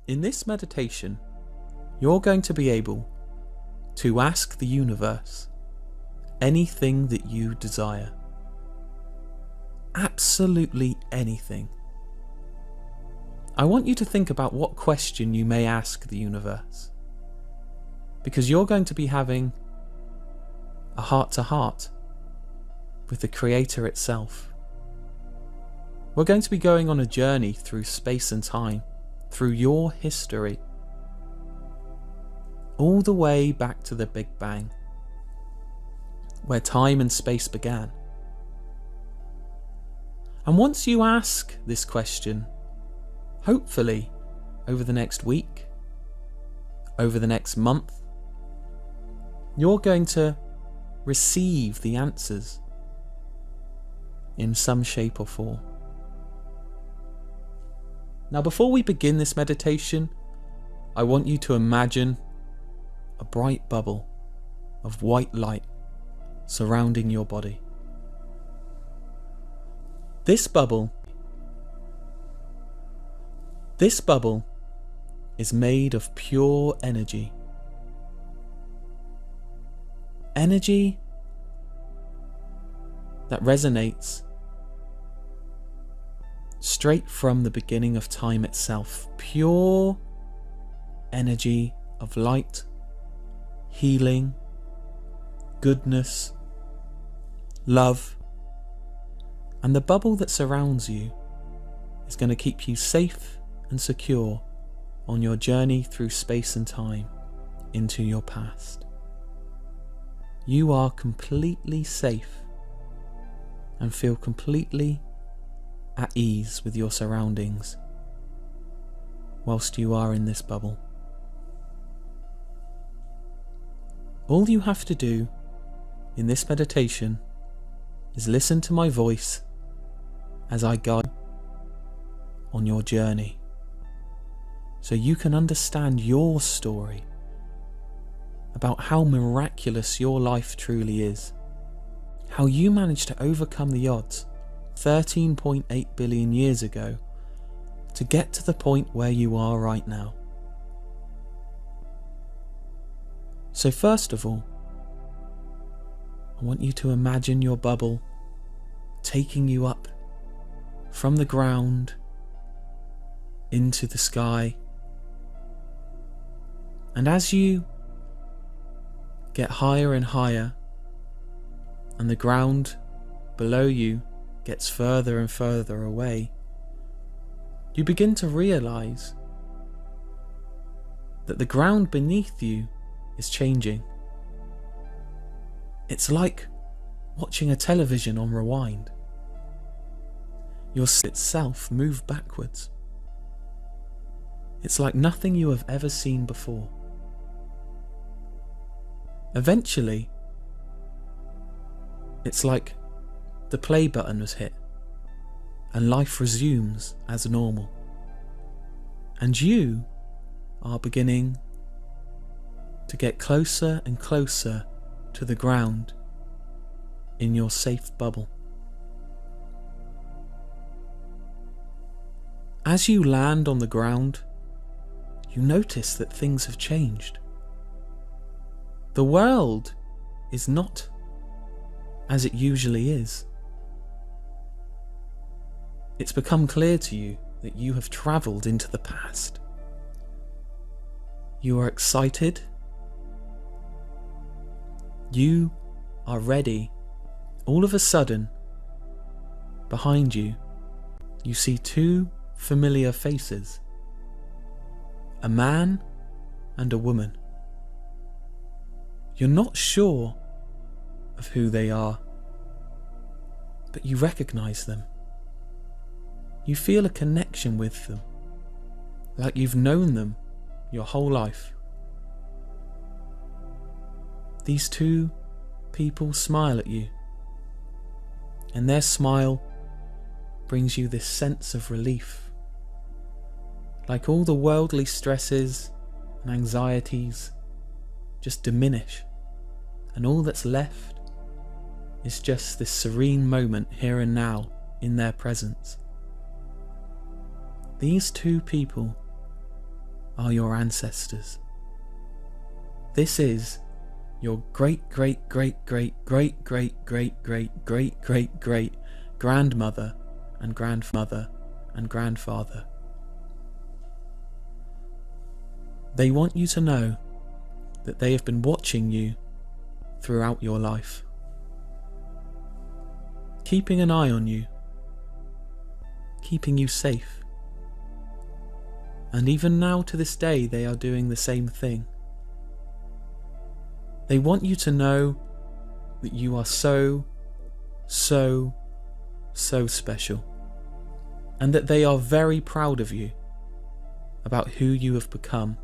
In this meditation, you're going to be able to ask the universe anything that you desire. Absolutely anything. I want you to think about what question you may ask the universe, because you're going to be having a heart-to-heart with the Creator itself. We're going to be going on a journey through space and time, through your history, all the way back to the Big Bang, where time and space began. And once you ask this question, hopefully over the next week, over the next month, you're going to receive the answers in some shape or form. Now, before we begin this meditation, I want you to imagine a bright bubble of white light surrounding your body. This bubble is made of pure energy. Energy that resonates straight from the beginning of time itself. Pure energy of light, healing, goodness, love. And the bubble that surrounds you is going to keep you safe and secure on your journey through space and time into your past. You are completely safe and feel completely at ease with your surroundings whilst you are in this bubble. All you have to do in this meditation is listen to my voice as I guide on your journey, so you can understand your story about how miraculous your life truly is, how you managed to overcome the odds 13.8 billion years ago to get to the point where you are right now. So first of all, I want you to imagine your bubble taking you up from the ground into the sky. And as you get higher and higher, and the ground below you gets further and further away, you begin to realize that the ground beneath you is changing. It's like watching a television on rewind. Your soul itself move backwards. It's like nothing you have ever seen before. Eventually, it's like the play button was hit and life resumes as normal. And you are beginning to get closer and closer to the ground in your safe bubble. As you land on the ground, you notice that things have changed. The world is not as it usually is. It's become clear to you that you have travelled into the past. You are excited. You are ready. All of a sudden, behind you, you see two familiar faces. A man and a woman. You're not sure of who they are, but you recognise them. You feel a connection with them, like you've known them your whole life. These two people smile at you, and their smile brings you this sense of relief, like all the worldly stresses and anxieties just diminish, and all that's left is just this serene moment here and now in their presence. These two people are your ancestors. This is your great great great great great great great great great great great grandmother and grandmother and grandfather. They want you to know that they have been watching you throughout your life, keeping an eye on you, keeping you safe. And even now to this day they are doing the same thing. They want you to know that you are so special, and that they are very proud of you about who you have become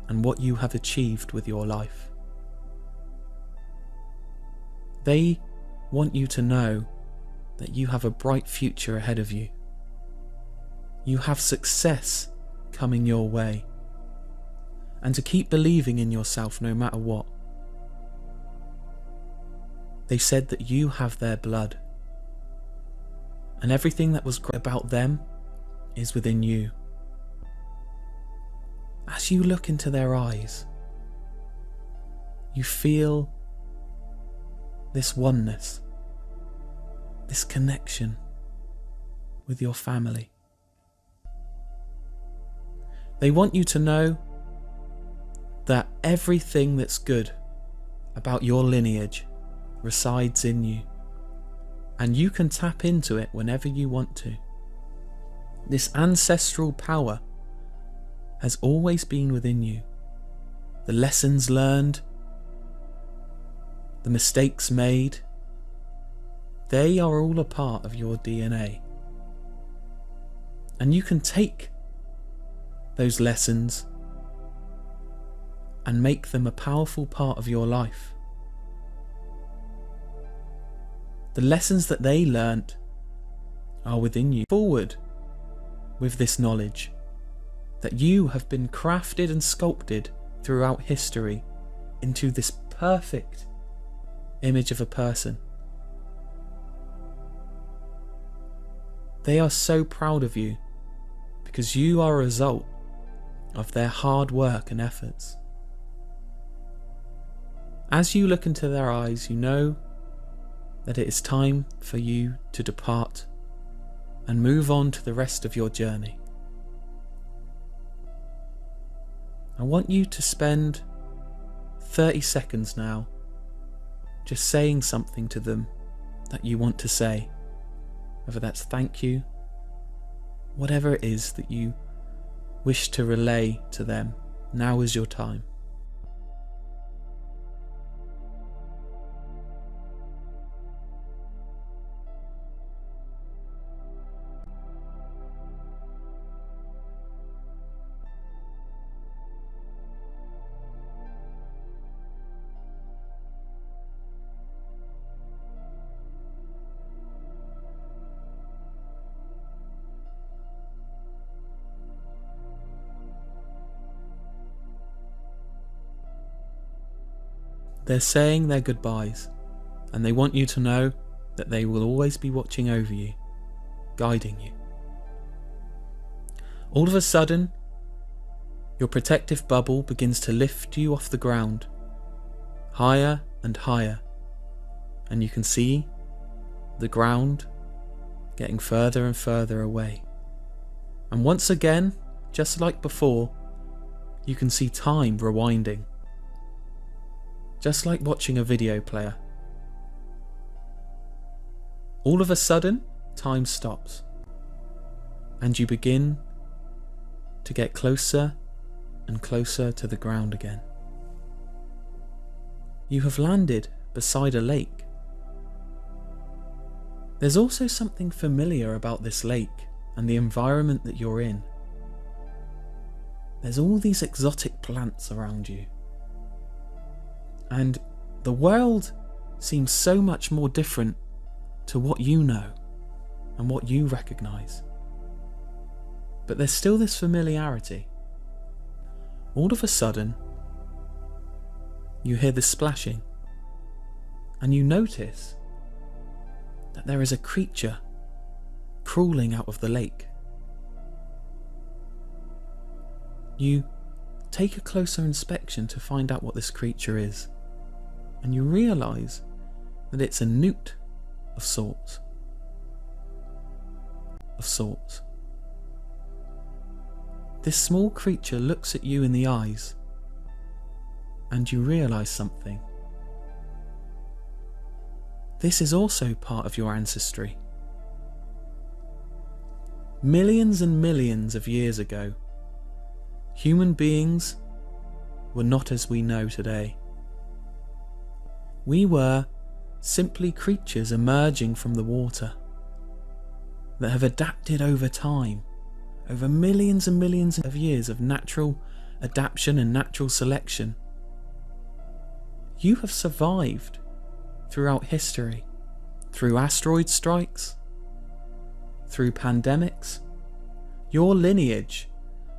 and what you have achieved with your life. They want you to know that you have a bright future ahead of you. You have success coming your way, and to keep believing in yourself no matter what. They said that you have their blood, and everything that was great about them is within you. As you look into their eyes, you feel this oneness, this connection with your family. They want you to know that everything that's good about your lineage resides in you, and you can tap into it whenever you want to. This ancestral power has always been within you. The lessons learned, the mistakes made, they are all a part of your DNA. And you can take those lessons and make them a powerful part of your life. The lessons that they learnt are within you. Forward with this knowledge that you have been crafted and sculpted throughout history into this perfect image of a person. They are so proud of you because you are a result of their hard work and efforts. As you look into their eyes, you know that it is time for you to depart and move on to the rest of your journey. I want you to spend 30 seconds now just saying something to them that you want to say, whether that's thank you, whatever it is that you wish to relay to them. Now is your time. They're saying their goodbyes, and they want you to know that they will always be watching over you, guiding you. All of a sudden, your protective bubble begins to lift you off the ground, higher and higher, and you can see the ground getting further and further away. And once again, just like before, you can see time rewinding, just like watching a video player. All of a sudden, time stops, and you begin to get closer and closer to the ground again. You have landed beside a lake. There's also something familiar about this lake and the environment that you're in. There's all these exotic plants around you. And the world seems so much more different to what you know and what you recognise. But there's still this familiarity. All of a sudden, you hear the splashing, and you notice that there is a creature crawling out of the lake. You take a closer inspection to find out what this creature is, and you realise that it's a newt of sorts. This small creature looks at you in the eyes, and you realise something. This is also part of your ancestry. Millions and millions of years ago, human beings were not as we know today. We were simply creatures emerging from the water that have adapted over time, over millions and millions of years of natural adaptation and natural selection. You have survived throughout history, through asteroid strikes, through pandemics. Your lineage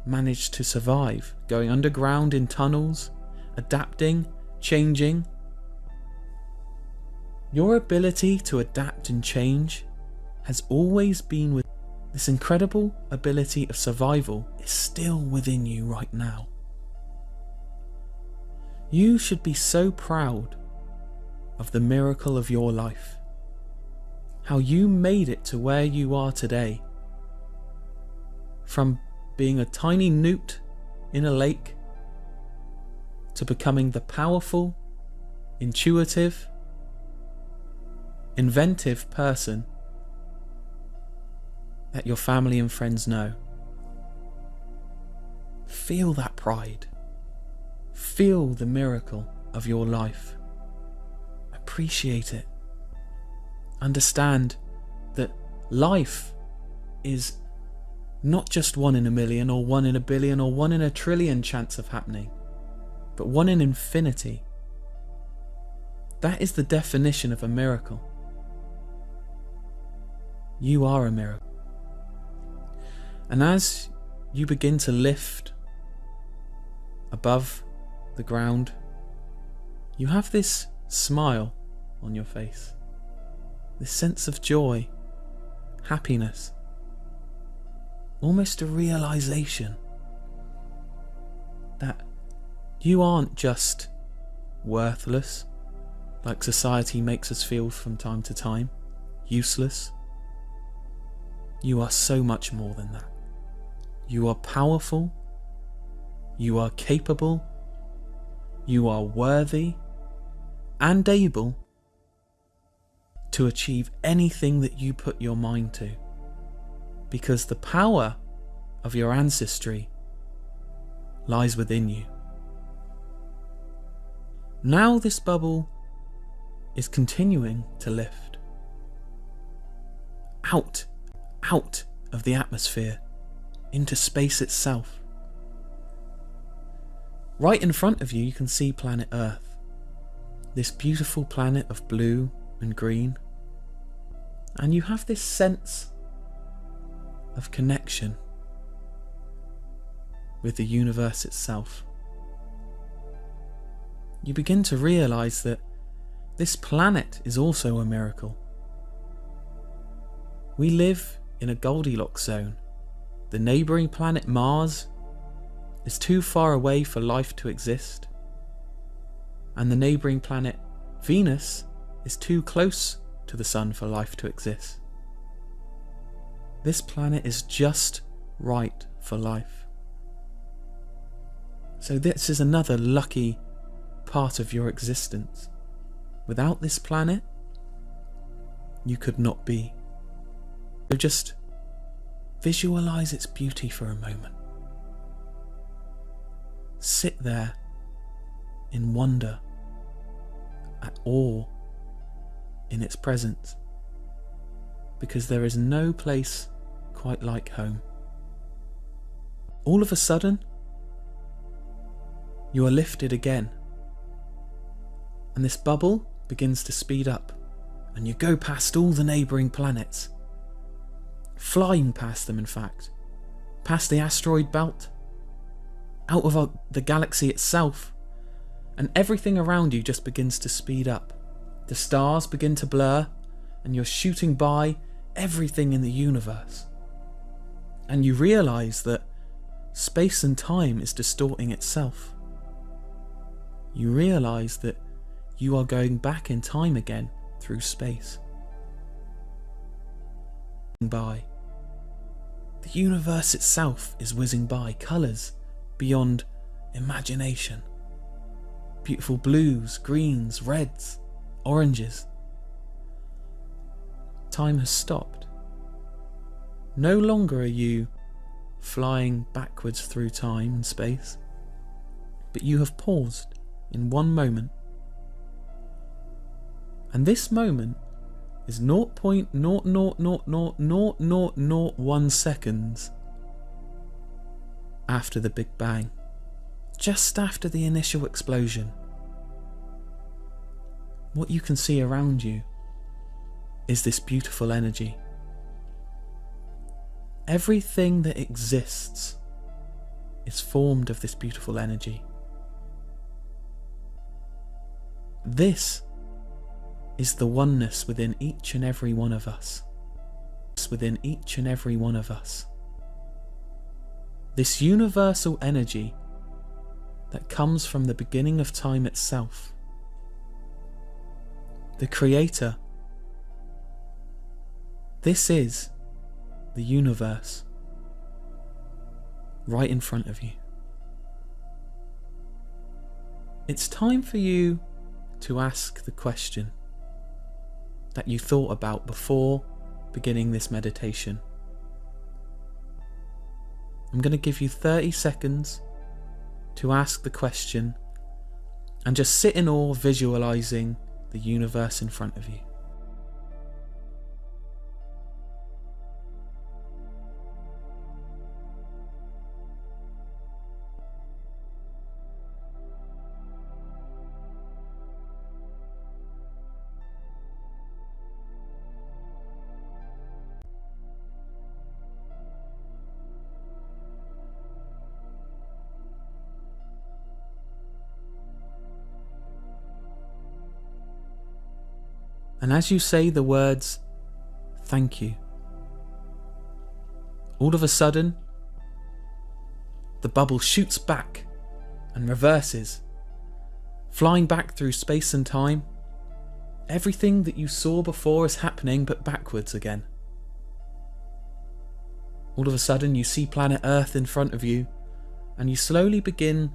managed to survive, going underground in tunnels, adapting, changing. Your ability to adapt and change has always been with this incredible ability of survival is still within you right now. You should be so proud of the miracle of your life, how you made it to where you are today, from being a tiny newt in a lake to becoming the powerful, intuitive, inventive person that your family and friends know. Feel that pride. Feel the miracle of your life. Appreciate it. Understand that life is not just 1 in a million or 1 in a billion or 1 in a trillion chance of happening, but 1 in infinity. That is the definition of a miracle. You are a miracle. And as you begin to lift above the ground, you have this smile on your face, this sense of joy, happiness, almost a realization that you aren't just worthless, like society makes us feel from time to time, useless. You are so much more than that. You are powerful, you are capable, you are worthy and able to achieve anything that you put your mind to, because the power of your ancestry lies within you. Now this bubble is continuing to lift out of the atmosphere into space itself. Right in front of you, you can see planet Earth, this beautiful planet of blue and green, and you have this sense of connection with the universe itself. You begin to realize that this planet is also a miracle. We live in a Goldilocks zone. The neighbouring planet Mars is too far away for life to exist, and the neighbouring planet Venus is too close to the Sun for life to exist. This planet is just right for life. So this is another lucky part of your existence. Without this planet, you could not be. So just visualize its beauty for a moment. Sit there in wonder, at awe in its presence, because there is no place quite like home. All of a sudden, you are lifted again, and this bubble begins to speed up, and you go past all the neighbouring planets, flying past them in fact, past the asteroid belt, out of the galaxy itself, and everything around you just begins to speed up. The stars begin to blur, and you're shooting by everything in the universe. And you realise that space and time is distorting itself. You realise that you are going back in time again through space. By. The universe itself is whizzing by, colours beyond imagination. Beautiful blues, greens, reds, oranges. Time has stopped. No longer are you flying backwards through time and space, but you have paused in one moment. And this moment is 0.0000001 seconds after the Big Bang, just after the initial explosion. What you can see around you is this beautiful energy. Everything that exists is formed of this beautiful energy. This is the oneness within each and every one of us. Within each and every one of us. This universal energy that comes from the beginning of time itself. The Creator. This is the universe right in front of you. It's time for you to ask the question that you thought about before beginning this meditation. I'm going to give you 30 seconds to ask the question and just sit in awe, visualizing the universe in front of you. And as you say the words, thank you, all of a sudden, the bubble shoots back and reverses, flying back through space and time. Everything that you saw before is happening, but backwards again. All of a sudden, you see planet Earth in front of you, and you slowly begin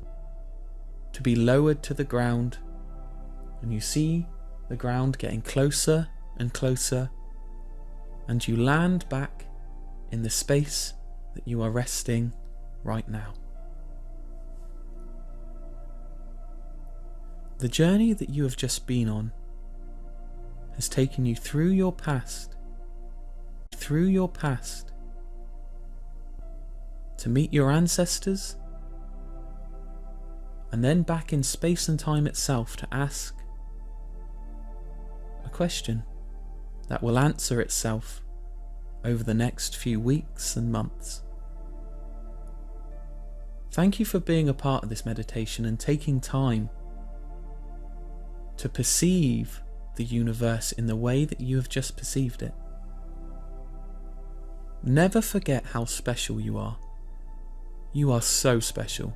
to be lowered to the ground, and you see the ground getting closer and closer, and you land back in the space that you are resting right now. The journey that you have just been on has taken you through your past, to meet your ancestors, and then back in space and time itself to ask a question that will answer itself over the next few weeks and months. Thank you for being a part of this meditation and taking time to perceive the universe in the way that you have just perceived it. Never forget how special you are. You are so special.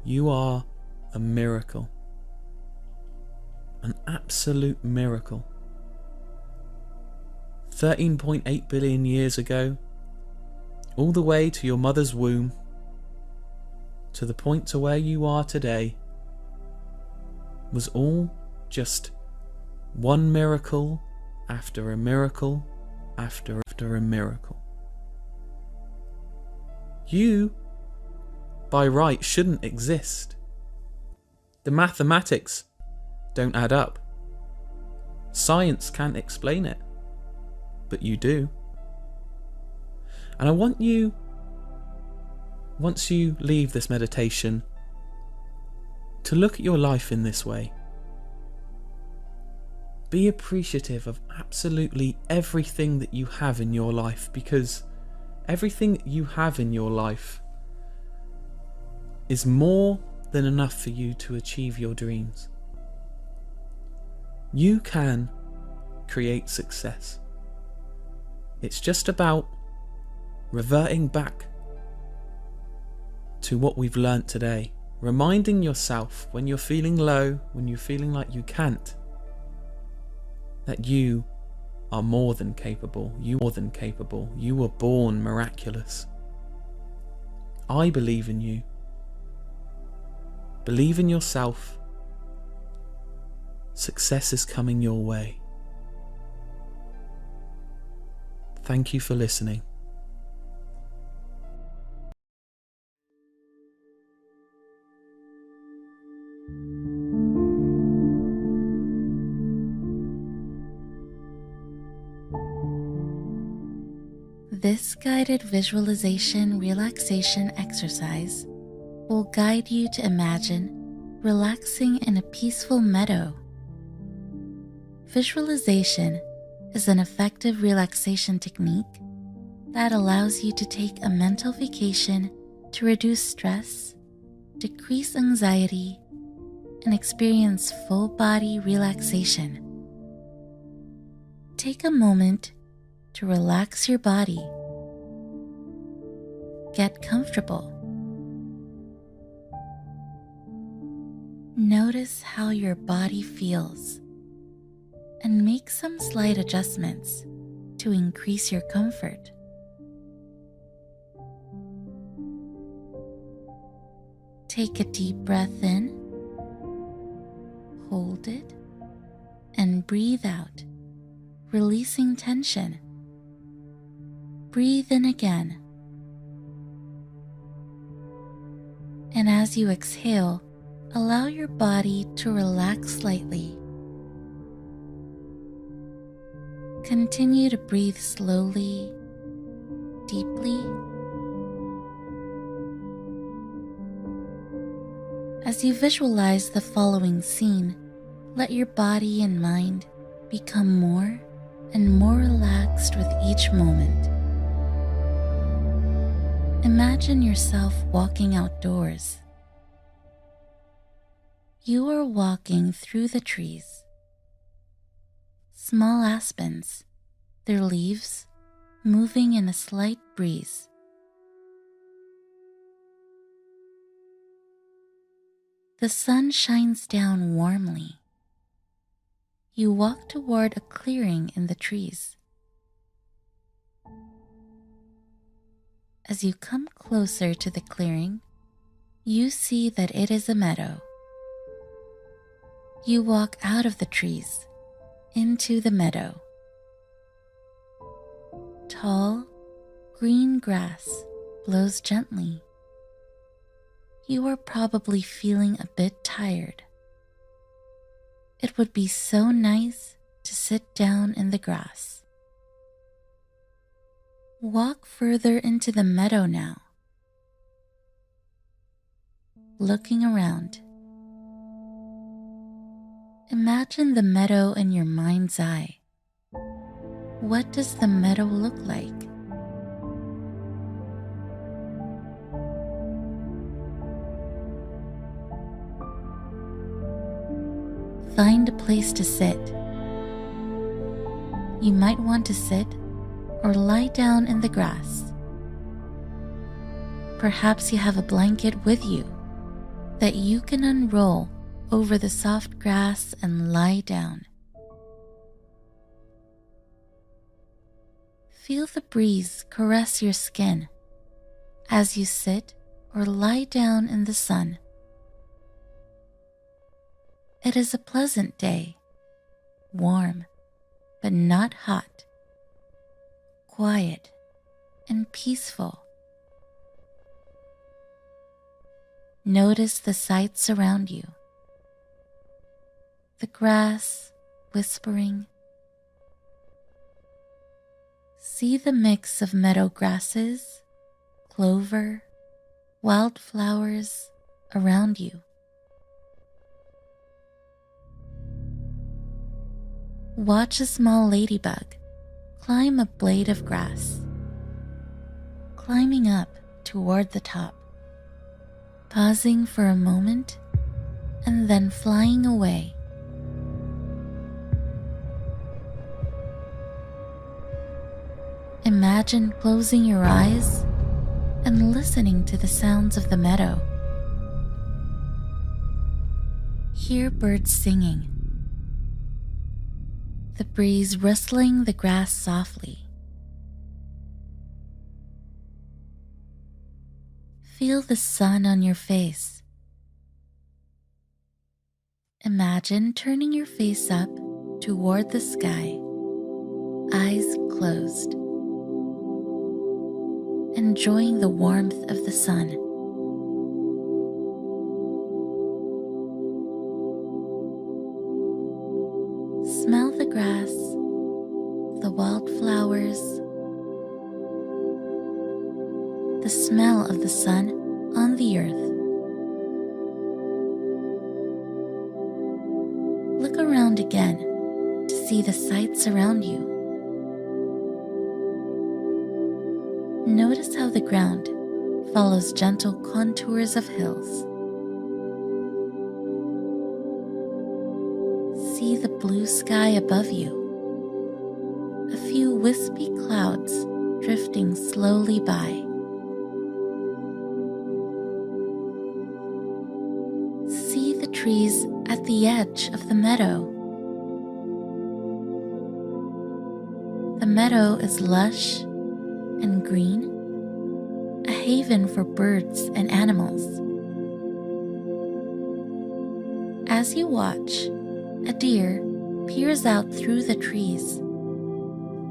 You are a miracle. An absolute miracle. 13.8 billion years ago, all the way to your mother's womb, to the point to where you are today, was all just one miracle after a miracle after a miracle. You, by right, shouldn't exist. The mathematics don't add up. Science can't explain it, but you do. And I want you, once you leave this meditation, to look at your life in this way. Be appreciative of absolutely everything that you have in your life, because everything that you have in your life is more than enough for you to achieve your dreams. You can create success. It's just about reverting back to what we've learnt today, reminding yourself when you're feeling low, when you're feeling like you can't, that you are more than capable. You were born miraculous. I believe in you. Believe in yourself. Success is coming your way. Thank you for listening. This guided visualization relaxation exercise will guide you to imagine relaxing in a peaceful meadow. Visualization is an effective relaxation technique that allows you to take a mental vacation to reduce stress, decrease anxiety, and experience full body relaxation. Take a moment to relax your body. Get comfortable. Notice how your body feels and make some slight adjustments to increase your comfort. Take a deep breath in, hold it, and breathe out, releasing tension. Breathe in again. And as you exhale, allow your body to relax slightly. Continue to breathe slowly, deeply. As you visualize the following scene, let your body and mind become more and more relaxed with each moment. Imagine yourself walking outdoors. You are walking through the trees. Small aspens, their leaves moving in a slight breeze. The sun shines down warmly. You walk toward a clearing in the trees. As you come closer to the clearing, you see that it is a meadow. You walk out of the trees into the meadow. Tall, green grass blows gently. You are probably feeling a bit tired. It would be so nice to sit down in the grass. Walk further into the meadow now. Looking around. Imagine the meadow in your mind's eye. What does the meadow look like? Find a place to sit. You might want to sit or lie down in the grass. Perhaps you have a blanket with you that you can unroll over the soft grass and lie down. Feel the breeze caress your skin as you sit or lie down in the sun. It is a pleasant day, warm but not hot, quiet and peaceful. Notice the sights around you. The grass whispering. See the mix of meadow grasses, clover, wildflowers around you. Watch a small ladybug climb a blade of grass, climbing up toward the top, pausing for a moment and then flying away. Imagine closing your eyes and listening to the sounds of the meadow. Hear birds singing, the breeze rustling the grass softly. Feel the sun on your face. Imagine turning your face up toward the sky, eyes closed, enjoying the warmth of the sun. Smell the grass, the wildflowers, the smell of the sun on the earth. Look around again to see the sights around you. Notice how the ground follows gentle contours of hills. See the blue sky above you, a few wispy clouds drifting slowly by. See the trees at the edge of the meadow. The meadow is lush and green, a haven for birds and animals. As you watch, a deer peers out through the trees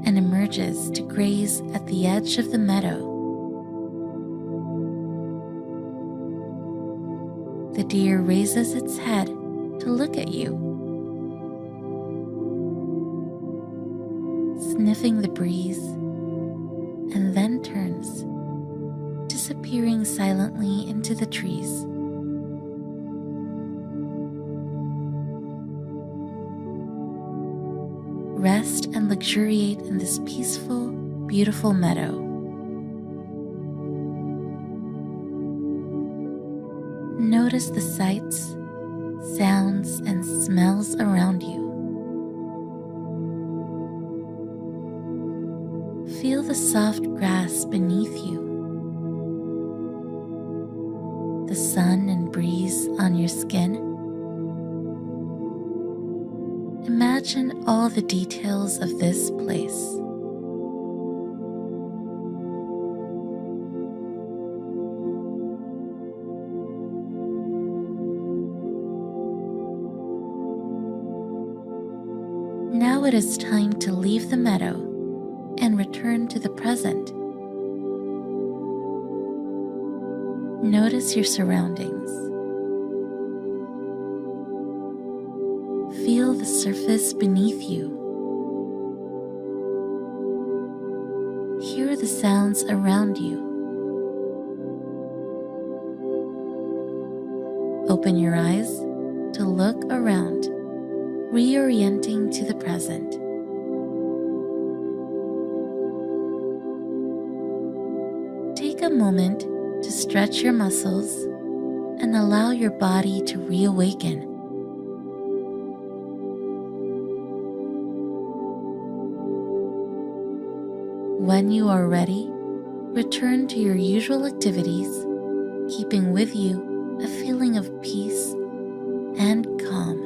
and emerges to graze at the edge of the meadow. The deer raises its head to look at you, sniffing the breeze, and then turns, disappearing silently into the trees. Rest and luxuriate in this peaceful, beautiful meadow. Notice the sights, sounds, and smells around you. Feel the soft grass beneath you, the sun and breeze on your skin. Imagine all the details of this place. Now it is time to leave the meadow and return to the present. Notice your surroundings. Feel the surface beneath you. Hear the sounds around you. Open your eyes to look around, reorienting to the present. Take a moment to stretch your muscles and allow your body to reawaken. When you are ready, return to your usual activities, keeping with you a feeling of peace and calm.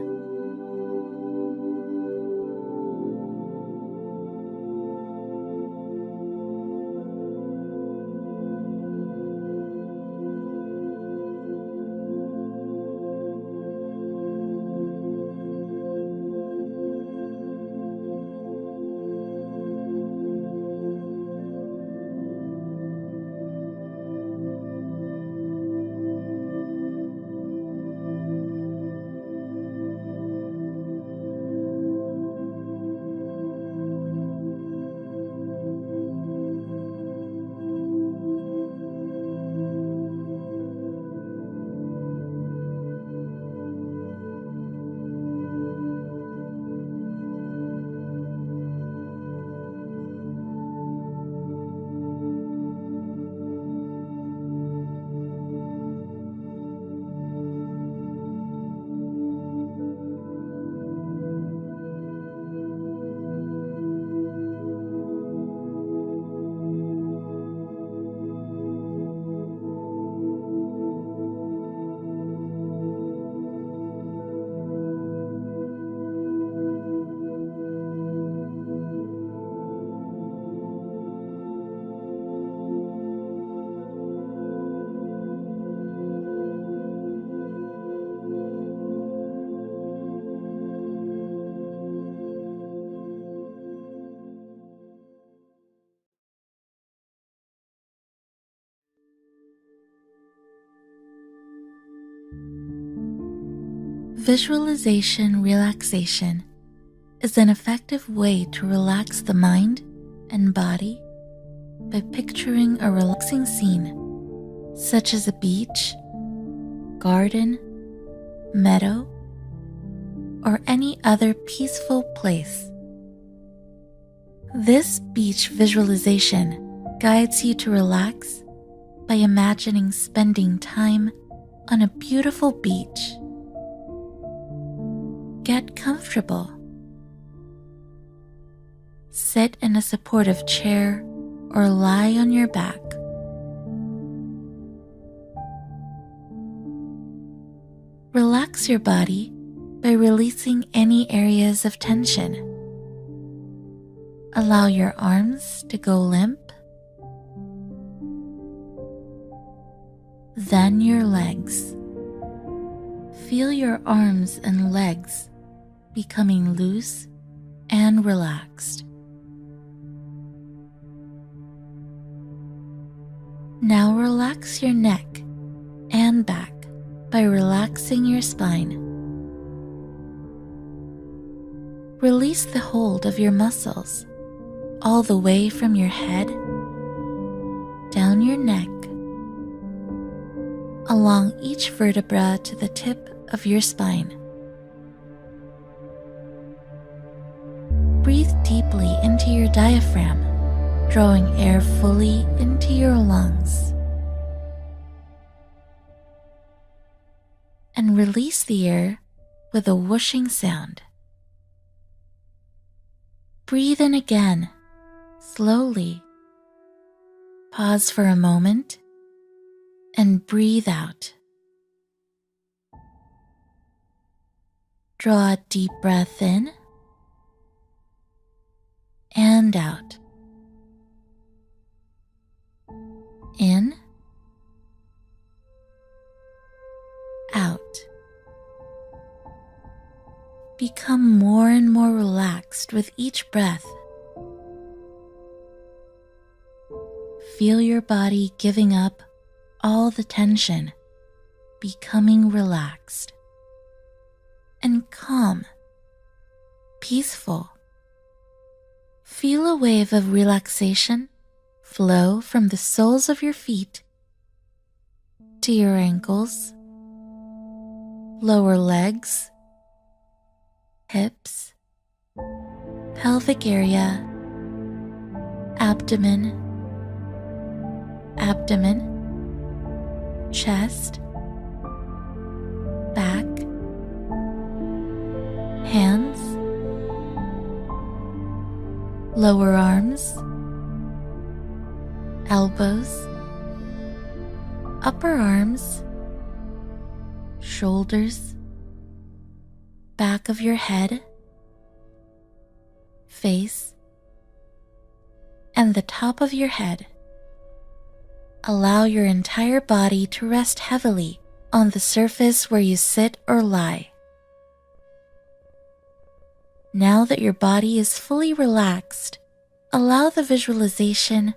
Visualization relaxation is an effective way to relax the mind and body by picturing a relaxing scene, such as a beach, garden, meadow, or any other peaceful place. This beach visualization guides you to relax by imagining spending time on a beautiful beach. Get comfortable. Sit in a supportive chair or lie on your back. Relax your body by releasing any areas of tension. Allow your arms to go limp. Then your legs. Feel your arms and legs becoming loose and relaxed. Now relax your neck and back by relaxing your spine. Release the hold of your muscles all the way from your head, down your neck, along each vertebra to the tip of your spine. Breathe deeply into your diaphragm, drawing air fully into your lungs. And release the air with a whooshing sound. Breathe in again, slowly. Pause for a moment and breathe out. Draw a deep breath in and out. In, out. Become more and more relaxed with each breath. Feel your body giving up all the tension, becoming relaxed and calm, peaceful. Feel a wave of relaxation flow from the soles of your feet to your ankles, lower legs, hips, pelvic area, abdomen, chest, back, hands, lower arms, elbows, upper arms, shoulders, back of your head, face, and the top of your head. Allow your entire body to rest heavily on the surface where you sit or lie. Now that your body is fully relaxed, allow the visualization,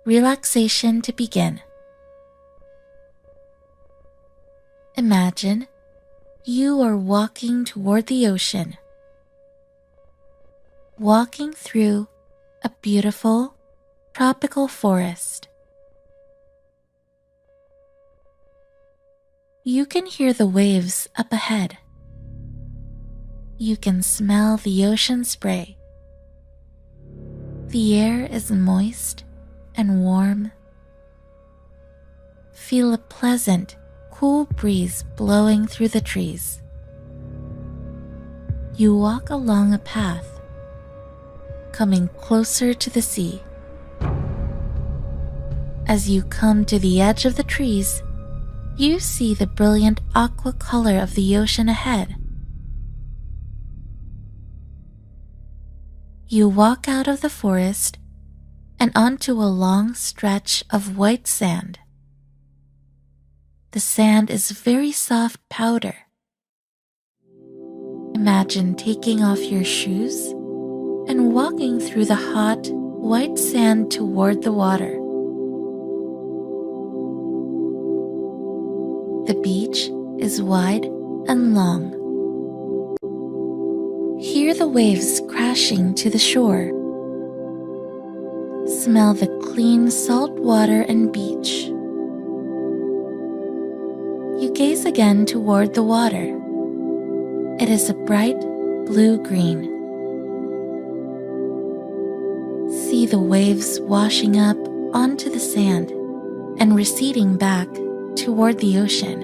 relaxation to begin. Imagine you are walking toward the ocean, walking through a beautiful tropical forest. You can hear the waves up ahead. You can smell the ocean spray. The air is moist and warm. Feel a pleasant, cool breeze blowing through the trees. You walk along a path, coming closer to the sea. As you come to the edge of the trees, you see the brilliant aqua color of the ocean ahead. You walk out of the forest and onto a long stretch of white sand. The sand is very soft powder. Imagine taking off your shoes and walking through the hot, white sand toward the water. The beach is wide and long. Hear the waves crashing to the shore. Smell the clean salt water and beach. You gaze again toward the water. It is a bright blue-green. See the waves washing up onto the sand and receding back toward the ocean,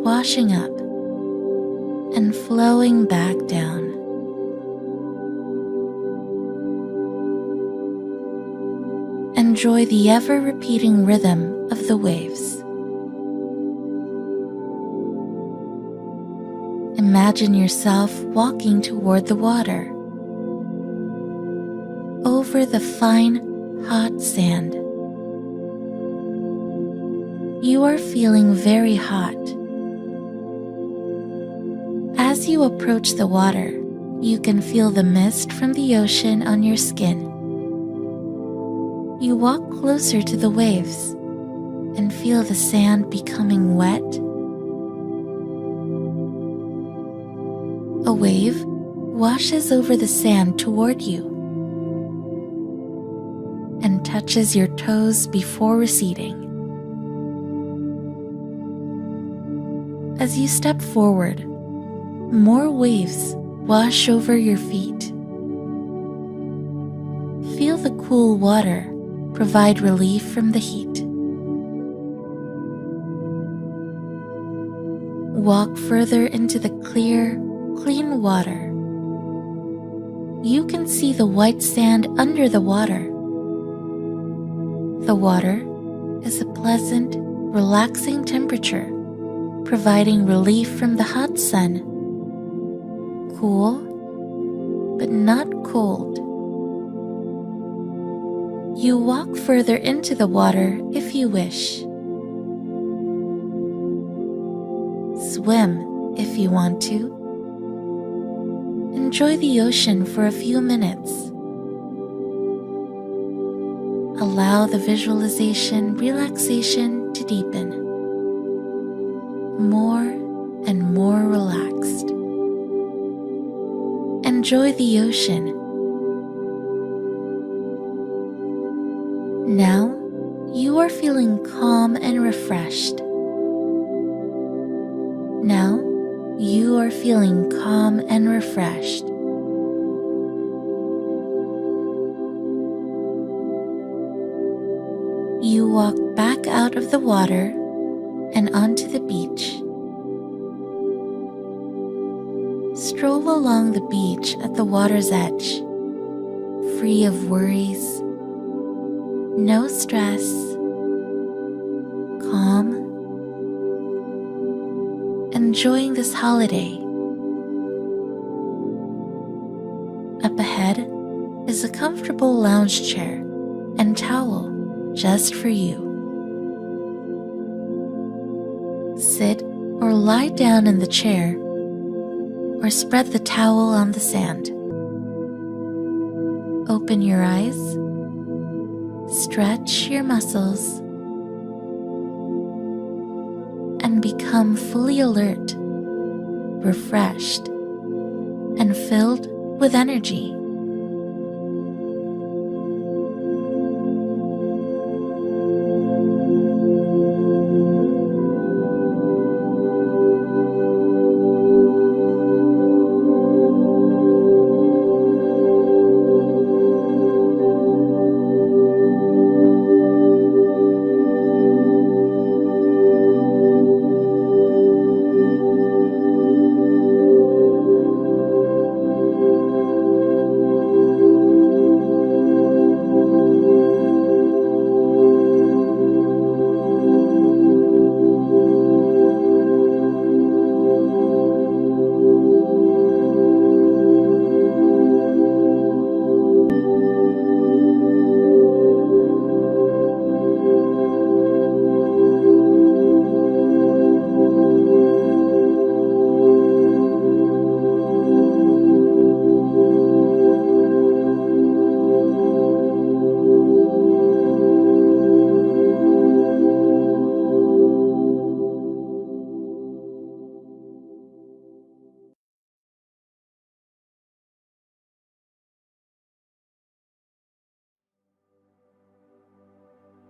washing up and flowing back down. Enjoy the ever-repeating rhythm of the waves. Imagine yourself walking toward the water, over the fine, hot sand. You are feeling very hot. As you approach the water, you can feel the mist from the ocean on your skin. You walk closer to the waves and feel the sand becoming wet. A wave washes over the sand toward you and touches your toes before receding. As you step forward, more waves wash over your feet. Feel the cool water provide relief from the heat. Walk further into the clear, clean water. You can see the white sand under the water. The water is a pleasant, relaxing temperature, providing relief from the hot sun. Cool, but not cold. You walk further into the water if you wish. Swim if you want to. Enjoy the ocean for a few minutes. Allow the visualization relaxation to deepen. More and more relaxed. Enjoy the ocean. Now you are feeling calm and refreshed. Now you are feeling calm and refreshed. You walk back out of the water and onto the beach. Stroll along the beach at the water's edge, free of worries, no stress, calm, enjoying this holiday. Up ahead is a comfortable lounge chair and towel just for you. Sit or lie down in the chair or spread the towel on the sand. Open your eyes, stretch your muscles, and become fully alert, refreshed, and filled with energy.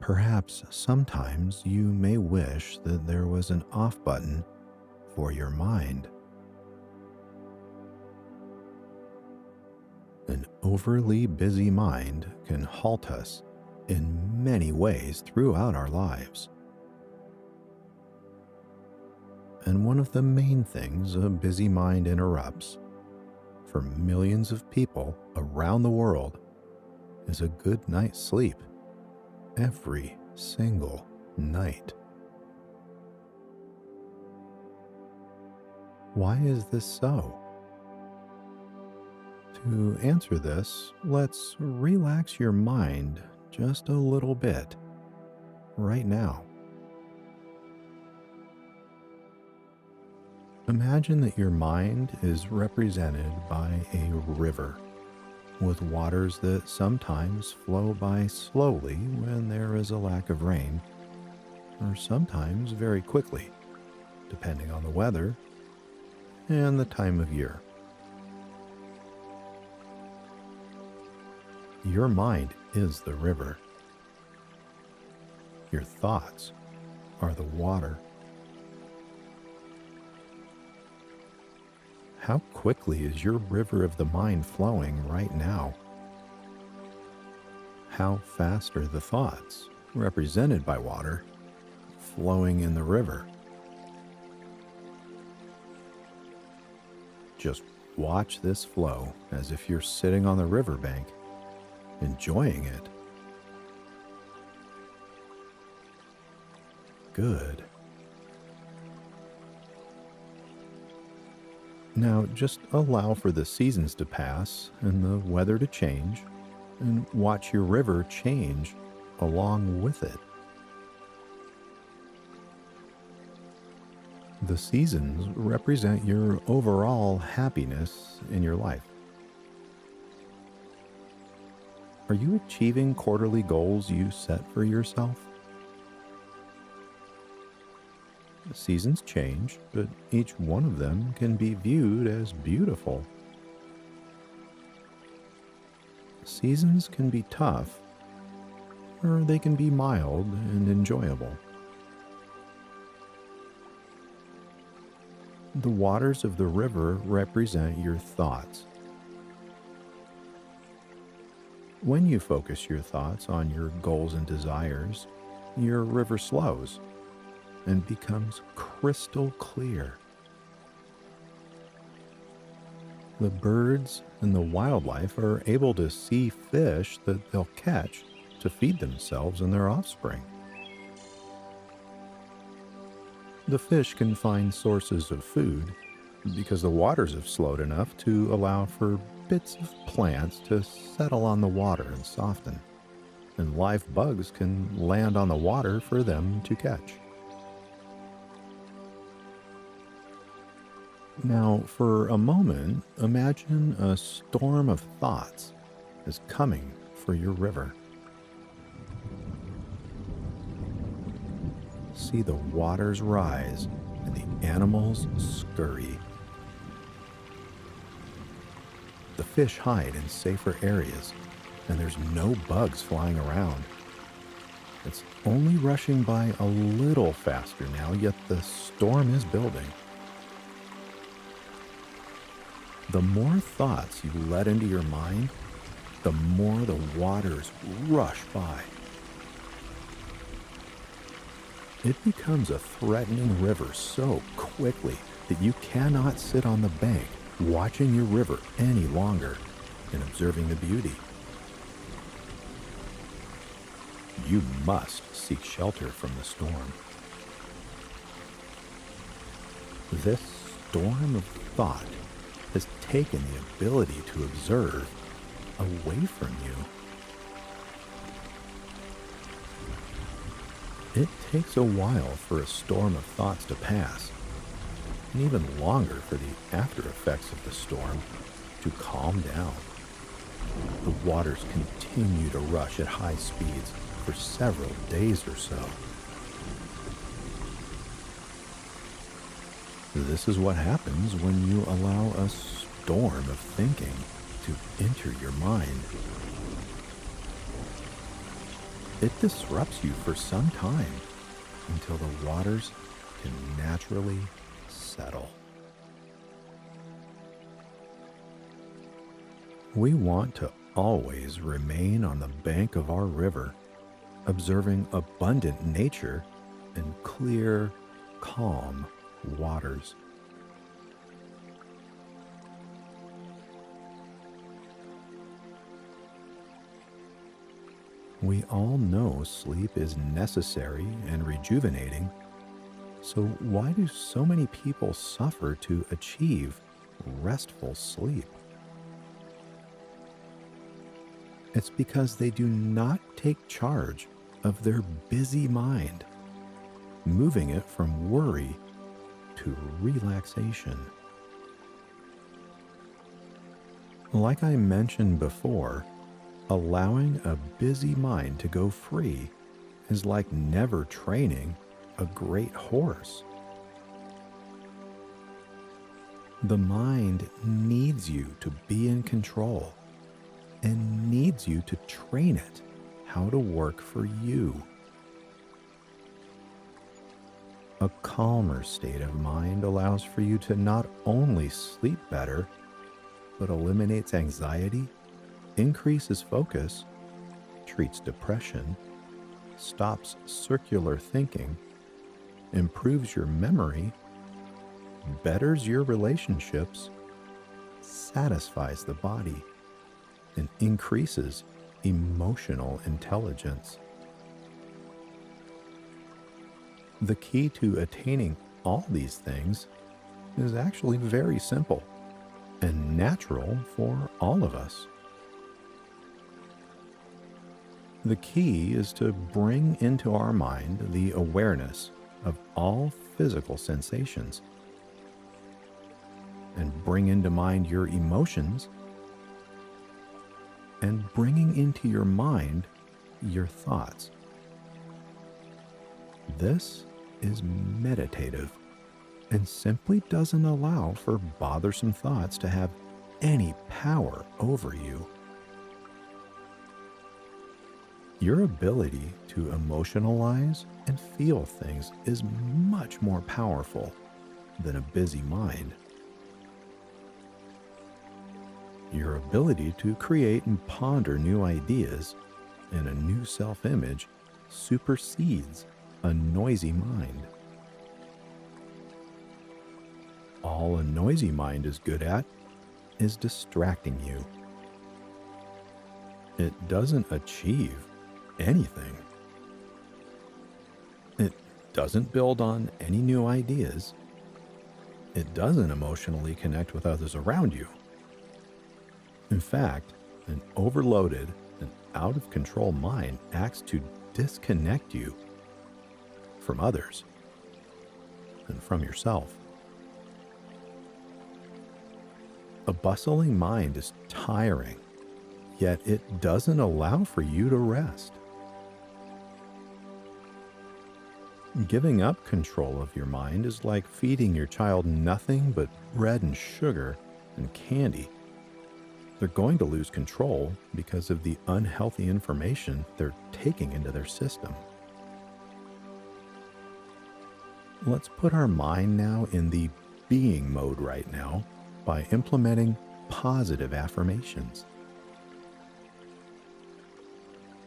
Perhaps sometimes you may wish that there was an off button for your mind. An overly busy mind can halt us in many ways throughout our lives. And one of the main things a busy mind interrupts for millions of people around the world is a good night's sleep every single night. Why is this so? To answer this, let's relax your mind just a little bit right now. Imagine that your mind is represented by a river with waters that sometimes flow by slowly when there is a lack of rain, or sometimes very quickly, depending on the weather and the time of year. Your mind is the river. Your thoughts are the water. How quickly is your river of the mind flowing right now? How fast are the thoughts, represented by water, flowing in the river? Just watch this flow as if you're sitting on the riverbank, enjoying it. Good. Now just allow for the seasons to pass and the weather to change, and watch your river change along with it. The seasons represent your overall happiness in your life. Are you achieving quarterly goals you set for yourself? The seasons change, but each one of them can be viewed as beautiful. Seasons can be tough, or they can be mild and enjoyable. The waters of the river represent your thoughts. When you focus your thoughts on your goals and desires, your river slows and becomes crystal clear. The birds and the wildlife are able to see fish that they'll catch to feed themselves and their offspring. The fish can find sources of food because the waters have slowed enough to allow for bits of plants to settle on the water and soften, and live bugs can land on the water for them to catch. Now, for a moment, imagine a storm of thoughts is coming for your river. See the waters rise and the animals scurry. The fish hide in safer areas, and there's no bugs flying around. It's only rushing by a little faster now, yet the storm is building. The more thoughts you let into your mind, the more the waters rush by. It becomes a threatening river so quickly that you cannot sit on the bank watching your river any longer and observing the beauty. You must seek shelter from the storm. This storm of thought has taken the ability to observe away from you. It takes a while for a storm of thoughts to pass, and even longer for the after effects of the storm to calm down. The waters continue to rush at high speeds for several days or so. This is what happens when you allow a storm of thinking to enter your mind. it disrupts you for some time until the waters can naturally settle. We want to always remain on the bank of our river, observing abundant nature and clear, calm waters. We all know sleep is necessary and rejuvenating, so why do so many people suffer to achieve restful sleep? It's because they do not take charge of their busy mind, moving it from worry to relaxation. Like I mentioned before, allowing a busy mind to go free is like never training a great horse. The mind needs you to be in control and needs you to train it how to work for you. A calmer state of mind allows for you to not only sleep better, but eliminates anxiety, increases focus, treats depression, stops circular thinking, improves your memory, betters your relationships, satisfies the body, and increases emotional intelligence. The key to attaining all these things is actually very simple and natural for all of us. The key is to bring into our mind the awareness of all physical sensations and bring into mind your emotions and bringing into your mind your thoughts. This is meditative and simply doesn't allow for bothersome thoughts to have any power over you. Your ability to emotionalize and feel things is much more powerful than a busy mind. Your ability to create and ponder new ideas and a new self-image supersedes a noisy mind. All a noisy mind is good at is distracting you. It doesn't achieve anything. It doesn't build on any new ideas. It doesn't emotionally connect with others around you. In fact, an overloaded and out of control mind acts to disconnect you from others and from yourself. A bustling mind is tiring, yet it doesn't allow for you to rest. Giving up control of your mind is like feeding your child nothing but bread and sugar and candy. They're going to lose control because of the unhealthy information they're taking into their system. Let's put our mind now in the being mode right now by implementing positive affirmations.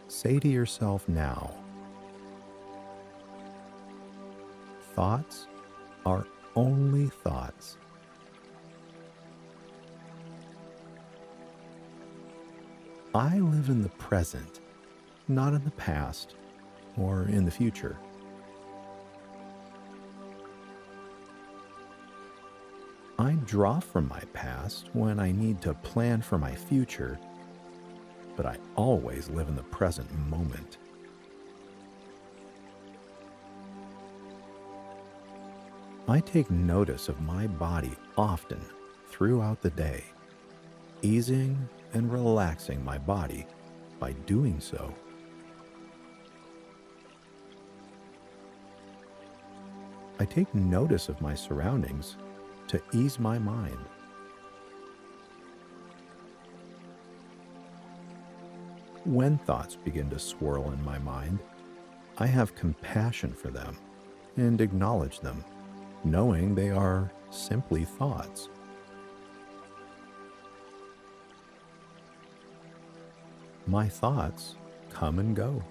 Say to yourself now, thoughts are only thoughts. I live in the present, not in the past or in the future. I draw from my past when I need to plan for my future, but I always live in the present moment. I take notice of my body often throughout the day, easing and relaxing my body by doing so. I take notice of my surroundings to ease my mind. When thoughts begin to swirl in my mind, I have compassion for them and acknowledge them, knowing they are simply thoughts. My thoughts come and go.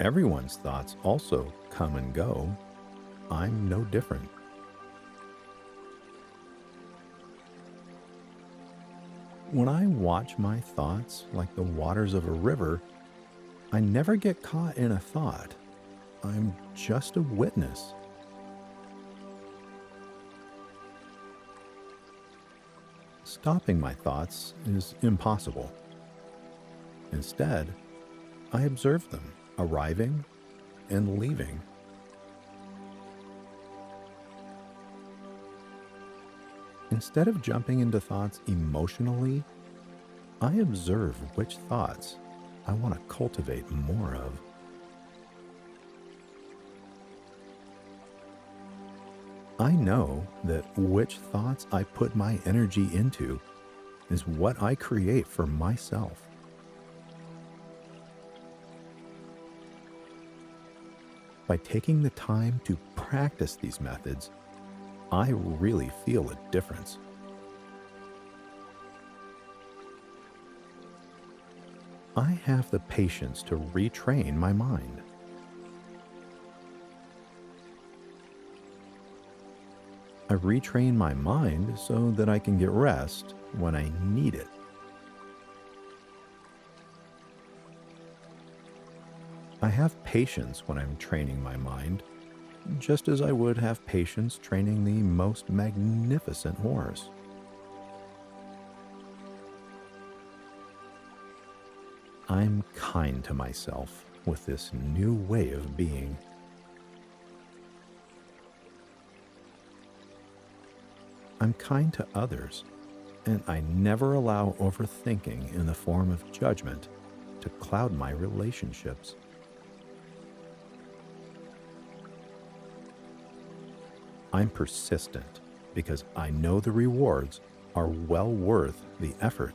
Everyone's thoughts also come and go. I'm no different. When I watch my thoughts like the waters of a river, I never get caught in a thought. I'm just a witness. Stopping my thoughts is impossible. Instead, I observe them arriving and leaving. Instead of jumping into thoughts emotionally, I observe which thoughts I want to cultivate more of. I know that which thoughts I put my energy into is what I create for myself. By taking the time to practice these methods, I really feel a difference. I have the patience to retrain my mind. I retrain my mind so that I can get rest when I need it. I have patience when I'm training my mind, just as I would have patience training the most magnificent horse. I'm kind to myself with this new way of being. I'm kind to others, and I never allow overthinking in the form of judgment to cloud my relationships. I'm persistent because I know the rewards are well worth the effort.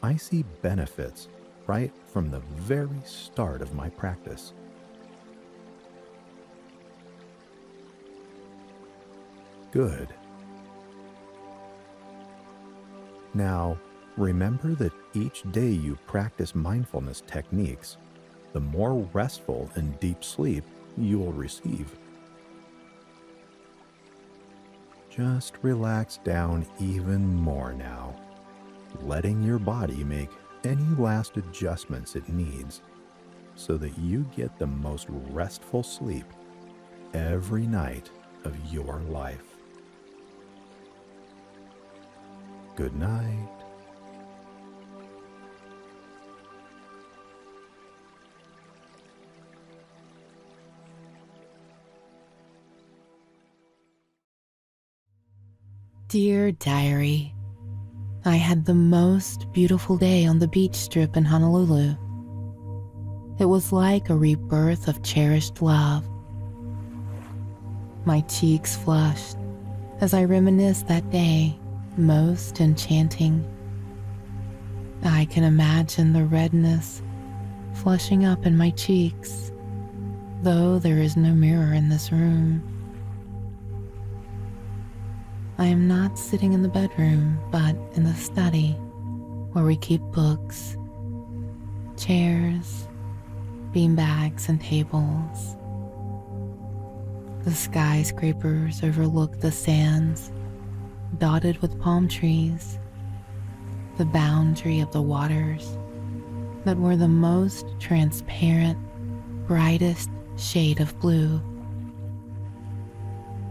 I see benefits right from the very start of my practice. Good. Now, remember that each day you practice mindfulness techniques, the more restful and deep sleep you will receive. Just relax down even more now, letting your body make any last adjustments it needs so that you get the most restful sleep every night of your life. Good night. Dear Diary, I had the most beautiful day on the beach strip in Honolulu. It was like a rebirth of cherished love. My cheeks flushed as I reminisced that day, most enchanting. I can imagine the redness flushing up in my cheeks, though there is no mirror in this room. I am not sitting in the bedroom, but in the study, where we keep books, chairs, beanbags, and tables. The skyscrapers overlook the sands, dotted with palm trees, the boundary of the waters that were the most transparent, brightest shade of blue.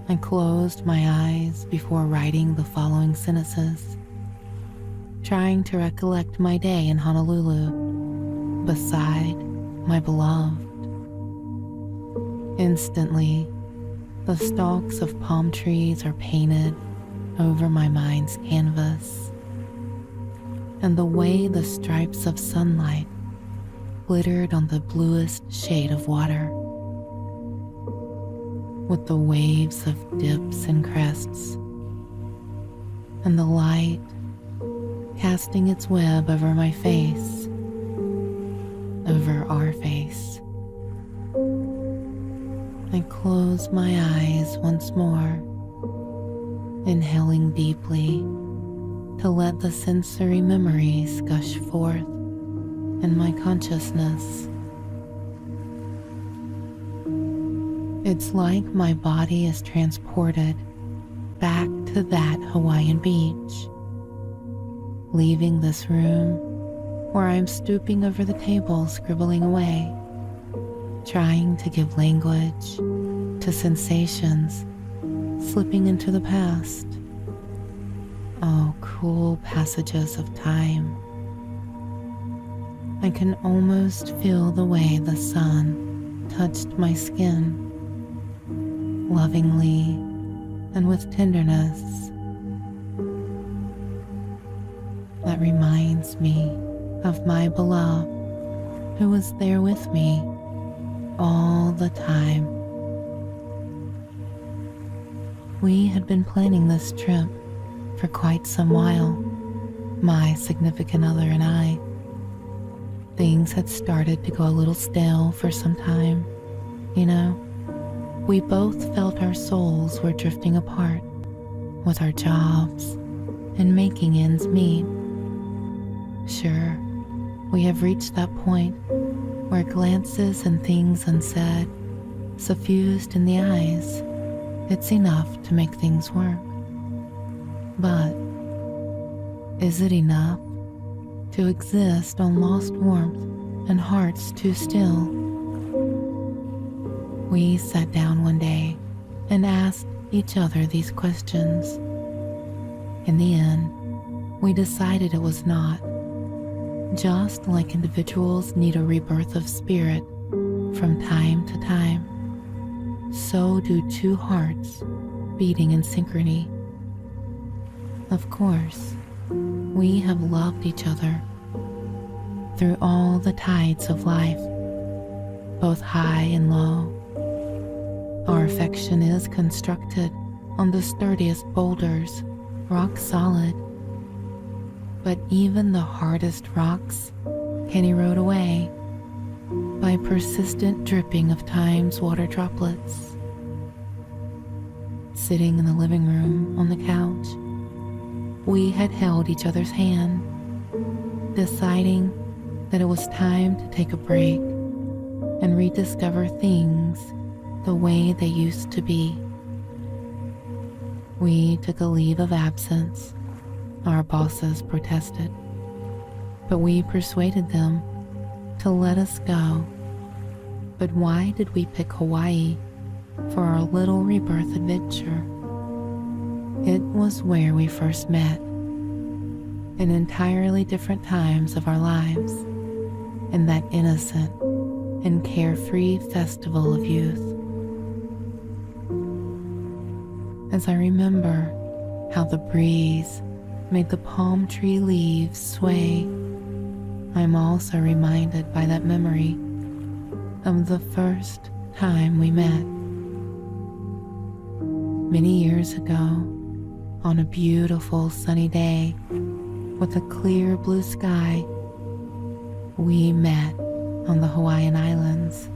I closed my eyes before writing the following sentences, trying to recollect my day in Honolulu beside my beloved. Instantly, the stalks of palm trees are painted over my mind's canvas, and the way the stripes of sunlight glittered on the bluest shade of water. with the waves of dips and crests, and the light casting its web over my face, over our face. I close my eyes once more, inhaling deeply to let the sensory memories gush forth in my consciousness. It's like my body is transported back to that Hawaiian beach, leaving this room where I'm stooping over the table scribbling away, trying to give language to sensations slipping into the past. Oh, cool passages of time. I can almost feel the way the sun touched my skin, lovingly and with tenderness. That reminds me of my beloved who was there with me all the time. We had been planning this trip for quite some while, my significant other and I. Things had started to go a little stale for some time, you know. We both felt our souls were drifting apart with our jobs and making ends meet. Sure, we have reached that point where glances and things unsaid, suffused in the eyes, it's enough to make things work. But is it enough to exist on lost warmth and hearts too still? We sat down one day and asked each other these questions. In the end, we decided it was not. Just like individuals need a rebirth of spirit from time to time, so do two hearts beating in synchrony. Of course, we have loved each other through all the tides of life, both high and low. Our affection is constructed on the sturdiest boulders, rock solid. But even the hardest rocks can erode away by persistent dripping of time's water droplets. Sitting in the living room on the couch, we had held each other's hand, deciding that it was time to take a break and rediscover things the way they used to be. We took a leave of absence. Our bosses protested, but we persuaded them to let us go. But why did we pick Hawaii for our little rebirth adventure? It was where we first met, in entirely different times of our lives, in that innocent and carefree festival of youth. As I remember how the breeze made the palm tree leaves sway, I'm also reminded by that memory of the first time we met. Many years ago, on a beautiful sunny day with a clear blue sky, we met on the Hawaiian Islands.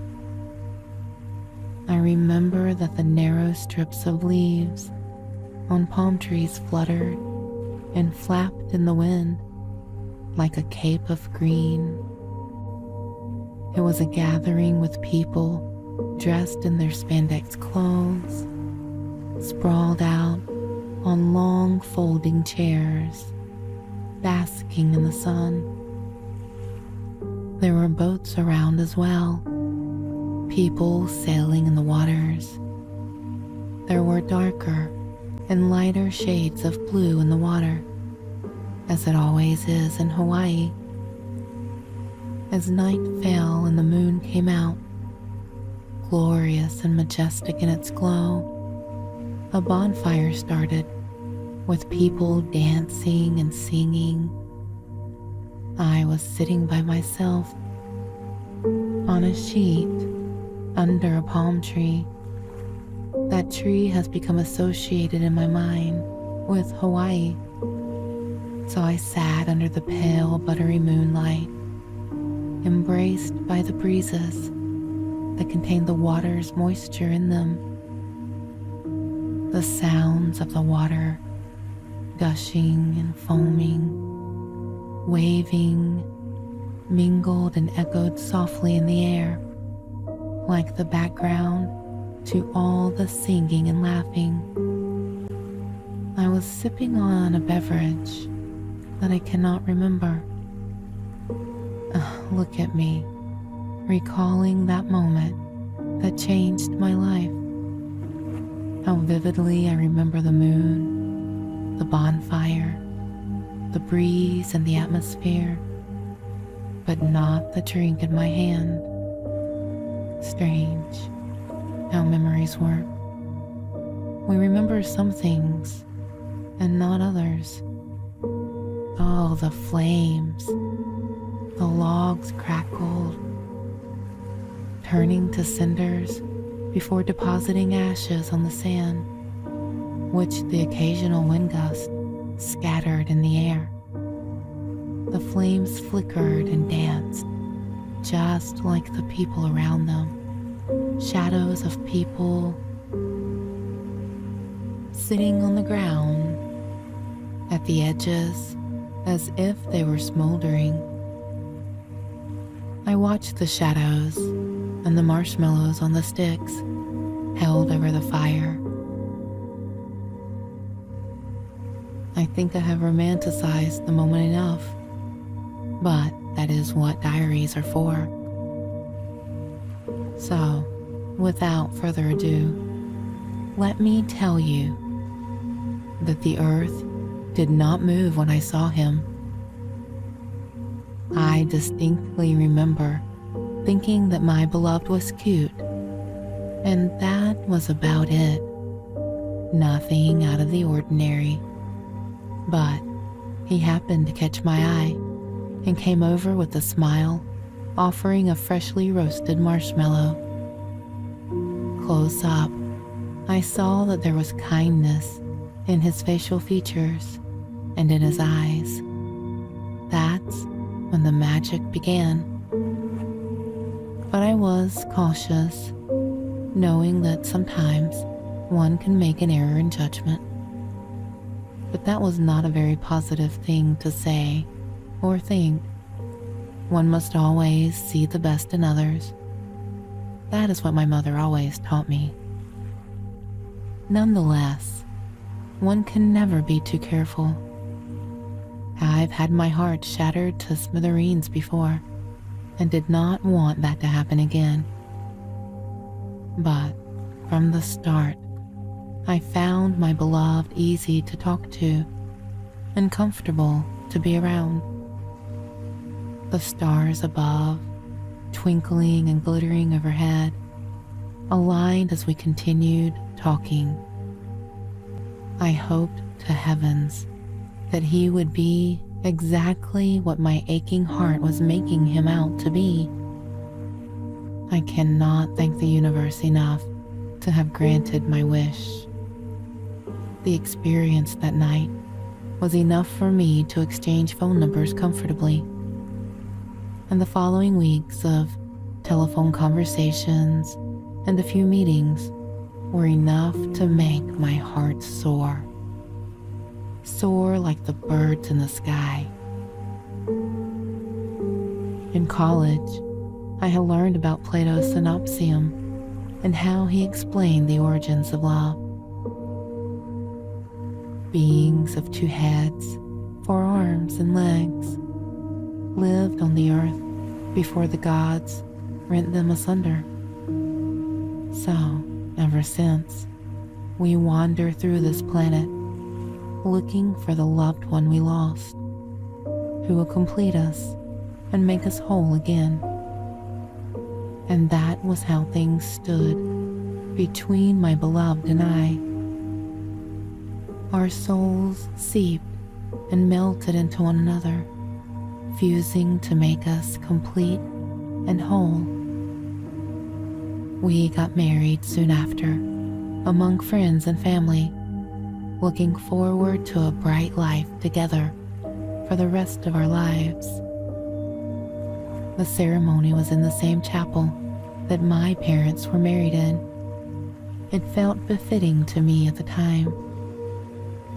I remember that the narrow strips of leaves on palm trees fluttered and flapped in the wind like a cape of green. It was a gathering with people dressed in their spandex clothes, sprawled out on long folding chairs, basking in the sun. There were boats around as well, people sailing in the waters. There were darker and lighter shades of blue in the water, as it always is in Hawaii. As night fell and the moon came out, glorious and majestic in its glow, a bonfire started with people dancing and singing. I was sitting by myself on a sheet under a palm tree That tree has become associated in my mind with Hawaii. So I sat under the pale, buttery moonlight, embraced by the breezes that contained the water's moisture in them. The sounds of the water gushing and foaming, waving, mingled and echoed softly in the air, like the background to all the singing and laughing. I was sipping on a beverage that I cannot remember. Look at me, recalling that moment that changed my life. How vividly I remember the moon, the bonfire, the breeze and the atmosphere, but not the drink in my hand. Strange how memories work. We remember some things and not others. Oh, the flames. The logs crackled, turning to cinders before depositing ashes on the sand, which the occasional wind gust scattered in the air. The flames flickered and danced, just like the people around them. Shadows of people sitting on the ground at the edges as if they were smoldering. I watched the shadows and the marshmallows on the sticks held over the fire. I think I have romanticized the moment enough, but that is what diaries are for. So, without further ado, let me tell you that the earth did not move when I saw him. I distinctly remember thinking that my beloved was cute, and that was about it. Nothing out of the ordinary. But he happened to catch my eye and came over with a smile, offering a freshly roasted marshmallow. Close up, I saw that there was kindness in his facial features and in his eyes. That's when the magic began. But I was cautious, knowing that sometimes one can make an error in judgment. But that was not a very positive thing to say or think. One must always see the best in others. That is what my mother always taught me. Nonetheless, one can never be too careful. I've had my heart shattered to smithereens before, and did not want that to happen again. But from the start, I found my beloved easy to talk to and comfortable to be around. The stars above, twinkling and glittering overhead, aligned as we continued talking. I hoped to heavens that he would be exactly what my aching heart was making him out to be. I cannot thank the universe enough to have granted my wish. The experience that night was enough for me to exchange phone numbers comfortably, and the following weeks of telephone conversations and a few meetings were enough to make my heart soar. Soar like the birds in the sky. In college, I had learned about Plato's synopsium and how he explained the origins of love. Beings of two heads, 4 arms and legs, lived on the earth before the gods rent them asunder. So, ever since, we wander through this planet, looking for the loved one we lost, who will complete us and make us whole again. And that was how things stood between my beloved and I. Our souls seeped and melted into one another, fusing to make us complete and whole. We got married soon after, among friends and family, looking forward to a bright life together for the rest of our lives. The ceremony was in the same chapel that my parents were married in. It felt befitting to me at the time.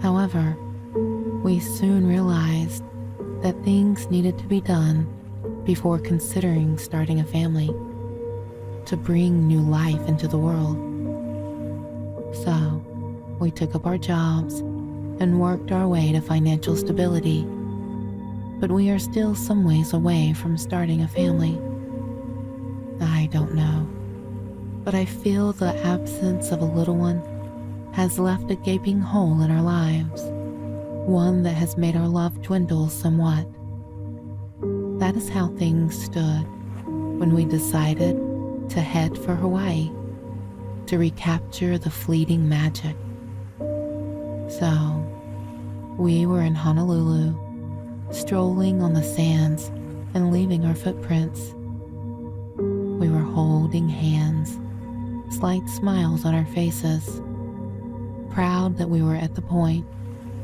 However, we soon realized that things needed to be done before considering starting a family to bring new life into the world. So, we took up our jobs and worked our way to financial stability, but we are still some ways away from starting a family. I don't know, but I feel the absence of a little one has left a gaping hole in our lives, one that has made our love dwindle somewhat. That is how things stood when we decided to head for Hawaii to recapture the fleeting magic. So, we were in Honolulu, strolling on the sands and leaving our footprints. We were holding hands, slight smiles on our faces, proud that we were at the point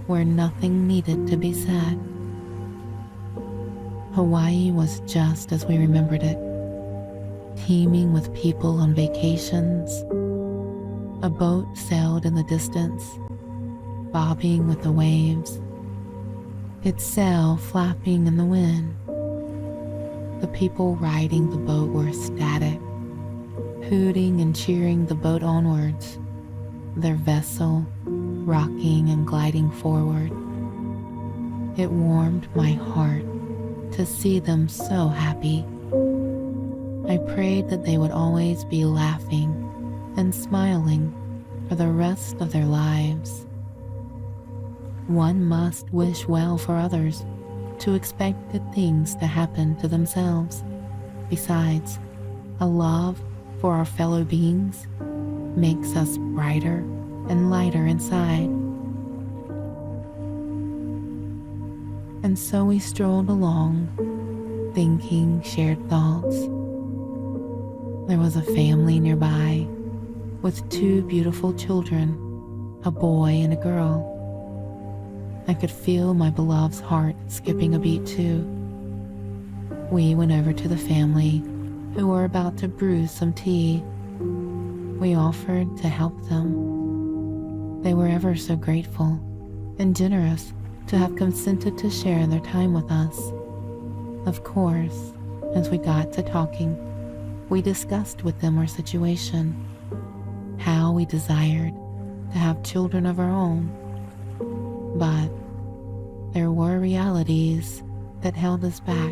where nothing needed to be said. Hawaii was just as we remembered it, teeming with people on vacations. A boat sailed in the distance, bobbing with the waves, its sail flapping in the wind. The people riding the boat were ecstatic, hooting and cheering the boat onwards, their vessel rocking and gliding forward. It warmed my heart to see them so happy. I prayed that they would always be laughing and smiling for the rest of their lives. One must wish well for others to expect good things to happen to themselves. Besides, a love for our fellow beings makes us brighter and lighter inside. And so we strolled along, thinking shared thoughts. There was a family nearby with two beautiful children, a boy and a girl. I could feel my beloved's heart skipping a beat too. We went over to the family who were about to brew some tea. We offered to help them. They were ever so grateful and generous to have consented to share their time with us. Of course, as we got to talking, we discussed with them our situation, how we desired to have children of our own. But there were realities that held us back.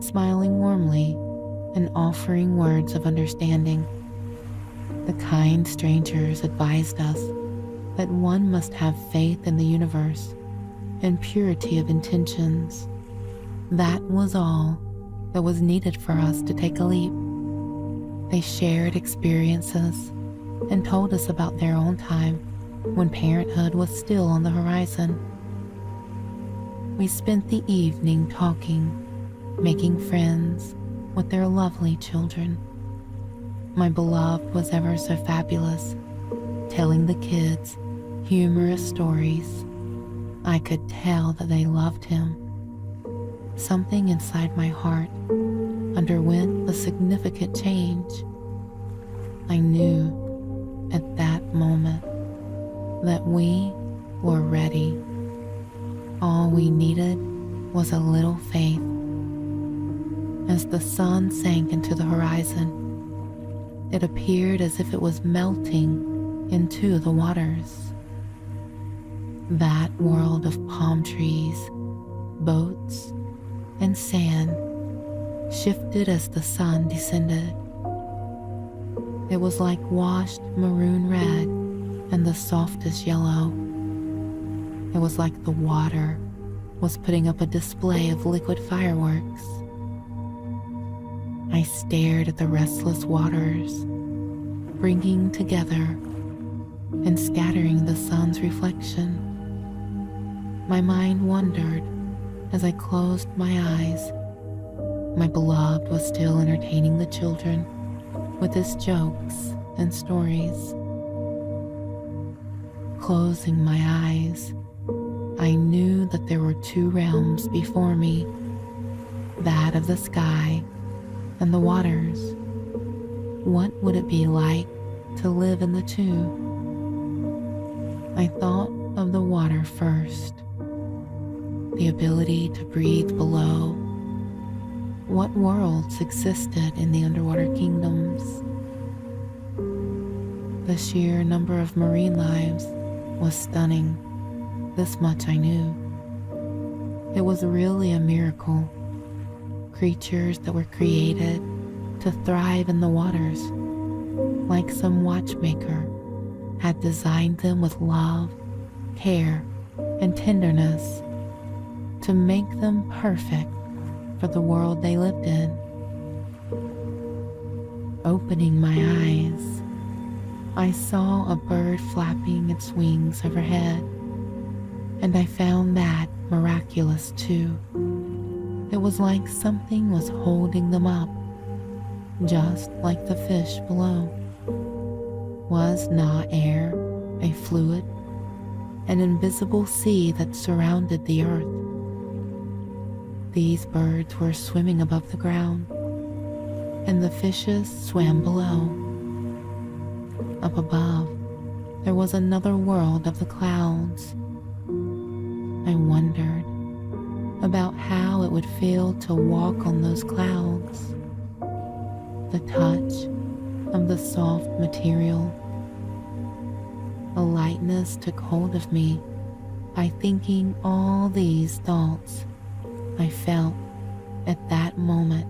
Smiling warmly and offering words of understanding, the kind strangers advised us that one must have faith in the universe and purity of intentions. That was all that was needed for us to take a leap. They shared experiences and told us about their own time when parenthood was still on the horizon. We spent the evening talking, making friends with their lovely children. My beloved was ever so fabulous, telling the kids humorous stories. I could tell that they loved him. Something inside my heart underwent a significant change. I knew at that moment that we were ready. All we needed was a little faith. As the sun sank into the horizon, it appeared as if it was melting into the waters. That world of palm trees, boats, and sand shifted as the sun descended. It was like washed maroon red and the softest yellow. It was like the water was putting up a display of liquid fireworks. I stared at the restless waters, bringing together and scattering the sun's reflection. My mind wandered as I closed my eyes. My beloved was still entertaining the children with his jokes and stories. Closing my eyes, I knew that there were two realms before me, that of the sky and the waters. What would it be like to live in the two? I thought of the water first, the ability to breathe below. What worlds existed in the underwater kingdoms? The sheer number of marine lives was stunning. This much I knew. It was really a miracle. Creatures that were created to thrive in the waters, like some watchmaker had designed them with love, care, and tenderness to make them perfect for the world they lived in. Opening my eyes, I saw a bird flapping its wings overhead, and I found that miraculous too. It was like something was holding them up, just like the fish below. Was not air a fluid, an invisible sea that surrounded the earth? These birds were swimming above the ground, and the fishes swam below. Up above, there was another world of the clouds. I wondered about how it would feel to walk on those clouds. The touch of the soft material. A lightness took hold of me by thinking all these thoughts. I felt at that moment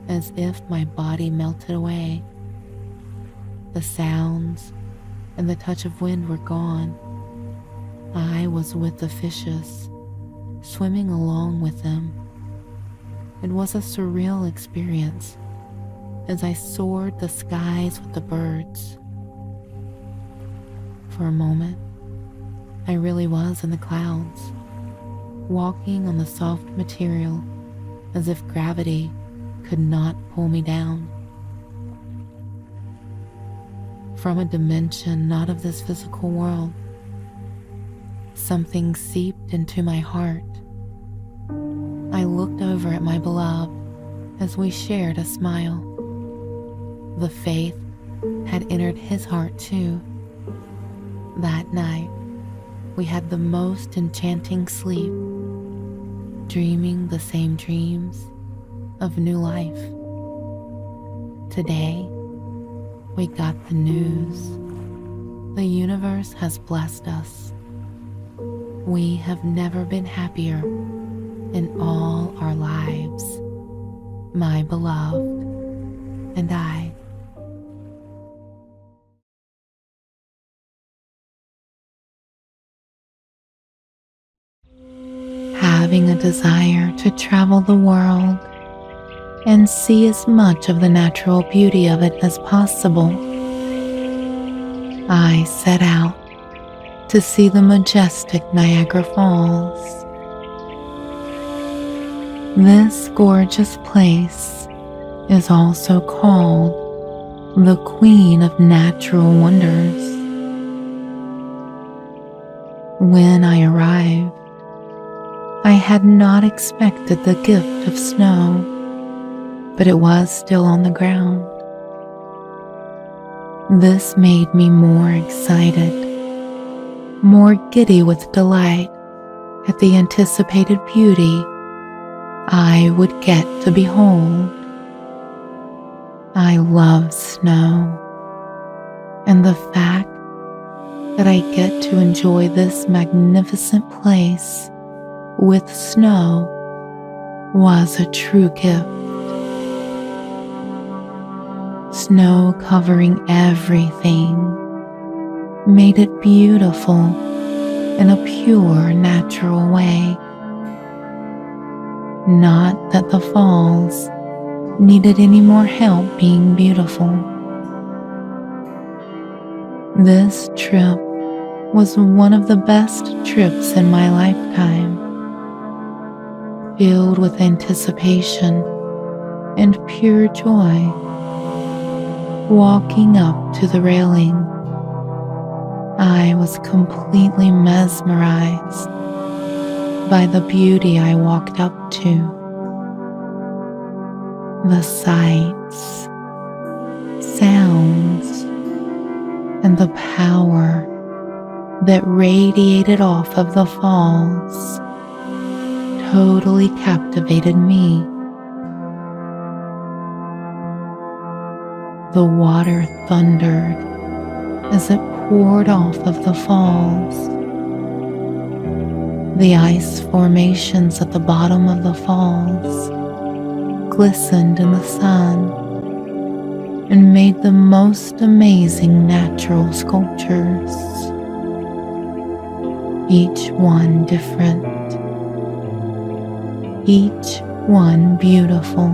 as if my body melted away. The sounds and the touch of wind were gone. I was with the fishes, swimming along with them. It was a surreal experience as I soared the skies with the birds. For a moment, I really was in the clouds, walking on the soft material as if gravity could not pull me down. From a dimension not of this physical world, something seeped into my heart. I looked over at my beloved as we shared a smile. The faith had entered his heart too. That night, we had the most enchanting sleep, dreaming the same dreams of new life. Today, we got the news. The universe has blessed us. We have never been happier in all our lives. My beloved and I. Having a desire to travel the world and see as much of the natural beauty of it as possible, I set out to see the majestic Niagara Falls. This gorgeous place is also called the Queen of Natural Wonders. When I arrived, I had not expected the gift of snow, but it was still on the ground. This made me more excited, more giddy with delight at the anticipated beauty I would get to behold. I love snow, and the fact that I get to enjoy this magnificent place with snow was a true gift. Snow covering everything made it beautiful in a pure, natural way. Not that the falls needed any more help being beautiful. This trip was one of the best trips in my lifetime, filled with anticipation and pure joy. Walking up to the railing, I was completely mesmerized by the beauty I walked up to. The sights, sounds, and the power that radiated off of the falls totally captivated me. The water thundered as it poured off of the falls. The ice formations at the bottom of the falls glistened in the sun and made the most amazing natural sculptures, each one different, each one beautiful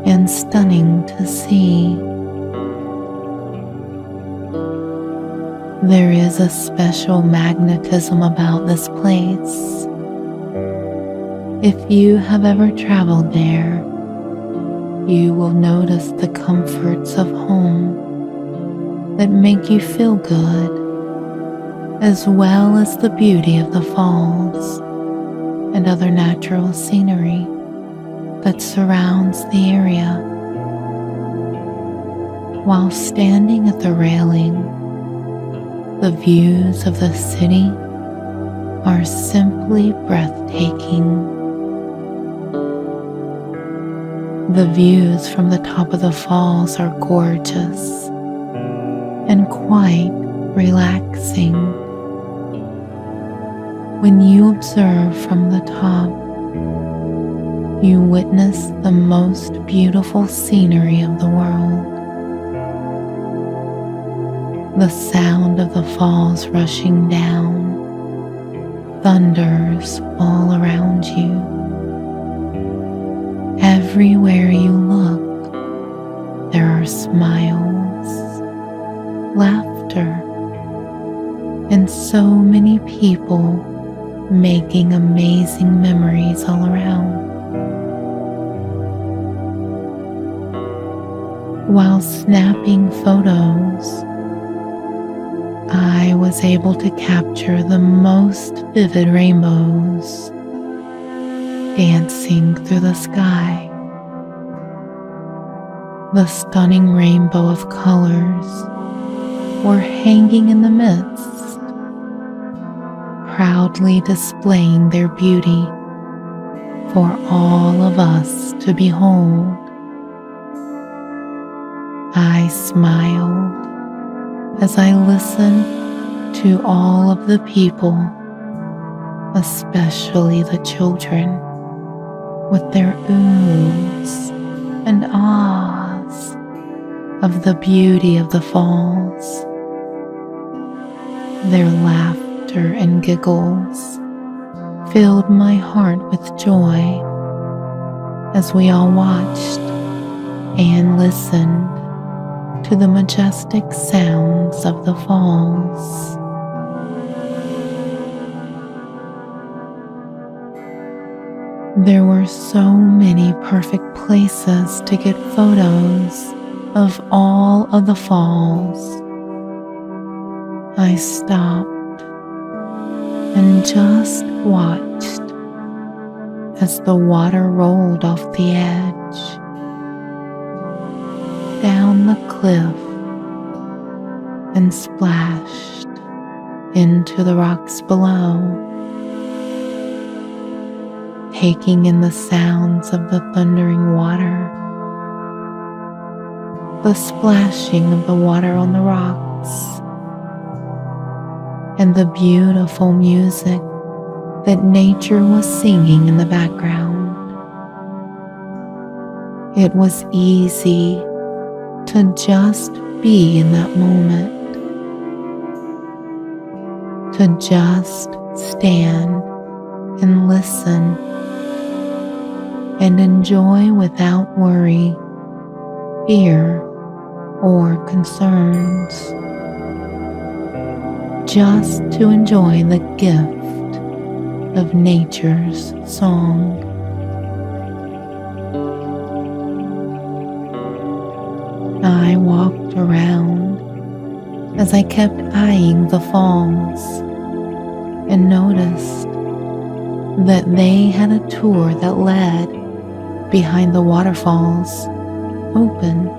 and stunning to see. There is a special magnetism about this place. If you have ever traveled there, you will notice the comforts of home that make you feel good, as well as the beauty of the falls and other natural scenery that surrounds the area. While standing at the railing, the views of the city are simply breathtaking. The views from the top of the falls are gorgeous and quite relaxing. When you observe from the top, you witness the most beautiful scenery of the world. The sound of the falls rushing down thunders all around you. Everywhere you look, there are smiles, laughter, and so many people making amazing memories all around. While snapping photos, I was able to capture the most vivid rainbows dancing through the sky. The stunning rainbow of colors were hanging in the midst, proudly displaying their beauty for all of us to behold. I smiled as I listened to all of the people, especially the children, with their oohs and ahs of the beauty of the falls. Their laughter and giggles filled my heart with joy as we all watched and listened to the majestic sounds of the falls. There were so many perfect places to get photos of all of the falls. I stopped and just watched as the water rolled off the edge, down the cliff, and splashed into the rocks below, taking in the sounds of the thundering water, the splashing of the water on the rocks, and the beautiful music that nature was singing in the background. It was easy to just be in that moment, to just stand and listen and enjoy without worry, fear, or concerns, just to enjoy the gift of nature's song. I walked around as I kept eyeing the falls and noticed that they had a tour that led behind the waterfalls open.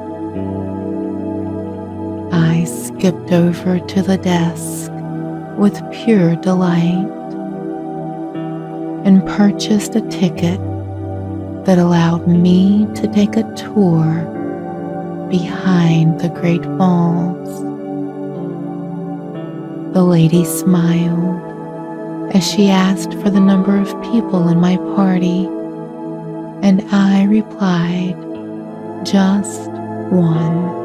I skipped over to the desk with pure delight and purchased a ticket that allowed me to take a tour behind the Great Falls. The lady smiled as she asked for the number of people in my party, and I replied, just one.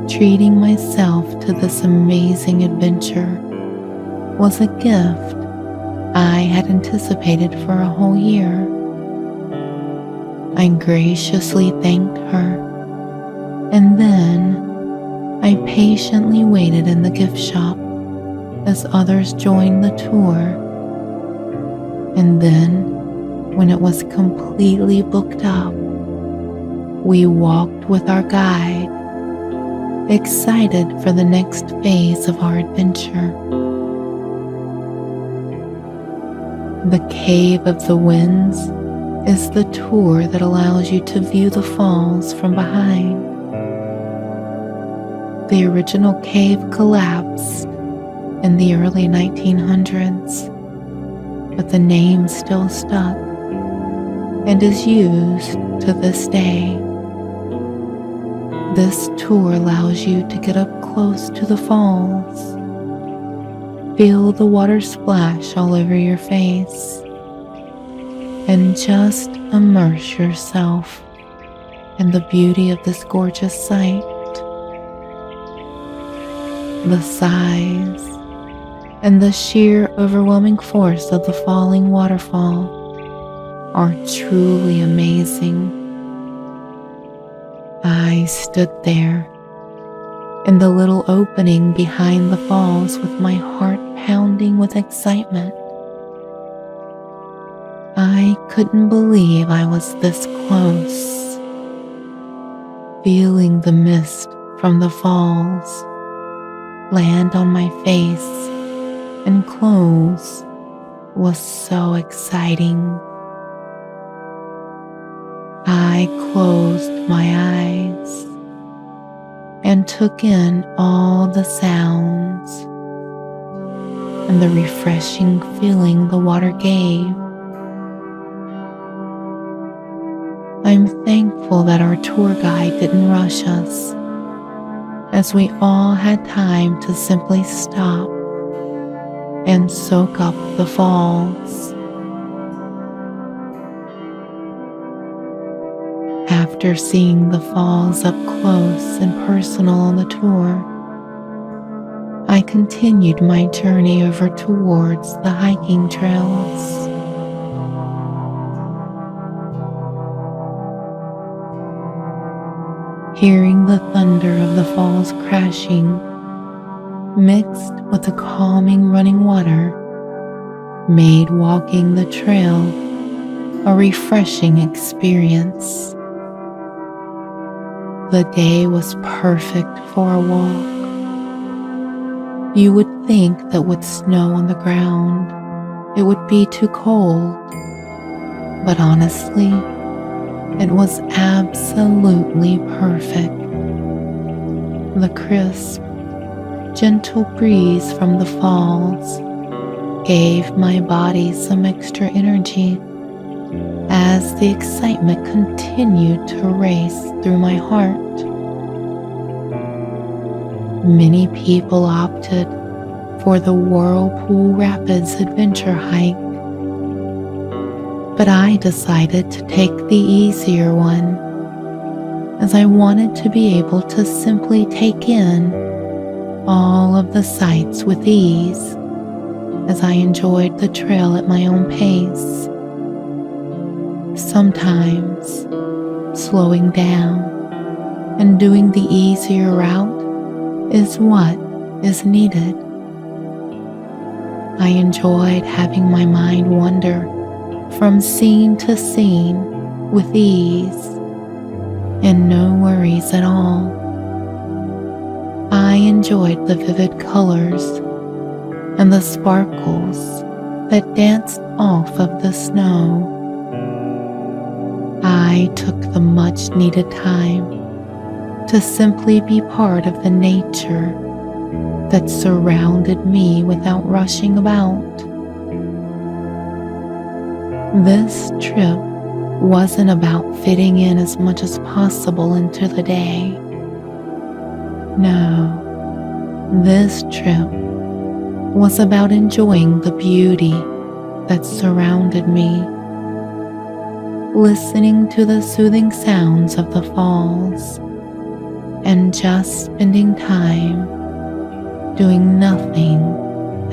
Treating myself to this amazing adventure was a gift I had anticipated for a whole year. I graciously thanked her, and then I patiently waited in the gift shop as others joined the tour. And then, when it was completely booked up, we walked with our guide, excited for the next phase of our adventure. The Cave of the Winds is the tour that allows you to view the falls from behind. The original cave collapsed in the early 1900s, but the name still stuck and is used to this day. This tour allows you to get up close to the falls, feel the water splash all over your face, and just immerse yourself in the beauty of this gorgeous sight. The size and the sheer overwhelming force of the falling waterfall are truly amazing. I stood there in the little opening behind the falls with my heart pounding with excitement. I couldn't believe I was this close. Feeling the mist from the falls land on my face and clothes was so exciting. I closed my eyes and took in all the sounds and the refreshing feeling the water gave. I'm thankful that our tour guide didn't rush us, as we all had time to simply stop and soak up the falls. After seeing the falls up close and personal on the tour, I continued my journey over towards the hiking trails. Hearing the thunder of the falls crashing, mixed with the calming running water, made walking the trail a refreshing experience. The day was perfect for a walk. You would think that with snow on the ground, it would be too cold, but honestly, it was absolutely perfect. The crisp, gentle breeze from the falls gave my body some extra energy as the excitement continued to race through my heart. Many people opted for the Whirlpool Rapids adventure hike, but I decided to take the easier one, as I wanted to be able to simply take in all of the sights with ease as I enjoyed the trail at my own pace. Sometimes slowing down and doing the easier route is what is needed. I enjoyed having my mind wander from scene to scene with ease and no worries at all. I enjoyed the vivid colors and the sparkles that danced off of the snow. I took the much needed time to simply be part of the nature that surrounded me without rushing about. This trip wasn't about fitting in as much as possible into the day. No, this trip was about enjoying the beauty that surrounded me, listening to the soothing sounds of the falls, and just spending time doing nothing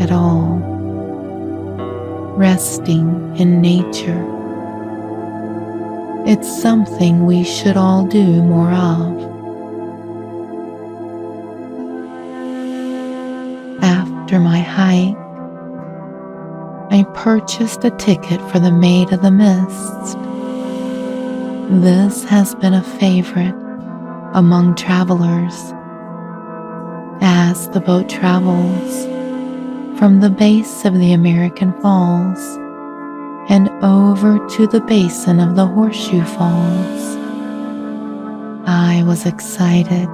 at all, resting in nature. It's something we should all do more of. After my hike, I purchased a ticket for the Maid of the Mist. This has been a favorite among travelers as the boat travels from the base of the American Falls and over to the basin of the Horseshoe Falls. I was excited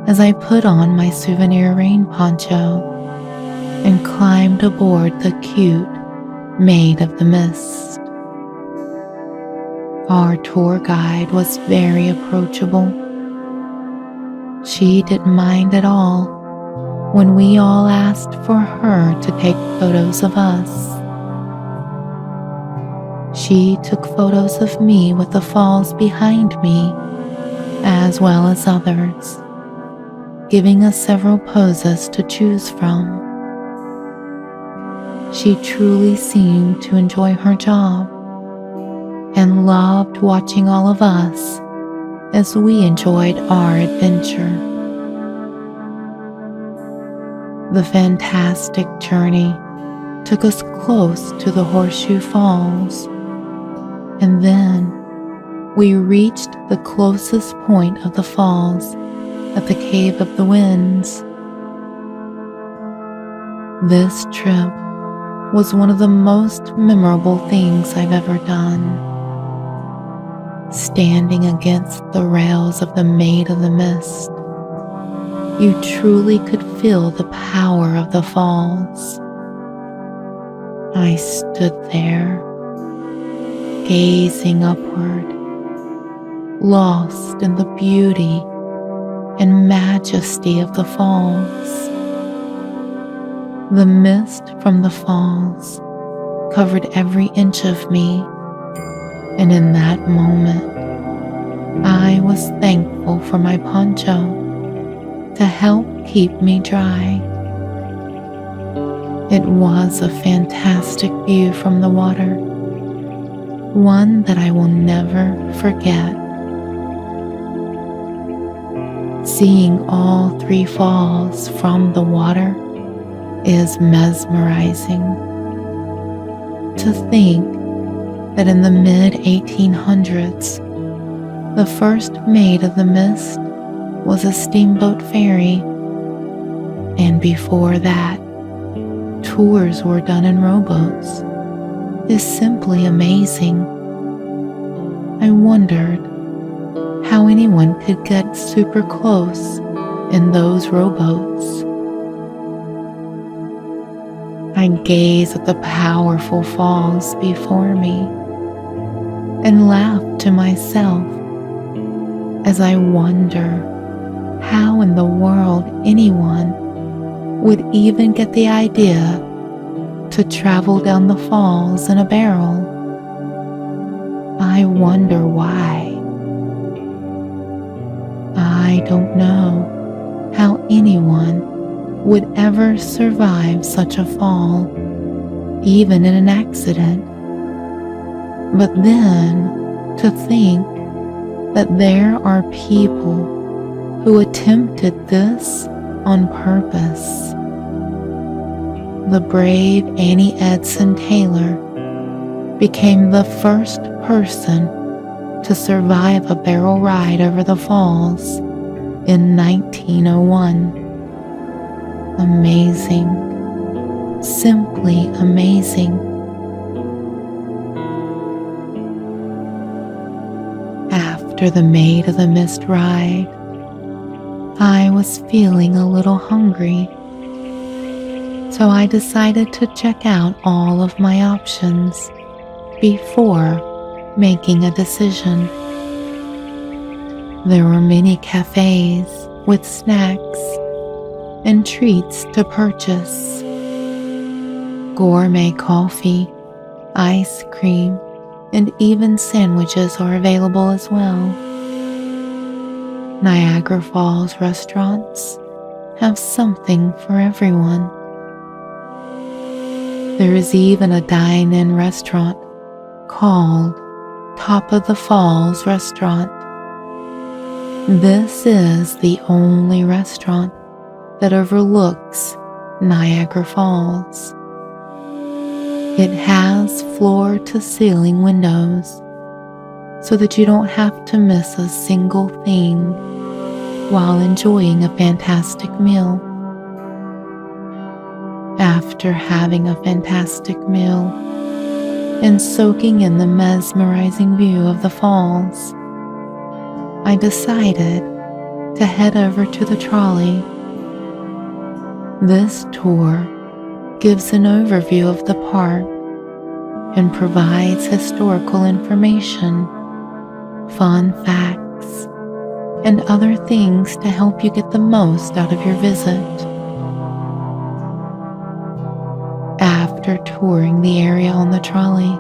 as I put on my souvenir rain poncho and climbed aboard the cute Maid of the Mist. Our tour guide was very approachable. She didn't mind at all when we all asked for her to take photos of us. She took photos of me with the falls behind me, as well as others, giving us several poses to choose from. She truly seemed to enjoy her job and loved watching all of us as we enjoyed our adventure. The fantastic journey took us close to the Horseshoe Falls, and then we reached the closest point of the falls at the Cave of the Winds. This trip was one of the most memorable things I've ever done. Standing against the rails of the Maid of the Mist, you truly could feel the power of the falls. I stood there, gazing upward, lost in the beauty and majesty of the falls. The mist from the falls covered every inch of me, and in that moment, I was thankful for my poncho to help keep me dry. It was a fantastic view from the water, one that I will never forget. Seeing all three falls from the water is mesmerizing. To think that in the mid-1800s, the first Maid of the Mist was a steamboat ferry, and before that, tours were done in rowboats, is simply amazing. I wondered how anyone could get super close in those rowboats. I gaze at the powerful falls before me and laugh to myself as I wonder how in the world anyone would even get the idea to travel down the falls in a barrel. I wonder why. I don't know how anyone would ever survive such a fall, even in an accident. But then to think that there are people who attempted this on purpose. The brave Annie Edson Taylor became the first person to survive a barrel ride over the falls in 1901. amazing, simply amazing. After the Maid of the Mist ride, I was feeling a little hungry, so I decided to check out all of my options before making a decision. There were many cafes with snacks and treats to purchase. Gourmet coffee, ice cream, and even sandwiches are available as well. Niagara Falls restaurants have something for everyone. There is even a dine-in restaurant called Top of the Falls Restaurant. This is the only restaurant that overlooks Niagara Falls. It has floor-to-ceiling windows so that you don't have to miss a single thing while enjoying a fantastic meal. After having a fantastic meal and soaking in the mesmerizing view of the falls, I decided to head over to the trolley. This tour gives an overview of the park and provides historical information, fun facts, and other things to help you get the most out of your visit. After touring the area on the trolley,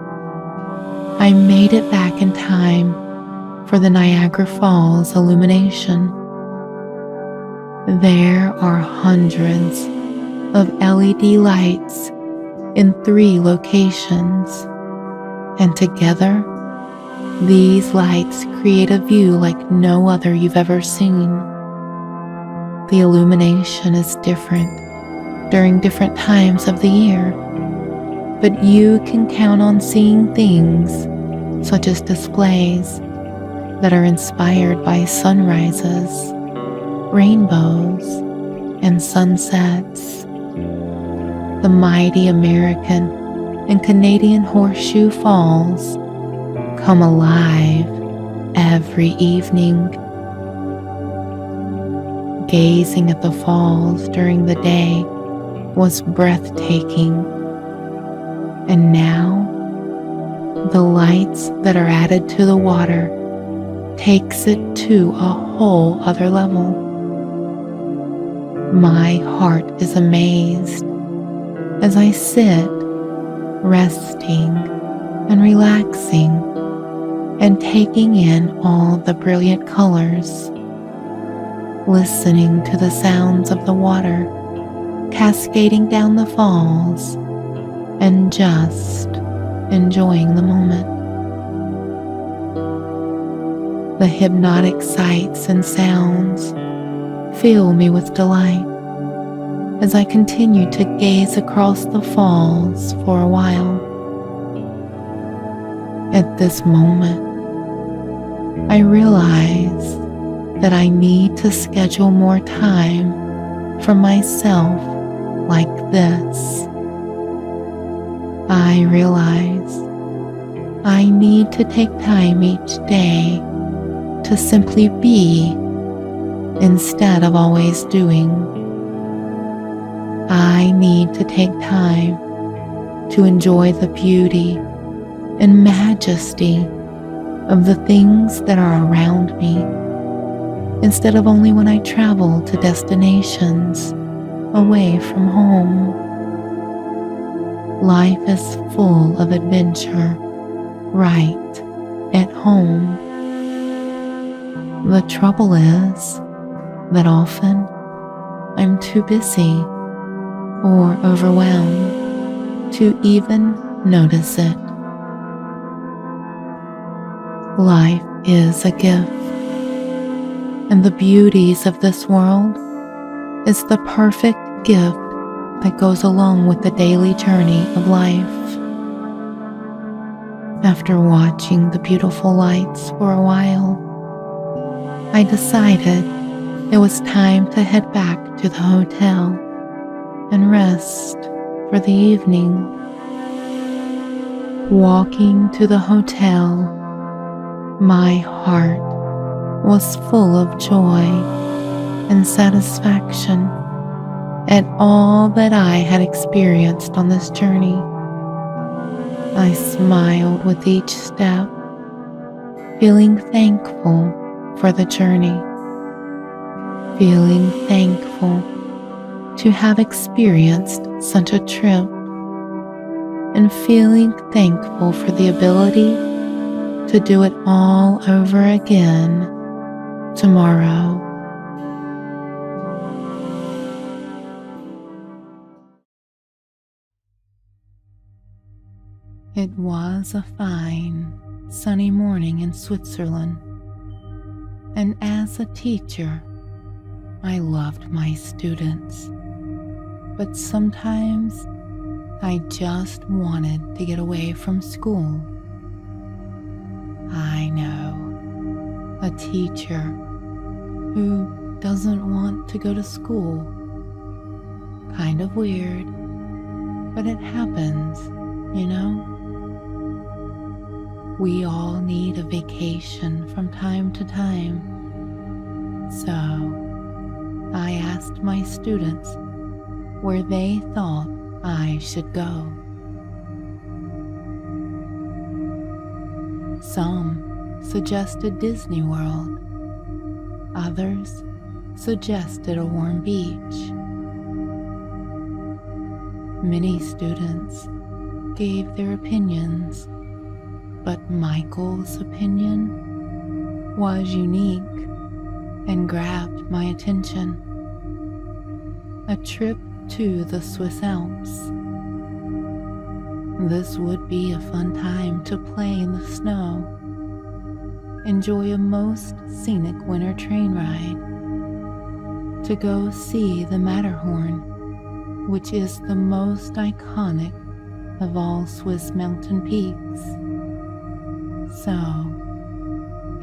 I made it back in time for the Niagara Falls illumination. There are hundreds of LED lights in 3 locations, and together, these lights create a view like no other you've ever seen. The illumination is different during different times of the year, but you can count on seeing things such as displays that are inspired by sunrises, rainbows, and sunsets. The mighty American and Canadian Horseshoe Falls come alive every evening. Gazing at the falls during the day was breathtaking, and now the lights that are added to the water takes it to a whole other level. My heart is amazed as I sit, resting and relaxing and taking in all the brilliant colors, listening to the sounds of the water cascading down the falls, and just enjoying the moment. The hypnotic sights and sounds fill me with delight as I continue to gaze across the falls for a while. At this moment, I realize that I need to schedule more time for myself like this. I realize I need to take time each day to simply be instead of always doing. I need to take time to enjoy the beauty and majesty of the things that are around me, instead of only when I travel to destinations away from home. Life is full of adventure right at home. The trouble is that often I'm too busy or overwhelmed to even notice it. Life is a gift, and the beauties of this world is the perfect gift that goes along with the daily journey of life. After watching the beautiful lights for a while, I decided it was time to head back to the hotel and rest for the evening. Walking to the hotel, my heart was full of joy and satisfaction at all that I had experienced on this journey. I smiled with each step, feeling thankful for the journey, feeling thankful to have experienced such a trip, and feeling thankful for the ability to do it all over again tomorrow. It was a fine, sunny morning in Switzerland, and as a teacher, I loved my students, but sometimes I just wanted to get away from school. I know, a teacher who doesn't want to go to school. Kind of weird, but it happens, you know? We all need a vacation from time to time. So I asked my students where they thought I should go. Some suggested Disney World. Others suggested a warm beach. Many students gave their opinions, but Michael's opinion was unique and grabbed my attention. A trip to the Swiss Alps. This would be a fun time to play in the snow, enjoy a most scenic winter train ride, to go see the Matterhorn, which is the most iconic of all Swiss mountain peaks. So,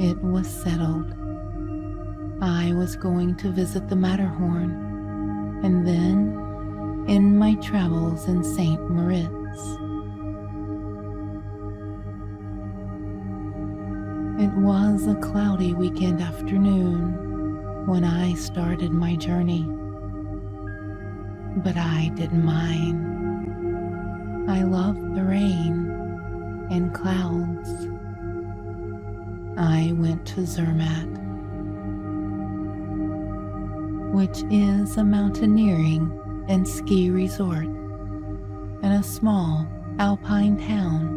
it was settled. I was going to visit the Matterhorn, and then end my travels in St. Moritz. It was a cloudy weekend afternoon when I started my journey, but I didn't mind. I loved the rain and clouds. I went to Zermatt, which is a mountaineering and ski resort in a small alpine town.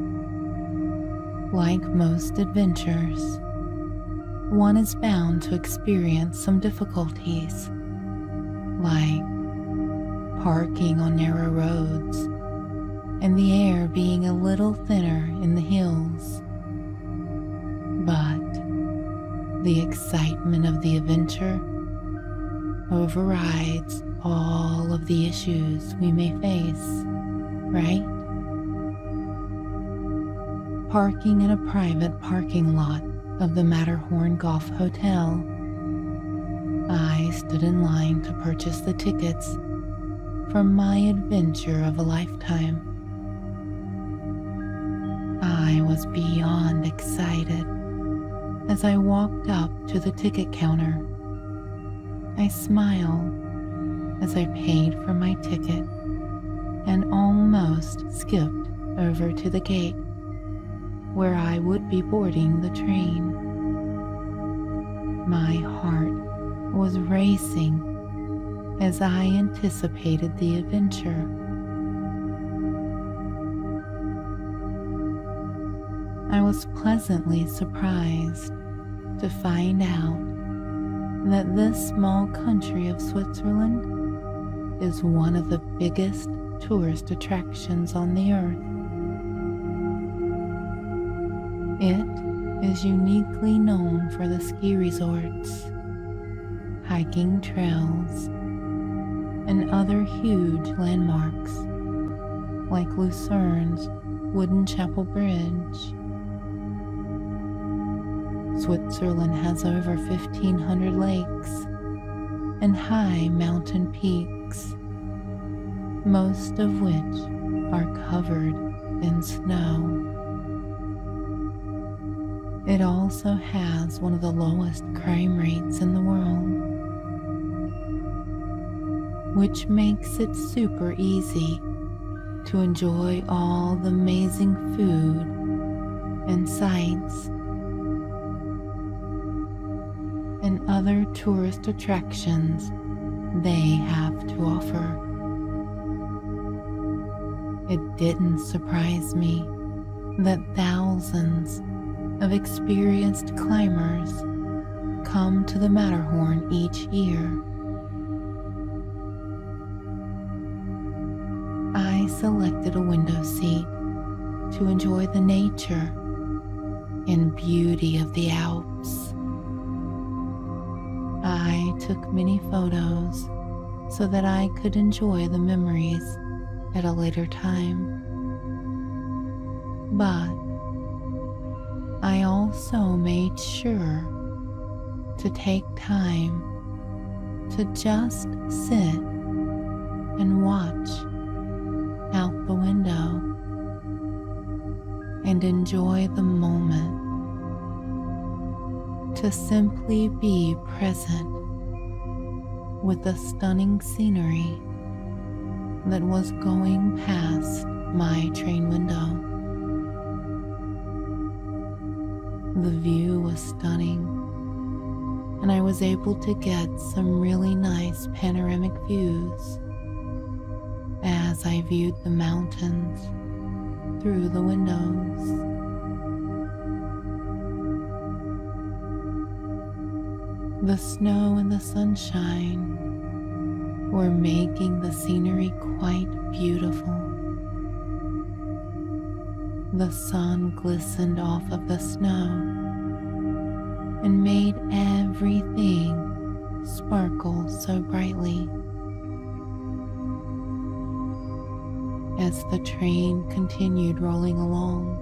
Like most adventures, one is bound to experience some difficulties, like parking on narrow roads and the air being a little thinner in the hills. But the excitement of the adventure overrides all of the issues we may face, right? Parking in a private parking lot of the Matterhorn Golf Hotel, I stood in line to purchase the tickets for my adventure of a lifetime. I was beyond excited as I walked up to the ticket counter. I smiled as I paid for my ticket and almost skipped over to the gate where I would be boarding the train. My heart was racing as I anticipated the adventure. I was pleasantly surprised to find out that this small country of Switzerland is one of the biggest tourist attractions on the earth. It is uniquely known for the ski resorts, hiking trails, and other huge landmarks like Lucerne's Wooden Chapel Bridge. Switzerland has over 1,500 lakes and high mountain peaks, most of which are covered in snow. It also has one of the lowest crime rates in the world, which makes it super easy to enjoy all the amazing food and sights and other tourist attractions they have to offer. It didn't surprise me that thousands of experienced climbers come to the Matterhorn each year. I selected a window seat to enjoy the nature and beauty of the Alps. I took many photos so that I could enjoy the memories at a later time. But I also made sure to take time to just sit and watch out the window and enjoy the moment, to simply be present with the stunning scenery that was going past my train window. The view was stunning, and I was able to get some really nice panoramic views as I viewed the mountains through the windows. The snow and the sunshine were making the scenery quite beautiful. The sun glistened off of the snow and made everything sparkle so brightly. As the train continued rolling along,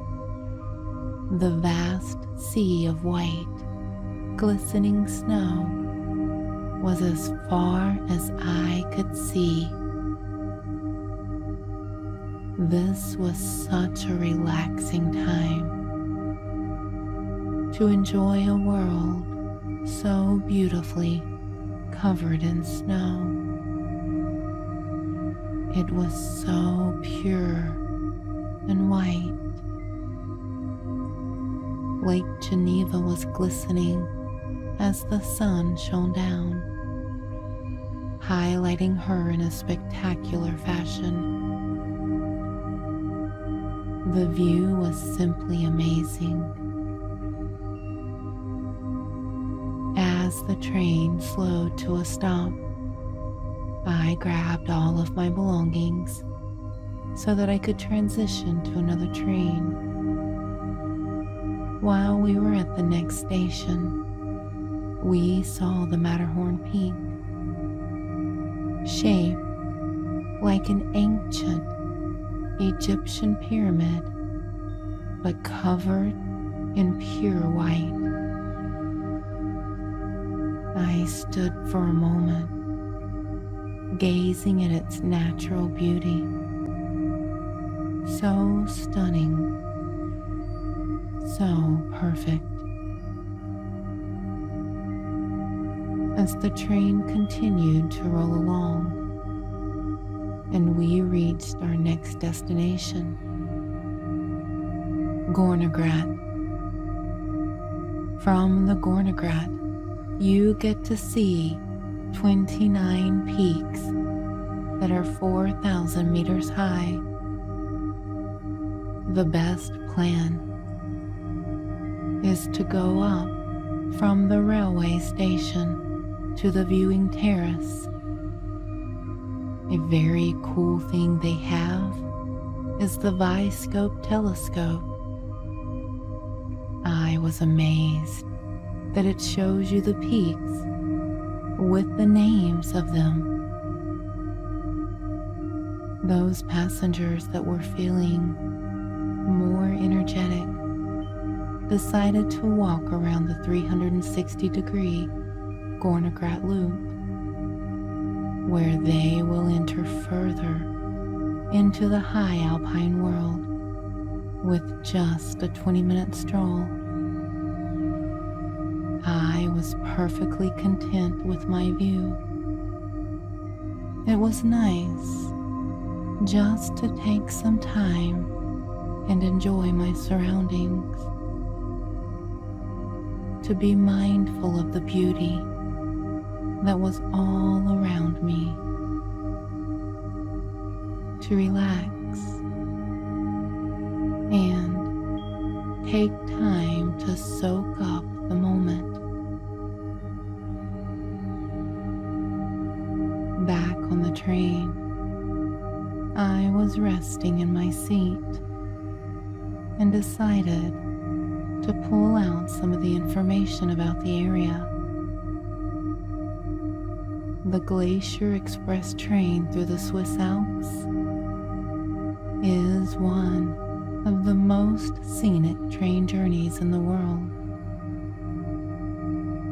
the vast sea of white, glistening snow was as far as I could see. This was such a relaxing time to enjoy a world so beautifully covered in snow. It was so pure and white. Lake Geneva was glistening as the sun shone down, highlighting her in a spectacular fashion. The view was simply amazing. As the train slowed to a stop, I grabbed all of my belongings so that I could transition to another train. While we were at the next station, we saw the Matterhorn peak, shaped like an ancient Egyptian pyramid, but covered in pure white. I stood for a moment, gazing at its natural beauty. So stunning, so perfect. As the train continued to roll along, and we reached our next destination, Gornograt. From the Gornograt, you get to see 29 peaks that are 4,000 meters high. The best plan is to go up from the railway station to the viewing terrace. A very cool thing they have is the Viscope telescope. I was amazed that it shows you the peaks with the names of them. Those passengers that were feeling more energetic decided to walk around the 360-degree Gornograt loop, where they will enter further into the high alpine world with just a 20-minute stroll. I was perfectly content with my view. It was nice just to take some time and enjoy my surroundings, to be mindful of the beauty that was all around me, to relax and take time to soak up the moment. Back on the train, I was resting in my seat and decided to pull out some of the information about the area. The Glacier Express train through the Swiss Alps is one of the most scenic train journeys in the world.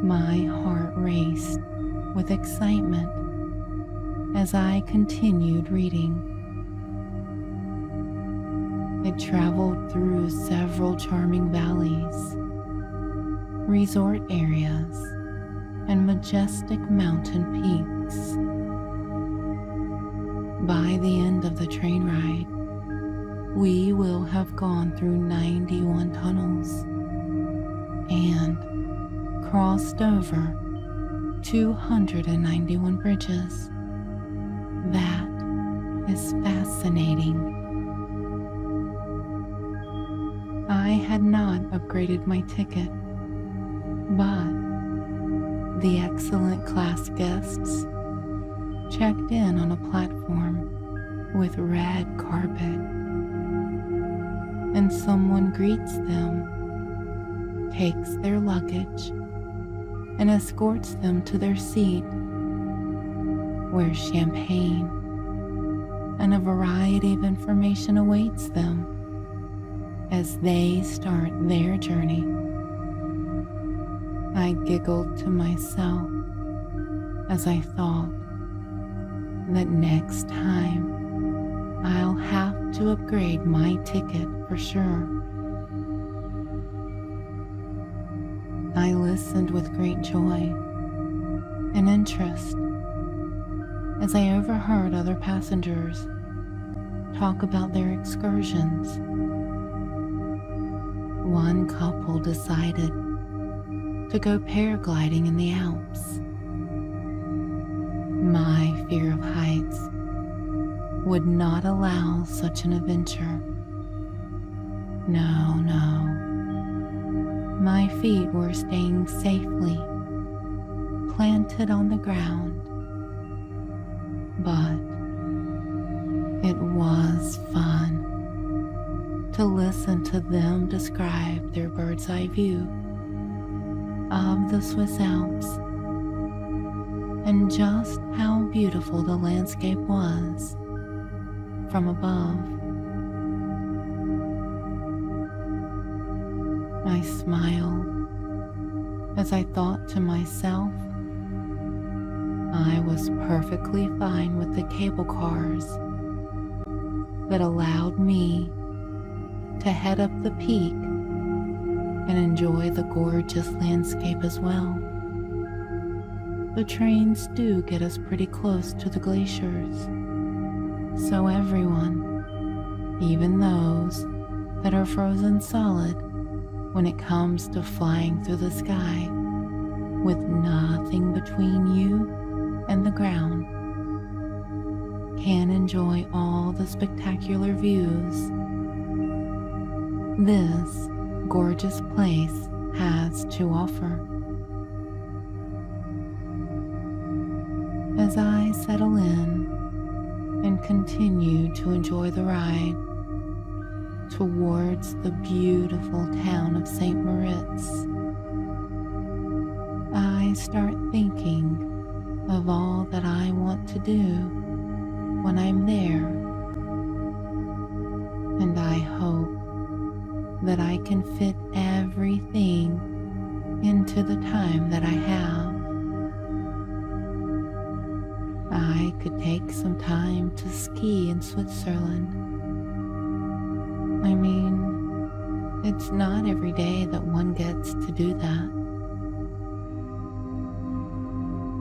My heart raced with excitement as I continued reading. It traveled through several charming valleys, resort areas, and majestic mountain peaks. By the end of the train ride, we will have gone through 91 tunnels and crossed over 291 bridges. That is fascinating. I had not upgraded my ticket, but the excellent class guests checked in on a platform with red carpet, and someone greets them, takes their luggage, and escorts them to their seat, where champagne and a variety of information awaits them as they start their journey. I giggled to myself as I thought that next time I'll have to upgrade my ticket for sure. I listened with great joy and interest as I overheard other passengers talk about their excursions. One couple decided to go paragliding in the Alps. My fear of heights would not allow such an adventure. No. My feet were staying safely planted on the ground, but it was fun to listen to them describe their bird's eye view of the Swiss Alps and just how beautiful the landscape was from above. I smiled as I thought to myself, I was perfectly fine with the cable cars that allowed me to head up the peak and enjoy the gorgeous landscape as well. The trains do get us pretty close to the glaciers, so everyone, even those that are frozen solid when it comes to flying through the sky with nothing between you and the ground, can enjoy all the spectacular views this gorgeous place has to offer. As I settle in and continue to enjoy the ride towards the beautiful town of St. Moritz, I start thinking of all that I want to do when I'm there, and I hope that I can fit everything into the time that I have. I could take some time to ski in Switzerland. I mean, it's not every day that one gets to do that.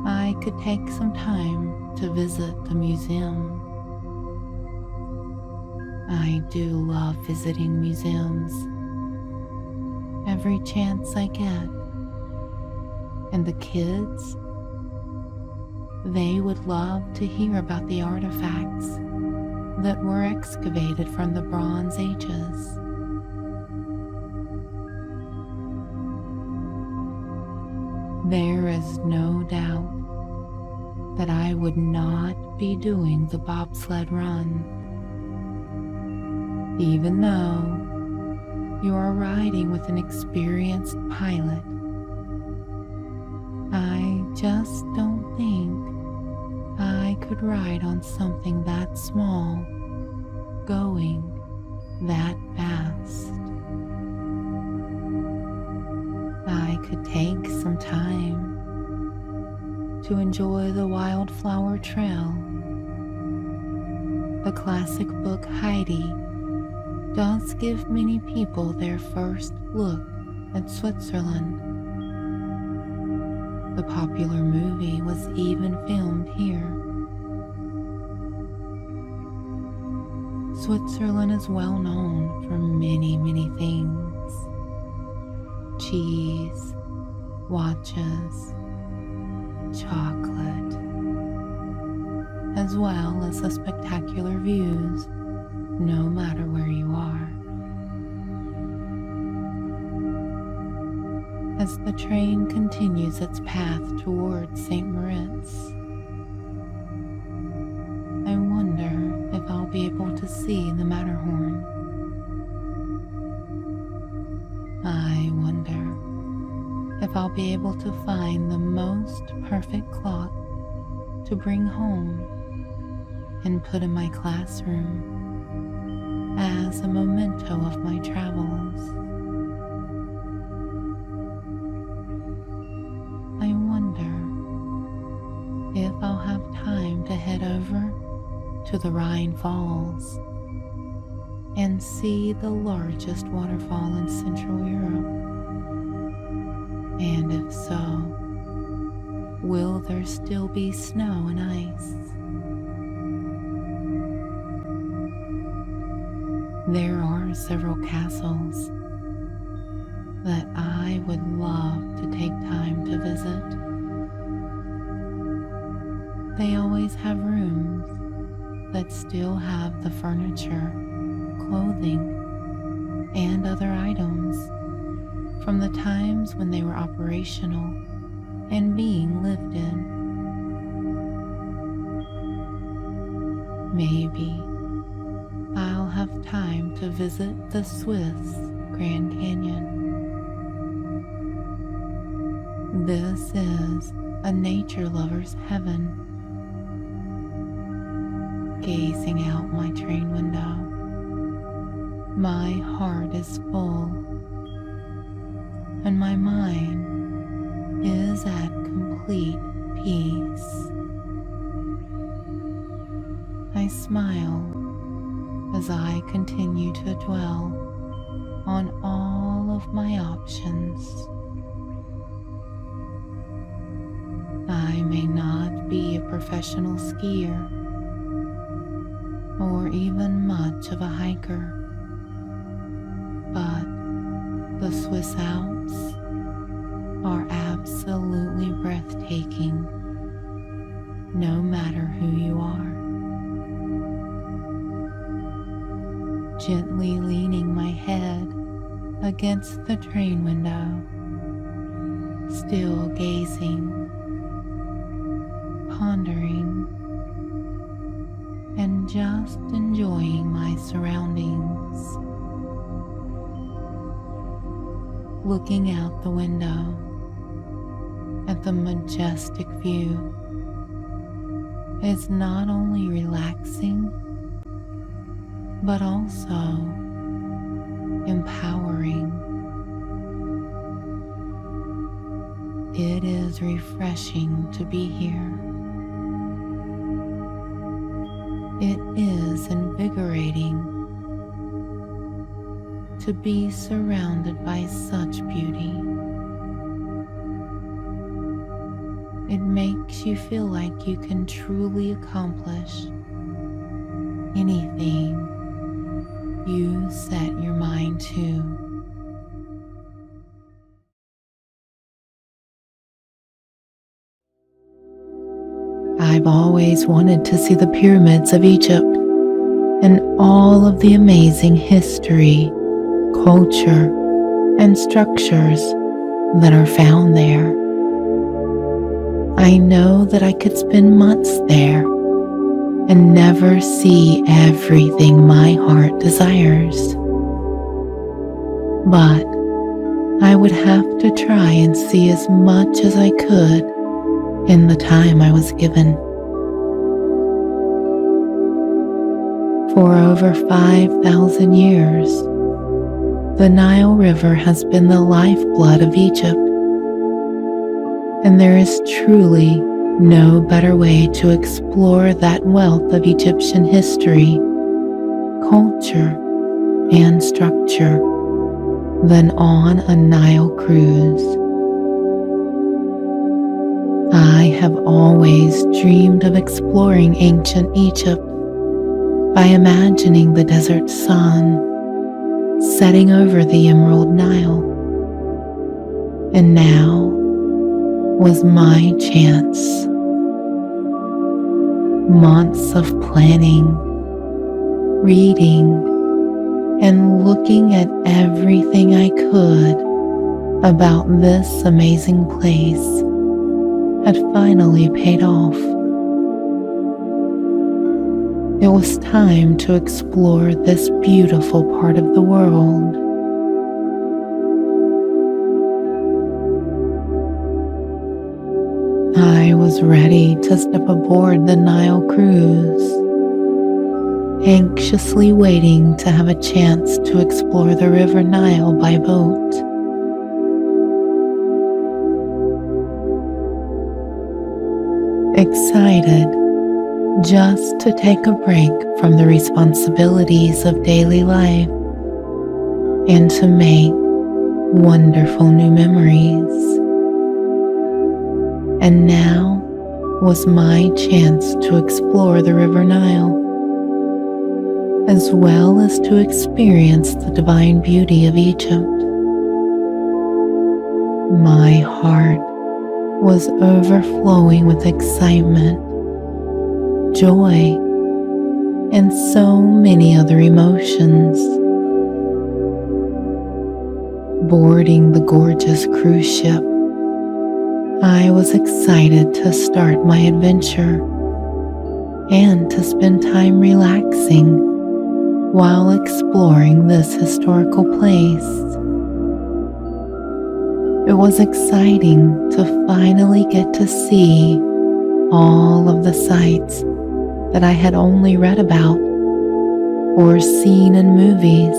I could take some time to visit the museum. I do love visiting museums every chance I get. And the kids, they would love to hear about the artifacts that were excavated from the Bronze Ages. There is no doubt that I would not be doing the bobsled run, even though you are riding with an experienced pilot. I just don't think I could ride on something that small, going that fast. I could take some time to enjoy the Wildflower Trail. The classic book Heidi does give many people their first look at Switzerland. The popular movie was even filmed here. Switzerland is well known for many, many things. Cheese, watches, chocolate, as well as the spectacular views, no matter where you are. As the train continues its path towards St. Moritz, I wonder if I'll be able to see the Matterhorn. I wonder if I'll be able to find the most perfect clock to bring home and put in my classroom as a memento of my travels. I wonder if I'll have time to head over to the Rhine Falls and see the largest waterfall in Central Europe. And if so, will there still be snow and ice? There are several castles that I would love to take time to visit. They always have rooms that still have the furniture, clothing, and other items from the times when they were operational and being lived in. Maybe I'll have time to visit the Swiss Grand Canyon. This is a nature lover's heaven. Gazing out my train window, my heart is full, and my mind is at complete peace. I smile as I continue to dwell on all of my options. I may not be a professional skier or even much of a hiker, but the Swiss Alps are absolutely breathtaking, no matter who you are. Gently leaning my head against the train window, still gazing, pondering, and just enjoying my surroundings. Looking out the window at the majestic view is not only relaxing, but also empowering. It is refreshing to be here. It is invigorating to be surrounded by such beauty. It makes you feel like you can truly accomplish anything you set your mind to. I've always wanted to see the pyramids of Egypt and all of the amazing history, culture, and structures that are found there. I know that I could spend months there and never see everything my heart desires. But I would have to try and see as much as I could in the time I was given. For over 5,000 years, the Nile River has been the lifeblood of Egypt, and there is truly no better way to explore that wealth of Egyptian history, culture, and structure than on a Nile cruise. I have always dreamed of exploring ancient Egypt by imagining the desert sun setting over the Emerald Nile. And now was my chance. Months of planning, reading, and looking at everything I could about this amazing place had finally paid off. It was time to explore this beautiful part of the world. I was ready to step aboard the Nile cruise, anxiously waiting to have a chance to explore the River Nile by boat. Excited just to take a break from the responsibilities of daily life and to make wonderful new memories. And now was my chance to explore the River Nile, as well as to experience the divine beauty of Egypt. My heart was overflowing with excitement, joy, and so many other emotions. Boarding the gorgeous cruise ship, I was excited to start my adventure and to spend time relaxing while exploring this historical place. It was exciting to finally get to see all of the sights that I had only read about or seen in movies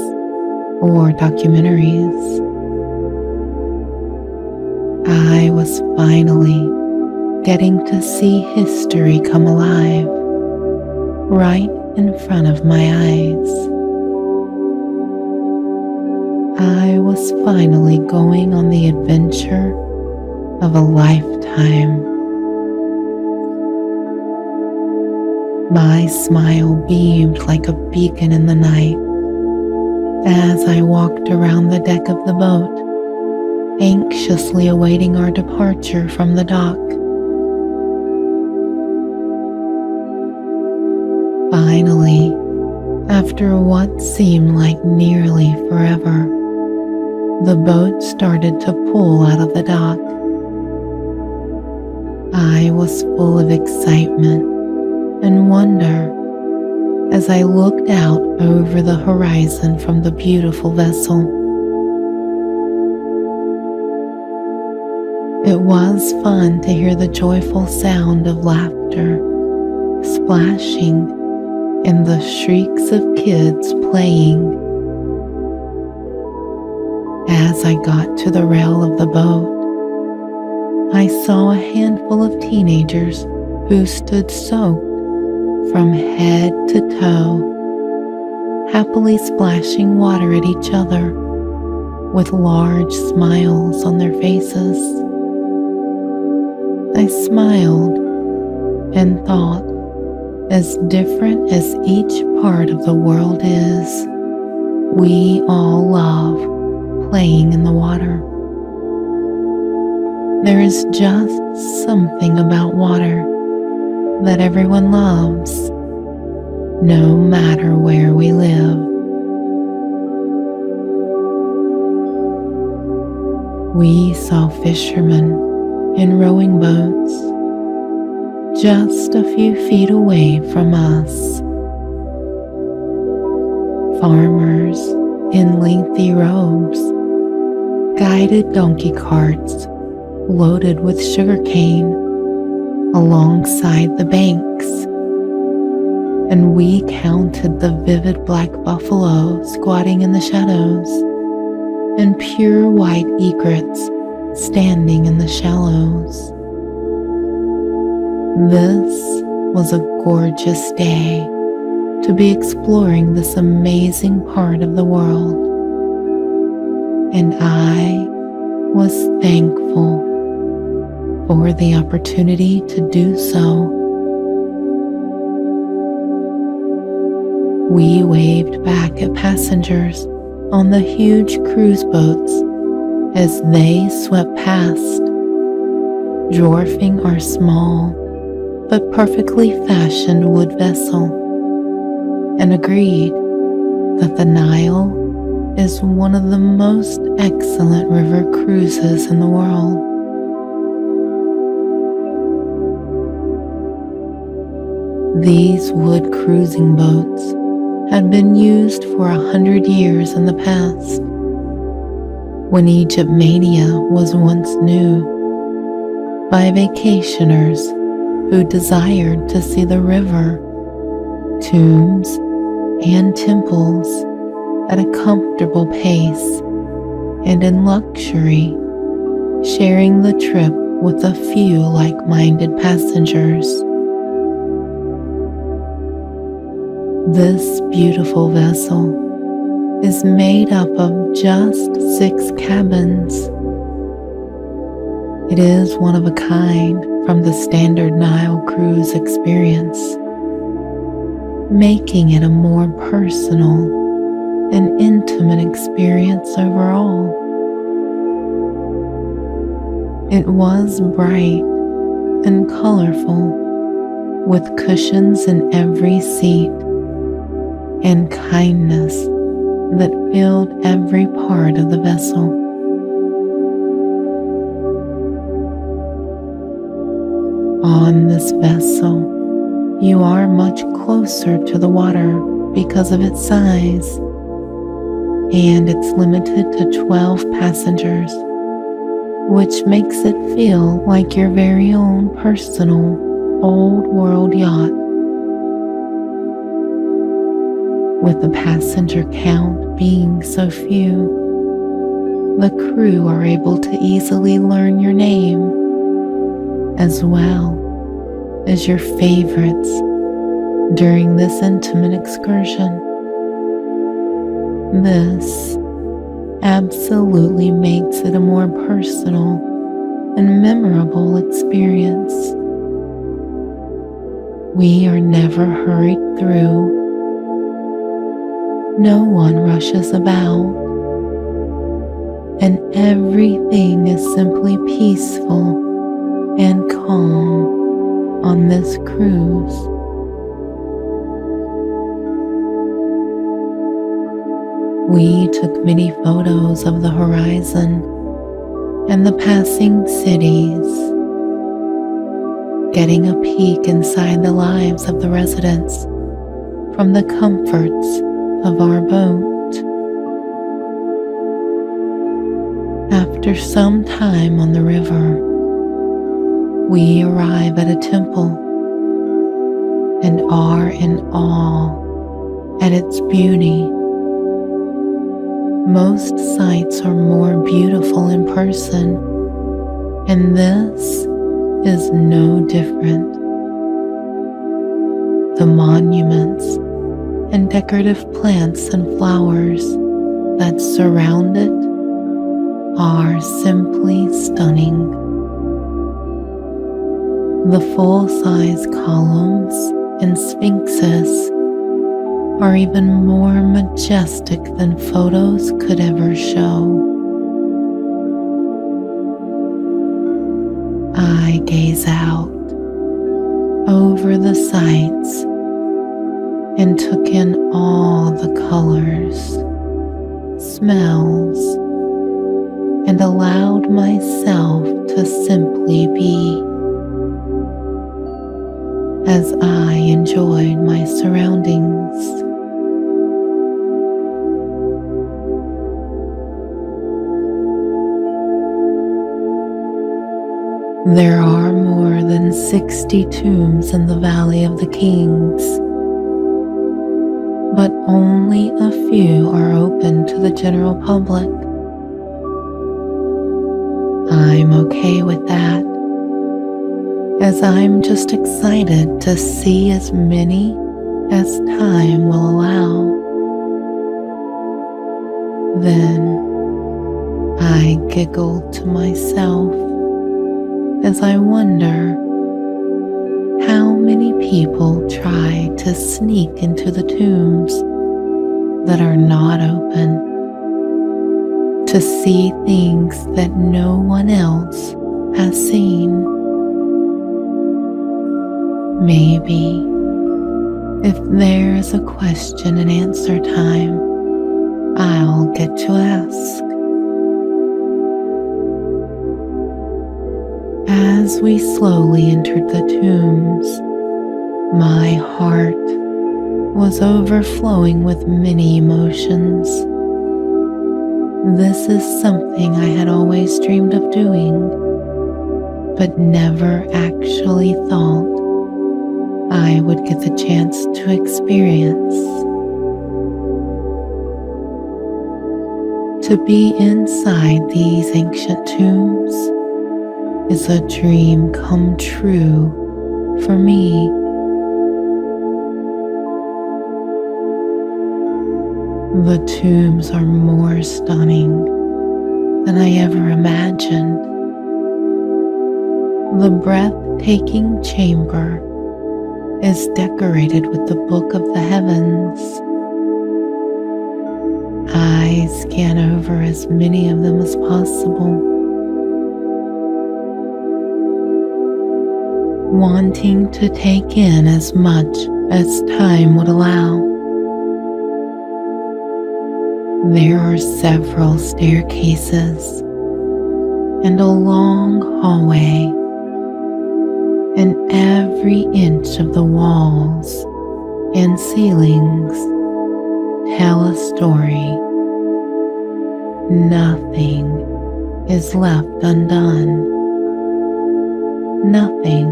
or documentaries. I was finally getting to see history come alive right in front of my eyes. I was finally going on the adventure of a lifetime. My smile beamed like a beacon in the night as I walked around the deck of the boat, anxiously awaiting our departure from the dock. Finally, after what seemed like nearly forever, the boat started to pull out of the dock. I was full of excitement and wonder as I looked out over the horizon from the beautiful vessel. It was fun to hear the joyful sound of laughter, splashing, and the shrieks of kids playing. As I got to the rail of the boat, I saw a handful of teenagers who stood soaked from head to toe, happily splashing water at each other with large smiles on their faces. I smiled and thought, as different as each part of the world is, we all love playing in the water. There is just something about water that everyone loves, no matter where we live. We saw fishermen in rowing boats just a few feet away from us. Farmers in lengthy robes guided donkey carts loaded with sugarcane alongside the banks, and we counted the vivid black buffalo squatting in the shadows and pure white egrets standing in the shallows. This was a gorgeous day to be exploring this amazing part of the world, and I was thankful for the opportunity to do so. We waved back at passengers on the huge cruise boats as they swept past, dwarfing our small but perfectly fashioned wood vessel, and agreed that the Nile is one of the most excellent river cruises in the world. These wood cruising boats had been used for 100 years in the past, when Egyptmania was once new, by vacationers who desired to see the river, tombs, and temples at a comfortable pace and in luxury, sharing the trip with a few like-minded passengers. This beautiful vessel is made up of just 6 cabins. It is one of a kind from the standard Nile cruise experience, making it a more personal and intimate experience overall. It was bright and colorful, with cushions in every seat and kindness that filled every part of the vessel. On this vessel, you are much closer to the water because of its size, and it's limited to 12 passengers, which makes it feel like your very own personal old world yacht. With the passenger count being so few, the crew are able to easily learn your name, as well as your favorites during this intimate excursion. This absolutely makes it a more personal and memorable experience. We are never hurried through. No one rushes about, and everything is simply peaceful and calm on this cruise. We took many photos of the horizon and the passing cities, getting a peek inside the lives of the residents from the comforts of our boat. After some time on the river, we arrive at a temple and are in awe at its beauty. Most sights are more beautiful in person, and this is no different. The monuments and decorative plants and flowers that surround it are simply stunning. The full-size columns and sphinxes are even more majestic than photos could ever show. I gaze out over the sights and took in all the colors, smells, and allowed myself to simply be as I enjoyed my surroundings. There are more than 60 tombs in the Valley of the Kings, but only a few are open to the general public. I'm okay with that, as I'm just excited to see as many as time will allow. Then I giggled to myself as I wonder how many people try to sneak into the tombs that are not open to see things that no one else has seen. Maybe if there is a question and answer time, I'll get to ask. As we slowly entered the tombs, my heart was overflowing with many emotions. This is something I had always dreamed of doing, but never actually thought I would get the chance to experience. To be inside these ancient tombs is a dream come true for me. The tombs are more stunning than I ever imagined. The breathtaking chamber is decorated with the Book of the Heavens. I scan over as many of them as possible, wanting to take in as much as time would allow. There are several staircases and a long hallway, and every inch of the walls and ceilings tell a story. Nothing is left undone. Nothing.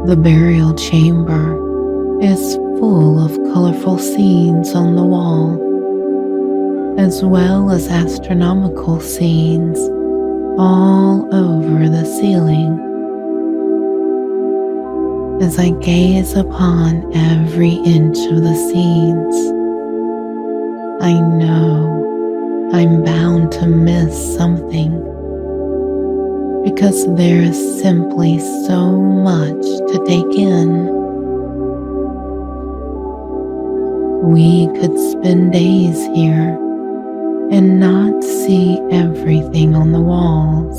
The burial chamber is full of colorful scenes on the wall, as well as astronomical scenes all over the ceiling. As I gaze upon every inch of the scenes, I know I'm bound to miss something, because there is simply so much to take in. We could spend days here and not see everything on the walls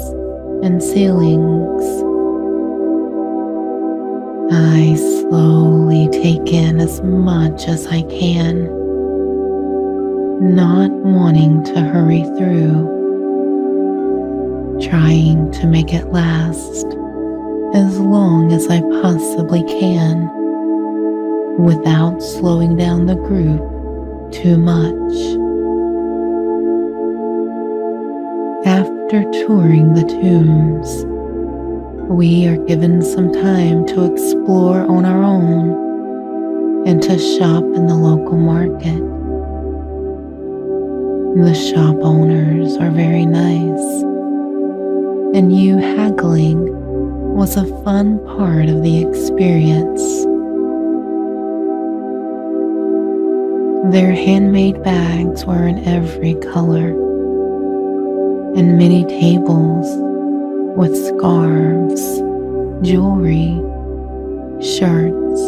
and ceilings. I slowly take in as much as I can, not wanting to hurry through, trying to make it last as long as I possibly can without slowing down the group too much. After touring the tombs, we are given some time to explore on our own and to shop in the local market. The shop owners are very nice, and you haggling was a fun part of the experience. Their handmade bags were in every color, and many tables with scarves, jewelry, shirts,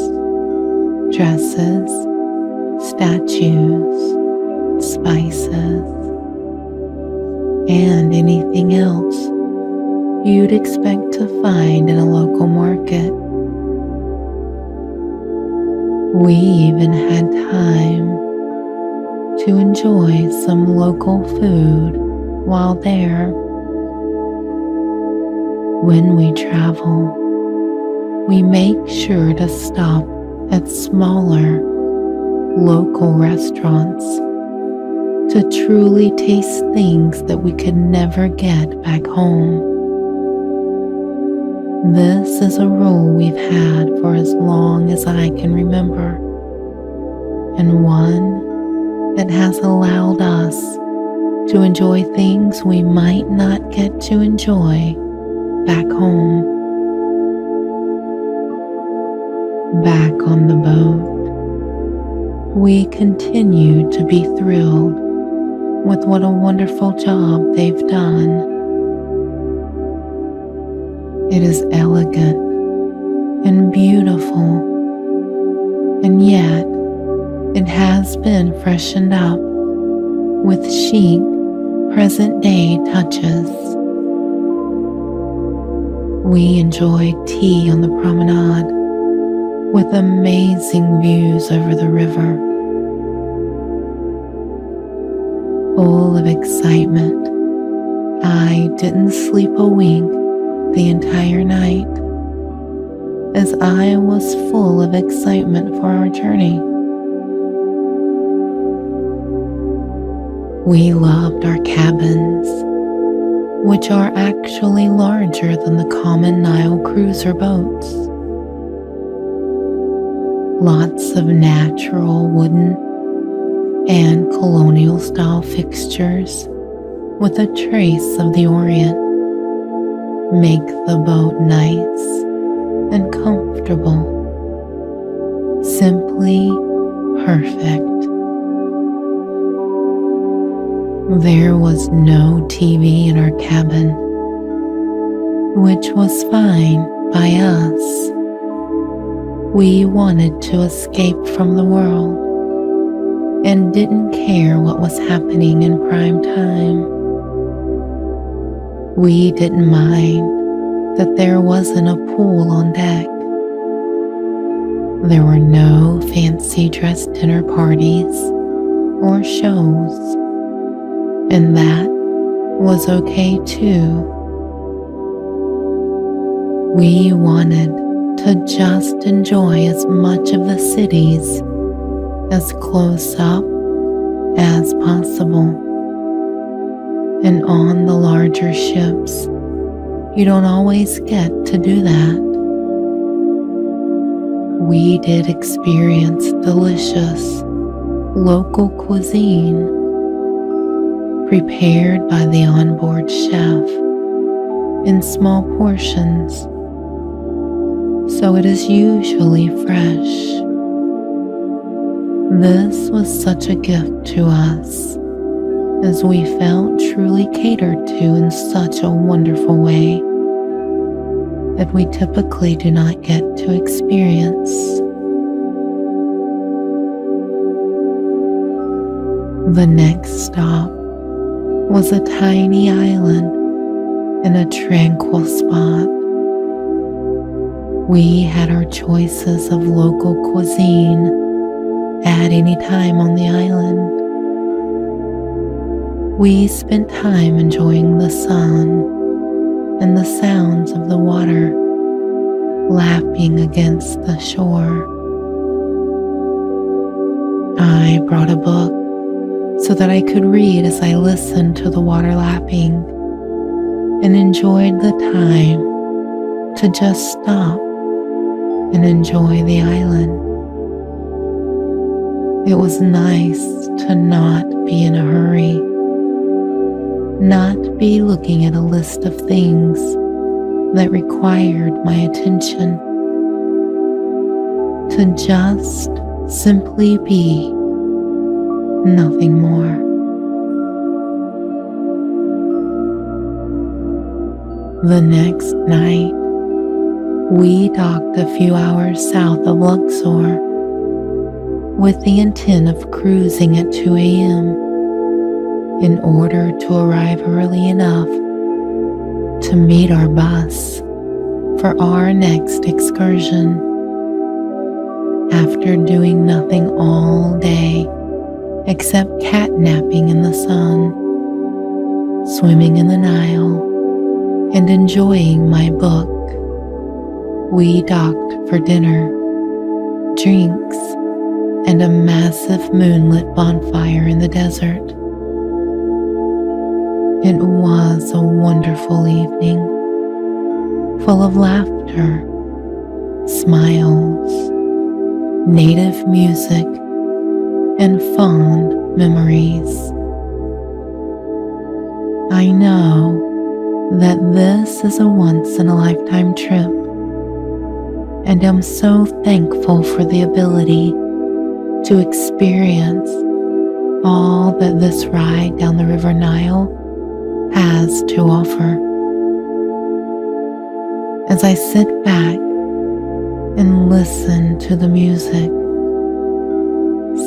dresses, statues, spices, and anything else you'd expect to find in a local market. We even had time to enjoy some local food while there. When we travel, we make sure to stop at smaller local restaurants to truly taste things that we could never get back home. This is a rule we've had for as long as I can remember, and one that has allowed us to enjoy things we might not get to enjoy back home. Back on the boat, we continue to be thrilled with what a wonderful job they've done. It is elegant and beautiful, and yet it has been freshened up with chic present-day touches. We enjoyed tea on the promenade with amazing views over the river. Full of excitement, I didn't sleep a wink the entire night, as I was full of excitement for our journey. We loved our cabins, which are actually larger than the common Nile cruiser boats. Lots of natural wooden and colonial style fixtures with a trace of the Orient make the boat nice and comfortable. Simply perfect. There was no TV in our cabin, which was fine by us. We wanted to escape from the world and didn't care what was happening in prime time. We didn't mind that there wasn't a pool on deck. There were no fancy dress dinner parties or shows, and that was okay too. We wanted to just enjoy as much of the cities as close up as possible. And on the larger ships, you don't always get to do that. We did experience delicious local cuisine prepared by the onboard chef in small portions, so it is usually fresh. This was such a gift to us, as we felt truly catered to in such a wonderful way that we typically do not get to experience. The next stop was a tiny island in a tranquil spot. We had our choices of local cuisine at any time on the island. We spent time enjoying the sun and the sounds of the water lapping against the shore. I brought a book so that I could read as I listened to the water lapping and enjoyed the time to just stop and enjoy the island. It was nice to not be in a hurry, not be looking at a list of things that required my attention, to just simply be, nothing more. The next night, we docked a few hours south of Luxor with the intent of cruising at 2 a.m. in order to arrive early enough to meet our bus for our next excursion. After doing nothing all day except catnapping in the sun, swimming in the Nile, and enjoying my book, we docked for dinner, drinks, and a massive moonlit bonfire in the desert. It was a wonderful evening, full of laughter, smiles, native music, and fond memories. I know that this is a once-in-a-lifetime trip, and am so thankful for the ability to experience all that this ride down the River Nile has to offer. As I sit back and listen to the music,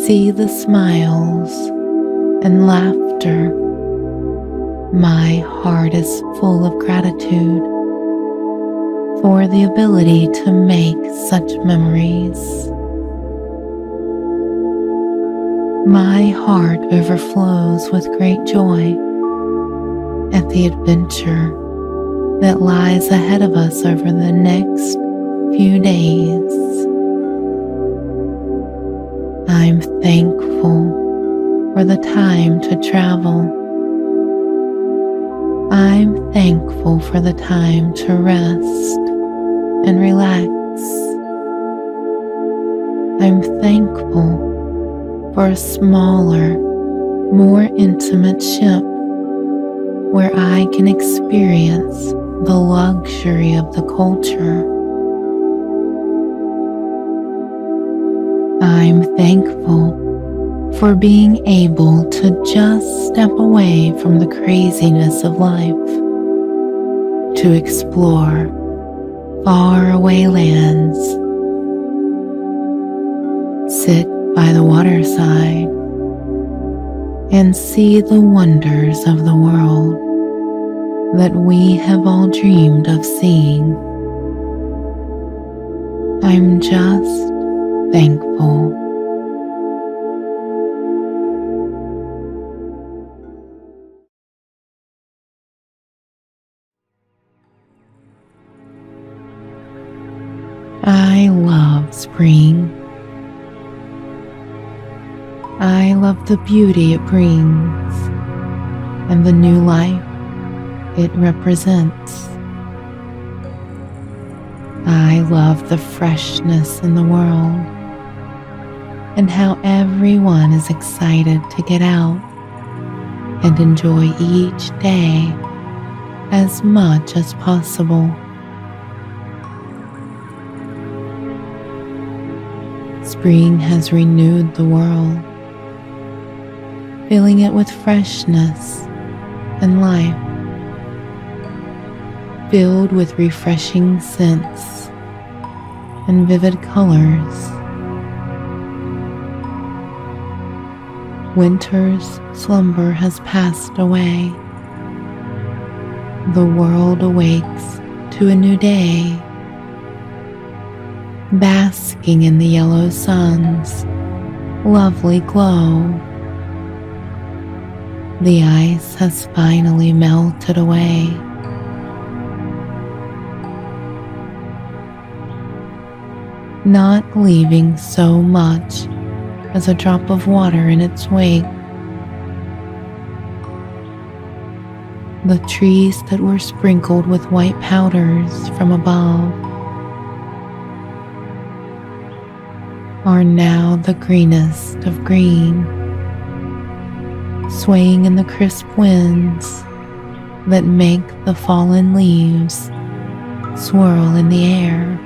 see the smiles and laughter, my heart is full of gratitude for the ability to make such memories. My heart overflows with great joy at the adventure that lies ahead of us over the next few days. I'm thankful for the time to travel. I'm thankful for the time to rest and relax. I'm thankful for a smaller, more intimate ship where I can experience the luxury of the culture. I'm thankful for being able to just step away from the craziness of life to explore faraway lands, sit by the waterside, and see the wonders of the world that we have all dreamed of seeing. I'm just thankful. I love spring. I love the beauty it brings and the new life it represents. I love the freshness in the world and how everyone is excited to get out and enjoy each day as much as possible. Spring has renewed the world, filling it with freshness and life, filled with refreshing scents and vivid colors. Winter's slumber has passed away. The world awakes to a new day, basking in the yellow sun's lovely glow. The ice has finally melted away. Not leaving so much as a drop of water in its wake. The trees that were sprinkled with white powders from above are now the greenest of green, swaying in the crisp winds that make the fallen leaves swirl in the air.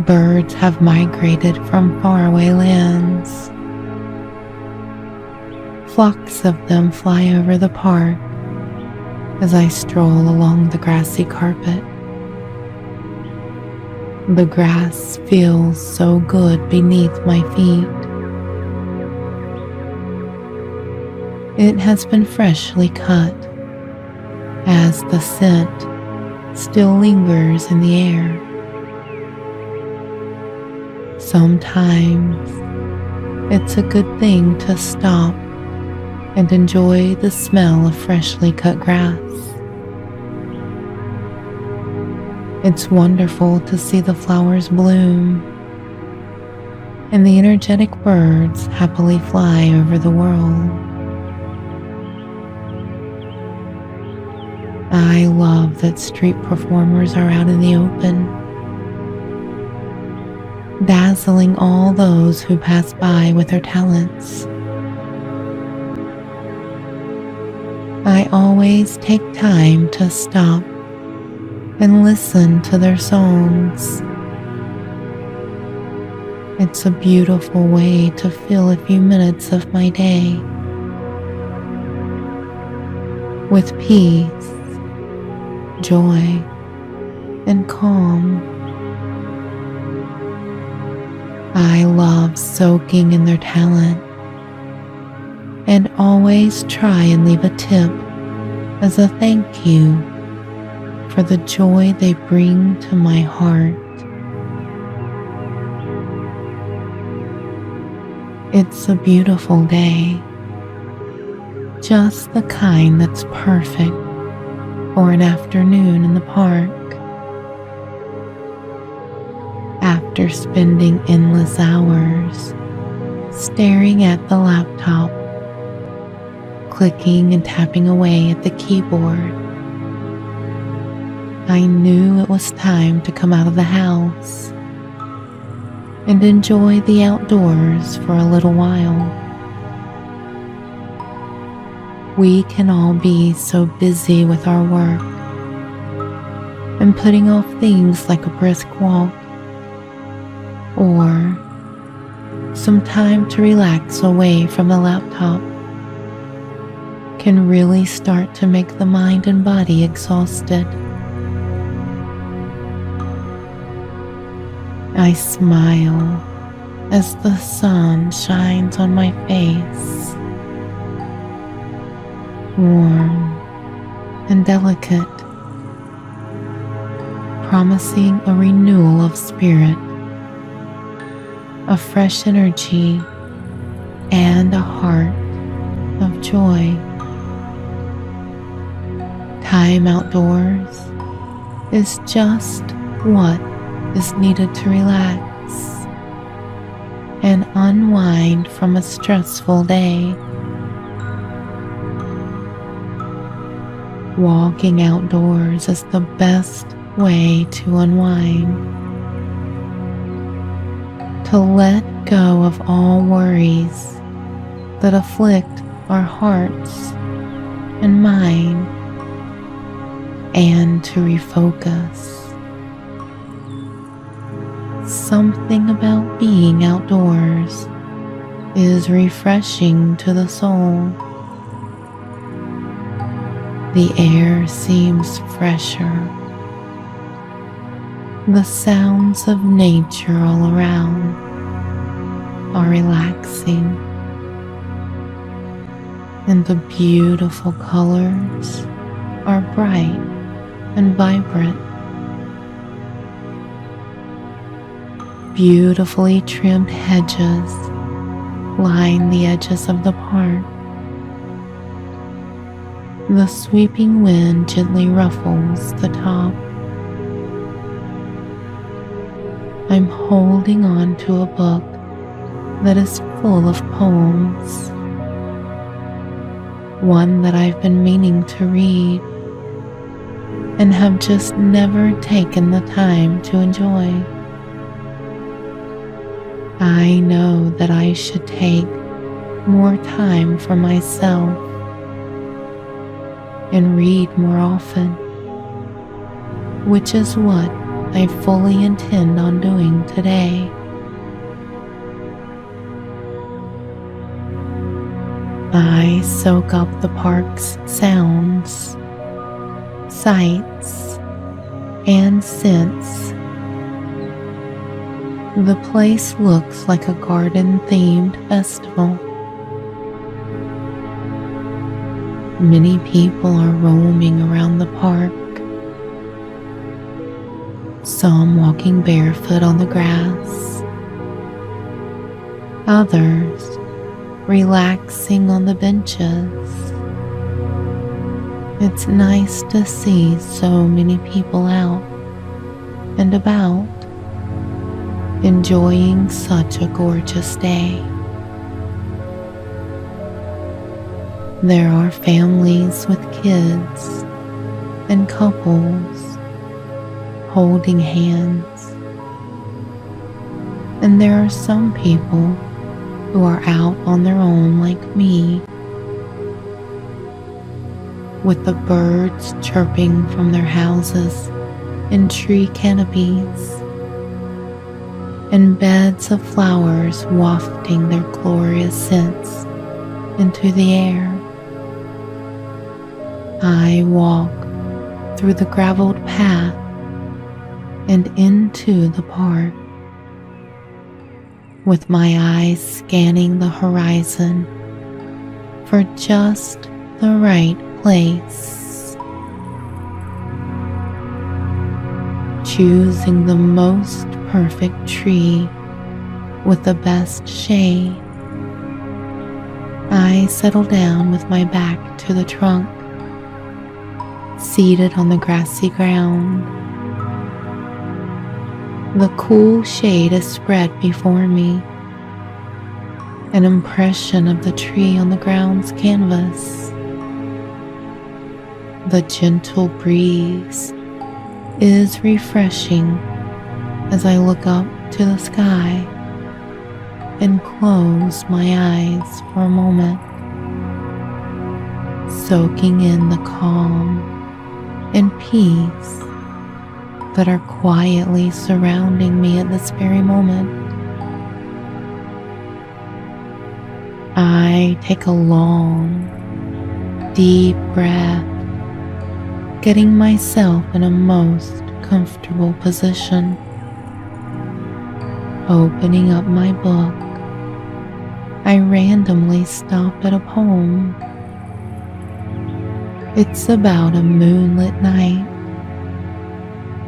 Birds have migrated from faraway lands. Flocks of them fly over the park as I stroll along the grassy carpet. The grass feels so good beneath my feet. It has been freshly cut, as the scent still lingers in the air. Sometimes it's a good thing to stop and enjoy the smell of freshly cut grass. It's wonderful to see the flowers bloom and the energetic birds happily fly over the world. I love that street performers are out in the open, dazzling all those who pass by with their talents. I always take time to stop and listen to their songs. It's a beautiful way to fill a few minutes of my day with peace, joy, and calm. I love soaking in their talent and always try and leave a tip as a thank you for the joy they bring to my heart. It's a beautiful day, just the kind that's perfect for an afternoon in the park. After spending endless hours staring at the laptop, clicking and tapping away at the keyboard, I knew it was time to come out of the house and enjoy the outdoors for a little while. We can all be so busy with our work and putting off things like a brisk walk or some time to relax away from the laptop can really start to make the mind and body exhausted. I smile as the sun shines on my face, warm and delicate, promising a renewal of spirit, a fresh energy, and a heart of joy. Time outdoors is just what is needed to relax and unwind from a stressful day. Walking outdoors is the best way to unwind, to let go of all worries that afflict our hearts and mind, and to refocus. Something about being outdoors is refreshing to the soul. The air seems fresher. The sounds of nature all around are relaxing, and the beautiful colors are bright and vibrant. Beautifully trimmed hedges line the edges of the park. The sweeping wind gently ruffles the top. I'm holding on to a book that is full of poems, one that I've been meaning to read and have just never taken the time to enjoy. I know that I should take more time for myself and read more often, which is what I fully intend on doing today. I soak up the park's sounds, sights, and scents. The place looks like a garden-themed festival. Many people are roaming around the park, some walking barefoot on the grass, others relaxing on the benches. It's nice to see so many people out and about, enjoying such a gorgeous day. There are families with kids and couples holding hands, and there are some people who are out on their own like me, with the birds chirping from their houses and tree canopies, and beds of flowers wafting their glorious scents into the air. I walk through the graveled path and into the park, with my eyes scanning the horizon for just the right place, choosing the most perfect tree with the best shade. I settle down with my back to the trunk, seated on the grassy ground. The cool shade is spread before me, an impression of the tree on the ground's canvas. The gentle breeze is refreshing as I look up to the sky and close my eyes for a moment, soaking in the calm and peace that are quietly surrounding me at this very moment. I take a long, deep breath, getting myself in a most comfortable position. Opening up my book, I randomly stop at a poem. It's about a moonlit night,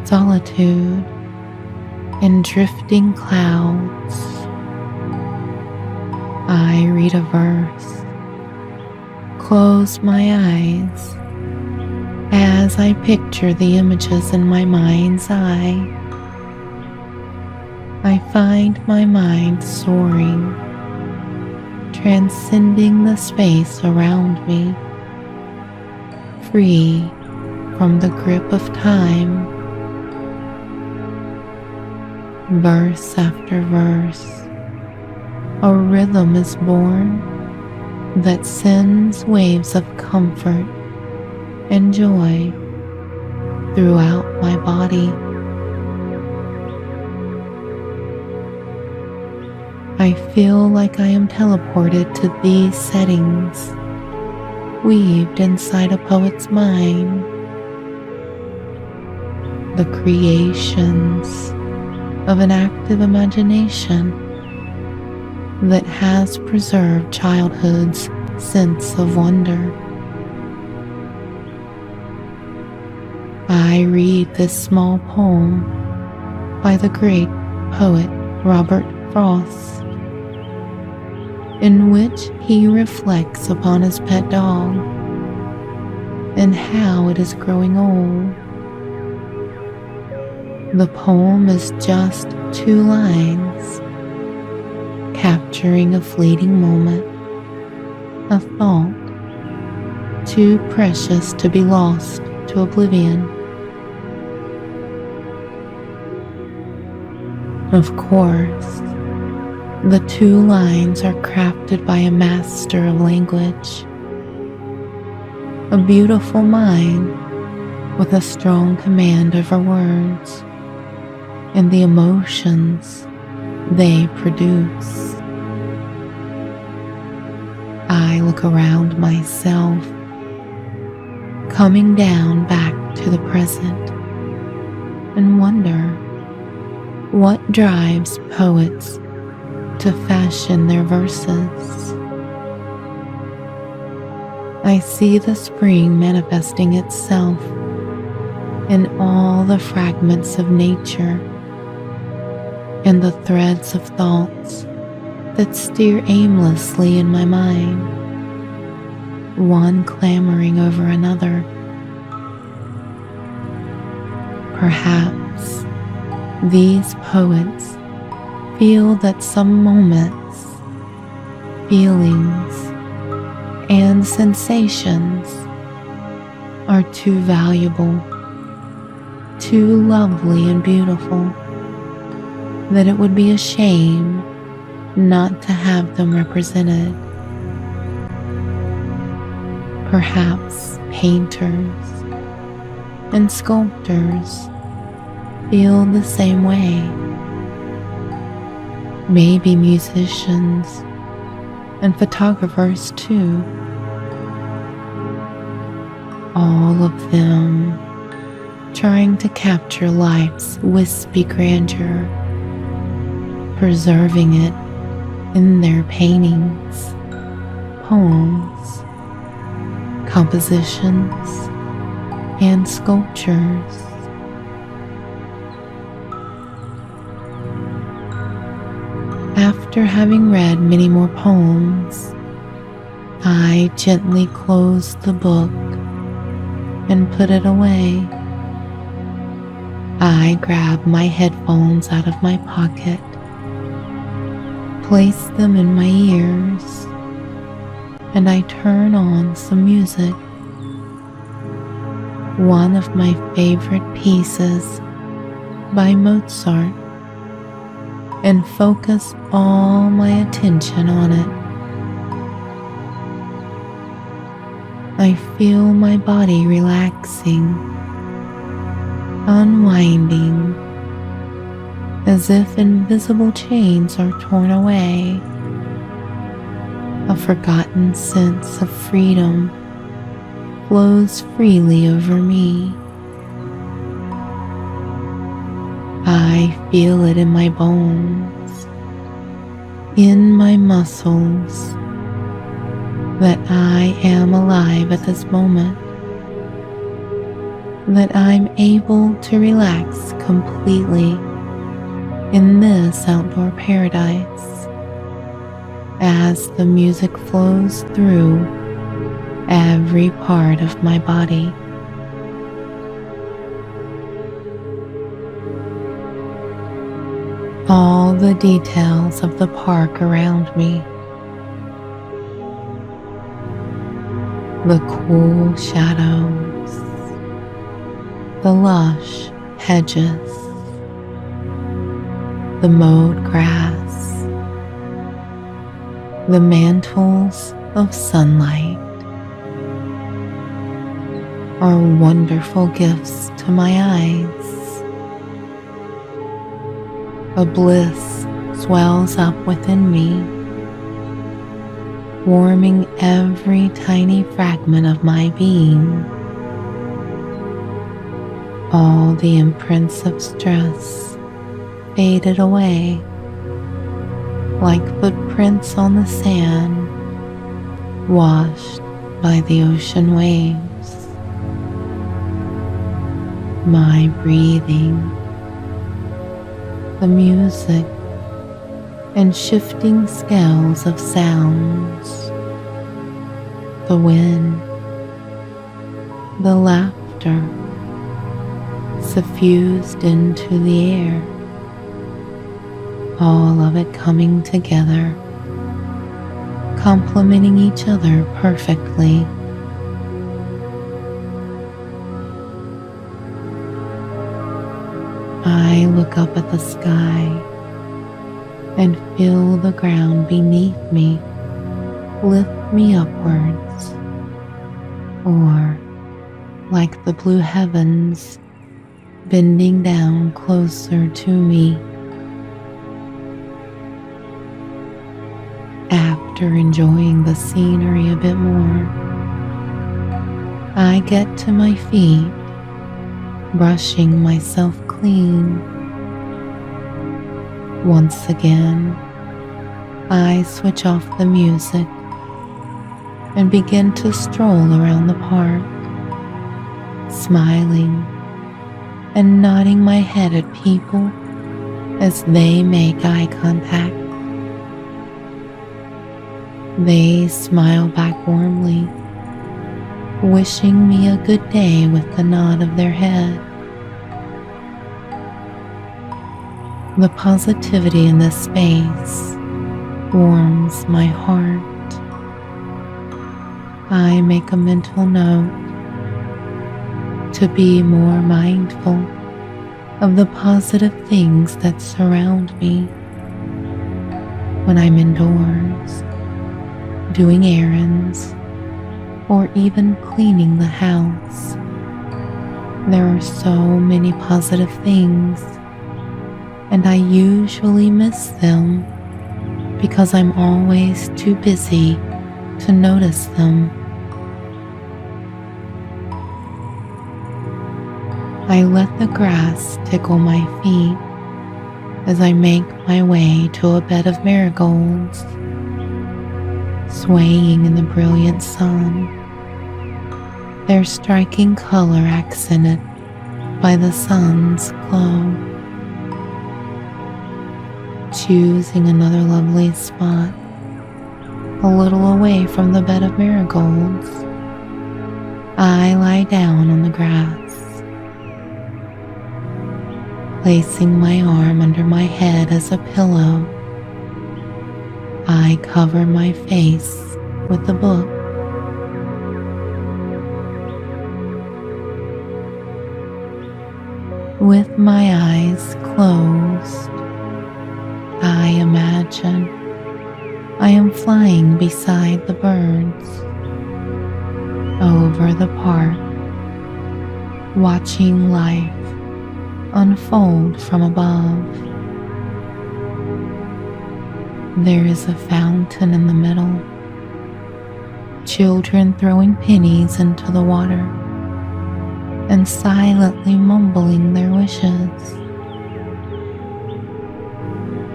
solitude, and drifting clouds. I read a verse, close my eyes as I picture the images in my mind's eye. I find my mind soaring, transcending the space around me, free from the grip of time. Verse after verse, a rhythm is born that sends waves of comfort and joy throughout my body. I feel like I am teleported to these settings, weaved inside a poet's mind. The creations of an active imagination that has preserved childhood's sense of wonder. I read this small poem by the great poet Robert Frost, in which he reflects upon his pet dog and how it is growing old. The poem is just 2 lines, capturing a fleeting moment, a thought too precious to be lost to oblivion. Of course, the 2 lines are crafted by a master of language, a beautiful mind with a strong command over words and the emotions they produce. I look around myself, coming down back to the present, and wonder what drives poets to fashion their verses. I see the spring manifesting itself in all the fragments of nature and the threads of thoughts that steer aimlessly in my mind, one clamoring over another. Perhaps these poets feel that some moments, feelings, and sensations are too valuable, too lovely and beautiful, that it would be a shame not to have them represented. Perhaps painters and sculptors feel the same way. Maybe musicians and photographers too. All of them trying to capture life's wispy grandeur, preserving it in their paintings, poems, compositions, and sculptures. After having read many more poems, I gently closed the book and put it away. I grabbed my headphones out of my pocket, placed them in my ears, and I turn on some music. One of my favorite pieces by Mozart, and focus all my attention on it. I feel my body relaxing, unwinding, as if invisible chains are torn away. A forgotten sense of freedom flows freely over me. I feel it in my bones, in my muscles, that I am alive at this moment, that I'm able to relax completely in this outdoor paradise as the music flows through every part of my body. All the details of the park around me, the cool shadows, the lush hedges, the mowed grass, the mantles of sunlight are wonderful gifts to my eyes. A bliss swells up within me, warming every tiny fragment of my being. All the imprints of stress faded away, like footprints on the sand, washed by the ocean waves. My breathing, the music, and shifting scales of sounds, the wind, the laughter suffused into the air, all of it coming together, complementing each other perfectly. I look up at the sky and feel the ground beneath me lift me upwards, or like the blue heavens bending down closer to me. After enjoying the scenery a bit more, I get to my feet, brushing myself clean. Once again, I switch off the music and begin to stroll around the park, smiling and nodding my head at people as they make eye contact. They smile back warmly, wishing me a good day with the nod of their head. The positivity in this space warms my heart. I make a mental note to be more mindful of the positive things that surround me. When I'm indoors, doing errands, or even cleaning the house, there are so many positive things, and I usually miss them because I'm always too busy to notice them. I let the grass tickle my feet as I make my way to a bed of marigolds, swaying in the brilliant sun, their striking color accented by the sun's glow. Choosing another lovely spot a little away from the bed of marigolds, I lie down on the grass. Placing my arm under my head as a pillow, I cover my face with the book. With my eyes closed, I imagine I am flying beside the birds over the park, watching life unfold from above. There is a fountain in the middle, children throwing pennies into the water and silently mumbling their wishes.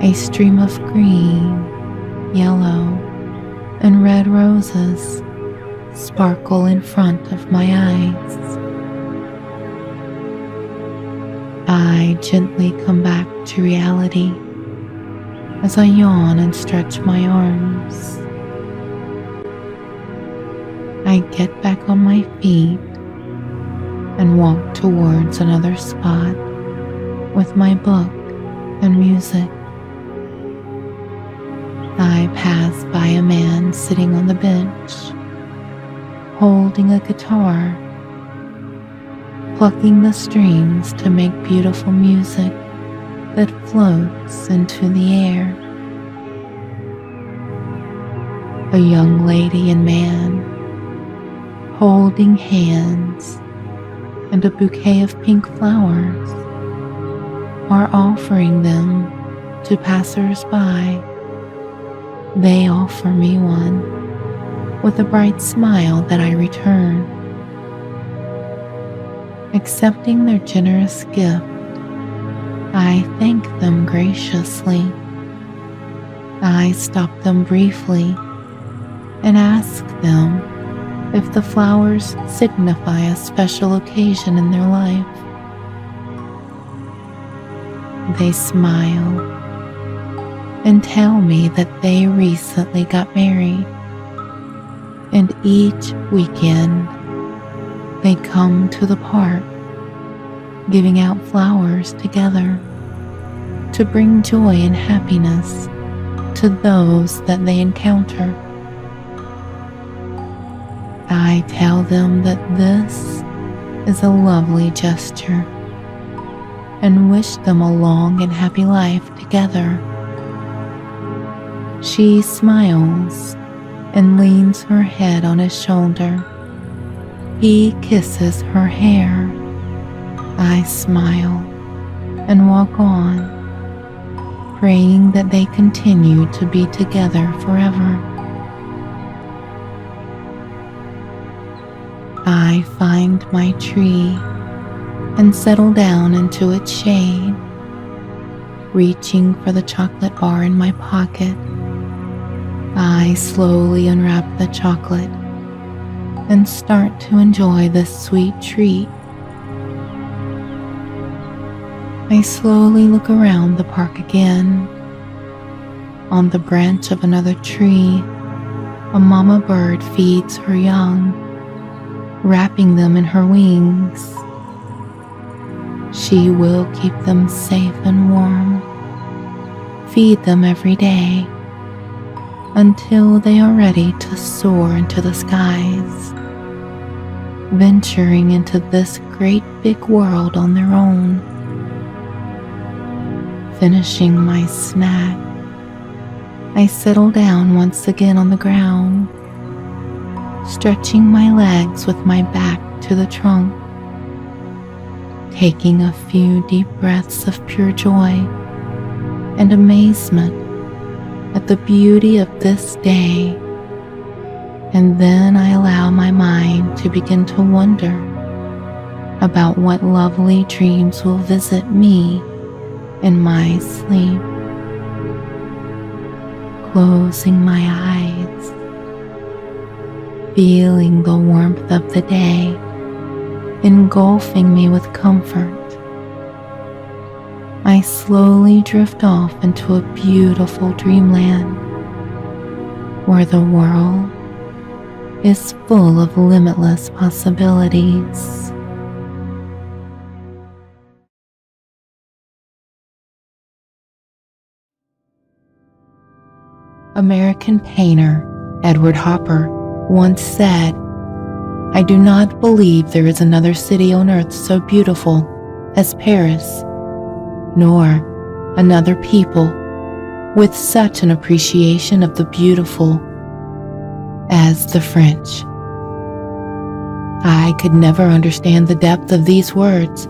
A stream of green, yellow, and red roses sparkle in front of my eyes. I gently come back to reality as I yawn and stretch my arms. I get back on my feet and walk towards another spot with my book and music. I pass by a man sitting on the bench, holding a guitar, plucking the strings to make beautiful music that floats into the air. A young lady and man, holding hands and a bouquet of pink flowers, are offering them to passers-by. They offer me one with a bright smile that I return. Accepting their generous gift, I thank them graciously. I stop them briefly and ask them if the flowers signify a special occasion in their life. They smile and tell me that they recently got married, and each weekend they come to the park, giving out flowers together to bring joy and happiness to those that they encounter. I tell them that this is a lovely gesture and wish them a long and happy life together. She smiles and leans her head on his shoulder, He kisses her hair. I smile and walk on, praying that they continue to be together forever. I find my tree and settle down into its shade, reaching for the chocolate bar in my pocket. I slowly unwrap the chocolate and start to enjoy this sweet treat. I slowly look around the park again. On the branch of another tree, a mama bird feeds her young, wrapping them in her wings. She will keep them safe and warm, feed them every day until they are ready to soar into the skies, venturing into this great big world on their own. Finishing my snack, I settle down once again on the ground, stretching my legs with my back to the trunk, taking a few deep breaths of pure joy and amazement at the beauty of this day. And then I allow my mind to begin to wonder about what lovely dreams will visit me in my sleep. Closing my eyes, feeling the warmth of the day engulfing me with comfort, I slowly drift off into a beautiful dreamland where the world is full of limitless possibilities. American painter Edward Hopper once said, "I do not believe there is another city on earth so beautiful as Paris, nor another people with such an appreciation of the beautiful as the French." I could never understand the depth of these words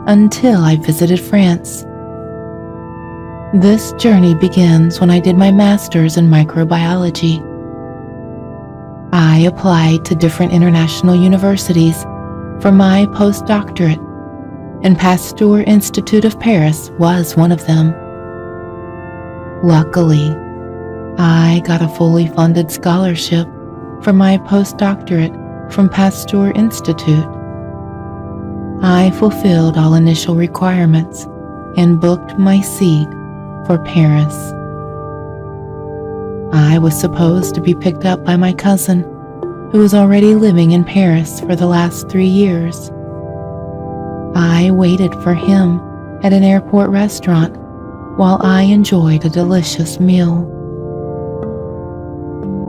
until I visited France. This journey begins when I did my master's in microbiology. I applied to different international universities for my postdoctorate, and Pasteur Institute of Paris was one of them. Luckily, I got a fully funded scholarship for my postdoctorate from Pasteur Institute. I fulfilled all initial requirements and booked my seat for Paris. I was supposed to be picked up by my cousin, who was already living in Paris for the last 3 years. I waited for him at an airport restaurant while I enjoyed a delicious meal.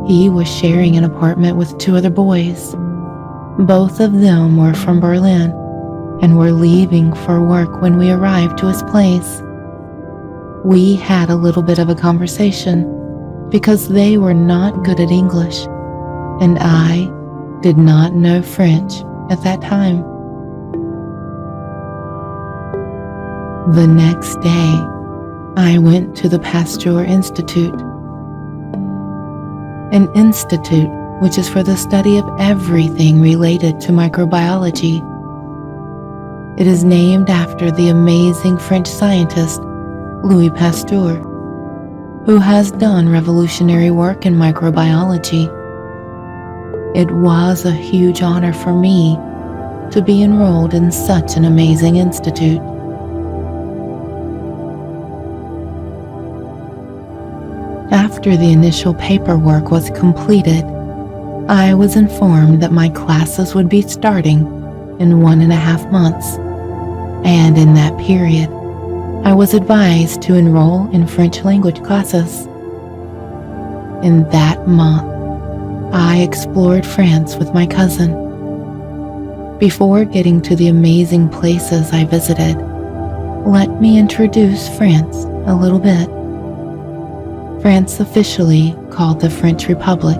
He was sharing an apartment with 2 other boys. Both of them were from Berlin and were leaving for work when we arrived to his place. We had a little bit of a conversation because they were not good at English, and I did not know French at that time. The next day, I went to the Pasteur Institute, an institute which is for the study of everything related to microbiology. It is named after the amazing French scientist Louis Pasteur, who has done revolutionary work in microbiology. It was a huge honor for me to be enrolled in such an amazing institute. After the initial paperwork was completed, I was informed that my classes would be starting in 1.5 months, and in that period, I was advised to enroll in French language classes. In that month, I explored France with my cousin. Before getting to the amazing places I visited, let me introduce France a little bit. France, officially called the French Republic,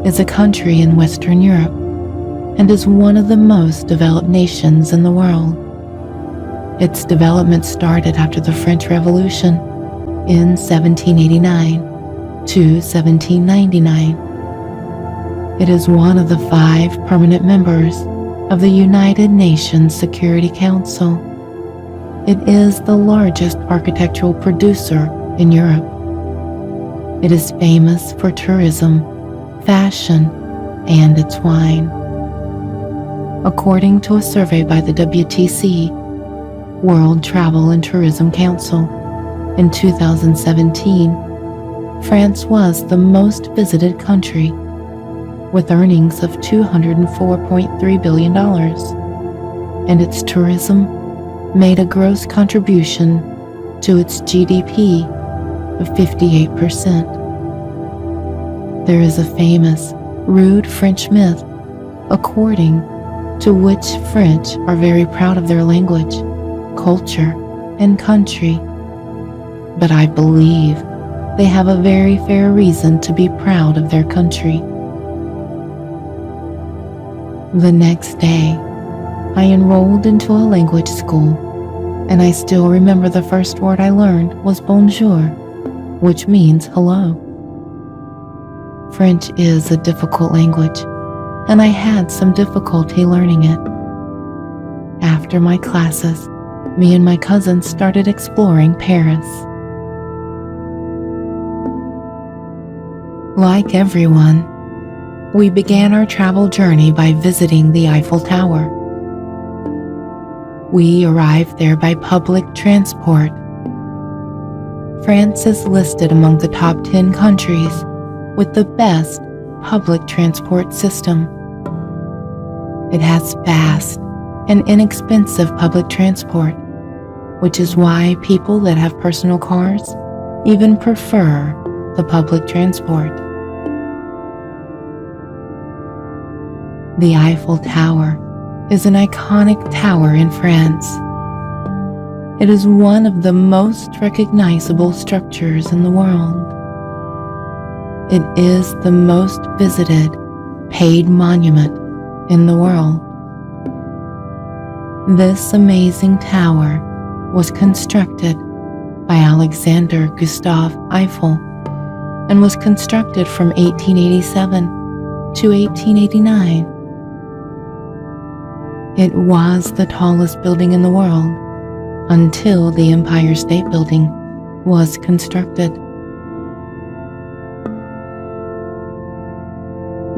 is a country in Western Europe. and is one of the most developed nations in the world. Its development started after the French Revolution in 1789 to 1799. It is one of the 5 permanent members of the United Nations Security Council. It is the largest architectural producer in Europe. It is famous for tourism, fashion, and its wine. According to a survey by the WTC, World Travel and Tourism Council, in 2017, France was the most visited country, with earnings of $204.3 billion, and its tourism made a gross contribution to its GDP of 58%. There is a famous, rude French myth according to which French are very proud of their language, culture, and country. But I believe they have a very fair reason to be proud of their country. The next day, I enrolled into a language school, and I still remember the first word I learned was bonjour, which means hello. French is a difficult language, and I had some difficulty learning it. After my classes, me and my cousins started exploring Paris. Like everyone, we began our travel journey by visiting the Eiffel Tower. We arrived there by public transport. France is listed among the top 10 countries with the best public transport system. It has fast and inexpensive public transport, which is why people that have personal cars even prefer the public transport. The Eiffel Tower is an iconic tower in France. It is one of the most recognizable structures in the world. It is the most visited paid monument in the world. This amazing tower was constructed by Alexander Gustave Eiffel and was constructed from 1887 to 1889. It was the tallest building in the world until the Empire State Building was constructed.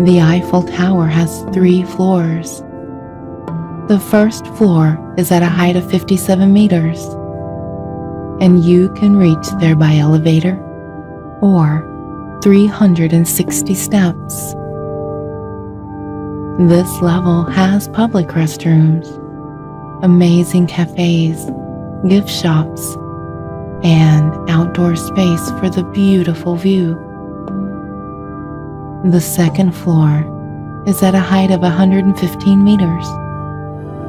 The Eiffel Tower has 3 floors. The first floor is at a height of 57 meters, and you can reach there by elevator or 360 steps. This level has public restrooms, amazing cafes, gift shops, and outdoor space for the beautiful view. The second floor is at a height of 115 meters,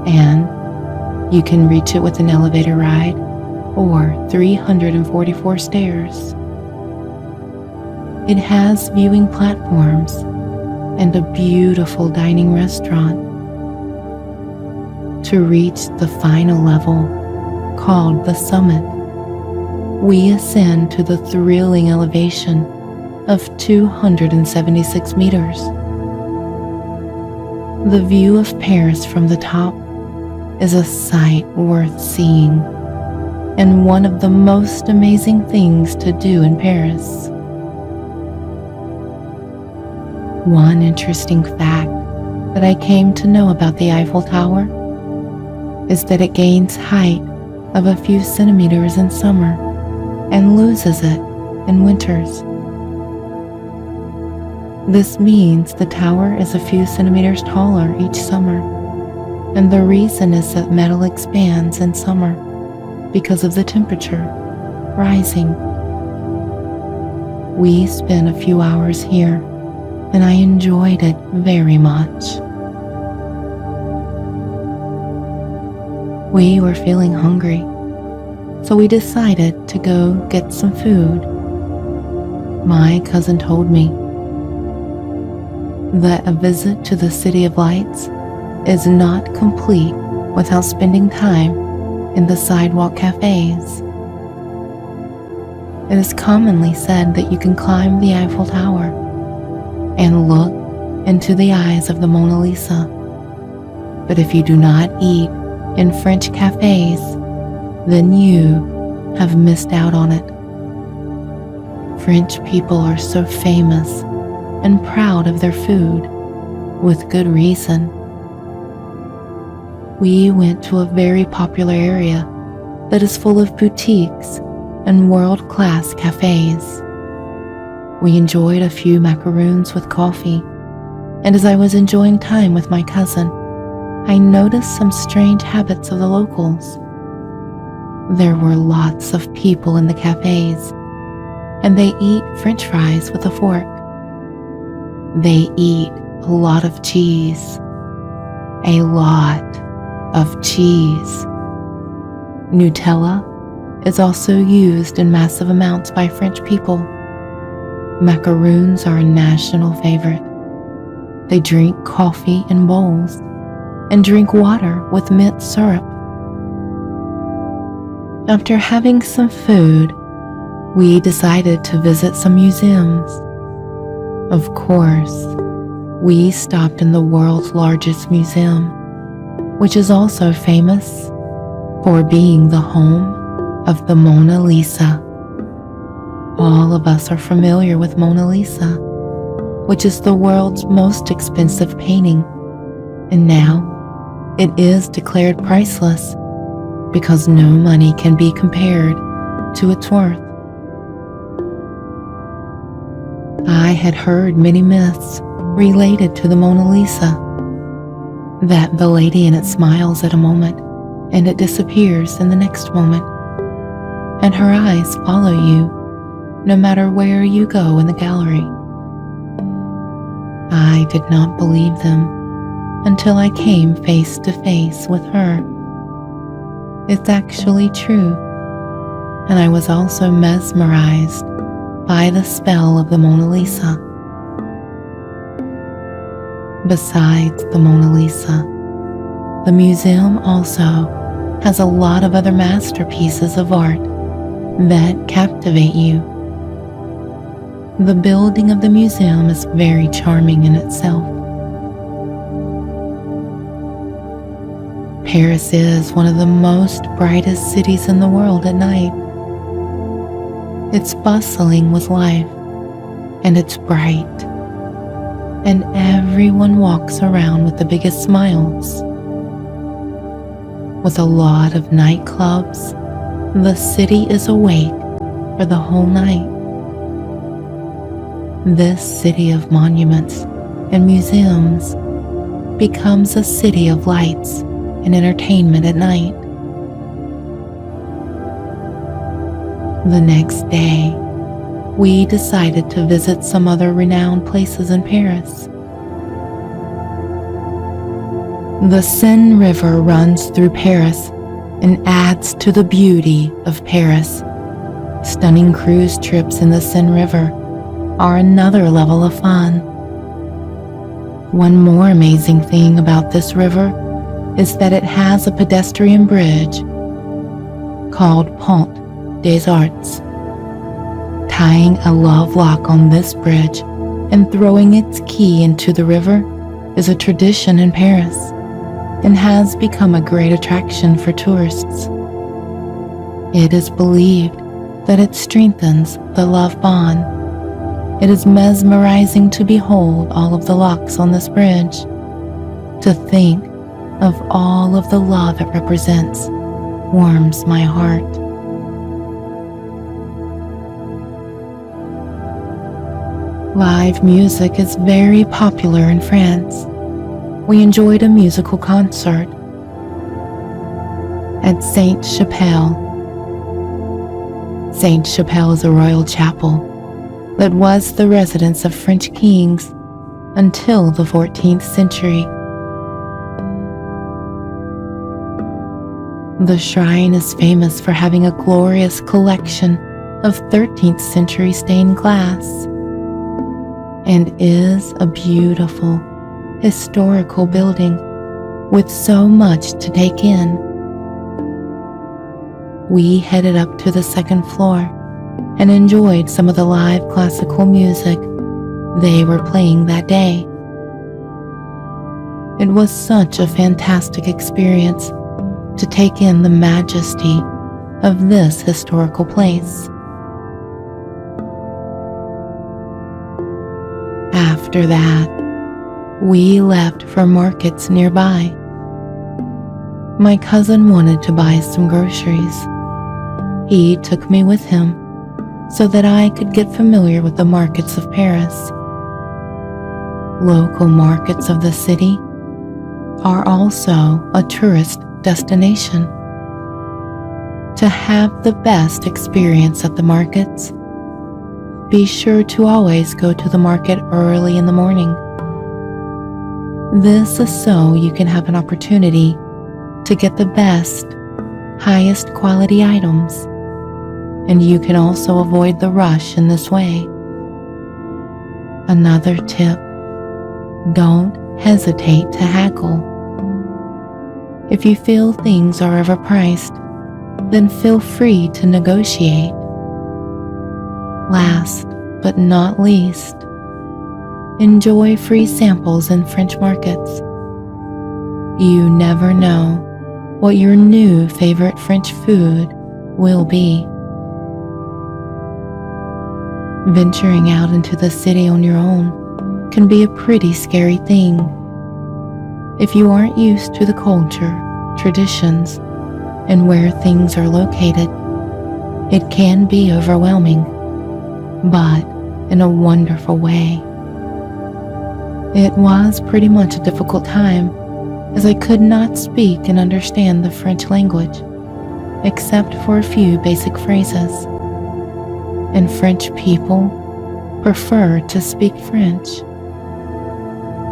and you can reach it with an elevator ride or 344 stairs. It has viewing platforms and a beautiful dining restaurant. To reach the final level, called the summit, we ascend to the thrilling elevation of 276 meters. The view of Paris from the top is a sight worth seeing, and one of the most amazing things to do in Paris. One interesting fact that I came to know about the Eiffel Tower is that it gains height of a few centimeters in summer and loses it in winters. This means the tower is a few centimeters taller each summer, and the reason is that metal expands in summer because of the temperature rising. We spent a few hours here, and I enjoyed it very much. We were feeling hungry, so we decided to go get some food. My cousin told me that a visit to the City of Lights is not complete without spending time in the sidewalk cafes. It is commonly said that you can climb the Eiffel Tower and look into the eyes of the Mona Lisa. But if you do not eat in French cafes, then you have missed out on it. French people are so famous and proud of their food, with good reason. We went to a very popular area that is full of boutiques and world-class cafes. We enjoyed a few macaroons with coffee, and as I was enjoying time with my cousin, I noticed some strange habits of the locals. There were lots of people in the cafes, and they eat French fries with a fork. They eat a lot of cheese. A lot of cheese. Nutella is also used in massive amounts by French people. Macaroons are a national favorite. They drink coffee in bowls and drink water with mint syrup. After having some food, we decided to visit some museums. Of course, we stopped in the world's largest museum, which is also famous for being the home of the Mona Lisa. All of us are familiar with Mona Lisa, which is the world's most expensive painting, and now it is declared priceless because no money can be compared to its worth. I had heard many myths related to the Mona Lisa, that the lady in it smiles at a moment and it disappears in the next moment, and her eyes follow you no matter where you go in the gallery. I did not believe them until I came face to face with her. It's actually true, and I was also mesmerized by the spell of the Mona Lisa. Besides the Mona Lisa, the museum also has a lot of other masterpieces of art that captivate you. The building of the museum is very charming in itself. Paris is one of the most brightest cities in the world at night. It's bustling with life, and it's bright, and everyone walks around with the biggest smiles. With a lot of nightclubs, the city is awake for the whole night. This city of monuments and museums becomes a city of lights and entertainment at night. The next day, we decided to visit some other renowned places in Paris. The Seine River runs through Paris and adds to the beauty of Paris. Stunning cruise trips in the Seine River are another level of fun. One more amazing thing about this river is that it has a pedestrian bridge called Pont des Arts. Tying a love lock on this bridge and throwing its key into the river is a tradition in Paris and has become a great attraction for tourists. It is believed that it strengthens the love bond. It is mesmerizing to behold all of the locks on this bridge. To think of all of the love it represents warms my heart. Live music is very popular in France. We enjoyed a musical concert at Sainte-Chapelle. Sainte-Chapelle is a royal chapel that was the residence of French kings until the 14th century. The shrine is famous for having a glorious collection of 13th century stained glass and is a beautiful historical building with so much to take in. We headed up to the second floor and enjoyed some of the live classical music they were playing that day. It was such a fantastic experience to take in the majesty of this historical place. After that, we left for markets nearby. My cousin wanted to buy some groceries. He took me with him so that I could get familiar with the markets of Paris. Local markets of the city are also a tourist destination. To have the best experience at the markets, be sure to always go to the market early in the morning. This is so you can have an opportunity to get the best, highest quality items, and you can also avoid the rush in this way. Another tip: don't hesitate to haggle. If you feel things are overpriced, then feel free to negotiate. Last but not least, enjoy free samples in French markets. You never know what your new favorite French food will be. Venturing out into the city on your own can be a pretty scary thing. If you aren't used to the culture, traditions, and where things are located, it can be overwhelming, but in a wonderful way. It was pretty much a difficult time, as I could not speak and understand the French language, except for a few basic phrases. And French people prefer to speak French.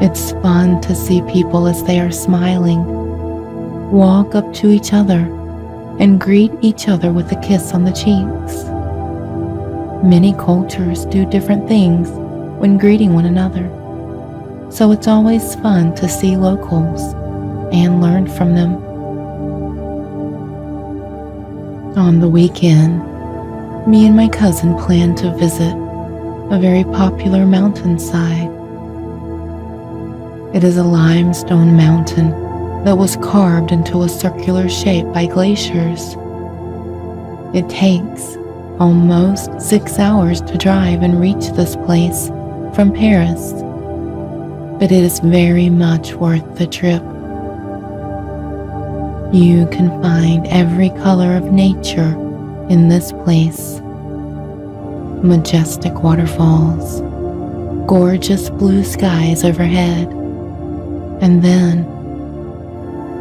It's fun to see people as they are smiling, walk up to each other, and greet each other with a kiss on the cheeks. Many cultures do different things when greeting one another, so it's always fun to see locals and learn from them. On the weekend, me and my cousin planned to visit a very popular mountainside. It is a limestone mountain that was carved into a circular shape by glaciers. It takes almost 6 hours to drive and reach this place from Paris, but it is very much worth the trip. You can find every color of nature in this place. Majestic waterfalls, gorgeous blue skies overhead, and then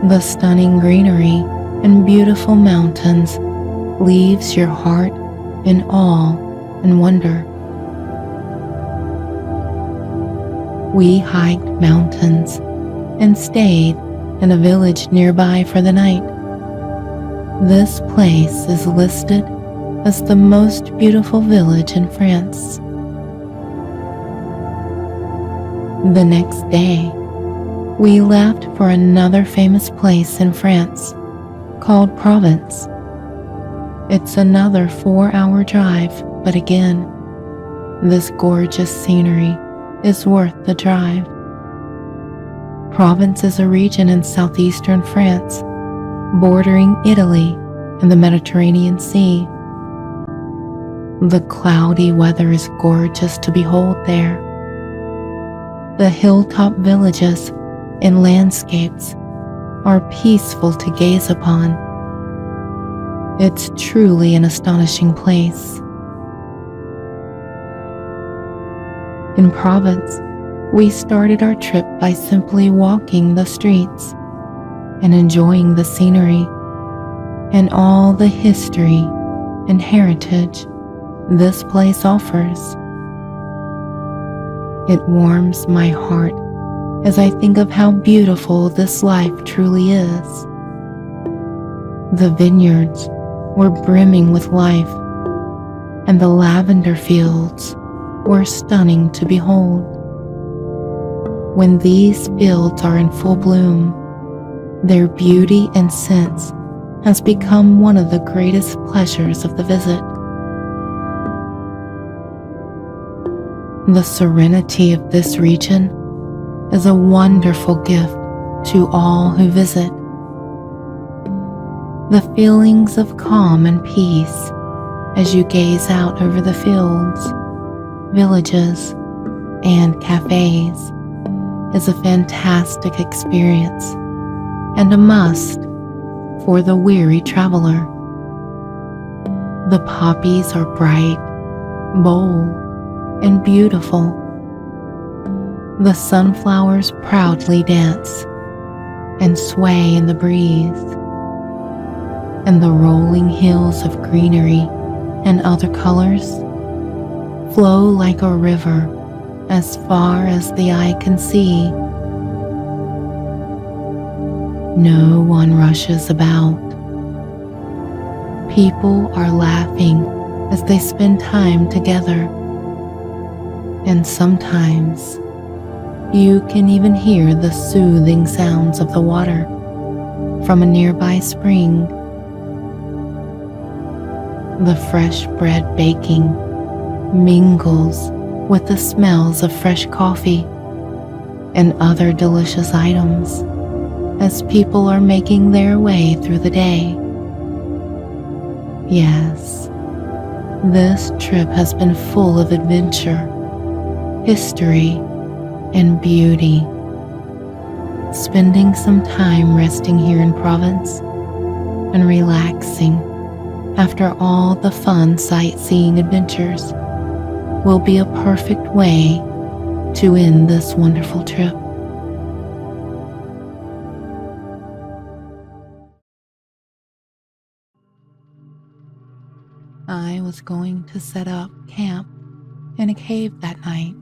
the stunning greenery and beautiful mountains leaves your heart in awe and wonder. We hiked mountains and stayed in a village nearby for the night. This place is listed as the most beautiful village in France. The next day, we left for another famous place in France called Provence. It's another 4-hour drive, but again, this gorgeous scenery is worth the drive. Provence is a region in southeastern France, bordering Italy and the Mediterranean Sea. The cloudy weather is gorgeous to behold there. The hilltop villages and landscapes are peaceful to gaze upon. It's truly an astonishing place. In Provence, we started our trip by simply walking the streets and enjoying the scenery and all the history and heritage this place offers. It warms my heart as I think of how beautiful this life truly is. The vineyards were brimming with life, and the lavender fields were stunning to behold. When these fields are in full bloom, Their beauty and sense has become one of the greatest pleasures of the visit. The serenity of this region is a wonderful gift to all who visit. The feelings of calm and peace as you gaze out over the fields, villages, and cafes is a fantastic experience and a must for the weary traveler. The poppies are bright, bold, and beautiful. The sunflowers proudly dance and sway in the breeze, and the rolling hills of greenery and other colors flow like a river as far as the eye can see. No one rushes about. People are laughing as they spend time together, and sometimes you can even hear the soothing sounds of the water from a nearby spring. The fresh bread baking mingles with the smells of fresh coffee and other delicious items as people are making their way through the day. Yes, this trip has been full of adventure, history, and beauty. Spending some time resting here in Provence and relaxing after all the fun sightseeing adventures will be a perfect way to end this wonderful trip. I was going to set up camp in a cave that night.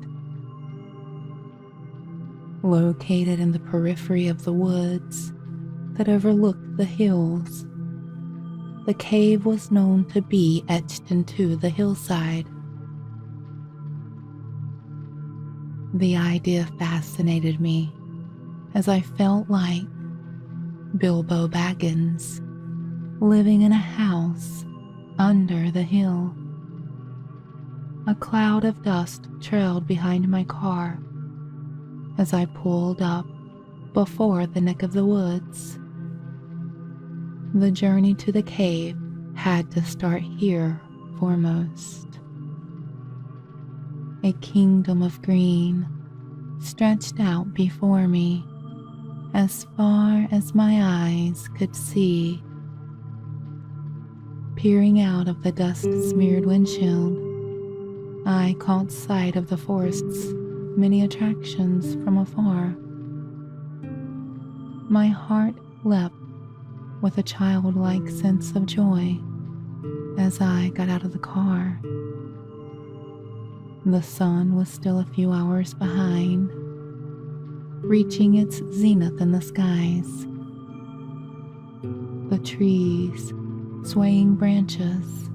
Located in the periphery of the woods that overlooked the hills, the cave was known to be etched into the hillside. The idea fascinated me as I felt like Bilbo Baggins living in a house under the hill. A cloud of dust trailed behind my car as I pulled up before the neck of the woods. The journey to the cave had to start here foremost. A kingdom of green stretched out before me as far as my eyes could see. Peering out of the dust-smeared windshield, I caught sight of the forest's many attractions from afar. My heart leapt with a childlike sense of joy as I got out of the car. The sun was still a few hours behind, reaching its zenith in the skies. The trees, swaying branches,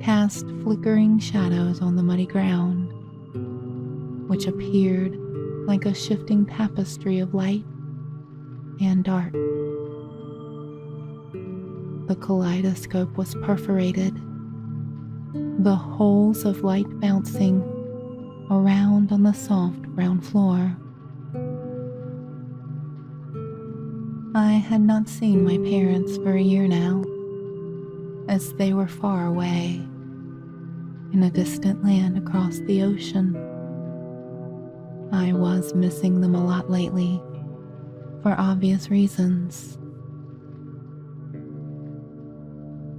cast flickering shadows on the muddy ground, which appeared like a shifting tapestry of light and dark. The kaleidoscope was perforated, the holes of light bouncing around on the soft brown floor. I had not seen my parents for a year now, as they were far away, in a distant land across the ocean. I was missing them a lot lately, for obvious reasons.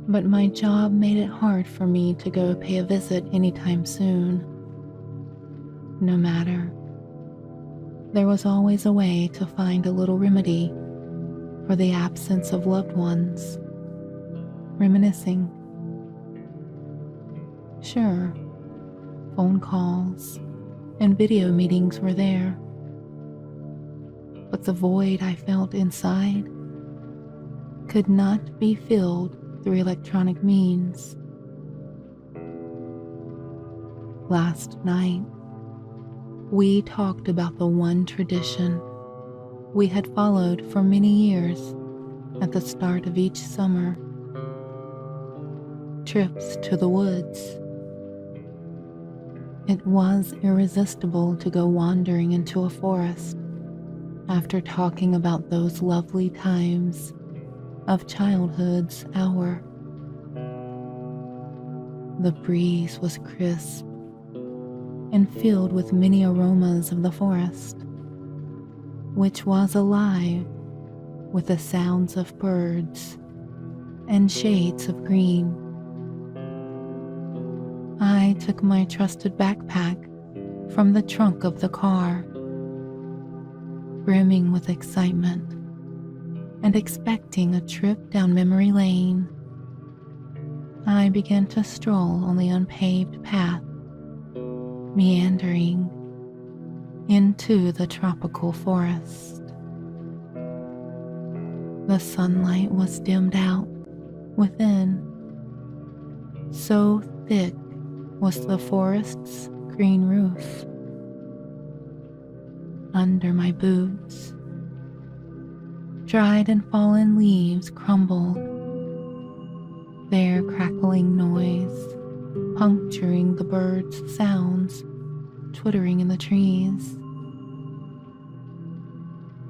But my job made it hard for me to go pay a visit anytime soon. No matter, there was always a way to find a little remedy for the absence of loved ones. Reminiscing. Sure, phone calls and video meetings were there, but the void I felt inside could not be filled through electronic means. Last night, we talked about the one tradition we had followed for many years at the start of each summer. Trips to the woods. It was irresistible to go wandering into a forest after talking about those lovely times of childhood's hour. The breeze was crisp and filled with many aromas of the forest, which was alive with the sounds of birds and shades of green. I took my trusted backpack from the trunk of the car, brimming with excitement and expecting a trip down memory lane. I began to stroll on the unpaved path, meandering into the tropical forest. The sunlight was dimmed out within, so thick was the forest's green roof. Under my boots, dried and fallen leaves crumbled, their crackling noise puncturing the birds' sounds twittering in the trees.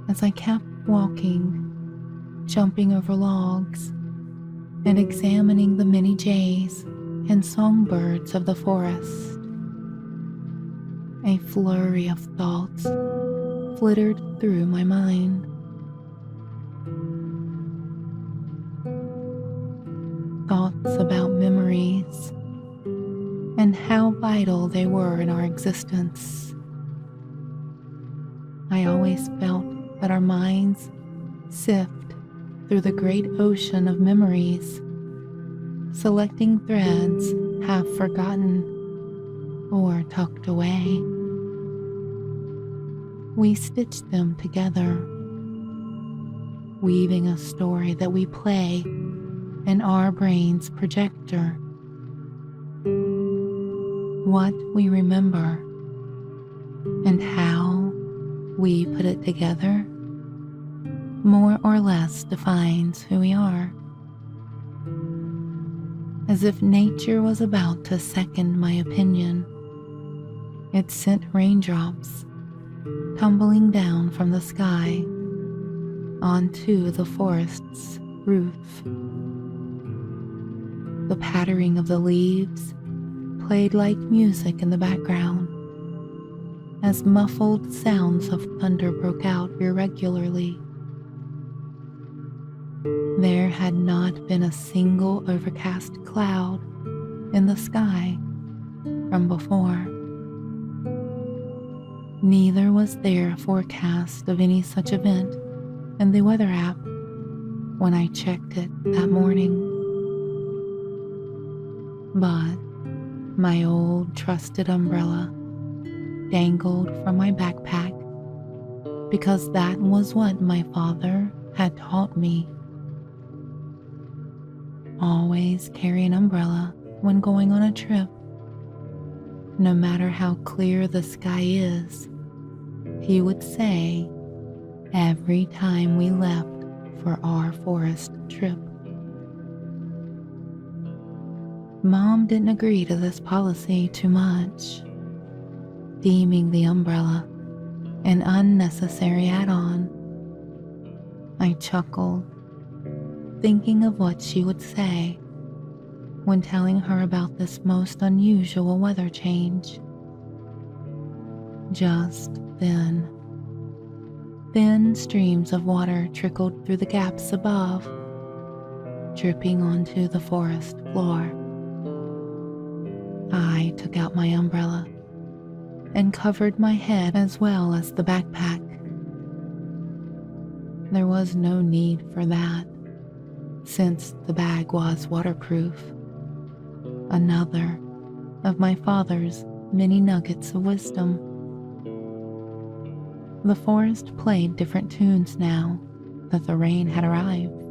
As I kept walking, jumping over logs, and examining the many jays and songbirds of the forest, a flurry of thoughts flittered through my mind. Thoughts about memories and how vital they were in our existence. I always felt that our minds sift through the great ocean of memories, selecting threads half forgotten or tucked away. We stitch them together, weaving a story that we play in our brain's projector. What we remember and how we put it together more or less defines who we are. As if nature was about to second my opinion, it sent raindrops tumbling down from the sky onto the forest's roof. The pattering of the leaves played like music in the background as muffled sounds of thunder broke out irregularly. There had not been a single overcast cloud in the sky from before. Neither was there a forecast of any such event in the weather app when I checked it that morning. But my old trusted umbrella dangled from my backpack because that was what my father had taught me. Always carry an umbrella when going on a trip. No matter how clear the sky is, he would say every time we left for our forest trip. Mom didn't agree to this policy too much, deeming the umbrella an unnecessary add-on. I chuckled, thinking of what she would say when telling her about this most unusual weather change. Just then, thin streams of water trickled through the gaps above, dripping onto the forest floor. I took out my umbrella and covered my head as well as the backpack. There was no need for that, since the bag was waterproof. Another of my father's many nuggets of wisdom. The forest played different tunes now that the rain had arrived.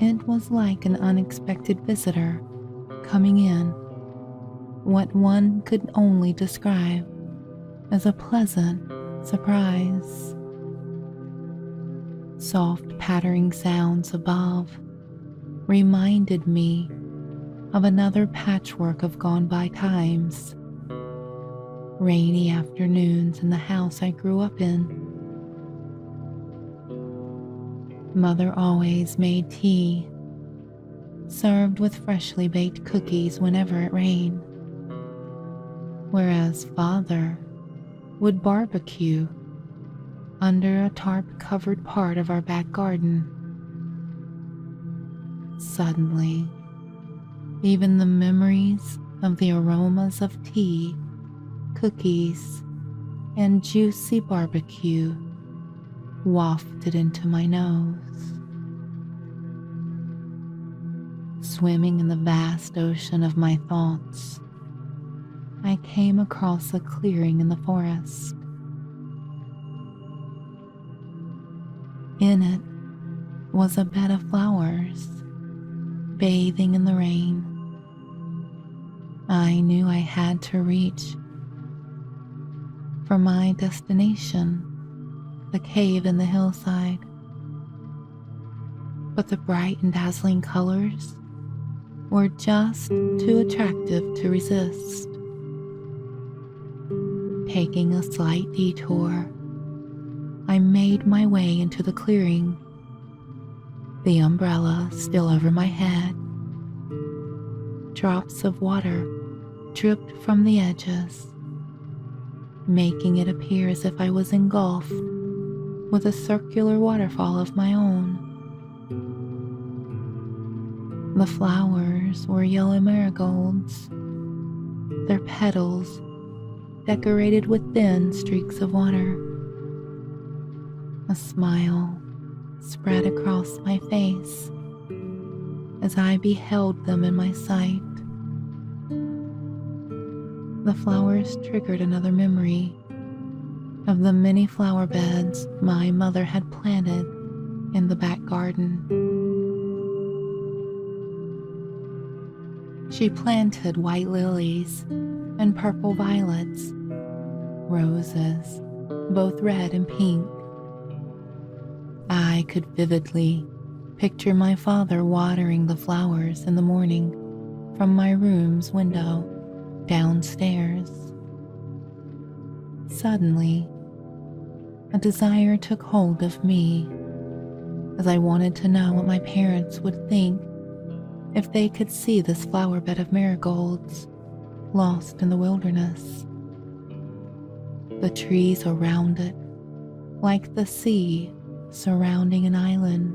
It was like an unexpected visitor coming in, what one could only describe as a pleasant surprise. Soft pattering sounds above reminded me of another patchwork of gone by times. Rainy afternoons in the house I grew up in. Mother always made tea, served with freshly baked cookies whenever it rained, whereas Father would barbecue under a tarp-covered part of our back garden. Suddenly, even the memories of the aromas of tea, cookies, and juicy barbecue wafted into my nose. Swimming in the vast ocean of my thoughts, I came across a clearing in the forest. In it was a bed of flowers, bathing in the rain. I knew I had to reach for my destination, the cave in the hillside. But the bright and dazzling colors were just too attractive to resist. Taking a slight detour, I made my way into the clearing, the umbrella still over my head. Drops of water dripped from the edges, making it appear as if I was engulfed with a circular waterfall of my own. The flowers were yellow marigolds, their petals decorated with thin streaks of water. A smile spread across my face as I beheld them in my sight. The flowers triggered another memory of the many flower beds my mother had planted in the back garden. She planted white lilies and purple violets, roses, both red and pink. I could vividly picture my father watering the flowers in the morning from my room's window downstairs. Suddenly, a desire took hold of me as I wanted to know what my parents would think if they could see this flower bed of marigolds lost in the wilderness. The trees around it, like the sea surrounding an island.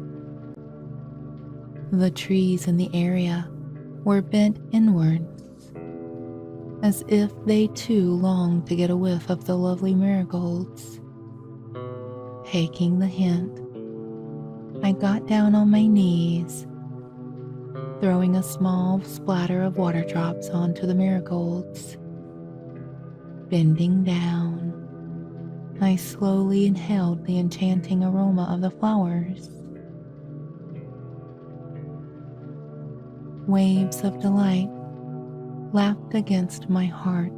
The trees in the area were bent inwards, as if they too longed to get a whiff of the lovely marigolds. Taking the hint, I got down on my knees, throwing a small splatter of water drops onto the marigolds. Bending down, I slowly inhaled the enchanting aroma of the flowers. Waves of delight lapped against my heart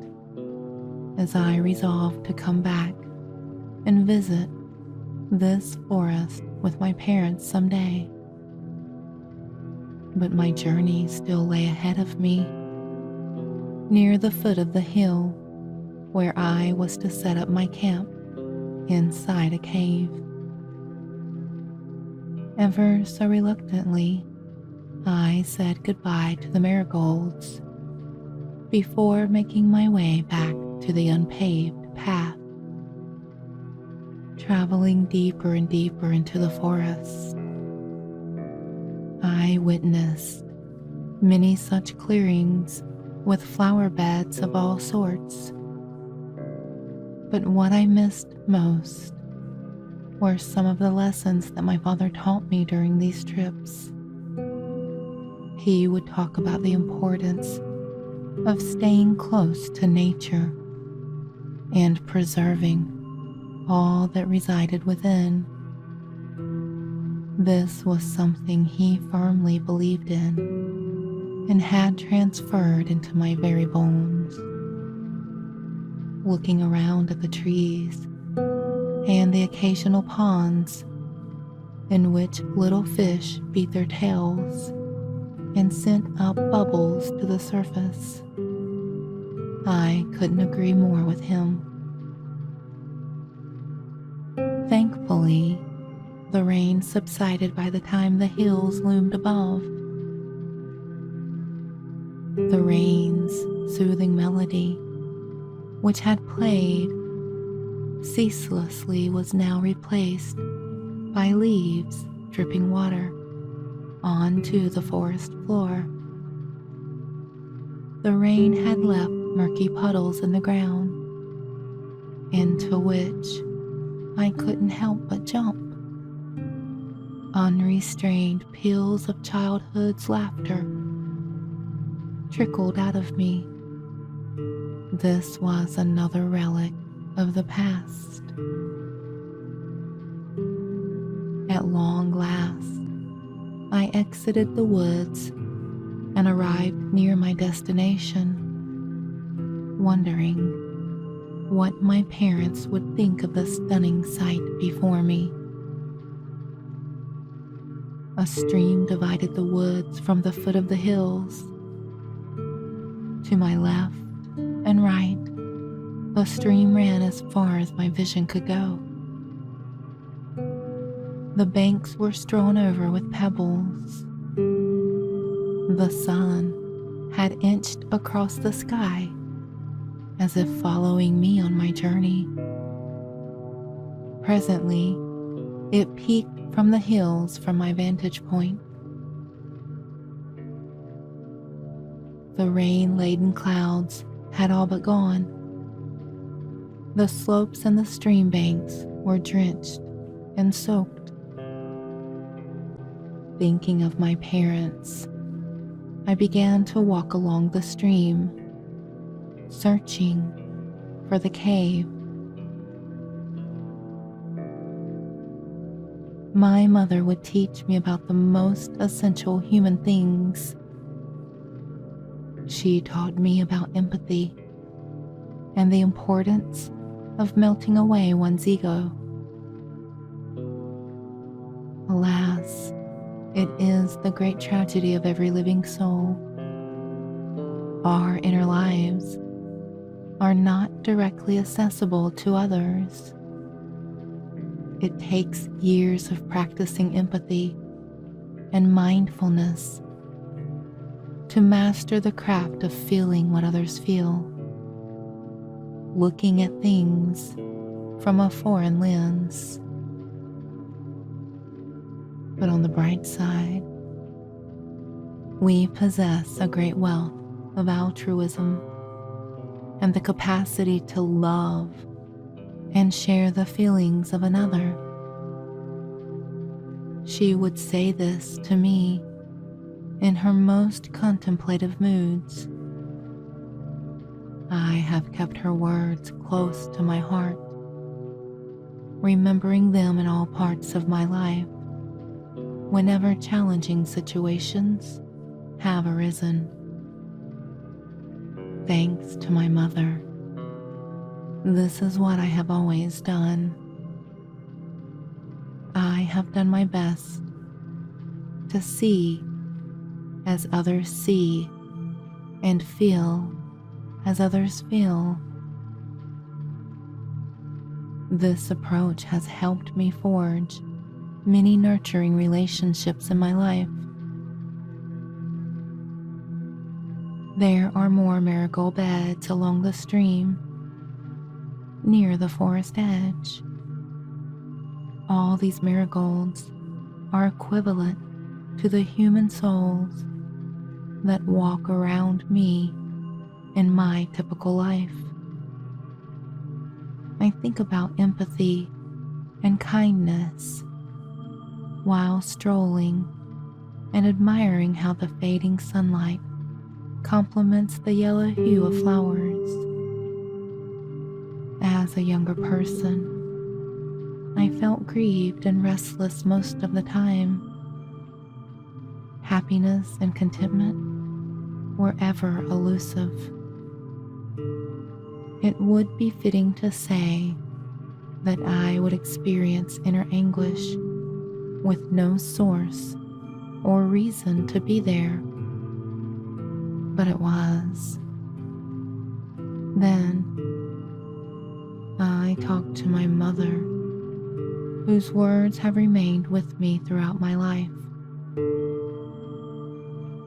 as I resolved to come back and visit this forest with my parents someday. But my journey still lay ahead of me, near the foot of the hill where I was to set up my camp inside a cave. Ever so reluctantly, I said goodbye to the marigolds before making my way back to the unpaved path. Traveling deeper and deeper into the forest, I witnessed many such clearings with flower beds of all sorts. But what I missed most were some of the lessons that my father taught me during these trips. He would talk about the importance of staying close to nature and preserving all that resided within. This was something he firmly believed in and had transferred into my very bones. Looking around at the trees, and the occasional ponds in which little fish beat their tails and sent up bubbles to the surface. I couldn't agree more with him. Thankfully, the rain subsided by the time the hills loomed above. The rain's soothing melody, which had played ceaselessly, was now replaced by leaves dripping water onto the forest floor. The rain had left murky puddles in the ground, into which I couldn't help but jump. Unrestrained peals of childhood's laughter trickled out of me. This was another relic of the past. At long last, I exited the woods and arrived near my destination, wondering what my parents would think of the stunning sight before me. A stream divided the woods from the foot of the hills. To my left and right, the stream ran as far as my vision could go. The banks were strewn over with pebbles. The sun had inched across the sky as if following me on my journey. Presently, it peeked from the hills from my vantage point. The rain-laden clouds had all but gone. The slopes and the stream banks were drenched and soaked. Thinking of my parents, I began to walk along the stream, searching for the cave. My mother would teach me about the most essential human things. She taught me about empathy and the importance of melting away one's ego. Alas, it is the great tragedy of every living soul. Our inner lives are not directly accessible to others. It takes years of practicing empathy and mindfulness to master the craft of feeling what others feel, looking at things from a foreign lens. But on the bright side, we possess a great wealth of altruism and the capacity to love and share the feelings of another. She would say this to me in her most contemplative moods. I have kept her words close to my heart, remembering them in all parts of my life whenever challenging situations have arisen. Thanks to my mother, this is what I have always done. I have done my best to see as others see and feel as others feel. This approach has helped me forge many nurturing relationships in my life. There are more marigold beds along the stream near the forest edge. All these marigolds are equivalent to the human souls that walk around me in my typical life. I think about empathy and kindness while strolling and admiring how the fading sunlight complements the yellow hue of flowers. As a younger person, I felt grieved and restless most of the time. Happiness and contentment were ever elusive. It would be fitting to say that I would experience inner anguish with no source or reason to be there, but it was. Then I talked to my mother, whose words have remained with me throughout my life.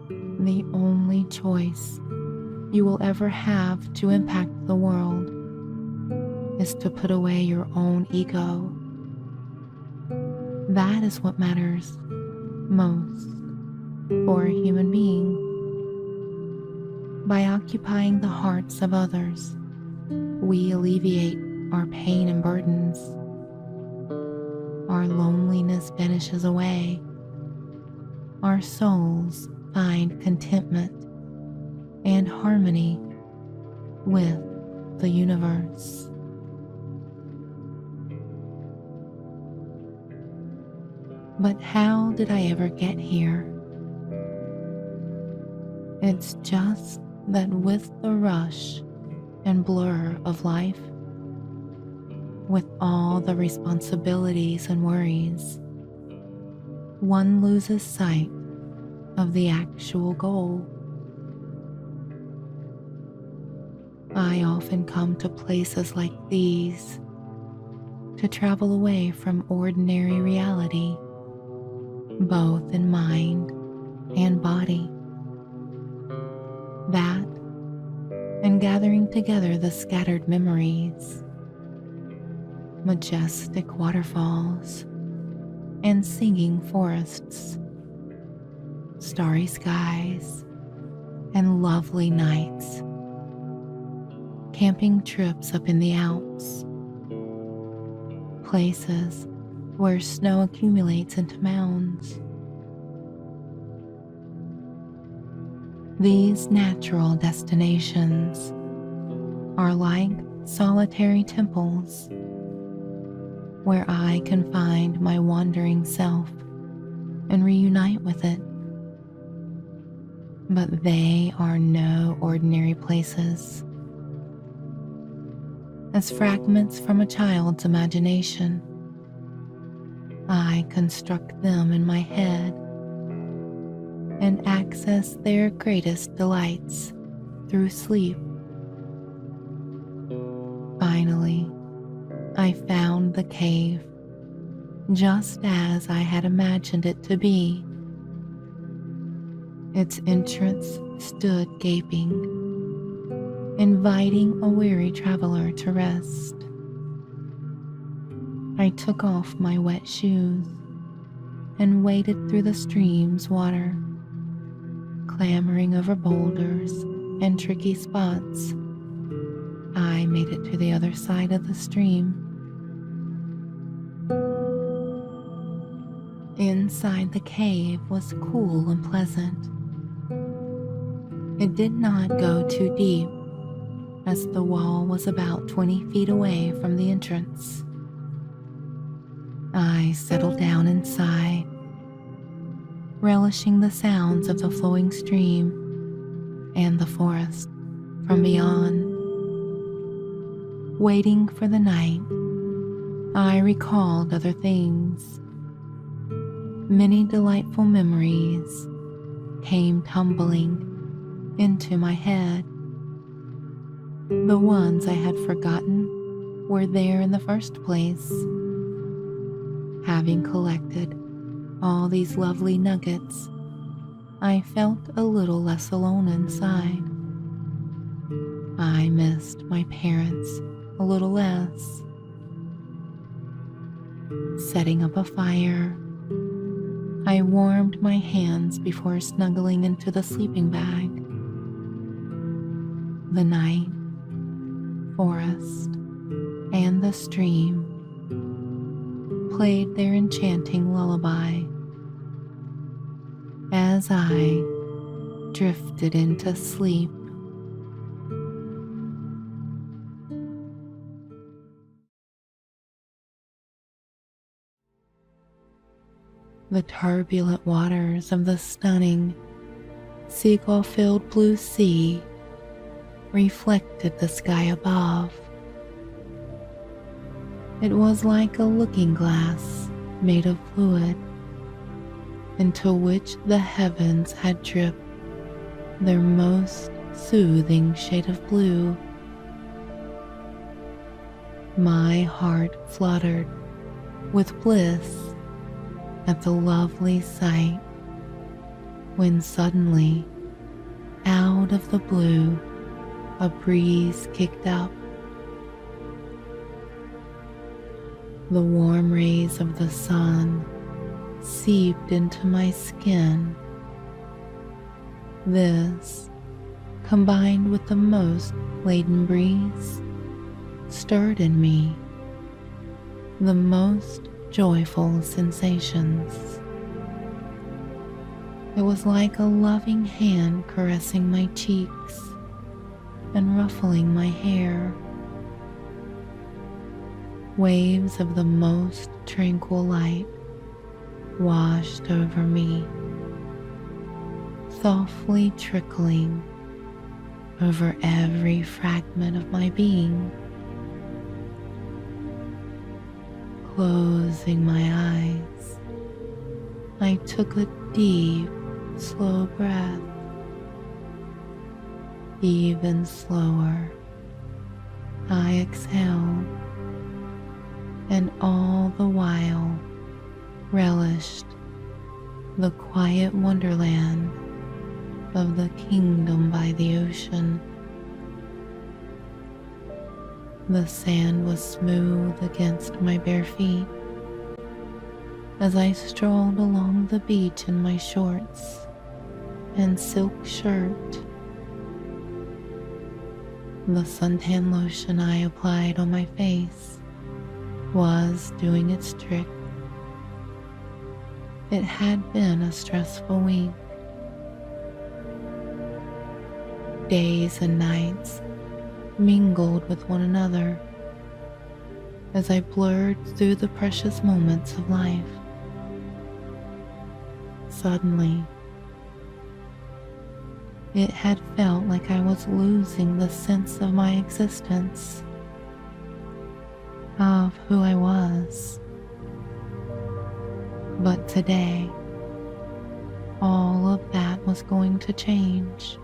The only choice you will ever have to impact the world is to put away your own ego. That is what matters most for a human being. By occupying the hearts of others, we alleviate our pain and burdens. Our loneliness vanishes away. Our souls find contentment and harmony with the universe. But how did I ever get here? It's just that with the rush and blur of life, with all the responsibilities and worries, one loses sight of the actual goal. I often come to places like these to travel away from ordinary reality, both in mind and body. That and gathering together the scattered memories, majestic waterfalls, and singing forests, starry skies, and lovely nights, camping trips up in the Alps, places where snow accumulates into mounds. These natural destinations are like solitary temples where I can find my wandering self and reunite with it. But they are no ordinary places. As fragments from a child's imagination, I construct them in my head and access their greatest delights through sleep. Finally, I found the cave just as I had imagined it to be. Its entrance stood gaping, inviting a weary traveler to rest. I took off my wet shoes and waded through the stream's water, clambering over boulders and tricky spots. I made it to the other side of the stream. Inside the cave was cool and pleasant. It did not go too deep, as the wall was about 20 feet away from the entrance. I settled down inside, relishing the sounds of the flowing stream and the forest from beyond. Waiting for the night, I recalled other things. Many delightful memories came tumbling into my head. The ones I had forgotten were there in the first place. Having collected all these lovely nuggets, I felt a little less alone inside. I missed my parents a little less. Setting up a fire, I warmed my hands before snuggling into the sleeping bag. The night, forest, and the stream played their enchanting lullaby as I drifted into sleep. The turbulent waters of the stunning, seagull-filled blue sea reflected the sky above. It was like a looking glass made of fluid, into which the heavens had dripped their most soothing shade of blue. My heart fluttered with bliss at the lovely sight, when suddenly, out of the blue, a breeze kicked up. The warm rays of the sun seeped into my skin. This, combined with the most laden breeze, stirred in me the most joyful sensations. It was like a loving hand caressing my cheeks and ruffling my hair. Waves of the most tranquil light washed over me, softly trickling over every fragment of my being. Closing my eyes, I took a deep, slow breath. Even slower, I exhaled, and all the while relished the quiet wonderland of the kingdom by the ocean. The sand was smooth against my bare feet as I strolled along the beach in my shorts and silk shirt. The suntan lotion I applied on my face was doing its trick. It had been a stressful week. Days and nights mingled with one another as I blurred through the precious moments of life. Suddenly, it had felt like I was losing the sense of my existence, of who I was. But today, all of that was going to change.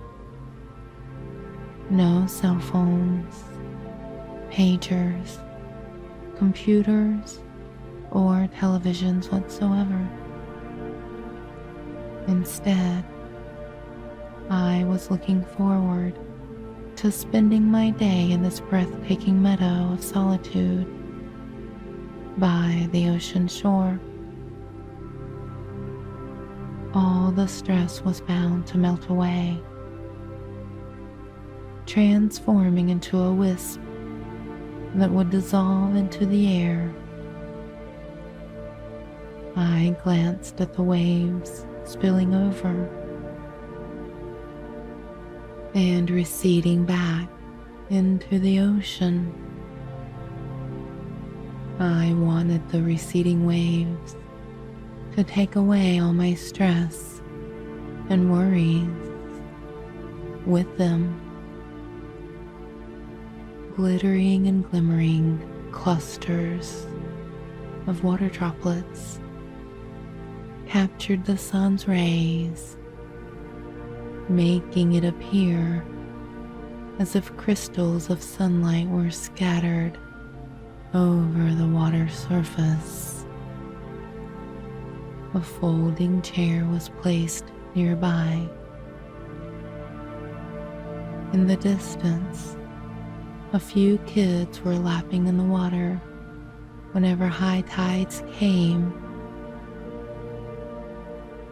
No cell phones, pagers, computers, or televisions whatsoever. Instead, I was looking forward to spending my day in this breathtaking meadow of solitude by the ocean shore. All the stress was bound to melt away, transforming into a wisp that would dissolve into the air. I glanced at the waves spilling over and receding back into the ocean. I wanted the receding waves to take away all my stress and worries with them. Glittering and glimmering clusters of water droplets captured the sun's rays, making it appear as if crystals of sunlight were scattered over the water surface. A folding chair was placed nearby. In the distance, a few kids were lapping in the water whenever high tides came.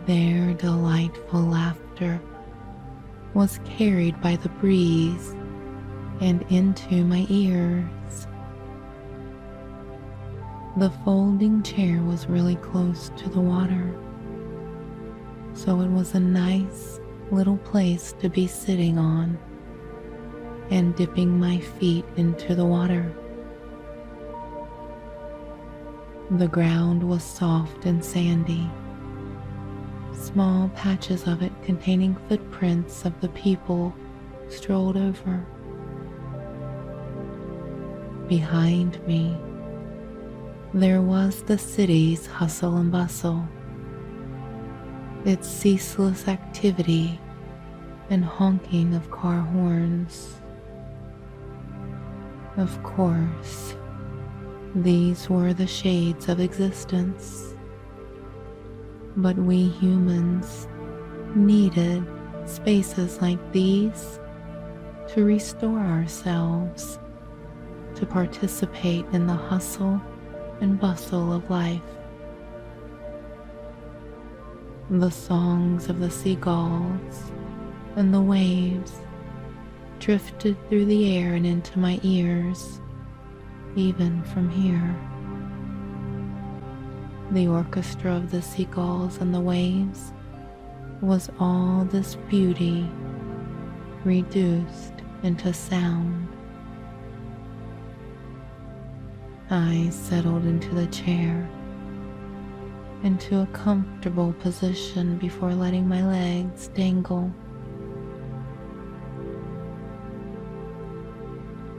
Their delightful laughter was carried by the breeze and into my ears. The folding chair was really close to the water, so it was a nice little place to be sitting on and dipping my feet into the water. The ground was soft and sandy, small patches of it containing footprints of the people strolled over. Behind me there was the city's hustle and bustle, its ceaseless activity and honking of car horns. Of course, these were the shades of existence, but we humans needed spaces like these to restore ourselves, to participate in the hustle and bustle of life. The songs of the seagulls and the waves drifted through the air and into my ears, even from here. The orchestra of the seagulls and the waves was all this beauty reduced into sound. I settled into the chair, into a comfortable position before letting my legs dangle.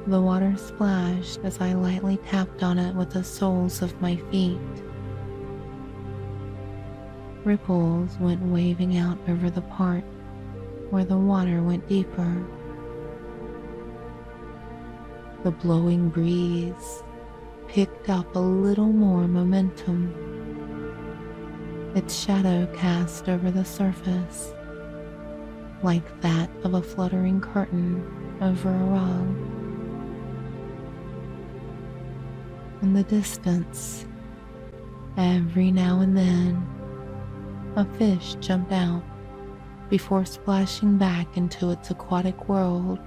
The water splashed as I lightly tapped on it with the soles of my feet. Ripples went waving out over the part where the water went deeper. The blowing breeze picked up a little more momentum. Its shadow cast over the surface, like that of a fluttering curtain over a rug. In the distance, every now and then, a fish jumped out before splashing back into its aquatic world.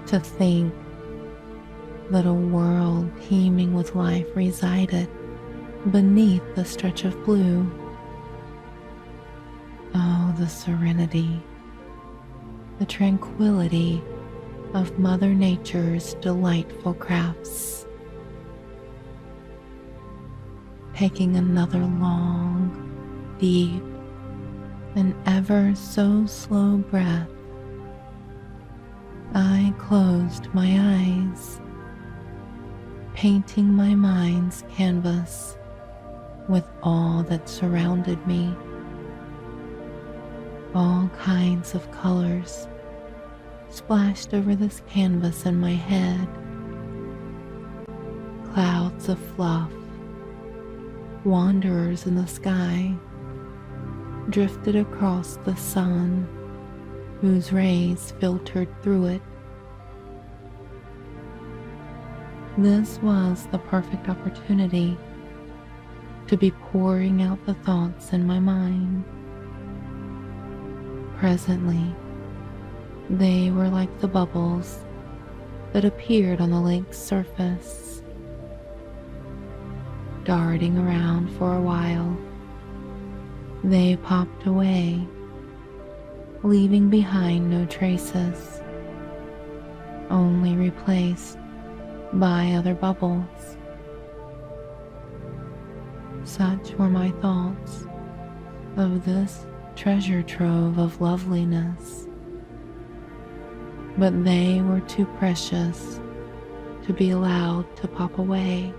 To think that a world teeming with life resided beneath the stretch of blue. Oh, the serenity, the tranquility of Mother Nature's delightful crafts. Taking another long, deep, and ever so slow breath, I closed my eyes, painting my mind's canvas with all that surrounded me. All kinds of colors splashed over this canvas in my head. Clouds of fluff, wanderers in the sky, drifted across the sun, whose rays filtered through it. This was the perfect opportunity to be pouring out the thoughts in my mind. Presently, they were like the bubbles that appeared on the lake's surface, darting around for a while. They popped away, leaving behind no traces, only replaced by other bubbles. Such were my thoughts of this treasure trove of loveliness, but they were too precious to be allowed to pop away.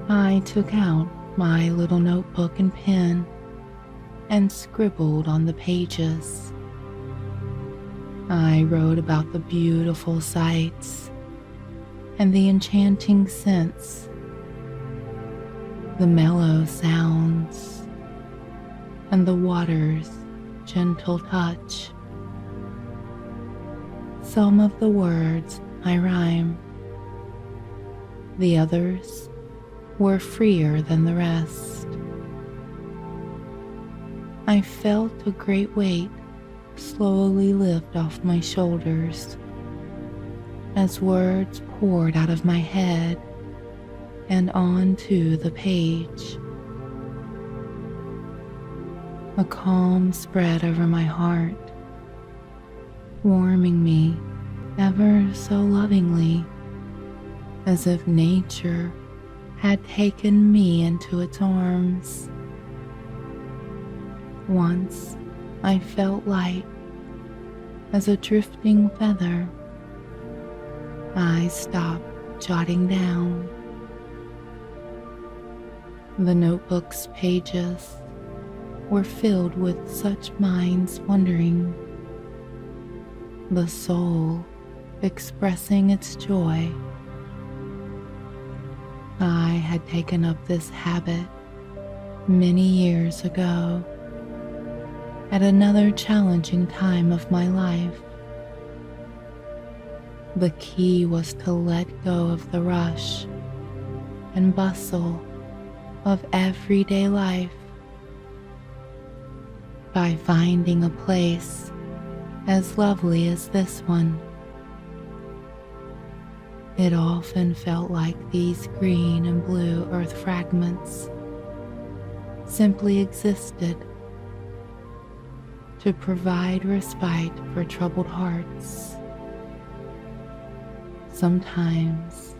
I took out my little notebook and pen and scribbled on the pages. I wrote about the beautiful sights and the enchanting scents, the mellow sounds, and the water's gentle touch. Some of the words I rhymed, the others were freer than the rest. I felt a great weight slowly lift off my shoulders as words poured out of my head and onto the page. A calm spread over my heart, warming me ever so lovingly, as if nature had taken me into its arms. Once I felt light, as a drifting feather, I stopped jotting down. The notebook's pages were filled with such minds wandering, the soul expressing its joy. I had taken up this habit many years ago at another challenging time of my life. The key was to let go of the rush and bustle of everyday life. By finding a place as lovely as this one, it often felt like these green and blue earth fragments simply existed to provide respite for troubled hearts. Sometimes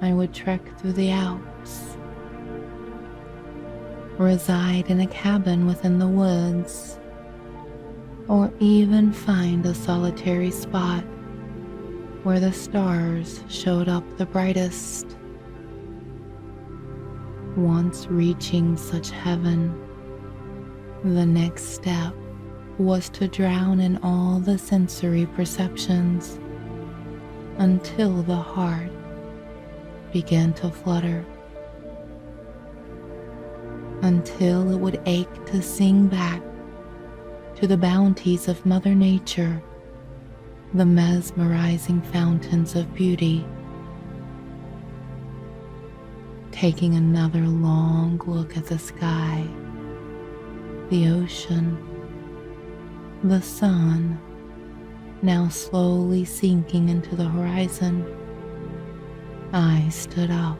I would trek through the Alps, reside in a cabin within the woods, or even find a solitary spot where the stars showed up the brightest. Once reaching such heaven, the next step was to drown in all the sensory perceptions until the heart began to flutter, until it would ache to sing back to the bounties of Mother Nature, the mesmerizing fountains of beauty. Taking another long look at the sky, the ocean, the sun, now slowly sinking into the horizon, I stood up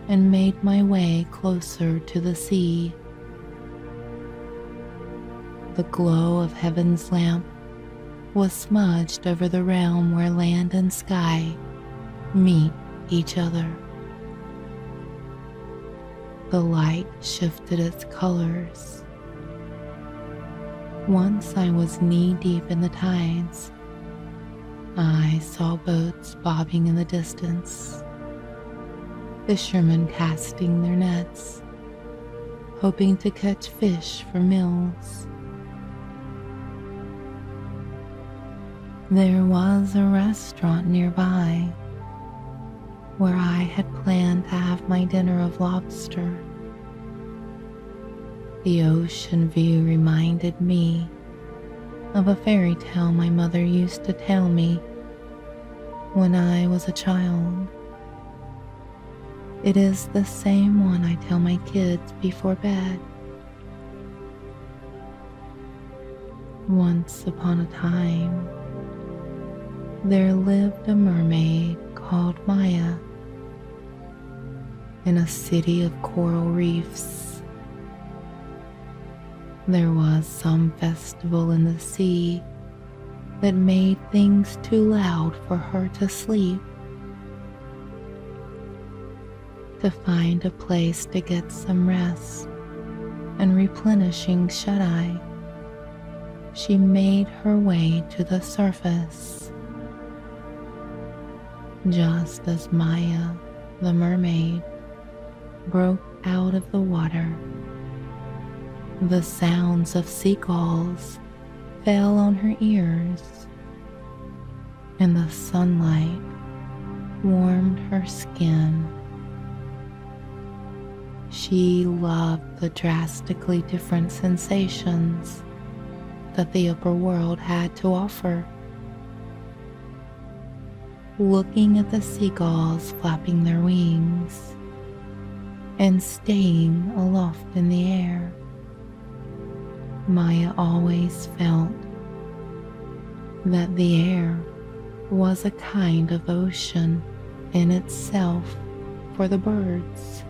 and made my way closer to the sea. The glow of heaven's lamp was smudged over the realm where land and sky meet each other. The light shifted its colors. Once I was knee-deep in the tides, I saw boats bobbing in the distance, fishermen casting their nets, hoping to catch fish for meals. There was a restaurant nearby where I had planned to have my dinner of lobster. The ocean view reminded me of a fairy tale my mother used to tell me when I was a child. It is the same one I tell my kids before bed. Once upon a time, there lived a mermaid called Maya in a city of coral reefs. There was some festival in the sea that made things too loud for her to sleep. To find a place to get some rest and replenishing shut-eye, she made her way to the surface. Just as Maya, the mermaid, broke out of the water, the sounds of seagulls fell on her ears, and the sunlight warmed her skin. She loved the drastically different sensations that the upper world had to offer. Looking at the seagulls flapping their wings and staying aloft in the air, Maya always felt that the air was a kind of ocean in itself for the birds.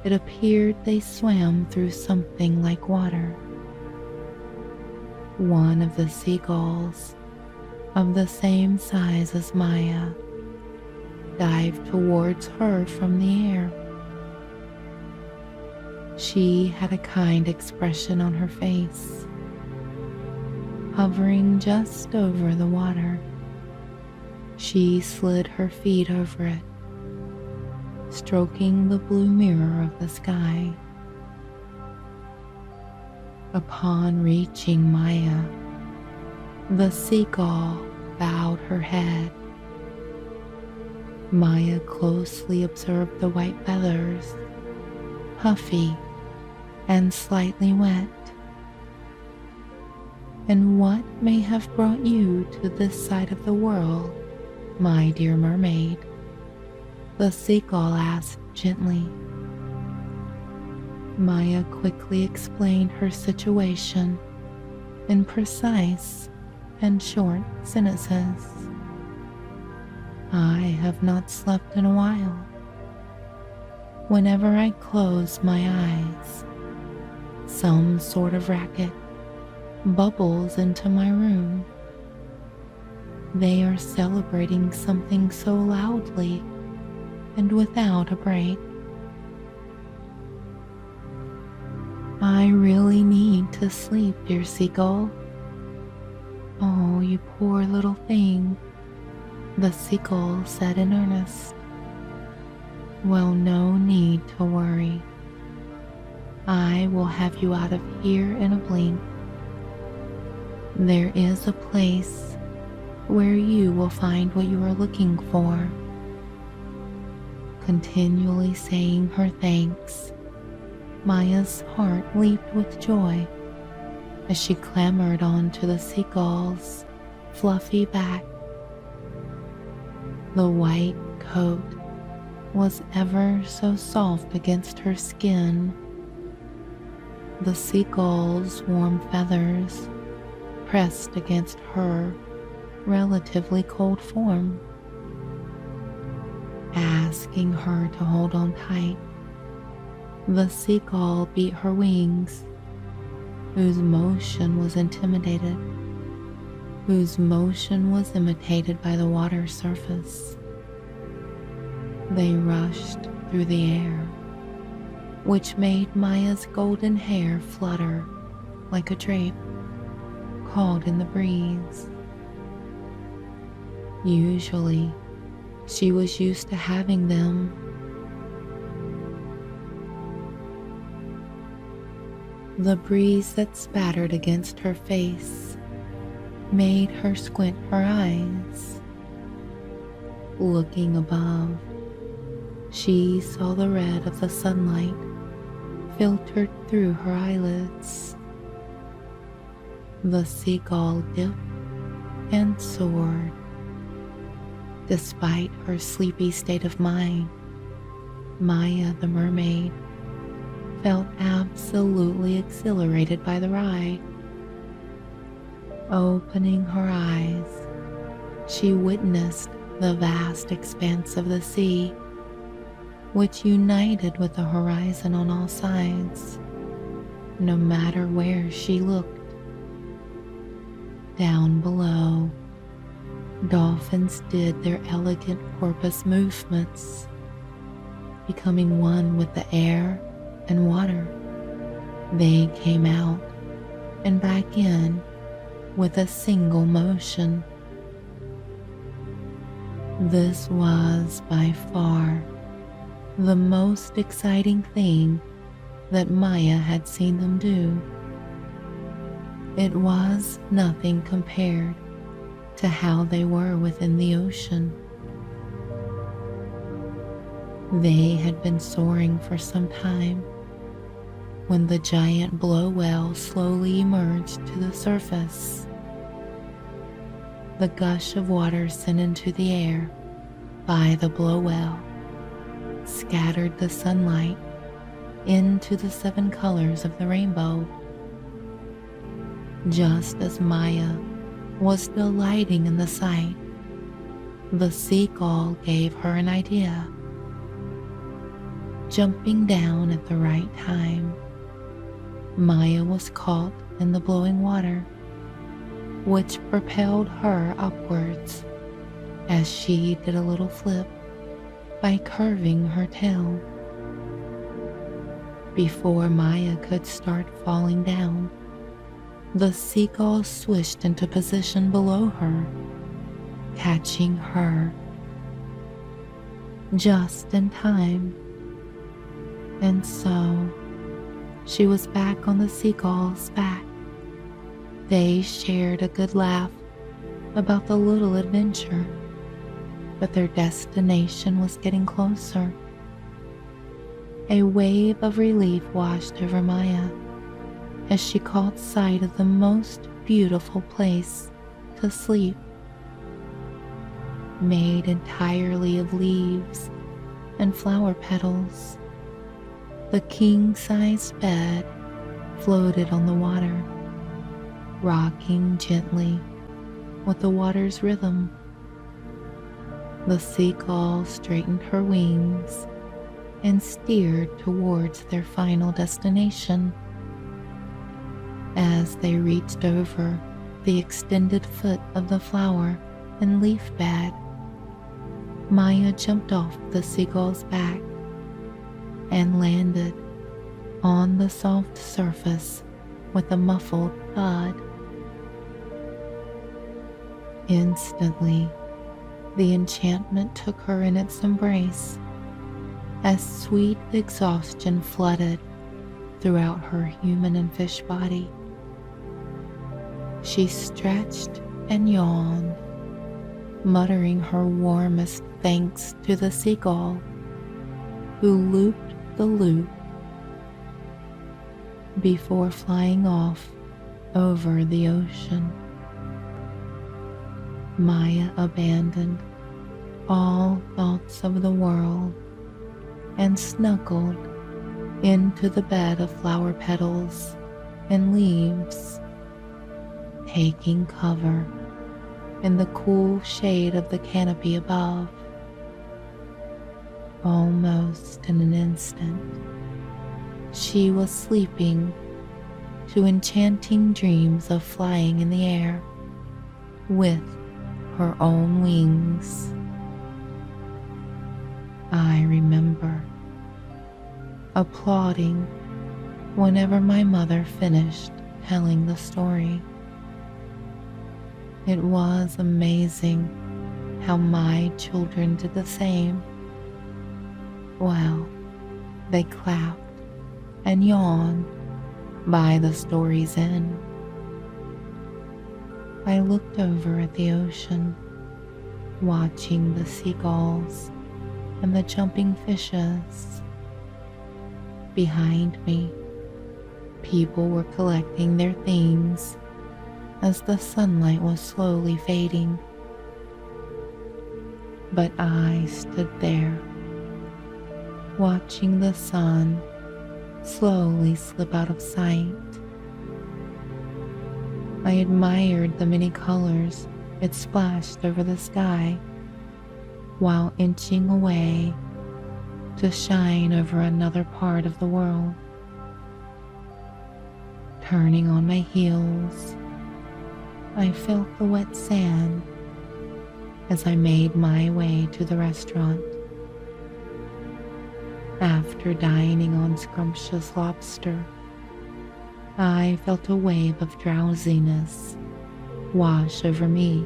It appeared they swam through something like water. One of the seagulls, of the same size as Maya, dived towards her from the air. She had a kind expression on her face, hovering just over the water. She slid her feet over it, stroking the blue mirror of the sky. Upon reaching Maya, the seagull bowed her head. Maya closely observed the white feathers, puffy and slightly wet. "And what may have brought you to this side of the world, my dear mermaid?" the seagull asked gently. Maya quickly explained her situation in precise and short sentences. "I have not slept in a while. Whenever I close my eyes, some sort of racket bubbles into my room. They are celebrating something so loudly and without a break. I really need to sleep, dear seagull." "Oh, you poor little thing," the seagull said in earnest. "Well, no need to worry. I will have you out of here in a blink. There is a place where you will find what you are looking for." Continually saying her thanks, Maya's heart leaped with joy as she clambered onto the seagull's fluffy back. The white coat was ever so soft against her skin. The seagull's warm feathers pressed against her relatively cold form, asking her to hold on tight. The seagull beat her wings, whose motion was imitated by the water surface. They rushed through the air, which made Maya's golden hair flutter like a drape caught in the breeze. Usually, she was used to having them. The breeze that spattered against her face made her squint her eyes. Looking above, she saw the red of the sunlight filtered through her eyelids. The seagull dipped and soared. Despite her sleepy state of mind, Maya the mermaid felt absolutely exhilarated by the ride. Opening her eyes, she witnessed the vast expanse of the sea, which united with the horizon on all sides, no matter where she looked. Down below, dolphins did their elegant porpoise movements, becoming one with the air and water. They came out and back in with a single motion. This was by far the most exciting thing that Maya had seen them do. It was nothing compared to how they were within the ocean. They had been soaring for some time when the giant blow whale slowly emerged to the surface. The gush of water sent into the air by the blow whale scattered the sunlight into the 7 colors of the rainbow. Just as Maya was delighting in the sight, the seagull gave her an idea. Jumping down at the right time, Maya was caught in the blowing water, which propelled her upwards as she did a little flip by curving her tail. Before Maya could start falling down, the seagull swished into position below her, catching her just in time. And so she was back on the seagull's back. They shared a good laugh about the little adventure, but their destination was getting closer. A wave of relief washed over Maya as she caught sight of the most beautiful place to sleep. Made entirely of leaves and flower petals, the king-size bed floated on the water, rocking gently with the water's rhythm. The seagull straightened her wings and steered towards their final destination. As they reached over the extended foot of the flower and leaf bed, Maya jumped off the seagull's back and landed on the soft surface with a muffled thud. Instantly, the enchantment took her in its embrace as sweet exhaustion flooded throughout her human and fish body. She stretched and yawned, muttering her warmest thanks to the seagull, who looped the loop before flying off over the ocean. Maya abandoned all thoughts of the world and snuggled into the bed of flower petals and leaves, taking cover in the cool shade of the canopy above. Almost in an instant, she was sleeping to enchanting dreams of flying in the air with her own wings. I remember applauding whenever my mother finished telling the story. It was amazing how my children did the same. Well, they clapped and yawned by the story's end. I looked over at the ocean, watching the seagulls and the jumping fishes. Behind me, people were collecting their things as the sunlight was slowly fading. But I stood there, watching the sun slowly slip out of sight. I admired the many colors it splashed over the sky while inching away to shine over another part of the world. Turning on my heels, I felt the wet sand as I made my way to the restaurant. After dining on scrumptious lobster, I felt a wave of drowsiness wash over me.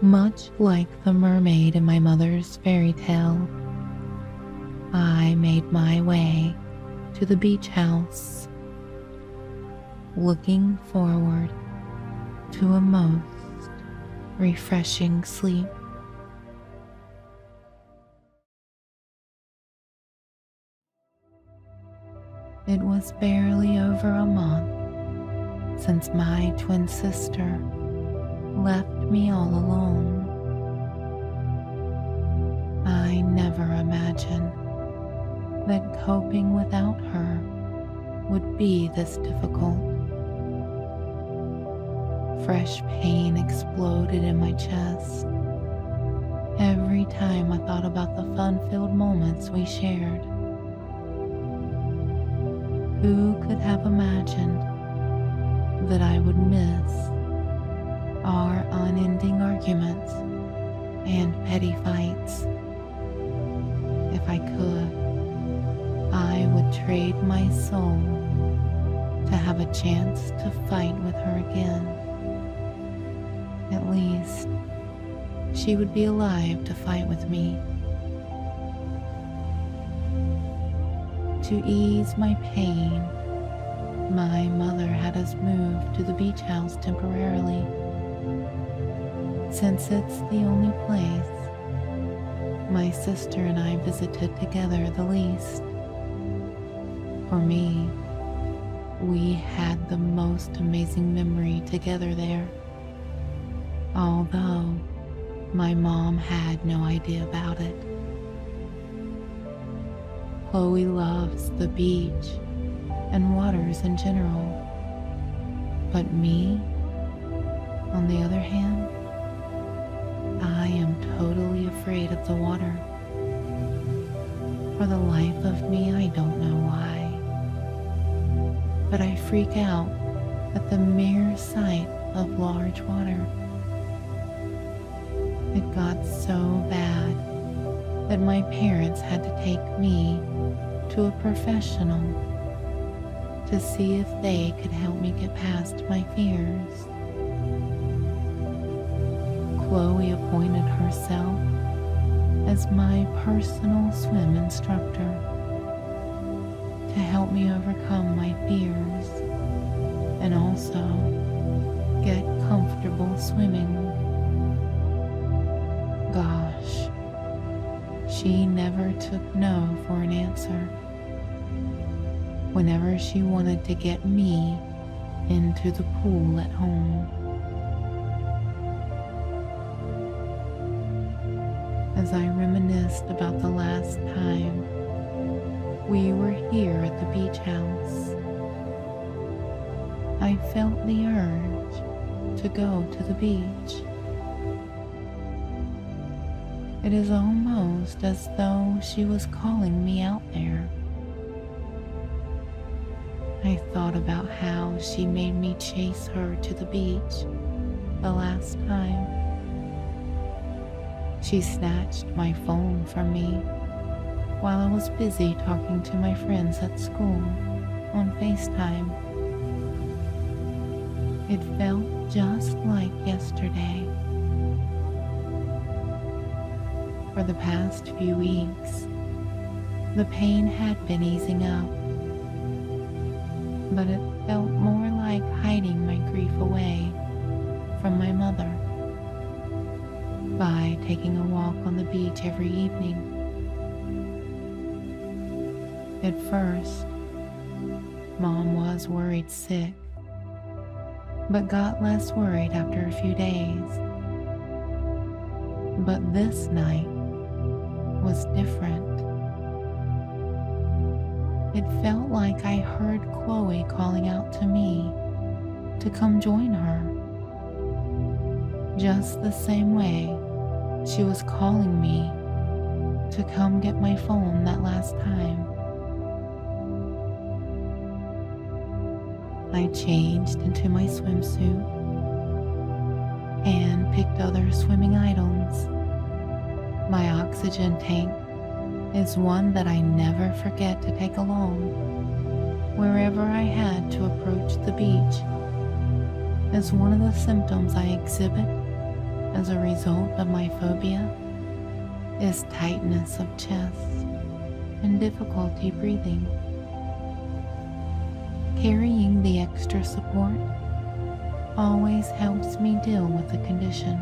Much like the mermaid in my mother's fairy tale, I made my way to the beach house, looking forward to a most refreshing sleep. It was barely over a month since my twin sister left me all alone. I never imagined that coping without her would be this difficult. Fresh pain exploded in my chest every time I thought about the fun-filled moments we shared. Who could have imagined that I would miss our unending arguments and petty fights? If I could, I would trade my soul to have a chance to fight with her again. At least, she would be alive to fight with me. To ease my pain, my mother had us move to the beach house temporarily, since it's the only place my sister and I visited together the least. For me, we had the most amazing memory together there, although my mom had no idea about it. Chloe loves the beach and waters in general, but me, on the other hand, I am totally afraid of the water. For the life of me, I don't know why, but I freak out at the mere sight of large water. It got so bad that my parents had to take me to a professional to see if they could help me get past my fears. Chloe appointed herself as my personal swim instructor to help me overcome my fears and also get comfortable swimming. Gosh, she never took no for an answer whenever she wanted to get me into the pool at home. As I reminisced about the last time we were here at the beach house, I felt the urge to go to the beach. It is almost as though she was calling me out there. I thought about how she made me chase her to the beach the last time. She snatched my phone from me while I was busy talking to my friends at school on FaceTime. It felt just like yesterday. For the past few weeks, the pain had been easing up, but it felt more like hiding my grief away from my mother by taking a walk on the beach every evening. At first, Mom was worried sick, but got less worried after a few days. But this night was different. It felt like I heard Chloe calling out to me to come join her, just the same way she was calling me to come get my phone that last time. I changed into my swimsuit and picked other swimming items. My oxygen tank is one that I never forget to take along wherever I had to approach the beach, as one of the symptoms I exhibit as a result of my phobia is tightness of chest and difficulty breathing. Carrying the extra support always helps me deal with the condition.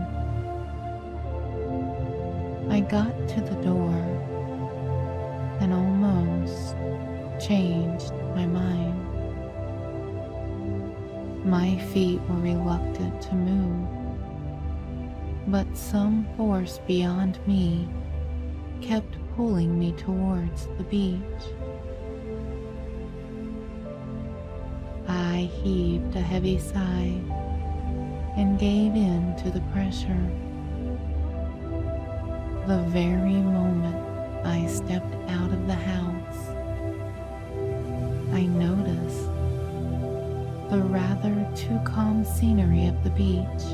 I got to the door and almost changed my mind. My feet were reluctant to move, but some force beyond me kept pulling me towards the beach. I heaved a heavy sigh and gave in to the pressure. The very moment I stepped out of the house, I noticed the rather too calm scenery of the beach.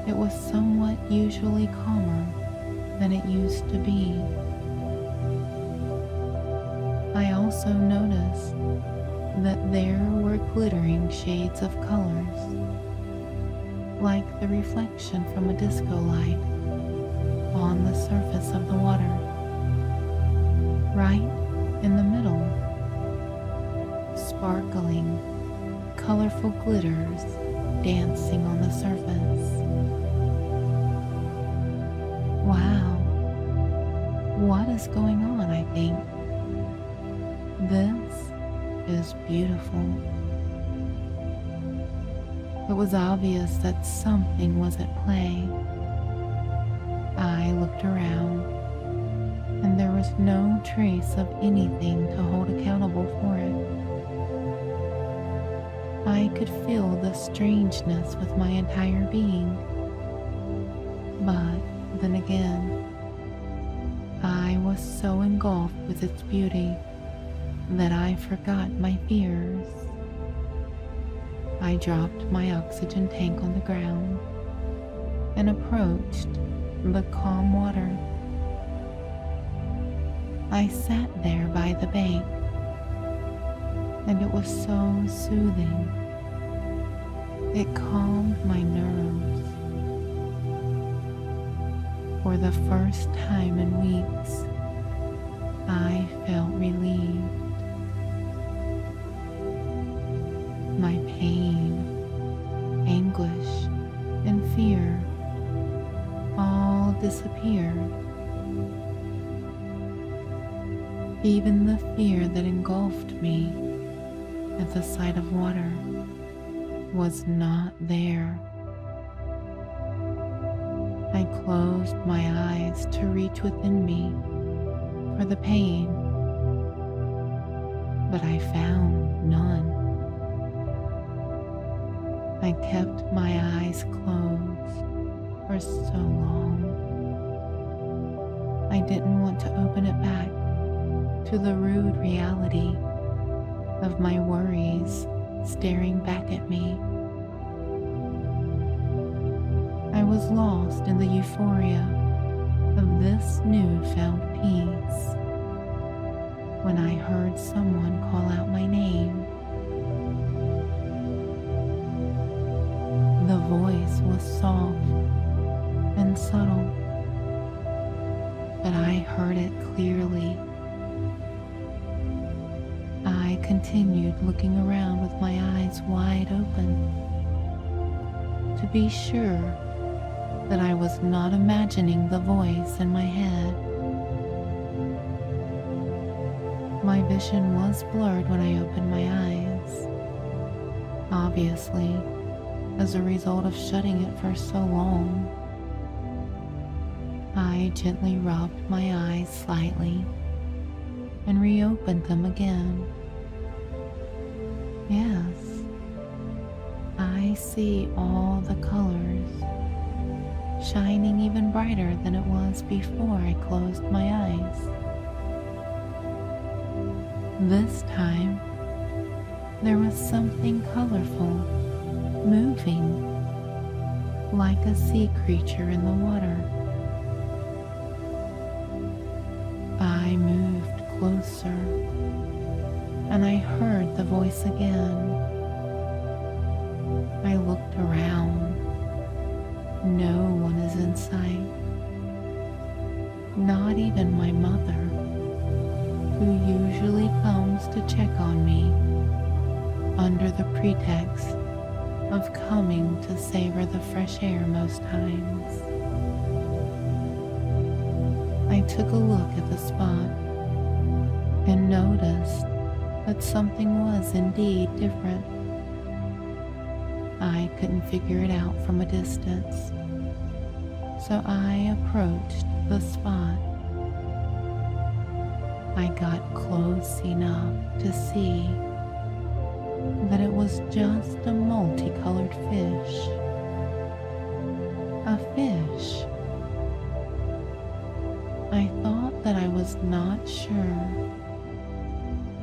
It was somewhat usually calmer than it used to be. I also noticed that there were glittering shades of colors, like the reflection from a disco light on the surface of the water. Right in the middle, sparkling, colorful glitters dancing on the surface. Wow, what is going on, I think? This is beautiful. It was obvious that something was at play. I looked around, and there was no trace of anything to hold accountable for it. I could feel the strangeness with my entire being. But then again, I was so engulfed with its beauty that I forgot my fears. I dropped my oxygen tank on the ground and approached the calm water. I sat there by the bank, and it was so soothing. It calmed my nerves. For the first time in weeks, I felt relieved. My pain, anguish, and fear all disappeared. Even the fear that engulfed me at the sight of water was not there. I closed my eyes to reach within me for the pain, but I found none. I kept my eyes closed for so long. I didn't want to open it back to the rude reality of my worries staring back at me. I was lost in the euphoria of this newfound peace when I heard someone call out my name. The voice was soft and subtle, but I heard it clearly. I continued looking around with my eyes wide open to be sure that I was not imagining the voice in my head. My vision was blurred when I opened my eyes, obviously as a result of shutting it for so long. I gently rubbed my eyes slightly and reopened them again. Yes, I see all the colors, shining even brighter than it was before I closed my eyes. This time, there was something colorful, moving, like a sea creature in the water. I moved closer, and I heard the voice again. I looked around. No one is in sight. Not even my mother, who usually comes to check on me under the pretext of coming to savor the fresh air most times. I took a look at the spot and noticed that something was indeed different. I couldn't figure it out from a distance, so I approached the spot. I got close enough to see that it was just a multicolored fish. A fish. I thought that I was not sure.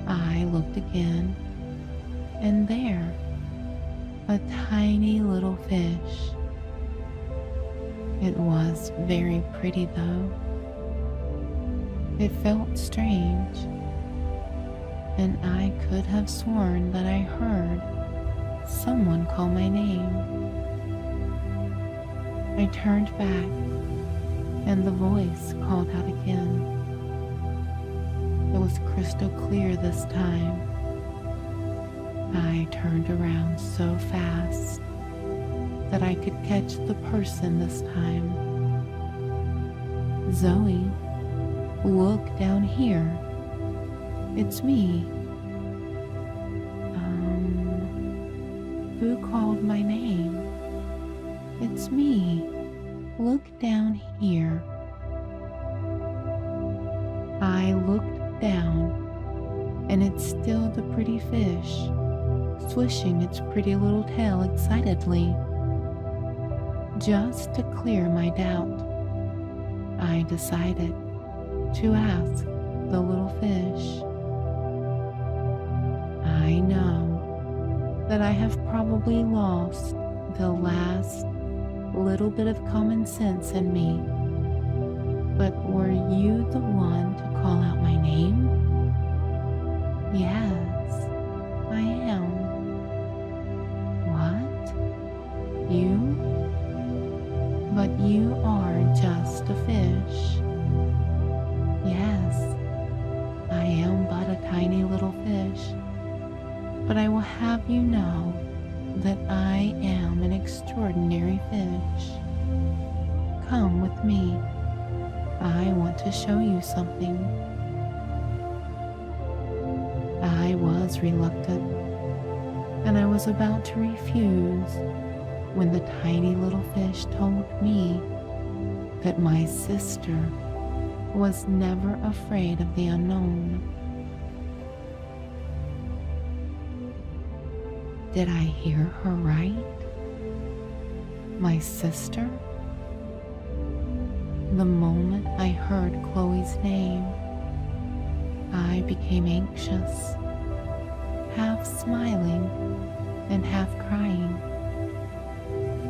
I looked again, and there, a tiny little fish. It was very pretty though. It felt strange. and I could have sworn that I heard someone call my name. I turned back, and the voice called out again. It was crystal clear this time. I turned around so fast that I could catch the person this time. "Zoe, look down here. It's me." Who called my name? "It's me. Look down here." I looked down, and it's still the pretty fish, swishing its pretty little tail excitedly. Just to clear my doubt, I decided to ask the little fish. I know that I have probably lost the last little bit of common sense in me, but were you the one to call out my name? "Yes, I am." "What? You? But you are just a fish." "Yes, I am but a tiny little fish, but I will have you know that I am an extraordinary fish. Come with me. I want to show you something." I was reluctant, and I was about to refuse when the tiny little fish told me that my sister was never afraid of the unknown. Did I hear her right? My sister? The moment I heard Chloe's name, I became anxious, half smiling and half crying,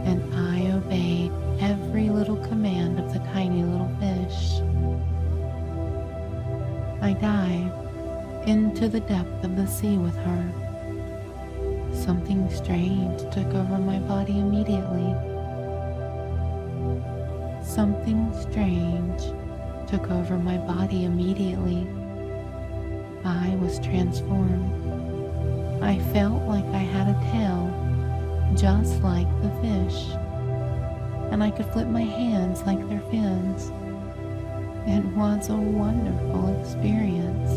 and I obeyed every little command of the tiny little fish. I dived into the depth of the sea with her. Something strange took over my body immediately. Something strange took over my body immediately. I was transformed. I felt like I had a tail, just like the fish, and I could flip my hands like their fins. It was a wonderful experience.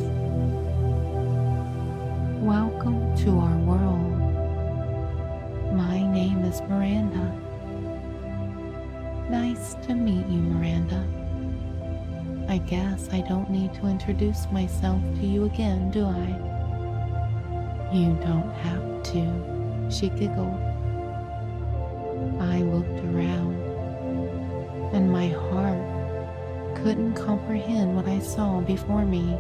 Welcome to our world. My name is Miranda. Nice to meet you, Miranda. I guess I don't need to introduce myself to you again, do I? You don't have to, she giggled. I looked around, and my heart couldn't comprehend what I saw before me.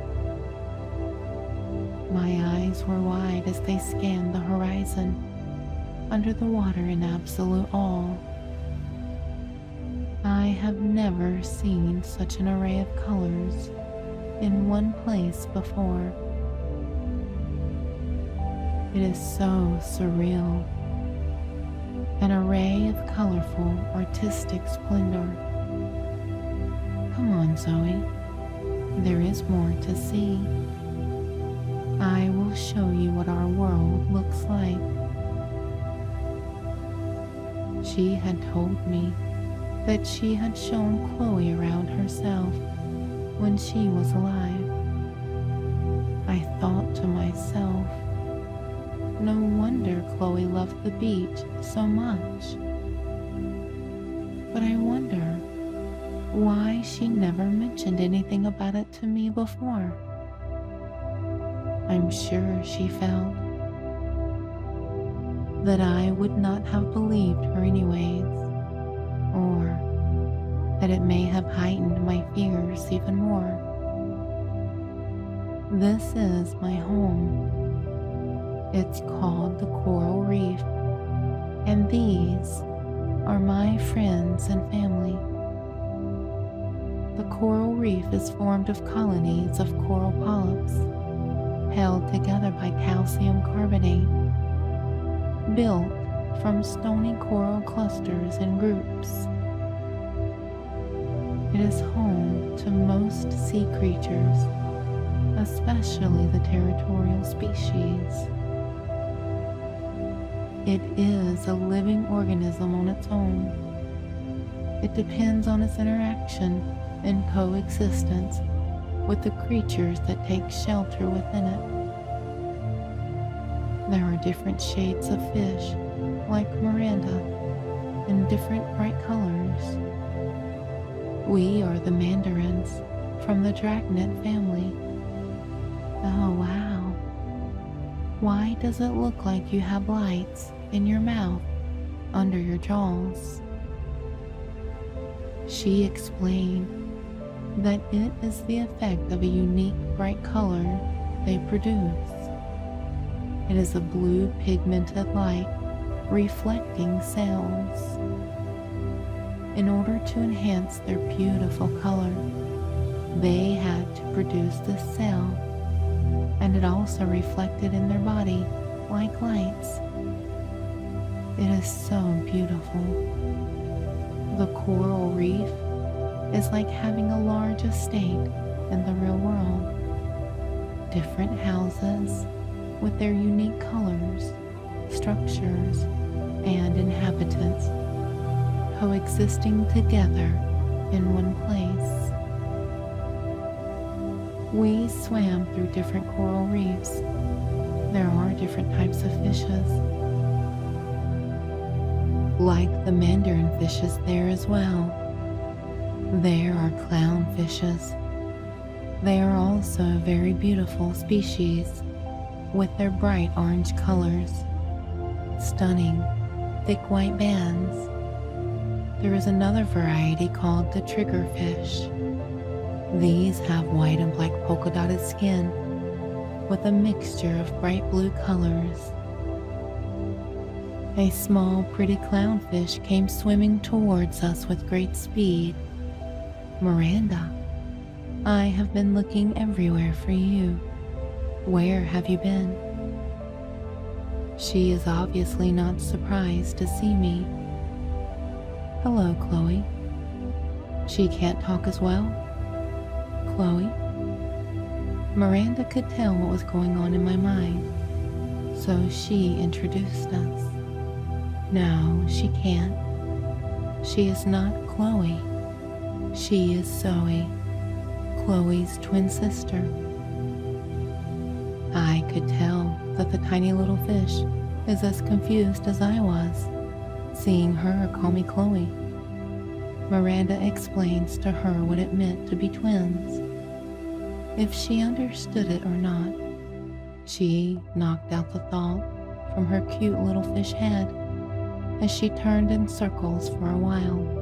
My eyes were wide as they scanned the horizon, under the water in absolute awe. I have never seen such an array of colors in one place before. It is so surreal, an array of colorful, artistic splendor. Come on, Zoe, there is more to see. I will show you what our world looks like. She had told me that she had shown Chloe around herself when she was alive. I thought to myself, no wonder Chloe loved the beach so much. But I wonder why she never mentioned anything about it to me before. I'm sure she felt that I would not have believed her anyways, or that it may have heightened my fears even more. This is my home. It's called the Coral Reef, and these are my friends and family. The coral reef is formed of colonies of coral polyps, held together by calcium carbonate, built from stony coral clusters and groups. It is home to most sea creatures, especially the territorial species. It is a living organism on its own. It depends on its interaction and coexistence with the creatures that take shelter within it. There are different shades of fish, like Miranda, in different bright colors. We are the mandarins from the dragnet family. Oh wow. Why does it look like you have lights in your mouth under your jaws? She explained that it is the effect of a unique bright color they produce. It is a blue pigmented light reflecting cells. In order to enhance their beautiful color, they had to produce this cell, and it also reflected in their body like lights. It is so beautiful. The coral reef is like having a large estate in the real world. Different houses with their unique colors, structures, and inhabitants coexisting together in one place. We swam through different coral reefs. There are different types of fishes, like the mandarin fishes there as well. There are clownfishes. They are also a very beautiful species with their bright orange colors, stunning, thick white bands. There is another variety called the triggerfish. These have white and black polka dotted skin with a mixture of bright blue colors. A small, pretty clownfish came swimming towards us with great speed. Miranda, I have been looking everywhere for you. Where have you been? She is obviously not surprised to see me. Hello, Chloe. She can't talk as well? Chloe? Miranda could tell what was going on in my mind, so she introduced us. No, she can't. She is not Chloe. She is Zoe, Chloe's twin sister. I could tell that the tiny little fish is as confused as I was, seeing her call me Chloe. Miranda explains to her what it meant to be twins. If she understood it or not, she knocked out the thought from her cute little fish head as she turned in circles for a while.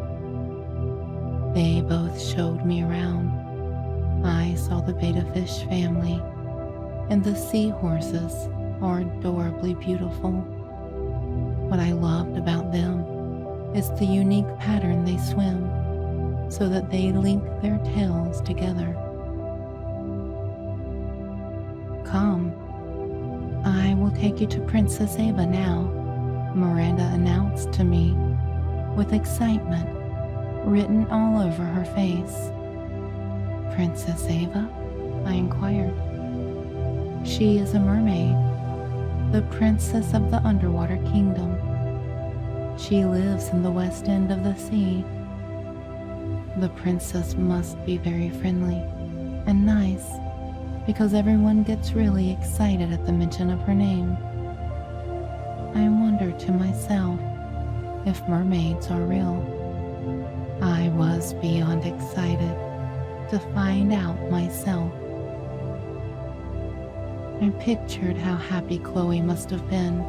They both showed me around. I saw the betta fish family, and the seahorses are adorably beautiful. What I loved about them is the unique pattern they swim, so that they link their tails together. Come, I will take you to Princess Ava now, Miranda announced to me with excitement written all over her face. Princess Ava? I inquired. She is a mermaid, the princess of the underwater kingdom. She lives in the west end of the sea. The princess must be very friendly and nice, because everyone gets really excited at the mention of her name. I wonder to myself if mermaids are real. I was beyond excited to find out myself. I pictured how happy Chloe must have been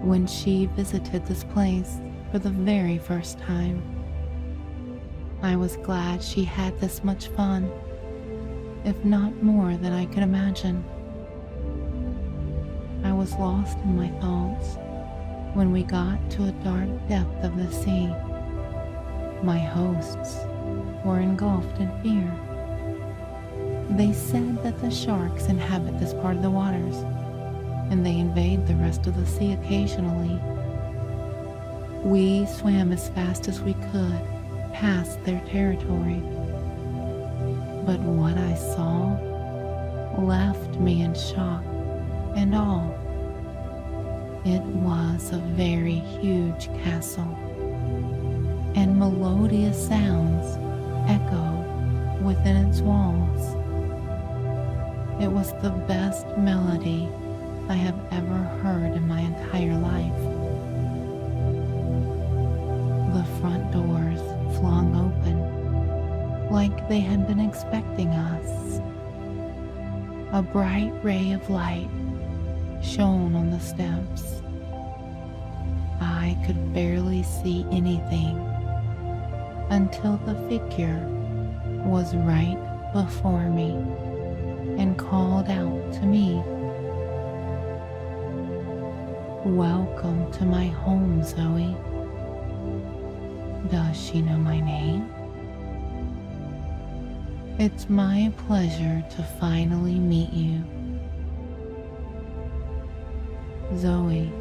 when she visited this place for the very first time. I was glad she had this much fun, if not more than I could imagine. I was lost in my thoughts when we got to a dark depth of the sea. My hosts were engulfed in fear. They said that the sharks inhabit this part of the waters, and they invade the rest of the sea occasionally. We swam as fast as we could past their territory, but what I saw left me in shock and awe. It was a very huge castle, and melodious sounds echoed within its walls. It was the best melody I have ever heard in my entire life. The front doors flung open, like they had been expecting us. A bright ray of light shone on the steps. I could barely see anything until the figure was right before me and called out to me, "Welcome to my home, Zoe." Does she know my name? It's my pleasure to finally meet you, Zoe.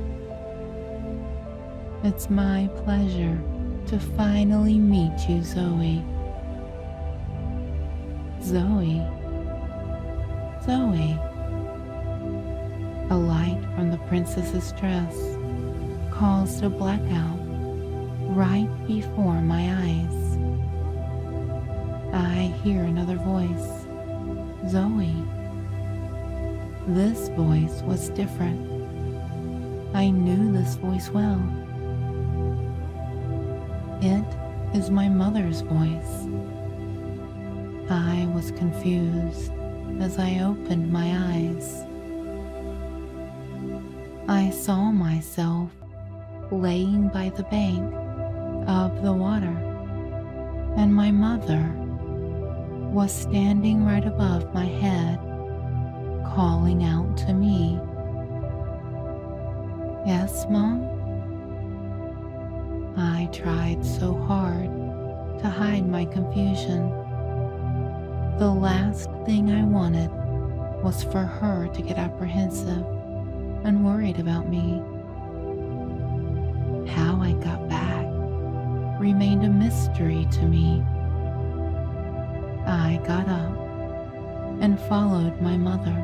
It's my pleasure to finally meet you, Zoe. Zoe. Zoe. A light from the princess's dress caused a blackout right before my eyes. I hear another voice, Zoe. This voice was different. I knew this voice well. It is my mother's voice. I was confused as I opened my eyes. I saw myself laying by the bank of the water, and my mother was standing right above my head, calling out to me. Yes, Mom? I tried so hard to hide my confusion. The last thing I wanted was for her to get apprehensive and worried about me. How I got back remained a mystery to me. I got up and followed my mother.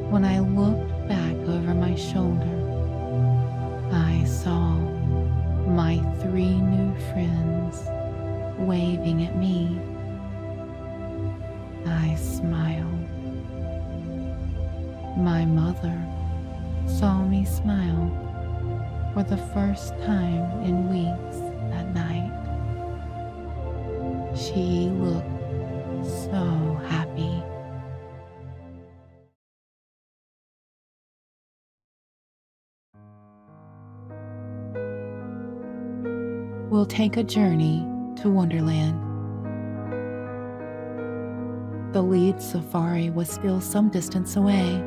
When I looked back over my shoulder, I saw my 3 new friends waving at me. I smiled. My mother saw me smile for the first time in weeks that night. She looked so happy. We'll take a journey to Wonderland. The lead safari was still some distance away.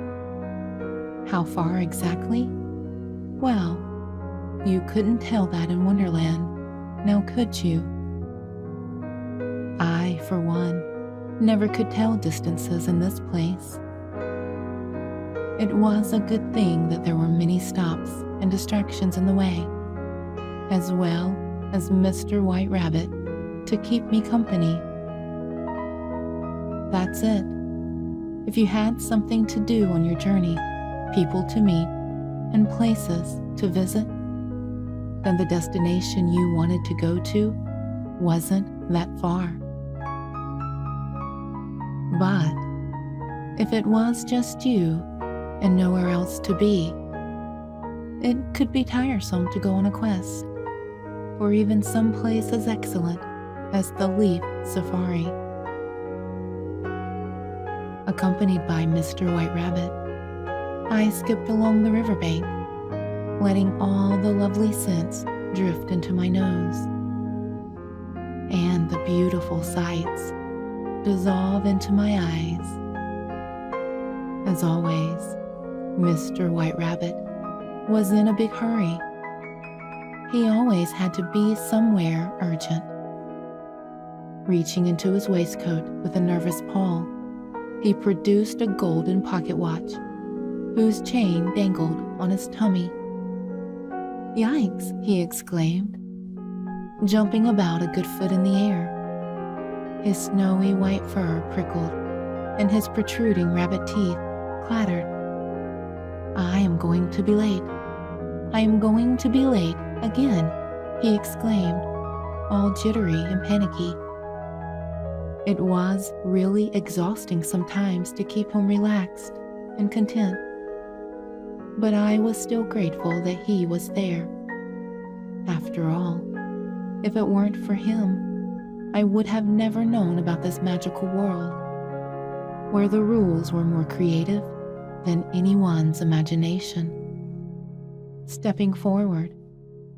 How far exactly? Well, you couldn't tell that in Wonderland, now could you? I, for one, never could tell distances in this place. It was a good thing that there were many stops and distractions in the way, as well as Mr. White Rabbit to keep me company. That's it. If you had something to do on your journey, people to meet, and places to visit, then the destination you wanted to go to wasn't that far. But if it was just you and nowhere else to be, it could be tiresome to go on a quest, or even someplace as excellent as the Leaf Safari. Accompanied by Mr. White Rabbit, I skipped along the riverbank, letting all the lovely scents drift into my nose, and the beautiful sights dissolve into my eyes. As always, Mr. White Rabbit was in a big hurry. He always had to be somewhere urgent. Reaching into his waistcoat with a nervous paw, he produced a golden pocket watch, whose chain dangled on his tummy. "Yikes," he exclaimed, jumping about a good foot in the air. His snowy white fur prickled, and his protruding rabbit teeth clattered. "I am going to be late. I am going to be late again," he exclaimed, all jittery and panicky. It was really exhausting sometimes to keep him relaxed and content, but I was still grateful that he was there. After all, if it weren't for him, I would have never known about this magical world, where the rules were more creative than anyone's imagination. Stepping forward,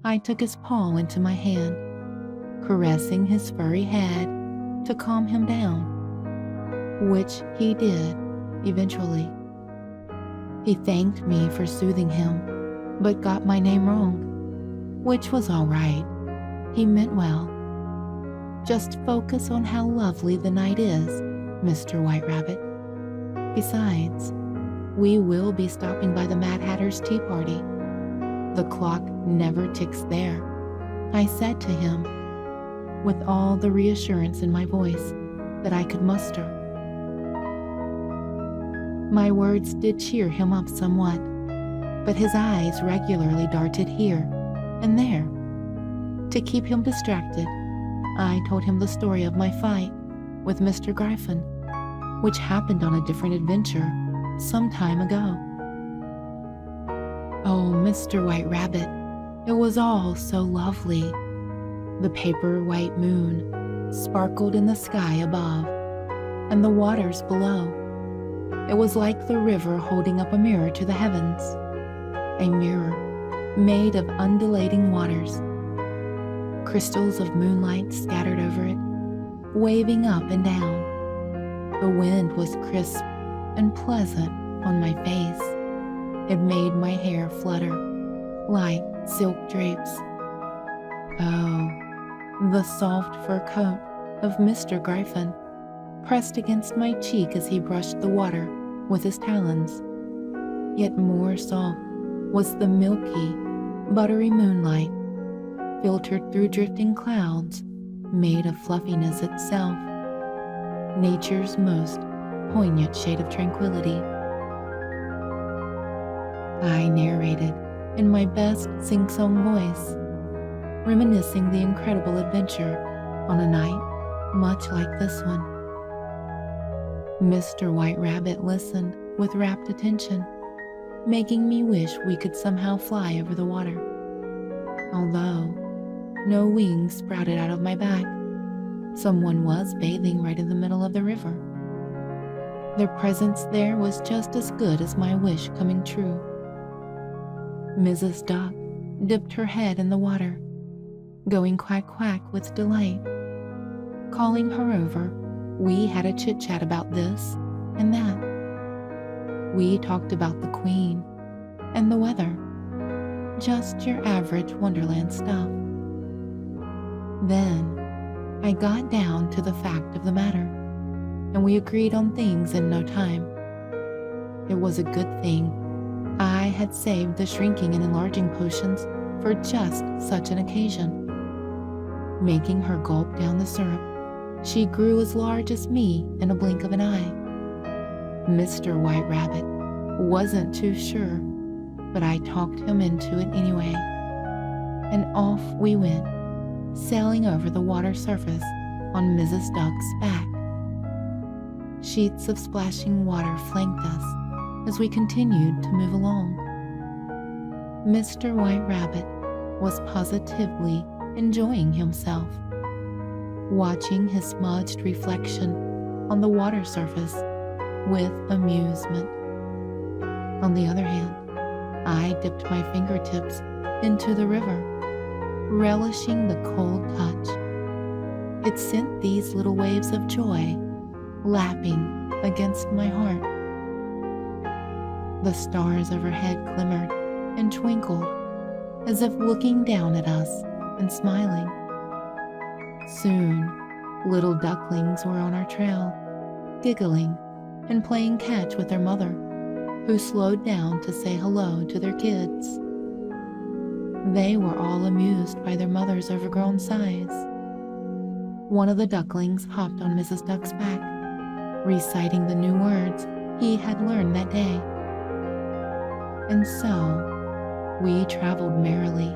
I took his paw into my hand, caressing his furry head to calm him down, which he did eventually. He thanked me for soothing him, but got my name wrong, which was all right. He meant well. "Just focus on how lovely the night is, Mr. White Rabbit. Besides, we will be stopping by the Mad Hatter's tea party. The clock never ticks there," I said to him, with all the reassurance in my voice that I could muster. My words did cheer him up somewhat, but his eyes regularly darted here and there. To keep him distracted, I told him the story of my fight with Mr. Gryphon, which happened on a different adventure some time ago. "Oh, Mr. White Rabbit, it was all so lovely. The paper white moon sparkled in the sky above, and the waters below. It was like the river holding up a mirror to the heavens, a mirror made of undulating waters. Crystals of moonlight scattered over it, waving up and down. The wind was crisp and pleasant on my face. It made my hair flutter like silk drapes. Oh, the soft fur coat of Mr. Gryphon pressed against my cheek as he brushed the water with his talons. Yet more soft was the milky, buttery moonlight, filtered through drifting clouds made of fluffiness itself, nature's most poignant shade of tranquility. I narrated in my best sing-song voice, reminiscing the incredible adventure on a night much like this one. Mr. White Rabbit listened with rapt attention, making me wish we could somehow fly over the water. Although no wings sprouted out of my back, someone was bathing right in the middle of the river. Their presence there was just as good as my wish coming true. Mrs. Duck dipped her head in the water, going quack quack with delight. Calling her over, we had a chit-chat about this and that. We talked about the Queen and the weather, just your average Wonderland stuff. Then I got down to the fact of the matter, and we agreed on things in no time. It was a good thing I had saved the shrinking and enlarging potions for just such an occasion. Making her gulp down the syrup, she grew as large as me in a blink of an eye. Mr. White Rabbit wasn't too sure, but I talked him into it anyway. And off we went, sailing over the water surface on Mrs. Duck's back. Sheets of splashing water flanked us as we continued to move along. Mr. White Rabbit was positively enjoying himself, watching his smudged reflection on the water surface with amusement. On the other hand, I dipped my fingertips into the river, relishing the cold touch. It sent these little waves of joy lapping against my heart. The stars overhead glimmered and twinkled as if looking down at us and smiling. Soon, Little ducklings were on our trail, giggling and playing catch with their mother, who slowed down to say hello to their kids. They were all amused by their mother's overgrown size. One of the ducklings hopped on Mrs. Duck's back, reciting the new words he had learned that day. And so, we traveled merrily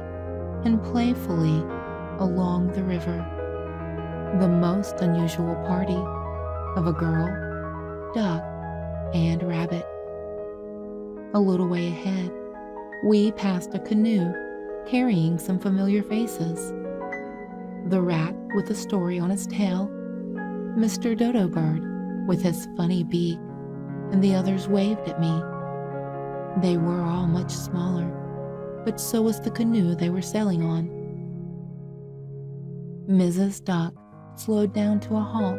and playfully along the river, the most unusual party of a girl, duck, and rabbit. A little way ahead, we passed a canoe carrying some familiar faces. The rat with a story on his tail, Mr. Dodo Bird with his funny beak, and the others waved at me. They were all much smaller, but so was the canoe they were sailing on. Mrs. Duck slowed down to a halt,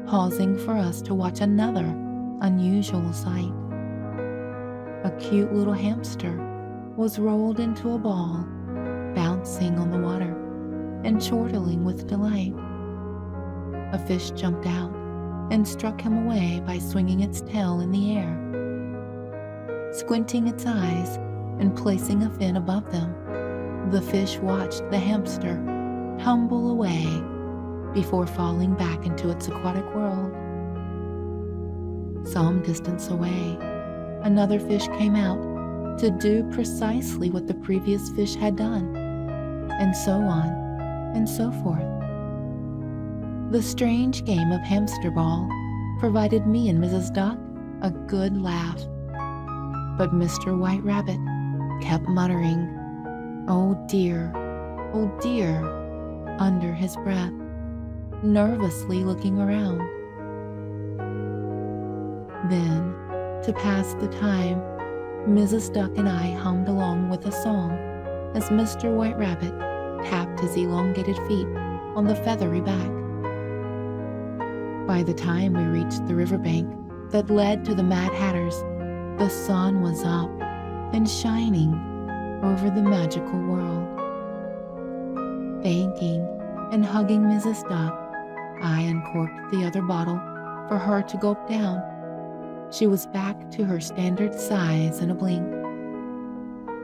pausing for us to watch another unusual sight. A cute little hamster was rolled into a ball, bouncing on the water and chortling with delight. A fish jumped out and struck him away by swinging its tail in the air. Squinting its eyes and placing a fin above them, the fish watched the hamster tumble away before falling back into its aquatic world. Some distance away, another fish came out to do precisely what the previous fish had done, and so on and so forth. The strange game of hamster ball provided me and Mrs. Duck a good laugh, but Mr. White Rabbit kept muttering, oh dear," under his breath, nervously looking around. Then, to pass the time, Mrs. Duck and I hummed along with a song as Mr. White Rabbit tapped his elongated feet on the feathery back. By the time we reached the riverbank that led to the Mad Hatter's, the sun was up and shining over the magical world. Thanking and hugging Mrs. Duck, I uncorked the other bottle for her to gulp down. She was back to her standard size in a blink.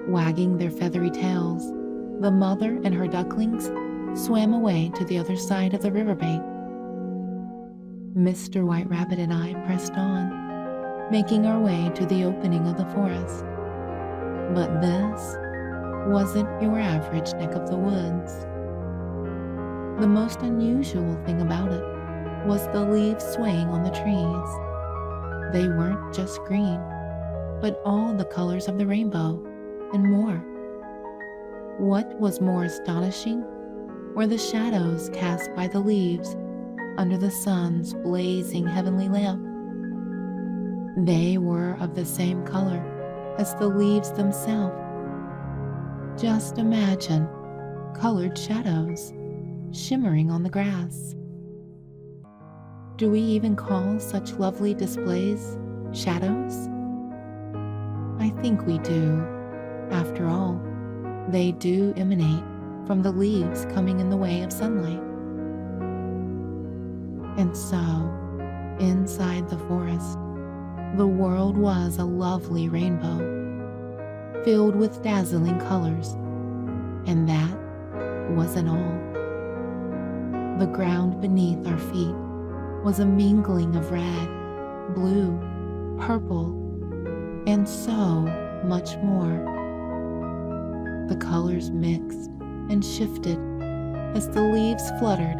Wagging their feathery tails, the mother and her ducklings swam away to the other side of the riverbank. Mr. White Rabbit and I pressed on, making our way to the opening of the forest. But this wasn't your average neck of the woods. The most unusual thing about it was the leaves swaying on the trees. They weren't just green, but all the colors of the rainbow and more. What was more astonishing were the shadows cast by the leaves under the sun's blazing heavenly lamp. They were of the same color as the leaves themselves. Just imagine colored shadows shimmering on the grass. Do we even call such lovely displays shadows? I think we do. After all, they do emanate from the leaves coming in the way of sunlight. And so, inside the forest, the world was a lovely rainbow, filled with dazzling colors, and that wasn't all. The ground beneath our feet was a mingling of red, blue, purple, and so much more. The colors mixed and shifted as the leaves fluttered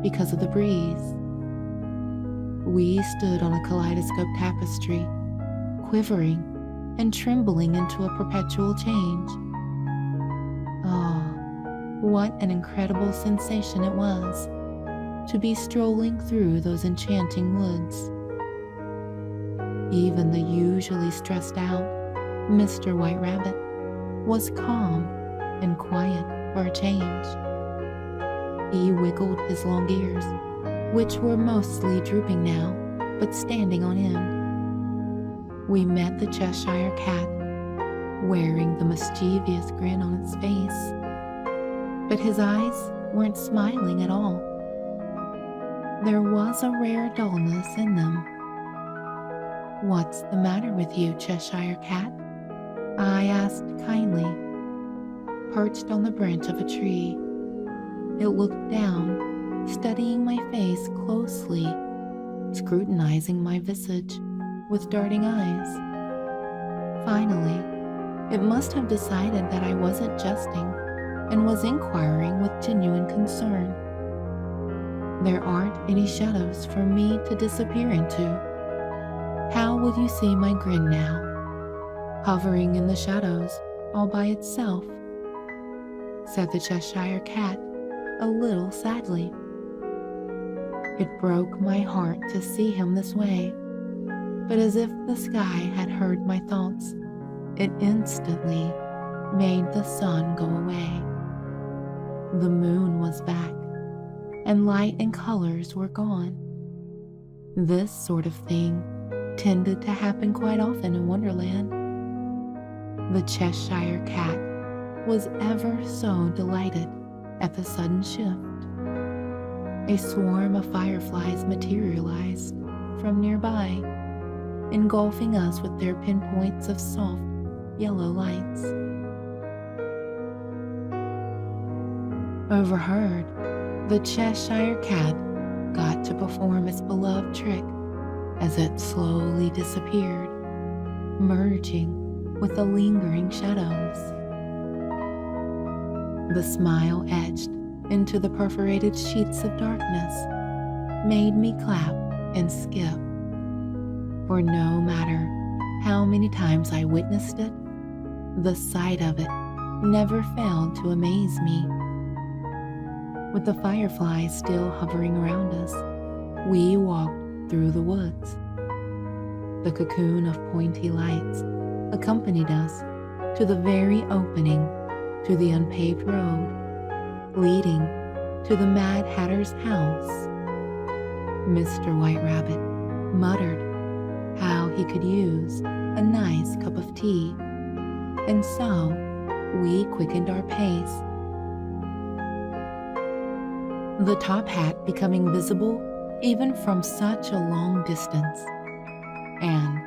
because of the breeze. We stood on a kaleidoscope tapestry, quivering and trembling into a perpetual change. Oh, what an incredible sensation it was to be strolling through those enchanting woods. Even the usually stressed out Mr. White Rabbit was calm and quiet for a change. He wiggled his long ears, which were mostly drooping now, but standing on end. We met the Cheshire Cat, wearing the mischievous grin on its face, but his eyes weren't smiling at all. there was a rare dullness in them. "What's the matter with you, Cheshire Cat?" I asked kindly. Perched on the branch of a tree, it looked down, studying my face closely, scrutinizing my visage with darting eyes. Finally, it must have decided that I wasn't jesting and was inquiring with genuine concern. "There aren't any shadows for me to disappear into. How will you see my grin now, hovering in the shadows all by itself?" said the Cheshire Cat a little sadly. It broke my heart to see him this way, but as if the sky had heard my thoughts, it instantly made the sun go away. The moon was back, and light and colors were gone. This sort of thing tended to happen quite often in Wonderland. The Cheshire Cat was ever so delighted at the sudden shift. A swarm of fireflies materialized from nearby, engulfing us with their pinpoints of soft yellow lights. Overheard, the Cheshire Cat got to perform its beloved trick as it slowly disappeared, merging with the lingering shadows. The smile etched into the perforated sheets of darkness made me clap and skip, for no matter how many times I witnessed it, the sight of it never failed to amaze me. With the fireflies still hovering around us, we walked through the woods. The cocoon of pointy lights accompanied us to the very opening to the unpaved road leading to the Mad Hatter's house. Mr. White Rabbit muttered how he could use a nice cup of tea, and so we quickened our pace. The top hat becoming visible even from such a long distance, and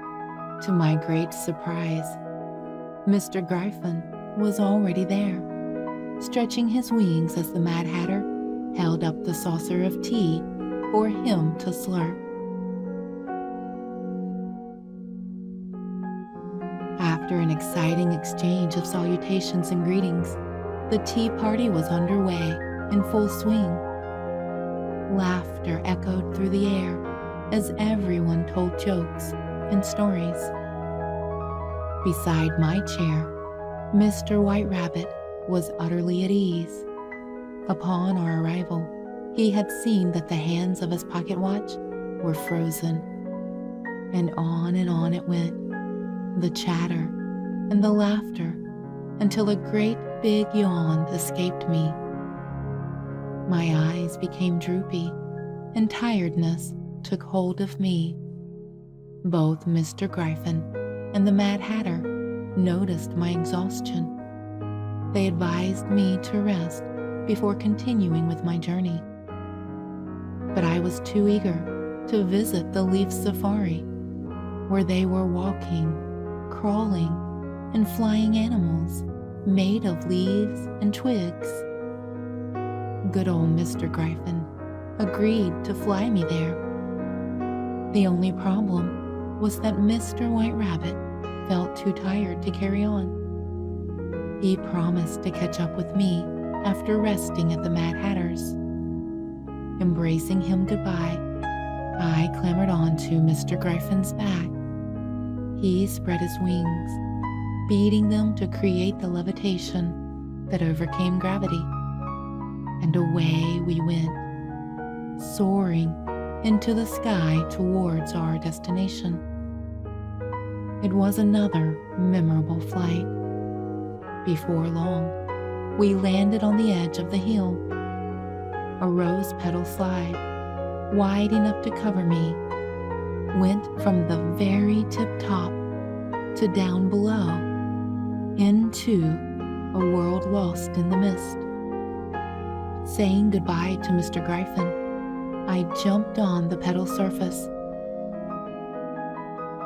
to my great surprise, Mr. Gryphon was already there, stretching his wings as the Mad Hatter held up the saucer of tea for him to slurp. After an exciting exchange of salutations and greetings, the tea party was underway in full swing. Laughter echoed through the air as everyone told jokes and stories. Beside my chair, Mr. White Rabbit was utterly at ease. Upon our arrival, he had seen that the hands of his pocket watch were frozen. And on it went, the chatter and the laughter, until a great big yawn escaped me. My eyes became droopy, and tiredness took hold of me. Both Mr. Gryphon and the Mad Hatter noticed my exhaustion. They advised me to rest before continuing with my journey. But I was too eager to visit the leaf safari, where they were walking, crawling, and flying animals made of leaves and twigs. Good old Mr. Gryphon agreed to fly me there. The only problem was that Mr. White Rabbit felt too tired to carry on. He promised to catch up with me after resting at the Mad Hatter's. Embracing him goodbye, I clambered onto Mr. Gryphon's back. He spread his wings, beating them to create the levitation that overcame gravity. And away we went, soaring into the sky towards our destination. It was another memorable flight. Before long, we landed on the edge of the hill. A rose petal slide, wide enough to cover me, went from the very tip top to down below, into a world lost in the mist. Saying goodbye to Mr. Gryphon, I jumped on the pedal surface,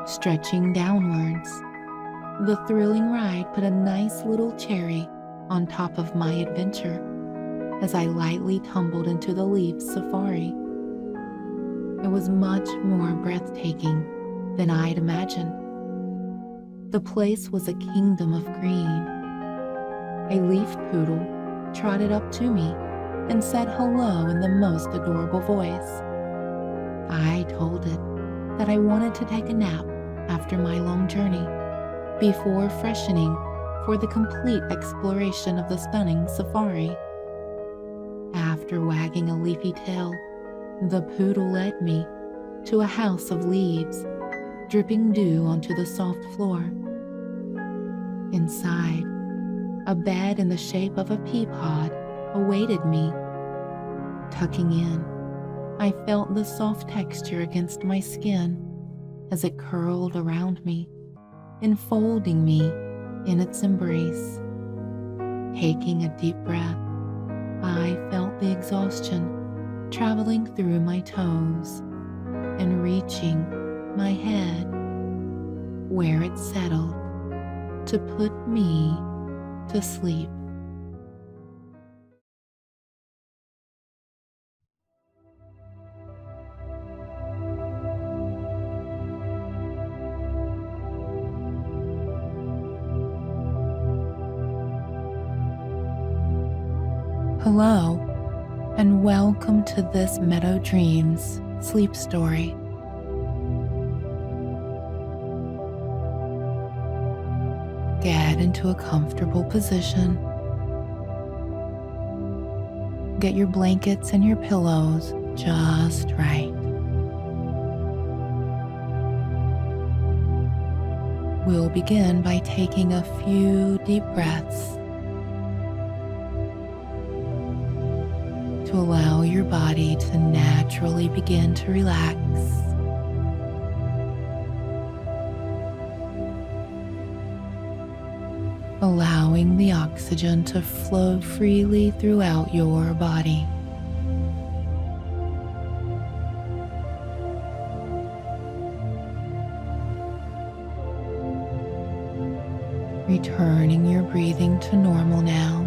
stretching downwards. The thrilling ride put a nice little cherry on top of my adventure as I lightly tumbled into the leaf safari. It was much more breathtaking than I'd imagined. The place was a kingdom of green. A leaf poodle trotted up to me and said hello in the most adorable voice. I told it that I wanted to take a nap after my long journey before freshening for the complete exploration of the stunning safari. After wagging a leafy tail, the poodle led me to a house of leaves, dripping dew onto the soft floor. Inside, a bed in the shape of a pea pod awaited me. Tucking in, I felt the soft texture against my skin as it curled around me, enfolding me in its embrace. Taking a deep breath, I felt the exhaustion traveling through my toes and reaching my head, where it settled to put me to sleep. Hello, and welcome to this Meadow Dreams sleep story. Get into a comfortable position. Get your blankets and your pillows just right. We'll begin by taking a few deep breaths to allow your body to naturally begin to relax. Allowing the oxygen to flow freely throughout your body. Returning your breathing to normal now.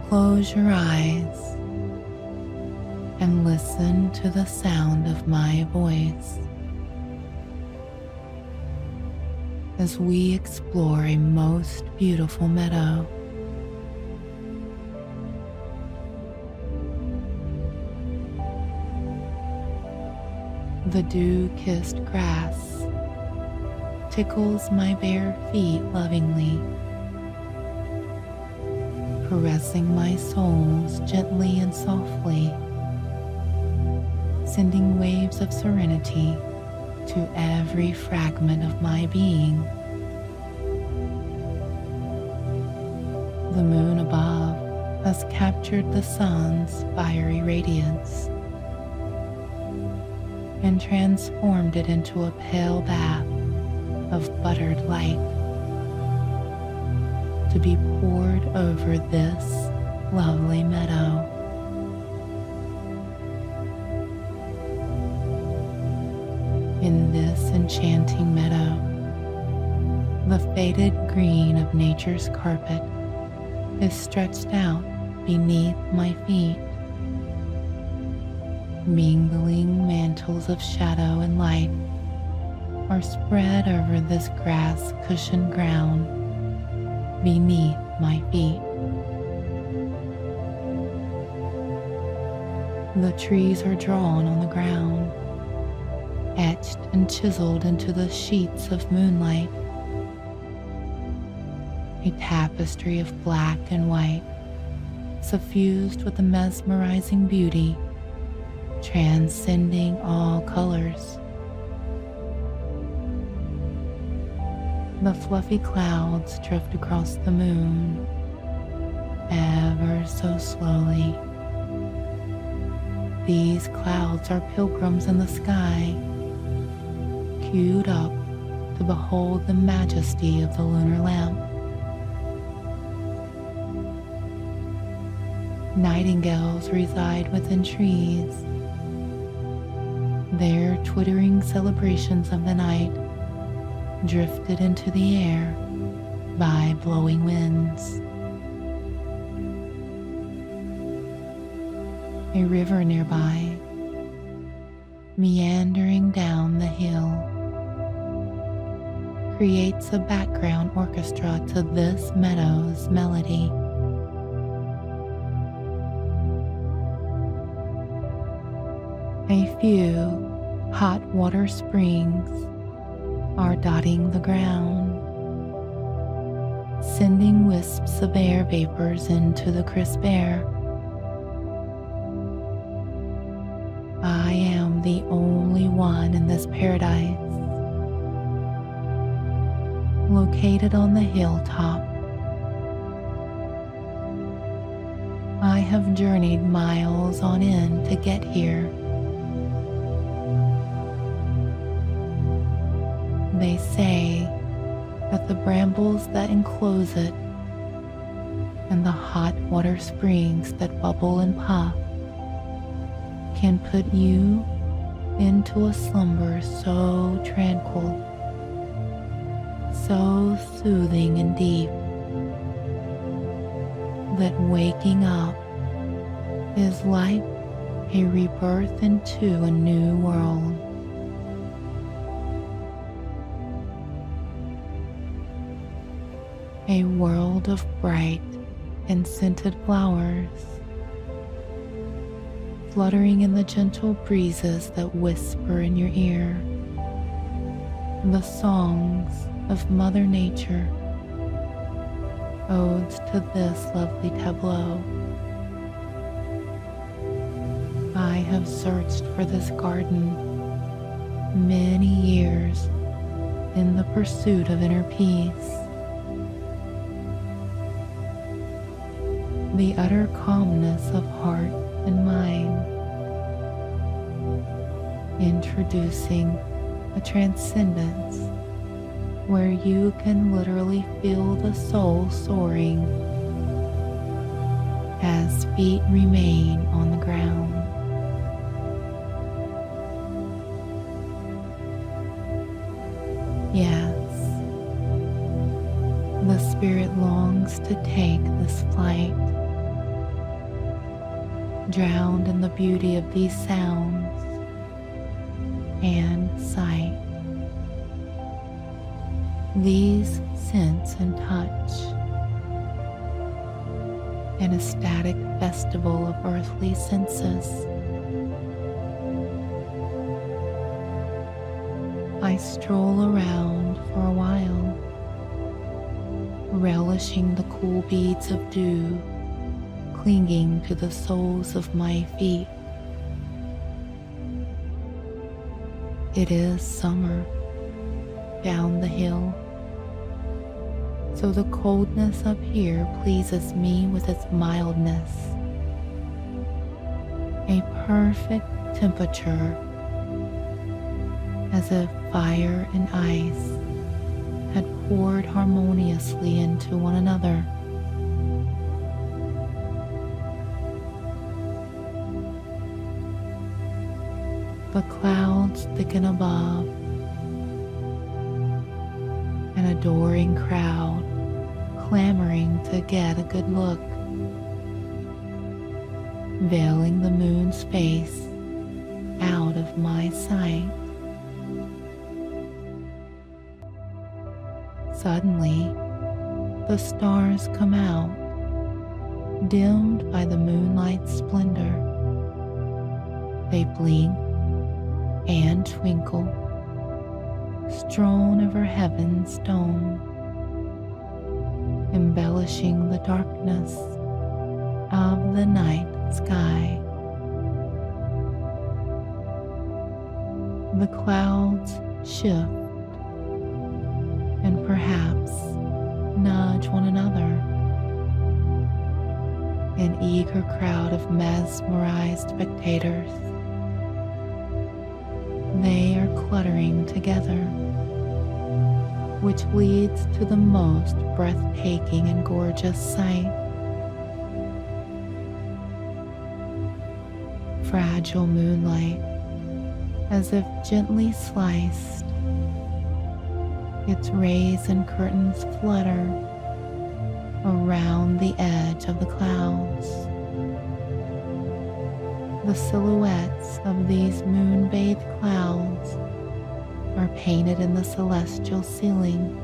Close your eyes and listen to the sound of my voice as we explore a most beautiful meadow. The dew-kissed grass tickles my bare feet lovingly, caressing my soles gently and softly, sending waves of serenity to every fragment of my being. The moon above has captured the sun's fiery radiance and transformed it into a pale bath of buttered light to be poured over this lovely meadow. In this enchanting meadow, the faded green of nature's carpet is stretched out beneath my feet. Mingling mantles of shadow and light are spread over this grass-cushioned ground beneath my feet. The trees are drawn on the ground, etched and chiseled into the sheets of moonlight. A tapestry of black and white, suffused with a mesmerizing beauty, transcending all colors. The fluffy clouds drift across the moon, ever so slowly. These clouds are pilgrims in the sky, queued up to behold the majesty of the lunar lamp. Nightingales reside within trees, their twittering celebrations of the night drifted into the air by blowing winds. A river nearby, meandering down the hill, creates a background orchestra to this meadow's melody. A few hot water springs are dotting the ground, sending wisps of air vapors into the crisp air. I am the only one in this paradise, located on the hilltop. I have journeyed miles on end to get here. They say that the brambles that enclose it and the hot water springs that bubble and puff can put you into a slumber so tranquil, so soothing and deep, that waking up is like a rebirth into a new world. A world of bright and scented flowers, fluttering in the gentle breezes that whisper in your ear, the songs of Mother Nature, odes to this lovely tableau. I have searched for this garden many years in the pursuit of inner peace. The utter calmness of heart and mind, introducing a transcendence where you can literally feel the soul soaring as feet remain on the ground. Yes, the spirit longs to take this flight, drowned in the beauty of these sounds and sight, these scents and touch, an ecstatic festival of earthly senses. I stroll around for a while, relishing the cool beads of dew clinging to the soles of my feet. It is summer down the hill, so the coldness up here pleases me with its mildness. A perfect temperature, as if fire and ice had poured harmoniously into one another. The clouds thicken above, an adoring crowd clamoring to get a good look, veiling the moon's face out of my sight. Suddenly, the stars come out, dimmed by the moonlight's splendor. They blink and twinkle, strewn over heaven's dome, embellishing the darkness of the night sky. The clouds shift and perhaps nudge one another. An eager crowd of mesmerized spectators. They are cluttering together, which leads to the most breathtaking and gorgeous sight. fragile moonlight, as if gently sliced. Its rays and curtains flutter around the edge of the clouds. The silhouettes of these moon-bathed clouds are painted in the celestial ceiling,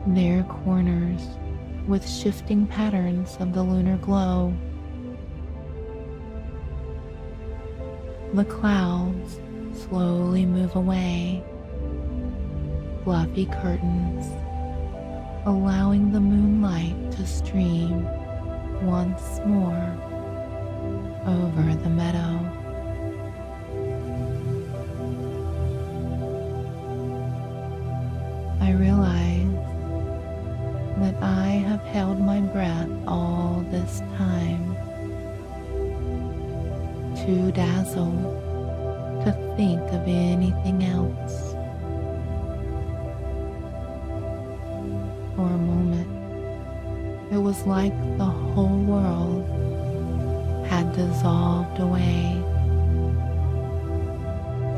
their corners with shifting patterns of the lunar glow. The clouds slowly move away, fluffy curtains, allowing the moonlight to stream once more over the meadow. I realize that I have held my breath all this time, too dazzled to think of anything else. For a moment, it was like the whole world had dissolved away.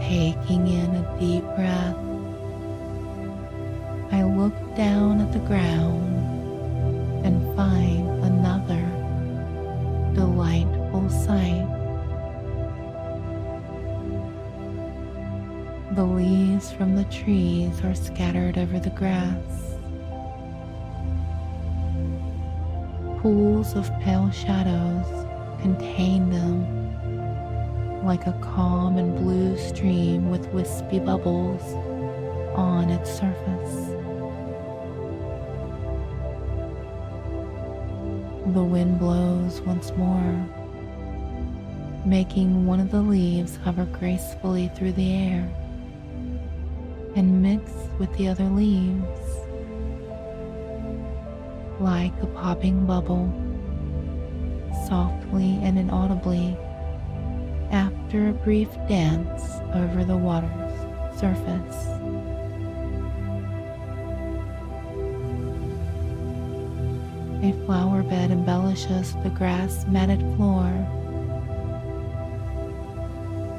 Taking in a deep breath, I look down at the ground and find another delightful sight. The leaves from the trees are scattered over the grass. Pools of pale shadows contain them, like a calm and blue stream with wispy bubbles on its surface. The wind blows once more, making one of the leaves hover gracefully through the air and mix with the other leaves, like a popping bubble, softly and inaudibly, after a brief dance over the water's surface. A flower bed embellishes the grass-matted floor.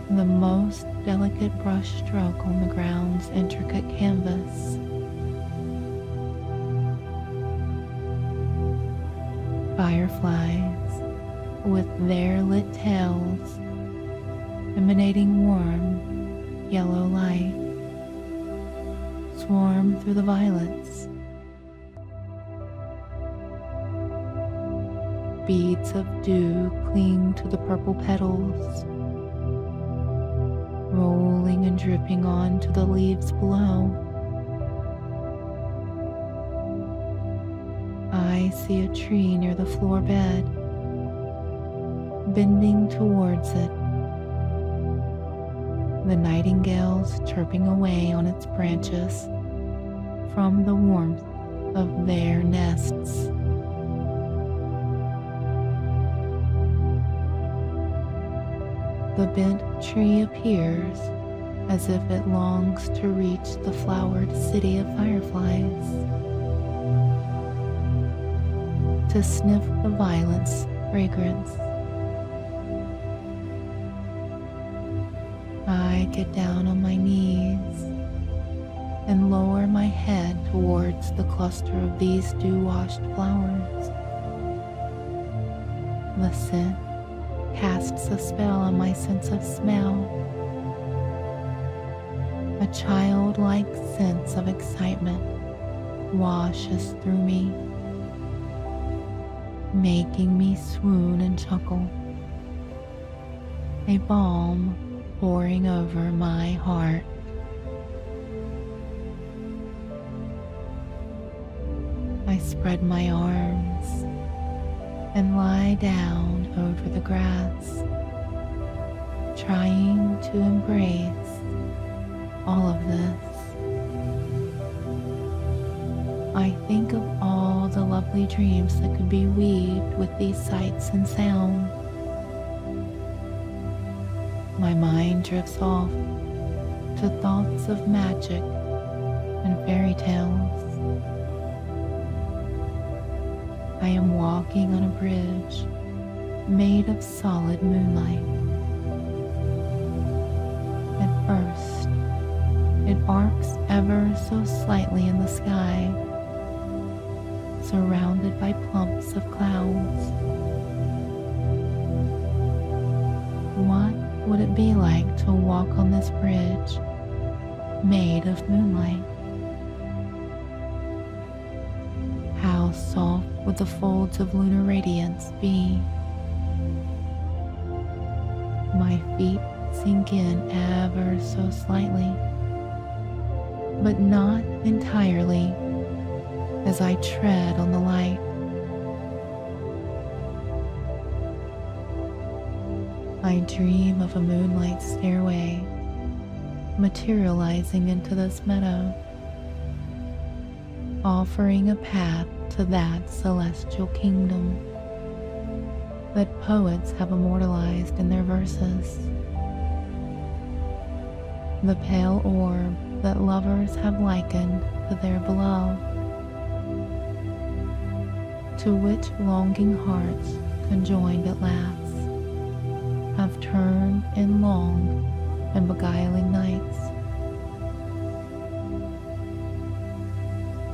The most delicate brush stroke on the ground's intricate canvas. Fireflies, with their lit tails, emanating warm, yellow light, swarm through the violets. Beads of dew cling to the purple petals, rolling and dripping onto the leaves below. I see a tree near the floor bed, bending towards it, the nightingales chirping away on its branches from the warmth of their nests. The bent tree appears as if it longs to reach the flowered city of fireflies, to sniff the violet's fragrance. I get down on my knees and lower my head towards the cluster of these dew-washed flowers. The scent casts a spell on my sense of smell, a childlike sense of excitement washes through me, making me swoon and chuckle, a balm pouring over my heart. I spread my arms and lie down over the grass, trying to embrace all of this. I think of all the lovely dreams that could be weaved with these sights and sounds. My mind drifts off to thoughts of magic and fairy tales. I am walking on a bridge made of solid moonlight. At first, it arcs ever so slightly in the sky, surrounded by clumps of clouds. What would it be like to walk on this bridge made of moonlight? How soft would the folds of lunar radiance be? My feet sink in ever so slightly, but not entirely, as I tread on the light. I dream of a moonlight stairway materializing into this meadow, offering a path to that celestial kingdom that poets have immortalized in their verses. The pale orb that lovers have likened to their beloved, to which longing hearts conjoined at last have turned in long and beguiling nights.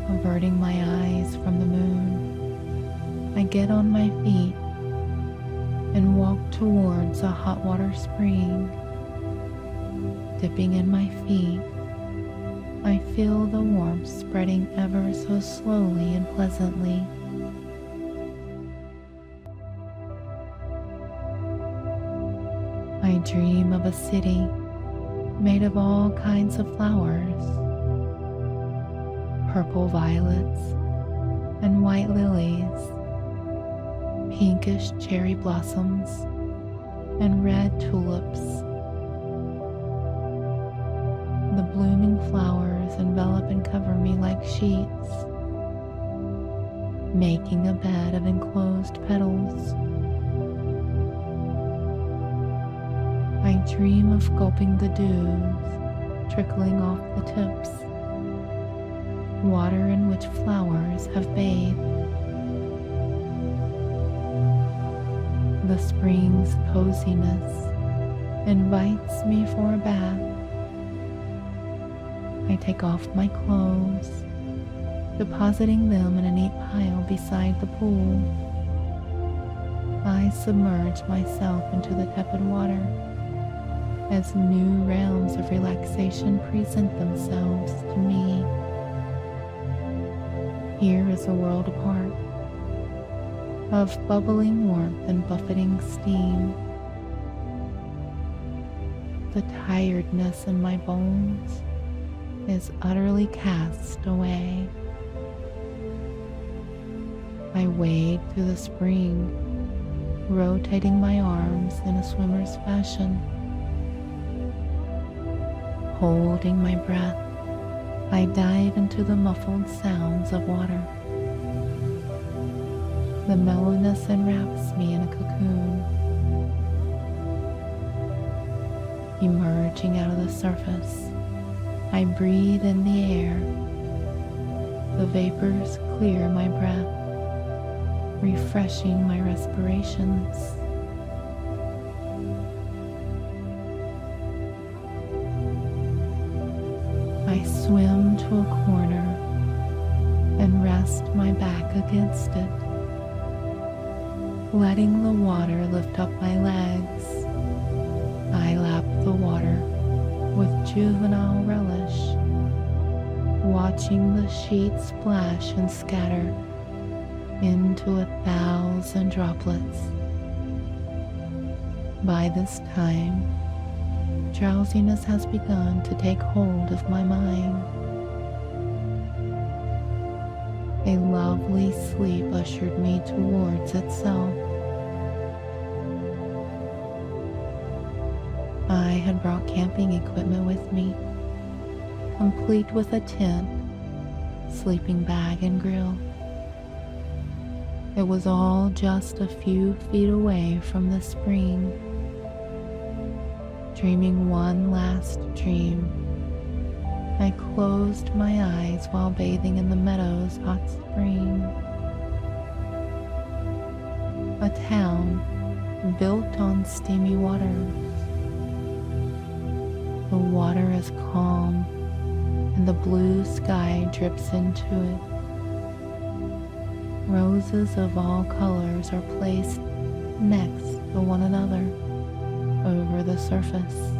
Averting my eyes from the moon, I get on my feet and walk towards a hot water spring. Dipping in my feet, I feel the warmth spreading ever so slowly and pleasantly. I dream of a city made of all kinds of flowers, purple violets and white lilies, pinkish cherry blossoms and red tulips. The blooming flowers envelop and cover me like sheets, making a bed of enclosed petals. I dream of gulping the dews trickling off the tips, water in which flowers have bathed. The spring's coziness invites me for a bath. I take off my clothes, depositing them in a neat pile beside the pool. I submerge myself into the tepid water as new realms of relaxation present themselves to me. Here is a world apart, of bubbling warmth and buffeting steam. The tiredness in my bones is utterly cast away. I wade through the spring, rotating my arms in a swimmer's fashion. Holding my breath, I dive into the muffled sounds of water. The mellowness enwraps me in a cocoon. Emerging out of the surface, I breathe in the air. The vapors clear my breath, refreshing my respirations. I swim to a corner and rest my back against it, letting the water lift up my legs. I lap the water with juvenile relish, watching the sheets splash and scatter into 1,000 droplets. By this time, drowsiness has begun to take hold of my mind. A lovely sleep ushered me towards itself. I had brought camping equipment with me, complete with a tent, sleeping bag, and grill. It was all just a few feet away from the spring. Dreaming one last dream, I closed my eyes while bathing in the meadow's hot spring. A town built on steamy waters. The water is calm and the blue sky drips into it. Roses of all colors are placed next to one another over the surface,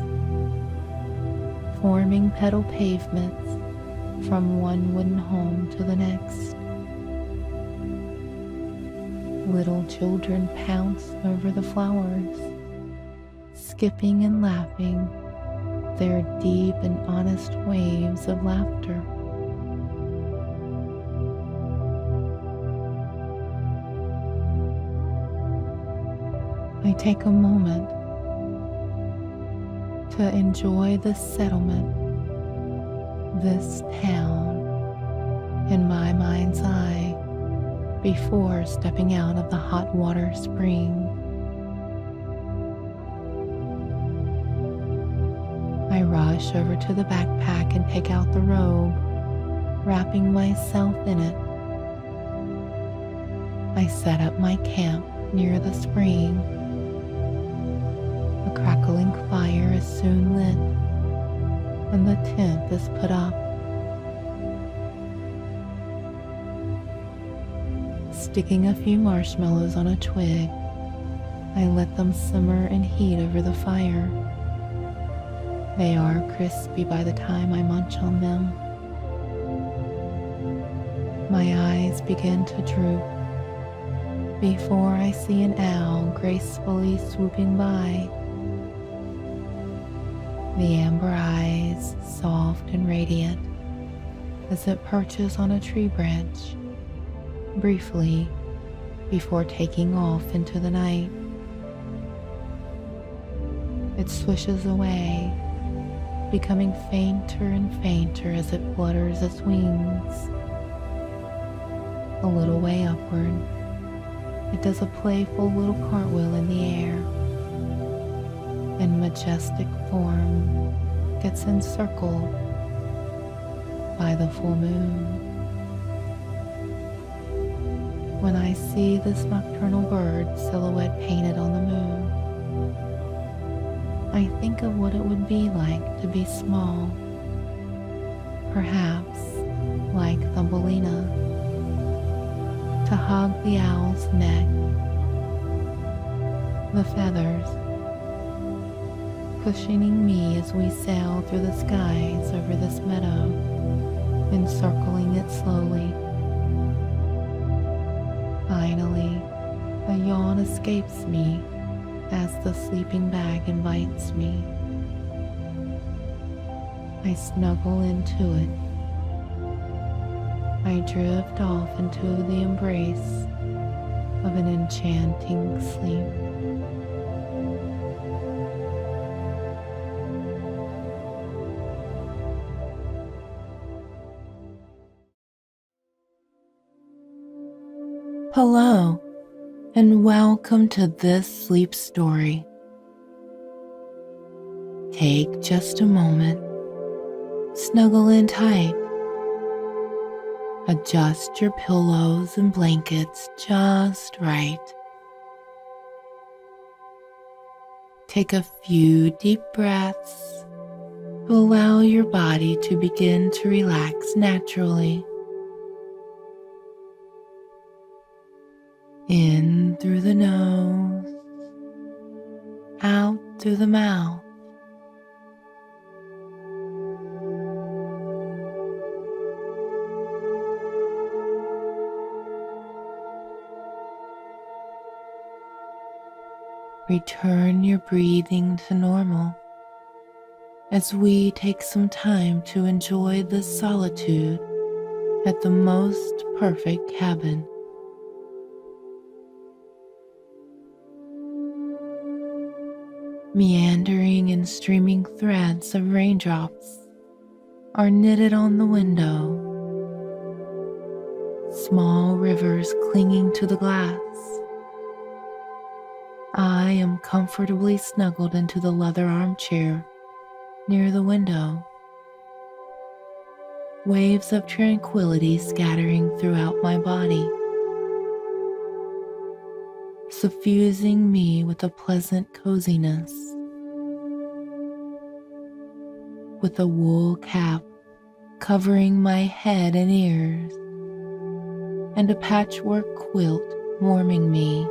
forming petal pavements from one wooden home to the next. Little children pounce over the flowers, skipping and laughing their deep and honest waves of laughter. I take a moment to enjoy this settlement, this town, in my mind's eye before stepping out of the hot water spring. I rush over to the backpack and take out the robe, wrapping myself in it. I set up my camp near the spring. A crackling fire is soon lit, and the tent is put up. Sticking a few marshmallows on a twig, I let them simmer and heat over the fire. They are crispy by the time I munch on them. My eyes begin to droop before I see an owl gracefully swooping by. The amber eyes, soft and radiant, as it perches on a tree branch, briefly before taking off into the night. It swishes away, becoming fainter and fainter as it flutters its wings. A little way upward, it does a playful little cartwheel in the air, and majestic form gets encircled by the full moon. When I see this nocturnal bird silhouette painted on the moon, I think of what it would be like to be small, perhaps like Thumbelina, to hug the owl's neck, the feathers cushioning me as we sail through the skies over this meadow, encircling it slowly. Finally, a yawn escapes me as the sleeping bag invites me. I snuggle into it. I drift off into the embrace of an enchanting sleep. Hello, and welcome to this sleep story. Take just a moment, snuggle in tight, adjust your pillows and blankets just right. Take a few deep breaths to allow your body to begin to relax naturally. In through the nose, out through the mouth. Return your breathing to normal as we take some time to enjoy this solitude at the most perfect cabin. Meandering and streaming threads of raindrops are knitted on the window. Small rivers clinging to the glass. I am comfortably snuggled into the leather armchair near the window. Waves of tranquility scattering throughout my body. suffusing me with a pleasant coziness. With a wool cap covering my head and ears, and a patchwork quilt warming me,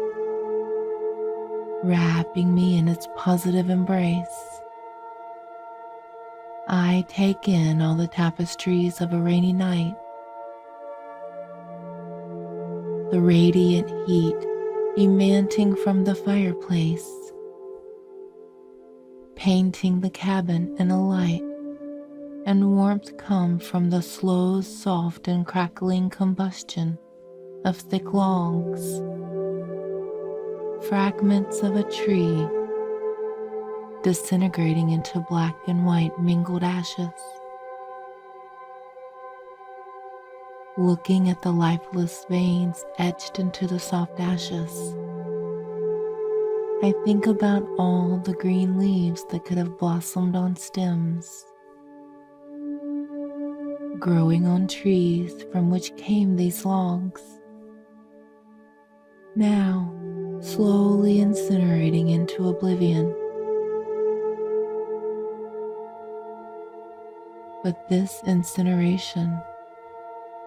wrapping me in its positive embrace. I take in all the tapestries of a rainy night, the radiant heat emanating from the fireplace, painting the cabin in a light, and warmth come from the slow, soft, and crackling combustion of thick logs, fragments of a tree disintegrating into black and white mingled ashes. Looking at the lifeless veins etched into the soft ashes, I think about all the green leaves that could have blossomed on stems, growing on trees from which came these logs, now slowly incinerating into oblivion. But this incineration,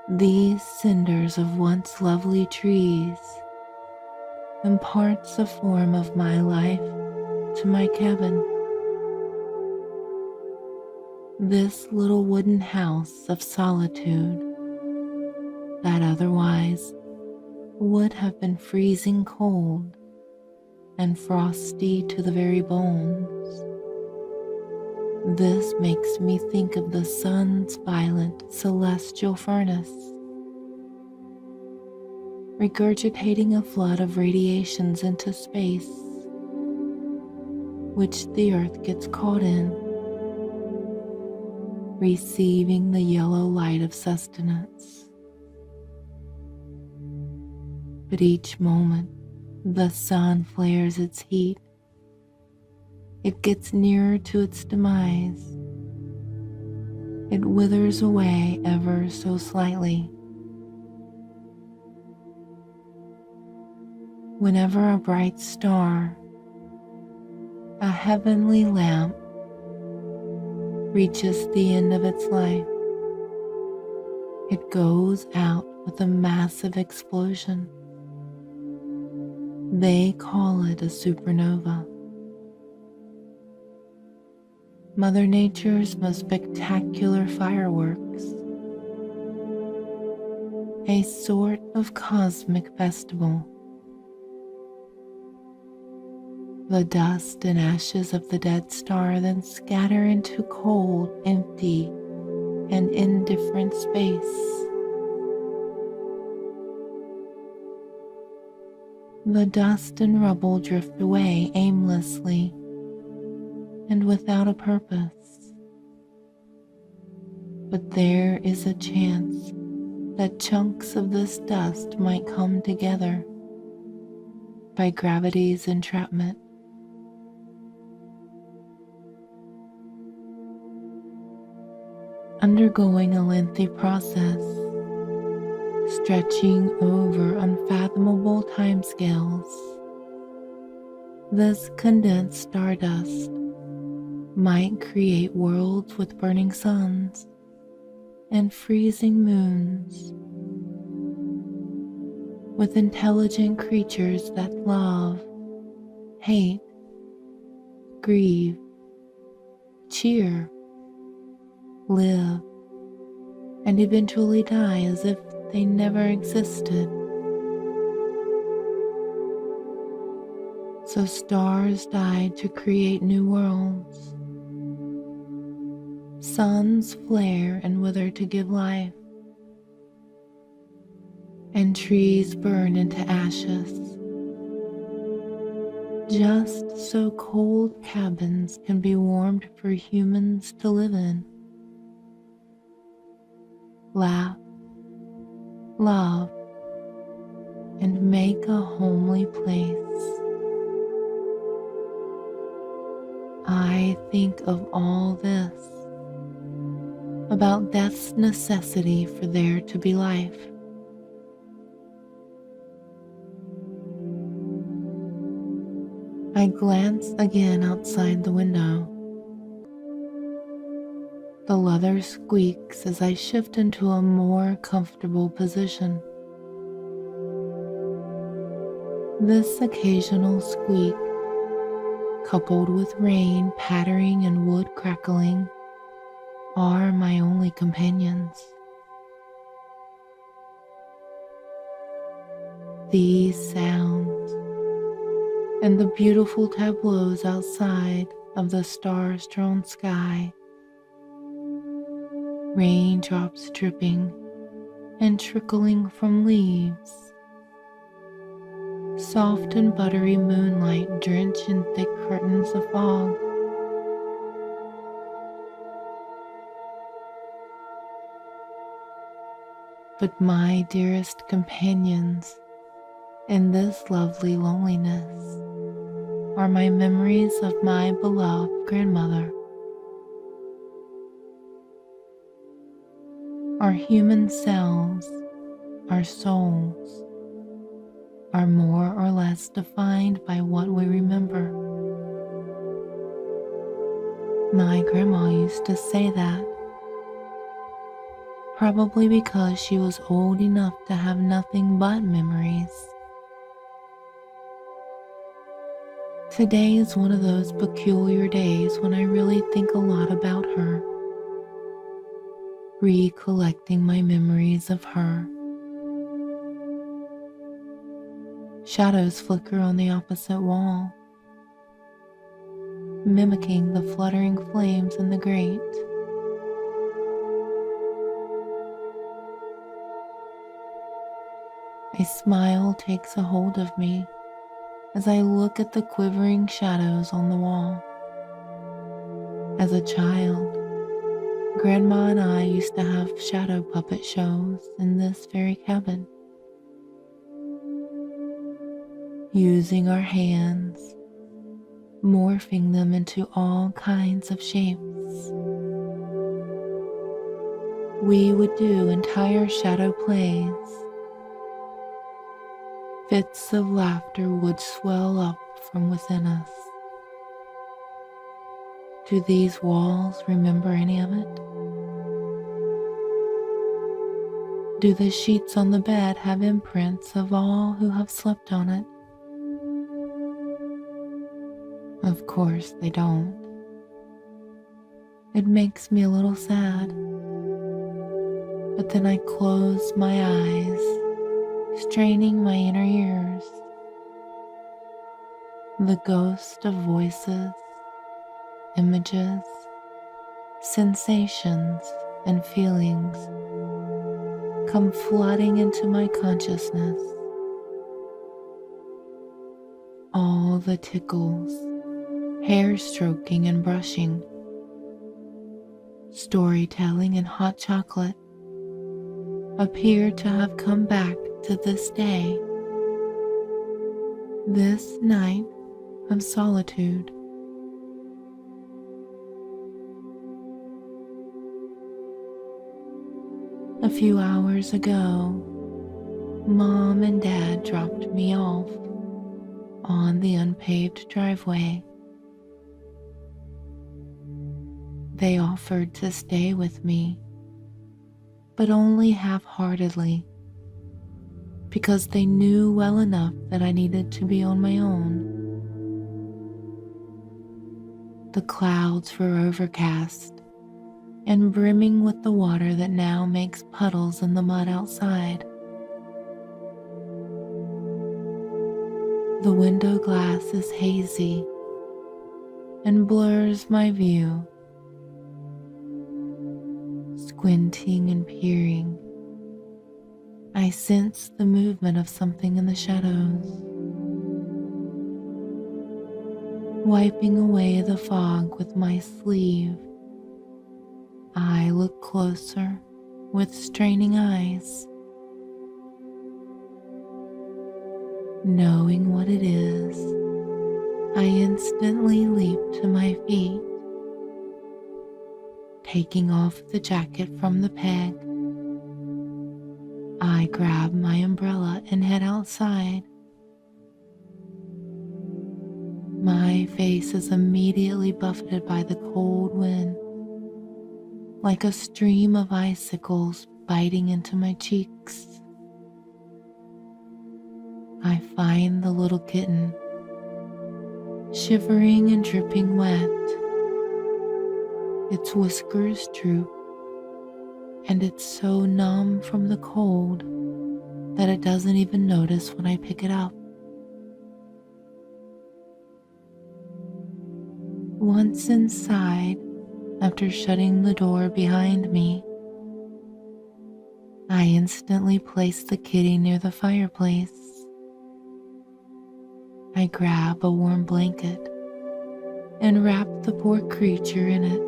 these cinders of once lovely trees, imparts the form of my life to my cabin. This little wooden house of solitude that otherwise would have been freezing cold and frosty to the very bones. This makes me think of the sun's violent celestial furnace, regurgitating a flood of radiations into space, which the earth gets caught in, receiving the yellow light of sustenance. But each moment the sun flares its heat, it gets nearer to its demise. It withers away ever so slightly. Whenever a bright star, a heavenly lamp, reaches the end of its life, it goes out with a massive explosion. They call it a supernova. Mother Nature's most spectacular fireworks, a sort of cosmic festival. The dust and ashes of the dead star then scatter into cold, empty, and indifferent space. The dust and rubble drift away aimlessly and without a purpose. But there is a chance that chunks of this dust might come together by gravity's entrapment. Undergoing a lengthy process, stretching over unfathomable timescales, this condensed stardust might create worlds with burning suns and freezing moons, with intelligent creatures that love, hate, grieve, cheer, live, and eventually die as if they never existed. So stars died to create new worlds. Suns flare and wither to give life, and trees burn into ashes, just so cold cabins can be warmed for humans to live in. Laugh, love, and make a homely place. I think of all this, about death's necessity for there to be life. I glance again outside the window. The leather squeaks as I shift into a more comfortable position. This occasional squeak, coupled with rain pattering and wood crackling, are my only companions. These sounds and the beautiful tableaus outside of the star-strewn sky, raindrops dripping and trickling from leaves, soft and buttery moonlight drenched in thick curtains of fog. But my dearest companions in this lovely loneliness are my memories of my beloved grandmother. Our human selves, our souls, are more or less defined by what we remember. My grandma used to say that, probably because she was old enough to have nothing but memories. Today is one of those peculiar days when I really think a lot about her, recollecting my memories of her. Shadows flicker on the opposite wall, mimicking the fluttering flames in the grate. A smile takes a hold of me as I look at the quivering shadows on the wall. As a child, Grandma and I used to have shadow puppet shows in this very cabin. Using our hands, morphing them into all kinds of shapes. We would do entire shadow plays. Fits of laughter would swell up from within us. Do these walls remember any of it? Do the sheets on the bed have imprints of all who have slept on it? Of course they don't. It makes me a little sad. But then I close my eyes, straining my inner ears. The ghost of voices, images, sensations, and feelings come flooding into my consciousness. All the tickles, hair stroking and brushing, storytelling and hot chocolate appear to have come back to this day, this night of solitude. A few hours ago, Mom and Dad dropped me off on the unpaved driveway. They offered to stay with me, but only half-heartedly, because they knew well enough that I needed to be on my own. The clouds were overcast and brimming with the water that now makes puddles in the mud outside. The window glass is hazy and blurs my view. Squinting and peering, I sense the movement of something in the shadows. Wiping away the fog with my sleeve, I look closer with straining eyes. Knowing what it is, I instantly leap to my feet. Taking off the jacket from the peg, I grab my umbrella and head outside. My face is immediately buffeted by the cold wind, like a stream of icicles biting into my cheeks. I find the little kitten, shivering and dripping wet. Its whiskers droop, and it's so numb from the cold that it doesn't even notice when I pick it up. Once inside, after shutting the door behind me, I instantly place the kitty near the fireplace. I grab a warm blanket and wrap the poor creature in it.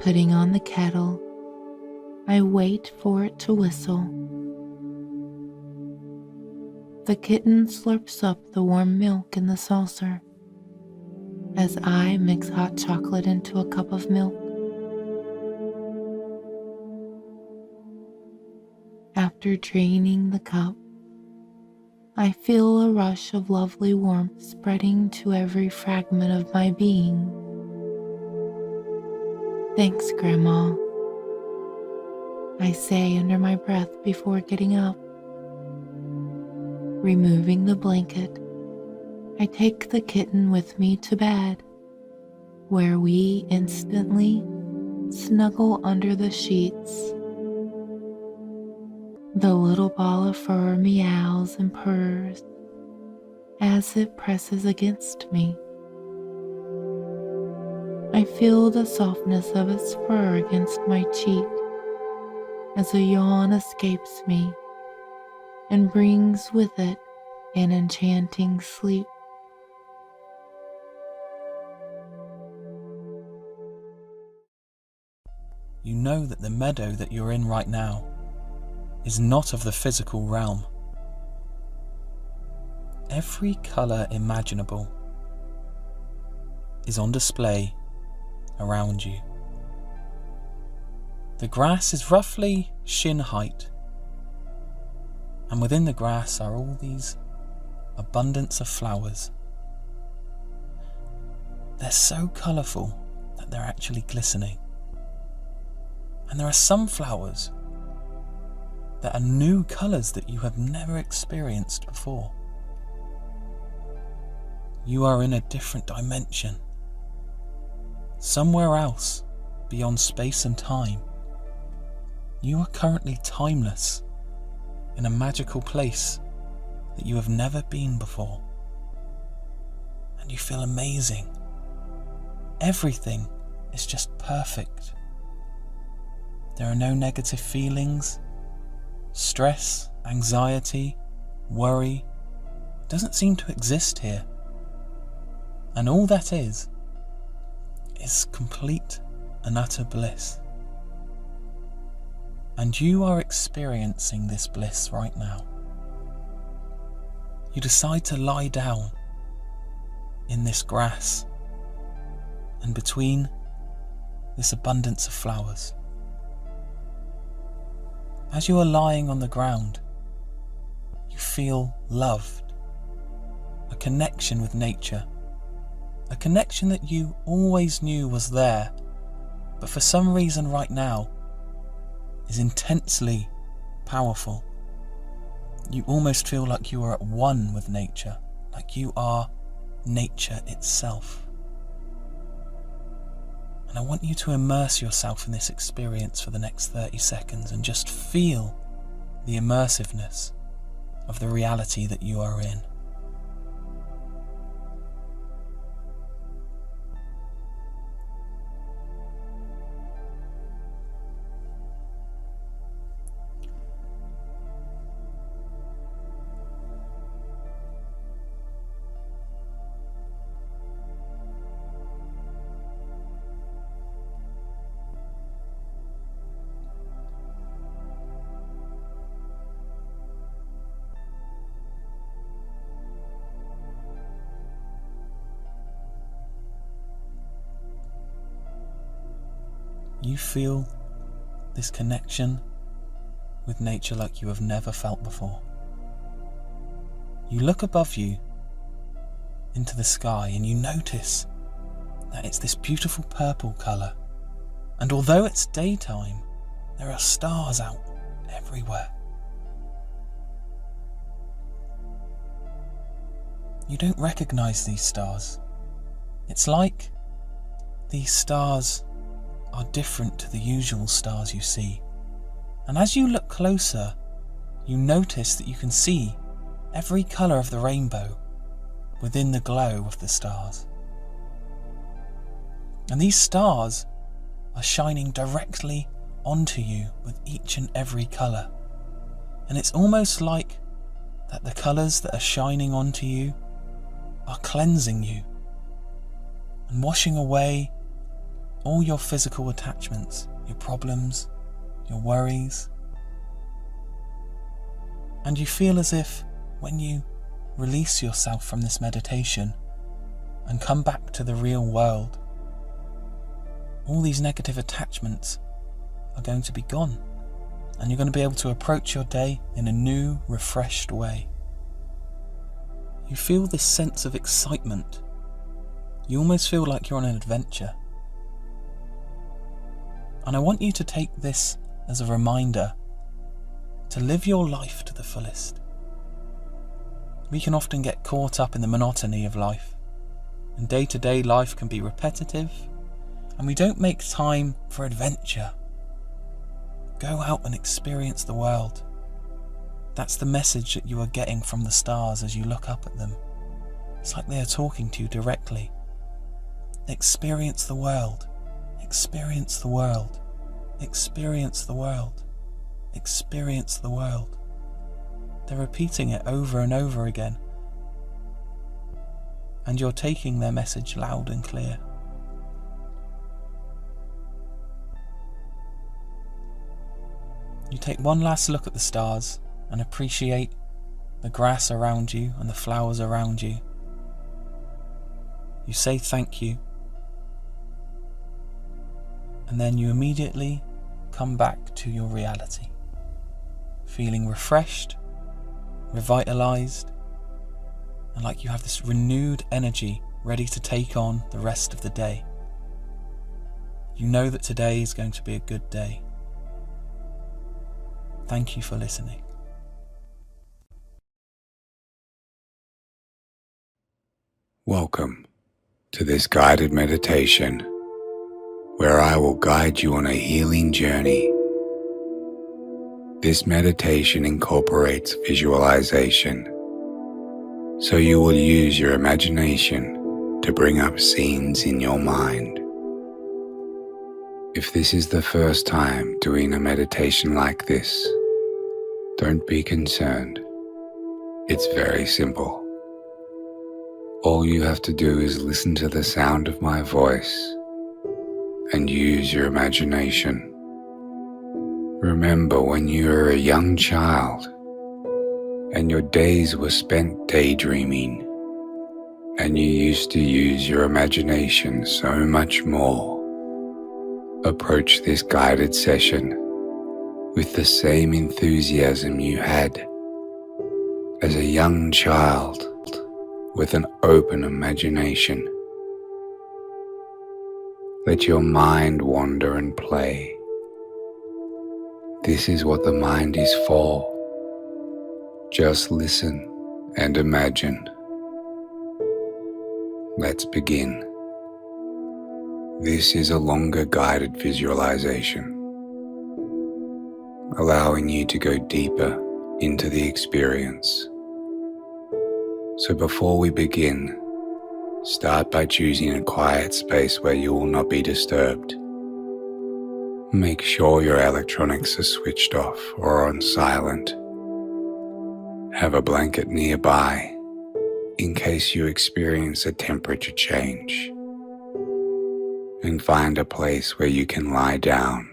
Putting on the kettle, I wait for it to whistle. The kitten slurps up the warm milk in the saucer as I mix hot chocolate into a cup of milk. After draining the cup, I feel a rush of lovely warmth spreading to every fragment of my being. Thanks, Grandma, I say under my breath before getting up. Removing the blanket, I take the kitten with me to bed, where we instantly snuggle under the sheets. The little ball of fur meows and purrs as it presses against me. I feel the softness of its fur against my cheek as a yawn escapes me and brings with it an enchanting sleep. You know that the meadow that you're in right now is not of the physical realm. Every colour imaginable is on display around you. The grass is roughly shin height, and within the grass are all these abundance of flowers. They're so colourful that they're actually glistening. And there are some flowers that are new colours that you have never experienced before. You are in a different dimension, somewhere else beyond space and time. You are currently timeless in a magical place that you have never been before. And you feel amazing. Everything is just perfect. There are no negative feelings. Stress, anxiety, worry doesn't seem to exist here. And all that is complete and utter bliss. And you are experiencing this bliss right now. You decide to lie down in this grass and between this abundance of flowers. As you are lying on the ground, you feel loved, a connection with nature, a connection that you always knew was there, but for some reason right now is intensely powerful. You almost feel like you are at one with nature, like you are nature itself. And I want you to immerse yourself in this experience for the next 30 seconds and just feel the immersiveness of the reality that you are in. You feel this connection with nature like you have never felt before. You look above you into the sky and you notice that it's this beautiful purple colour. And although it's daytime, there are stars out everywhere. You don't recognise these stars. It's like these stars are different to the usual stars you see. And as you look closer, you notice that you can see every colour of the rainbow within the glow of the stars. And these stars are shining directly onto you with each and every colour. And it's almost like that the colours that are shining onto you are cleansing you and washing away all your physical attachments, your problems, your worries. And you feel as if when you release yourself from this meditation and come back to the real world, all these negative attachments are going to be gone, and you're going to be able to approach your day in a new, refreshed way. You feel this sense of excitement. You almost feel like you're on an adventure. And I want you to take this as a reminder to live your life to the fullest. We can often get caught up in the monotony of life, and day-to-day life can be repetitive, and we don't make time for adventure. Go out and experience the world. That's the message that you are getting from the stars as you look up at them. It's like they are talking to you directly. Experience the world. Experience the world. Experience the world. Experience the world. They're repeating it over and over again. And you're taking their message loud and clear. You take one last look at the stars and appreciate the grass around you and the flowers around you. You say thank you. And then you immediately come back to your reality, feeling refreshed, revitalized, and like you have this renewed energy ready to take on the rest of the day. You know that today is going to be a good day. Thank you for listening. Welcome to this guided meditation where I will guide you on a healing journey. This meditation incorporates visualization, so you will use your imagination to bring up scenes in your mind. If this is the first time doing a meditation like this, don't be concerned. It's very simple. All you have to do is listen to the sound of my voice and use your imagination. Remember when you were a young child and your days were spent daydreaming, and you used to use your imagination so much more. Approach this guided session with the same enthusiasm you had as a young child, with an open imagination. Let your mind wander and play. This is what the mind is for. Just listen and imagine. Let's begin. This is a longer guided visualization, allowing you to go deeper into the experience. So before we begin, start by choosing a quiet space where you will not be disturbed. Make sure your electronics are switched off or on silent. Have a blanket nearby in case you experience a temperature change. And find a place where you can lie down.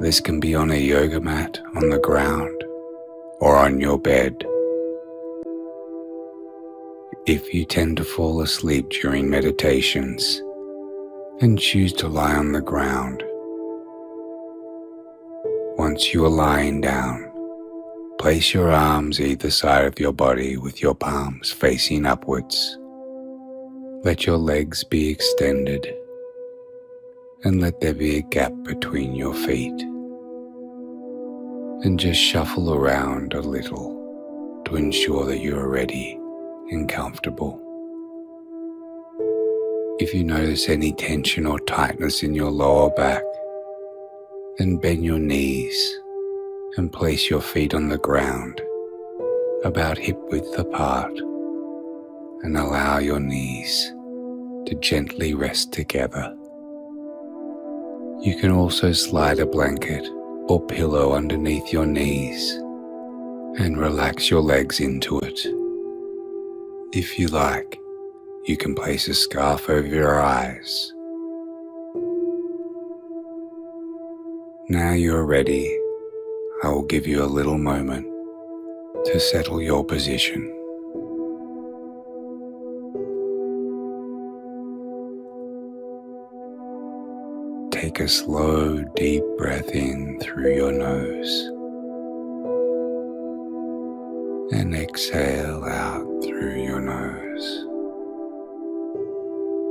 This can be on a yoga mat on the ground or on your bed. If you tend to fall asleep during meditations, then choose to lie on the ground. Once you are lying down, Place your arms either side of your body with your palms facing upwards. Let your legs be extended and let there be a gap between your feet. And just shuffle around a little to ensure that you are ready and comfortable. If you notice any tension or tightness in your lower back, then bend your knees and place your feet on the ground about hip width apart and allow your knees to gently rest together. You can also slide a blanket or pillow underneath your knees and relax your legs into it. If you like, you can place a scarf over your eyes. Now you're ready, I will give you a little moment to settle your position. Take a slow, deep breath in through your nose and exhale out through your nose.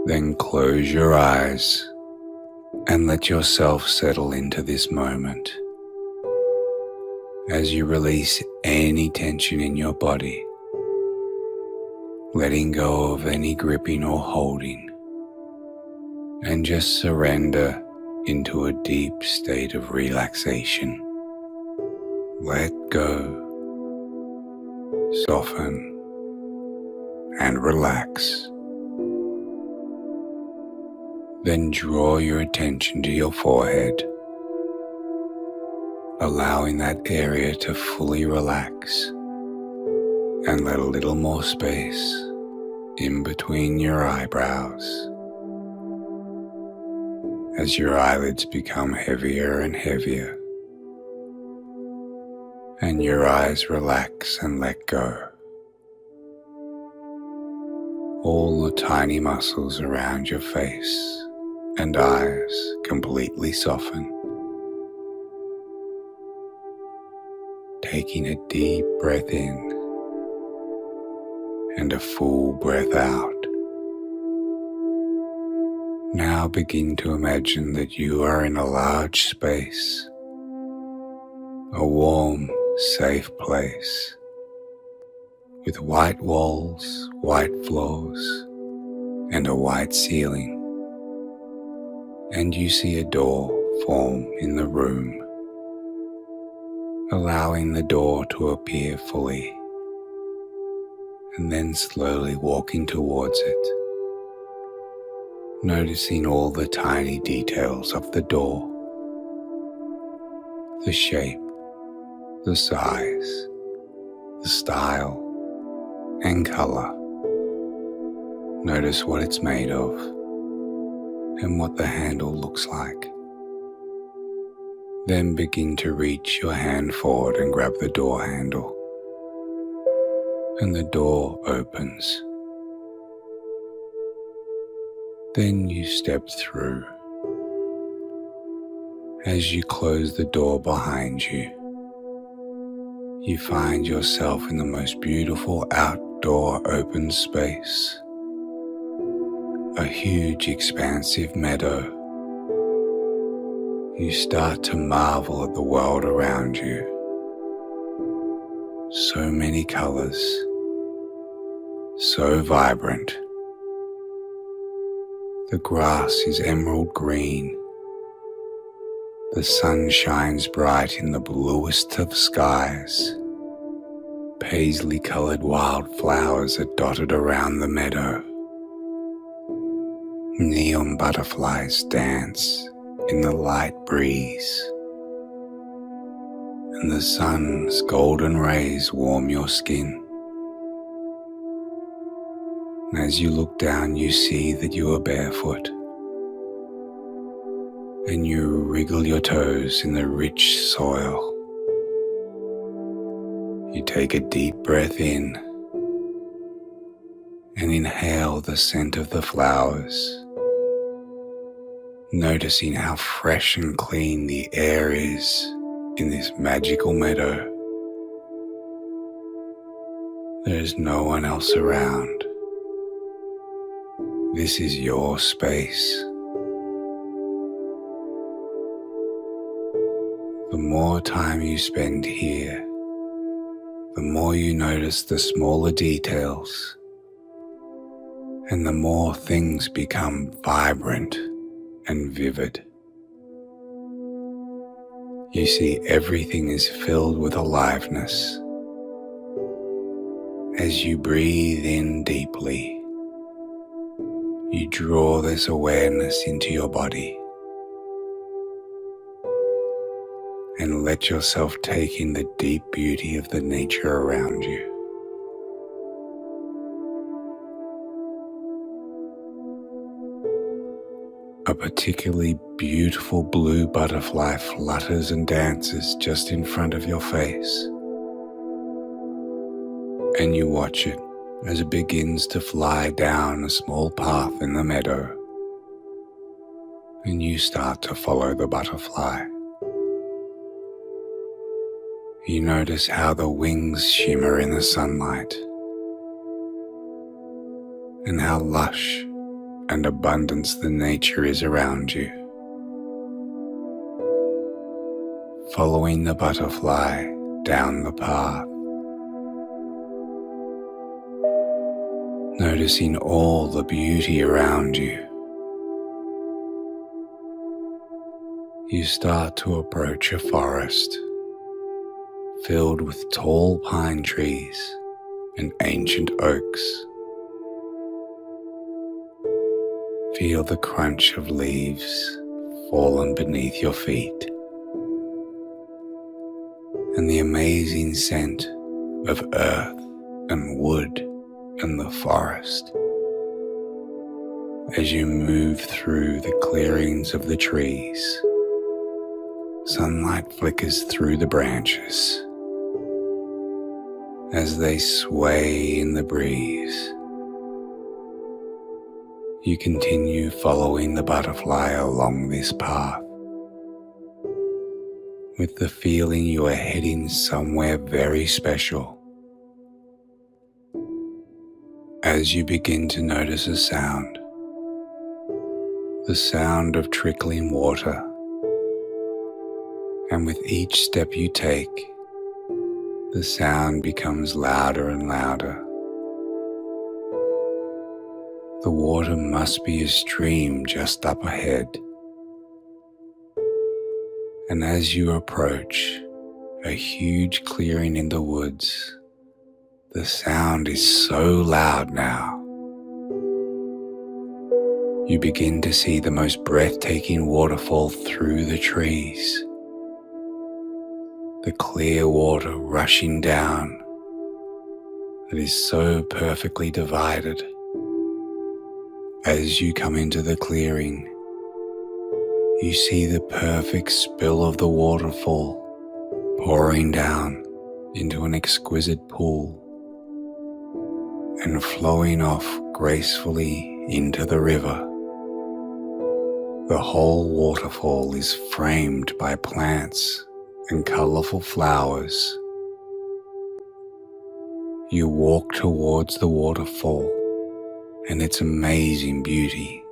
Then close your eyes and let yourself settle into this moment. As you release any tension in your body, letting go of any gripping or holding, and just surrender into a deep state of relaxation. Let go, soften, and relax. Then draw your attention to your forehead, allowing that area to fully relax, and let a little more space in between your eyebrows. As your eyelids become heavier and heavier, and your eyes relax and let go. All the tiny muscles around your face and eyes completely soften. Taking a deep breath in and a full breath out. Now begin to imagine that you are in a large space, a warm, safe place, with white walls, white floors, and a white ceiling. And you see a door form in the room, allowing the door to appear fully, and then slowly walking towards it, noticing all the tiny details of the door, the shape, the size, the style, and color. Notice what it's made of and what the handle looks like. Then begin to reach your hand forward and grab the door handle, and the door opens. Then you step through. As you close the door behind you, you find yourself in the most beautiful outdoor open space, a huge expansive meadow. You start to marvel at the world around you. So many colors, so vibrant. The grass is emerald green. The sun shines bright in the bluest of skies. Paisley-colored wildflowers are dotted around the meadow. Neon butterflies dance in the light breeze, and the sun's golden rays warm your skin. As you look down, you see that you are barefoot, and you wriggle your toes in the rich soil. You take a deep breath in and inhale the scent of the flowers, noticing how fresh and clean the air is in this magical meadow. There's no one else around. This is your space. The more time you spend here, the more you notice the smaller details, and the more things become vibrant and vivid. You see, everything is filled with aliveness. As you breathe in deeply, you draw this awareness into your body and let yourself take in the deep beauty of the nature around you. A particularly beautiful blue butterfly flutters and dances just in front of your face, and you watch it as it begins to fly down a small path in the meadow, and you start to follow the butterfly. You notice how the wings shimmer in the sunlight, and how lush and abundance the nature is around you. Following the butterfly down the path, noticing all the beauty around you, you start to approach a forest filled with tall pine trees and ancient oaks. Feel the crunch of leaves fallen beneath your feet, and the amazing scent of earth and wood and the forest. As you move through the clearings of the trees, sunlight flickers through the branches as they sway in the breeze. You continue following the butterfly along this path, with the feeling you are heading somewhere very special. As you begin to notice a sound, the sound of trickling water, and with each step you take, the sound becomes louder and louder. The water must be a stream just up ahead. And as you approach a huge clearing in the woods, the sound is so loud now. You begin to see the most breathtaking waterfall through the trees. The clear water rushing down that is so perfectly divided. As you come into the clearing, you see the perfect spill of the waterfall pouring down into an exquisite pool and flowing off gracefully into the river. The whole waterfall is framed by plants and colorful flowers. You walk towards the waterfall and its amazing beauty,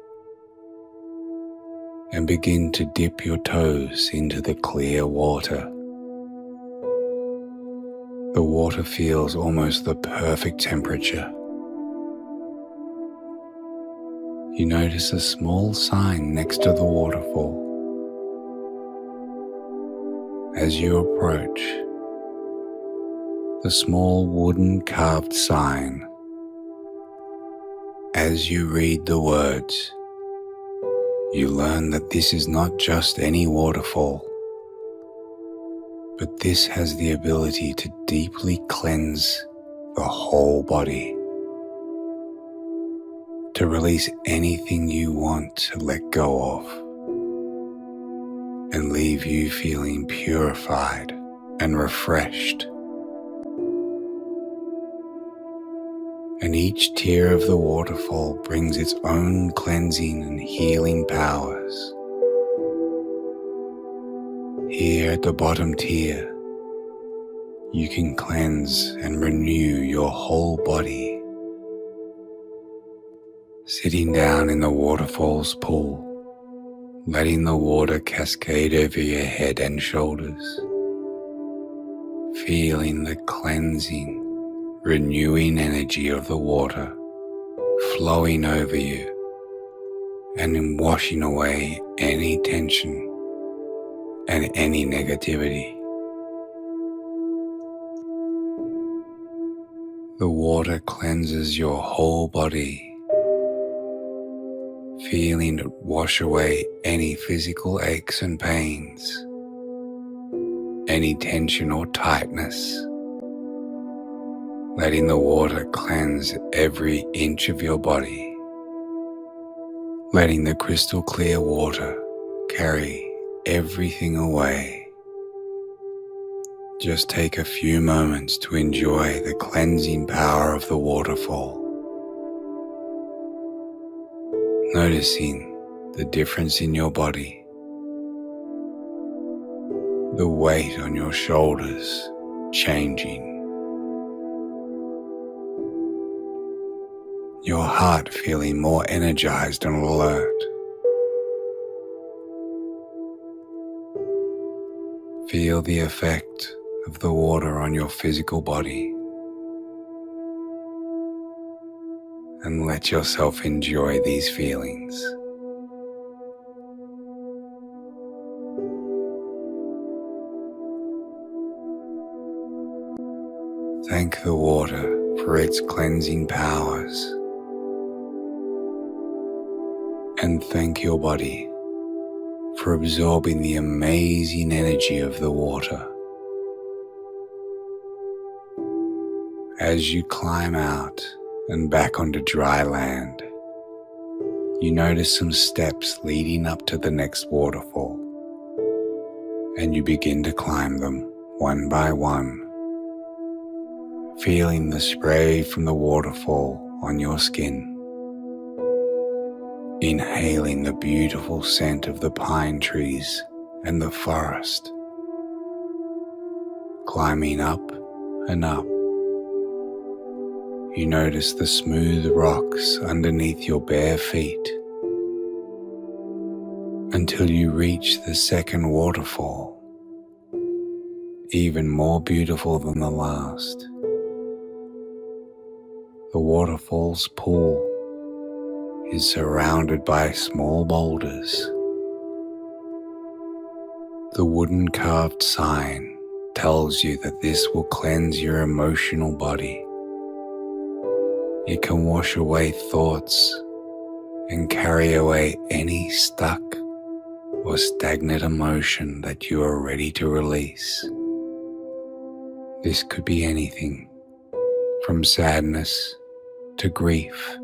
and begin to dip your toes into the clear water. The water feels almost the perfect temperature. You notice a small sign next to the waterfall. As you approach, the small wooden carved sign, as you read the words, you learn that this is not just any waterfall, but this has the ability to deeply cleanse the whole body, to release anything you want to let go of, and leave you feeling purified and refreshed. And each tier of the waterfall brings its own cleansing and healing powers. Here at the bottom tier, you can cleanse and renew your whole body. Sitting down in the waterfall's pool, letting the water cascade over your head and shoulders, feeling the cleansing, renewing energy of the water flowing over you and washing away any tension and any negativity. The water cleanses your whole body, feeling it wash away any physical aches and pains, any tension or tightness, letting the water cleanse every inch of your body, letting the crystal clear water carry everything away. Just take a few moments to enjoy the cleansing power of the waterfall, noticing the difference in your body, the weight on your shoulders changing, your heart feeling more energized and alert. Feel the effect of the water on your physical body and let yourself enjoy these feelings. Thank the water for its cleansing powers, and thank your body for absorbing the amazing energy of the water. As you climb out and back onto dry land, you notice some steps leading up to the next waterfall, and you begin to climb them one by one, feeling the spray from the waterfall on your skin, inhaling the beautiful scent of the pine trees and the forest, climbing up and up. You notice the smooth rocks underneath your bare feet until you reach the second waterfall, even more beautiful than the last. The waterfall's pool is surrounded by small boulders. The wooden carved sign tells you that this will cleanse your emotional body. It can wash away thoughts and carry away any stuck or stagnant emotion that you are ready to release. This could be anything from sadness to grief,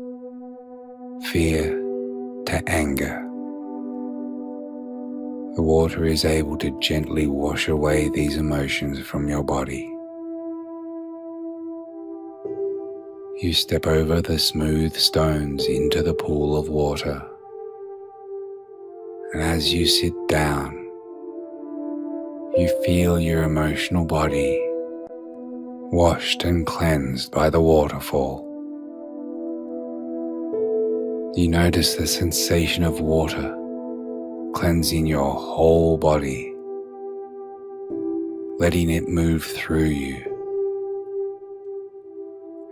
fear to anger. The water is able to gently wash away these emotions from your body. You step over the smooth stones into the pool of water, and as you sit down, you feel your emotional body washed and cleansed by the waterfall. You notice the sensation of water cleansing your whole body, letting it move through you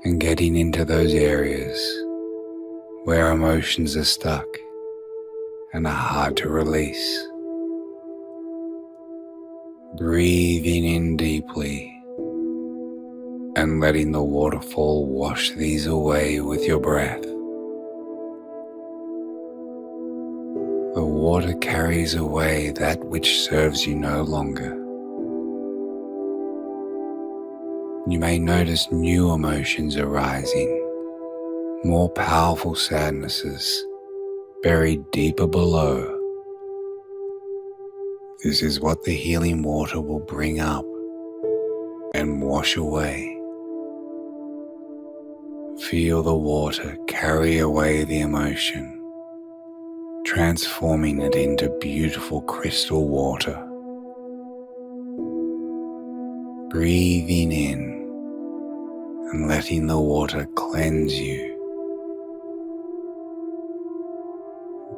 and getting into those areas where emotions are stuck and are hard to release. Breathing in deeply and letting the waterfall wash these away with your breath. The water carries away that which serves you no longer. You may notice new emotions arising, more powerful sadnesses buried deeper below. This is what the healing water will bring up and wash away. Feel the water carry away the emotion, transforming it into beautiful crystal water. breathing in and letting the water cleanse you.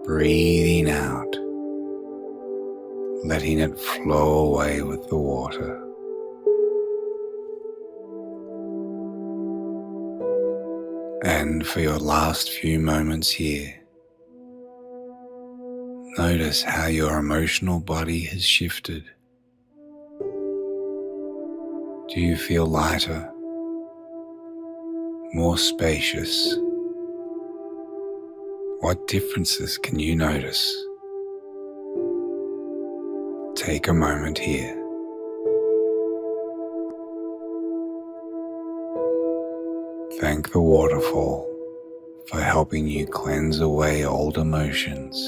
Breathing out, letting it flow away with the water. And for your last few moments here, notice how your emotional body has shifted. Do you feel lighter, more spacious? What differences can you notice? Take a moment here. Thank the waterfall for helping you cleanse away old emotions.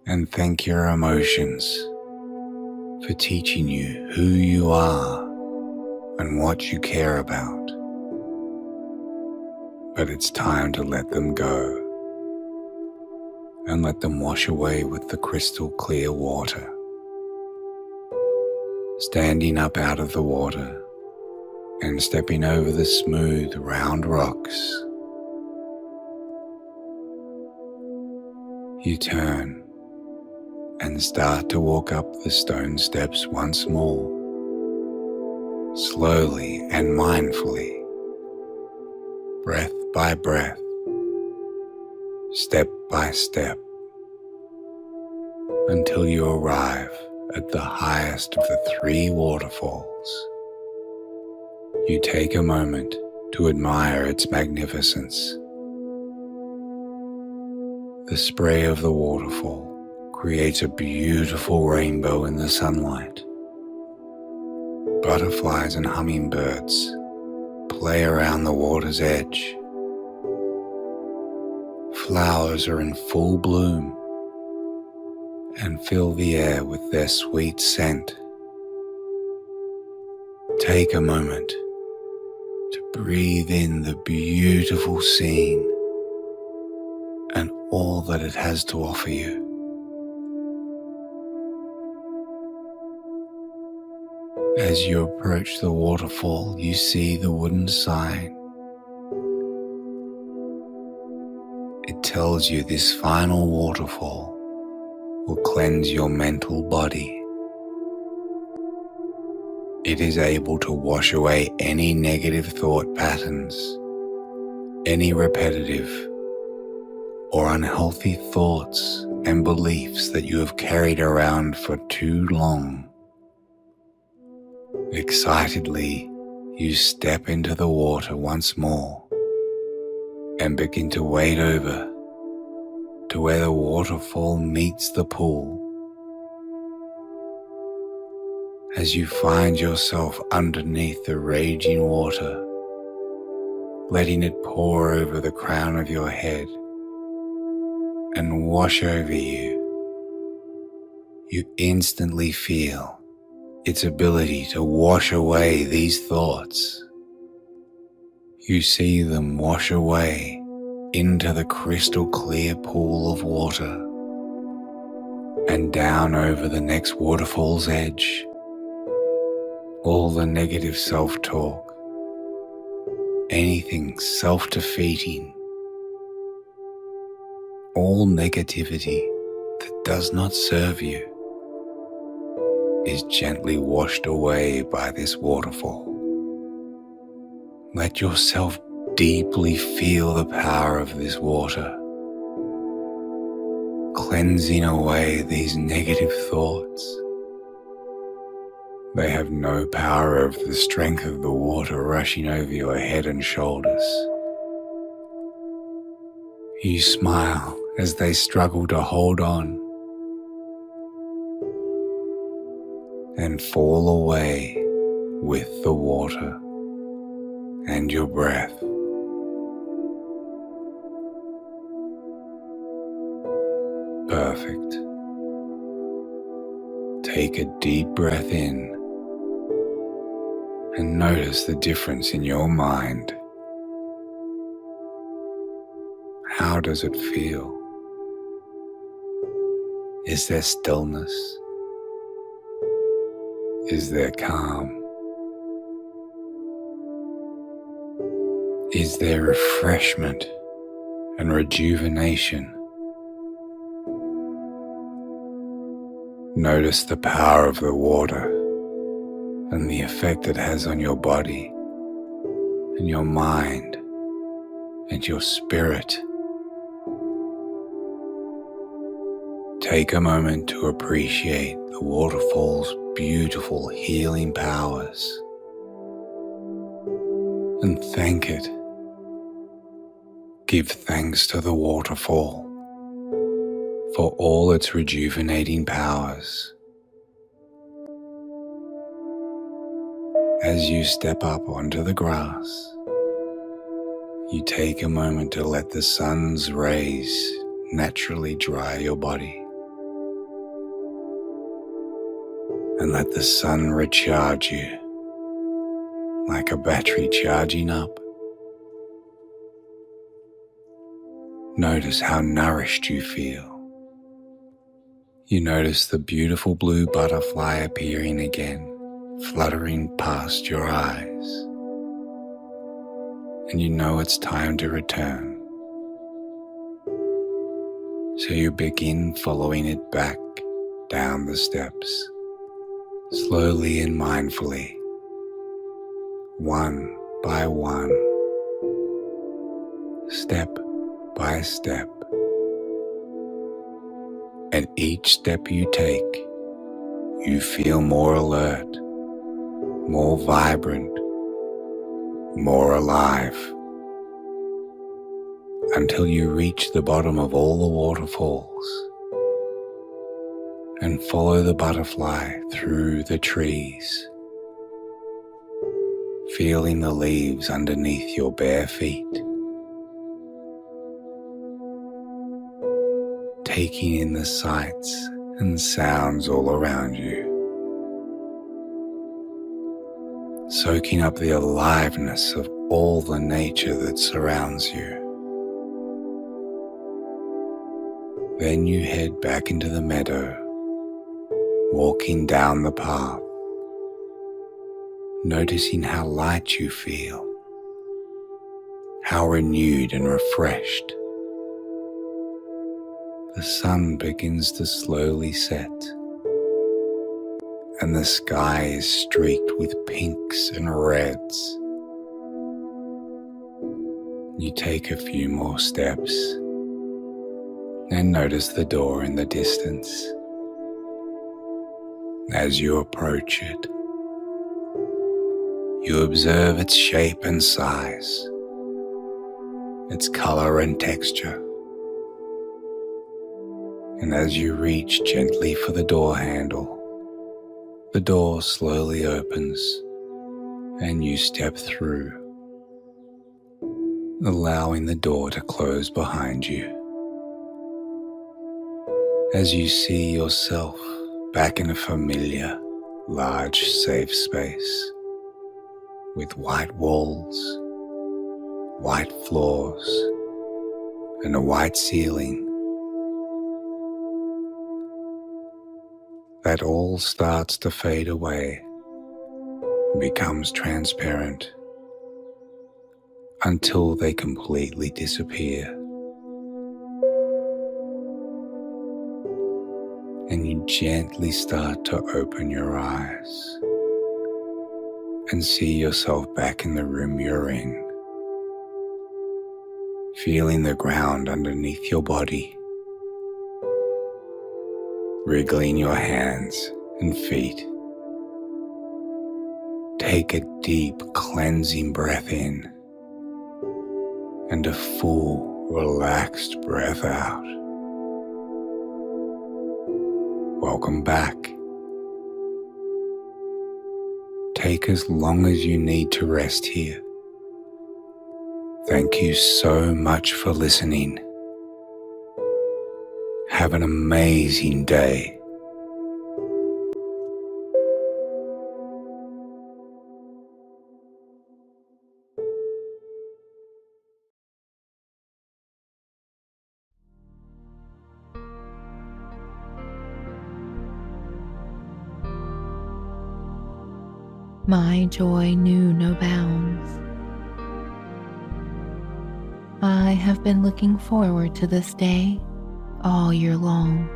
And thank your emotions for teaching you who you are and what you care about. But it's time to let them go and let them wash away with the crystal clear water. Standing up out of the water and stepping over the smooth, round rocks, you turn and start to walk up the stone steps once more, slowly and mindfully, breath by breath, step by step, until you arrive at the highest of the 3 waterfalls. You take a moment to admire its magnificence. The spray of the waterfall creates a beautiful rainbow in the sunlight. Butterflies and hummingbirds play around the water's edge. Flowers are in full bloom and fill the air with their sweet scent. Take a moment to breathe in the beautiful scene and all that it has to offer you. As you approach the waterfall, you see the wooden sign. It tells you this final waterfall will cleanse your mental body. It is able to wash away any negative thought patterns, any repetitive or unhealthy thoughts and beliefs that you have carried around for too long. Excitedly, you step into the water once more and begin to wade over to where the waterfall meets the pool. As you find yourself underneath the raging water, letting it pour over the crown of your head and wash over you, you instantly feel its ability to wash away these thoughts. You see them wash away into the crystal clear pool of water and down over the next waterfall's edge. All the negative self-talk, anything self-defeating, all negativity that does not serve you is gently washed away by this waterfall. Let yourself deeply feel the power of this water, cleansing away these negative thoughts. They have no power over the strength of the water rushing over your head and shoulders. You smile as they struggle to hold on and fall away with the water and your breath. Perfect. Take a deep breath in and notice the difference in your mind. How does it feel? Is there stillness? Is there calm? Is there refreshment and rejuvenation? Notice the power of the water and the effect it has on your body and your mind and your spirit. Take a moment to appreciate the waterfall's beautiful healing powers and thank it. Give thanks to the waterfall for all its rejuvenating powers. As you step up onto the grass, you take a moment to let the sun's rays naturally dry your body and let the sun recharge you like a battery charging up. Notice how nourished you feel. You notice the beautiful blue butterfly appearing again, fluttering past your eyes. And you know it's time to return. So you begin following it back down the steps, slowly and mindfully, one by one, step by step. At each step you take, you feel more alert, more vibrant, more alive, until you reach the bottom of all the waterfalls and follow the butterfly through the trees, feeling the leaves underneath your bare feet, taking in the sights and sounds all around you, soaking up the aliveness of all the nature that surrounds you. Then you head back into the meadow, walking down the path, noticing how light you feel, how renewed and refreshed. The sun begins to slowly set, and the sky is streaked with pinks and reds. You take a few more steps and notice the door in the distance. As you approach it, you observe its shape and size, its color and texture. And as you reach gently for the door handle, the door slowly opens and you step through, allowing the door to close behind you. As you see yourself back in a familiar, large, safe space with white walls, white floors, and a white ceiling, that all starts to fade away and becomes transparent until they completely disappear. And you gently start to open your eyes and see yourself back in the room you're in, feeling the ground underneath your body, wriggling your hands and feet. Take a deep cleansing breath in and a full relaxed breath out. Welcome back. Take as long as you need to rest here. Thank you so much for listening. Have an amazing day. My joy knew no bounds. I have been looking forward to this day all year long.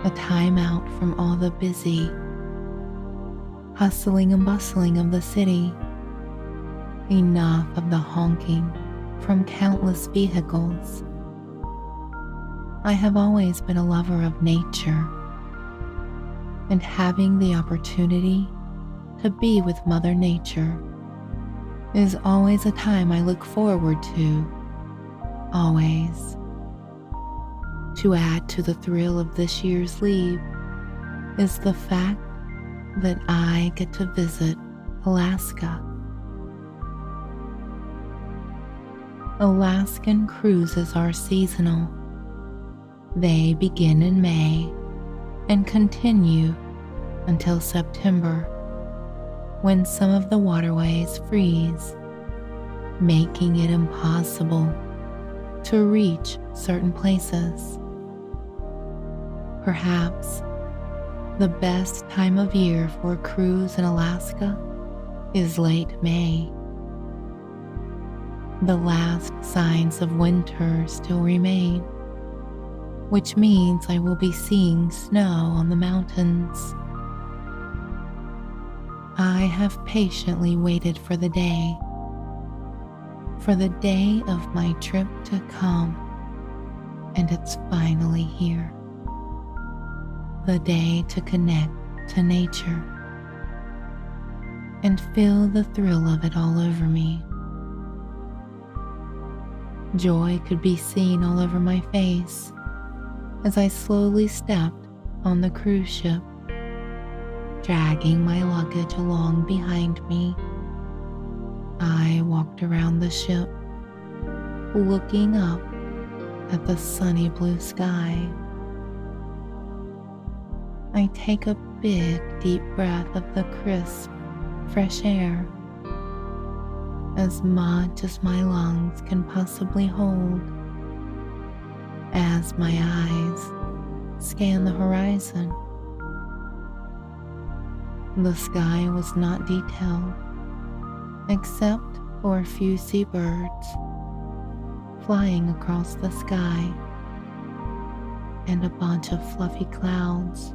A time out from all the busy, hustling and bustling of the city. Enough of the honking from countless vehicles. I have always been a lover of nature, and having the opportunity to be with Mother Nature is always a time I look forward to, always. To add to the thrill of this year's leave is the fact that I get to visit Alaska. Alaskan cruises are seasonal. They begin in May and continue until September, when some of the waterways freeze, making it impossible to reach certain places. Perhaps the best time of year for a cruise in Alaska is late May. The last signs of winter still remain, which means I will be seeing snow on the mountains. I have patiently waited for the day of my trip to come, and it's finally here. The day to connect to nature and feel the thrill of it all over me. Joy could be seen all over my face as I slowly stepped on the cruise ship, dragging my luggage along behind me. I walked around the ship, looking up at the sunny blue sky. I take a big, deep breath of the crisp, fresh air, as much as my lungs can possibly hold, as my eyes scan the horizon. The sky was not detailed, except for a few seabirds flying across the sky and a bunch of fluffy clouds.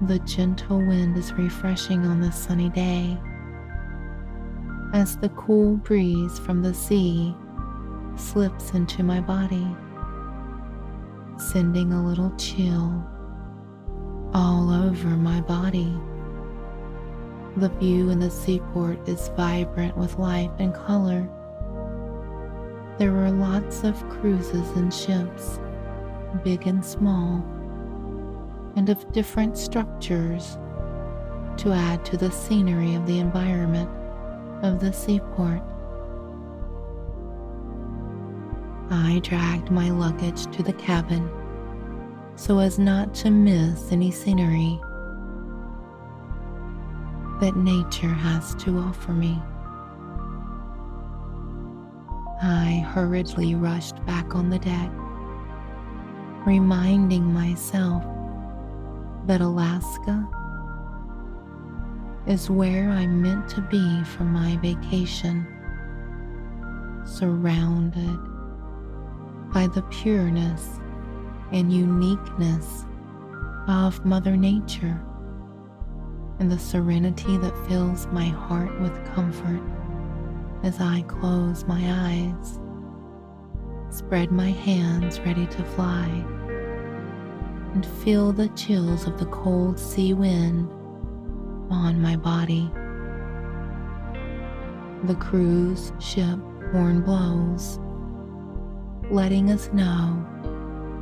The gentle wind is refreshing on this sunny day, as the cool breeze from the sea slips into my body, sending a little chill all over my body. The view in the seaport is vibrant with life and color. There are lots of cruises and ships, big and small, and of different structures to add to the scenery of the environment of the seaport. I dragged my luggage to the cabin so as not to miss any scenery that nature has to offer me. I hurriedly rushed back on the deck, reminding myself that Alaska is where I'm meant to be for my vacation, surrounded by the pureness and uniqueness of Mother Nature and the serenity that fills my heart with comfort as I close my eyes, spread my hands ready to fly, and feel the chills of the cold sea wind on my body. The cruise ship horn blows, letting us know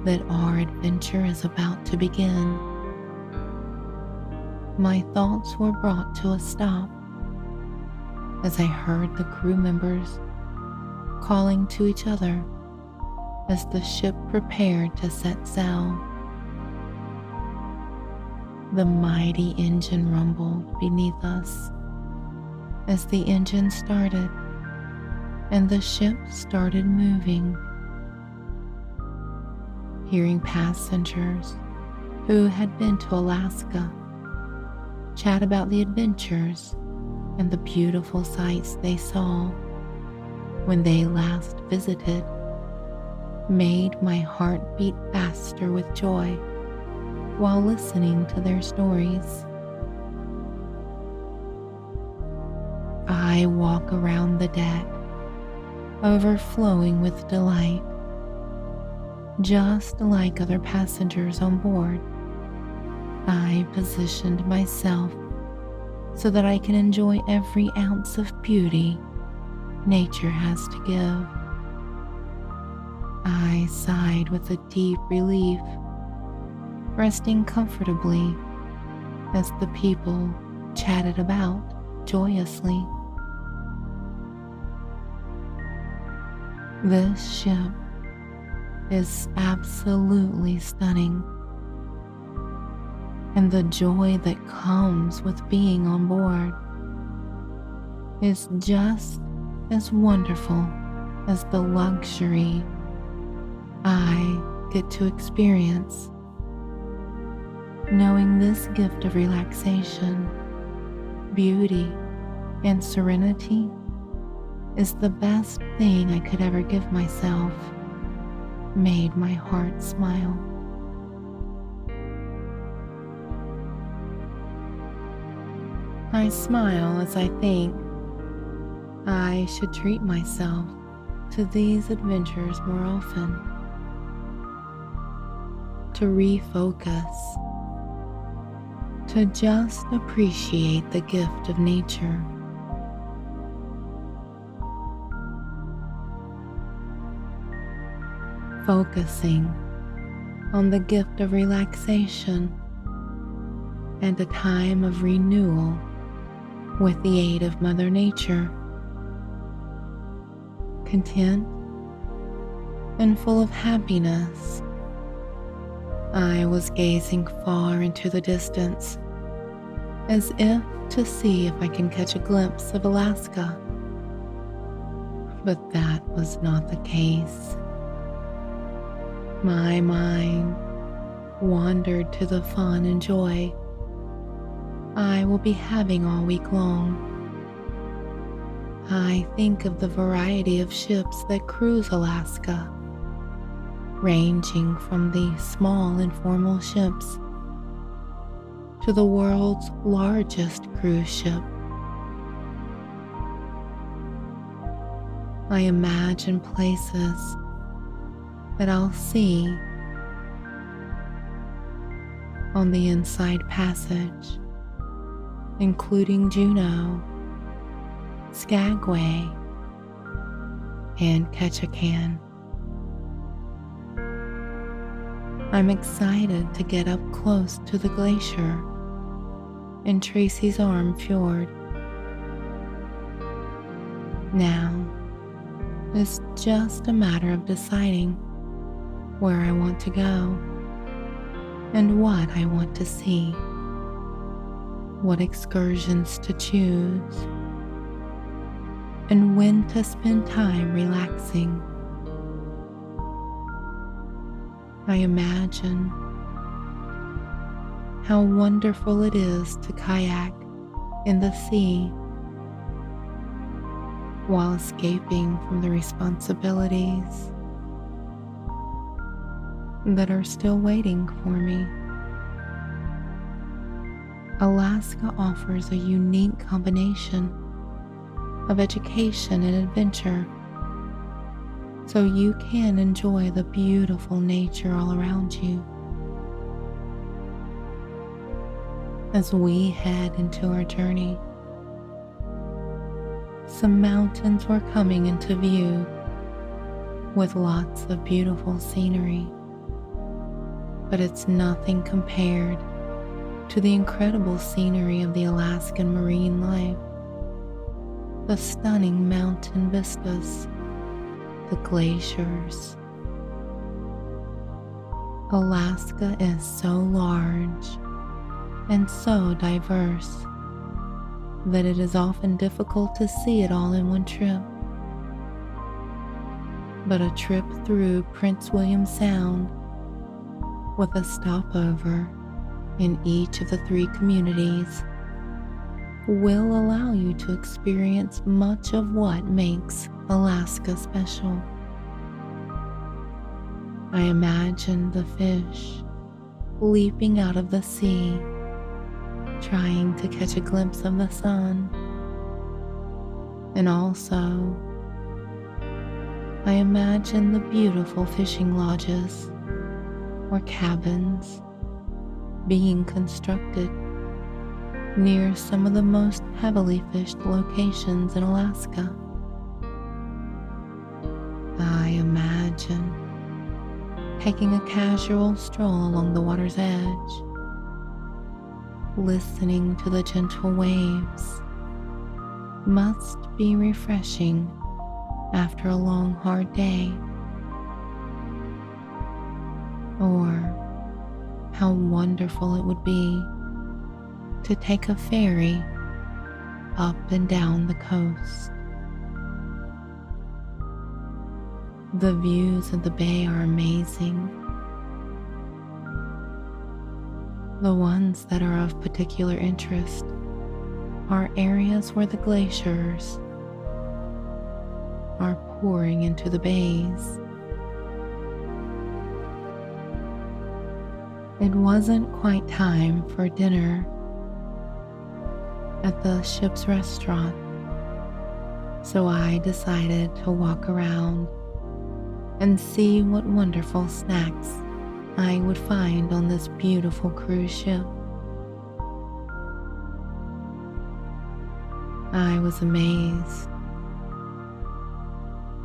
that our adventure is about to begin. My thoughts were brought to a stop as I heard the crew members calling to each other as the ship prepared to set sail. The mighty engine rumbled beneath us as the engine started and the ship started moving. Hearing passengers who had been to Alaska chat about the adventures and the beautiful sights they saw when they last visited, made my heart beat faster with joy while listening to their stories. I walk around the deck, overflowing with delight. Just like other passengers on board, I positioned myself so that I can enjoy every ounce of beauty nature has to give. I sighed with a deep relief, resting comfortably as the people chatted about joyously. This ship is absolutely stunning, and the joy that comes with being on board is just as wonderful as the luxury I get to experience. Knowing this gift of relaxation, beauty, and serenity is the best thing I could ever give myself made my heart smile. I smile as I think I should treat myself to these adventures more often, to refocus, to just appreciate the gift of nature. Focusing on the gift of relaxation and a time of renewal with the aid of Mother Nature. Content and full of happiness, I was gazing far into the distance, as if to see if I can catch a glimpse of Alaska. But that was not the case. My mind wandered to the fun and joy I will be having all week long. I think of the variety of ships that cruise Alaska, ranging from the small informal ships to the world's largest cruise ship. I imagine places that I'll see on the Inside Passage, including Juneau, Skagway, and Ketchikan. I'm excited to get up close to the glacier in Tracy's Arm Fjord. Now, it's just a matter of deciding where I want to go and what I want to see, what excursions to choose, and when to spend time relaxing. I imagine how wonderful it is to kayak in the sea while escaping from the responsibilities that are still waiting for me. Alaska offers a unique combination of education and adventure, so you can enjoy the beautiful nature all around you. As we head into our journey, some mountains were coming into view with lots of beautiful scenery, but it's nothing compared to the incredible scenery of the Alaskan marine life, the stunning mountain vistas, the glaciers. Alaska is so large and so diverse that it is often difficult to see it all in one trip. But a trip through Prince William Sound with a stopover in each of the 3 communities will allow you to experience much of what makes Alaska special. I imagine the fish leaping out of the sea, trying to catch a glimpse of the sun. And also, I imagine the beautiful fishing lodges or cabins being constructed near some of the most heavily fished locations in Alaska. I imagine taking a casual stroll along the water's edge, listening to the gentle waves. Must be refreshing after a long, hard day. Or how wonderful it would be to take a ferry up and down the coast. The views of the bay are amazing. The ones that are of particular interest are areas where the glaciers are pouring into the bays. It wasn't quite time for dinner at the ship's restaurant, so I decided to walk around and see what wonderful snacks I would find on this beautiful cruise ship. I was amazed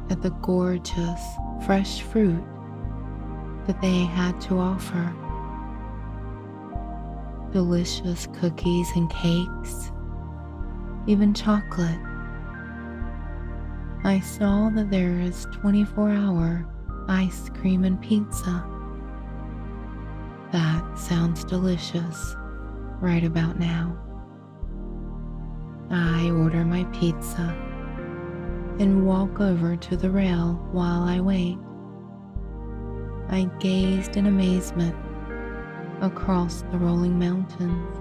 at the gorgeous, fresh fruit that they had to offer. Delicious cookies and cakes, even chocolate. I saw that there is 24-hour ice cream and pizza. That sounds delicious right about now. I order my pizza and walk over to the rail while I wait. I gazed in amazement across the rolling mountains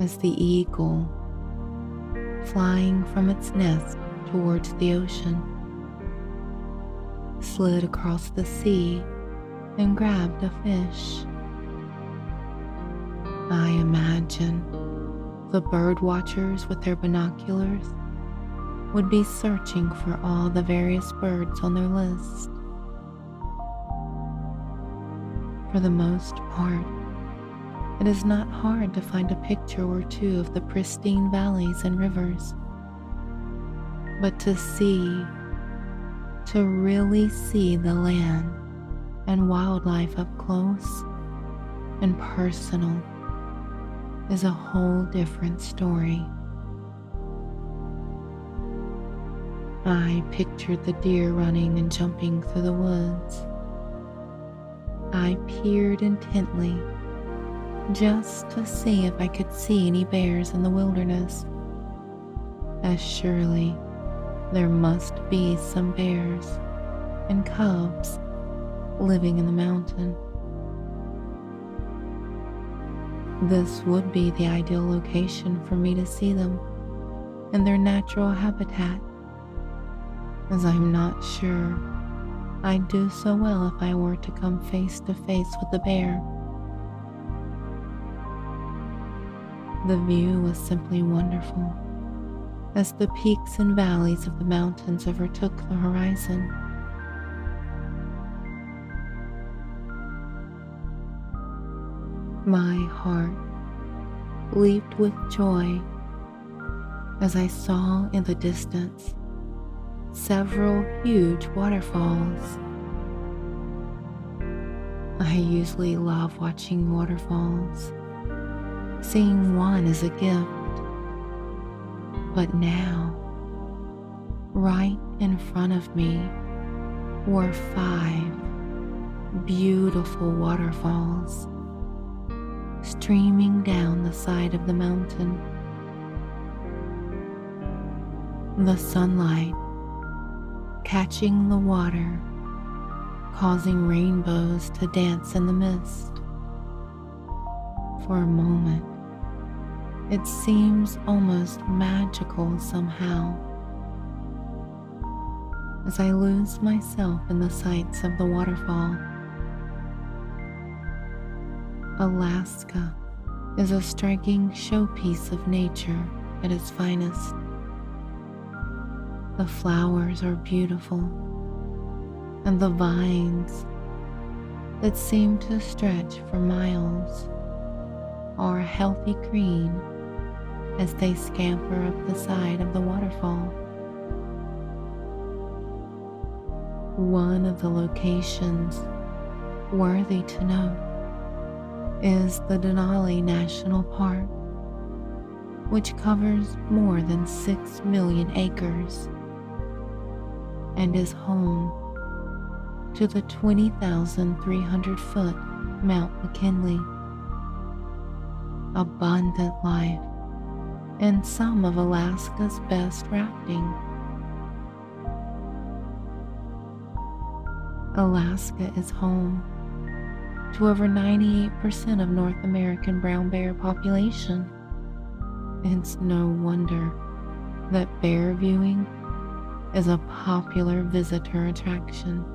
as the eagle, flying from its nest towards the ocean, slid across the sea and grabbed a fish. I imagine the bird watchers with their binoculars would be searching for all the various birds on their list. For the most part, it is not hard to find a picture or two of the pristine valleys and rivers. But to really see the land and wildlife up close and personal is a whole different story. I pictured the deer running and jumping through the woods. I peered intently just to see if I could see any bears in the wilderness, as surely there must be some bears and cubs living in the mountain. This would be the ideal location for me to see them in their natural habitat, as I'm not sure I'd do so well if I were to come face to face with a bear. The view was simply wonderful as the peaks and valleys of the mountains overtook the horizon. My heart leaped with joy as I saw in the distance several huge waterfalls. I usually love watching waterfalls. Seeing one is a gift. But now, right in front of me were 5 beautiful waterfalls streaming down the side of the mountain. The sunlight catching the water, causing rainbows to dance in the mist. For a moment, It seems almost magical somehow as I lose myself in the sights of the waterfall. Alaska is a striking showpiece of nature at its finest. The flowers are beautiful, and the vines that seem to stretch for miles are a healthy green as they scamper up the side of the waterfall. One of the locations worthy to note is the Denali National Park, which covers more than 6 million acres and is home to the 20,300-foot Mount McKinley. Abundant life and some of Alaska's best rafting. Alaska is home to over 98% of North American brown bear population. It's no wonder that bear viewing is a popular visitor attraction.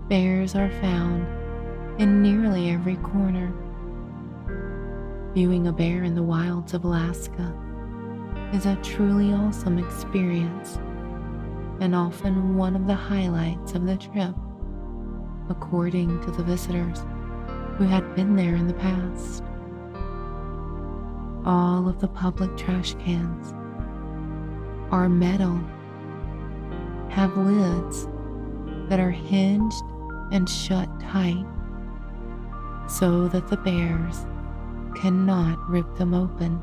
Bears are found in nearly every corner. Viewing a bear in the wilds of Alaska is a truly awesome experience and often one of the highlights of the trip, according to the visitors who had been there in the past. All of the public trash cans are metal, have lids that are hinged and shut tight so that the bears cannot rip them open.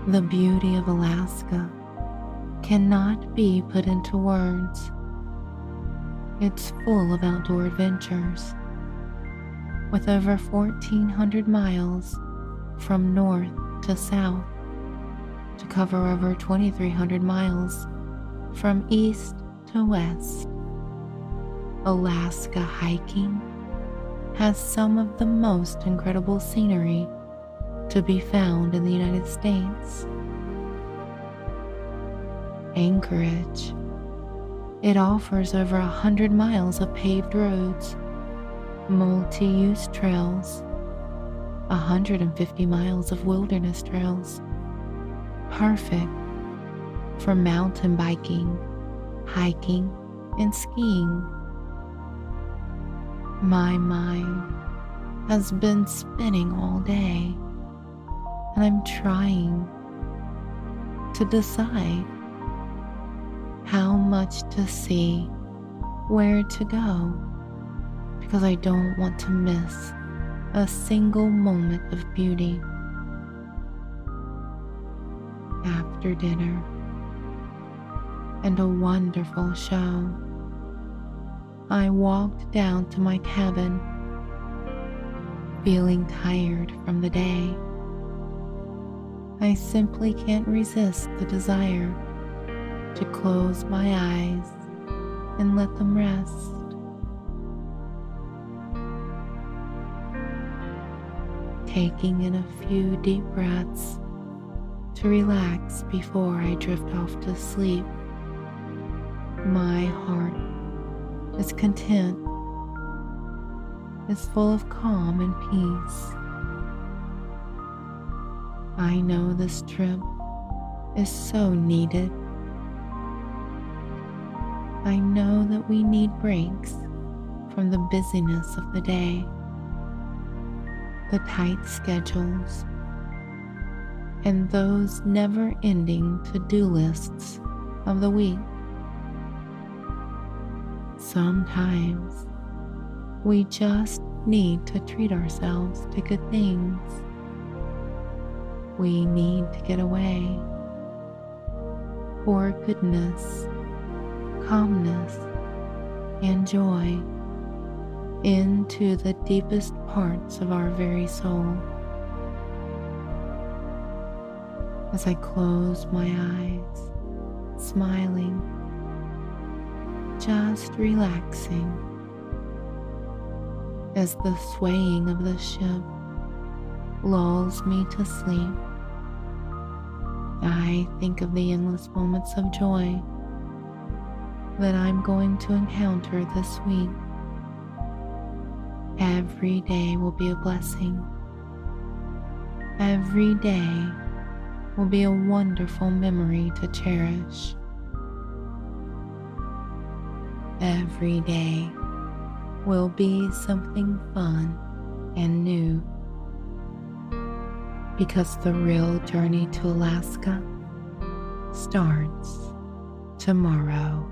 The beauty of Alaska cannot be put into words. It's full of outdoor adventures, with over 1,400 miles from north to south, to cover over 2,300 miles from east to west. Alaska hiking has some of the most incredible scenery to be found in the United States. Anchorage. It offers over 100 miles of paved roads, multi-use trails, 150 miles of wilderness trails, perfect for mountain biking, hiking, and skiing. My mind has been spinning all day, and I'm trying to decide how much to see, where to go, because I don't want to miss a single moment of beauty. After dinner and a wonderful show, I walked down to my cabin, feeling tired from the day. I simply can't resist the desire to close my eyes and let them rest. Taking in a few deep breaths to relax before I drift off to sleep. My heart is content, is full of calm and peace. I know this trip is so needed. I know that we need breaks from the busyness of the day, the tight schedules, and those never-ending to-do lists of the week. Sometimes we just need to treat ourselves to good things. We need to get away for goodness, calmness, and joy into the deepest parts of our very soul. As I close my eyes, smiling, just relaxing, as the swaying of the ship lulls me to sleep. I think of the endless moments of joy that I'm going to encounter this week. Every day will be a blessing. Every day will be a wonderful memory to cherish. Every day will be something fun and new, because the real journey to Alaska starts tomorrow.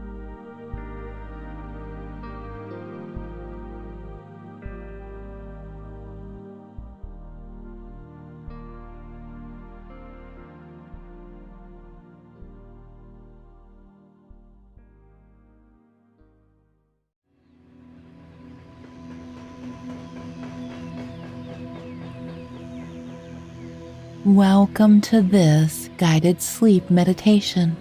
Welcome to this guided sleep meditation.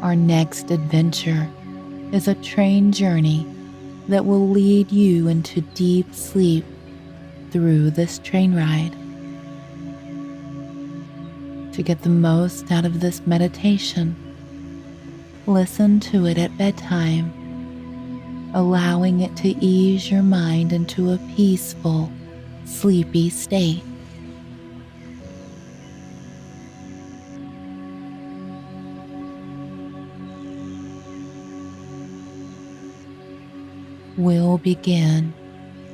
Our next adventure is a train journey that will lead you into deep sleep through this train ride. To get the most out of this meditation, listen to it at bedtime, allowing it to ease your mind into a peaceful, sleepy state. We'll begin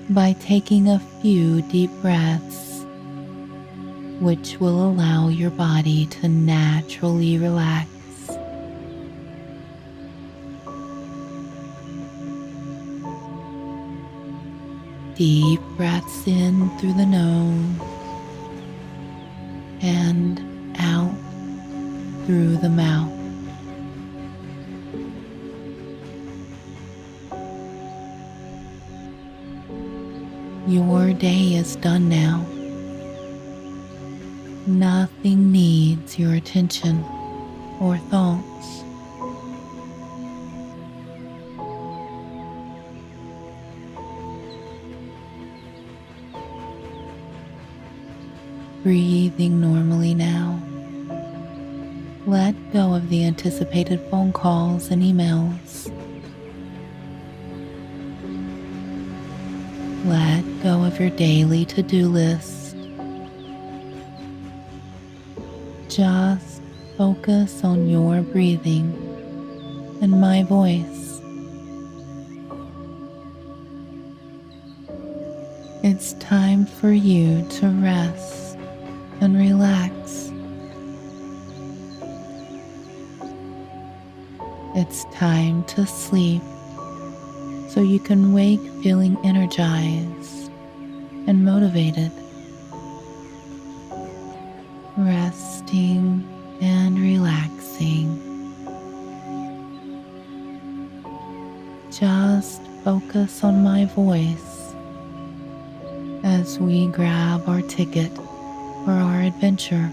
by taking a few deep breaths, which will allow your body to naturally relax. Deep breaths in through the nose and out through the mouth. Your day is done now. Nothing needs your attention or thoughts. Breathing normally now. Let go of the anticipated phone calls and emails. Let go of your daily to-do list. Just focus on your breathing and my voice. It's time for you to rest and relax. It's time to sleep, so you can wake feeling energized and motivated, resting and relaxing. Just focus on my voice as we grab our ticket for our adventure.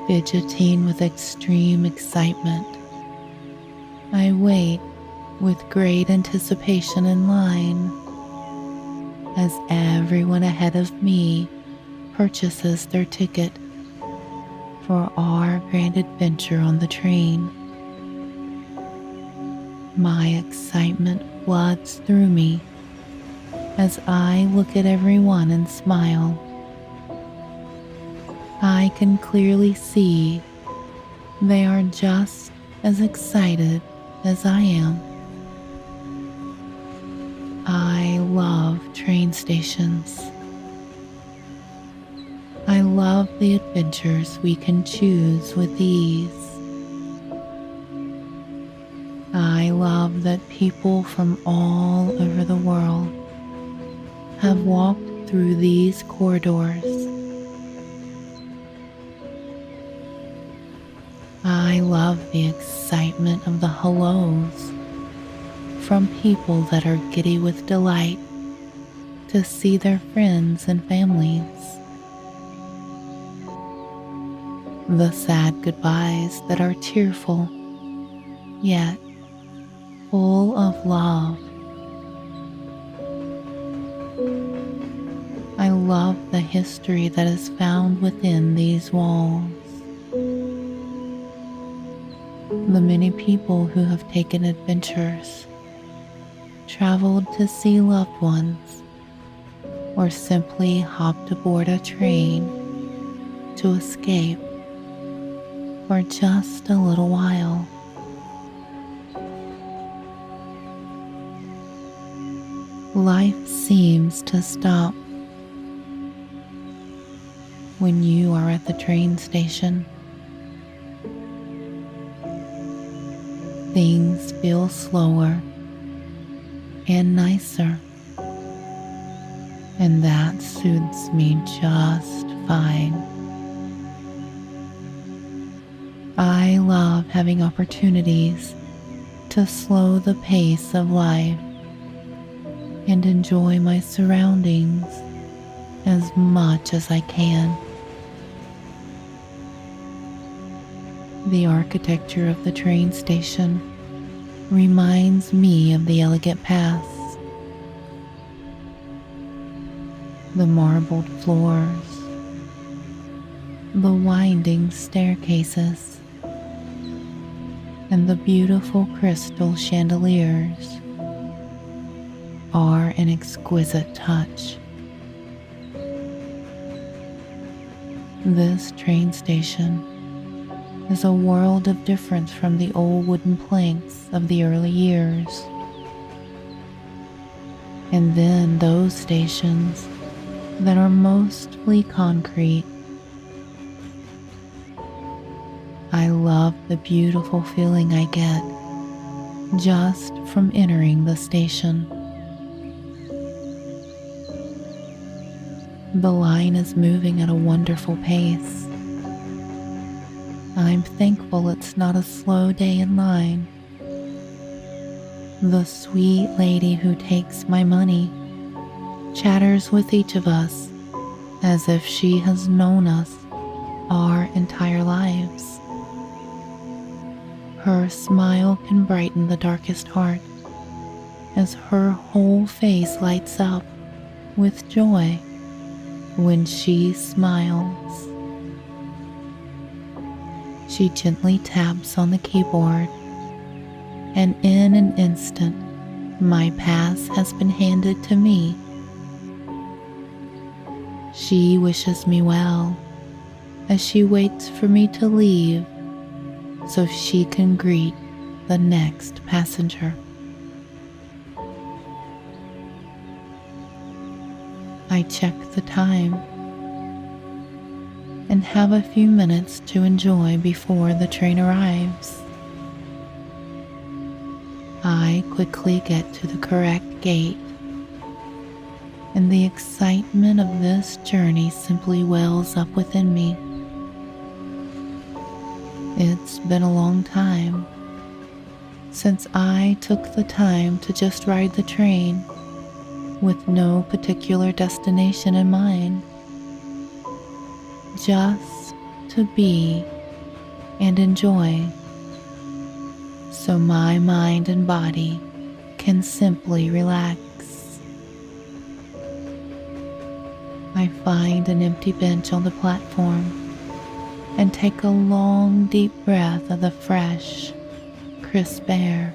Fidgeting with extreme excitement, I wait with great anticipation in line as everyone ahead of me purchases their ticket for our grand adventure on the train. My excitement floods through me as I look at everyone and smile. I can clearly see they are just as excited as I am. I love train stations. I love the adventures we can choose with ease. I love that people from all over the world have walked through these corridors. I love the excitement of the hellos from people that are giddy with delight to see their friends and families. the sad goodbyes that are tearful, yet full of love. I love the history that is found within these walls. The many people who have taken adventures, traveled to see loved ones, or simply hopped aboard a train to escape for just a little while. Life seems to stop when you are at the train station. Things feel slower and nicer, and that suits me just fine. I love having opportunities to slow the pace of life and enjoy my surroundings as much as I can. The architecture of the train station reminds me of the elegant past. The marbled floors, the winding staircases, and the beautiful crystal chandeliers are an exquisite touch. This train station is a world of difference from the old wooden planks of the early years. And then those stations that are mostly concrete. I love the beautiful feeling I get just from entering the station. The line is moving at a wonderful pace. I'm thankful it's not a slow day in line. The sweet lady who takes my money chatters with each of us as if she has known us our entire lives. Her smile can brighten the darkest heart as her whole face lights up with joy when she smiles. She gently taps on the keyboard, and in an instant, my pass has been handed to me. She wishes me well as she waits for me to leave so she can greet the next passenger. I check the time and have a few minutes to enjoy before the train arrives. I quickly get to the correct gate, and the excitement of this journey simply wells up within me. It's been a long time since I took the time to just ride the train with no particular destination in mind. Just to be and enjoy, so my mind and body can simply relax. I find an empty bench on the platform and take a long, deep breath of the fresh, crisp air.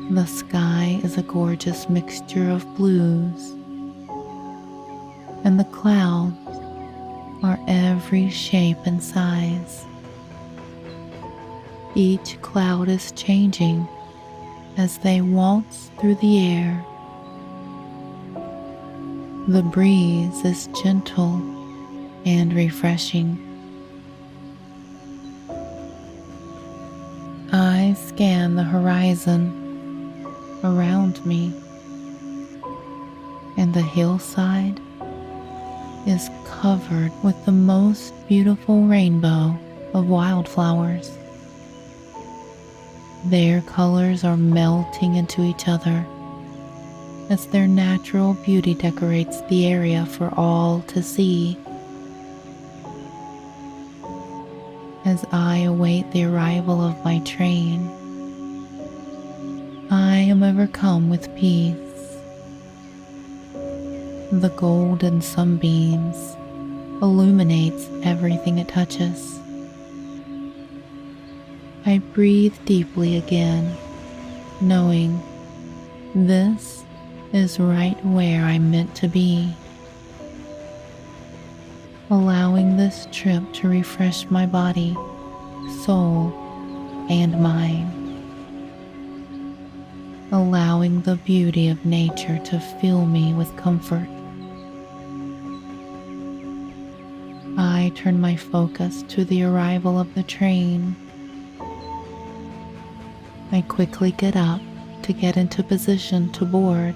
The sky is a gorgeous mixture of blues, and the clouds are every shape and size. Each cloud is changing as they waltz through the air. The breeze is gentle and refreshing. I scan the horizon around me, and the hillside is covered with the most beautiful rainbow of wildflowers. Their colors are melting into each other as their natural beauty decorates the area for all to see. As I await the arrival of my train, I am overcome with peace. The golden sunbeams illuminates everything it touches. I breathe deeply again, knowing this is right where I'm meant to be. Allowing this trip to refresh my body, soul, and mind. Allowing the beauty of nature to fill me with comfort. I turn my focus to the arrival of the train. I quickly get up to get into position to board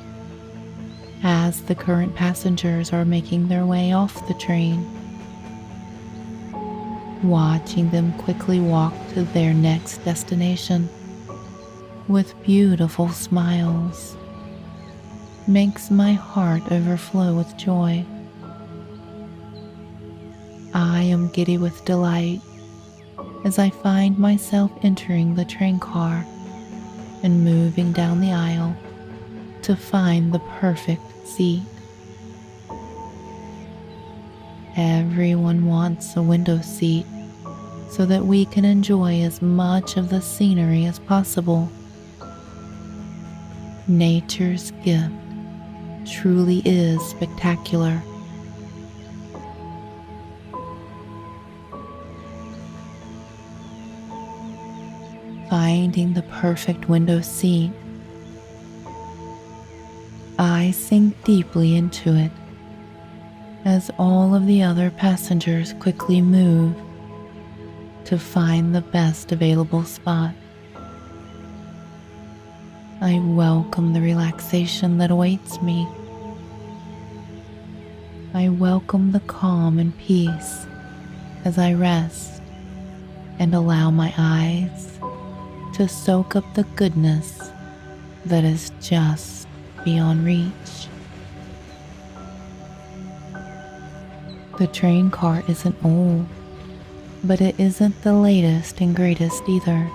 as the current passengers are making their way off the train. Watching them quickly walk to their next destination with beautiful smiles makes my heart overflow with joy. I am giddy with delight as I find myself entering the train car and moving down the aisle to find the perfect seat. Everyone wants a window seat so that we can enjoy as much of the scenery as possible. Nature's gift truly is spectacular. Finding the perfect window seat, I sink deeply into it as all of the other passengers quickly move to find the best available spot. I welcome the relaxation that awaits me. I welcome the calm and peace as I rest and allow my eyes to soak up the goodness that is just beyond reach. The train car isn't old, but it isn't the latest and greatest either.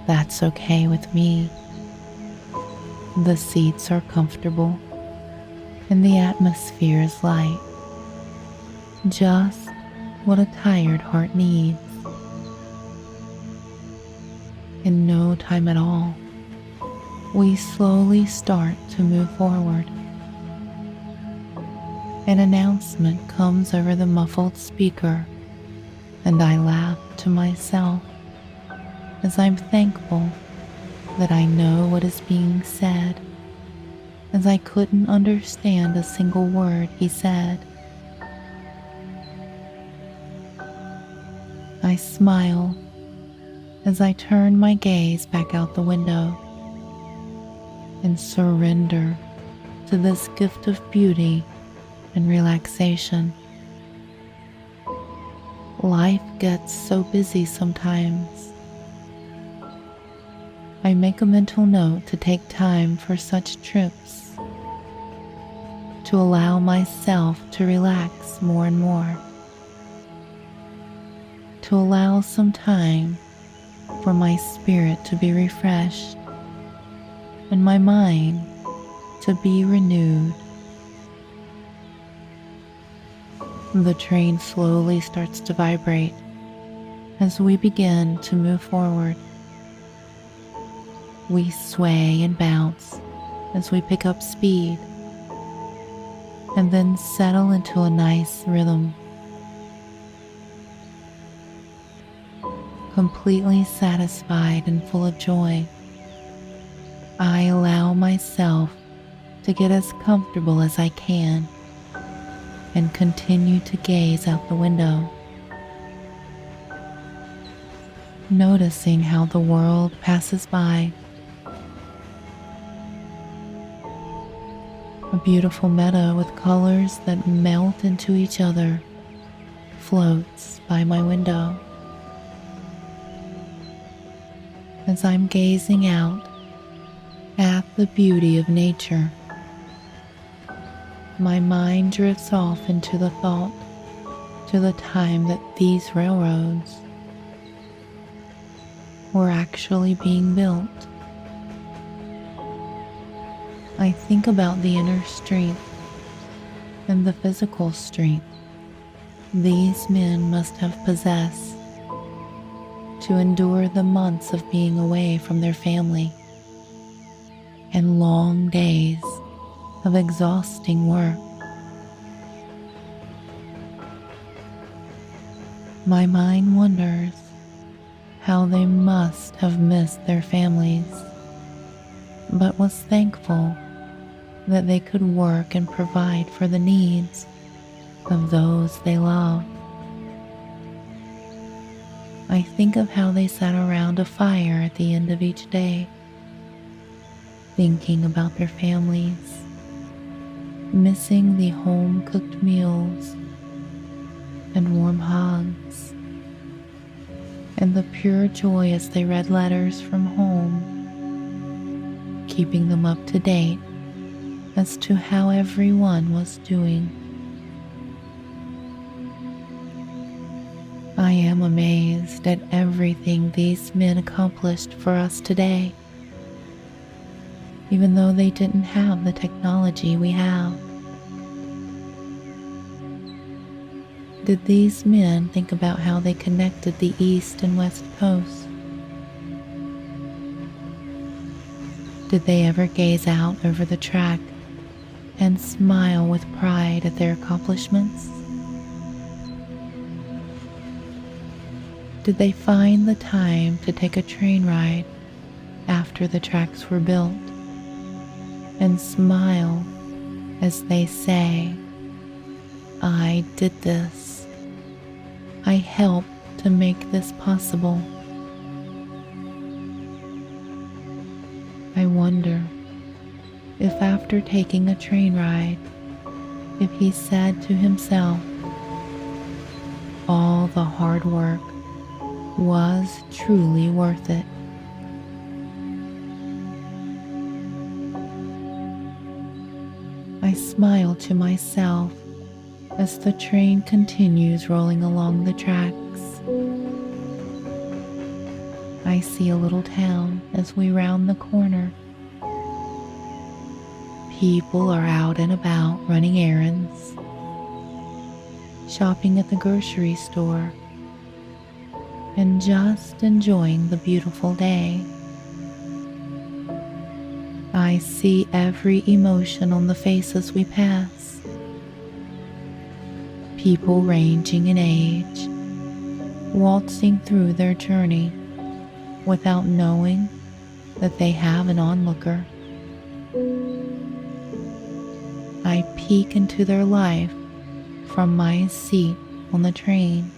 That's okay with me. The seats are comfortable and the atmosphere is light, just what a tired heart needs. In no time at all, we slowly start to move forward. An announcement comes over the muffled speaker, and I laugh to myself as I'm thankful that I know what is being said, as I couldn't understand a single word he said. I smile as I turn my gaze back out the window and surrender to this gift of beauty and relaxation. Life gets so busy sometimes. I make a mental note to take time for such trips, to allow myself to relax more and more, to allow some time for my spirit to be refreshed and my mind to be renewed. The train slowly starts to vibrate as we begin to move forward. We sway and bounce as we pick up speed and then settle into a nice rhythm. Completely satisfied and full of joy, I allow myself to get as comfortable as I can and continue to gaze out the window, noticing how the world passes by. A beautiful meadow with colors that melt into each other floats by my window. As I'm gazing out at the beauty of nature, my mind drifts off into the thought to the time that these railroads were actually being built. I think about the inner strength and the physical strength these men must have possessed to endure the months of being away from their family and long days of exhausting work. My mind wonders how they must have missed their families, but was thankful that they could work and provide for the needs of those they love. I think of how they sat around a fire at the end of each day, thinking about their families, missing the home-cooked meals and warm hugs, and the pure joy as they read letters from home, keeping them up to date as to how everyone was doing. I am amazed at everything these men accomplished for us today, even though they didn't have the technology we have. Did these men think about how they connected the East and West Coast? Did they ever gaze out over the track and smile with pride at their accomplishments? Did they find the time to take a train ride after the tracks were built and smile as they say, "I did this. I helped to make this possible"? I wonder if after taking a train ride, if he said to himself, all the hard work was truly worth it. I smile to myself as the train continues rolling along the tracks. I see a little town as we round the corner. People are out and about running errands, shopping at the grocery store, and just enjoying the beautiful day. I see every emotion on the faces we pass. People ranging in age, waltzing through their journey without knowing that they have an onlooker. I peek into their life from my seat on the train.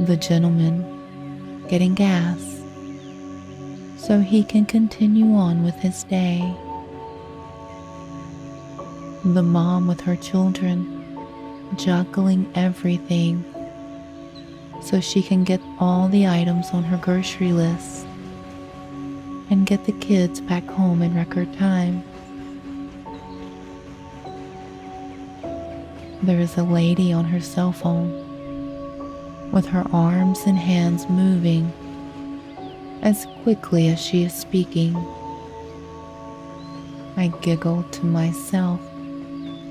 The gentleman getting gas so he can continue on with his day. The mom with her children juggling everything so she can get all the items on her grocery list and get the kids back home in record time. There is a lady on her cell phone with her arms and hands moving as quickly as she is speaking. I giggle to myself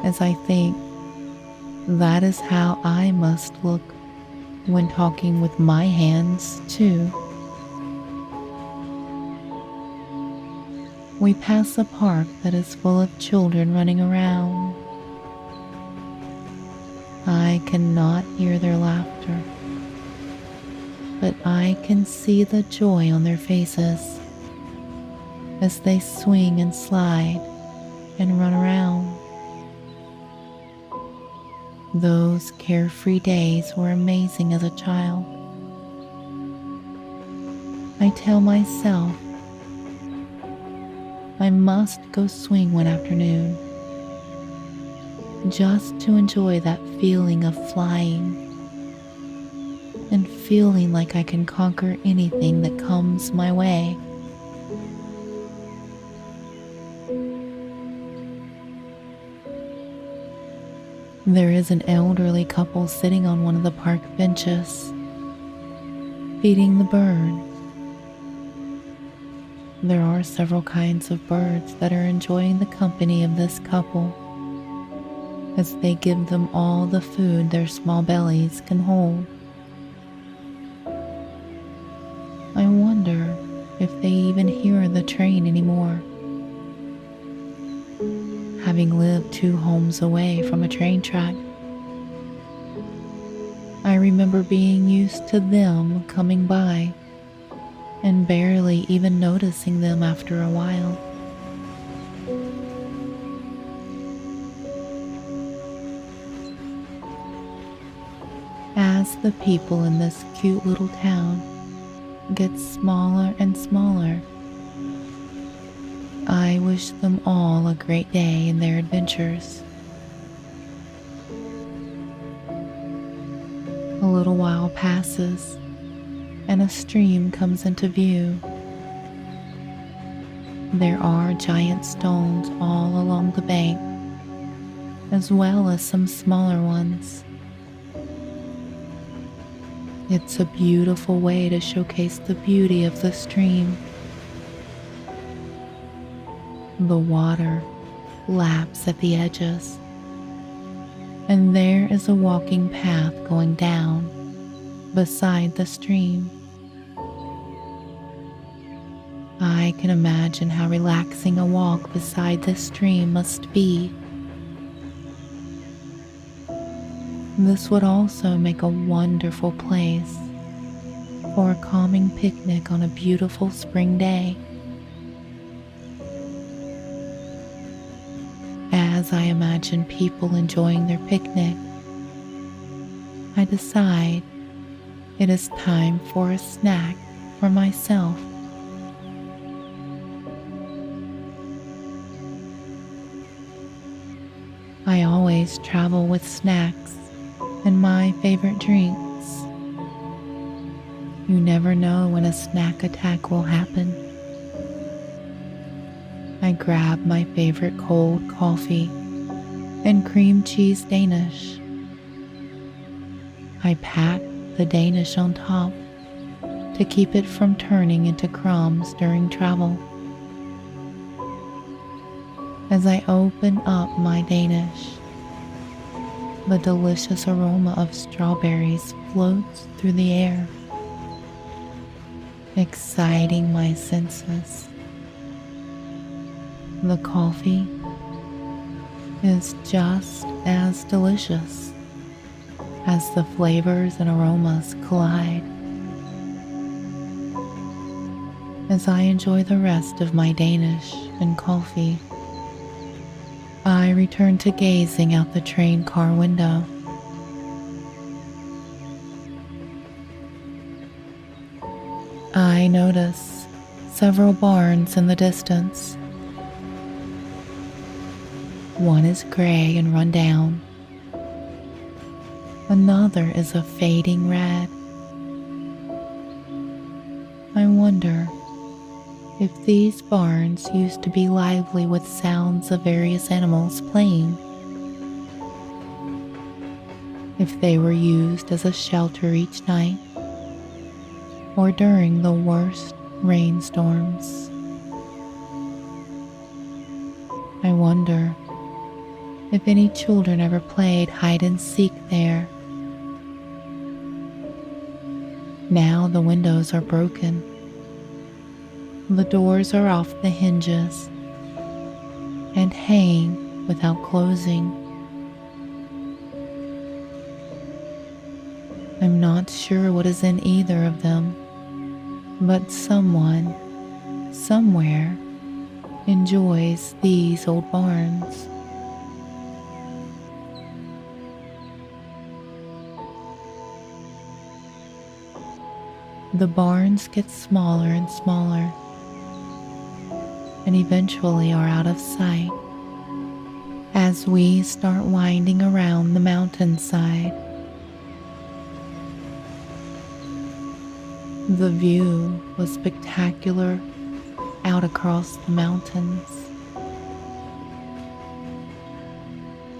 as I think that is how I must look when talking with my hands too. We pass a park that is full of children running around. I cannot hear their laughter, but I can see the joy on their faces as they swing and slide and run around. Those carefree days were amazing as a child. I tell myself I must go swing one afternoon just to enjoy that feeling of flying and feeling like I can conquer anything that comes my way. There is an elderly couple sitting on one of the park benches, feeding the birds. There are several kinds of birds that are enjoying the company of this couple as they give them all the food their small bellies can hold. I wonder if they even hear the train anymore. Having lived 2 homes away from a train track, I remember being used to them coming by and barely even noticing them after a while. As the people in this cute little town get smaller and smaller, I wish them all a great day in their adventures. A little while passes and a stream comes into view. There are giant stones all along the bank, as well as some smaller ones. It's a beautiful way to showcase the beauty of the stream. The water laps at the edges, and there is a walking path going down beside the stream. I can imagine how relaxing a walk beside this stream must be. This would also make a wonderful place for a calming picnic on a beautiful spring day. As I imagine people enjoying their picnic, I decide it is time for a snack for myself. I always travel with snacks and my favorite drinks. You never know when a snack attack will happen. I grab my favorite cold coffee and cream cheese Danish. I pack the Danish on top to keep it from turning into crumbs during travel. As I open up my Danish, the delicious aroma of strawberries floats through the air, exciting my senses. The coffee is just as delicious as the flavors and aromas collide. As I enjoy the rest of my Danish and coffee, I return to gazing out the train car window. I notice several barns in the distance. One is gray and run down. Another is a fading red. I wonder if these barns used to be lively with sounds of various animals playing, if they were used as a shelter each night or during the worst rainstorms. I wonder if any children ever played hide and seek there. Now the windows are broken. The doors are off the hinges and hang without closing. I'm not sure what is in either of them, but someone, somewhere, enjoys these old barns. The barns get smaller and smaller, and eventually are out of sight as we start winding around the mountainside. The view was spectacular out across the mountains.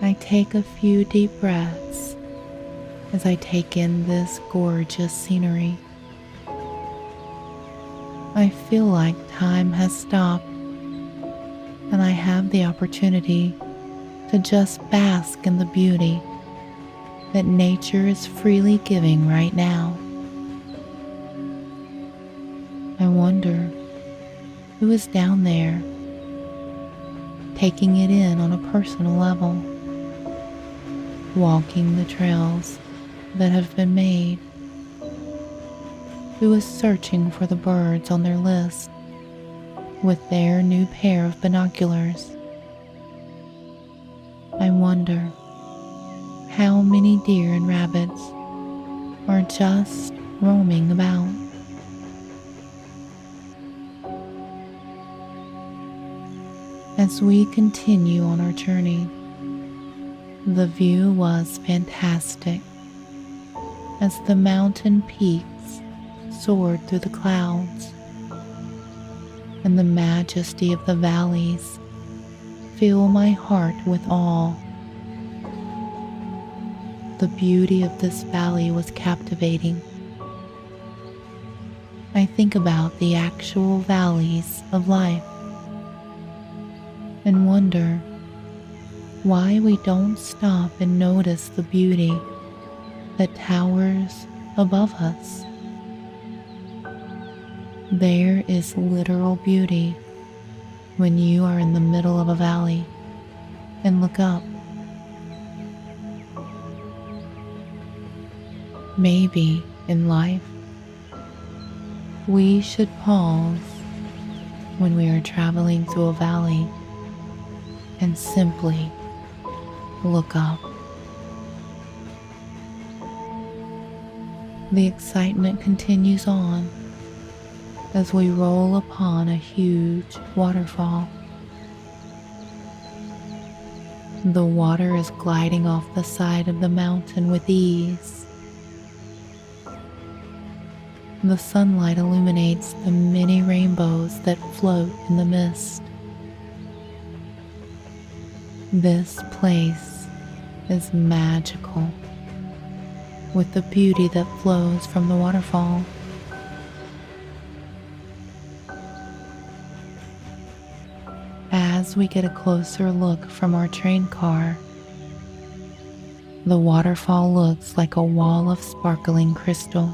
I I take a few deep breaths as I take in this gorgeous scenery. I feel like time has stopped and I have the opportunity to just bask in the beauty that nature is freely giving right now. I wonder who is down there, taking it in on a personal level, walking the trails that have been made, who is searching for the birds on their list with their new pair of binoculars. I wonder how many deer and rabbits are just roaming about. As we continue on our journey, the view was fantastic as the mountain peaks soared through the clouds, and the majesty of the valleys fill my heart with awe. The beauty of this valley was captivating. I think about the actual valleys of life and wonder why we don't stop and notice the beauty that towers above us. There is literal beauty when you are in the middle of a valley and look up. Maybe in life, we should pause when we are traveling through a valley and simply look up. The excitement continues on as we roll upon a huge waterfall. The water is gliding off the side of the mountain with ease. The sunlight illuminates the many rainbows that float in the mist. This place is magical with the beauty that flows from the waterfall. As we get a closer look from our train car, the waterfall looks like a wall of sparkling crystal.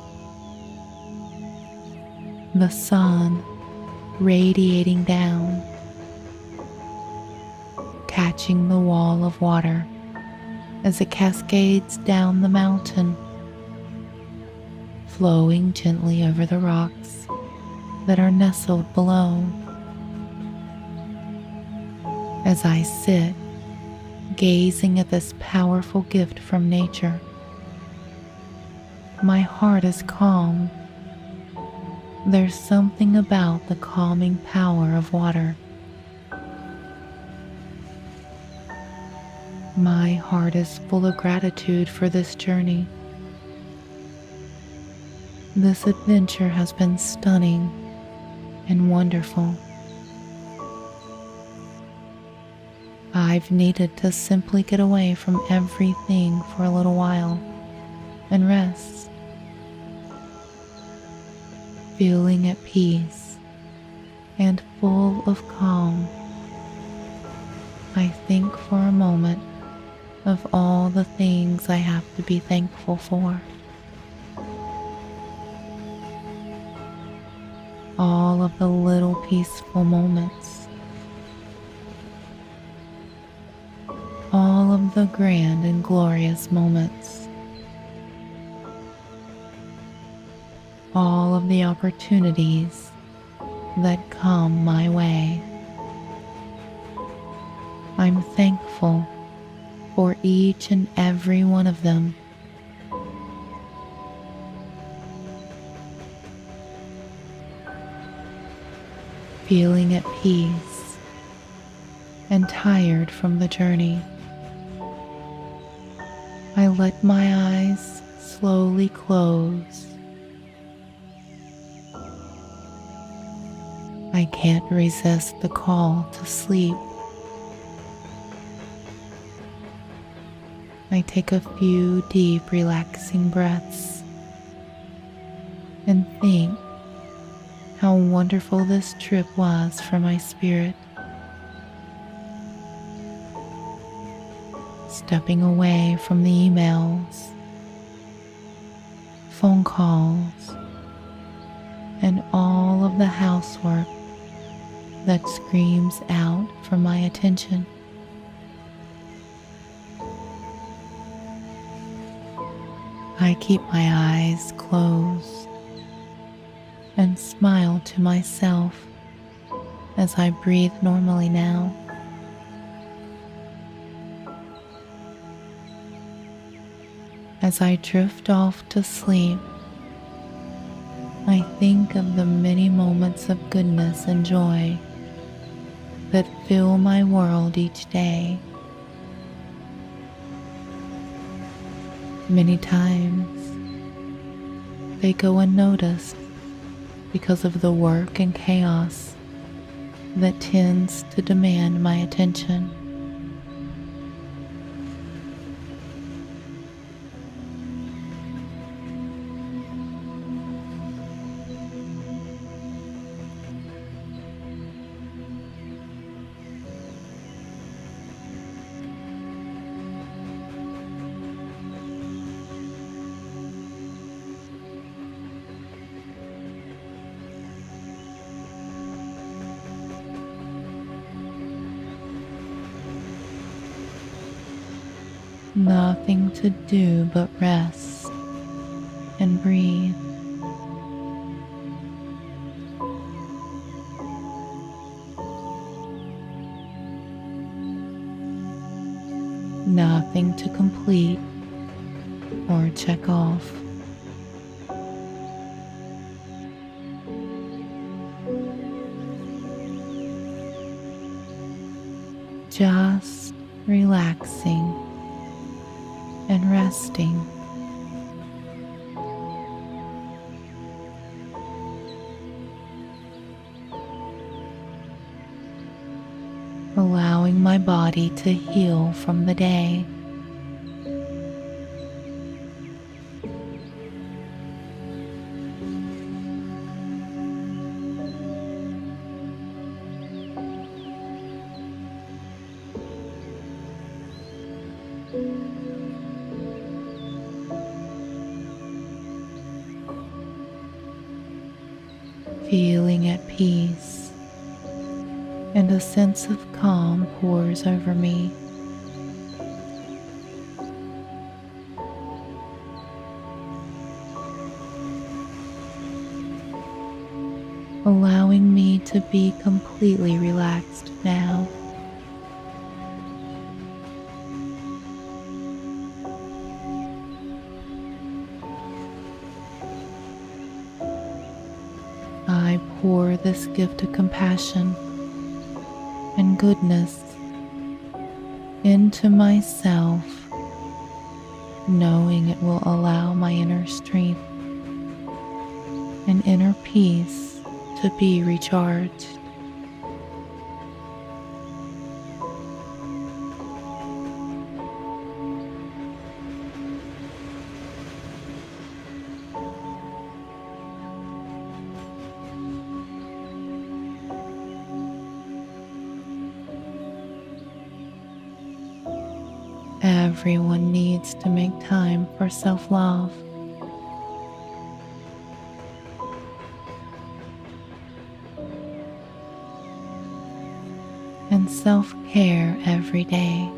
The sun radiating down, catching the wall of water as it cascades down the mountain, flowing gently over the rocks that are nestled below. As I sit, gazing at this powerful gift from nature, my heart is calm. There's something about the calming power of water. My heart is full of gratitude for this journey. This adventure has been stunning and wonderful. I've needed to simply get away from everything for a little while and rest, feeling at peace and full of calm. I think for a moment of all the things I have to be thankful for. All of the little peaceful moments. All of the grand and glorious moments. All of the opportunities that come my way. I'm thankful for each and every one of them. Feeling at peace and tired from the journey, I let my eyes slowly close. I can't resist the call to sleep. I take a few deep, relaxing breaths and think how wonderful this trip was for my spirit. Stepping away from the emails, phone calls, and all of the housework that screams out for my attention. I keep my eyes closed and smile to myself as I breathe normally now. As I drift off to sleep, I think of the many moments of goodness and joy that fill my world each day. Many times, they go unnoticed because of the work and chaos that tends to demand my attention. Nothing to do but rest and breathe. Nothing to complete or check off. Just relaxing and resting. Allowing my body to heal from the day. Feeling at peace, and a sense of calm pours over me. Allowing me to be completely relaxed now. I pour this gift of compassion and goodness into myself, knowing it will allow my inner strength and inner peace to be recharged. Everyone needs to make time for self-love. And self-care every day.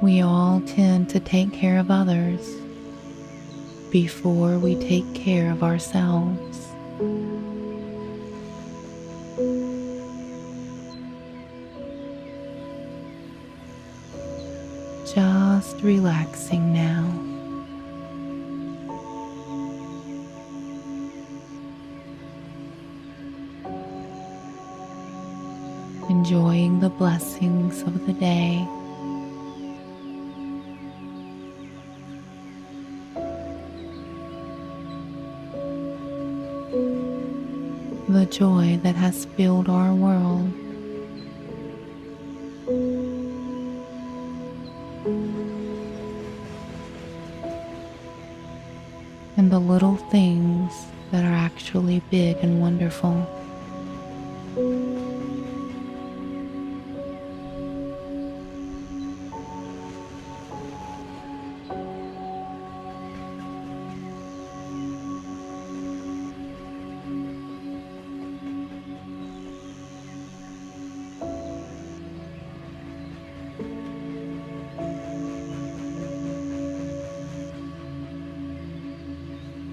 We all tend to take care of others before we take care of ourselves. Just relaxing now. Enjoying the blessings of the day. The joy that has filled our world. And the little things that are actually big and wonderful.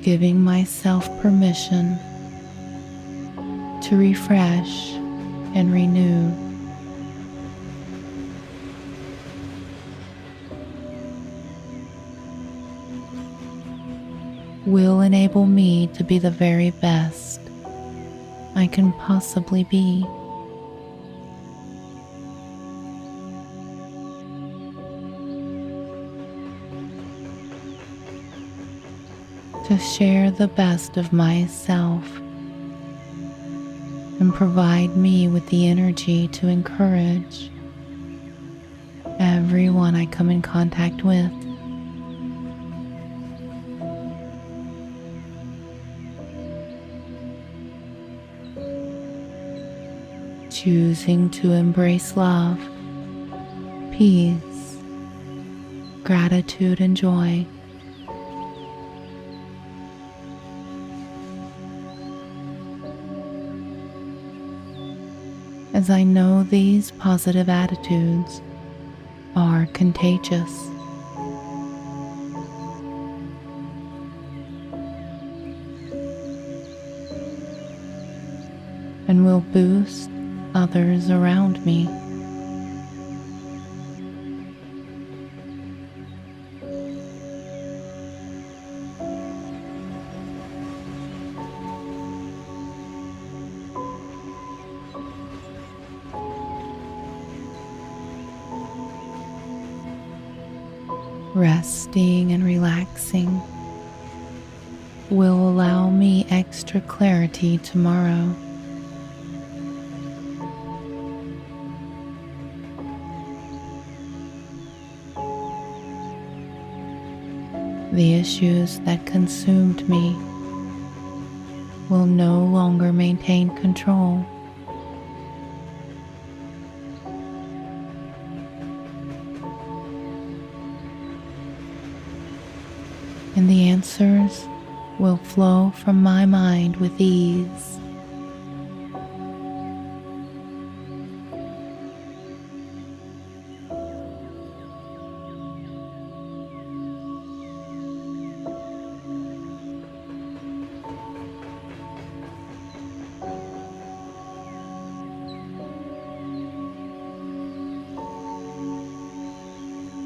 Giving myself permission to refresh and renew. Will enable me to be the very best I can possibly be. To share the best of myself and provide me with the energy to encourage everyone I come in contact with. Choosing to embrace love, peace, gratitude, and joy. As I know these positive attitudes are contagious. And will boost others around me. Resting and relaxing will allow me extra clarity tomorrow. The issues that consumed me will no longer maintain control. And the answers will flow from my mind with ease.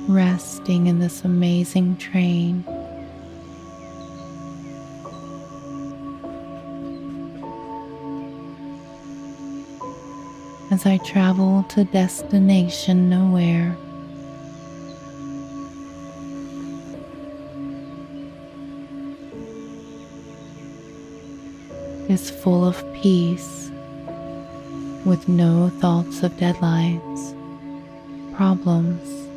Resting in this amazing train. As I travel to destination nowhere. Is full of peace, with no thoughts of deadlines, problems,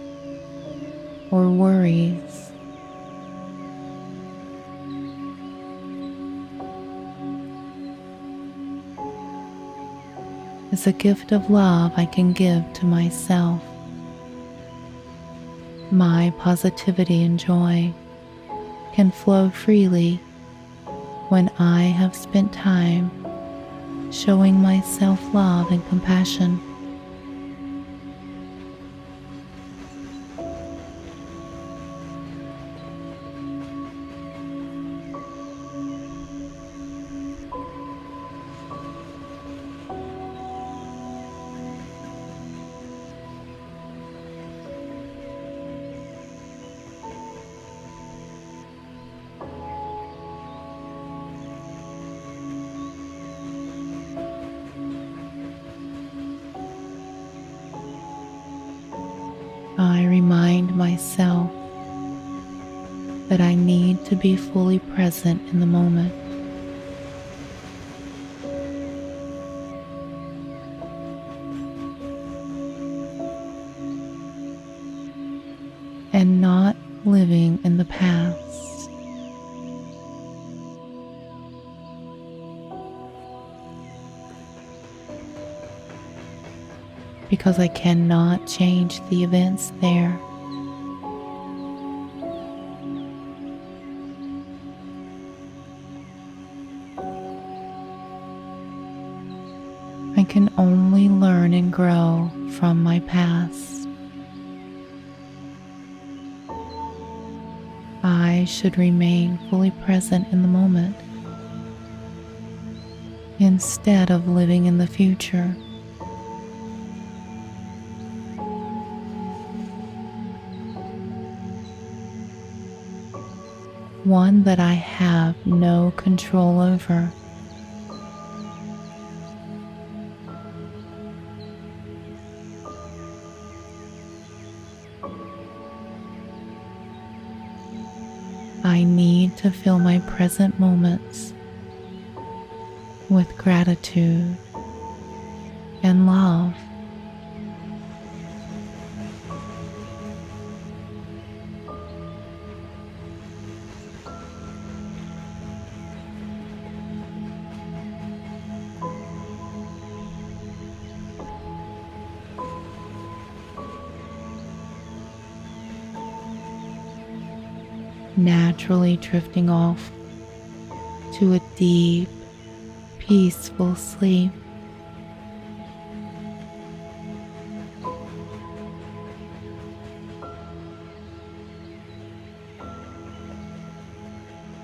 or worries. Is a gift of love I can give to myself. My positivity and joy can flow freely when I have spent time showing myself love and compassion. I remind myself that I need to be fully present in the moment. and not living in the past. Because I cannot change the events there. I can only learn and grow from my past. I should remain fully present in the moment instead of living in the future. One that I have no control over. I need to fill my present moments with gratitude and love. Naturally drifting off to a deep, peaceful sleep.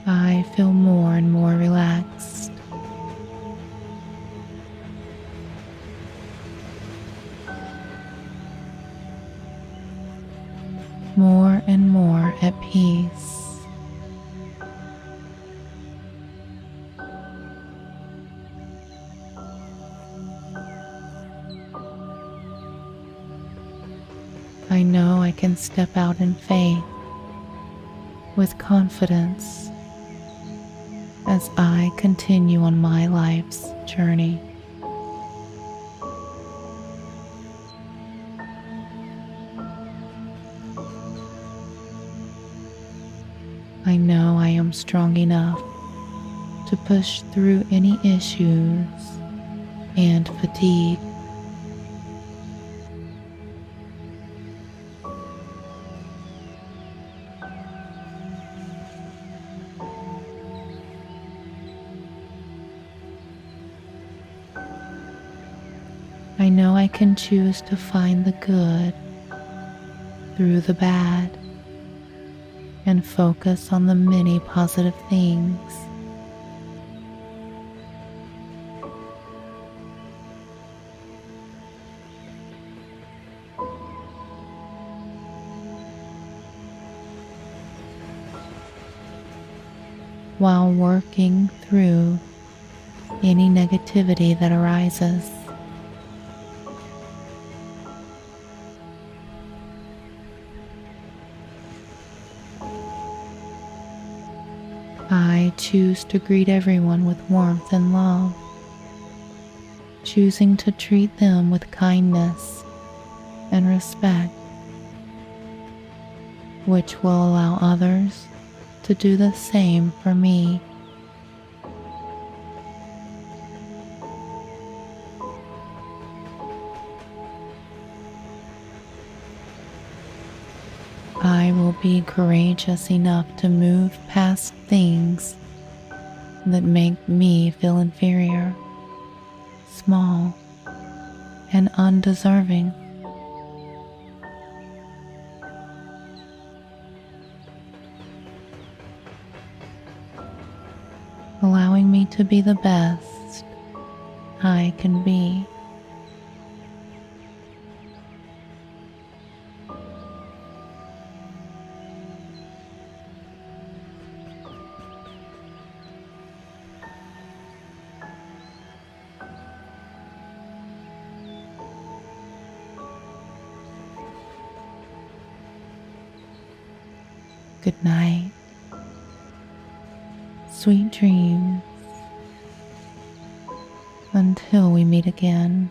I feel more and more relaxed. More and more at peace. I know I can step out in faith with confidence as I continue on my life's journey. I know I am strong enough to push through any issues and fatigue. I know I can choose to find the good through the bad and focus on the many positive things. While working through any negativity that arises. I choose to greet everyone with warmth and love, choosing to treat them with kindness and respect, which will allow others to do the same for me. I will be courageous enough to move past things that make me feel inferior, small, and undeserving. Allowing me to be the best I can be. Good night. Sweet dreams. Until we meet again.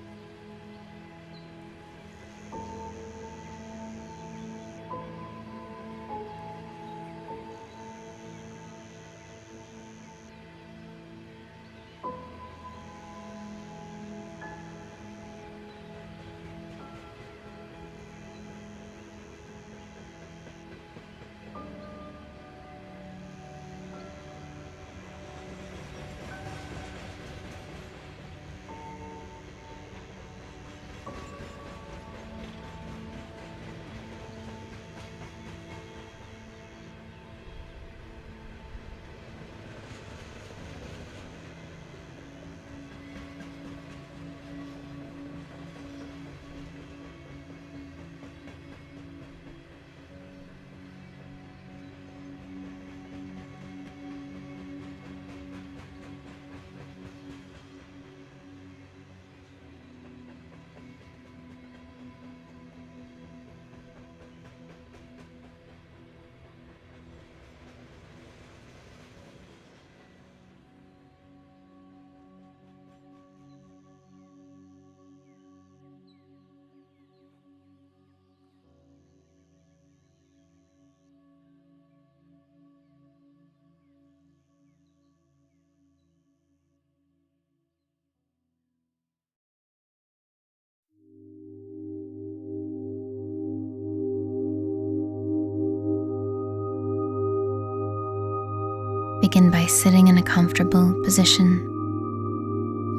Begin by sitting in a comfortable position,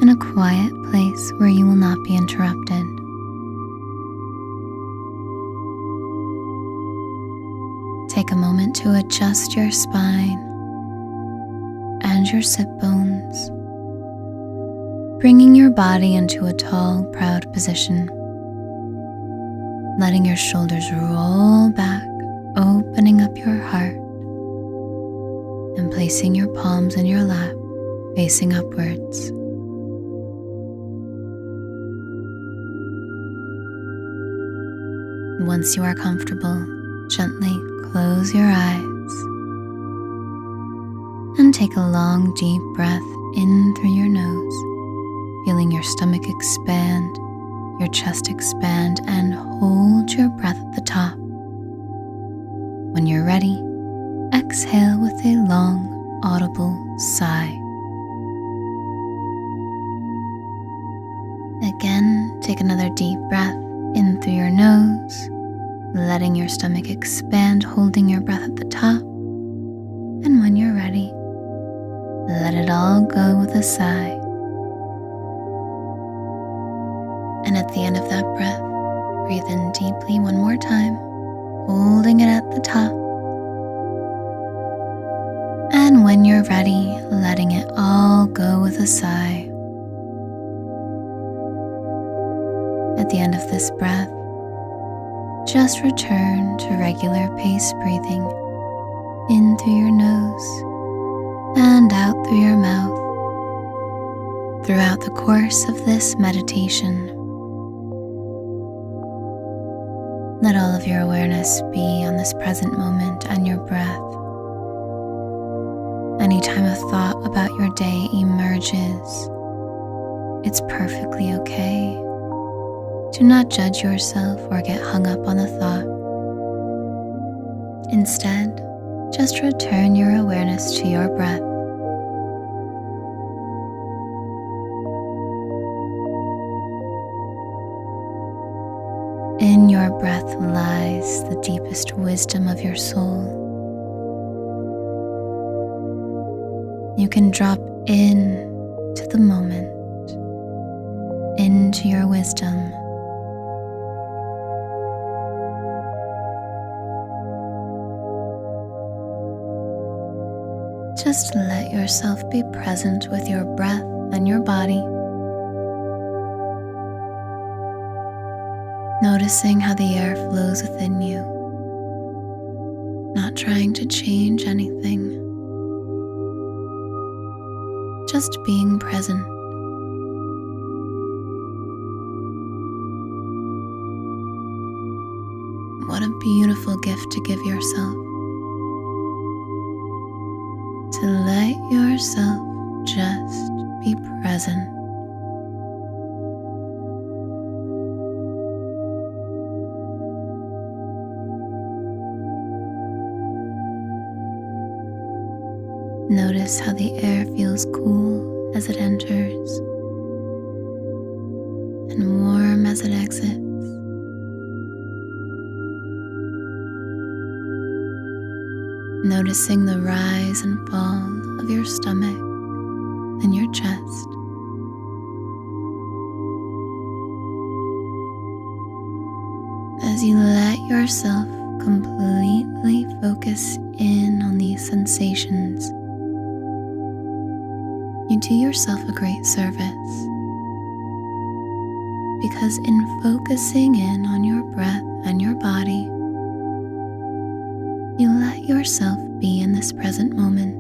in a quiet place where you will not be interrupted. Take a moment to adjust your spine and your sit bones, bringing your body into a tall, proud position, letting your shoulders roll back, opening up your heart, and placing your palms in your lap, facing upwards. Once you are comfortable, gently close your eyes and take a long, deep breath in through your nose, feeling your stomach expand, your chest expand, and hold your breath at the top. When you're ready, exhale with a long, audible sigh. Again, take another deep breath in through your nose, letting your stomach expand, holding your breath at the top. And when you're ready, let it all go with a sigh. And at the end of that breath, breathe in deeply one more time, holding it at the top. And when you're ready, letting it all go with a sigh. At the end of this breath, just return to regular pace breathing in through your nose and out through your mouth. Throughout the course of this meditation, let all of your awareness be on this present moment and your breath. Anytime a thought about your day emerges, it's perfectly okay. Do not judge yourself or get hung up on the thought. Instead, just return your awareness to your breath. In your breath lies the deepest wisdom of your soul. You can drop in to the moment, into your wisdom. Just let yourself be present with your breath and your body, noticing how the air flows within you, not trying to change anything, just being present. What a beautiful gift to give yourself. To let yourself just be present. Notice how the air feels cool as it enters and warm as it exits. Noticing the rise and fall of your stomach and your chest. As you let yourself completely focus in on these sensations, you do yourself a great service. Because in focusing in on your breath and your body, you let yourself be in this present moment.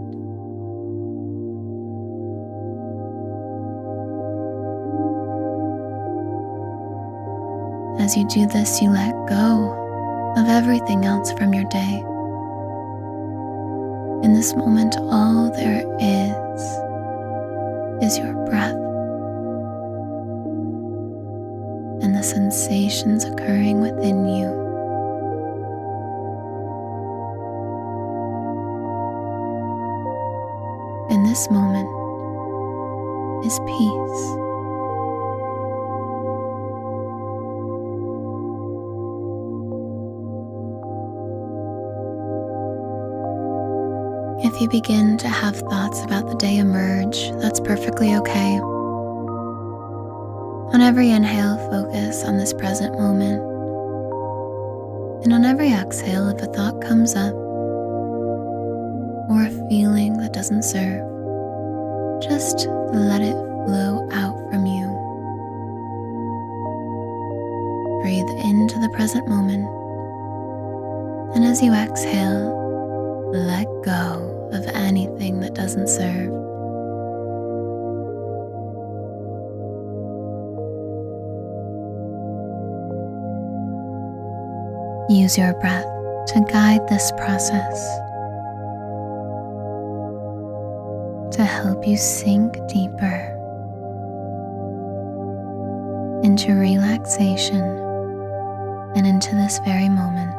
As you do this, you let go of everything else from your day. In this moment, all there is your breath and the sensations occurring within you. In this moment is peace. If you begin to have thoughts about the day emerge, that's perfectly okay. On every inhale, focus on this present moment. And on every exhale, if a thought comes up or a feeling that doesn't serve, just let it flow out from you. Breathe into the present moment, and as you exhale, let go of anything that doesn't serve. Use your breath to guide this process, to help you sink deeper into relaxation and into this very moment.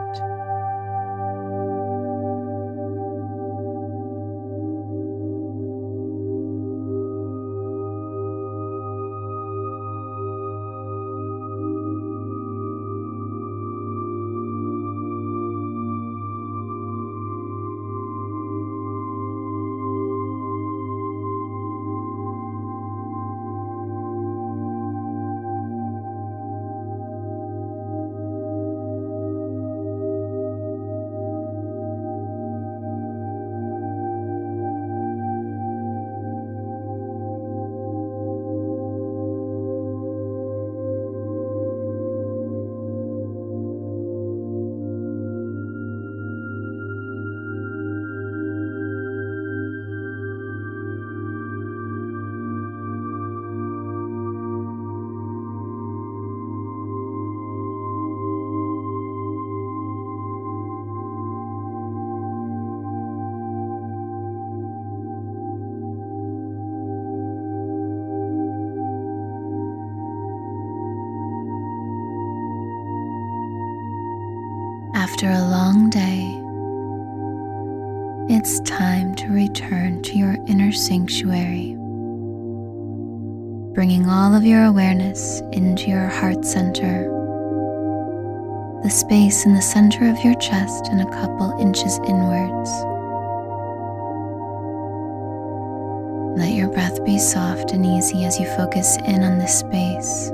After a long day, it's time to return to your inner sanctuary, bringing all of your awareness into your heart center, the space in the center of your chest and a couple inches inwards. Let your breath be soft and easy as you focus in on this space.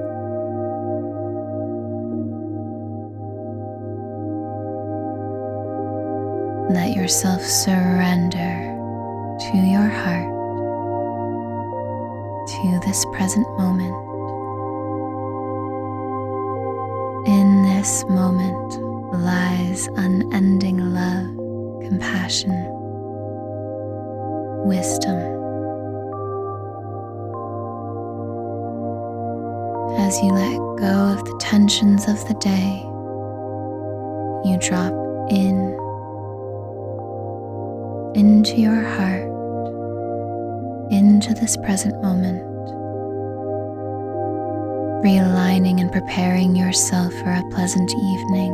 Let yourself surrender to your heart, to this present moment. In this moment lies unending love, compassion, wisdom. As you let go of the tensions of the day, you drop into your heart, into this present moment, realigning and preparing yourself for a pleasant evening.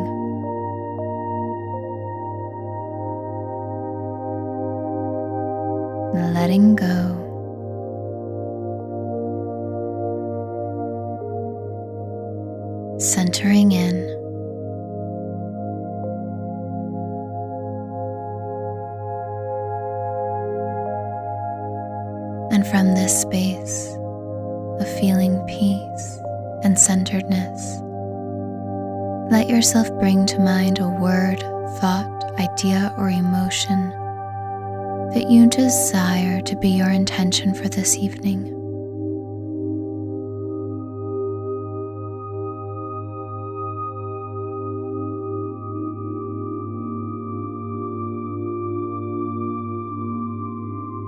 Letting go, centering in, and from this space of feeling peace and centeredness, let yourself bring to mind a word, thought, idea, or emotion that you desire to be your intention for this evening.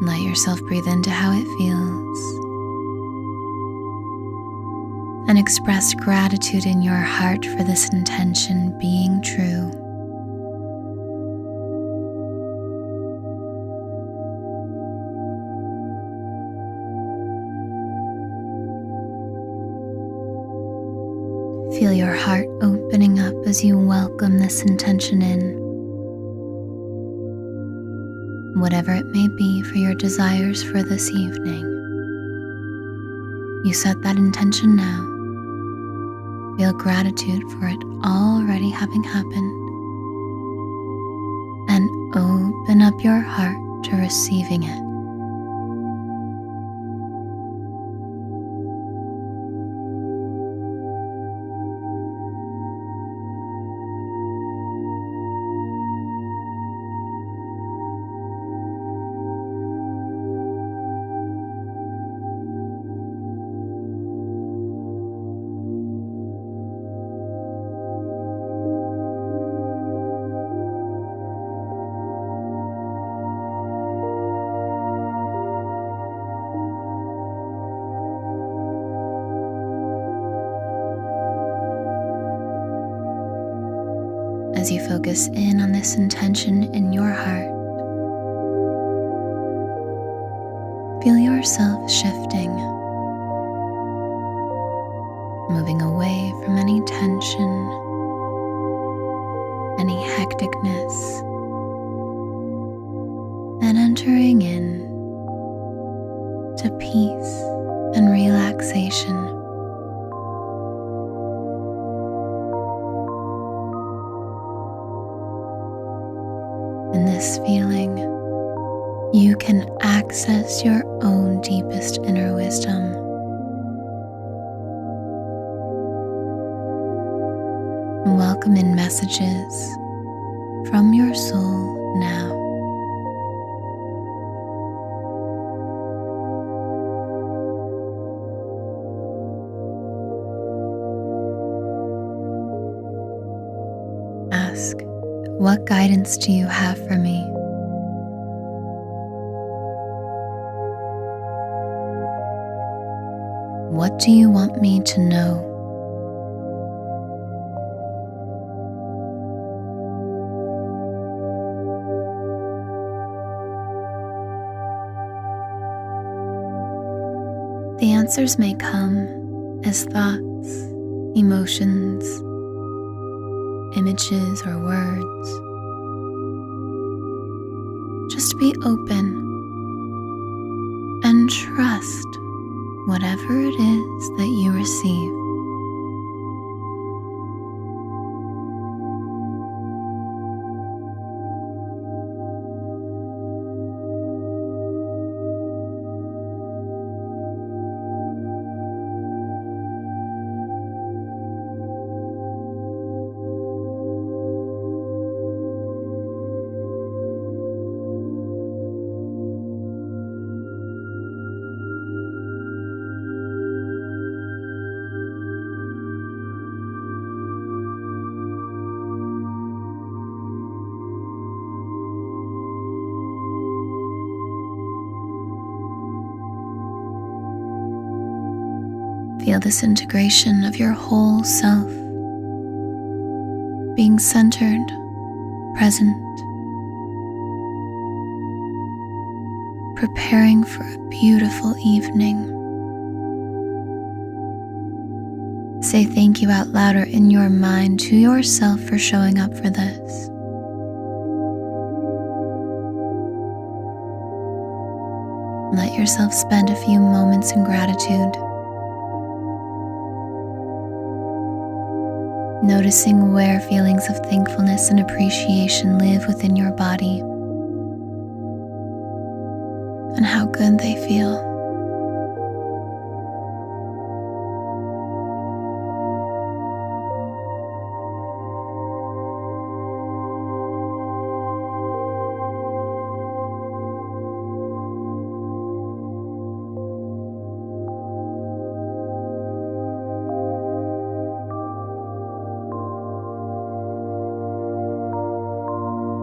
Let yourself breathe into how it feels and express gratitude in your heart for this intention being true. Feel your heart opening up as you welcome this intention in. Whatever it may be for your desires for this evening, you set that intention now. Feel gratitude for it already having happened, and open up your heart to receiving it. As you focus in on this intention in your heart, feel yourself shifting, moving away from any tension, any hecticness, and entering in to peace and relaxation. In this feeling, you can access your own deepest inner wisdom. And welcome in messages from your soul now. Ask, what guidance do you have for me? What do you want me to know? The answers may come as thoughts, emotions, images, or words. Just be open and trust whatever it is that you receive. Feel this integration of your whole self, being centered, present, preparing for a beautiful evening. Say thank you out louder in your mind to yourself for showing up for this. Let yourself spend a few moments in gratitude, noticing where feelings of thankfulness and appreciation live within your body and how good they feel.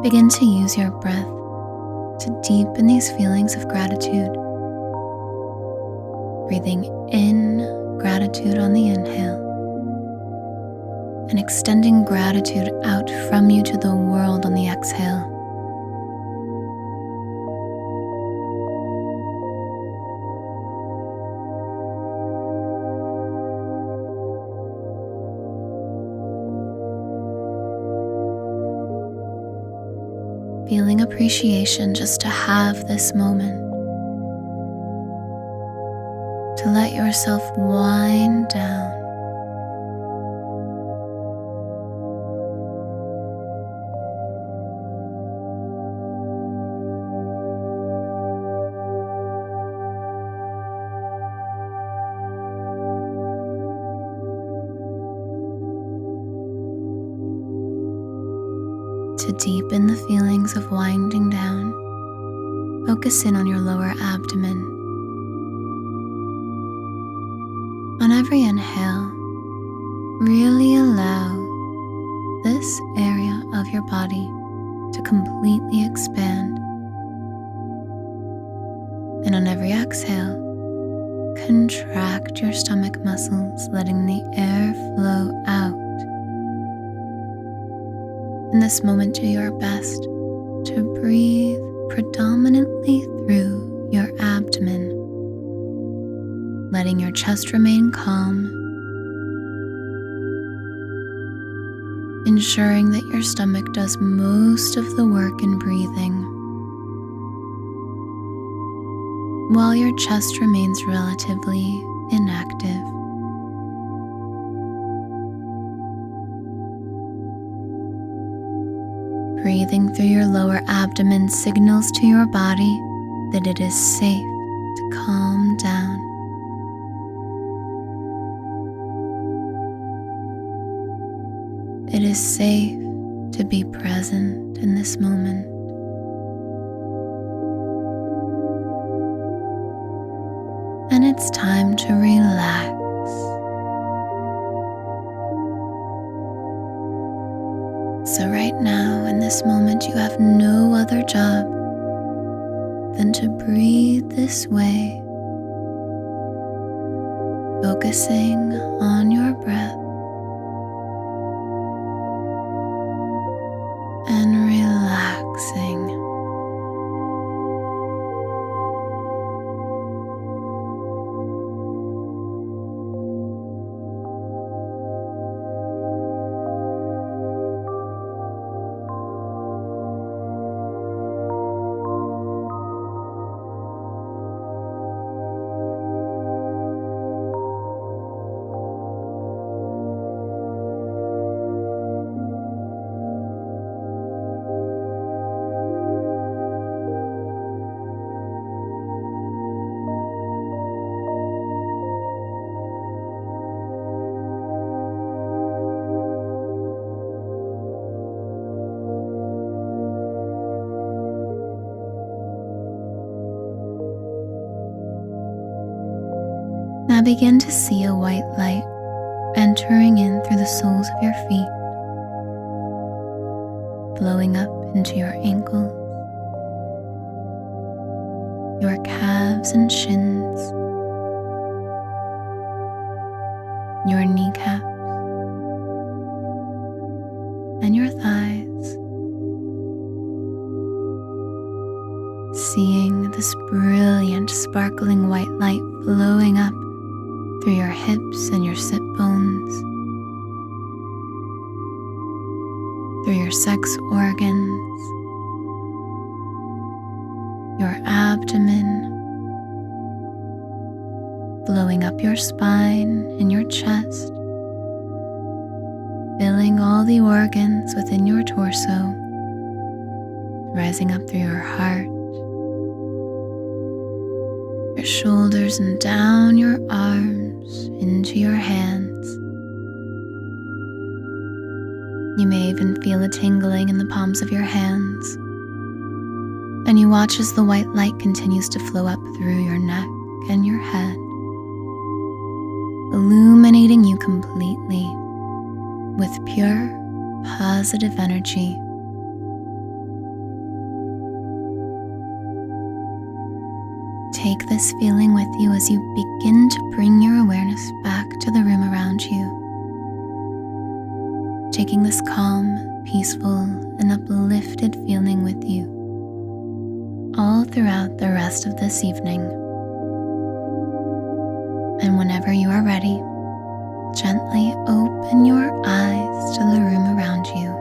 Begin to use your breath to deepen these feelings of gratitude. Breathing in gratitude on the inhale and extending gratitude out from you to the world on the exhale. Feeling appreciation just to have this moment, to let yourself wind down. To deepen the feelings of winding down, focus in on your lower abdomen. On every inhale, really allow this area of your body to completely expand. And on every exhale, contract your stomach muscles, letting the air flow out. In this moment, do your best to breathe predominantly through your abdomen, letting your chest remain calm, ensuring that your stomach does most of the work in breathing, while your chest remains relatively inactive. Breathing through your lower abdomen signals to your body that it is safe to calm down. It is safe to be present in this moment. And it's time to relax. So right now, in this moment, you have no other job than to breathe this way, focusing on your breath and relaxing. Now begin to see a white light entering in through the soles of your feet, flowing up into your ankles, your calves and shins, your kneecaps, and your thighs. Seeing this brilliant, sparkling white light flowing up through your hips and your sit bones, through your sex organs, your abdomen, flowing up your spine and your chest, filling all the organs within your torso, rising up through your heart, your shoulders and down your arms into your hands. You may even feel a tingling in the palms of your hands, and you watch as the white light continues to flow up through your neck and your head, illuminating you completely with pure, positive energy. Take this feeling with you as you begin to bring your awareness back to the room around you, taking this calm, peaceful, and uplifted feeling with you all throughout the rest of this evening. And whenever you are ready, gently open your eyes to the room around you.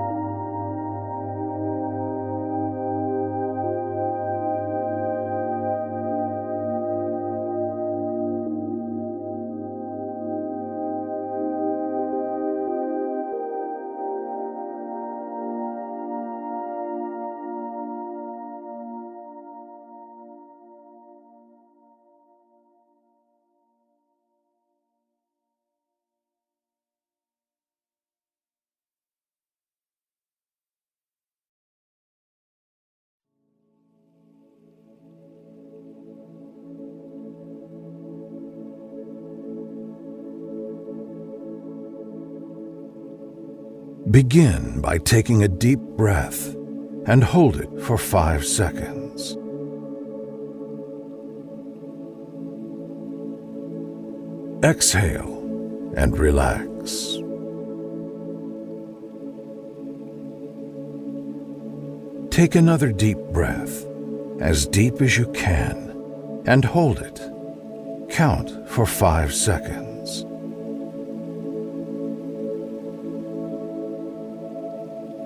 Begin by taking a deep breath and hold it for 5 seconds. Exhale and relax. Take another deep breath, as deep as you can, and hold it. Count for 5 seconds.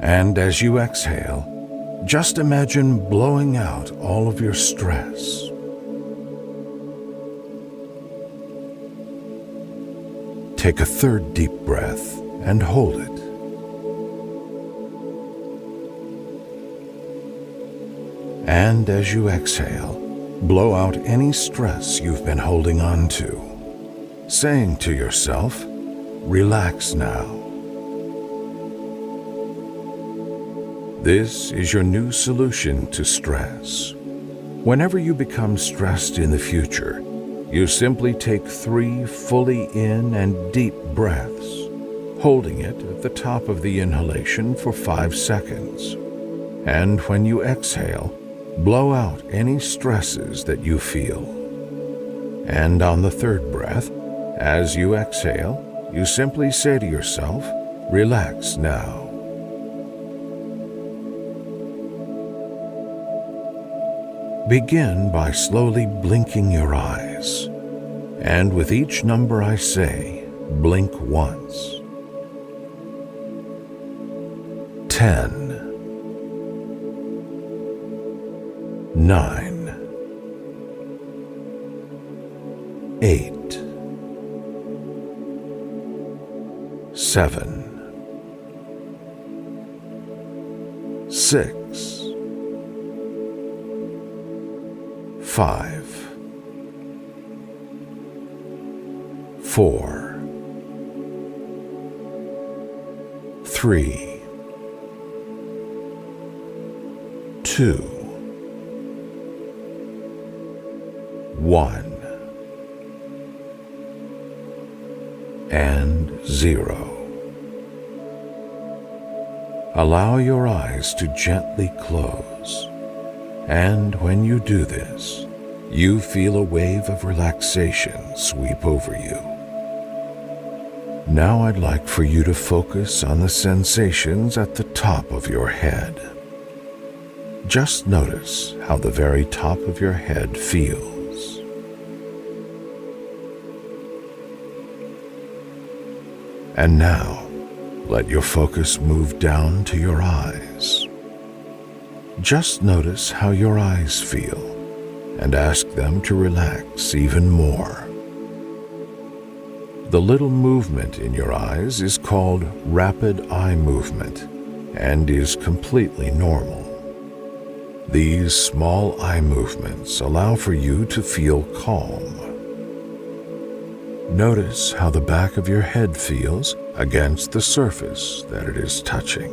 And as you exhale, just imagine blowing out all of your stress. Take a third deep breath and hold it. And as you exhale, blow out any stress you've been holding on to, saying to yourself, "Relax now." This is your new solution to stress. Whenever you become stressed in the future, you simply take 3 fully in and deep breaths, holding it at the top of the inhalation for 5 seconds. And when you exhale, blow out any stresses that you feel. And on the third breath, as you exhale, you simply say to yourself, "Relax now." Begin by slowly blinking your eyes, and with each number I say, blink once. 10, 9, 8, 7, 6, 5, 4, 3, 2, 1, and 0. Allow your eyes to gently close, and when you do this, you feel a wave of relaxation sweep over you. Now I'd like for you to focus on the sensations at the top of your head. Just notice how the very top of your head feels. And now, let your focus move down to your eyes. Just notice how your eyes feel and ask them to relax even more. The little movement in your eyes is called rapid eye movement and is completely normal. These small eye movements allow for you to feel calm. Notice how the back of your head feels against the surface that it is touching.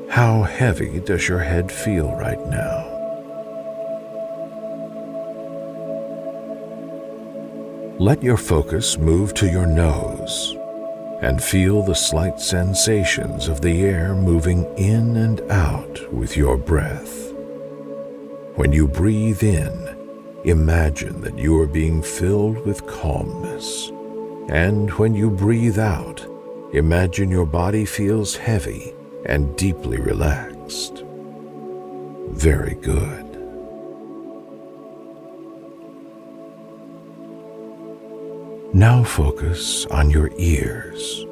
How heavy does your head feel right now? Let your focus move to your nose and feel the slight sensations of the air moving in and out with your breath. When you breathe in, imagine that you are being filled with calmness. And when you breathe out, imagine your body feels heavy and deeply relaxed. Very good. Now focus on your ears.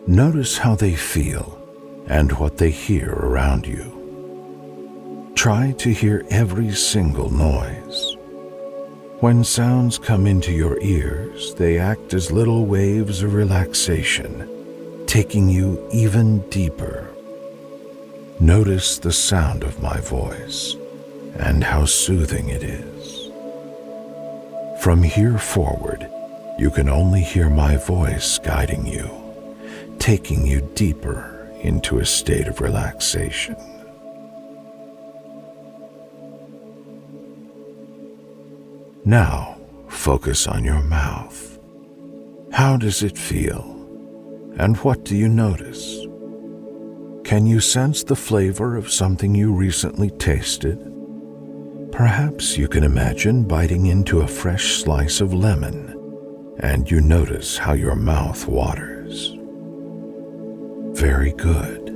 Notice how they feel and what they hear around you. Try to hear every single noise. When sounds come into your ears, they act as little waves of relaxation, taking you even deeper. Notice the sound of my voice and how soothing it is. From here forward, you can only hear my voice guiding you, taking you deeper into a state of relaxation. Now, focus on your mouth. How does it feel? And what do you notice? can you sense the flavor of something you recently tasted? Perhaps you can imagine biting into a fresh slice of lemon, and you notice how your mouth waters. Very good.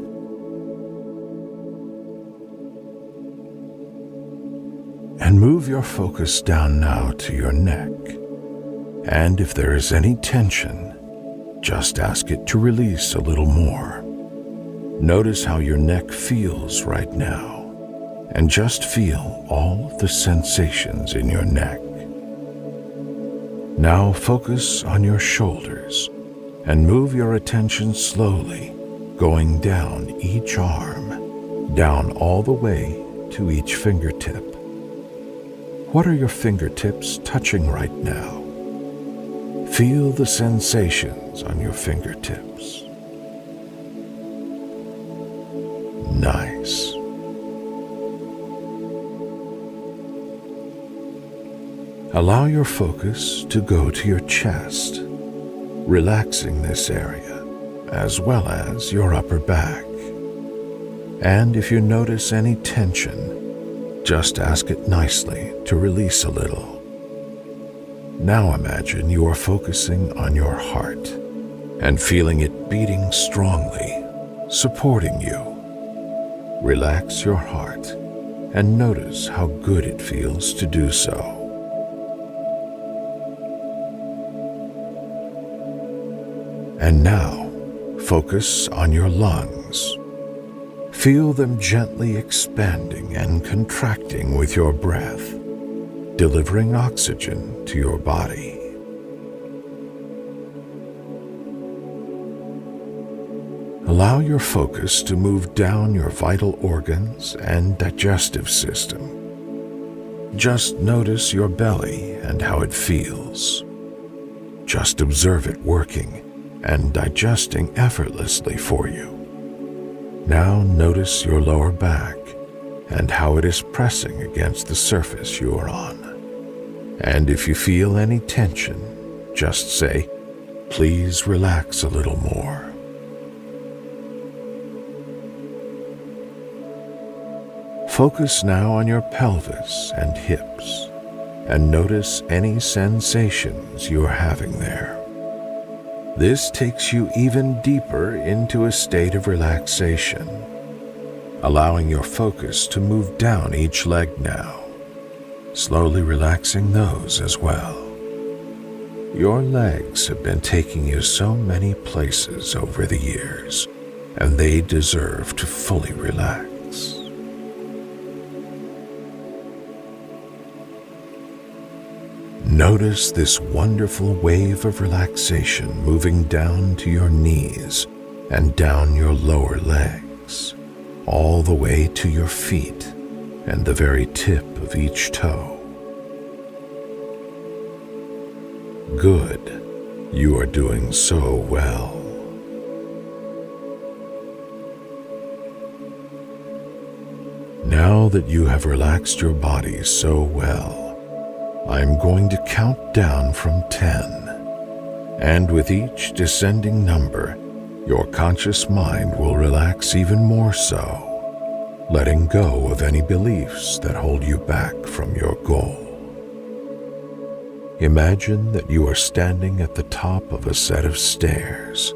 And move your focus down now to your neck. And if there is any tension, just ask it to release a little more. Notice how your neck feels right now, and just feel all of the sensations in your neck. Now focus on your shoulders and move your attention slowly, going down each arm, down all the way to each fingertip. What are your fingertips touching right now? Feel the sensations on your fingertips. Nice. Allow your focus to go to your chest, relaxing this area, as well as your upper back. And if you notice any tension, just ask it nicely to release a little. Now imagine you are focusing on your heart and feeling it beating strongly, supporting you. Relax your heart and notice how good it feels to do so. And now, focus on your lungs. Feel them gently expanding and contracting with your breath, delivering oxygen to your body. Allow your focus to move down your vital organs and digestive system. Just notice your belly and how it feels. Just observe it working and digesting effortlessly for you. Now notice your lower back and how it is pressing against the surface you are on. And if you feel any tension, just say, "Please relax a little more." Focus now on your pelvis and hips and notice any sensations you are having there. This takes you even deeper into a state of relaxation, allowing your focus to move down each leg now, slowly relaxing those as well. Your legs have been taking you so many places over the years, and they deserve to fully relax. Notice this wonderful wave of relaxation moving down to your knees and down your lower legs, all the way to your feet and the very tip of each toe. Good. You are doing so well. Now that you have relaxed your body so well, I'm going to count down from 10, and with each descending number, your conscious mind will relax even more so, letting go of any beliefs that hold you back from your goal. Imagine that you are standing at the top of a set of stairs,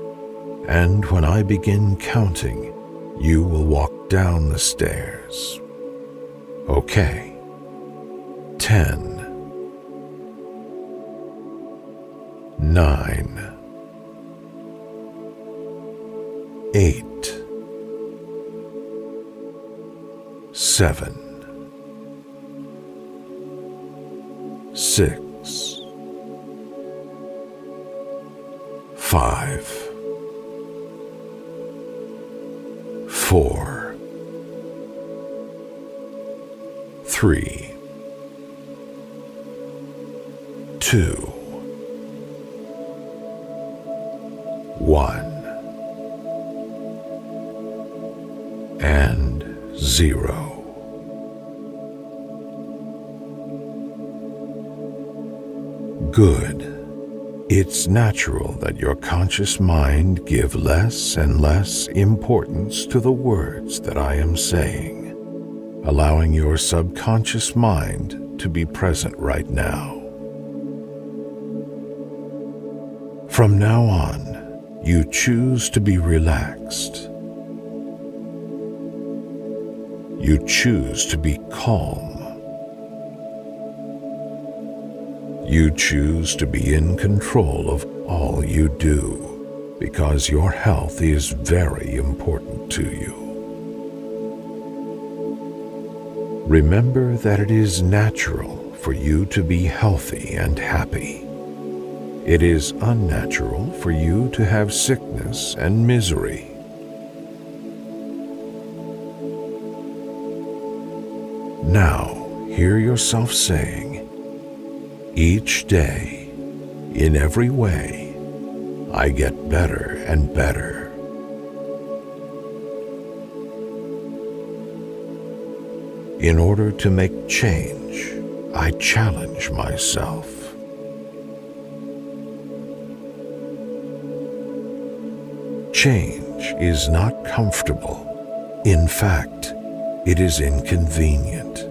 and when I begin counting, you will walk down the stairs. Okay. 10. 9, 8, 7, 6, 5, 4, 3, 2, 1, and 0. Good. It's natural that your conscious mind give less and less importance to the words that I am saying, allowing your subconscious mind to be present right now. From now on, you choose to be relaxed. You choose to be calm. You choose to be in control of all you do because your health is very important to you. Remember that it is natural for you to be healthy and happy. It is unnatural for you to have sickness and misery. Now, hear yourself saying, each day, in every way, I get better and better. In order to make change, I challenge myself. Change is not comfortable. In fact, it is inconvenient.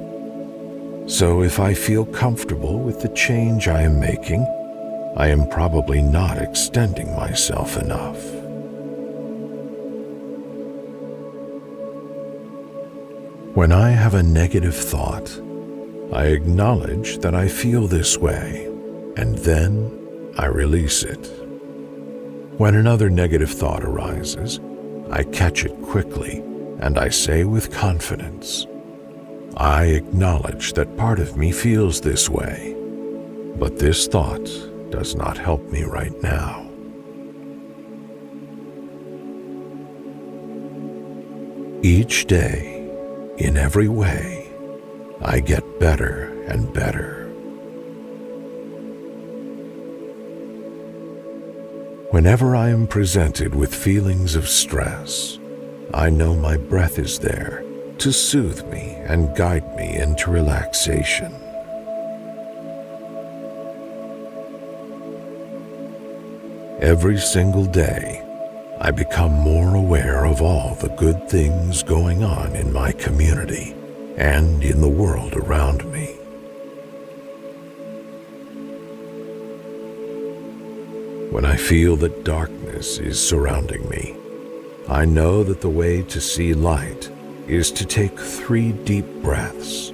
So if I feel comfortable with the change I am making, I am probably not extending myself enough. When I have a negative thought, I acknowledge that I feel this way, and then I release it. When another negative thought arises, I catch it quickly, and I say with confidence, I acknowledge that part of me feels this way, but this thought does not help me right now. Each day, in every way, I get better and better. Whenever I am presented with feelings of stress, I know my breath is there to soothe me and guide me into relaxation. Every single day, I become more aware of all the good things going on in my community and in the world around me. When I feel that darkness is surrounding me, I know that the way to see light is to take 3 deep breaths,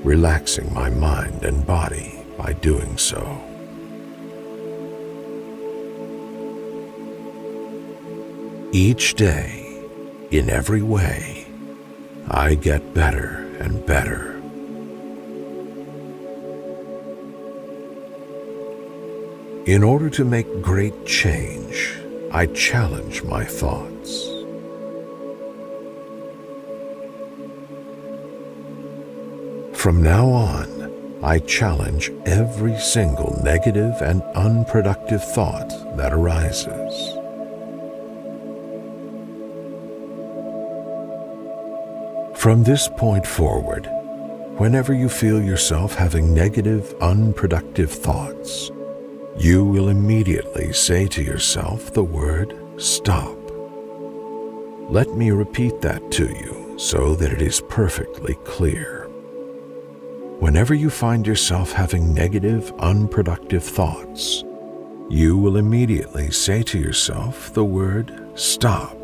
relaxing my mind and body by doing so. Each day, in every way, I get better and better. In order to make great change, I challenge my thoughts. From now on, I challenge every single negative and unproductive thought that arises. From this point forward, whenever you feel yourself having negative, unproductive thoughts, you will immediately say to yourself the word stop. Let me repeat that to you so that it is perfectly clear. Whenever you find yourself having negative, unproductive thoughts, you will immediately say to yourself the word stop.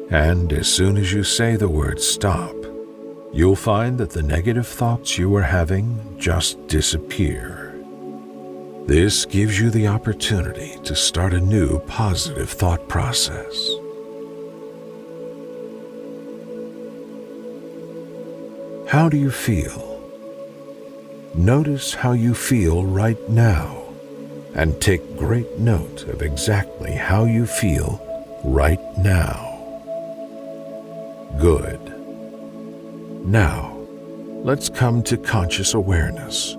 And as soon as you say the word stop, you'll find that the negative thoughts you are having just disappear. This gives you the opportunity to start a new positive thought process. How do you feel? Notice how you feel right now and take great note of exactly how you feel right now. Good. Now, let's come to conscious awareness,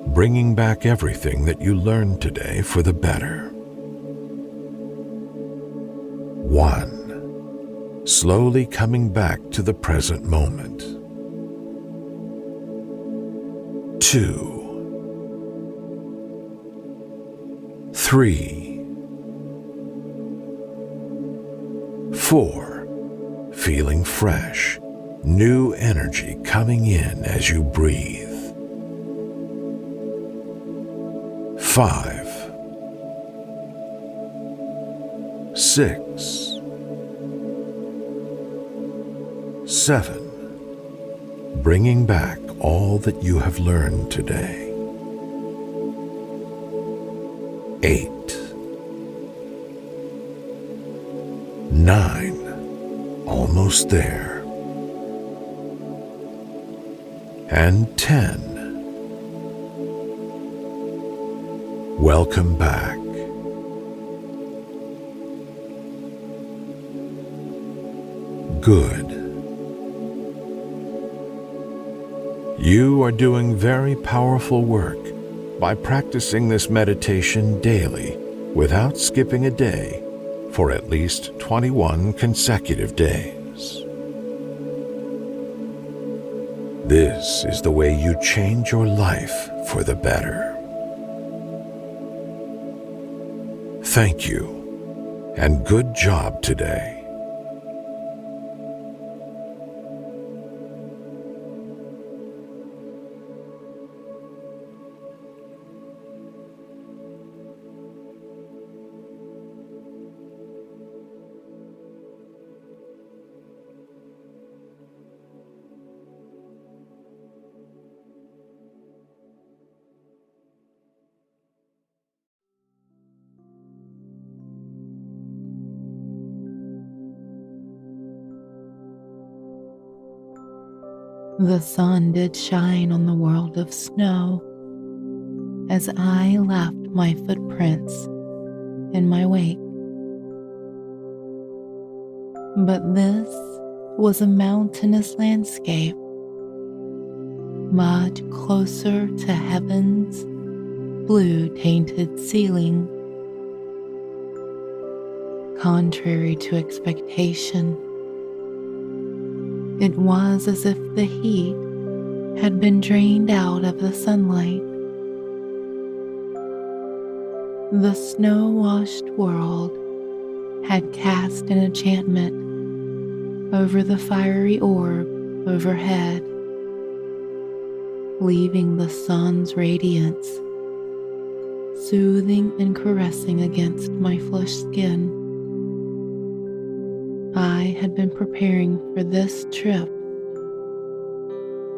bringing back everything that you learned today for the better. 1. Slowly coming back to the present moment. 2. 3. 3, 4, feeling fresh, new energy coming in as you breathe. 5, 6, 7, bringing back all that you have learned today. 8, 9, almost there. And 10. Welcome back. Good. You are doing very powerful work by practicing this meditation daily without skipping a day for at least 21 consecutive days. This is the way you change your life for the better. Thank you, and good job today. The sun did shine on the world of snow as I left my footprints in my wake. But this was a mountainous landscape, much closer to heaven's blue-tainted ceiling. Contrary to expectation, it was as if the heat had been drained out of the sunlight. The snow-washed world had cast an enchantment over the fiery orb overhead, leaving the sun's radiance soothing and caressing against my flushed skin. I had been preparing for this trip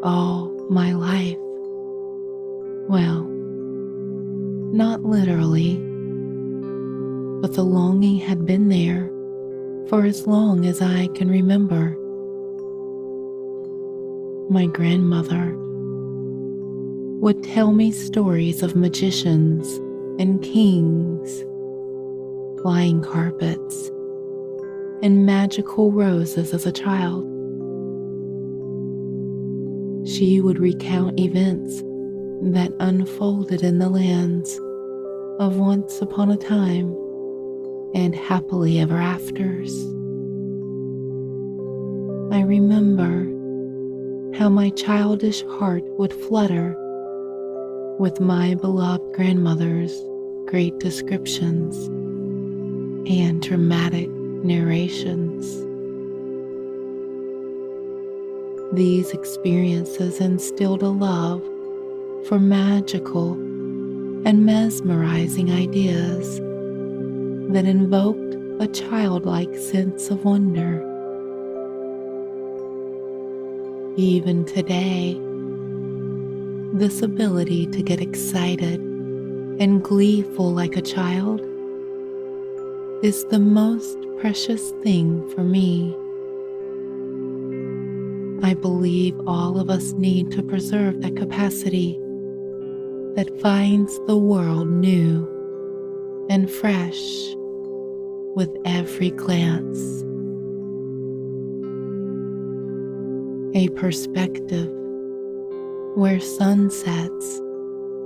all my life. Well, not literally, but the longing had been there for as long as I can remember. My grandmother would tell me stories of magicians and kings, flying carpets, and magical roses as a child. She would recount events that unfolded in the lands of once upon a time and happily ever afters. I remember how my childish heart would flutter with my beloved grandmother's great descriptions and dramatic narrations. These experiences instilled a love for magical and mesmerizing ideas that invoked a childlike sense of wonder. Even today, this ability to get excited and gleeful like a child is the most precious thing for me. I believe all of us need to preserve that capacity that finds the world new and fresh with every glance. A perspective where sunsets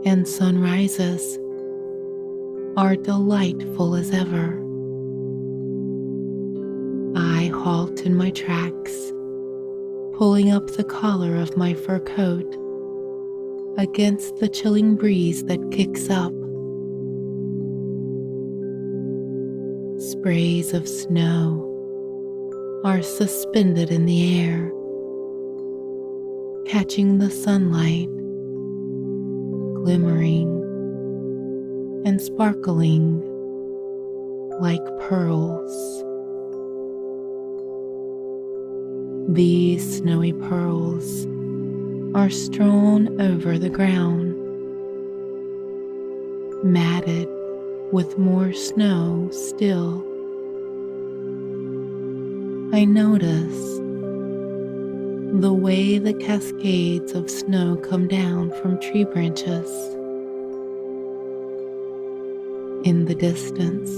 and sunrises are delightful as ever. I halt in my tracks, pulling up the collar of my fur coat against the chilling breeze that kicks up. sprays of snow are suspended in the air, catching the sunlight, glimmering and sparkling like pearls. These snowy pearls are strewn over the ground, matted with more snow still. I notice the way the cascades of snow come down from tree branches. In the distance,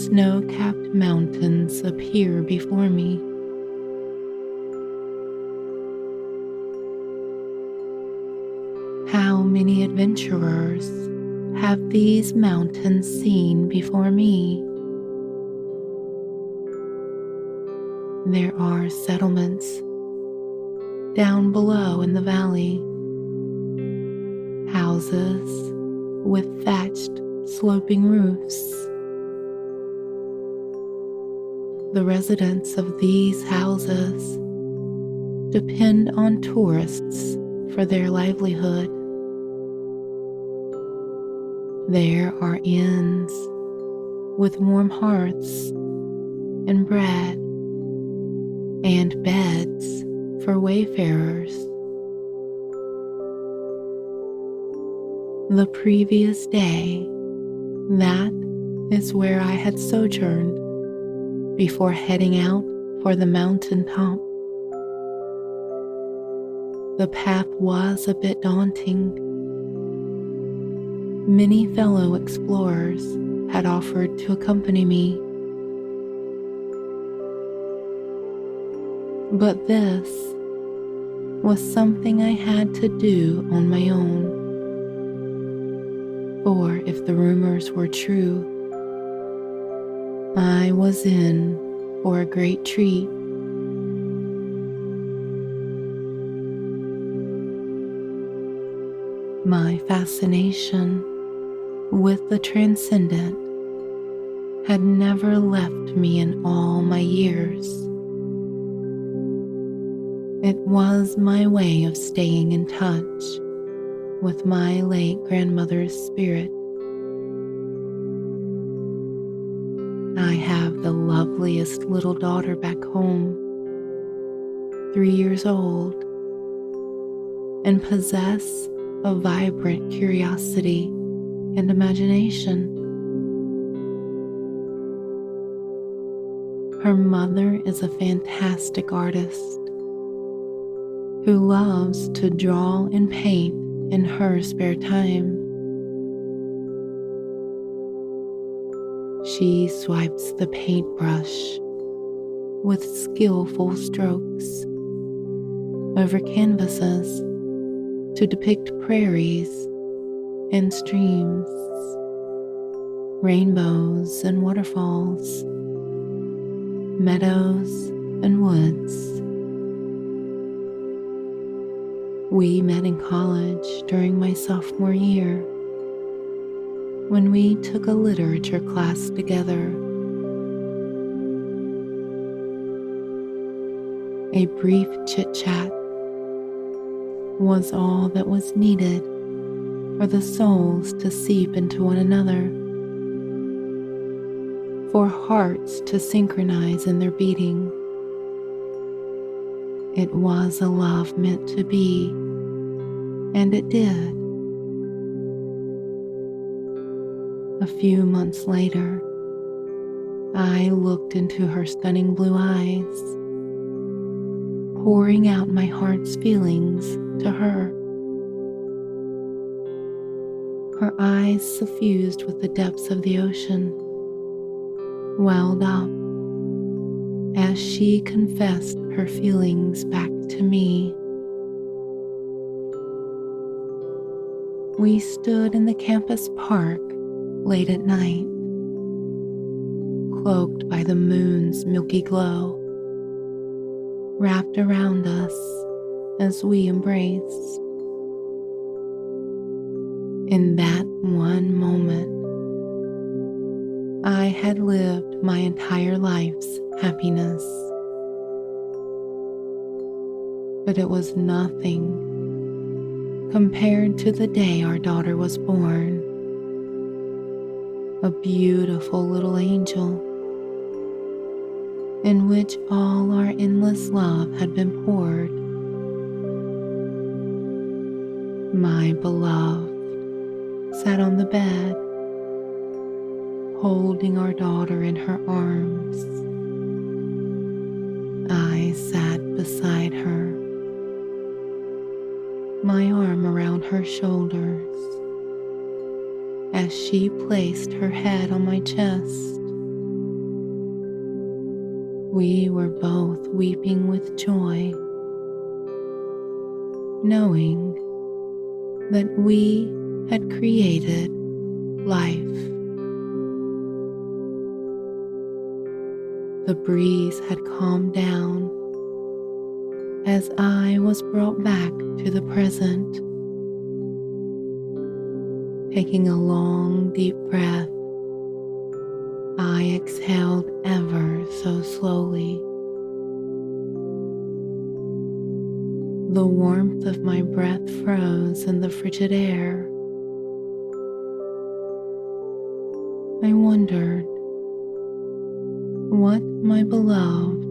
snow-capped mountains appear before me. How many adventurers have these mountains seen before me? There are settlements down below in the valley, houses with thatched, sloping roofs. The residents of these houses depend on tourists for their livelihood. There are inns with warm hearths and bread and beds for wayfarers. The previous day, that is where I had sojourned before heading out for the mountain top. The path was a bit daunting. Many fellow explorers had offered to accompany me, but this was something I had to do on my own. For if the rumors were true, I was in for a great treat. My fascination with the transcendent had never left me in all my years. It was my way of staying in touch with my late grandmother's spirit. I have the loveliest little daughter back home, 3 years old, and possess a vibrant curiosity and imagination. Her mother is a fantastic artist who loves to draw and paint in her spare time. She swipes the paintbrush with skillful strokes over canvases to depict prairies and streams, rainbows and waterfalls, meadows and woods. We met in college during my sophomore year when we took a literature class together. A brief chit-chat was all that was needed for the souls to seep into one another, for hearts to synchronize in their beating. It was a love meant to be, and it did. A few months later, I looked into her stunning blue eyes, pouring out my heart's feelings to her. Her eyes, suffused with the depths of the ocean, welled up as she confessed her feelings back to me. We stood in the campus park late at night, cloaked by the moon's milky glow, wrapped around us as we embraced. In that one moment, I had lived my entire life's happiness. But it was nothing compared to the day our daughter was born. A beautiful little angel in which all our endless love had been poured. My beloved sat on the bed, holding our daughter in her arms. I sat beside her, my arm around her shoulders, as she placed her head on my chest. We were both weeping with joy, knowing that we had created life. The breeze had calmed down as I was brought back to the present. Taking a long, deep breath, I exhaled ever so slowly. The warmth of my breath froze in the frigid air. I wondered what my beloved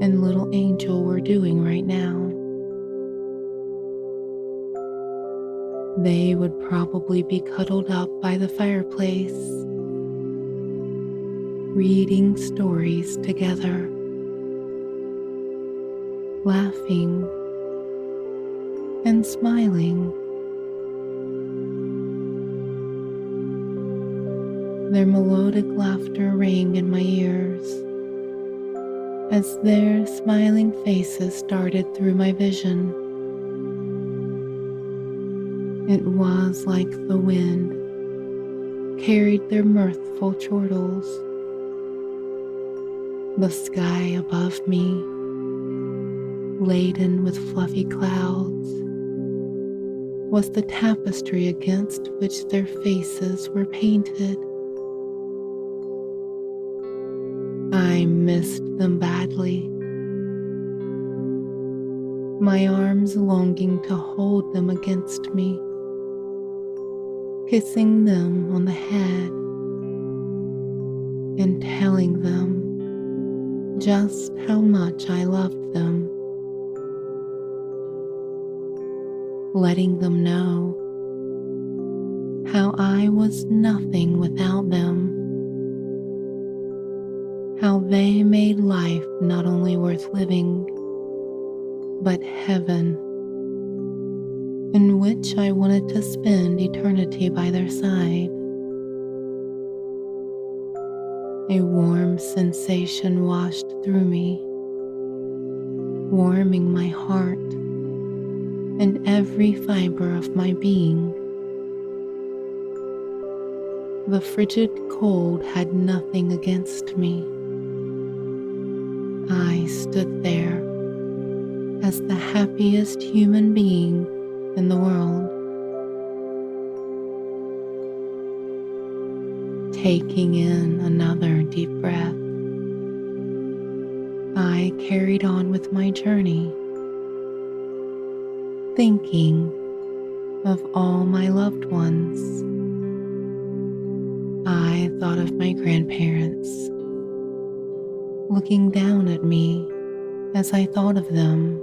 and little angel were doing right now. They would probably be cuddled up by the fireplace, reading stories together, laughing and smiling. Their melodic laughter rang in my ears as their smiling faces darted through my vision. It was like the wind carried their mirthful chortles. The sky above me, laden with fluffy clouds, was the tapestry against which their faces were painted. I missed them badly, my arms longing to hold them against me, kissing them on the head and telling them just how much I loved them, letting them know how I was nothing without them, how they made life not only worth living, but heaven, in which I wanted to spend eternity by their side. A warm sensation washed through me, warming my heart and every fiber of my being. The frigid cold had nothing against me. I stood there as the happiest human being in the world, taking in another deep breath. I carried on with my journey, thinking of all my loved ones. I thought of my grandparents, looking down at me as I thought of them.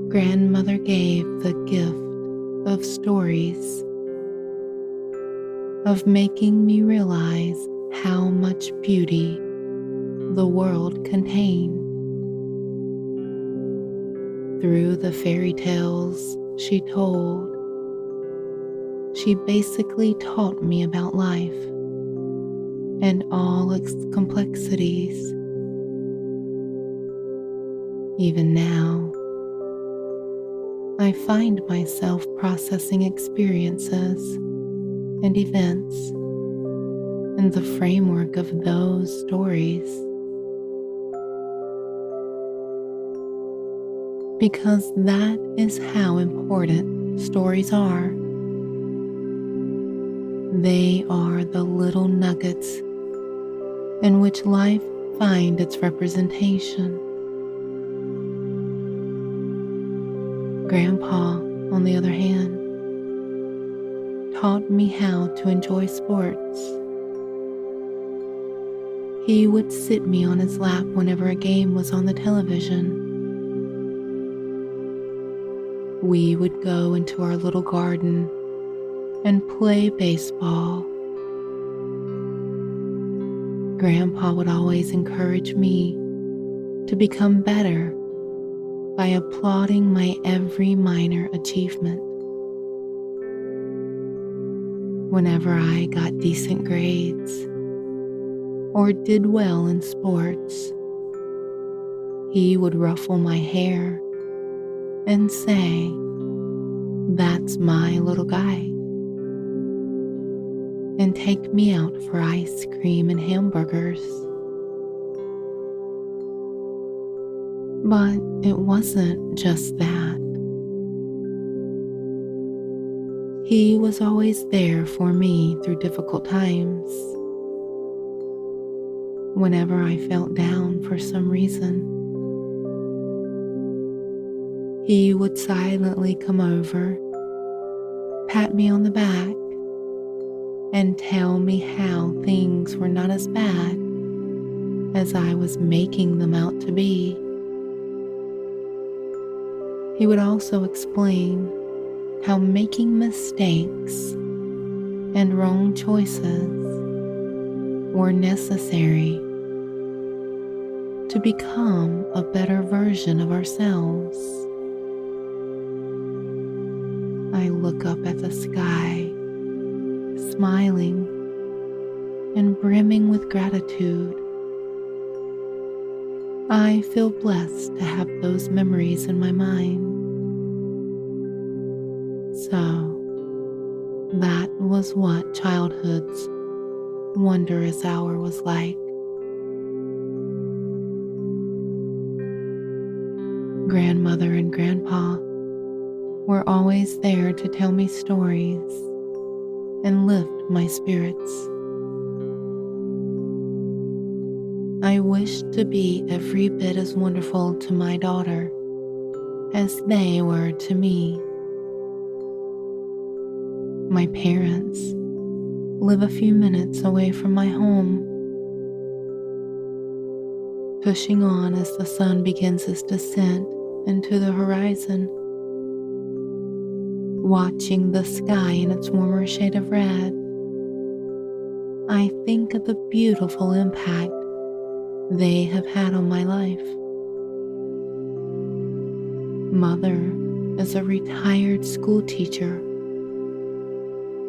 Grandmother gave the gift of stories, of making me realize how much beauty the world contained. Through the fairy tales she told, she basically taught me about life and all its complexities. Even now, I find myself processing experiences and events in the framework of those stories, because that is how important stories are. They are the little nuggets in which life finds its representation. Grandpa, on the other hand, taught me how to enjoy sports. He would sit me on his lap whenever a game was on the television. We would go into our little garden and play baseball. Grandpa would always encourage me to become better by applauding my every minor achievement. Whenever I got decent grades or did well in sports, he would ruffle my hair and say, "That's my little guy," and take me out for ice cream and hamburgers. But it wasn't just that. He was always there for me through difficult times. Whenever I felt down for some reason, he would silently come over, pat me on the back, and tell me how things were not as bad as I was making them out to be. He would also explain how making mistakes and wrong choices were necessary to become a better version of ourselves. I look up at the sky, smiling and brimming with gratitude. I feel blessed to have those memories in my mind. So, that was what childhood's wondrous hour was like. Grandmother and Grandpa were always there to tell me stories and lift my spirits. I wished to be every bit as wonderful to my daughter as they were to me. My parents live a few minutes away from my home. Pushing on as the sun begins its descent into the horizon, watching the sky in its warmer shade of red, I think of the beautiful impact they have had on my life. Mother is a retired school teacher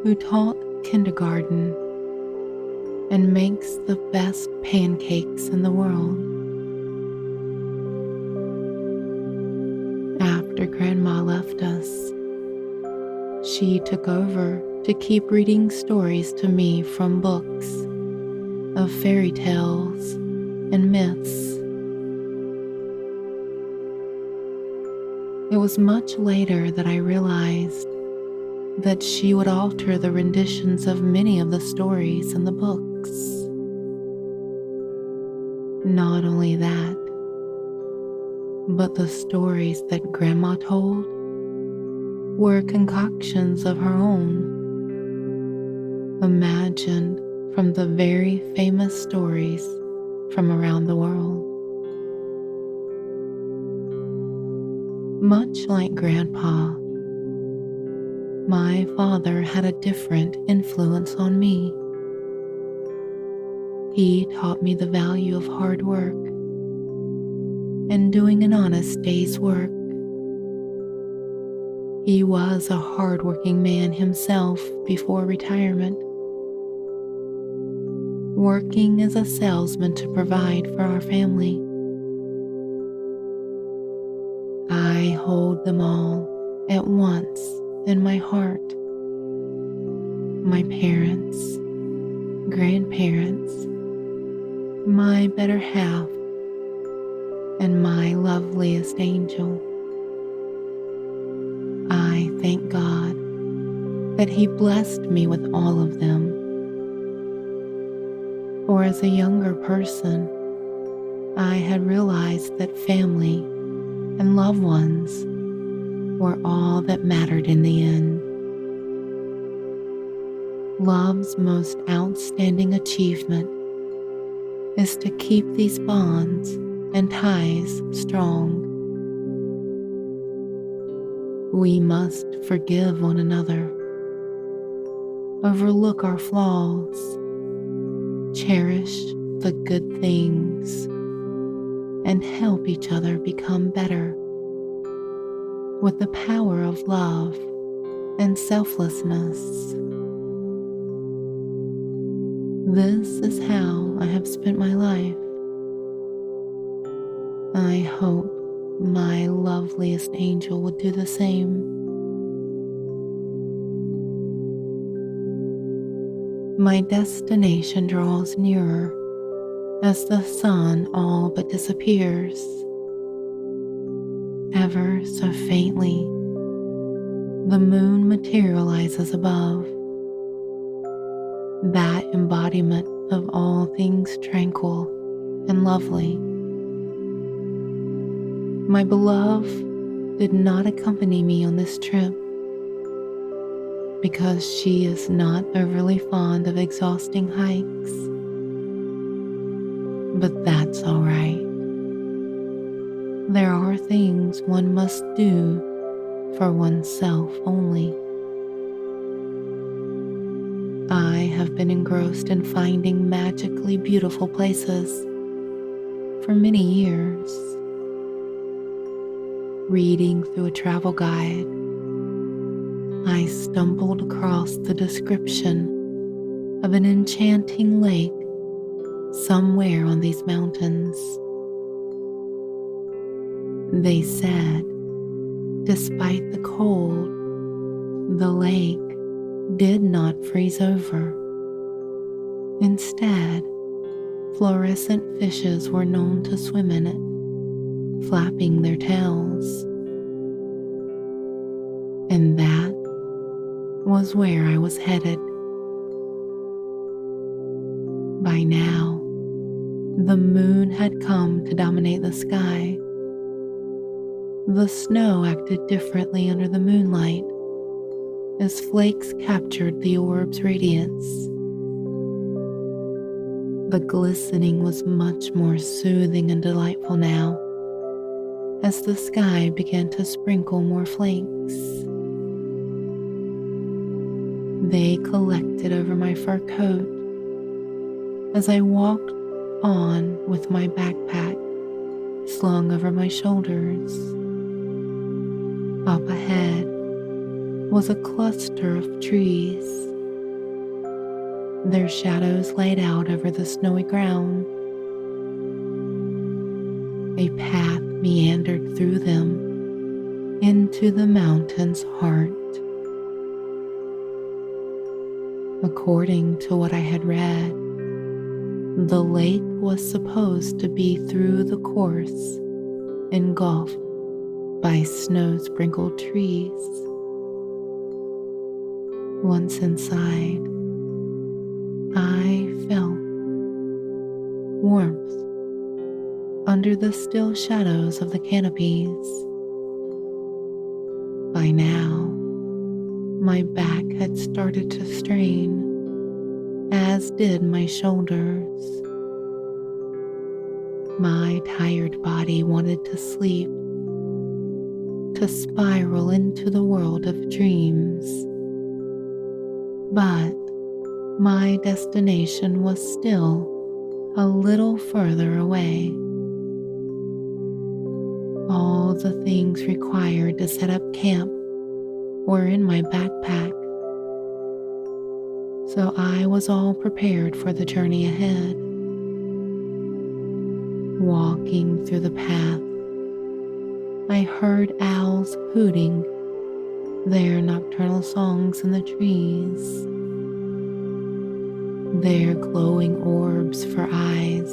who taught kindergarten and makes the best pancakes in the world. After Grandma left us, she took over to keep reading stories to me from books of fairy tales and myths. It was much later that I realized that she would alter the renditions of many of the stories in the books. Not only that, but the stories that Grandma told were concoctions of her own, imagined from the very famous stories from around the world. Much like Grandpa, my father had a different influence on me. He taught me the value of hard work and doing an honest day's work. He was a hard-working man himself before retirement, working as a salesman to provide for our family. I hold them all at once in my heart. My parents, grandparents, my better half, and my loveliest angel. I thank God that he blessed me with all of them. For as a younger person, I had realized that family and loved ones were all that mattered in the end. Love's most outstanding achievement is to keep these bonds and ties strong. We must forgive one another, overlook our flaws, cherish the good things, and help each other become better with the power of love and selflessness. This is how I have spent my life. I hope my loveliest angel would do the same. My destination draws nearer as the sun all but disappears. Ever so faintly, the moon materializes above, that embodiment of all things tranquil and lovely. My beloved did not accompany me on this trip because she is not overly fond of exhausting hikes. But that's all right. There are things one must do for oneself only. I have been engrossed in finding magically beautiful places for many years. Reading through a travel guide, I stumbled across the description of an enchanting lake somewhere on these mountains. They said, despite the cold, the lake did not freeze over. Instead, fluorescent fishes were known to swim in it, flapping their tails. And that was where I was headed. By now, the moon had come to dominate the sky. The snow acted differently under the moonlight as flakes captured the orb's radiance. The glistening was much more soothing and delightful now as the sky began to sprinkle more flakes. They collected over my fur coat as I walked on with my backpack slung over my shoulders. Up ahead was a cluster of trees, their shadows laid out over the snowy ground. A path meandered through them into the mountain's heart. According to what I had read, the lake was supposed to be through the course, engulfed by snow-sprinkled trees. Once inside, I felt warmth under the still shadows of the canopies. By now, my back had started to strain, as did my shoulders. My tired body wanted to sleep, to spiral into the world of dreams. But my destination was still a little further away. All the things required to set up camp were in my backpack, so I was all prepared for the journey ahead. Walking through the path, I heard owls hooting their nocturnal songs in the trees. Their glowing orbs for eyes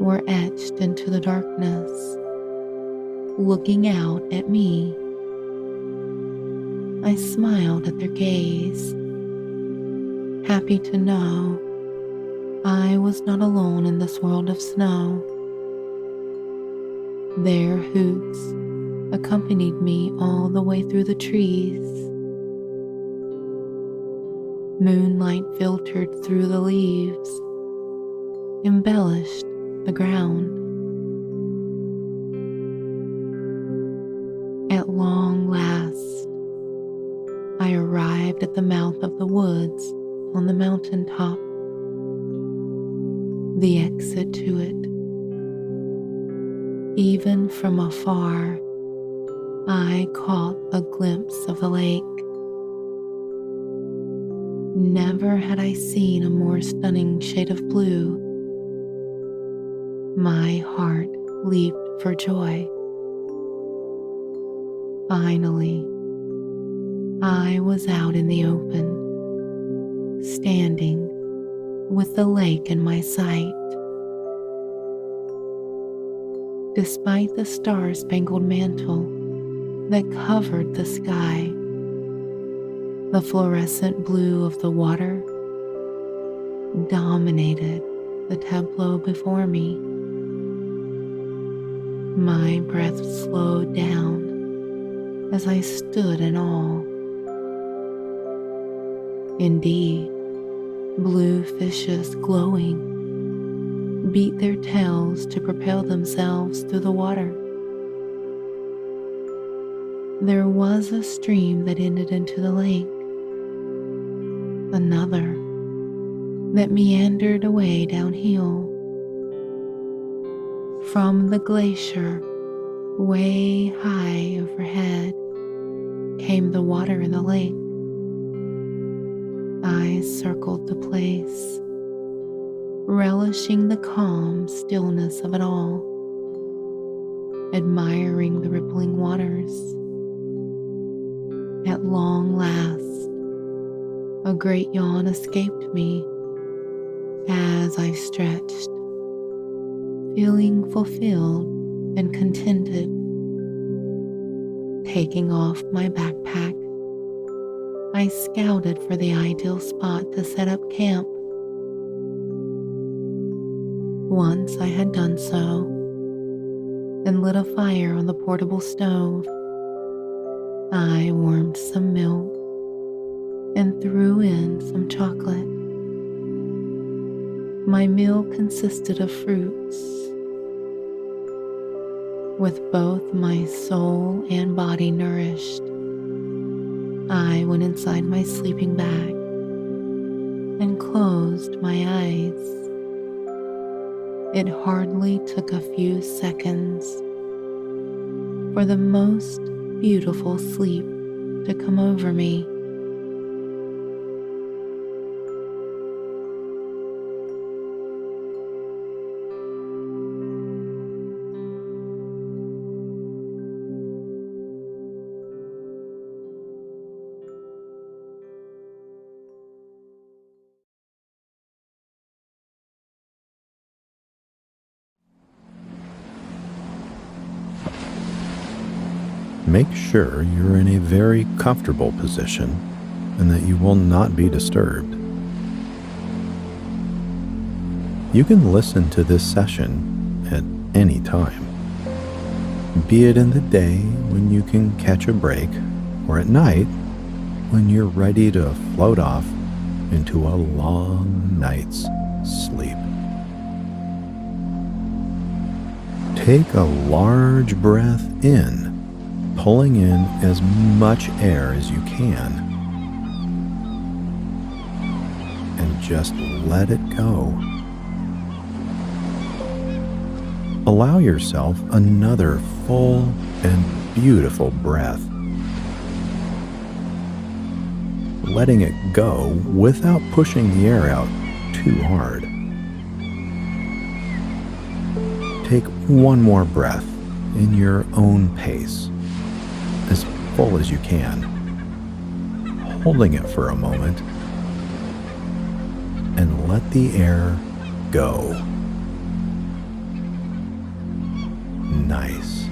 were etched into the darkness, looking out at me. I smiled at their gaze, happy to know I was not alone in this world of snow. Their hoots accompanied me all the way through the trees. Moonlight filtered through the leaves, embellished the ground. At long last, I arrived at the mouth of the woods on the mountaintop, the exit to it. Even from afar, I caught a glimpse of the lake. Never had I seen a more stunning shade of blue. My heart leaped for joy. Finally, I was out in the open, standing with the lake in my sight. Despite the star-spangled mantle that covered the sky, the fluorescent blue of the water dominated the tableau before me. My breath slowed down as I stood in awe. Indeed, blue fishes glowing beat their tails to propel themselves through the water. There was a stream that ended into the lake, another that meandered away downhill. From the glacier, way high overhead, came the water in the lake. I circled the place, relishing the calm stillness of it all, admiring the rippling waters. At long last, a great yawn escaped me as I stretched, feeling fulfilled and contented. Taking off my backpack, I scouted for the ideal spot to set up camp. Once I had done so and lit a fire on the portable stove, I warmed some milk and threw in some chocolate. My meal consisted of fruits. With both my soul and body nourished, I went inside my sleeping bag and closed my eyes. It hardly took a few seconds for the most beautiful sleep to come over me. Make sure you're in a very comfortable position and that you will not be disturbed. You can listen to this session at any time, be it in the day when you can catch a break or at night when you're ready to float off into a long night's sleep. Take a large breath in, pulling in as much air as you can, and just let it go. Allow yourself another full and beautiful breath, letting it go without pushing the air out too hard. Take one more breath in your own pace, as full as you can, holding it for a moment, and let the air go. Nice.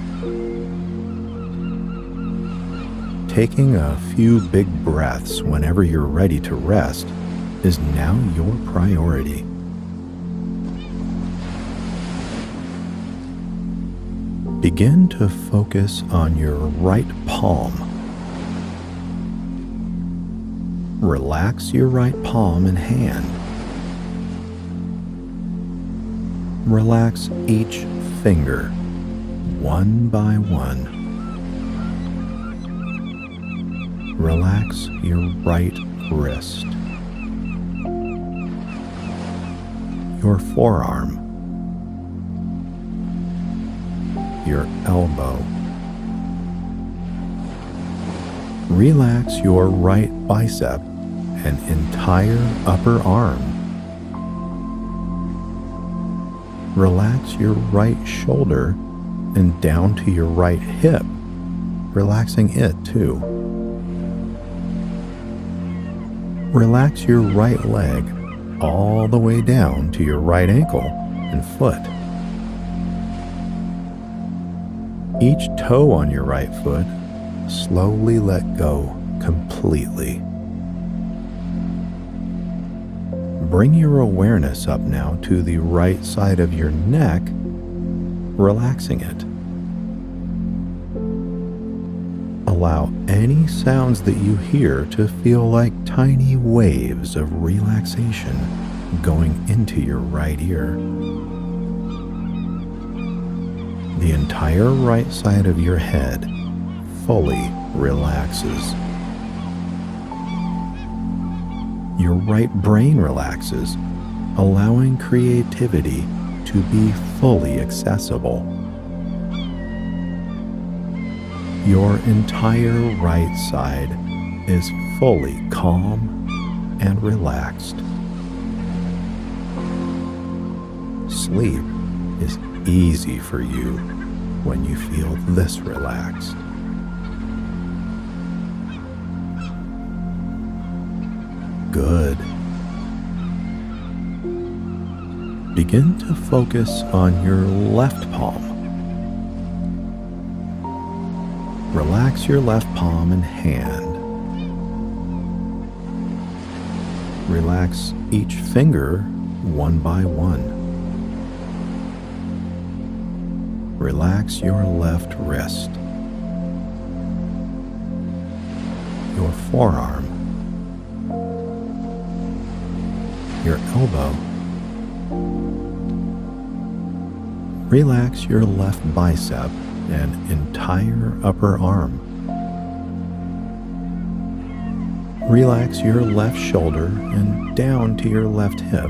Taking a few big breaths whenever you're ready to rest is now your priority. Begin to focus on your right palm. Relax your right palm and hand. Relax each finger, one by one. Relax your right wrist, your forearm, your elbow. Relax your right bicep and entire upper arm. Relax your right shoulder and down to your right hip, relaxing it too. Relax your right leg all the way down to your right ankle and foot. Each toe on your right foot, slowly let go completely. Bring your awareness up now to the right side of your neck, relaxing it. Allow any sounds that you hear to feel like tiny waves of relaxation going into your right ear. The entire right side of your head fully relaxes. Your right brain relaxes, allowing creativity to be fully accessible. Your entire right side is fully calm and relaxed. Sleep is easy for you when you feel this relaxed. Good. Begin to focus on your left palm. Relax your left palm and hand. Relax each finger one by one. Relax your left wrist, your forearm, your elbow. Relax your left bicep and entire upper arm. Relax your left shoulder and down to your left hip,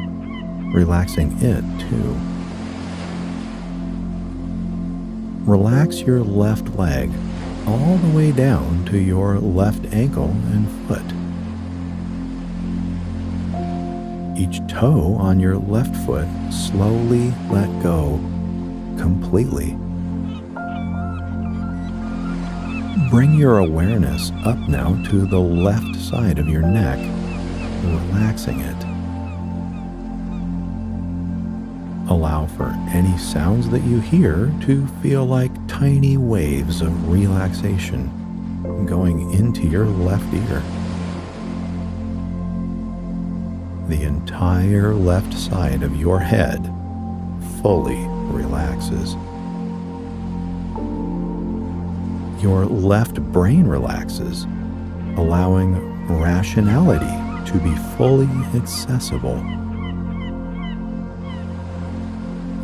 relaxing it too. Relax your left leg all the way down to your left ankle and foot. Each toe on your left foot slowly let go completely. Bring your awareness up now to the left side of your neck, relaxing it. Allow for any sounds that you hear to feel like tiny waves of relaxation going into your left ear. The entire left side of your head fully relaxes. Your left brain relaxes, allowing rationality to be fully accessible.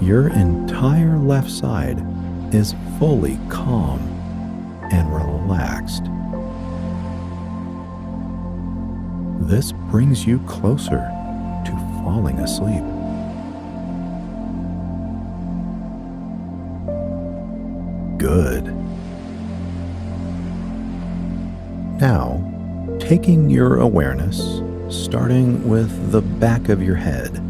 Your entire left side is fully calm and relaxed. This brings you closer to falling asleep. Good. Now, taking your awareness, starting with the back of your head.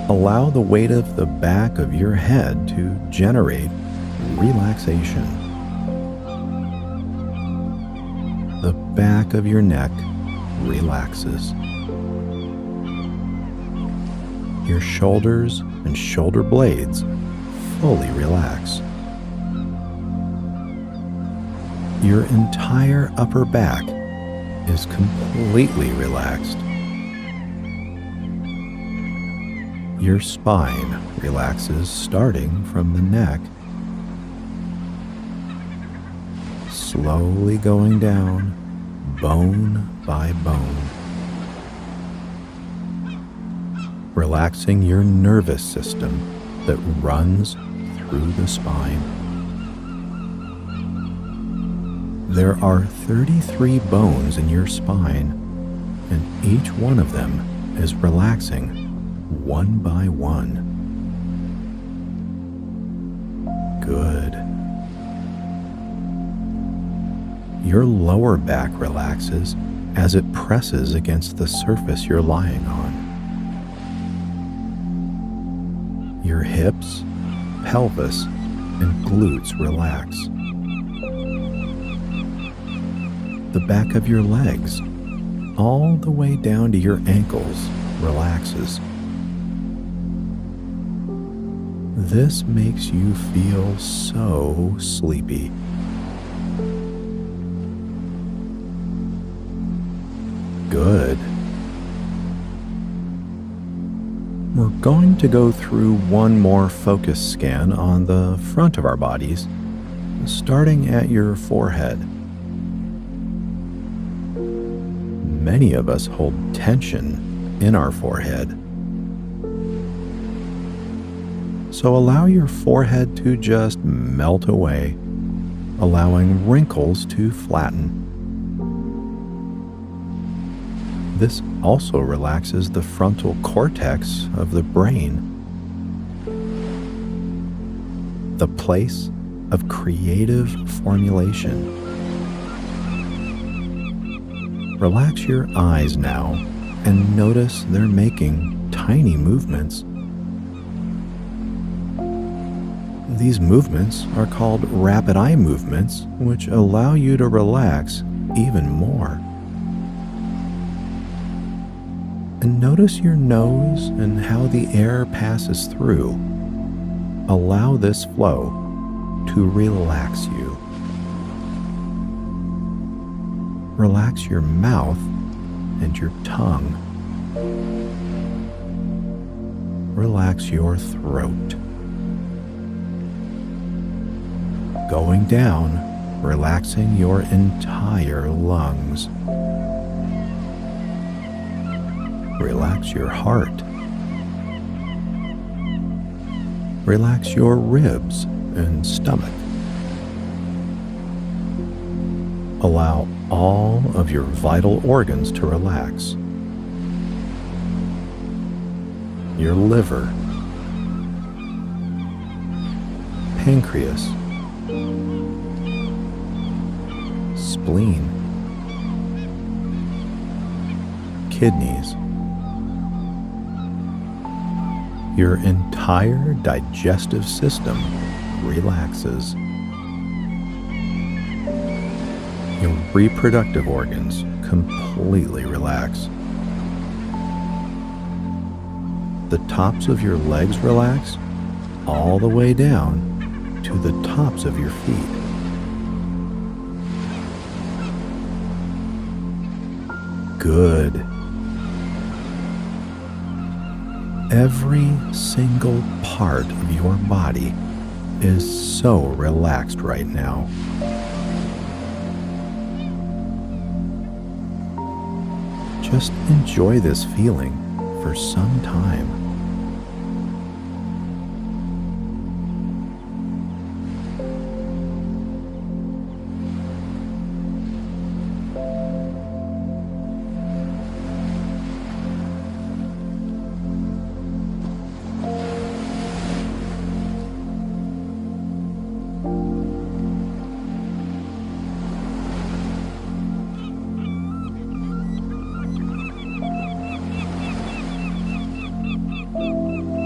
Allow the weight of the back of your head to generate relaxation. The back of your neck relaxes. Your shoulders and shoulder blades fully relax. Your entire upper back is completely relaxed. Your spine relaxes starting from the neck, slowly going down bone by bone, relaxing your nervous system that runs through the spine. There are 33 bones in your spine, and each one of them is relaxing one by one. Good. Your lower back relaxes as it presses against the surface you're lying on. Your hips, pelvis, and glutes relax. The back of your legs, all the way down to your ankles, relaxes. This makes you feel so sleepy. Good. We're going to go through one more focus scan on the front of our bodies, starting at your forehead. Many of us hold tension in our forehead. So allow your forehead to just melt away, allowing wrinkles to flatten. This also relaxes the frontal cortex of the brain, the place of creative formulation. Relax your eyes now and notice they're making tiny movements. These movements are called rapid eye movements, which allow you to relax even more. And notice your nose and how the air passes through. Allow this flow to relax you. Relax your mouth and your tongue. Relax your throat. Going down, relaxing your entire lungs. Relax your heart. Relax your ribs and stomach. Allow all of your vital organs to relax. Your liver, pancreas, spleen, kidneys. Your entire digestive system relaxes. Your reproductive organs completely relax. The tops of your legs relax all the way down to the tops of your feet. Good. Every single part of your body is so relaxed right now. Just enjoy this feeling for some time.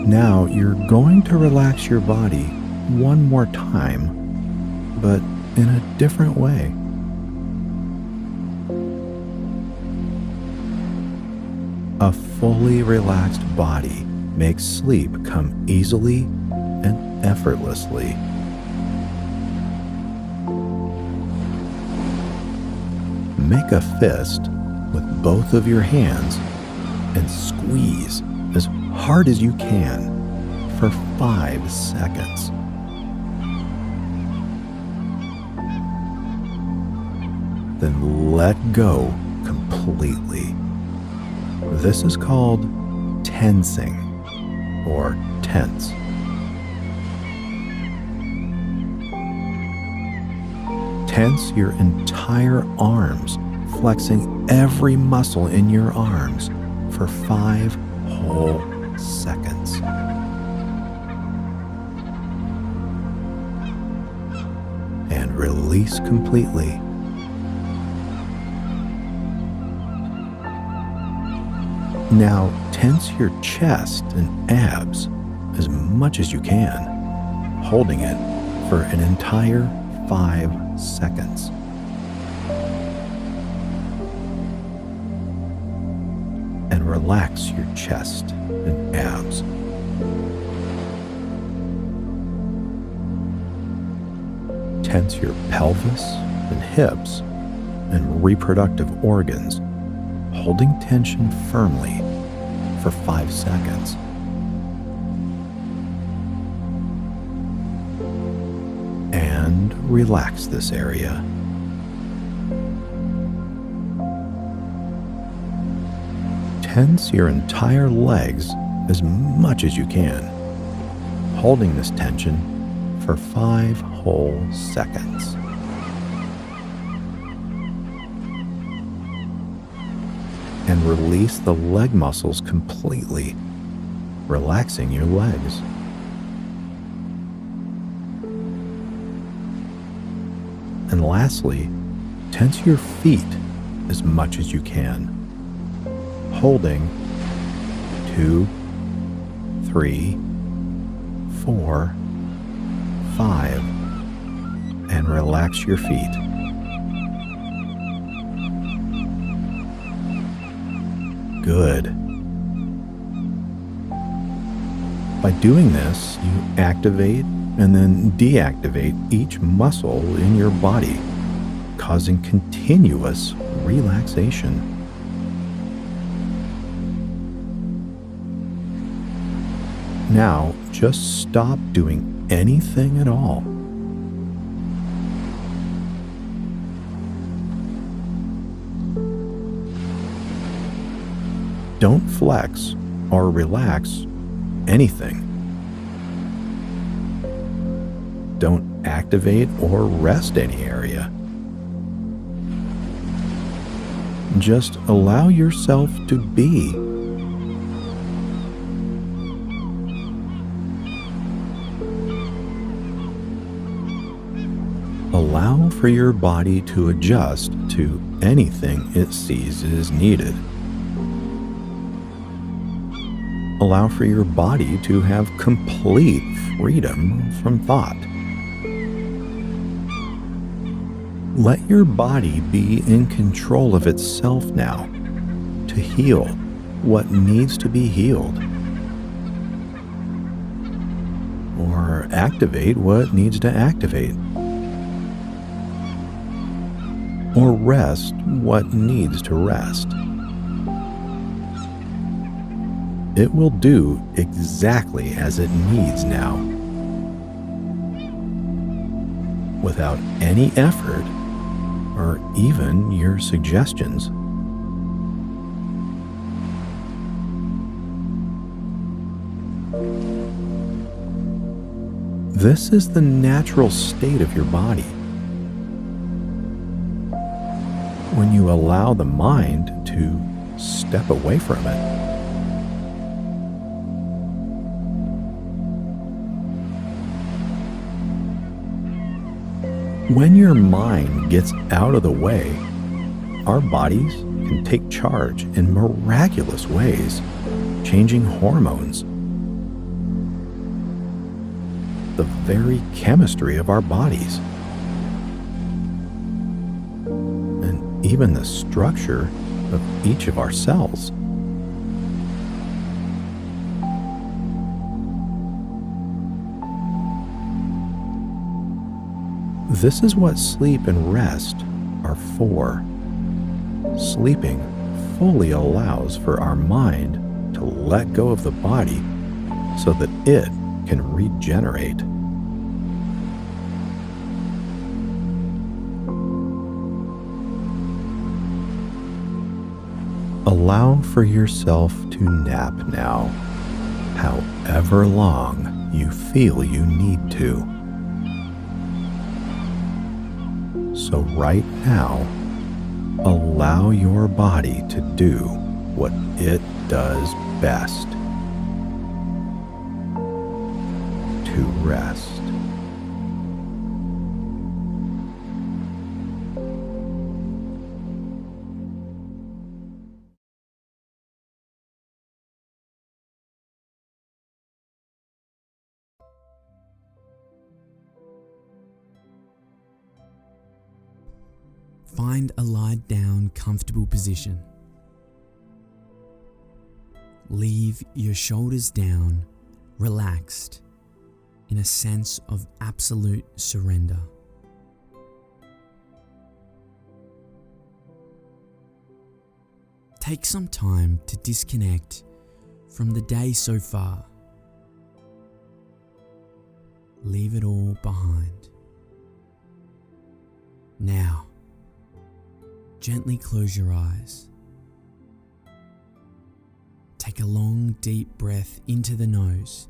Now you're going to relax your body one more time, but in a different way. A fully relaxed body makes sleep come easily and effortlessly. make a fist with both of your hands and squeeze as hard as you can for 5 seconds. Then let go completely. This is called tensing or tense. Tense your entire arms, flexing every muscle in your arms for 5 whole seconds. And release completely. Now tense your chest and abs as much as you can, holding it for an entire 5 seconds. And relax your chest and abs. Tense your pelvis and hips and reproductive organs, holding tension firmly for 5 seconds. And relax this area. Tense your entire legs as much as you can, holding this tension for 5 whole seconds. And release the leg muscles completely, relaxing your legs. And lastly, tense your feet as much as you can, holding 2, 3, 4, 5, and relax your feet. Good. By doing this, you activate and then deactivate each muscle in your body, causing continuous relaxation. Now, just stop doing anything at all. Don't flex or relax anything. Don't activate or rest any area. Just allow yourself to be. Allow for your body to adjust to anything it sees is needed. Allow for your body to have complete freedom from thought. Let your body be in control of itself now to heal what needs to be healed, or activate what needs to activate, or rest what needs to rest. It will do exactly as it needs now, without any effort or even your suggestions. This is the natural state of your body. When you allow the mind to step away from it, when your mind gets out of the way, our bodies can take charge in miraculous ways, changing hormones, the very chemistry of our bodies, and even the structure of each of our cells. This is what sleep and rest are for. Sleeping fully allows for our mind to let go of the body so that it can regenerate. Allow for yourself to nap now, however long you feel you need to. So right now, allow your body to do what it does best, to rest. Find a lied down, comfortable position. Leave your shoulders down, relaxed, in a sense of absolute surrender. Take some time to disconnect from the day so far. Leave it all behind. Now, gently close your eyes. Take a long, deep breath into the nose.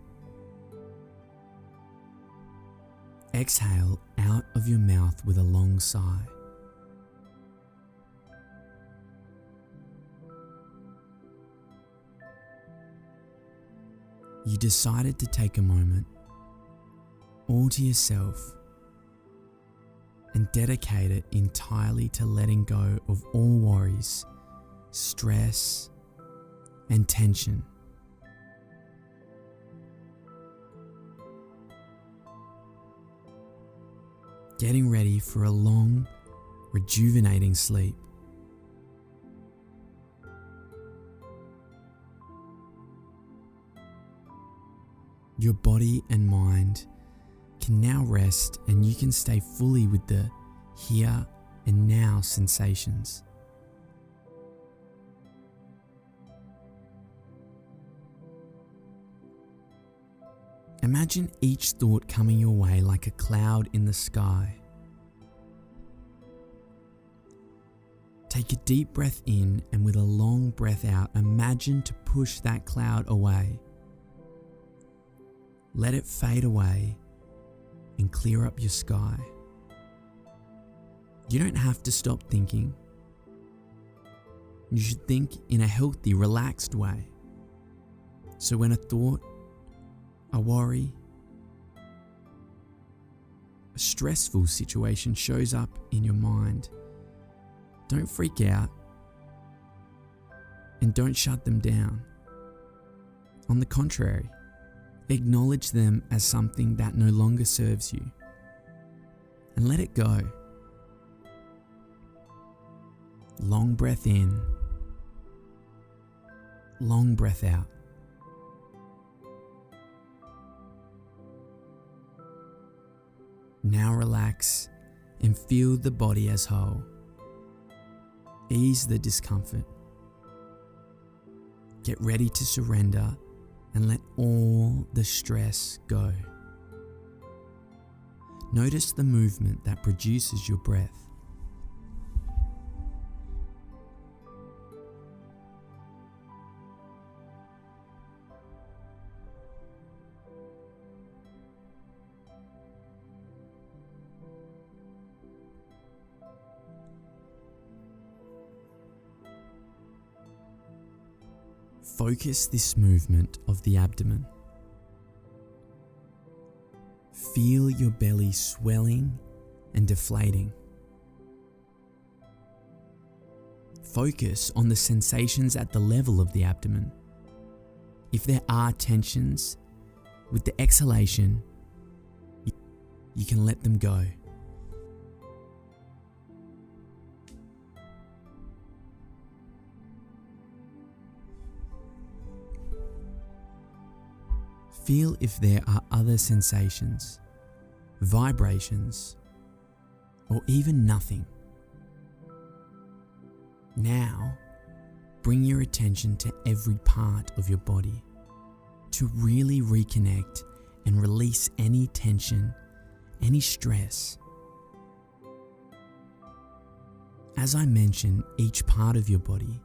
Exhale out of your mouth with a long sigh. You decided to take a moment, all to yourself, and dedicate it entirely to letting go of all worries, stress, and tension. Getting ready for a long, rejuvenating sleep. Your body and mind can now rest, and you can stay fully with the here and now sensations. Imagine each thought coming your way like a cloud in the sky. Take a deep breath in, and with a long breath out, imagine to push that cloud away. Let it fade away and clear up your sky. You don't have to stop thinking. You should think in a healthy, relaxed way. So when a thought, a worry, a stressful situation shows up in your mind, don't freak out and don't shut them down. On the contrary, acknowledge them as something that no longer serves you and let it go. Long breath in, long breath out. Now relax and feel the body as whole. Ease the discomfort. Get ready to surrender and let all the stress go. Notice the movement that produces your breath. Focus this movement of the abdomen. Feel your belly swelling and deflating. Focus on the sensations at the level of the abdomen. If there are tensions, with the exhalation, you can let them go. Feel if there are other sensations, vibrations, or even nothing. Now, bring your attention to every part of your body to really reconnect and release any tension, any stress. As I mention each part of your body,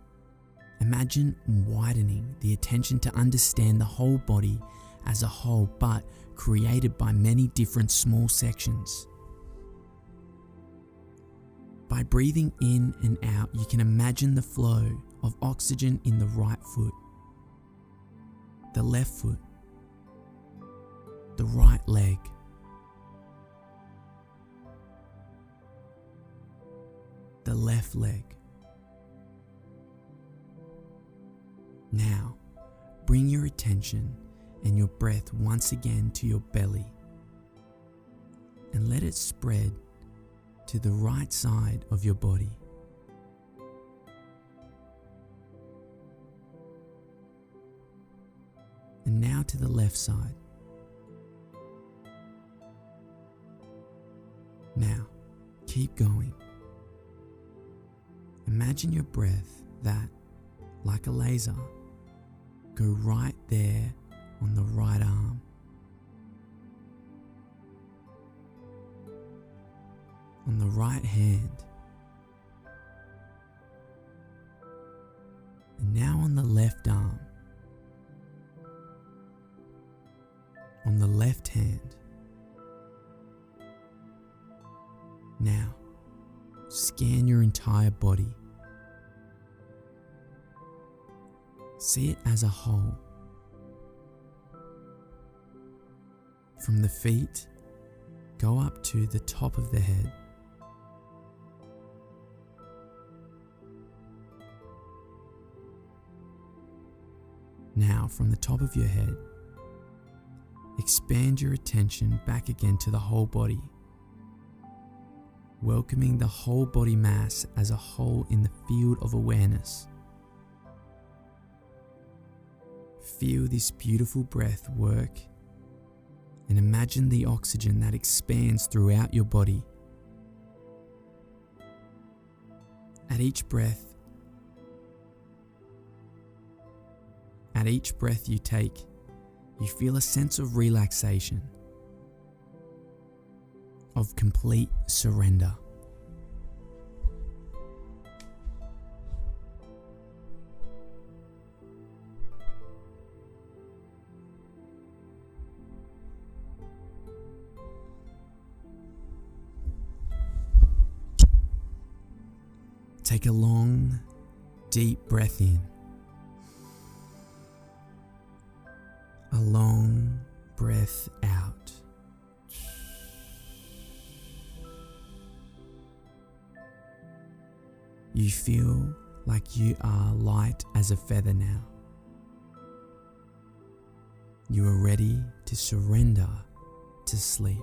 imagine widening the attention to understand the whole body as a whole, but created by many different small sections. By breathing in and out, you can imagine the flow of oxygen in the right foot, the left foot, the right leg, the left leg. Now, bring your attention and your breath once again to your belly and let it spread to the right side of your body. And now to the left side. Now, keep going. Imagine your breath that, like a laser, go right there on the right arm. On the right hand. And now on the left arm. On the left hand. Now, scan your entire body. See it as a whole. From the feet, go up to the top of the head. Now, from the top of your head, expand your attention back again to the whole body, welcoming the whole body mass as a whole in the field of awareness. Feel this beautiful breath work and imagine the oxygen that expands throughout your body. At each breath you take, you feel a sense of relaxation, of complete surrender. Take a long, deep breath in. A long breath out. You feel like you are light as a feather now. You are ready to surrender to sleep.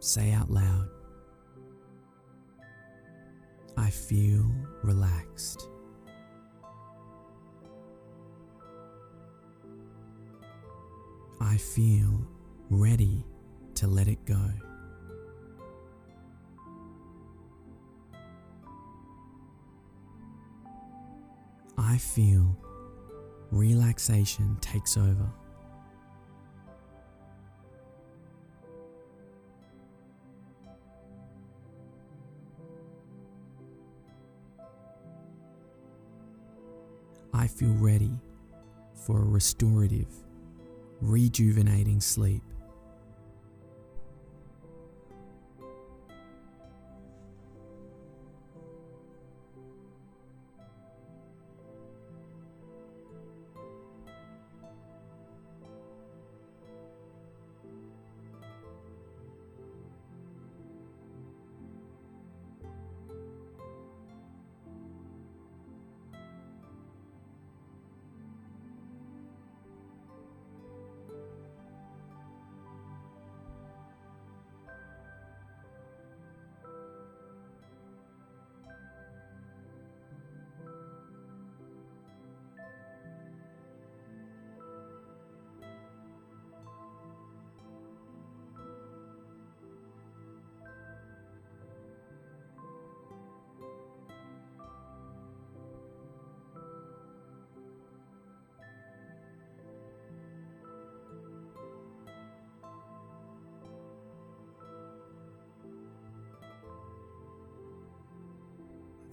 Say out loud, I feel relaxed. I feel ready to let it go. I feel relaxation takes over. I feel ready for a restorative, rejuvenating sleep.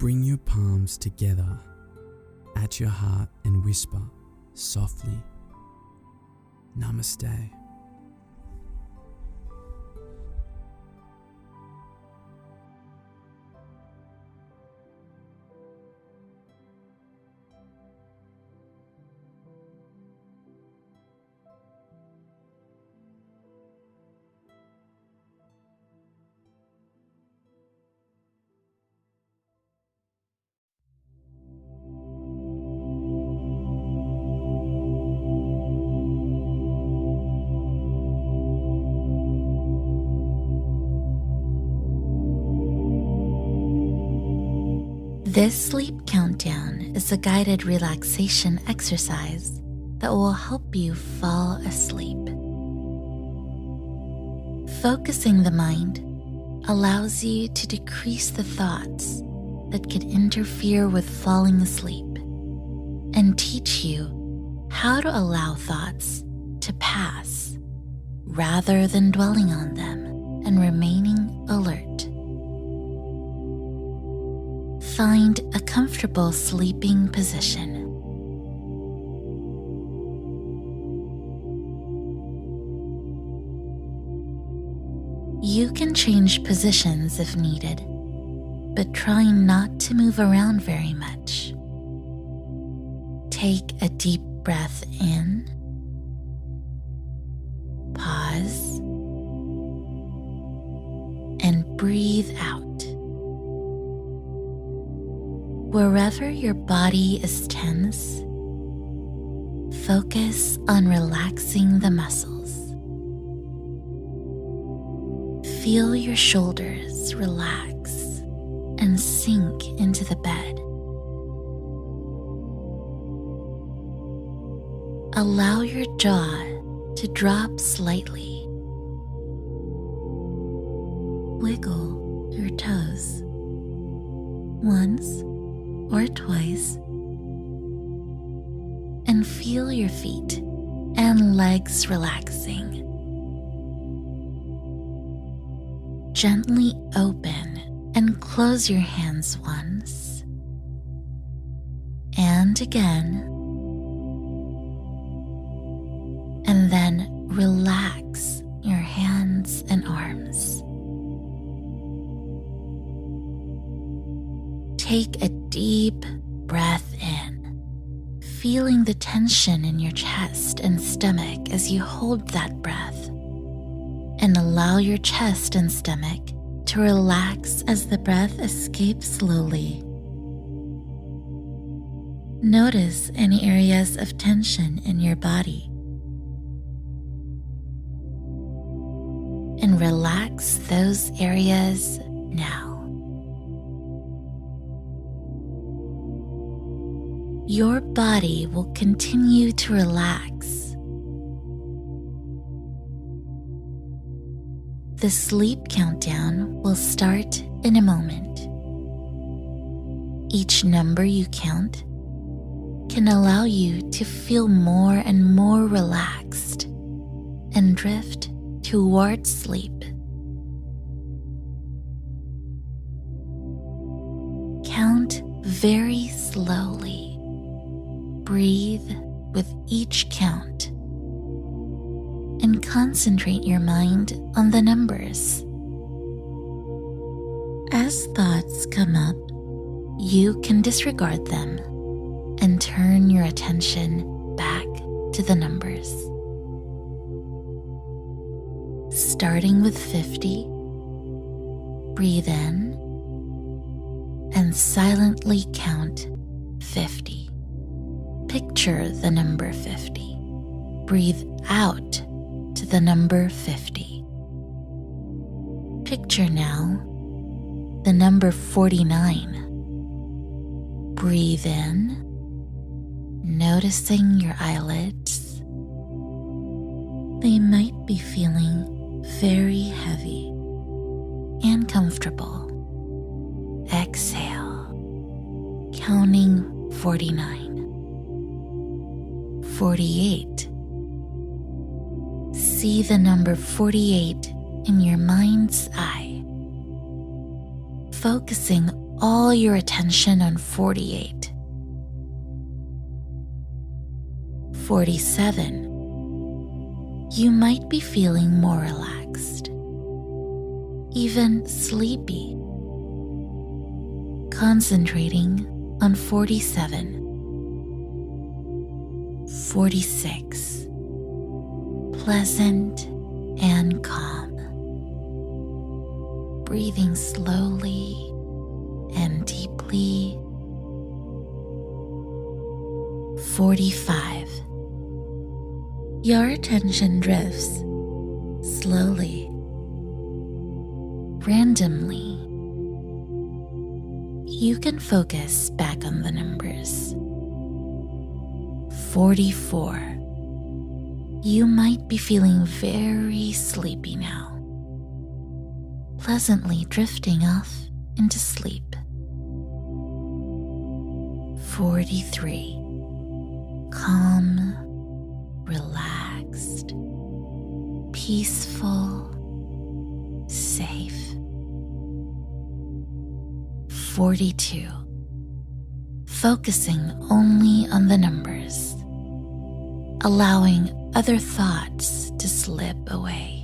bring your palms together at your heart and whisper softly, Namaste. This sleep countdown is a guided relaxation exercise that will help you fall asleep. Focusing the mind allows you to decrease the thoughts that could interfere with falling asleep and teach you how to allow thoughts to pass rather than dwelling on them and remaining alert. Find a comfortable sleeping position. You can change positions if needed, but try not to move around very much. Take a deep breath in, pause, and breathe out. Wherever your body is tense, focus on relaxing the muscles. Feel your shoulders relax and sink into the bed. Allow your jaw to drop slightly. Wiggle your toes once or twice and feel your feet and legs relaxing. Gently open and close your hands once and again, and then relax your hands and arms. Take a deep breath in, feeling the tension in your chest and stomach as you hold that breath, and allow your chest and stomach to relax as the breath escapes slowly. Notice any areas of tension in your body and relax those areas now. Your body will continue to relax. The sleep countdown will start in a moment. Each number you count can allow you to feel more and more relaxed and drift towards sleep. Count very slowly. Breathe with each count and concentrate your mind on the numbers. As thoughts come up, you can disregard them and turn your attention back to the numbers. Starting with 50, breathe in and silently count 50. Picture the number 50. Breathe out to the number 50. Picture now the number 49. Breathe in, noticing your eyelids. They might be feeling very heavy and comfortable. Exhale, counting 49. 48. See the number 48 in your mind's eye, focusing all your attention on 48. 47. You might be feeling more relaxed, even sleepy. Concentrating on 47. 46. Pleasant and calm. Breathing slowly and deeply. 45. Your attention drifts slowly, randomly. You can focus back on the numbers. 44. You might be feeling very sleepy now, pleasantly drifting off into sleep. 43. Calm, relaxed, peaceful, safe. 42. Focusing only on the numbers, allowing other thoughts to slip away.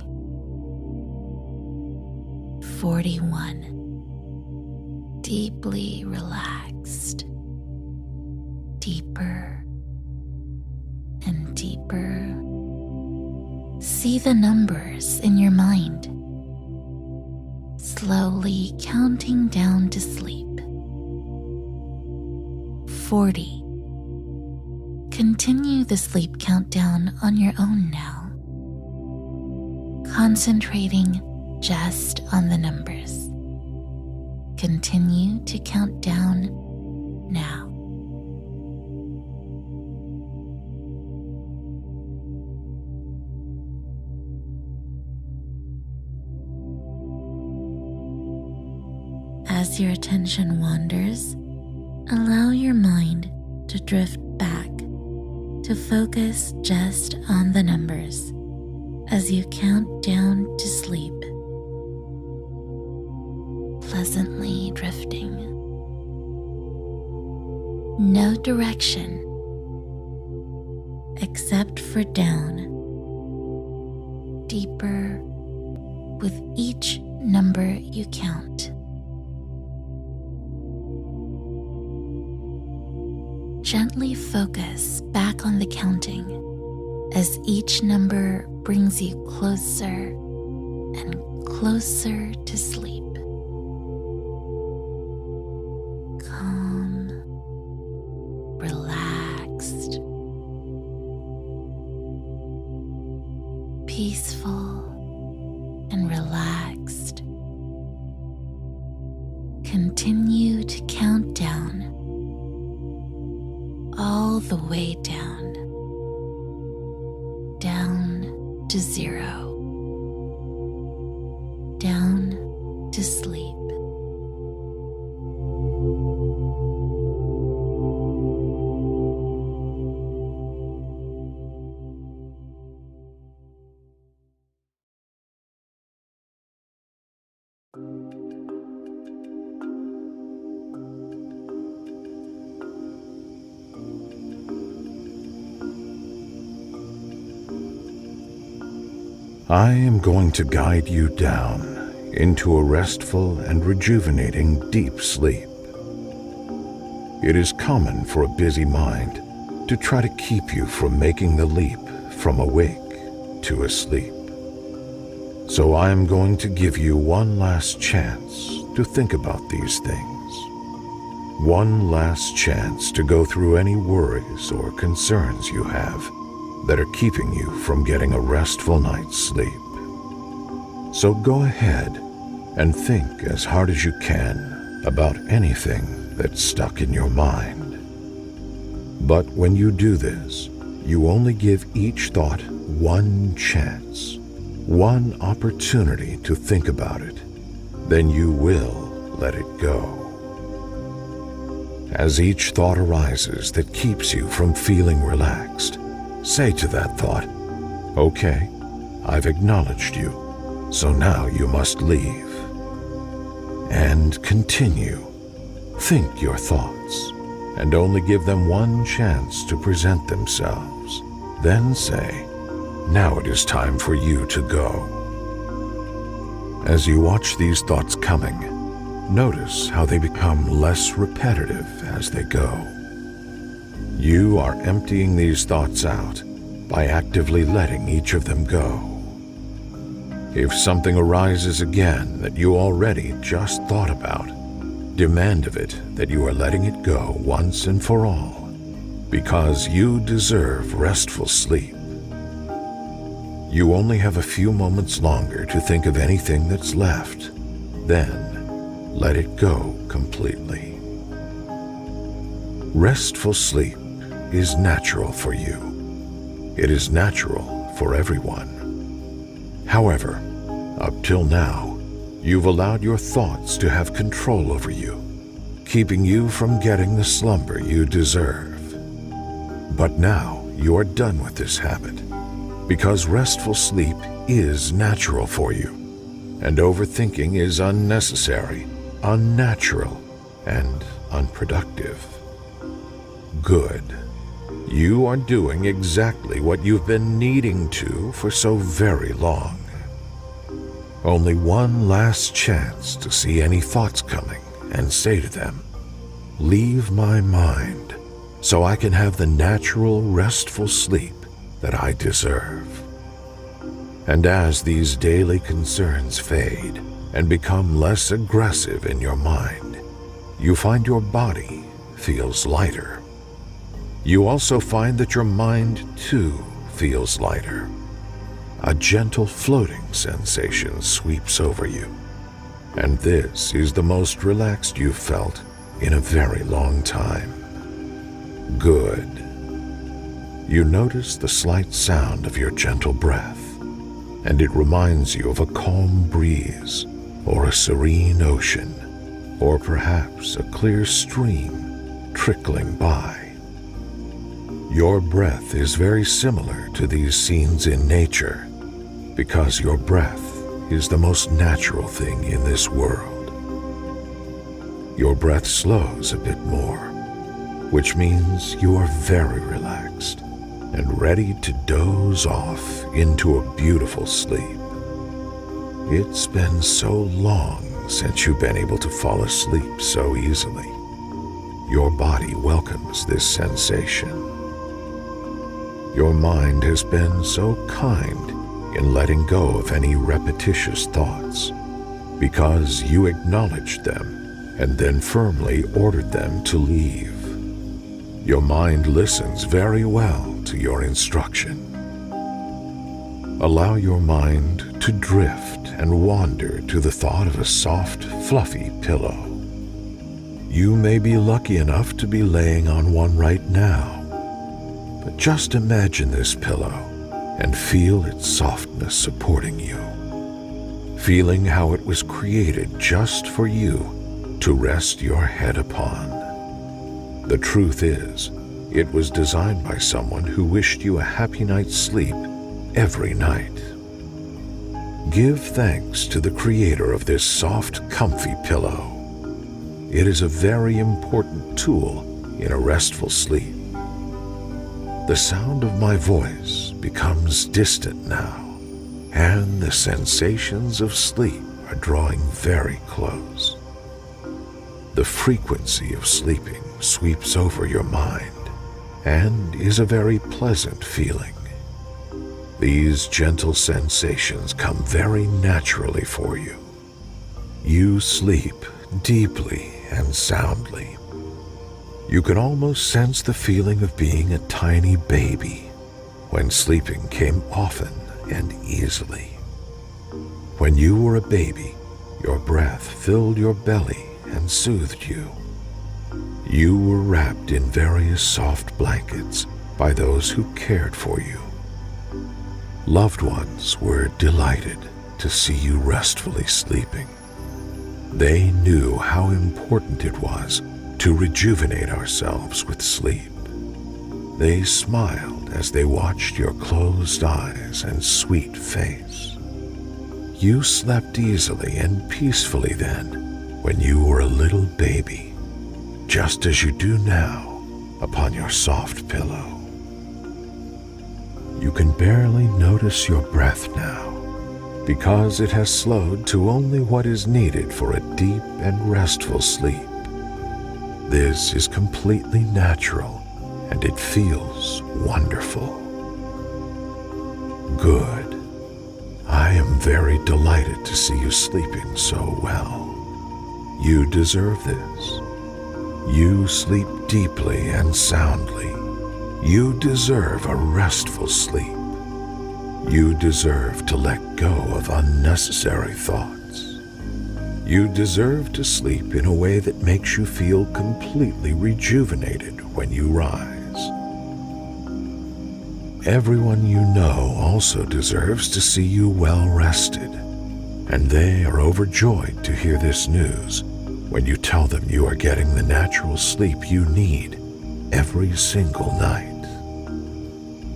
41. Deeply relaxed, deeper and deeper. See the numbers in your mind, slowly counting down to sleep. 40. Continue the sleep countdown on your own now, concentrating just on the numbers. Continue to count down now. As your attention wanders, allow your mind to drift back to focus just on the numbers as you count down to sleep, pleasantly drifting. No direction except for down, deeper with each number you count. Gently focus back on the counting as each number brings you closer and closer to sleep. Calm, relaxed, peaceful and relaxed. Continue to count down, all the way down to 0, down to sleep. I am going to guide you down into a restful and rejuvenating deep sleep. It is common for a busy mind to try to keep you from making the leap from awake to asleep. So I am going to give you one last chance to think about these things. One last chance to go through any worries or concerns you have that are keeping you from getting a restful night's sleep. So go ahead and think as hard as you can about anything that's stuck in your mind. But when you do this, you only give each thought one chance, one opportunity to think about it. Then you will let it go. As each thought arises that keeps you from feeling relaxed, say to that thought, "Okay, I've acknowledged you, so now you must leave." And continue Think your thoughts, and only give them one chance to present themselves. Then say, "Now it is time for you to go." As you watch these thoughts coming, notice how they become less repetitive as they go. You are emptying these thoughts out by actively letting each of them go. If something arises again that you already just thought about, demand of it that you are letting it go once and for all, because you deserve restful sleep. You only have a few moments longer to think of anything that's left, then let it go completely. Restful sleep is natural for you. It is natural for everyone. However, up till now, you've allowed your thoughts to have control over you, keeping you from getting the slumber you deserve. But now you're done with this habit, because restful sleep is natural for you, and overthinking is unnecessary, unnatural, and unproductive. Good. You are doing exactly what you've been needing to for so very long. Only one last chance to see any thoughts coming and say to them, "Leave my mind so I can have the natural, restful sleep that I deserve." And as these daily concerns fade and become less aggressive in your mind, you find your body feels lighter. You also find that your mind, too, feels lighter. A gentle floating sensation sweeps over you, and this is the most relaxed you've felt in a very long time. Good. You notice the slight sound of your gentle breath, and it reminds you of a calm breeze, or a serene ocean, or perhaps a clear stream trickling by. Your breath is very similar to these scenes in nature, because your breath is the most natural thing in this world. Your breath slows a bit more, which means you are very relaxed and ready to doze off into a beautiful sleep. It's been so long since you've been able to fall asleep so easily. Your body welcomes this sensation. Your mind has been so kind in letting go of any repetitious thoughts, because you acknowledged them and then firmly ordered them to leave. Your mind listens very well to your instruction. Allow your mind to drift and wander to the thought of a soft, fluffy pillow. You may be lucky enough to be laying on one right now, but just imagine this pillow and feel its softness supporting you, feeling how it was created just for you to rest your head upon. The truth is, it was designed by someone who wished you a happy night's sleep every night. Give thanks to the creator of this soft, comfy pillow. It is a very important tool in a restful sleep. The sound of my voice becomes distant now, and the sensations of sleep are drawing very close. The frequency of sleeping sweeps over your mind and is a very pleasant feeling. These gentle sensations come very naturally for you. You sleep deeply and soundly. You can almost sense the feeling of being a tiny baby when sleeping came often and easily. When you were a baby, your breath filled your belly and soothed you. You were wrapped in various soft blankets by those who cared for you. Loved ones were delighted to see you restfully sleeping. They knew how important it was to rejuvenate ourselves with sleep. They smiled as they watched your closed eyes and sweet face. You slept easily and peacefully then when you were a little baby, just as you do now upon your soft pillow. You can barely notice your breath now, because it has slowed to only what is needed for a deep and restful sleep. This is completely natural, and it feels wonderful. Good. I am very delighted to see you sleeping so well. You deserve this. You sleep deeply and soundly. You deserve a restful sleep. You deserve to let go of unnecessary thoughts. You deserve to sleep in a way that makes you feel completely rejuvenated when you rise. Everyone you know also deserves to see you well rested, and they are overjoyed to hear this news when you tell them you are getting the natural sleep you need every single night.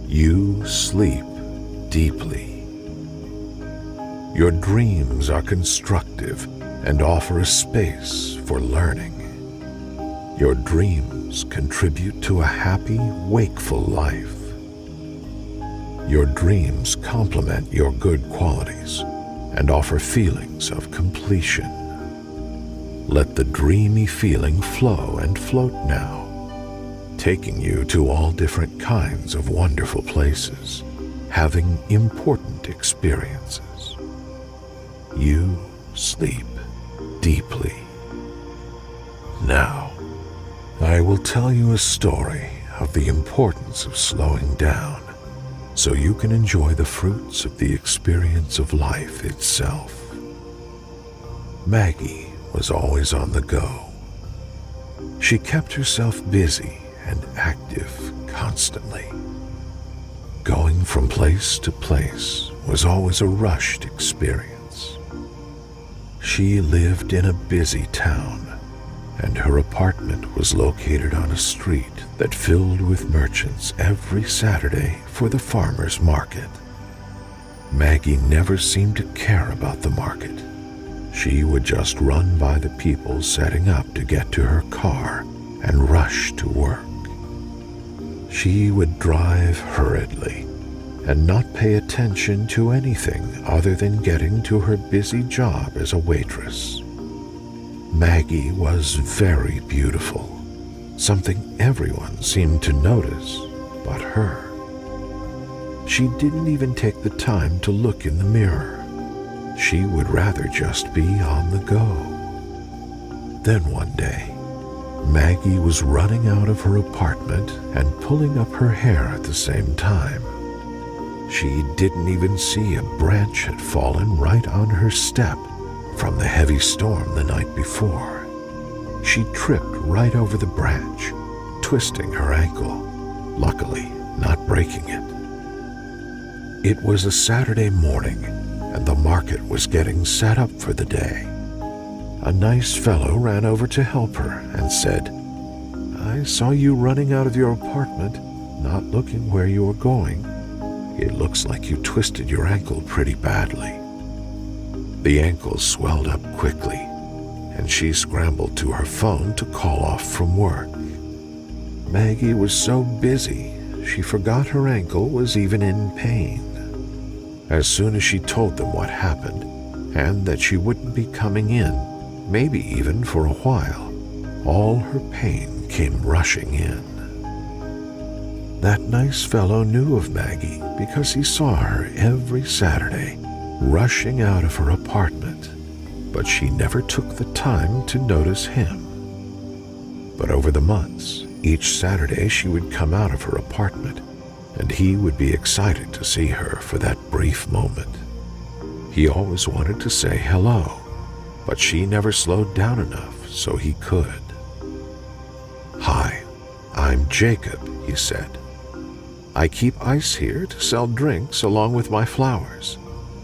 You sleep deeply. Your dreams are constructive and offer a space for learning. Your dreams contribute to a happy, wakeful life. Your dreams complement your good qualities and offer feelings of completion. Let the dreamy feeling flow and float now, taking you to all different kinds of wonderful places, having important experiences. You sleep deeply. Now, I will tell you a story of the importance of slowing down so you can enjoy the fruits of the experience of life itself. Maggie was always on the go. She kept herself busy and active constantly. Going from place to place was always a rushed experience. She lived in a busy town, and her apartment was located on a street that filled with merchants every Saturday for the farmers' market. Maggie never seemed to care about the market. She would just run by the people setting up to get to her car and rush to work. She would drive hurriedly and not pay attention to anything other than getting to her busy job as a waitress. Maggie was very beautiful, something everyone seemed to notice but her. She didn't even take the time to look in the mirror. She would rather just be on the go. Then one day, Maggie was running out of her apartment and pulling up her hair at the same time. She didn't even see a branch had fallen right on her step from the heavy storm the night before. She tripped right over the branch, twisting her ankle, luckily not breaking it. It was a Saturday morning, and the market was getting set up for the day. A nice fellow ran over to help her and said, "I saw you running out of your apartment, not looking where you were going. It looks like you twisted your ankle pretty badly." The ankle swelled up quickly, and she scrambled to her phone to call off from work. Maggie was so busy, she forgot her ankle was even in pain. As soon as she told them what happened, and that she wouldn't be coming in, maybe even for a while, all her pain came rushing in. That nice fellow knew of Maggie because he saw her every Saturday rushing out of her apartment, but she never took the time to notice him. But over the months, each Saturday she would come out of her apartment, and he would be excited to see her for that brief moment. He always wanted to say hello, but she never slowed down enough so he could. "Hi, I'm Jacob," he said. "I keep ice here to sell drinks along with my flowers.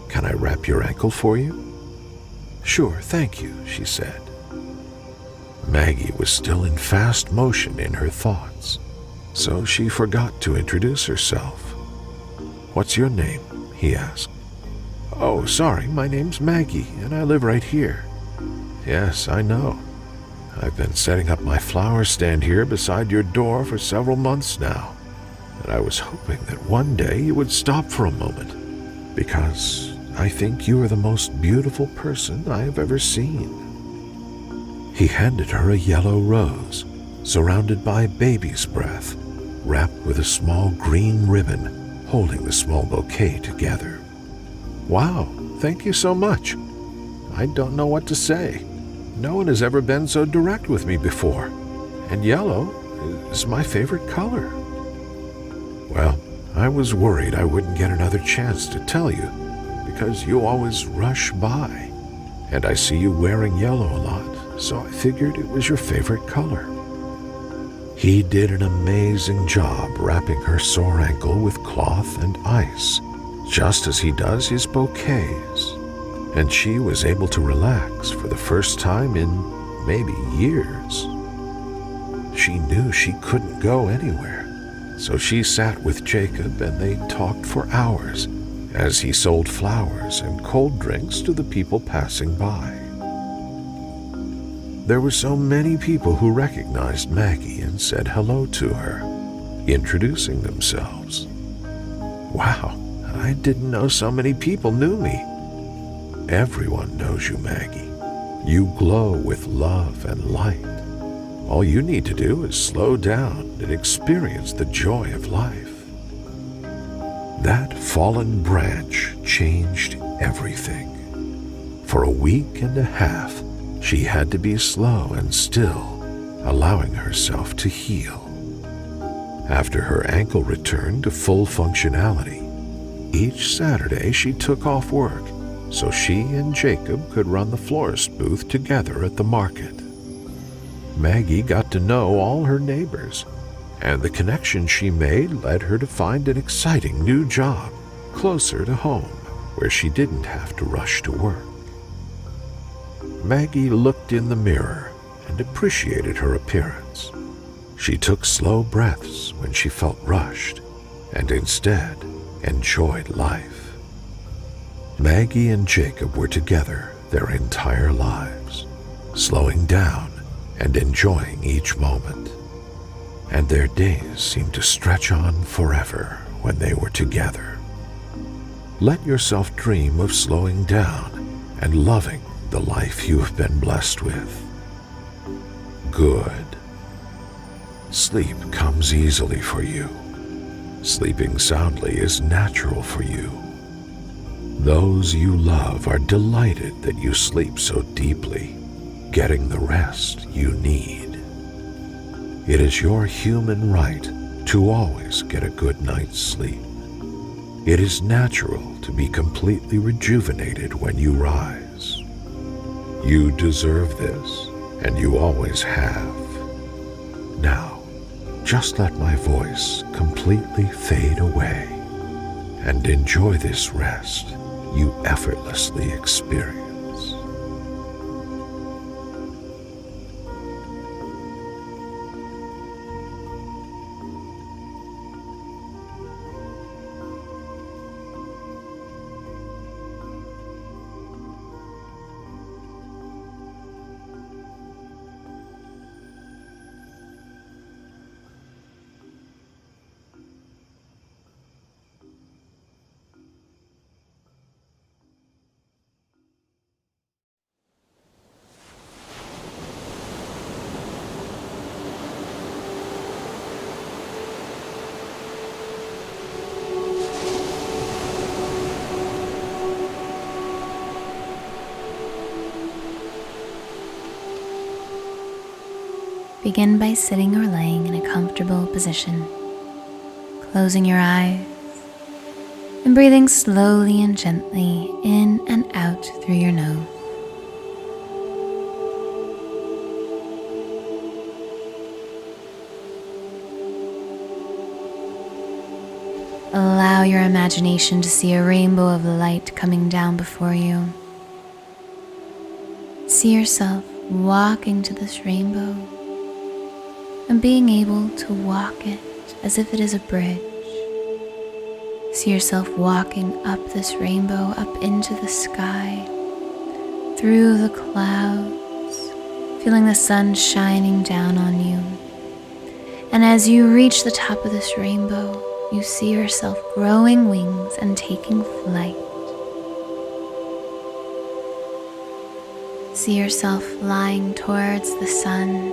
Can I wrap your ankle for you?" "Sure, thank you," she said. Maggie was still in fast motion in her thoughts, so she forgot to introduce herself. "What's your name?" he asked. "Oh, sorry, my name's Maggie, and I live right here." "Yes, I know. I've been setting up my flower stand here beside your door for several months now, and I was hoping that one day you would stop for a moment, because I think you are the most beautiful person I have ever seen." He handed her a yellow rose, surrounded by baby's breath, wrapped with a small green ribbon, holding the small bouquet together. "Wow, thank you so much. I don't know what to say. No one has ever been so direct with me before, and yellow is my favorite color." "Well, I was worried I wouldn't get another chance to tell you, because you always rush by, and I see you wearing yellow a lot, so I figured it was your favorite color." He did an amazing job wrapping her sore ankle with cloth and ice, just as he does his bouquets, and she was able to relax for the first time in maybe years. She knew she couldn't go anywhere, so she sat with Jacob and they talked for hours as he sold flowers and cold drinks to the people passing by. There were so many people who recognized Maggie and said hello to her, introducing themselves. "Wow, I didn't know so many people knew me." "Everyone knows you, Maggie. You glow with love and light. All you need to do is slow down and experience the joy of life." That fallen branch changed everything. For a week and a half, she had to be slow and still, allowing herself to heal. After her ankle returned to full functionality, each Saturday she took off work so she and Jacob could run the florist booth together at the market. Maggie got to know all her neighbors, and the connection she made led her to find an exciting new job closer to home, where she didn't have to rush to work. Maggie looked in the mirror and appreciated her appearance. She took slow breaths when she felt rushed, and instead enjoyed life. Maggie and Jacob were together their entire lives, slowing down and enjoying each moment. And their days seemed to stretch on forever when they were together. Let yourself dream of slowing down and loving the life you have been blessed with. Good. Sleep comes easily for you. Sleeping soundly is natural for you. Those you love are delighted that you sleep so deeply, getting the rest you need. It is your human right to always get a good night's sleep. It is natural to be completely rejuvenated when you rise. You deserve this, and you always have. Now, just let my voice completely fade away and enjoy this rest you effortlessly experience. Begin by sitting or laying in a comfortable position, closing your eyes and breathing slowly and gently in and out through your nose. Allow your imagination to see a rainbow of light coming down before you. See yourself walking to this rainbow and being able to walk it as if it is a bridge. See yourself walking up this rainbow, up into the sky, through the clouds, feeling the sun shining down on you. And as you reach the top of this rainbow, you see yourself growing wings and taking flight. See yourself flying towards the sun,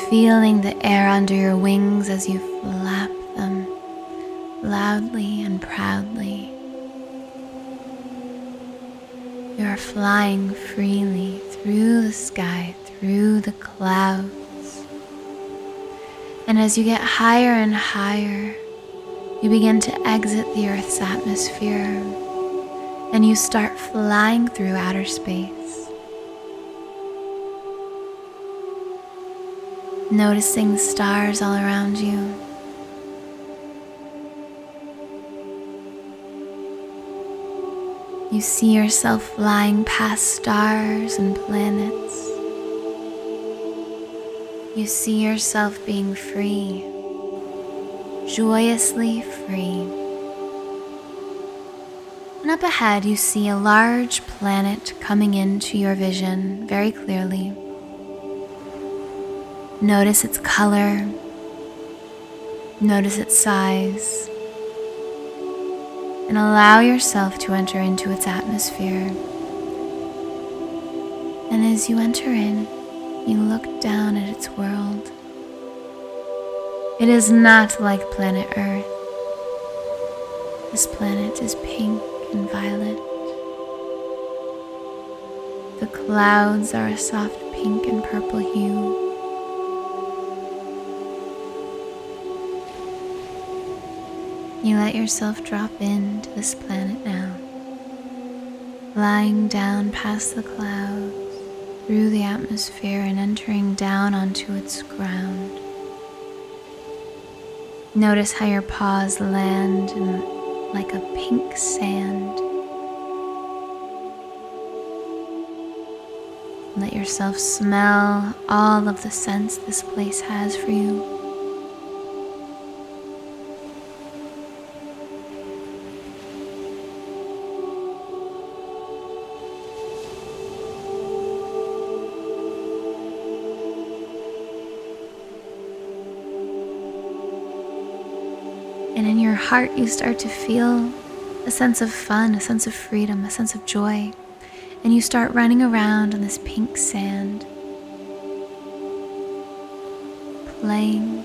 feeling the air under your wings as you flap them loudly and proudly. You are flying freely through the sky, through the clouds. And as you get higher and higher, you begin to exit the Earth's atmosphere and you start flying through outer space. Noticing the stars all around you. You see yourself flying past stars and planets. You see yourself being free, joyously free. And up ahead you see a large planet coming into your vision very clearly. Notice its color, notice its size, and allow yourself to enter into its atmosphere. And as you enter in, you look down at its world. It is not like planet Earth. This planet is pink and violet. The clouds are a soft pink and purple hue. You let yourself drop into this planet now, flying down past the clouds, through the atmosphere and entering down onto its ground. Notice how your paws land in like a pink sand. Let yourself smell all of the scents this place has for you. And in your heart, you start to feel a sense of fun, a sense of freedom, a sense of joy. And you start running around on this pink sand, playing,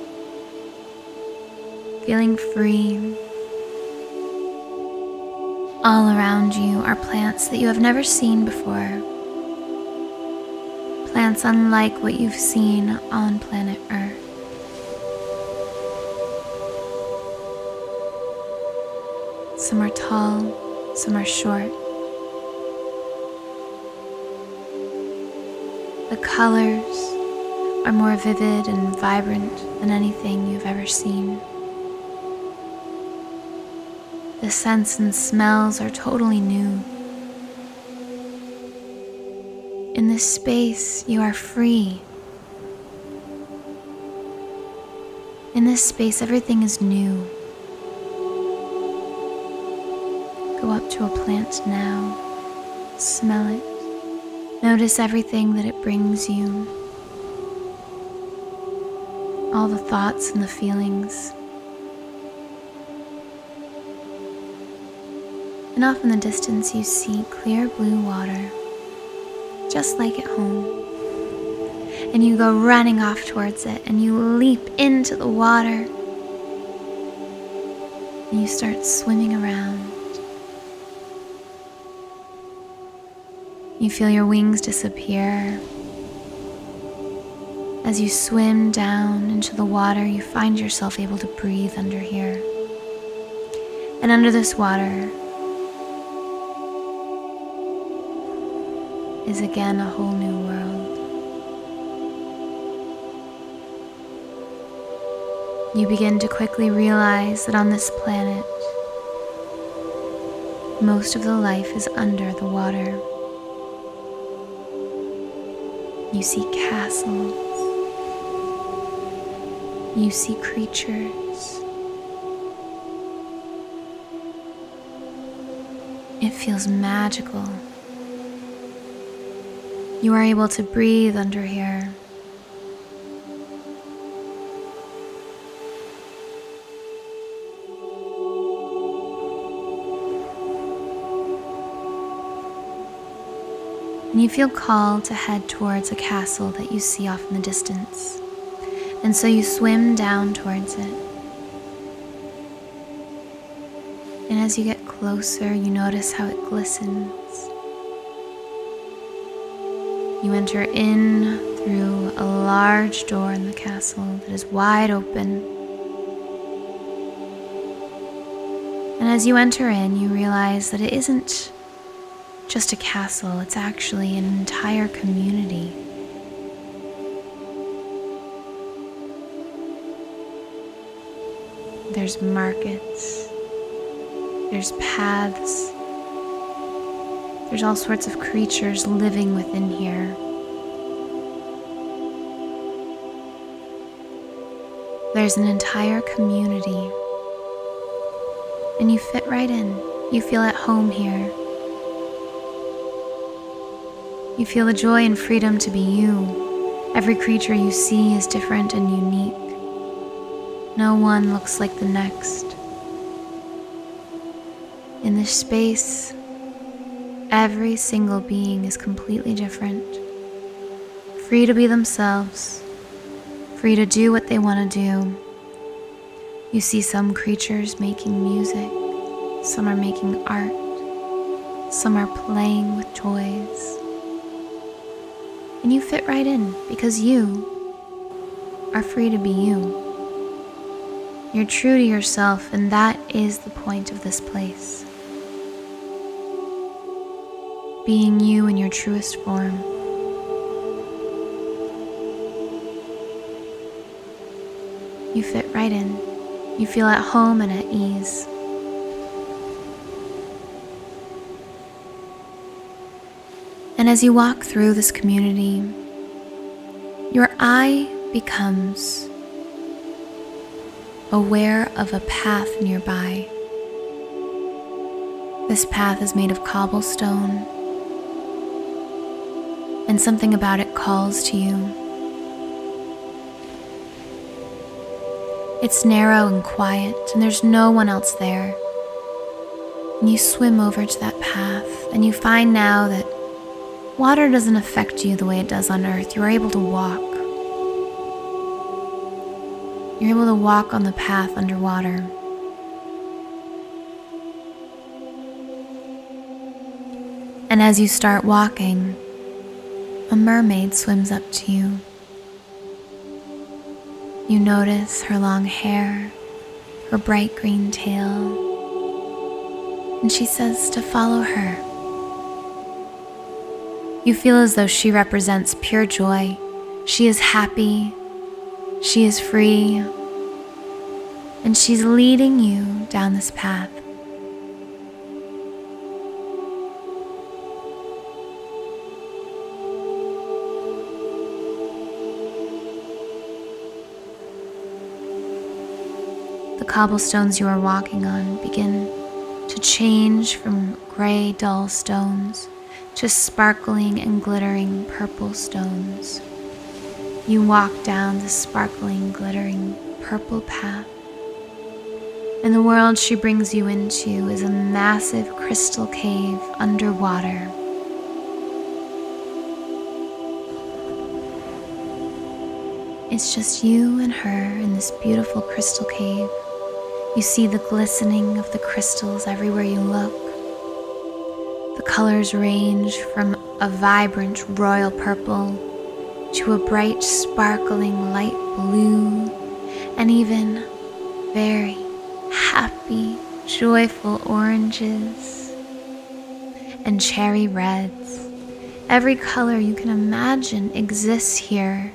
feeling free. All around you are plants that you have never seen before. Plants unlike what you've seen on planet Earth. Some are tall, some are short. The colors are more vivid and vibrant than anything you've ever seen. The scents and smells are totally new. In this space, you are free. In this space, everything is new. Go up to a plant now, smell it, notice everything that it brings you, all the thoughts and the feelings. And off in the distance you see clear blue water, just like at home. And you go running off towards it and you leap into the water and you start swimming around. You feel your wings disappear. As you swim down into the water, you find yourself able to breathe under here. And under this water is again a whole new world. You begin to quickly realize that on this planet, most of the life is under the water. You see castles. You see creatures. It feels magical. You are able to breathe under here. And you feel called to head towards a castle that you see off in the distance. And so you swim down towards it. And as you get closer, you notice how it glistens. You enter in through a large door in the castle that is wide open. And as you enter in, you realize that it isn't just a castle, it's actually an entire community. There's markets, there's paths, there's all sorts of creatures living within here. There's an entire community, and you fit right in. You feel at home here. You feel the joy and freedom to be you. Every creature you see is different and unique. No one looks like the next. In this space, every single being is completely different, free to be themselves, free to do what they want to do. You see some creatures making music, some are making art, some are playing with toys. And you fit right in because you are free to be you. You're true to yourself, and that is the point of this place. Being you in your truest form. You fit right in. You feel at home and at ease. And as you walk through this community, your eye becomes aware of a path nearby. This path is made of cobblestone, and something about it calls to you. It's narrow and quiet, and there's no one else there. And you swim over to that path, and you find now that water doesn't affect you the way it does on Earth. You're able to walk. You're able to walk on the path underwater. And as you start walking, a mermaid swims up to you. You notice her long hair, her bright green tail, and she says to follow her. You feel as though she represents pure joy. She is happy, she is free, and she's leading you down this path. The cobblestones you are walking on begin to change from gray, dull stones to sparkling and glittering purple stones. You walk down the sparkling, glittering purple path, and the world she brings you into is a massive crystal cave underwater. It's just you and her in this beautiful crystal cave. You see the glistening of the crystals everywhere you look. The colors range from a vibrant royal purple to a bright sparkling light blue, and even very happy, joyful oranges and cherry reds. Every color you can imagine exists here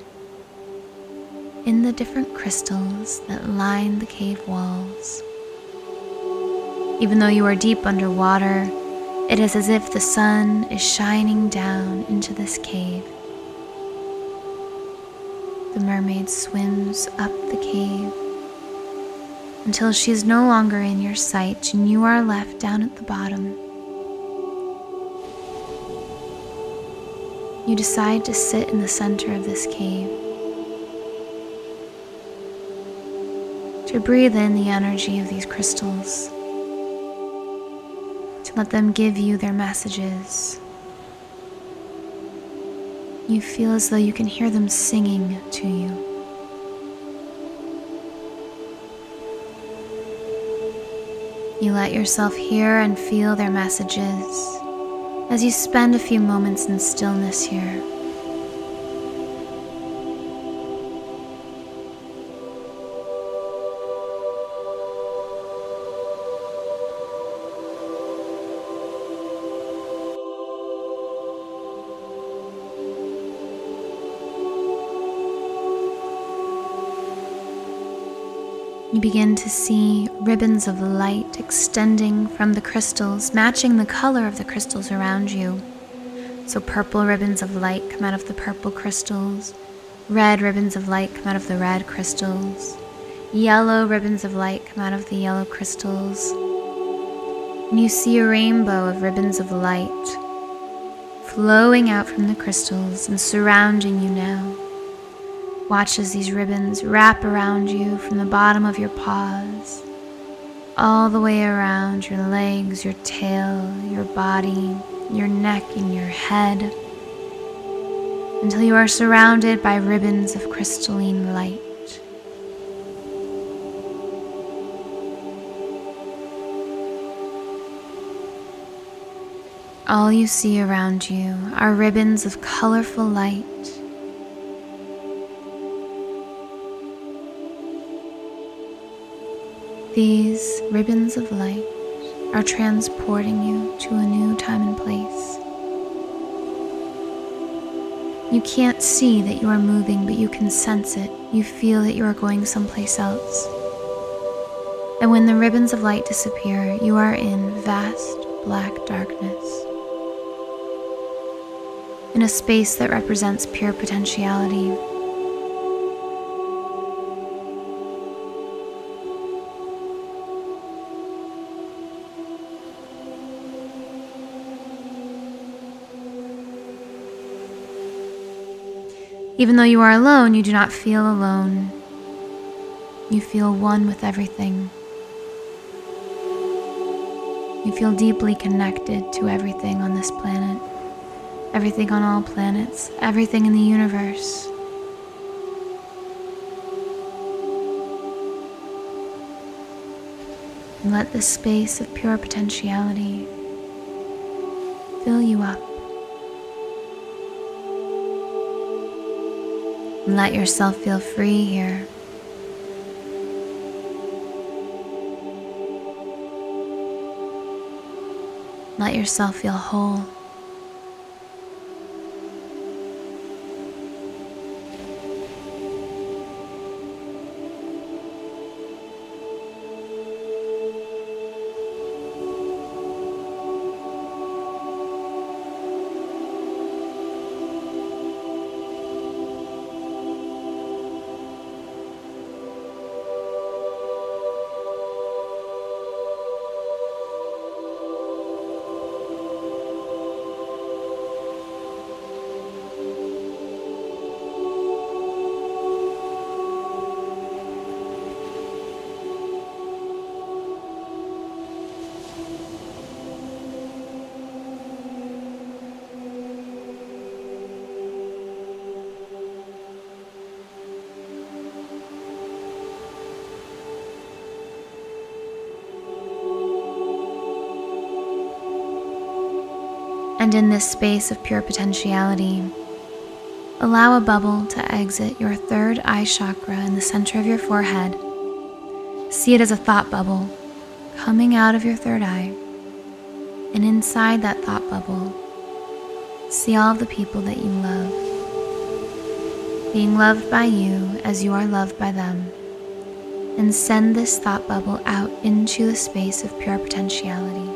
in the different crystals that line the cave walls. Even though you are deep underwater, it is as if the sun is shining down into this cave. The mermaid swims up the cave until she is no longer in your sight and you are left down at the bottom. you decide to sit in the center of this cave, to breathe in the energy of these crystals, to let them give you their messages. You feel as though you can hear them singing to you. You let yourself hear and feel their messages as you spend a few moments in stillness here. You begin to see ribbons of light extending from the crystals, matching the color of the crystals around you. So purple ribbons of light come out of the purple crystals, red ribbons of light come out of the red crystals, yellow ribbons of light come out of the yellow crystals. And you see a rainbow of ribbons of light flowing out from the crystals and surrounding you now. Watch as these ribbons wrap around you from the bottom of your paws, all the way around your legs, your tail, your body, your neck, and your head, until you are surrounded by ribbons of crystalline light. All you see around you are ribbons of colorful light. These ribbons of light are transporting you to a new time and place. You can't see that you are moving, but you can sense it. You feel that you are going someplace else. And when the ribbons of light disappear, you are in vast black darkness, in a space that represents pure potentiality. Even though you are alone, you do not feel alone. You feel one with everything. You feel deeply connected to everything on this planet, everything on all planets, everything in the universe. And let this space of pure potentiality fill you up. And let yourself feel free here. Let yourself feel whole. And in this space of pure potentiality, allow a bubble to exit your third eye chakra in the center of your forehead. See it as a thought bubble coming out of your third eye. And inside that thought bubble, see all of the people that you love, being loved by you as you are loved by them. And send this thought bubble out into the space of pure potentiality.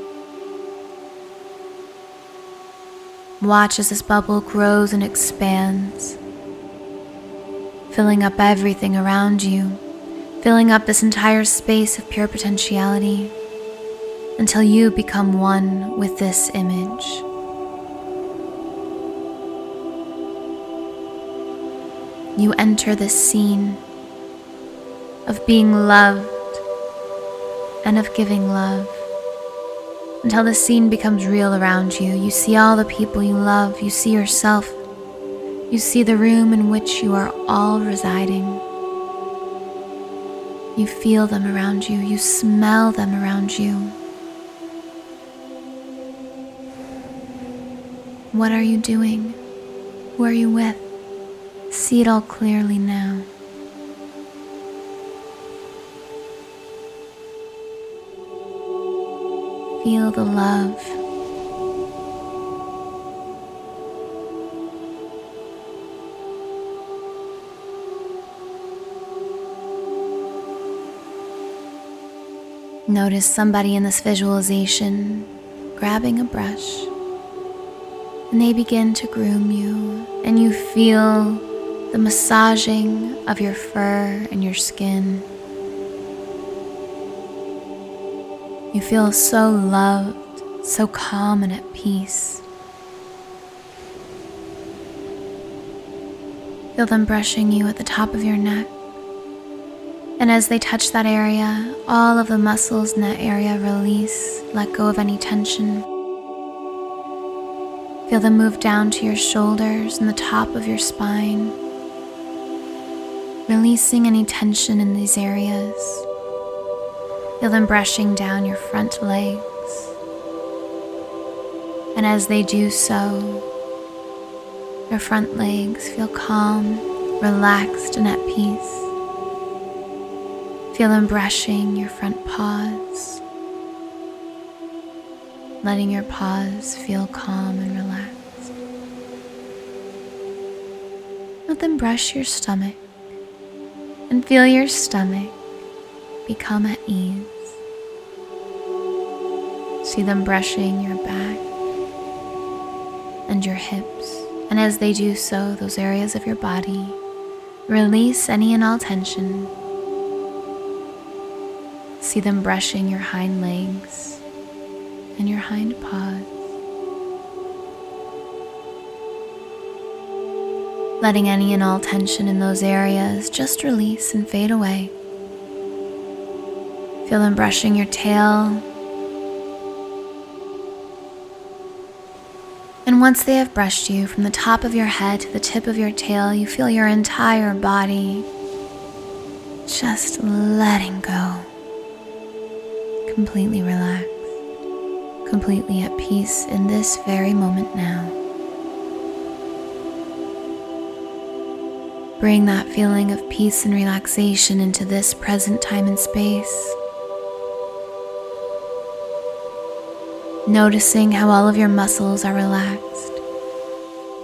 Watch as this bubble grows and expands, filling up everything around you, filling up this entire space of pure potentiality until you become one with this image. you enter this scene of being loved and of giving love, until the scene becomes real around you. You see all the people you love, you see yourself, you see the room in which you are all residing. You feel them around you, you smell them around you. What are you doing? Who are you with? See it all clearly now. Feel the love. Notice somebody in this visualization grabbing a brush, and they begin to groom you, and you feel the massaging of your fur and your skin. You feel so loved, so calm and at peace. Feel them brushing you at the top of your neck. And as they touch that area, all of the muscles in that area release, let go of any tension. Feel them move down to your shoulders and the top of your spine, releasing any tension in these areas. Feel them brushing down your front legs. And as they do so, your front legs feel calm, relaxed, and at peace. Feel them brushing your front paws, letting your paws feel calm and relaxed. Let them brush your stomach and feel your stomach become at ease. See them brushing your back and your hips, and as they do so, those areas of your body release any and all tension. See them brushing your hind legs and your hind paws, letting any and all tension in those areas just release and fade away. Feel them brushing your tail. And once they have brushed you from the top of your head to the tip of your tail, you feel your entire body just letting go. Completely relaxed, completely at peace in this very moment now. Bring that feeling of peace and relaxation into this present time and space. Noticing how all of your muscles are relaxed,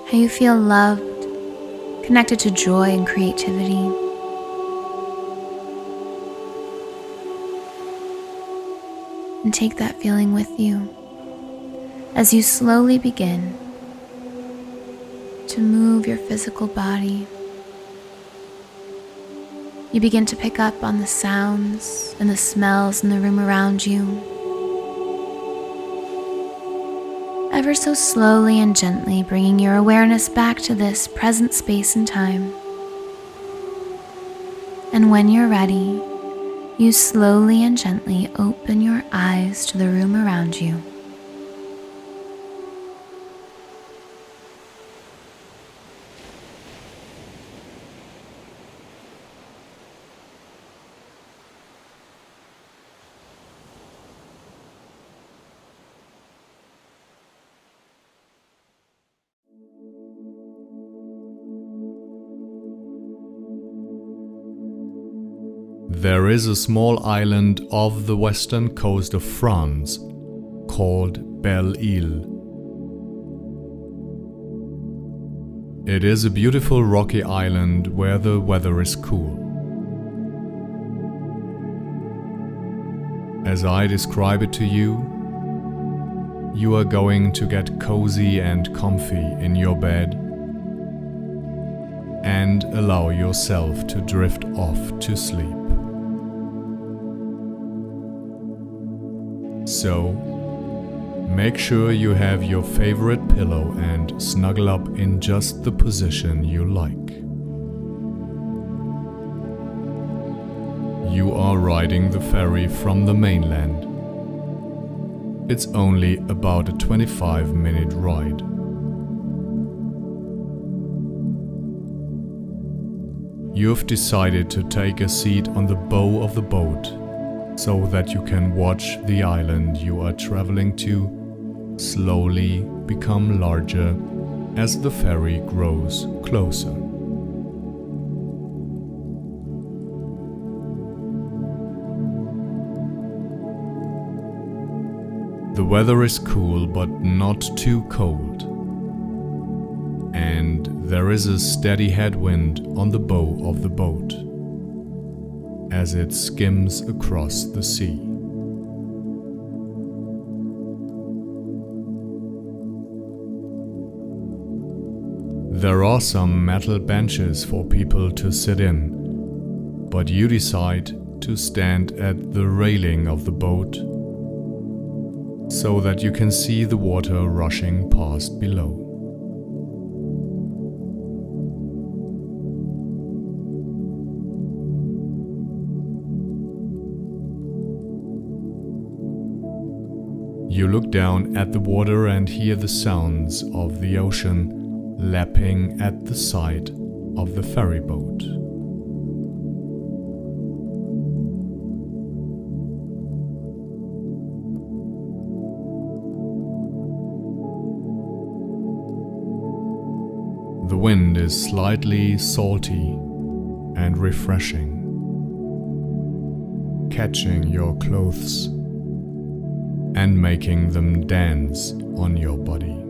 how you feel loved, connected to joy and creativity. And take that feeling with you as you slowly begin to move your physical body. You begin to pick up on the sounds and the smells in the room around you. Ever so slowly and gently bringing your awareness back to this present space and time. And when you're ready, you slowly and gently open your eyes to the room around you. There is a small island off the western coast of France called Belle-Île. It is a beautiful rocky island where the weather is cool. As I describe it to you, you are going to get cozy and comfy in your bed and allow yourself to drift off to sleep. So, make sure you have your favorite pillow and snuggle up in just the position you like. You are riding the ferry from the mainland. It's only about a 25-minute ride. You've decided to take a seat on the bow of the boat so that you can watch the island you are traveling to slowly become larger as the ferry grows closer. The weather is cool but not too cold, and there is a steady headwind on the bow of the boat as it skims across the sea. There are some metal benches for people to sit in, but you decide to stand at the railing of the boat so that you can see the water rushing past below. You look down at the water and hear the sounds of the ocean lapping at the side of the ferry boat. The wind is slightly salty and refreshing, catching your clothes and making them dance on your body.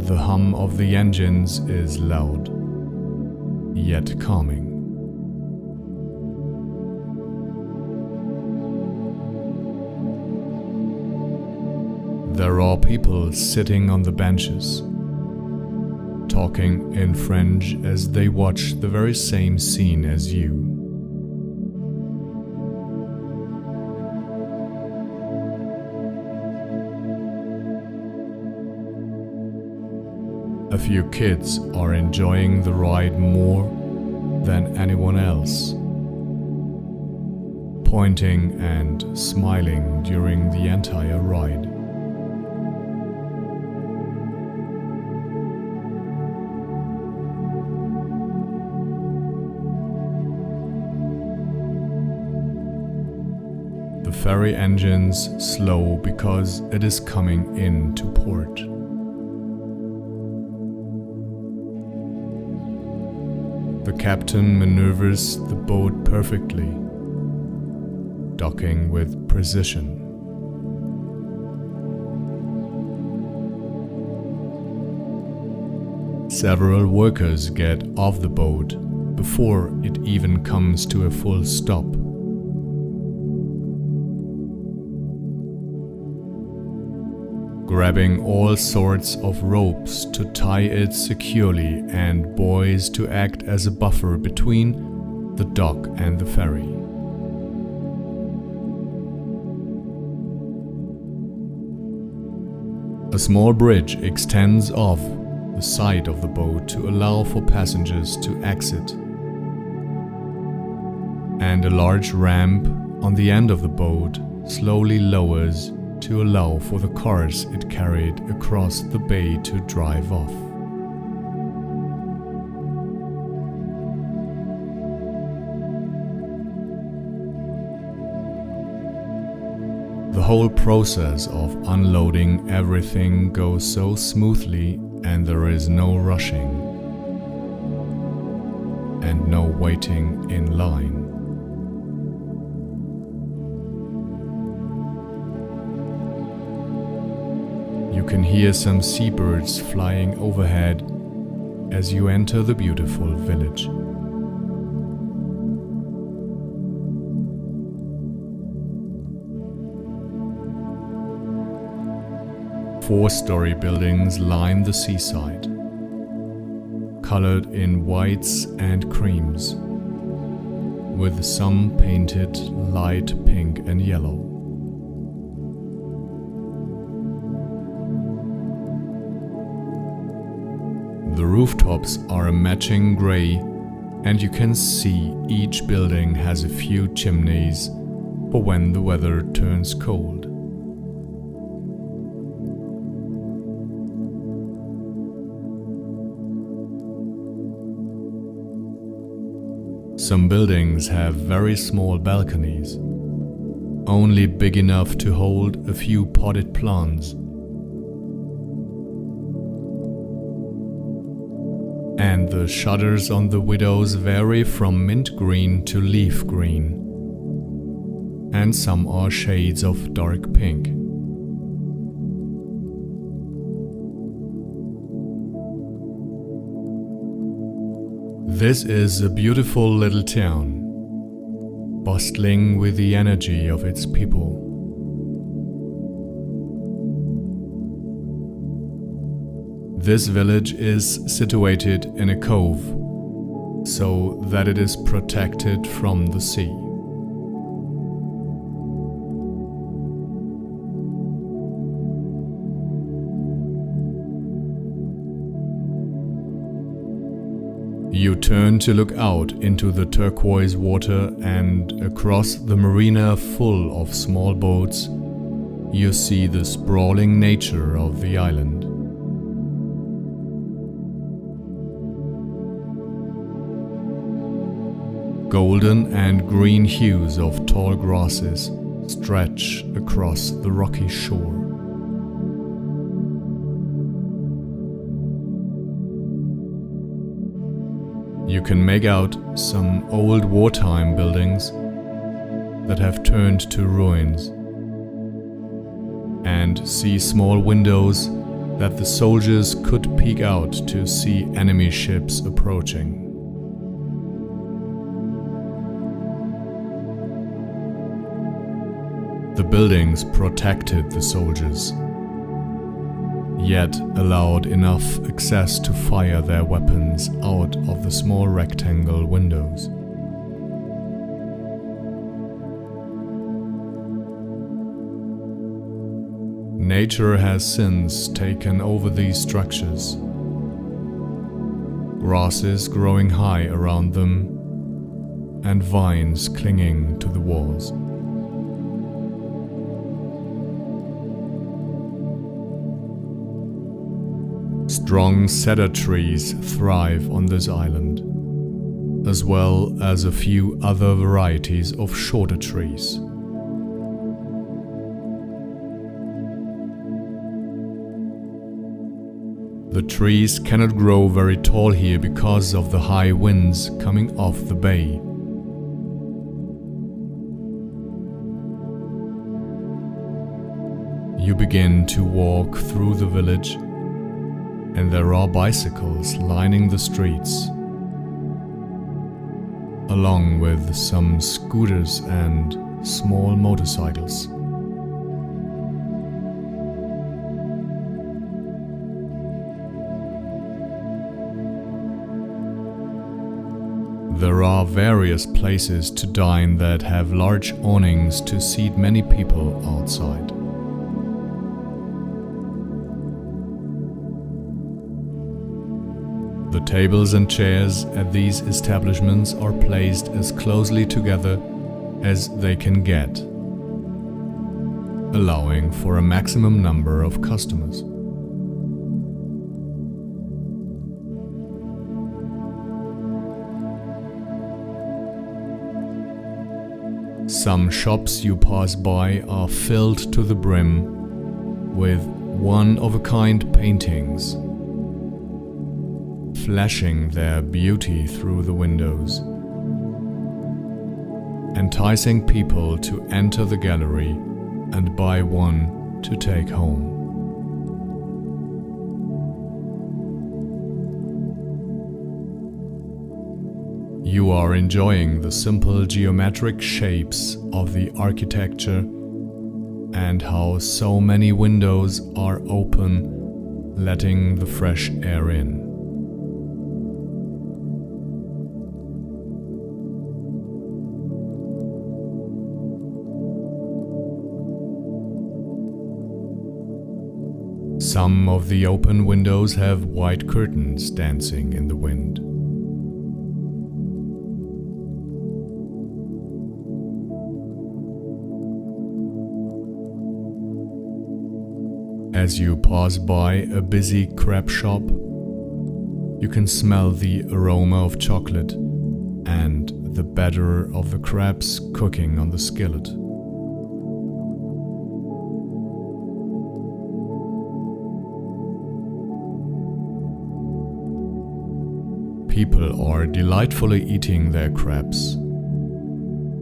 The hum of the engines is loud, yet calming. There are people sitting on the benches, talking in French as they watch the very same scene as you. A few kids are enjoying the ride more than anyone else, pointing and smiling during the entire ride. The ferry engines slow because it is coming into port. The captain maneuvers the boat perfectly, docking with precision. Several workers get off the boat before it even comes to a full stop. Grabbing all sorts of ropes to tie it securely and buoys to act as a buffer between the dock and the ferry. A small bridge extends off the side of the boat to allow for passengers to exit, and a large ramp on the end of the boat slowly lowers to allow for the cars it carried across the bay to drive off. The whole process of unloading everything goes so smoothly, and there is no rushing and no waiting in line. You can hear some seabirds flying overhead as you enter the beautiful village. Four-story buildings line the seaside, colored in whites and creams, with some painted light pink and yellow. The rooftops are a matching grey, and you can see each building has a few chimneys for when the weather turns cold. Some buildings have very small balconies, only big enough to hold a few potted plants. And the shutters on the windows vary from mint green to leaf green, and some are shades of dark pink. This is a beautiful little town, bustling with the energy of its people. This village is situated in a cove, so that it is protected from the sea. You turn to look out into the turquoise water, and across the marina full of small boats, you see the sprawling nature of the island. Golden and green hues of tall grasses stretch across the rocky shore. You can make out some old wartime buildings that have turned to ruins, and see small windows that the soldiers could peek out to see enemy ships approaching. The buildings protected the soldiers, yet allowed enough access to fire their weapons out of the small rectangle windows. Nature has since taken over these structures, grasses growing high around them and vines clinging to the walls. Strong cedar trees thrive on this island, as well as a few other varieties of shorter trees. The trees cannot grow very tall here because of the high winds coming off the bay. You begin to walk through the village, and there are bicycles lining the streets, along with some scooters and small motorcycles. There are various places to dine that have large awnings to seat many people outside. The tables and chairs at these establishments are placed as closely together as they can get, allowing for a maximum number of customers. Some shops you pass by are filled to the brim with one-of-a-kind paintings, flashing their beauty through the windows, enticing people to enter the gallery and buy one to take home. You are enjoying the simple geometric shapes of the architecture and how so many windows are open, letting the fresh air in. Some of the open windows have white curtains dancing in the wind. As you pass by a busy crab shop, you can smell the aroma of chocolate and the batter of the crabs cooking on the skillet. People are delightfully eating their crabs,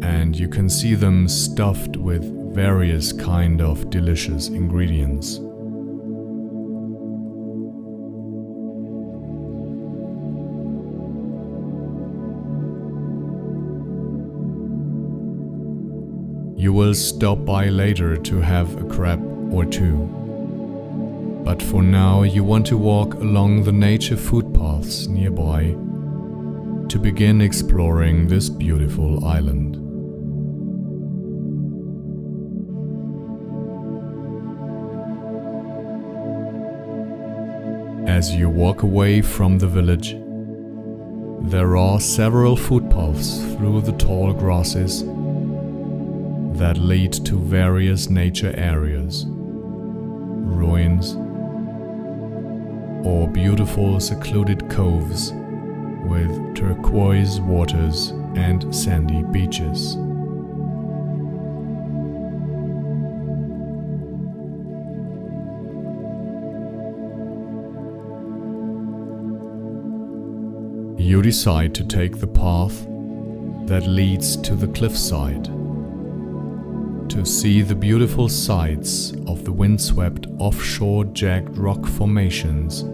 and you can see them stuffed with various kind of delicious ingredients. You will stop by later to have a crab or two. But for now you want to walk along the nature footpaths nearby to begin exploring this beautiful island. As you walk away from the village, there are several footpaths through the tall grasses that lead to various nature areas, ruins, or beautiful secluded coves with turquoise waters and sandy beaches. You decide to take the path that leads to the cliffside to see the beautiful sights of the windswept offshore jagged rock formations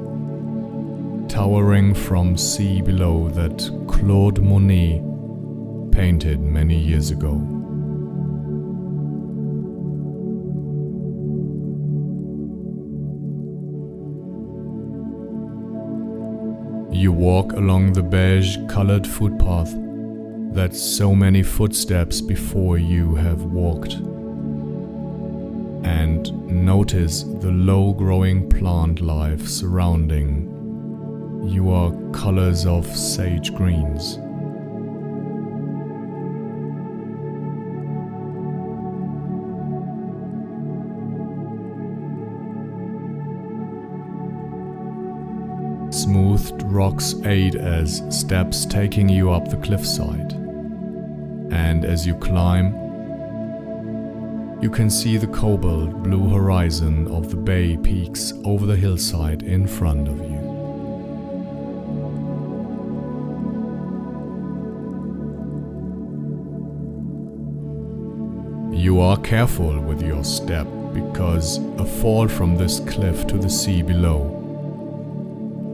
towering from sea below that Claude Monet painted many years ago. You walk along the beige-colored footpath that so many footsteps before you have walked, and notice the low-growing plant life surrounding you are colors of sage greens. Smoothed rocks aid as steps taking you up the cliffside, and as you climb, you can see the cobalt blue horizon of the bay peaks over the hillside in front of you. You are careful with your step because a fall from this cliff to the sea below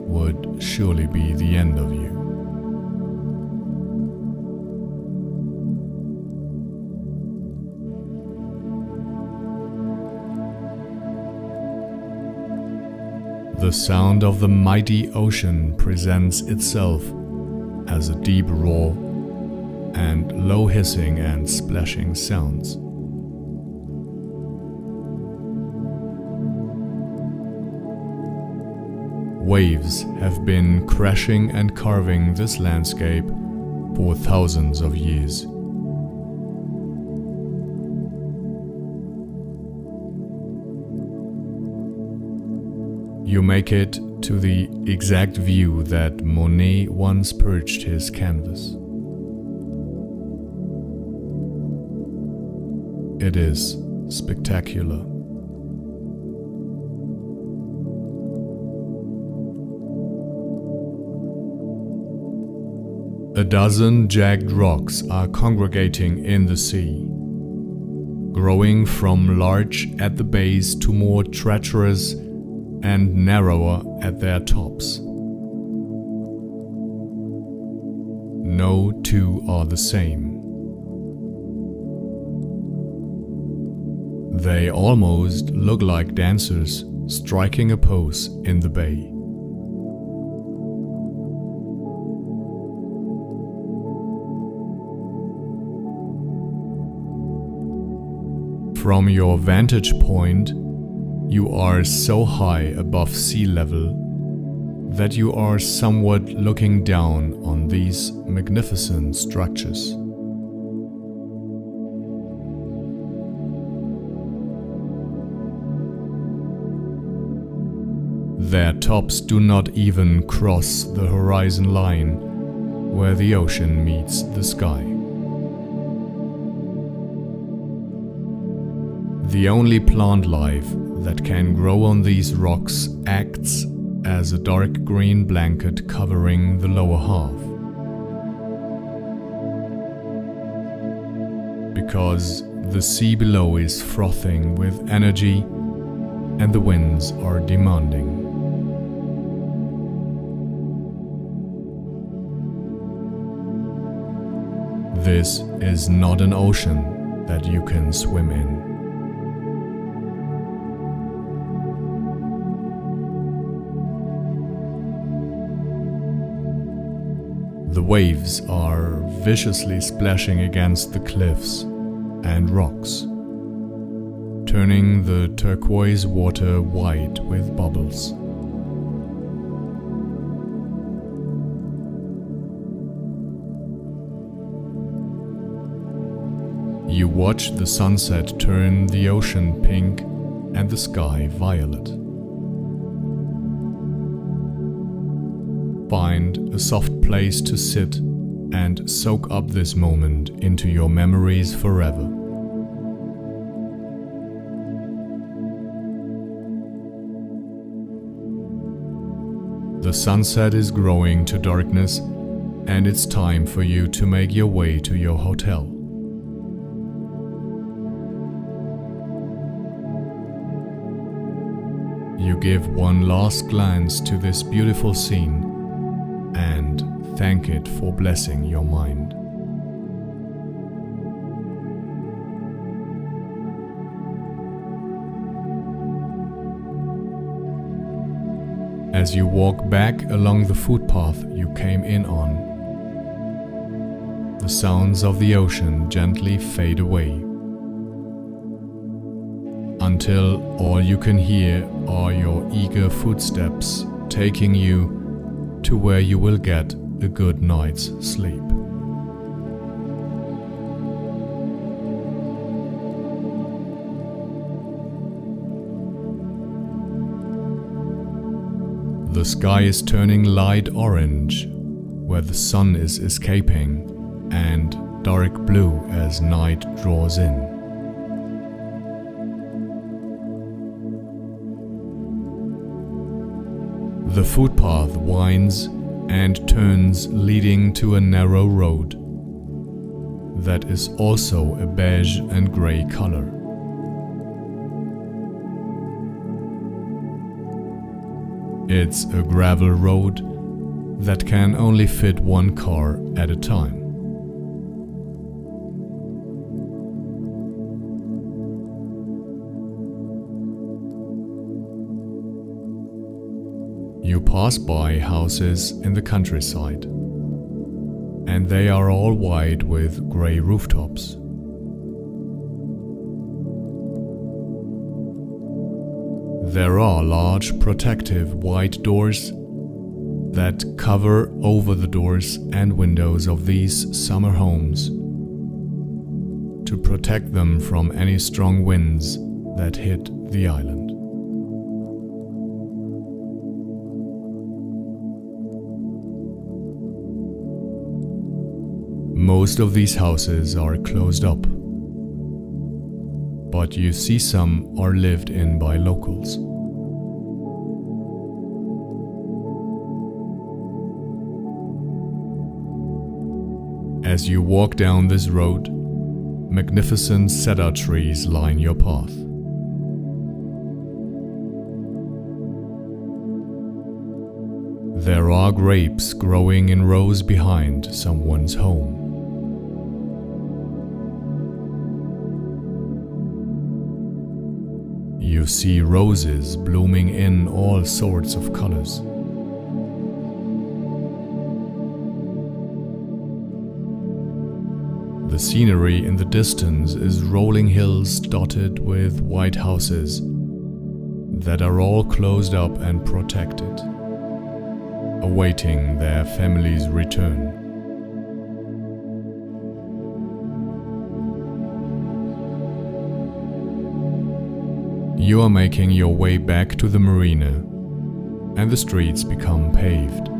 would surely be the end of you. The sound of the mighty ocean presents itself as a deep roar and low hissing and splashing sounds. Waves have been crashing and carving this landscape for thousands of years. You make it to the exact view that Monet once perched his canvas. It is spectacular. A dozen jagged rocks are congregating in the sea, growing from large at the base to more treacherous and narrower at their tops. No two are the same. They almost look like dancers striking a pose in the bay. From your vantage point, You are so high above sea level that you are somewhat looking down on these magnificent structures. Their tops do not even cross the horizon line where the ocean meets the sky. The only plant life that can grow on these rocks acts as a dark green blanket covering the lower half. Because the sea below is frothing with energy and the winds are demanding. This is not an ocean that you can swim in. The waves are viciously splashing against the cliffs and rocks, turning the turquoise water white with bubbles. You watch the sunset turn the ocean pink and the sky violet. Find a soft place to sit and soak up this moment into your memories forever. The sunset is growing to darkness, and it's time for you to make your way to your hotel. You give one last glance to this beautiful scene and thank it for blessing your mind. As you walk back along the footpath you came in on, the sounds of the ocean gently fade away, until all you can hear are your eager footsteps taking you to where you will get a good night's sleep. The sky is turning light orange where the sun is escaping, and dark blue as night draws in. The footpath winds and turns, leading to a narrow road that is also a beige and grey color. It's a gravel road that can only fit one car at a time. You pass by houses in the countryside, and they are all white with grey rooftops. There are large protective white doors that cover over the doors and windows of these summer homes to protect them from any strong winds that hit the island. Most of these houses are closed up, but you see some are lived in by locals. As you walk down this road, magnificent cedar trees line your path. There are grapes growing in rows behind someone's home. You see roses blooming in all sorts of colors. The scenery in the distance is rolling hills dotted with white houses that are all closed up and protected, awaiting their family's return. You are making your way back to the marina, and the streets become paved.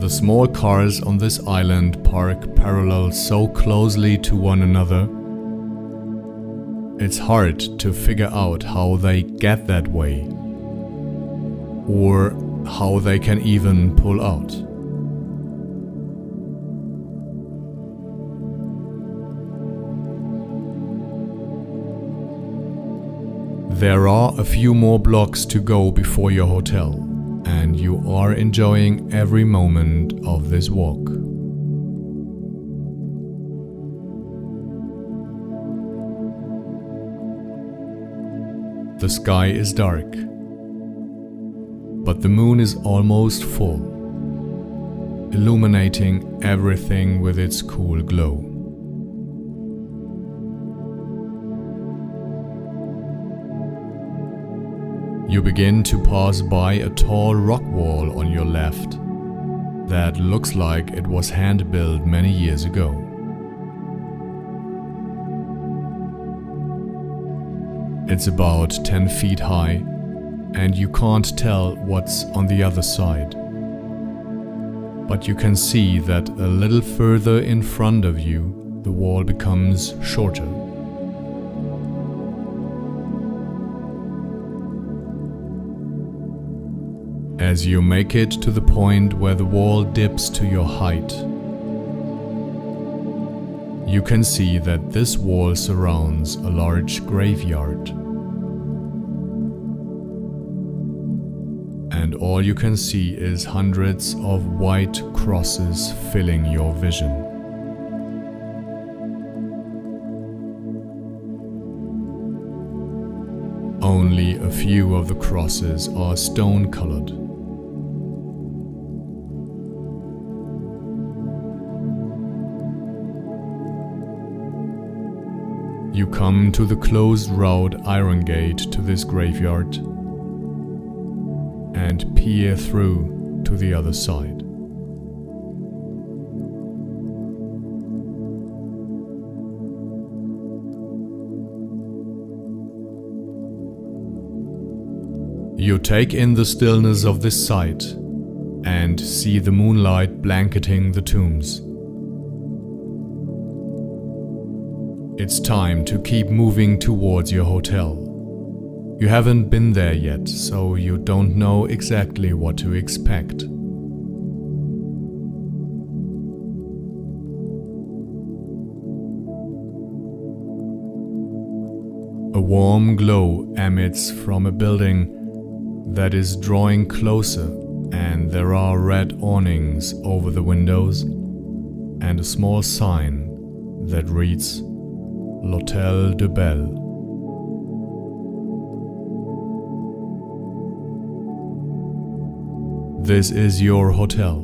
The small cars on this island park parallel so closely to one another, it's hard to figure out how they get that way, or how they can even pull out. There are a few more blocks to go before your hotel, and you are enjoying every moment of this walk. The sky is dark, but the moon is almost full, illuminating everything with its cool glow. You begin to pass by a tall rock wall on your left that looks like it was hand-built many years ago. It's about 10 feet high, and you can't tell what's on the other side. But you can see that a little further in front of you, the wall becomes shorter. As you make it to the point where the wall dips to your height, you can see that this wall surrounds a large graveyard. And all you can see is hundreds of white crosses filling your vision. Only a few of the crosses are stone-colored. You come to the closed route iron gate to this graveyard and peer through to the other side. You take in the stillness of this site and see the moonlight blanketing the tombs. It's time to keep moving towards your hotel. You haven't been there yet, so you don't know exactly what to expect. A warm glow emits from a building that is drawing closer, and there are red awnings over the windows and a small sign that reads L'Hôtel de Belle. This is your hotel,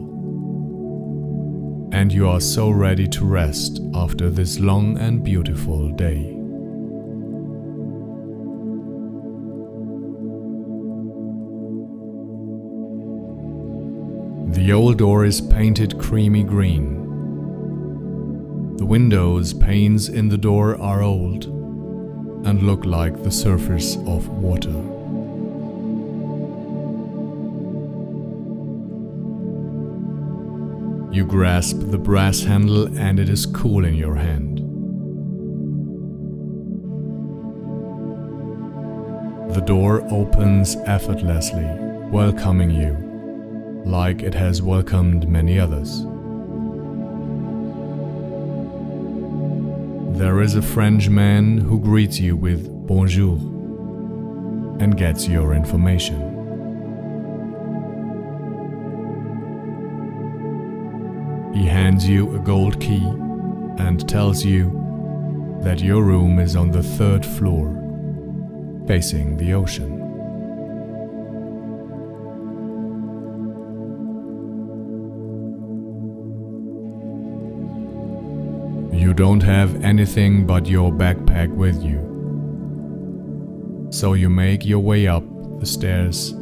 and you are so ready to rest after this long and beautiful day. The old door is painted creamy green. The windows' panes in the door are old and look like the surface of water. You grasp the brass handle and it is cool in your hand. The door opens effortlessly, welcoming you, like it has welcomed many others. There is a French man who greets you with bonjour and gets your information. He hands you a gold key and tells you that your room is on the 3rd floor, facing the ocean. don't have anything but your backpack with you. So you make your way up the stairs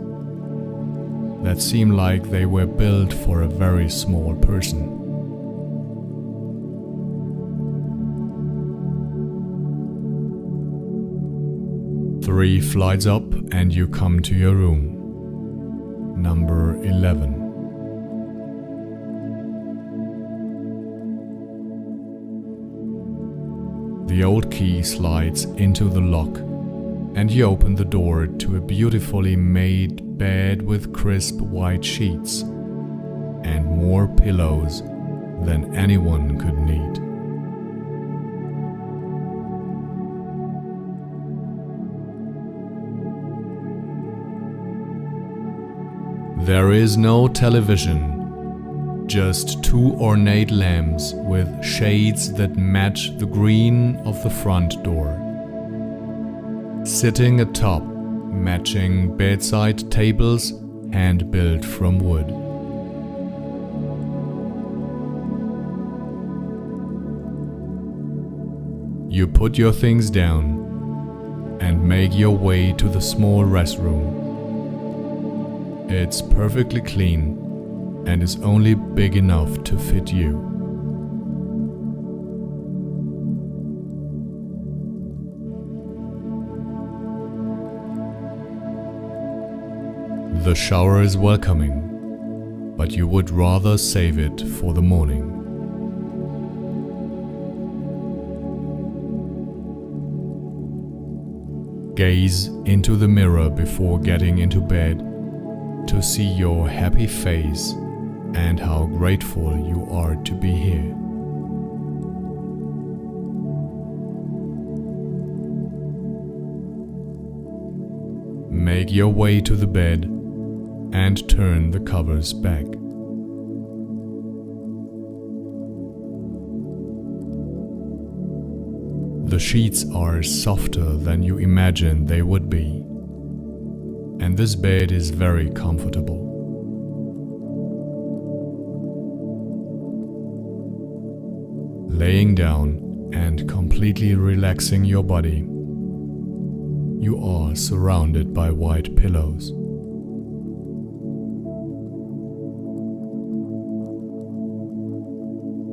that seem like they were built for a very small person. Three flights up and you come to your room, number 11. The old key slides into the lock and you open the door to a beautifully made bed with crisp white sheets and more pillows than anyone could need. There is no television, just two ornate lamps with shades that match the green of the front door. Sitting atop matching bedside tables hand-built from wood. You put your things down and make your way to the small restroom. It's perfectly clean and is only big enough to fit you. The shower is welcoming, but you would rather save it for the morning. Gaze into the mirror before getting into bed to see your happy face and how grateful you are to be here. Make your way to the bed and turn the covers back. The sheets are softer than you imagined they would be, and this bed is very comfortable. Laying down and completely relaxing your body, you are surrounded by white pillows.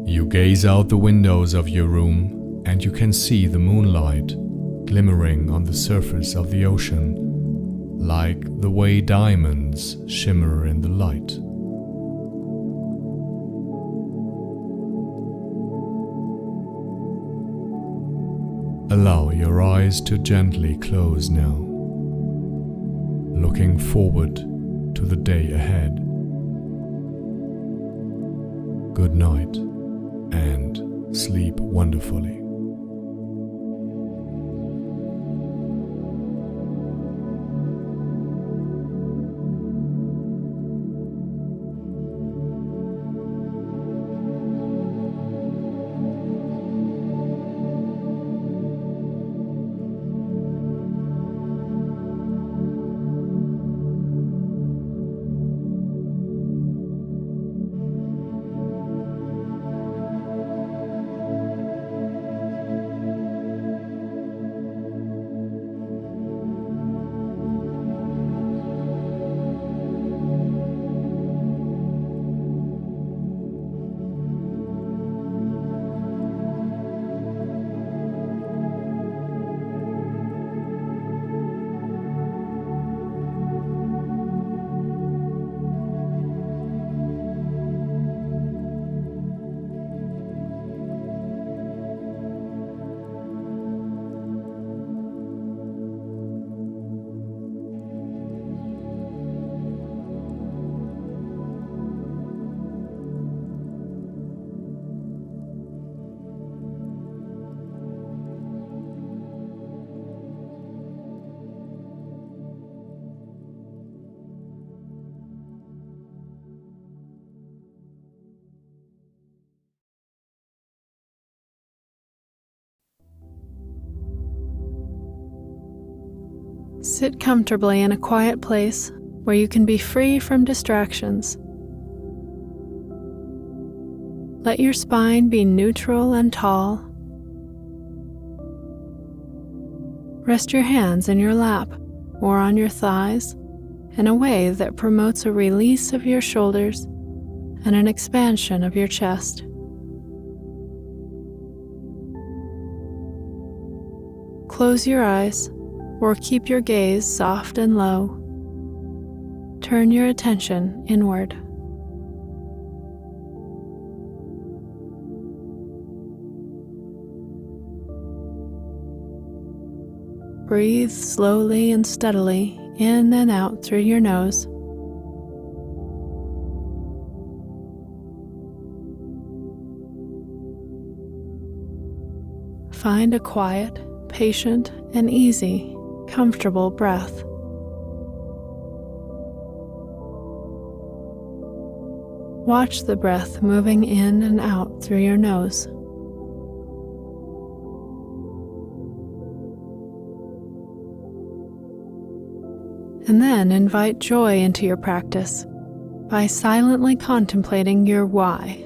You gaze out the windows of your room and you can see the moonlight glimmering on the surface of the ocean, like the way diamonds shimmer in the light. Allow your eyes to gently close now, looking forward to the day ahead. Good night and sleep wonderfully. Sit comfortably in a quiet place where you can be free from distractions. Let your spine be neutral and tall, Rest your hands in your lap or on your thighs in a way that promotes a release of your shoulders and an expansion of your chest. Close your eyes or keep your gaze soft and low. Turn your attention inward. Breathe slowly and steadily in and out through your nose. Find a quiet, patient, and easy, comfortable breath. Watch the breath moving in and out through your nose. And then invite joy into your practice by silently contemplating your why.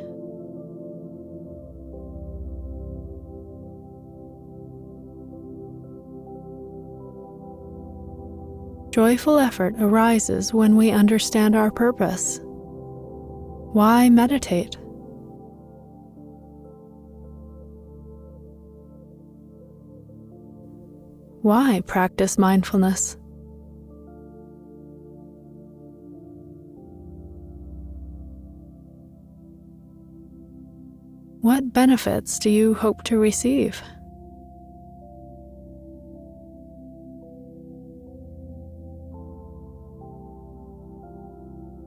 Joyful effort arises when we understand our purpose. Why meditate? Why practice mindfulness? What benefits do you hope to receive?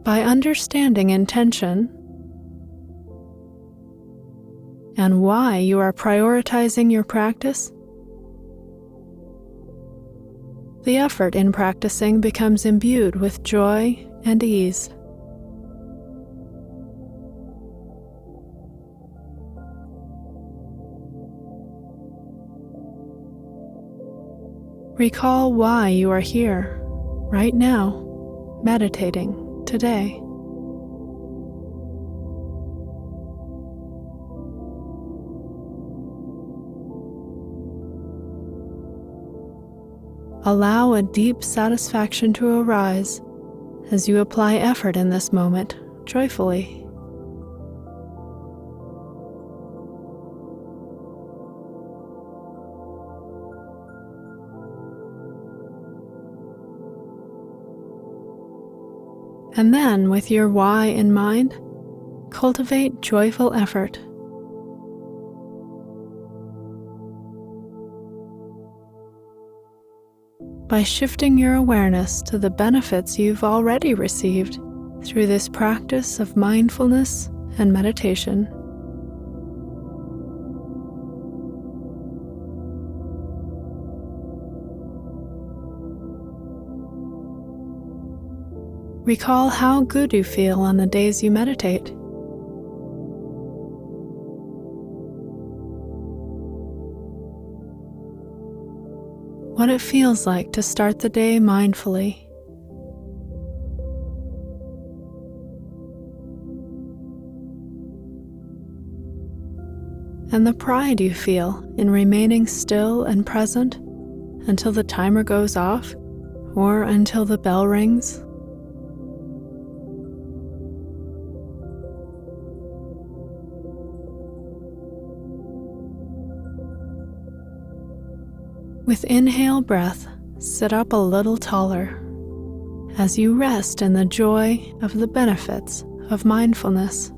By understanding intention and why you are prioritizing your practice, the effort in practicing becomes imbued with joy and ease. Recall why you are here, right now, meditating today. Allow a deep satisfaction to arise as you apply effort in this moment joyfully. And then, with your why in mind, cultivate joyful effort. By shifting your awareness to the benefits you've already received through this practice of mindfulness and meditation. Recall how good you feel on the days you meditate. What it feels like to start the day mindfully. And the pride you feel in remaining still and present until the timer goes off or until the bell rings. With inhale breath, sit up a little taller as you rest in the joy of the benefits of mindfulness.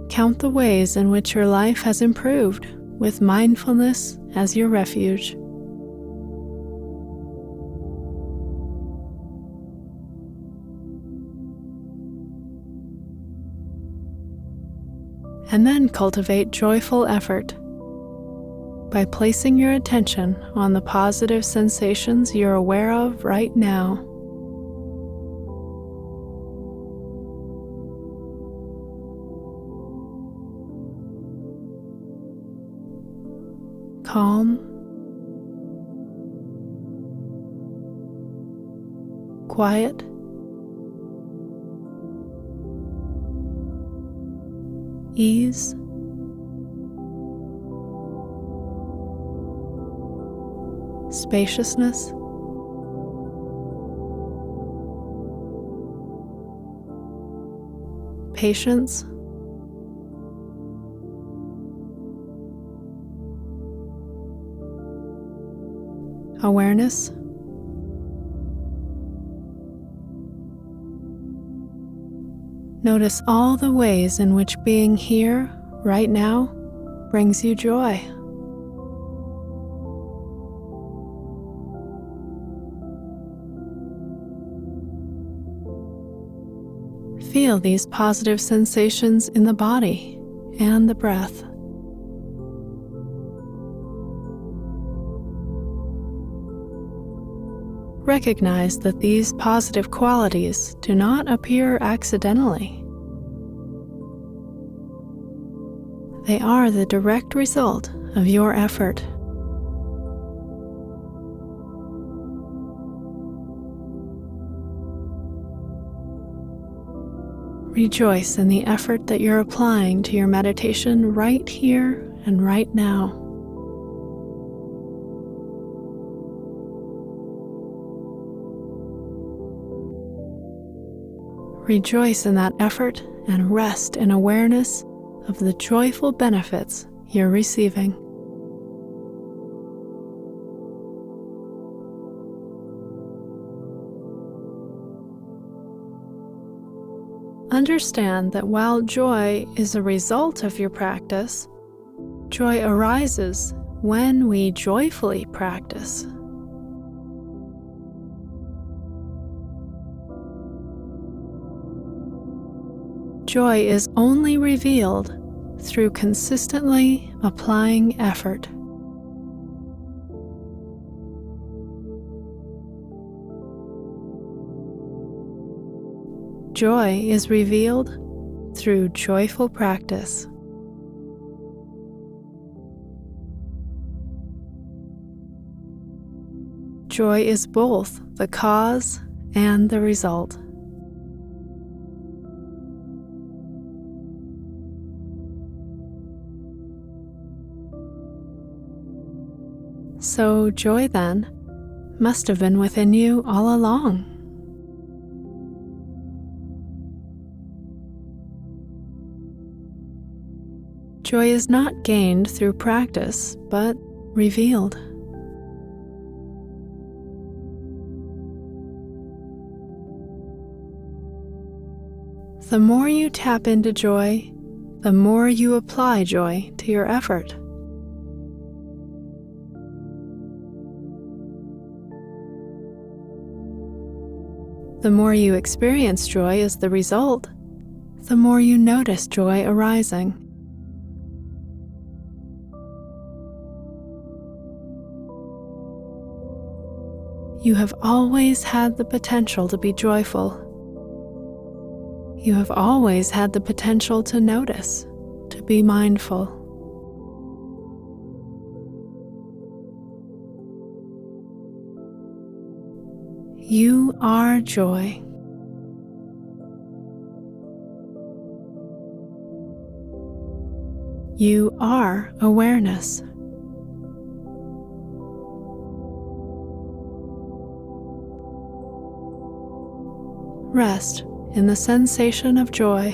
Count the ways in which your life has improved with mindfulness as your refuge. And then cultivate joyful effort by placing your attention on the positive sensations you're aware of right now. Calm, quiet, ease, spaciousness, patience, awareness, notice all the ways in which being here, right now, brings you joy. Feel these positive sensations in the body and the breath. Recognize that these positive qualities do not appear accidentally. They are the direct result of your effort. Rejoice in the effort that you're applying to your meditation right here and right now. Rejoice in that effort and rest in awareness of the joyful benefits you're receiving. Understand that while joy is a result of your practice, joy arises when we joyfully practice. Joy is only revealed through consistently applying effort. Joy is revealed through joyful practice. Joy is both the cause and the result. So joy, then, must have been within you all along. Joy is not gained through practice, but revealed. The more you tap into joy, the more you apply joy to your effort. The more you experience joy as the result, the more you notice joy arising. You have always had the potential to be joyful. You have always had the potential to notice, to be mindful. You are joy. You are awareness. Rest in the sensation of joy.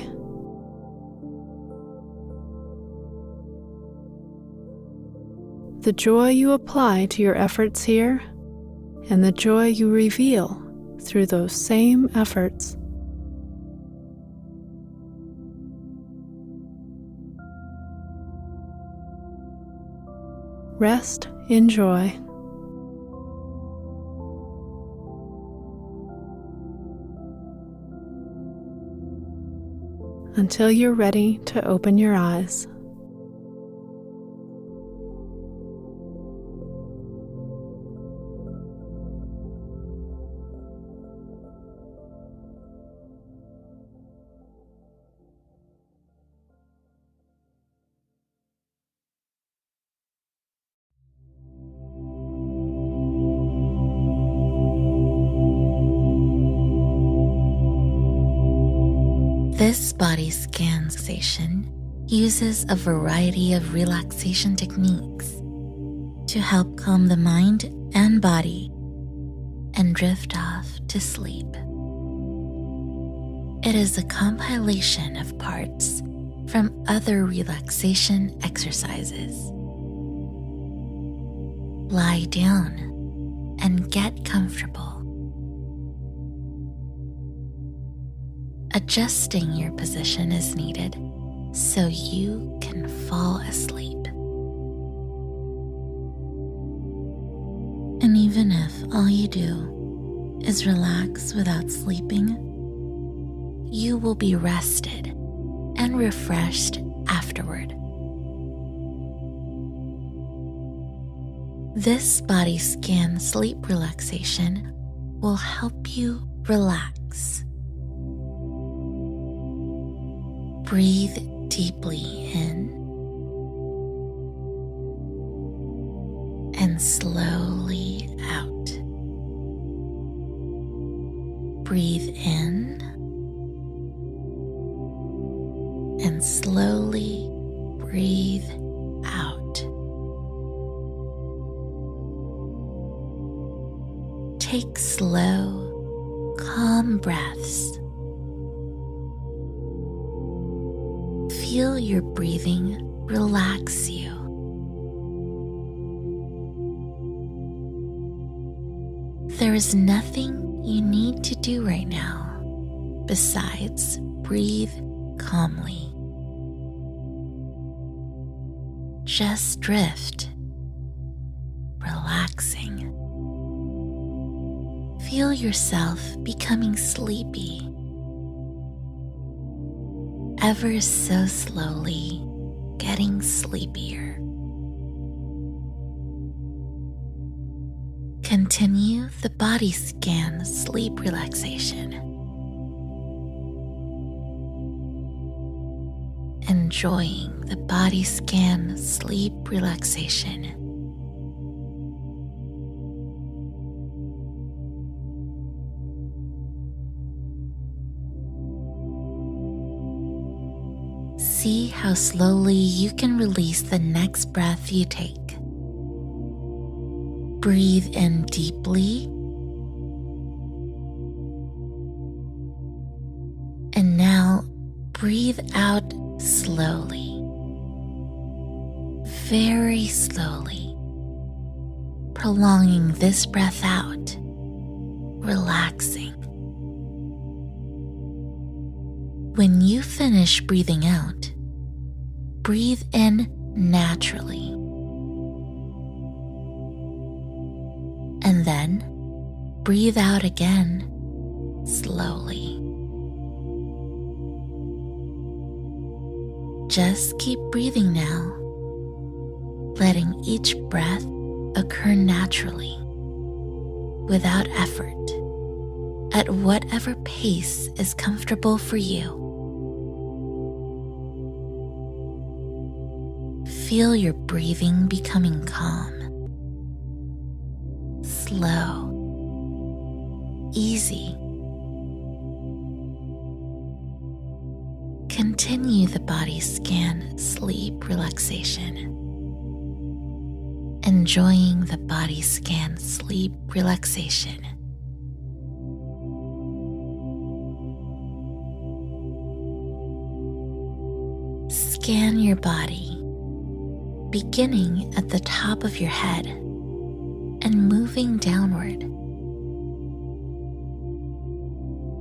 The joy you apply to your efforts here, and the joy you reveal through those same efforts. Rest in joy. Until you're ready to open your eyes. This body scan sensation uses a variety of relaxation techniques to help calm the mind and body and drift off to sleep. It is a compilation of parts from other relaxation exercises. Lie down and get comfortable. Adjusting your position is needed so you can fall asleep. And even if all you do is relax without sleeping, you will be rested and refreshed afterward. This body scan sleep relaxation will help you relax. Breathe deeply in and slowly out. Breathe in and slowly breathe out. Take slow, calm breaths. Feel your breathing relax you. There is nothing you need to do right now besides breathe calmly. Just drift, relaxing. Feel yourself becoming sleepy. Ever so slowly getting sleepier. Continue the body scan sleep relaxation. Enjoying the body scan sleep relaxation. See how slowly you can release the next breath you take. Breathe in deeply. And now breathe out slowly. Very slowly. Prolonging this breath out. Relaxing. When you finish breathing out, breathe in naturally. And then breathe out again slowly. Just keep breathing now, letting each breath occur naturally, without effort, at whatever pace is comfortable for you. Feel your breathing becoming calm, slow, easy. Continue the body scan sleep relaxation. Enjoying the body scan sleep relaxation. Scan your body, beginning at the top of your head and moving downward.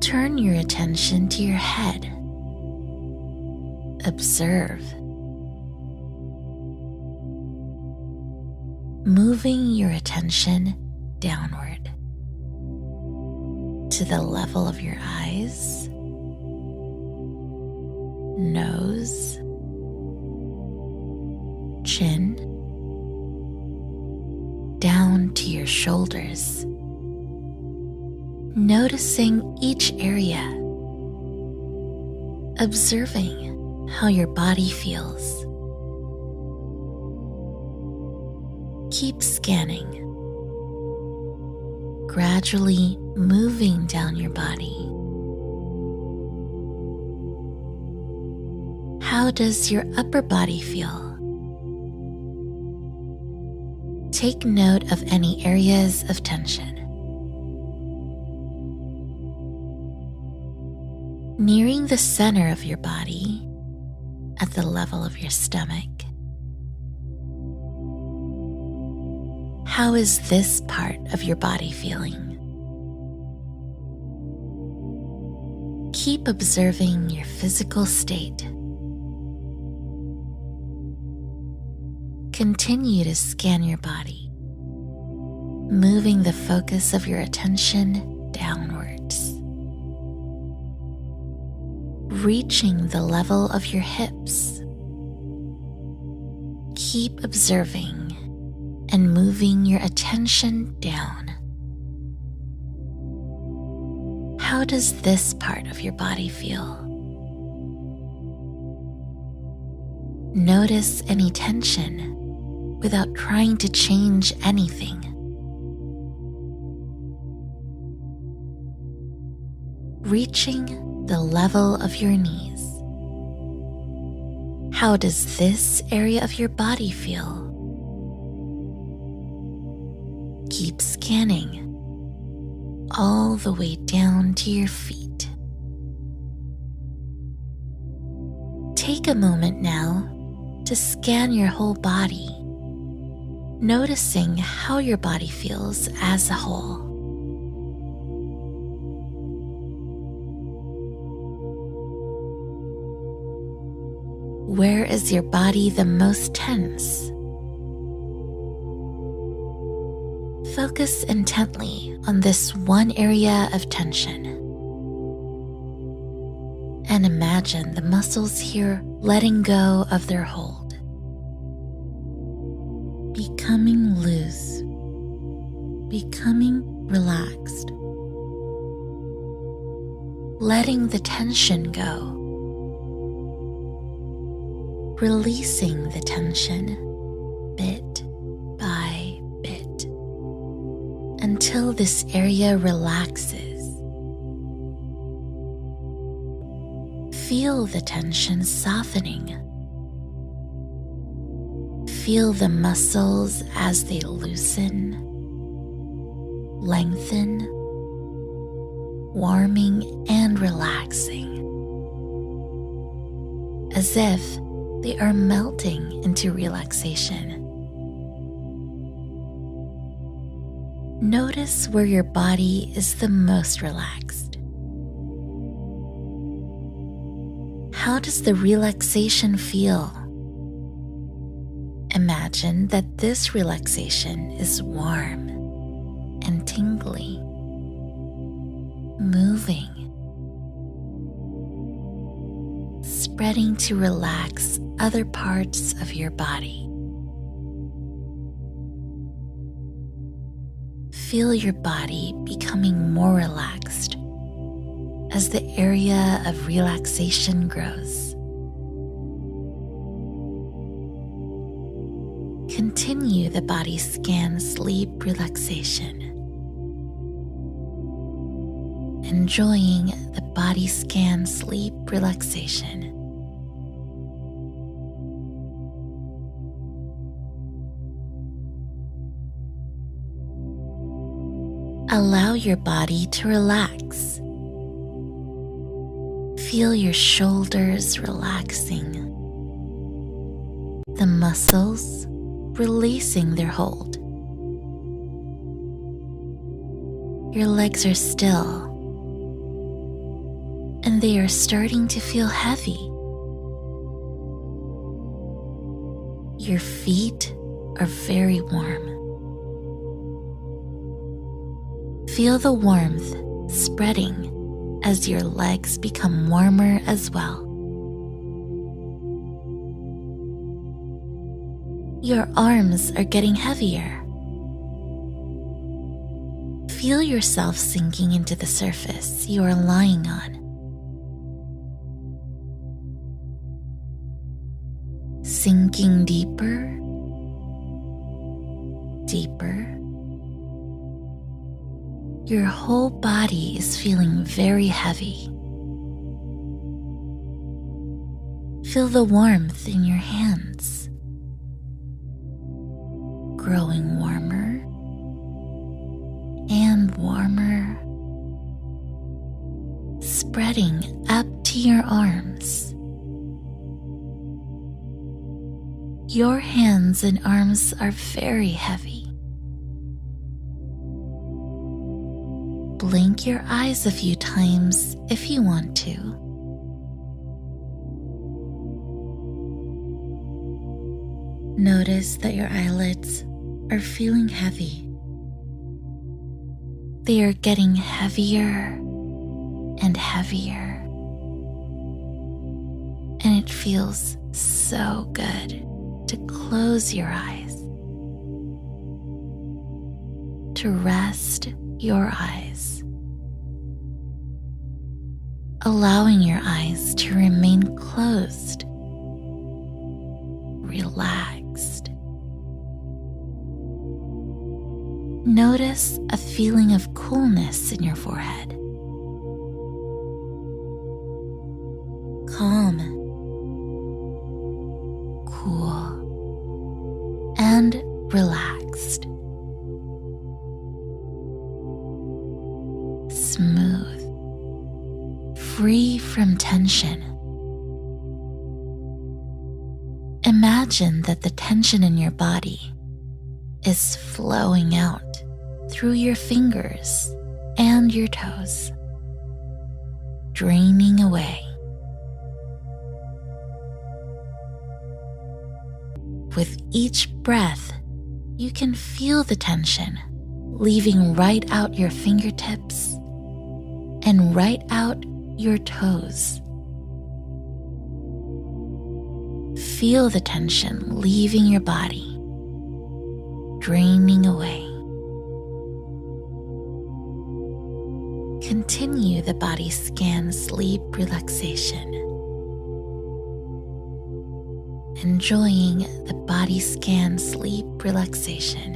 Turn your attention to your head. Observe. Moving your attention downward to the level of your eyes, nose, chin, down to your shoulders, noticing each area, observing how your body feels. Keep scanning, gradually moving down your body. How How does your upper body feel? Take note of any areas of tension. Nearing the center of your body, at the level of your stomach, how is this part of your body feeling? Keep observing your physical state. Continue to scan your body, moving the focus of your attention downwards, reaching the level of your hips. Keep observing and moving your attention down. How does this part of your body feel? Notice any tension without trying to change anything. Reaching the level of your knees. How does this area of your body feel? Keep scanning all the way down to your feet. Take a moment now to scan your whole body, noticing how your body feels as a whole. Where is your body the most tense? Focus intently on this one area of tension and imagine the muscles here letting go of their hold, becoming loose, becoming relaxed, letting the tension go, releasing the tension bit by bit until this area relaxes. Feel the tension softening. Feel the muscles as they loosen, lengthen, warming and relaxing, as if they are melting into relaxation. Notice where your body is the most relaxed. How does the relaxation feel? Imagine that this relaxation is warm and tingly, moving, spreading to relax other parts of your body. Feel your body becoming more relaxed as the area of relaxation grows. Continue the body scan sleep relaxation, enjoying the body scan sleep relaxation. Allow your body to relax. Feel your shoulders relaxing, the muscles releasing their hold. Your legs are still, and they are starting to feel heavy. Your feet are very warm. Feel the warmth spreading as your legs become warmer as well. Your arms are getting heavier. Feel yourself sinking into the surface you are lying on. Sinking deeper, deeper. Your whole body is feeling very heavy. Feel the warmth in your hands, growing warmer and warmer, spreading up to your arms. Your hands and arms are very heavy. Blink your eyes a few times if you want to. Notice that your eyelids are feeling heavy. They are getting heavier and heavier. And it feels so good to close your eyes, to rest your eyes, allowing your eyes to remain closed, relaxed. Notice a feeling of coolness in your forehead. Calm, cool, and relaxed. Smooth, free from tension. Imagine that the tension in your body is flowing out through your fingers and your toes, draining away. With each breath, you can feel the tension leaving right out your fingertips and right out your toes. Feel the tension leaving your body, draining away. Continue the body scan sleep relaxation. Enjoying the body scan sleep relaxation.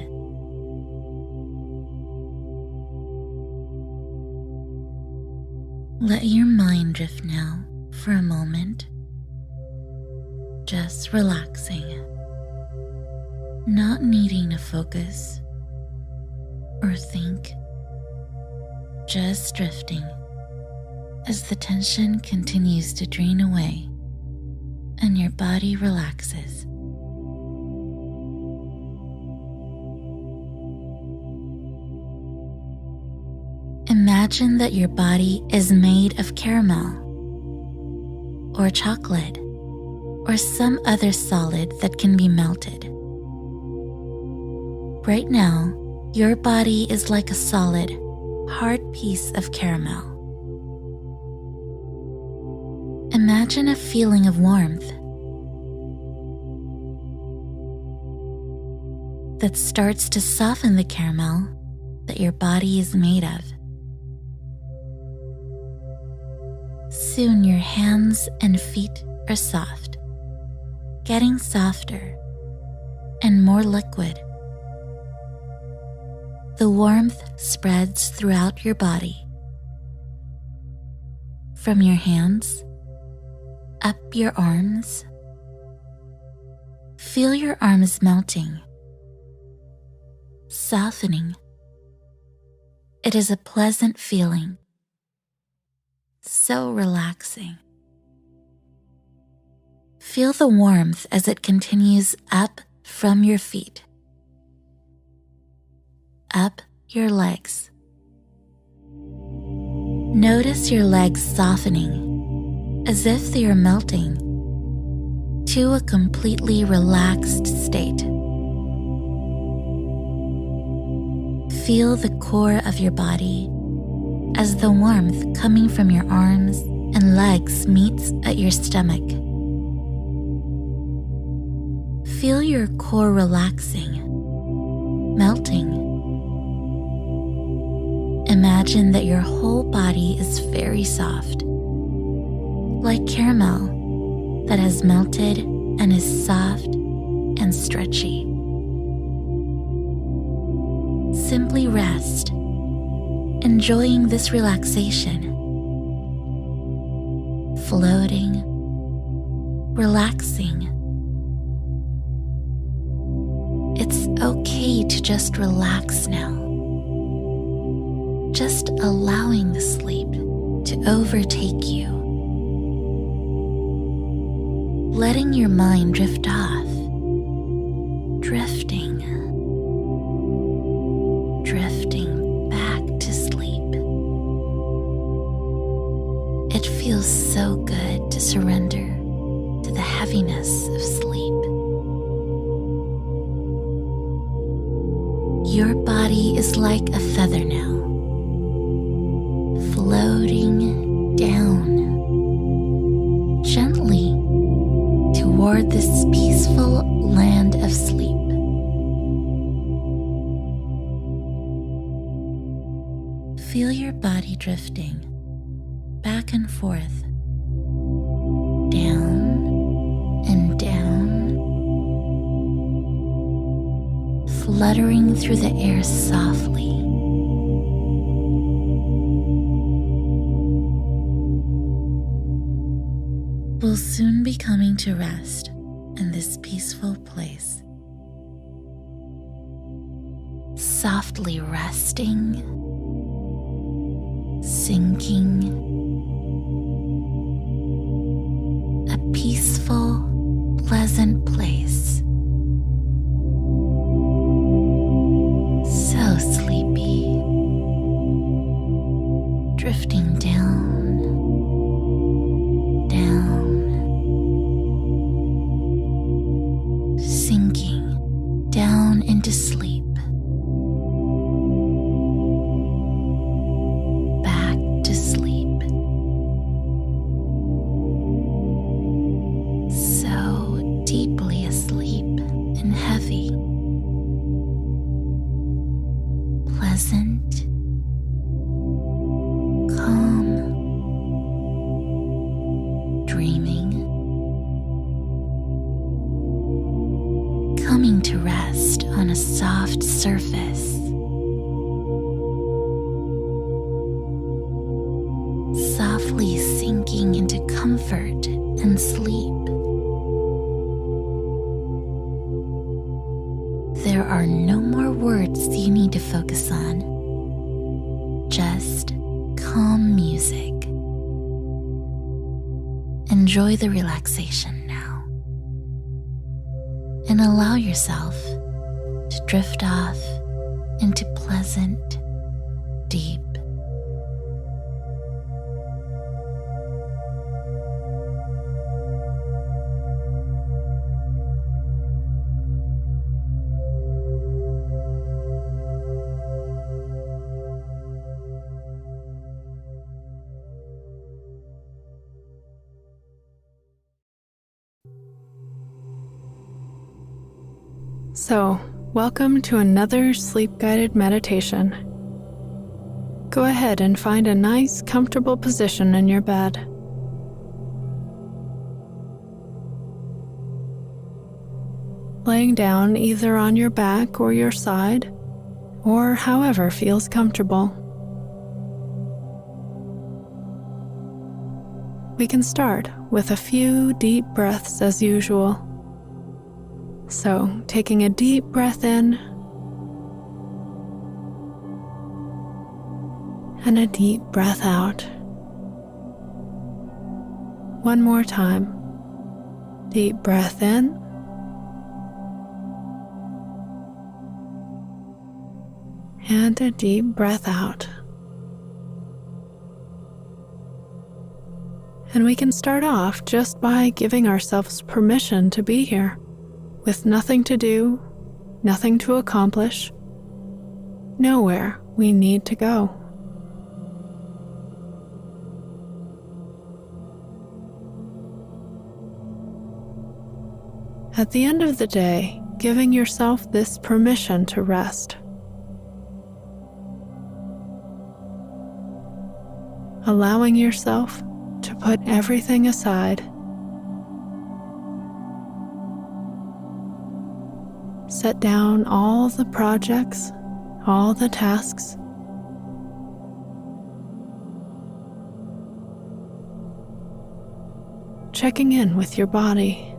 Let your mind drift now for a moment, just relaxing, not needing to focus or think, just drifting as the tension continues to drain away and your body relaxes. Imagine that your body is made of caramel or chocolate or some other solid that can be melted. Right now, your body is like a solid, hard piece of caramel. Imagine a feeling of warmth that starts to soften the caramel that your body is made of. Soon your hands and feet are soft, getting softer and more liquid. The warmth spreads throughout your body, from your hands, up your arms. Feel your arms melting, softening. It is a pleasant feeling, so relaxing. Feel the warmth as it continues up from your feet, up your legs. Notice your legs softening as if they are melting to a completely relaxed state. Feel the core of your body as the warmth coming from your arms and legs meets at your stomach. Feel your core relaxing, melting. Imagine that your whole body is very soft, like caramel that has melted and is soft and stretchy. Simply rest, enjoying this relaxation, floating, relaxing. It's okay to just relax now. Just allowing the sleep to overtake you. Letting your mind drift off. Drifting back to sleep. It feels so good to surrender to the heaviness of sleep. Your body is like a feather now, floating down gently toward this peaceful land of sleep. Feel your body drifting back and forth, down and down, fluttering through the air softly. We'll soon be coming to rest in this peaceful place. Softly resting, sinking, a peaceful, pleasant place. So sleepy, drifting down, sinking down into sleep. Back to sleep. So deeply asleep and heavy. Pleasant, calm, dreaming. Coming to rest on a soft surface. Softly sinking into comfort and sleep. There are no more words you need to focus on. Just calm music. Enjoy the relaxation now. And allow yourself to drift off into pleasant, deep So, welcome to another sleep-guided meditation. Go ahead and find a nice, comfortable position in your bed. Laying down either on your back or your side, or however feels comfortable. We can start with a few deep breaths as usual. So, taking a deep breath in and a deep breath out. One more time. Deep breath in and a deep breath out. And we can start off just by giving ourselves permission to be here. With nothing to do, nothing to accomplish, nowhere we need to go. At the end of the day, giving yourself this permission to rest. Allowing yourself to put everything aside. Set down all the projects, all the tasks. checking in with your body.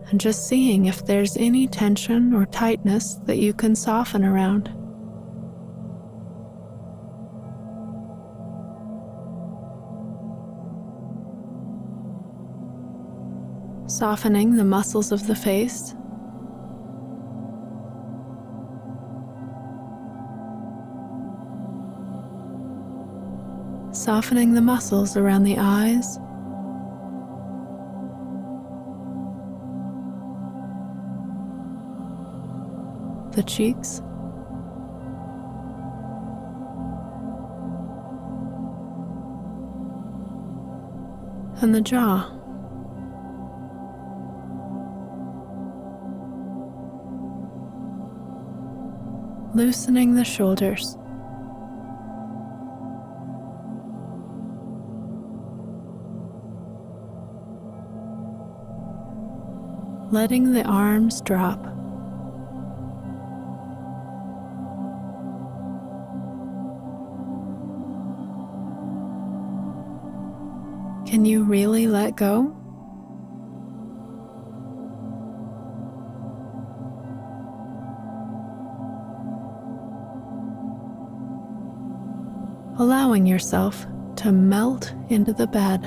And just seeing if there's any tension or tightness that you can soften around. Softening the muscles of the face, softening the muscles around the eyes, the cheeks, and the jaw. Loosening the shoulders. Letting the arms drop. Can you really let go? Allowing yourself to melt into the bed.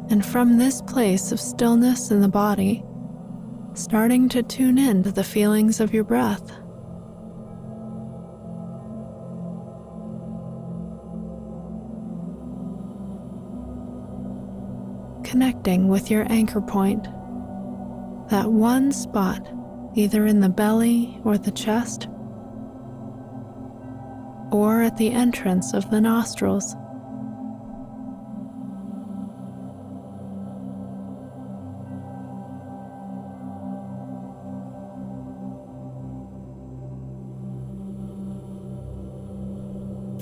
And from this place of stillness in the body, starting to tune in to the feelings of your breath. Connecting with your anchor point, that one spot, either in the belly or the chest, or at the entrance of the nostrils.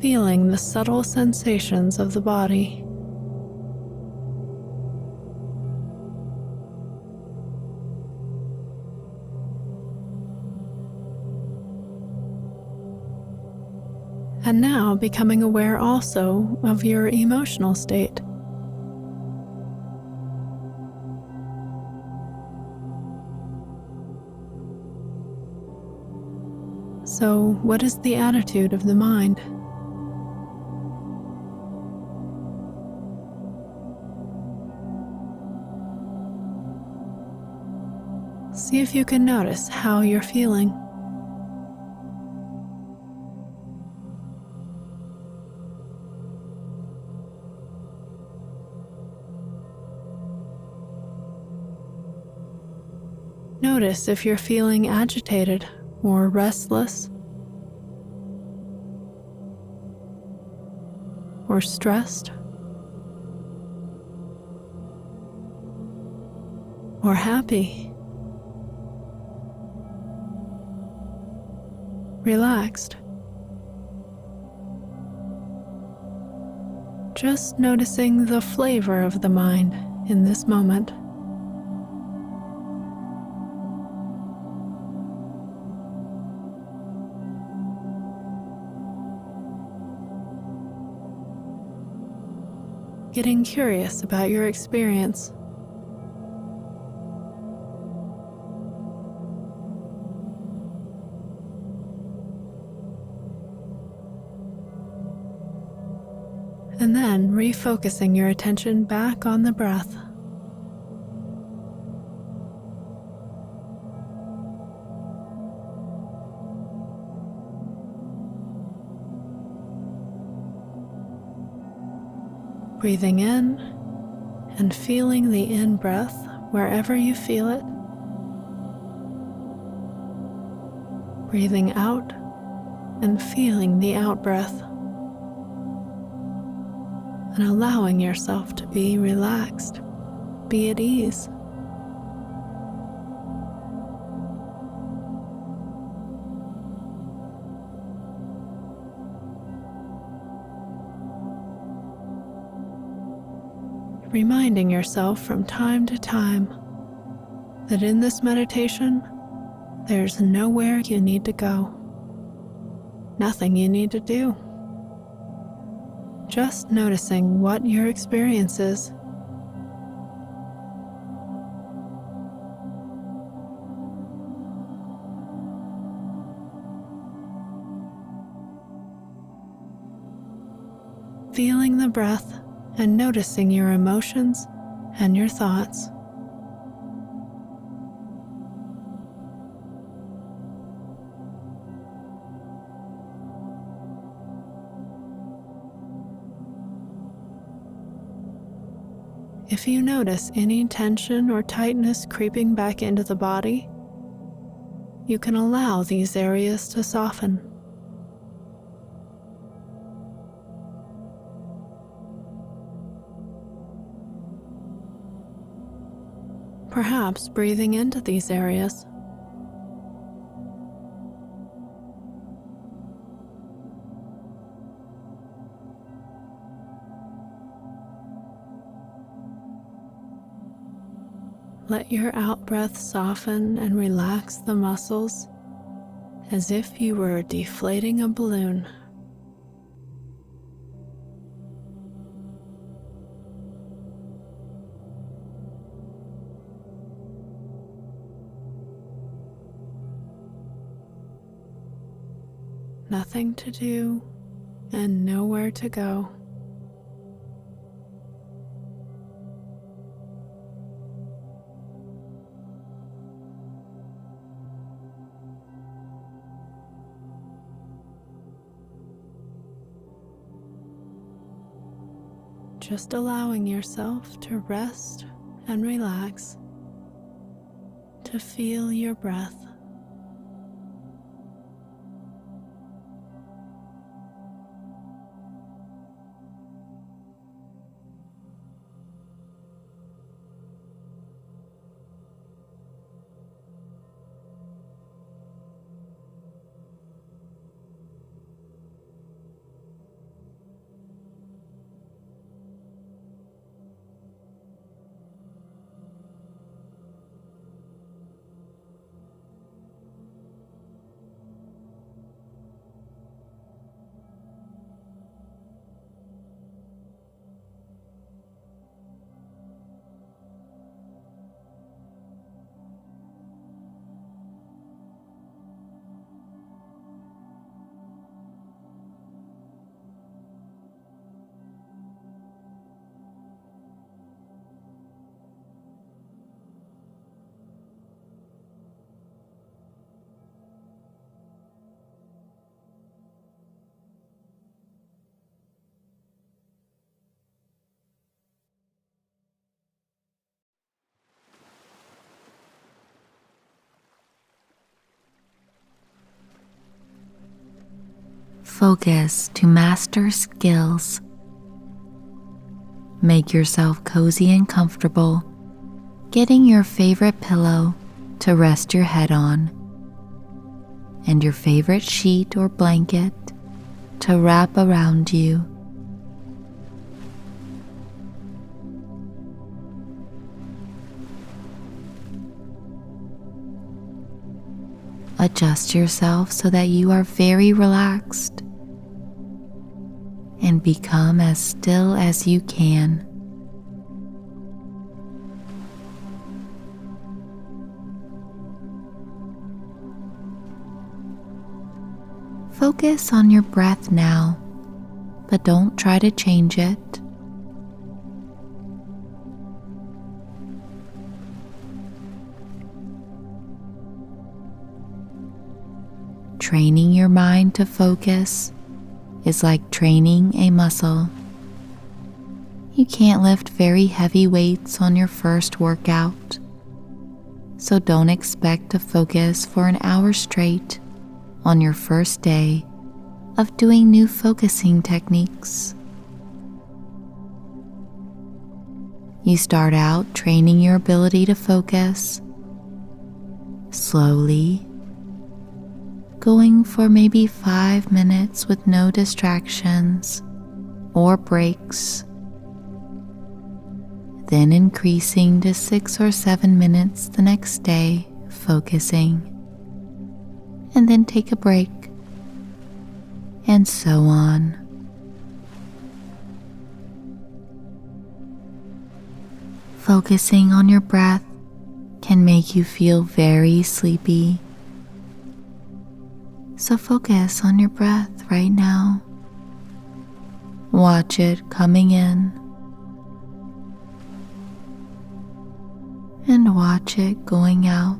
Feeling the subtle sensations of the body. And now becoming aware also of your emotional state. So, what is the attitude of the mind? See if you can notice how you're feeling. Notice if you're feeling agitated or restless or stressed or happy, relaxed. Just noticing the flavor of the mind in this moment. Getting curious about your experience. And then refocusing your attention back on the breath. Breathing in and feeling the in-breath wherever you feel it. Breathing out and feeling the out-breath. And allowing yourself to be relaxed, be at ease. reminding yourself from time to time that in this meditation, there's nowhere you need to go, nothing you need to do. Just noticing what your experience is. Feeling the breath and noticing your emotions and your thoughts. If you notice any tension or tightness creeping back into the body, you can allow these areas to soften. Perhaps breathing into these areas. Let your out-breath soften and relax the muscles as if you were deflating a balloon. Nothing to do and nowhere to go. Just allowing yourself to rest and relax, to feel your breath. Focus to master skills. Make yourself cozy and comfortable, getting your favorite pillow to rest your head on, and your favorite sheet or blanket to wrap around you. Adjust yourself so that you are very relaxed and become as still as you can. Focus on your breath now, but don't try to change it. Training your mind to focus is like training a muscle. You can't lift very heavy weights on your first workout, so don't expect to focus for an hour straight on your first day of doing new focusing techniques. You start out training your ability to focus slowly, going for maybe 5 minutes with no distractions or breaks. then increasing to 6 or 7 minutes the next day, focusing, and then take a break, and so on. Focusing on your breath can make you feel very sleepy. So focus on your breath right now. Watch it coming in and watch it going out.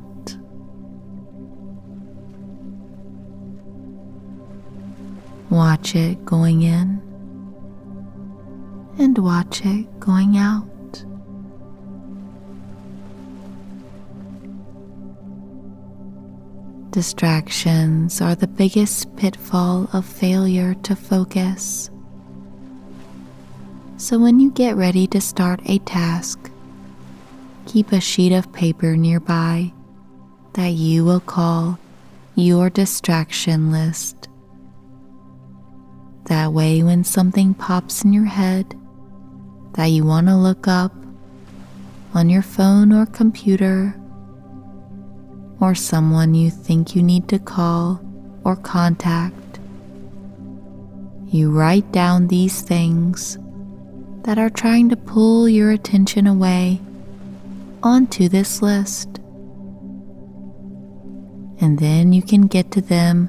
Watch it going in and watch it going out. Distractions are the biggest pitfall of failure to focus. So when you get ready to start a task, keep a sheet of paper nearby that you will call your distraction list. That way, when something pops in your head that you want to look up on your phone or computer, or someone you think you need to call or contact, you write down these things that are trying to pull your attention away onto this list. And then you can get to them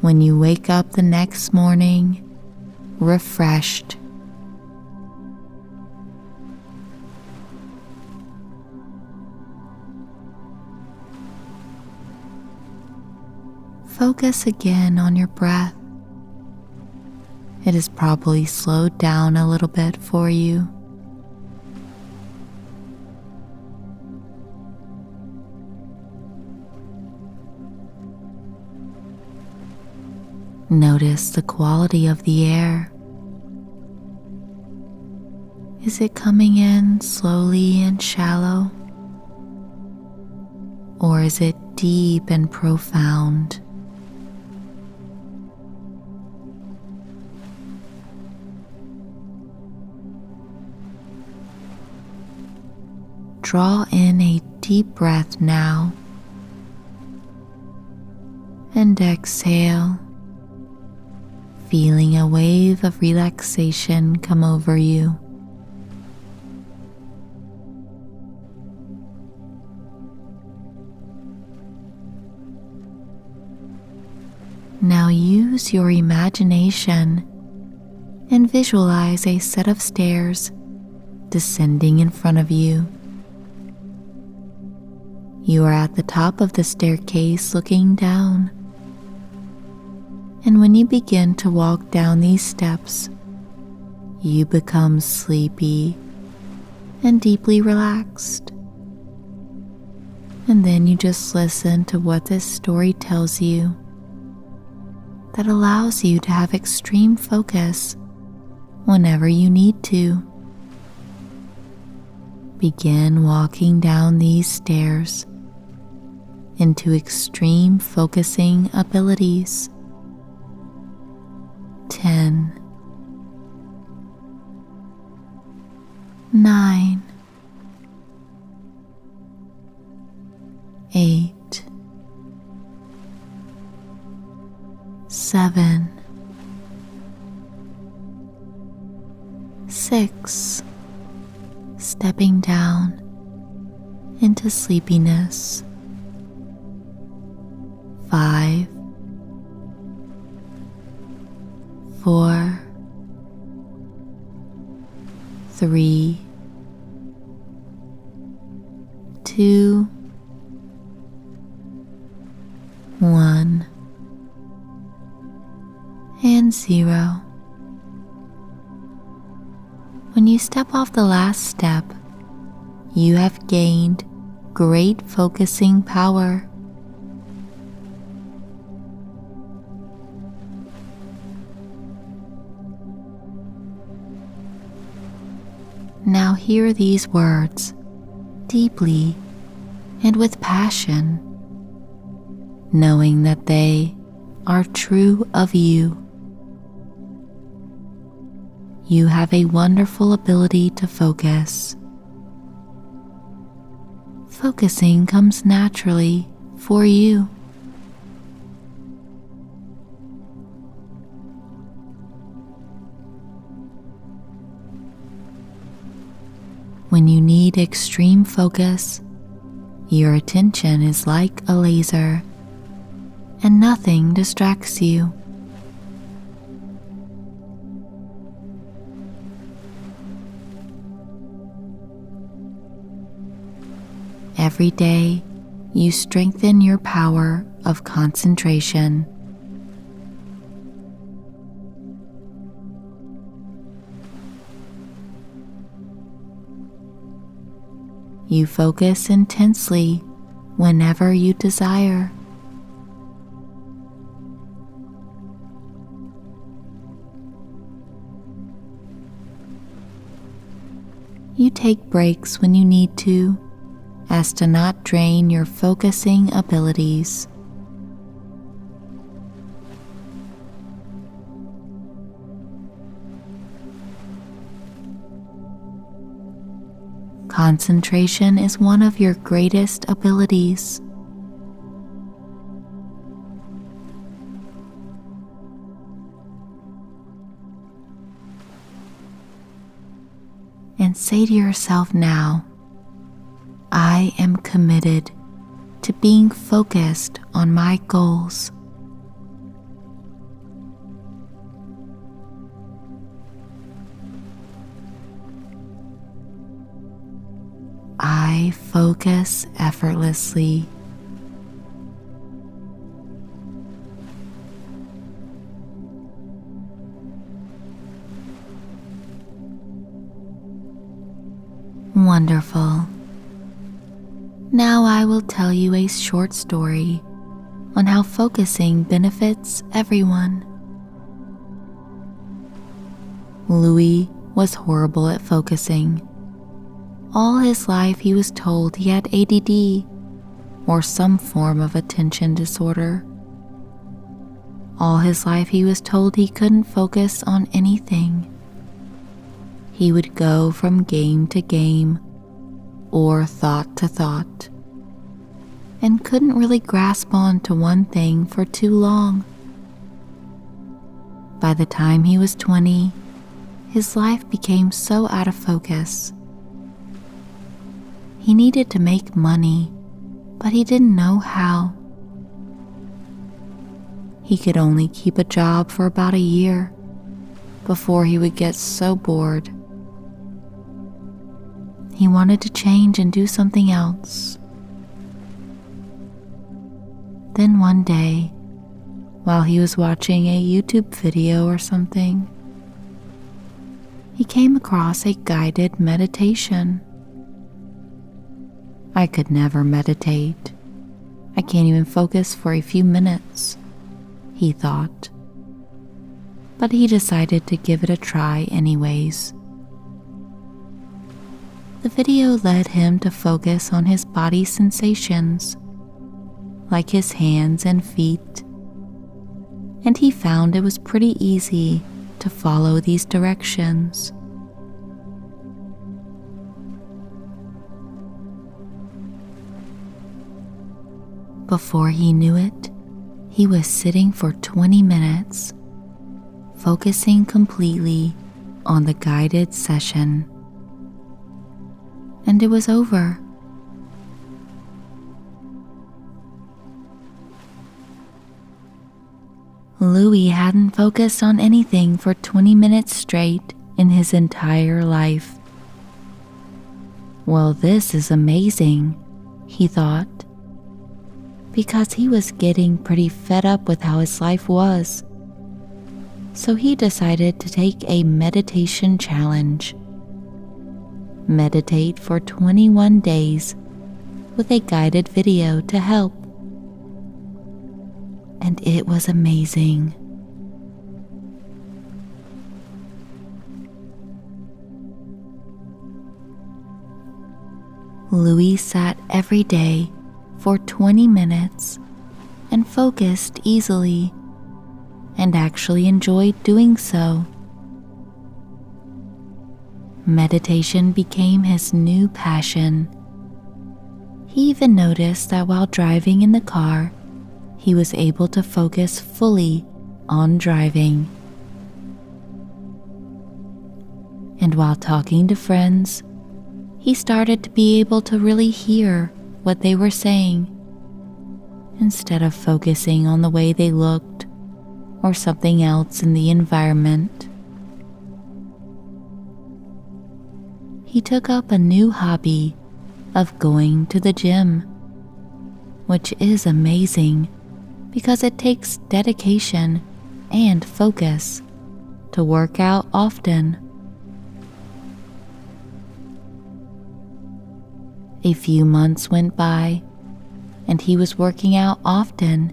when you wake up the next morning refreshed. Focus again on your breath. It has probably slowed down a little bit for you. Notice the quality of the air. Is it coming in slowly and shallow? Or is it deep and profound? Draw in a deep breath now and exhale, feeling a wave of relaxation come over you. Now use your imagination and visualize a set of stairs descending in front of you. You are at the top of the staircase looking down. And when you begin to walk down these steps, you become sleepy and deeply relaxed. And then you just listen to what this story tells you that allows you to have extreme focus whenever you need to. Begin walking down these stairs into extreme focusing abilities. 10, 9, 8, 7, 6, stepping down into sleepiness. 5, 4, 3, 2, 1, and 0. When you step off the last step, you have gained great focusing power. Now hear these words deeply and with passion, knowing that they are true of you. You have a wonderful ability to focus focusing comes naturally for you. When you need extreme focus, your attention is like a laser, and nothing distracts you. Every day, you strengthen your power of concentration. You focus intensely whenever you desire. You take breaks when you need to, as to not drain your focusing abilities. Concentration is one of your greatest abilities. And say to yourself now, I am committed to being focused on my goals. I focus effortlessly. Wonderful. Now I will tell you a short story on how focusing benefits everyone. Louis was horrible at focusing. All his life he was told he had ADD or some form of attention disorder. All his life he was told he couldn't focus on anything. He would go from game to game or thought to thought and couldn't really grasp on to one thing for too long. By the time he was 20, his life became so out of focus. He needed to make money, but he didn't know how. He could only keep a job for about a year before he would get so bored. He wanted to change and do something else. Then one day, while he was watching a YouTube video or something, he came across a guided meditation. I could never meditate. I can't even focus for a few minutes, he thought. But he decided to give it a try anyways. The video led him to focus on his body sensations, like his hands and feet, and he found it was pretty easy to follow these directions. Before he knew it, he was sitting for 20 minutes, focusing completely on the guided session. And it was over. Louis hadn't focused on anything for 20 minutes straight in his entire life. Well, this is amazing, he thought, because he was getting pretty fed up with how his life was. So he decided to take a meditation challenge. Meditate for 21 days with a guided video to help. And it was amazing. Louis sat every day for 20 minutes and focused easily, and actually enjoyed doing so. Meditation became his new passion. He even noticed that while driving in the car, he was able to focus fully on driving. And while talking to friends, he started to be able to really hear what they were saying, instead of focusing on the way they looked or something else in the environment. He took up a new hobby of going to the gym, which is amazing because it takes dedication and focus to work out often. A few months went by, and he was working out often,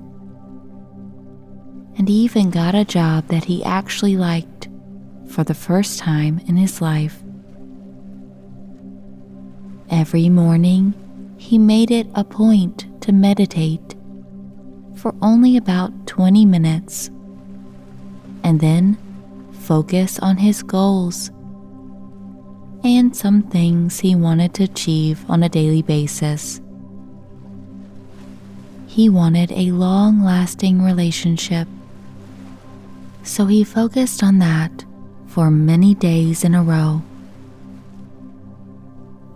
and he even got a job that he actually liked for the first time in his life. Every morning, he made it a point to meditate for only about 20 minutes, and then focus on his goals and some things he wanted to achieve on a daily basis. He wanted a long-lasting relationship, so he focused on that for many days in a row.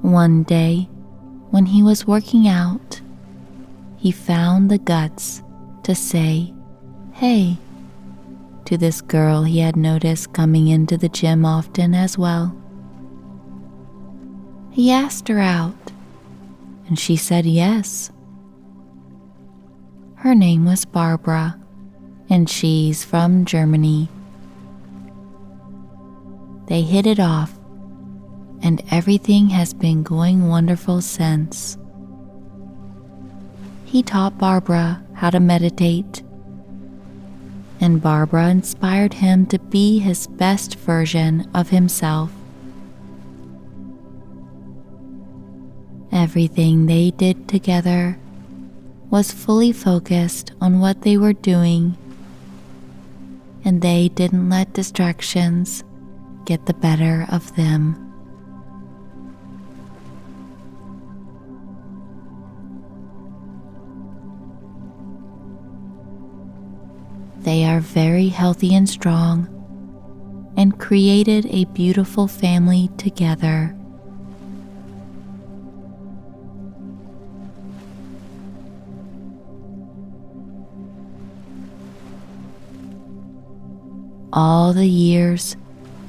One day, when he was working out, he found the guts to say, "Hey," to this girl he had noticed coming into the gym often as well. He asked her out, and she said yes. Her name was Barbara, and she's from Germany. They hit it off, and everything has been going wonderful since. He taught Barbara how to meditate, and Barbara inspired him to be his best version of himself. Everything they did together was fully focused on what they were doing, and they didn't let distractions get the better of them. They are very healthy and strong, and created a beautiful family together. All the years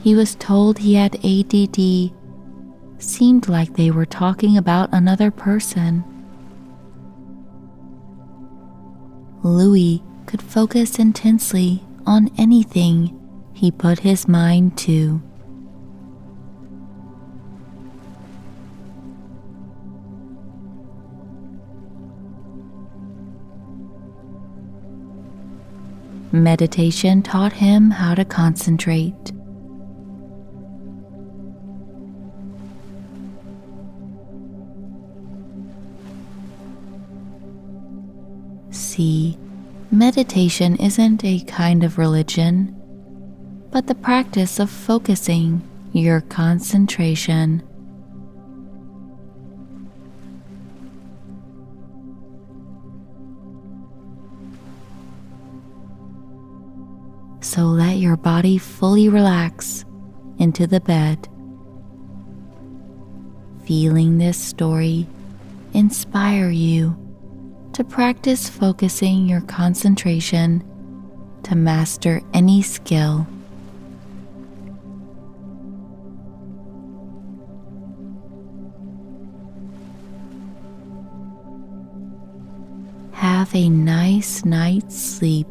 he was told he had ADD seemed like they were talking about another person. Louis could focus intensely on anything he put his mind to. Meditation taught him how to concentrate. See, meditation isn't a kind of religion, but the practice of focusing your concentration. So let your body fully relax into the bed, feeling this story inspire you to practice focusing your concentration to master any skill. Have a nice night's sleep.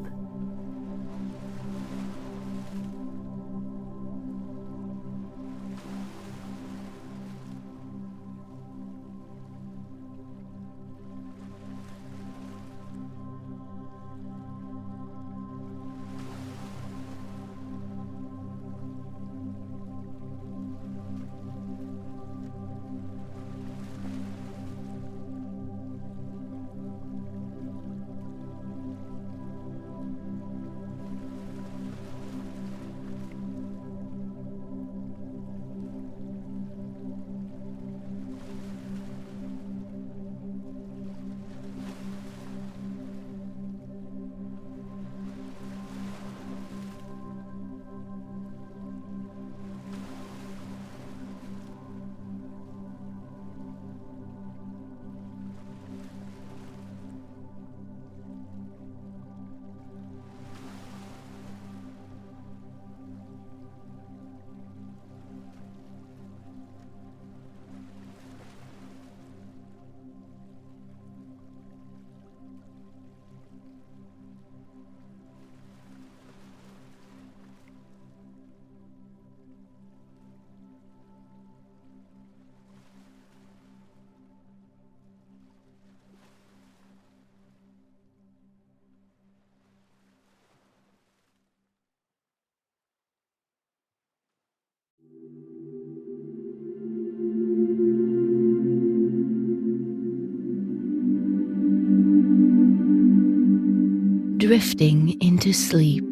drifting into sleep.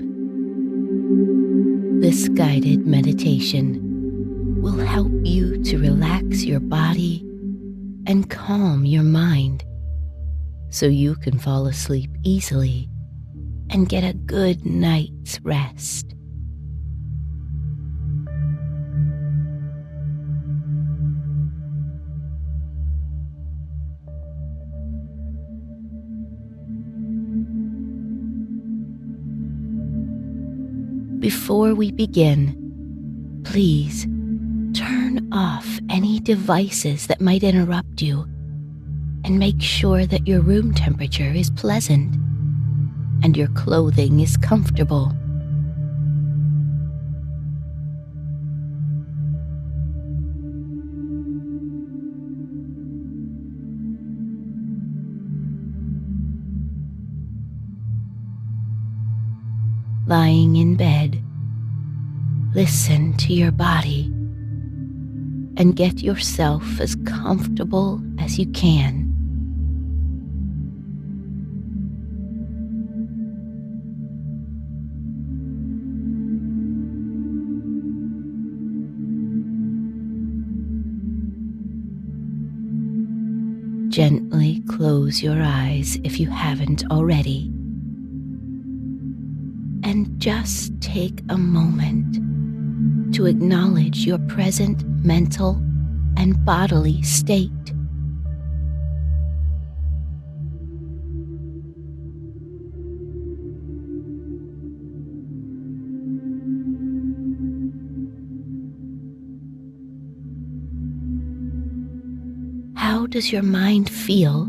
This guided meditation will help you to relax your body and calm your mind so you can fall asleep easily and get a good night's rest. Before we begin, please turn off any devices that might interrupt you and make sure that your room temperature is pleasant and your clothing is comfortable. Lying in bed, listen to your body and get yourself as comfortable as you can. Gently close your eyes if you haven't already. And just take a moment to acknowledge your present mental and bodily state. How does your mind feel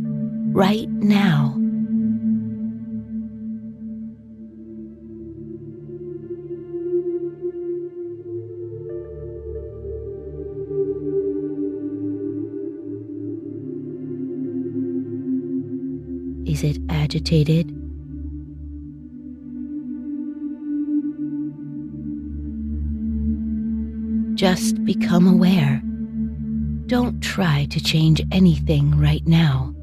right now? Is it agitated? Just become aware. Don't try to change anything right now.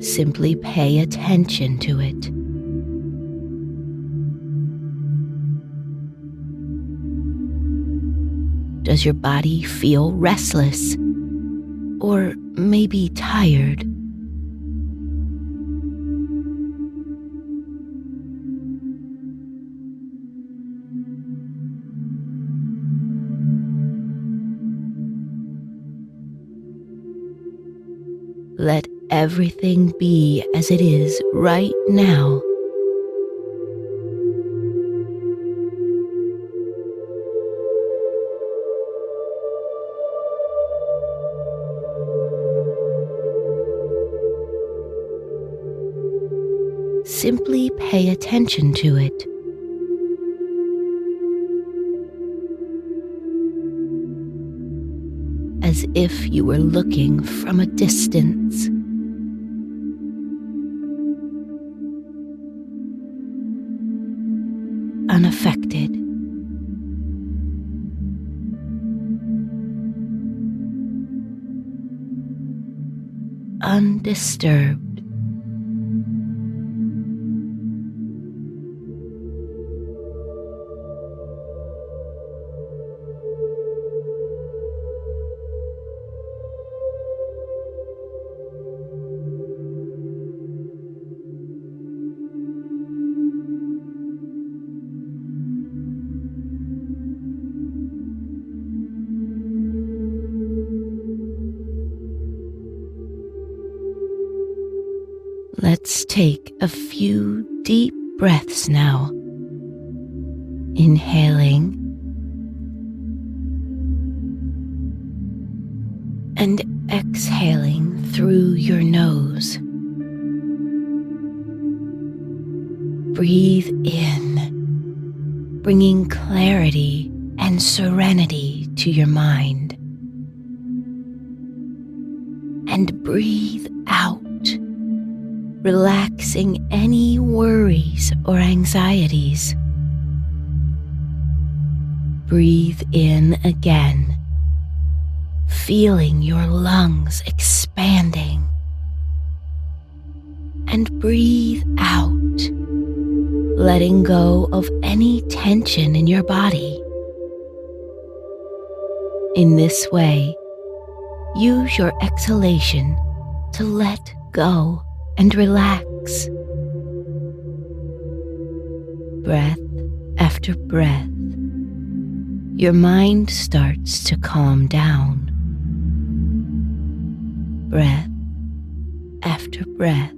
Simply pay attention to it. Does your body feel restless or maybe tired? Let everything be as it is right now. Simply pay attention to it. As if you were looking from a distance. Unaffected. Undisturbed. Let's take a few deep breaths now. Inhaling and exhaling through your nose. Breathe in, bringing clarity and serenity to your mind. And breathe out, relaxing any worries or anxieties. Breathe in again, feeling your lungs expanding. And breathe out, letting go of any tension in your body. In this way, use your exhalation to let go and relax. Breath after breath, your mind starts to calm down. Breath after breath,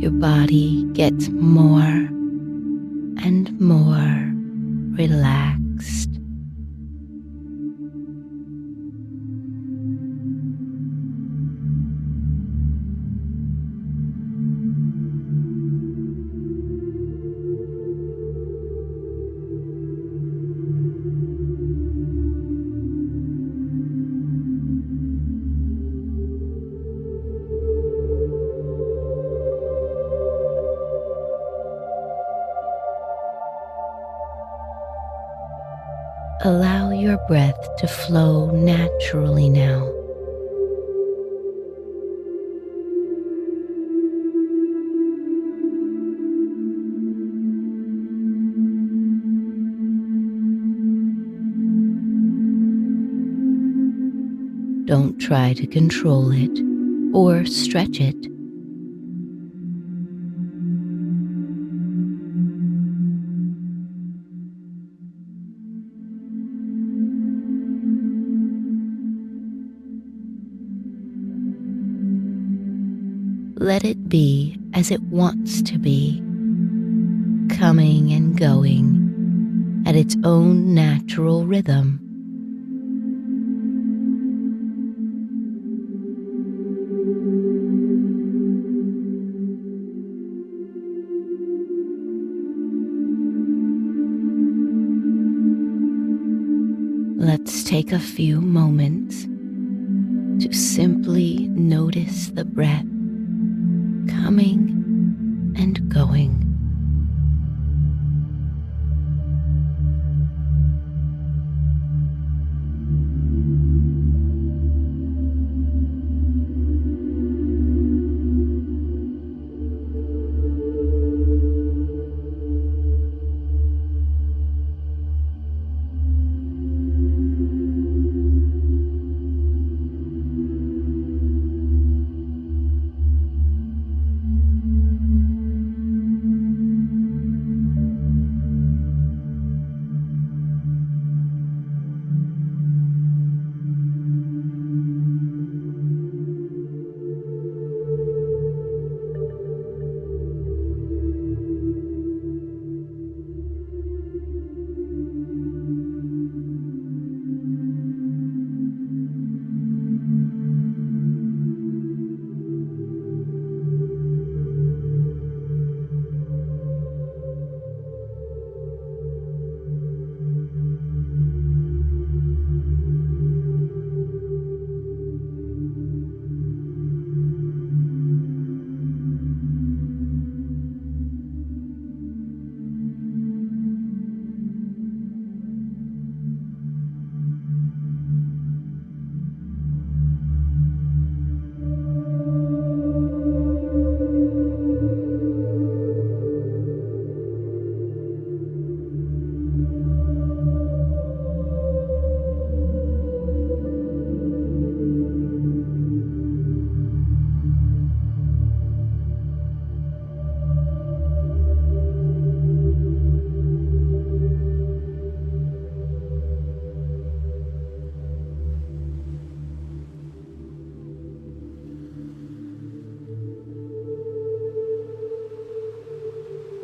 your body gets more and more relaxed. Allow your breath to flow naturally now. Don't try to control it or stretch it. Let it be as it wants to be, coming and going at its own natural rhythm. Let's take a few moments to simply notice the breath coming and going.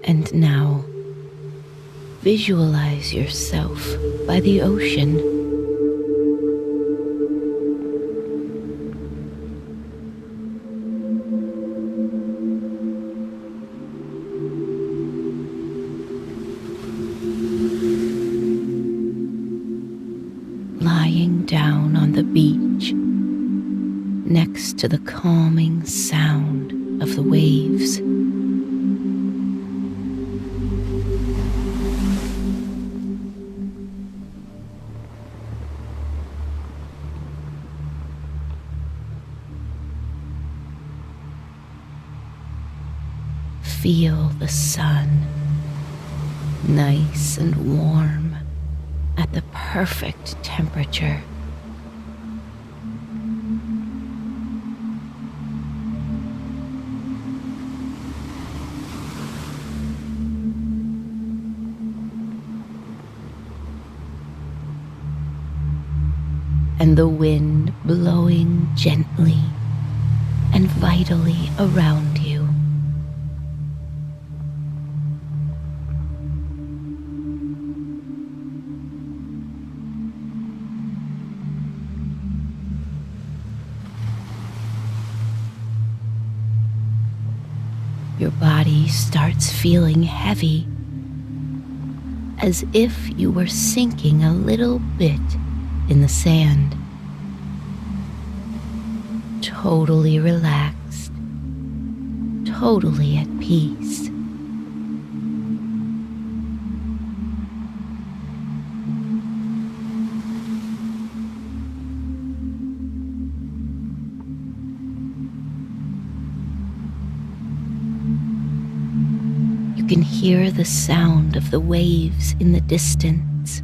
And now, visualize yourself by the ocean. Lying down on the beach, next to the calming sound of the waves. Feel the sun, nice and warm, at the perfect temperature. And the wind blowing gently and vitally around you. Your body starts feeling heavy, as if you were sinking a little bit in the sand. Totally relaxed, totally at peace. You can hear the sound of the waves in the distance.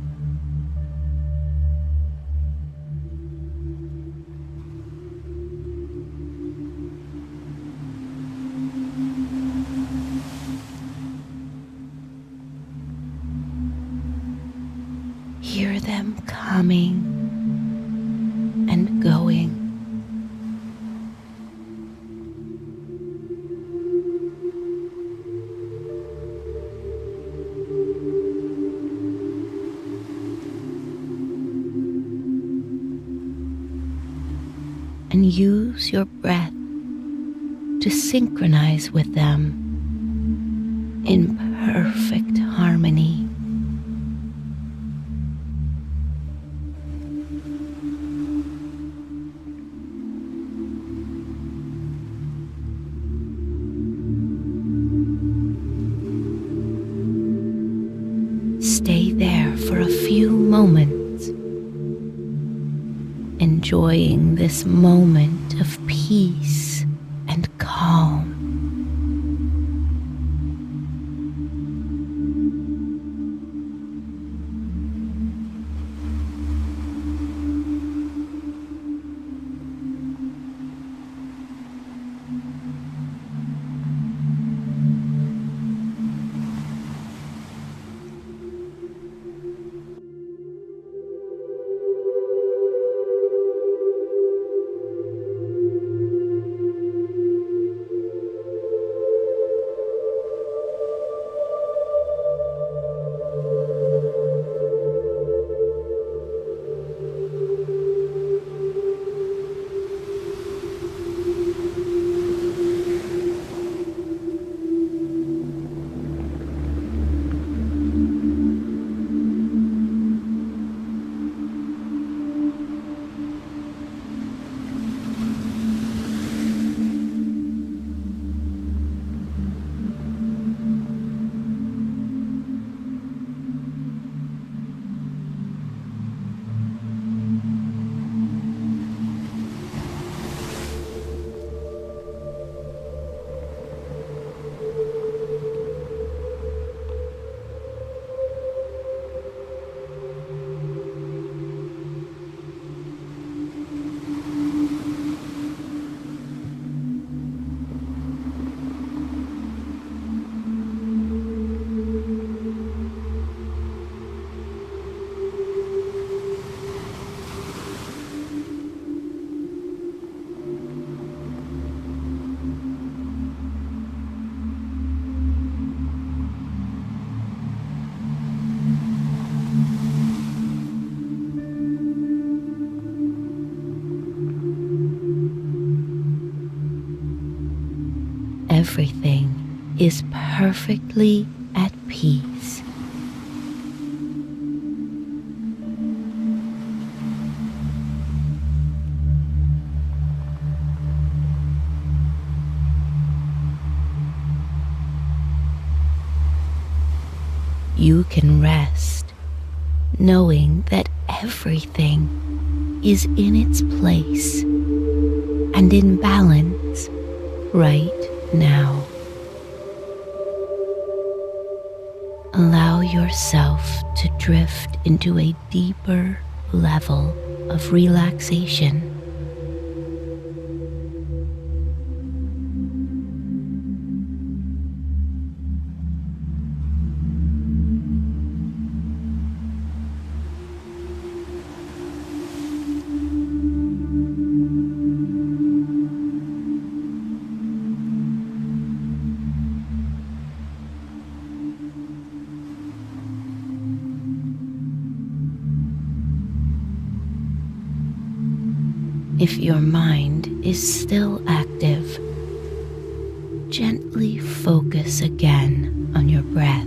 Hear them coming and going. And use your breath to synchronize with them in perfect harmony. Stay there for a few moments, enjoying this moment of peace and calm. Everything is perfectly at peace. you can rest, knowing that everything is in its place and in balance right now. Allow yourself to drift into a deeper level of relaxation. If your mind is still active, gently focus again on your breath.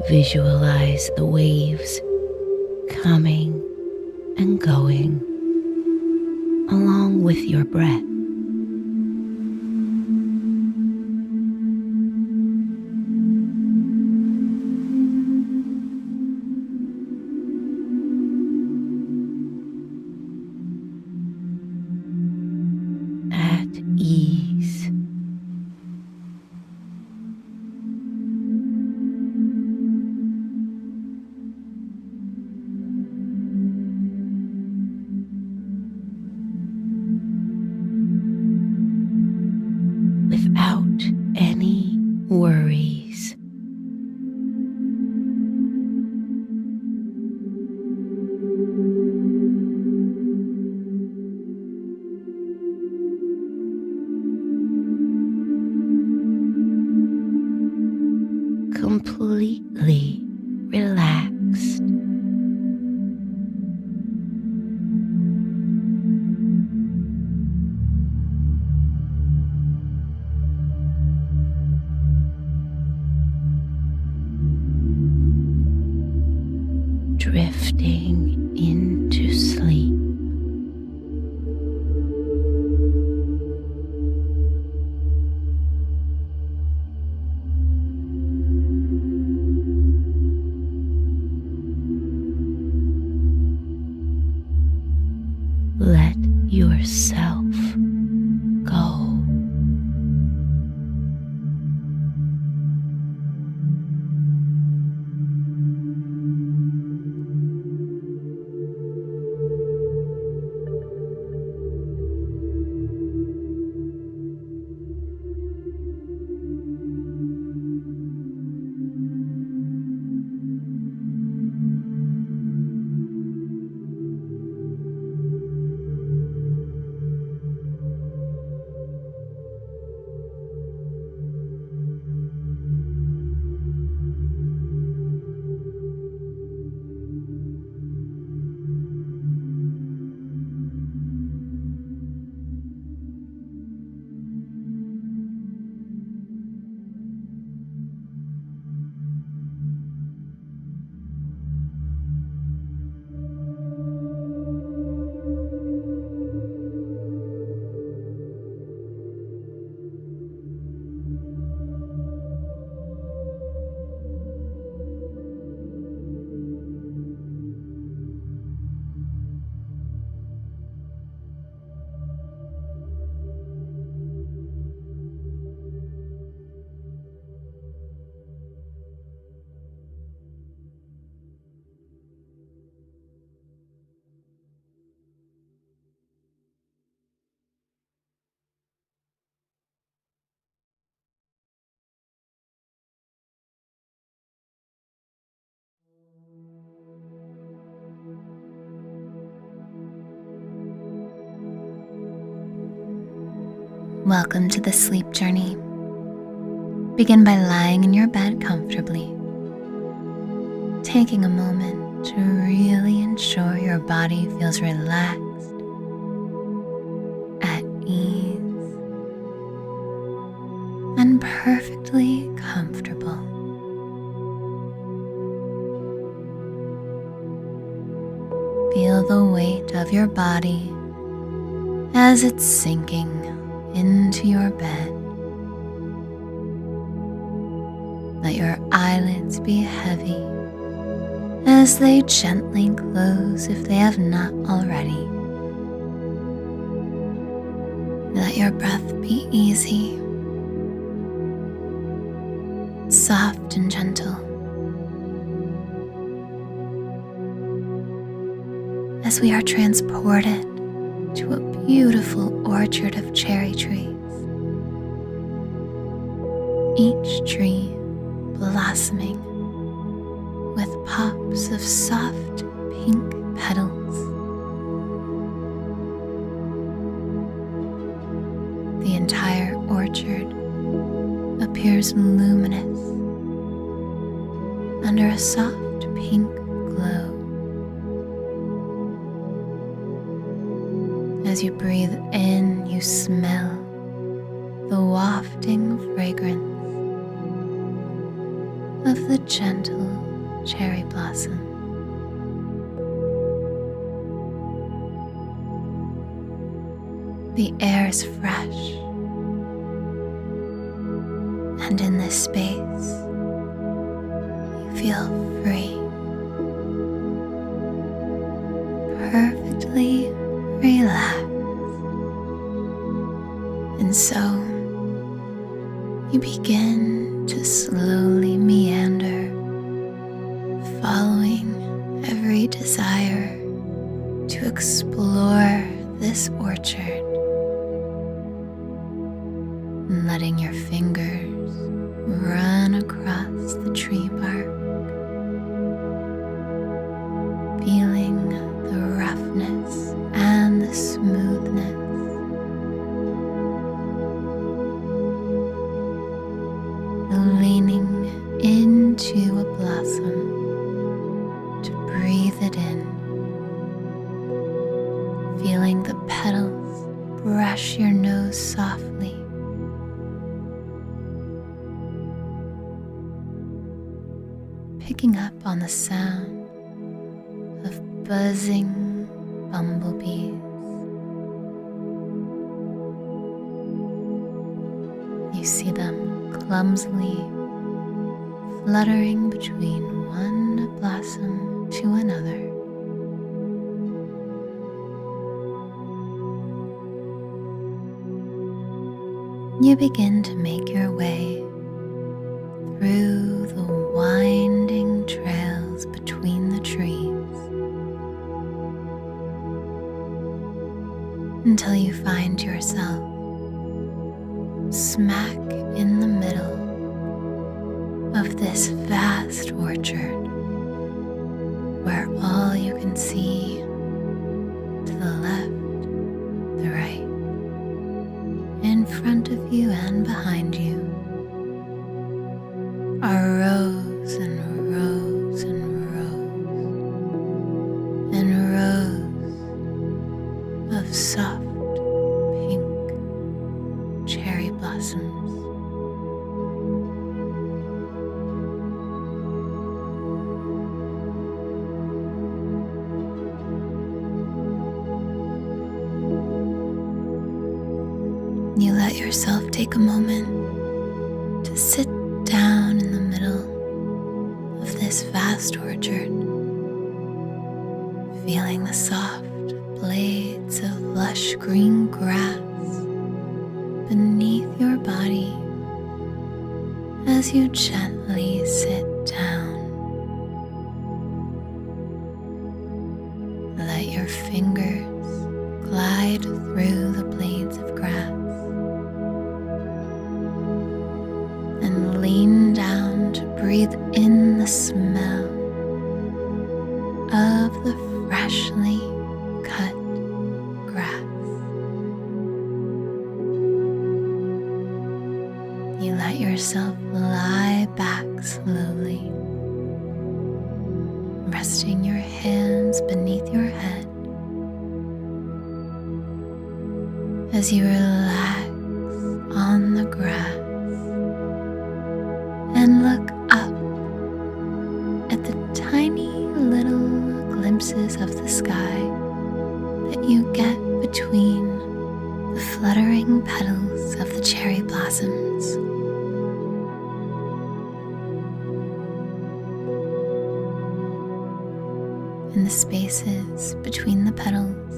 Visualize the waves coming and going along with your breath. At ease. Without any worries. Completely relaxed. Drifting into sleep. Let yourself go. Welcome to the sleep journey. Begin by lying in your bed comfortably, taking a moment to really ensure your body feels relaxed, at ease, and perfectly comfortable. feel the weight of your body as it's sinking into your bed. Let your eyelids be heavy as they gently close if they have not already. Let your breath be easy, soft and gentle, as we are transported to a beautiful orchard of cherry trees. Each tree blossoming with pops of soft pink petals. The entire orchard appears luminous under a soft pink glow. As you breathe in, you smell the wafting fragrance of the gentle cherry blossom. The air is fresh, and in this space, you feel free, perfectly relaxed. And so, you begin to slowly meander, following every desire to explore this orchard, letting your fingers run across the tree bark, feeling the roughness and the smoothness, leaning into a blossom to breathe it in, feeling the petals brush your nose softly, picking up on the sound of buzzing bumblebees. You see them clumsily fluttering between one blossom to another. You begin to make your way through the winding trails between the trees until you find yourself smack in the middle of this vast orchard where all you can see to the left, the right, in front of you and behind you are rows and rows and rows and rows of soft pink cherry blossoms. You let yourself take a moment to sit down in the middle of this vast orchard, feeling the soft blades of lush green grass beneath your body as you gently sit down. Let your fingers glide through the blades of grass and lean down to breathe in the smell of the freshly cut grass. You let yourself lie back slowly, resting your hands beneath your head as you relax on the grass and look up at the tiny little glimmer glimpses of the sky that you get between the fluttering petals of the cherry blossoms. In the spaces between the petals,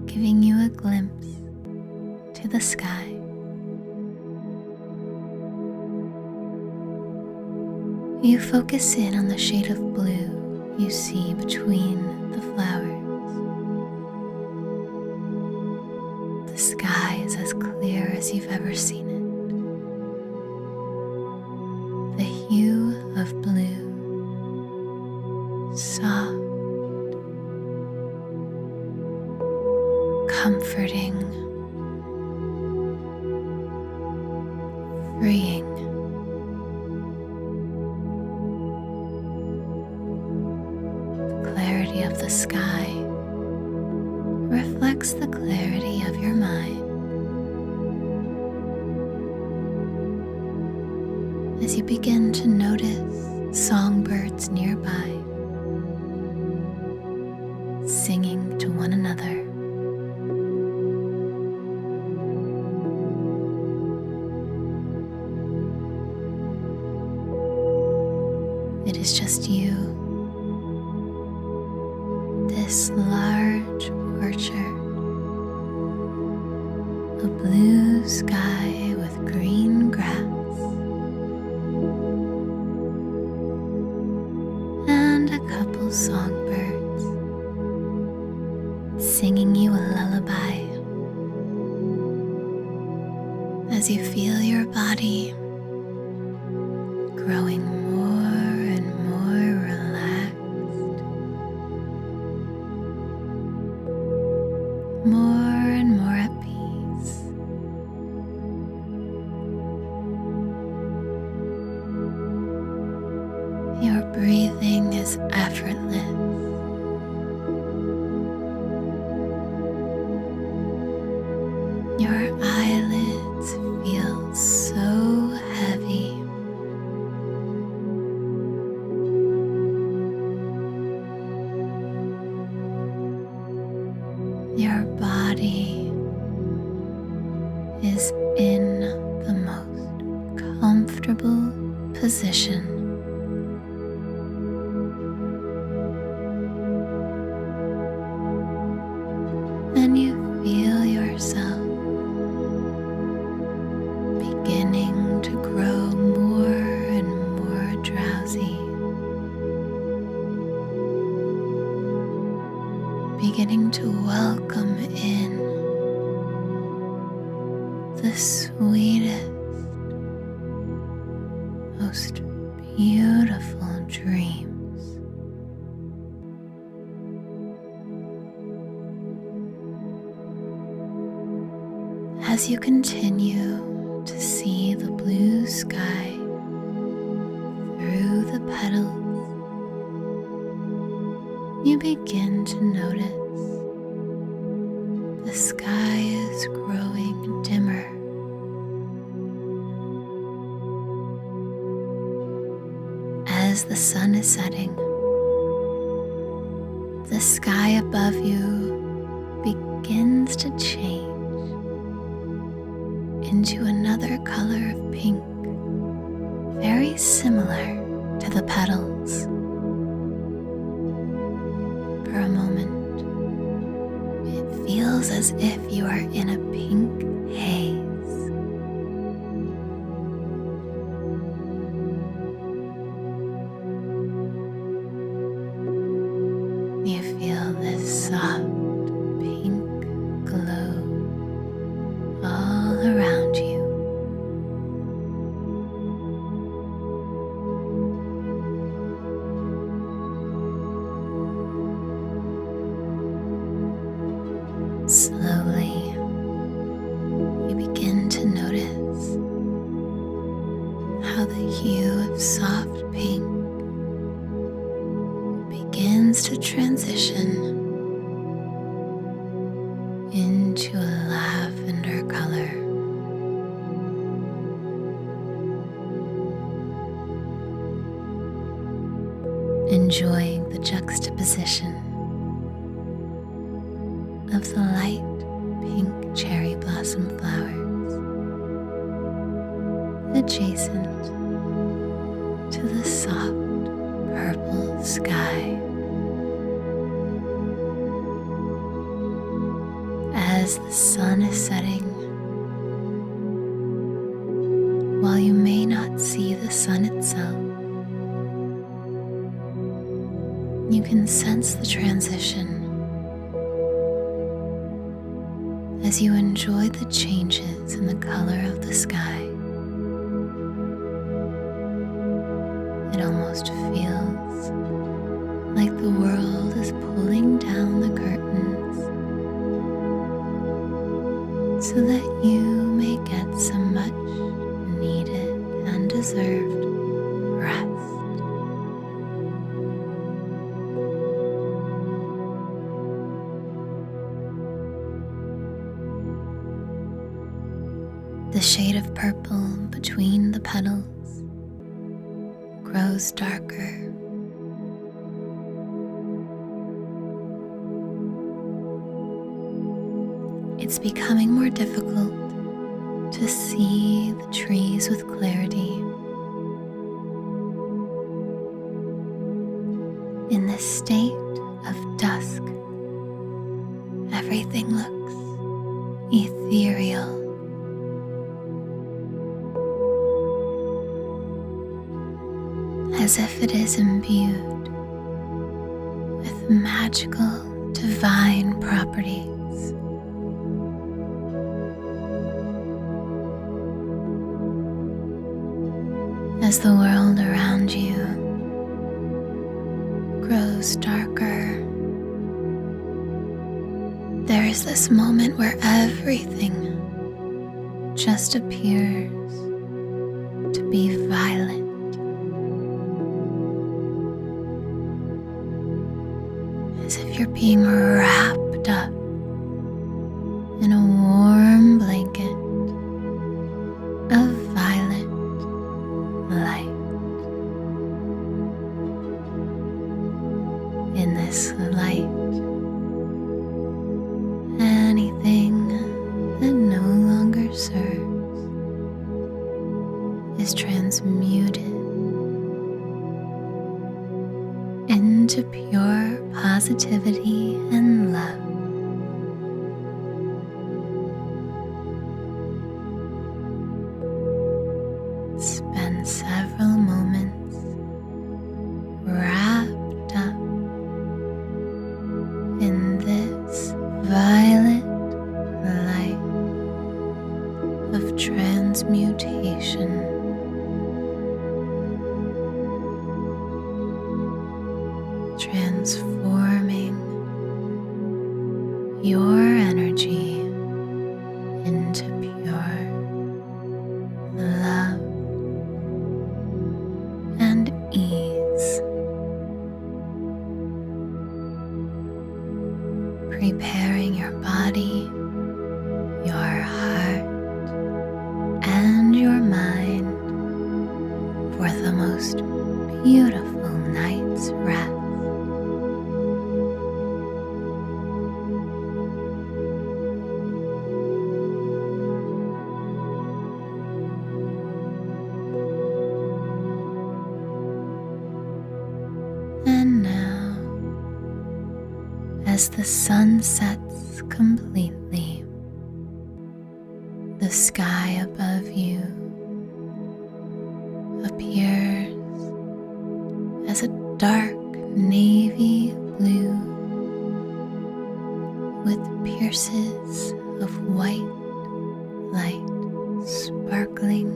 giving you a glimpse to the sky. You focus in on the shade of blue you see between the flowers. The sky is as clear as you've ever seen it. The hue of blue, soft, comforting, freeing. The clarity of the sky reflects the clarity of your mind. As you begin to notice songbirds nearby, singing to one another. It is just you, this large orchard, a blue sky with green grass, and a couple songbirds singing you a lullaby. As you feel your body growing more and more relaxed, more and more at peace. Your breathing is effortless. Your eyelids feel so heavy. Your body is in the most comfortable position. And you feel yourself beginning to grow more and more drowsy, beginning to welcome in the sweetest, most beautiful dreams. As you continue to see the blue sky through the petals, you begin to notice the sky is growing dimmer. As the sun is setting, the sky above you begins to change into another color of pink, very similar to the petals. For a moment, it feels as if you are in a pink haze. You feel this soft pink glow all around you. Slowly, you begin to notice how the hue of soft pink begins to transition into a lavender color. enjoying the juxtaposition of the light pink cherry blossom flowers adjacent to the soft purple sky. As the sun is setting, while you may not see the sun itself, you can sense the transition as you enjoy the changes in the color of the sky. It almost feels like the world is pulling down the curtains so that you may get some much needed and deserved rest. The shade of purple between the petals grows darker. It's becoming more difficult to see the trees with clarity. In this state of dusk, everything looks ethereal. As if it is imbued with magical, divine properties. As the world around you grows darker, there is this moment where everything just appears to be violet. As if you're being wrapped up in a warm blanket of violet light. In this light, anything that no longer serves is transmuted into pure positivity and love. Spend several moments wrapped up in this violet light of transmutation. Transforming your energy into pure love and ease. Preparing your body, your heart, and your mind for the most beautiful night's rest. And now, as the sun sets completely, the sky above you appears as a dark navy blue with pierces of white light sparkling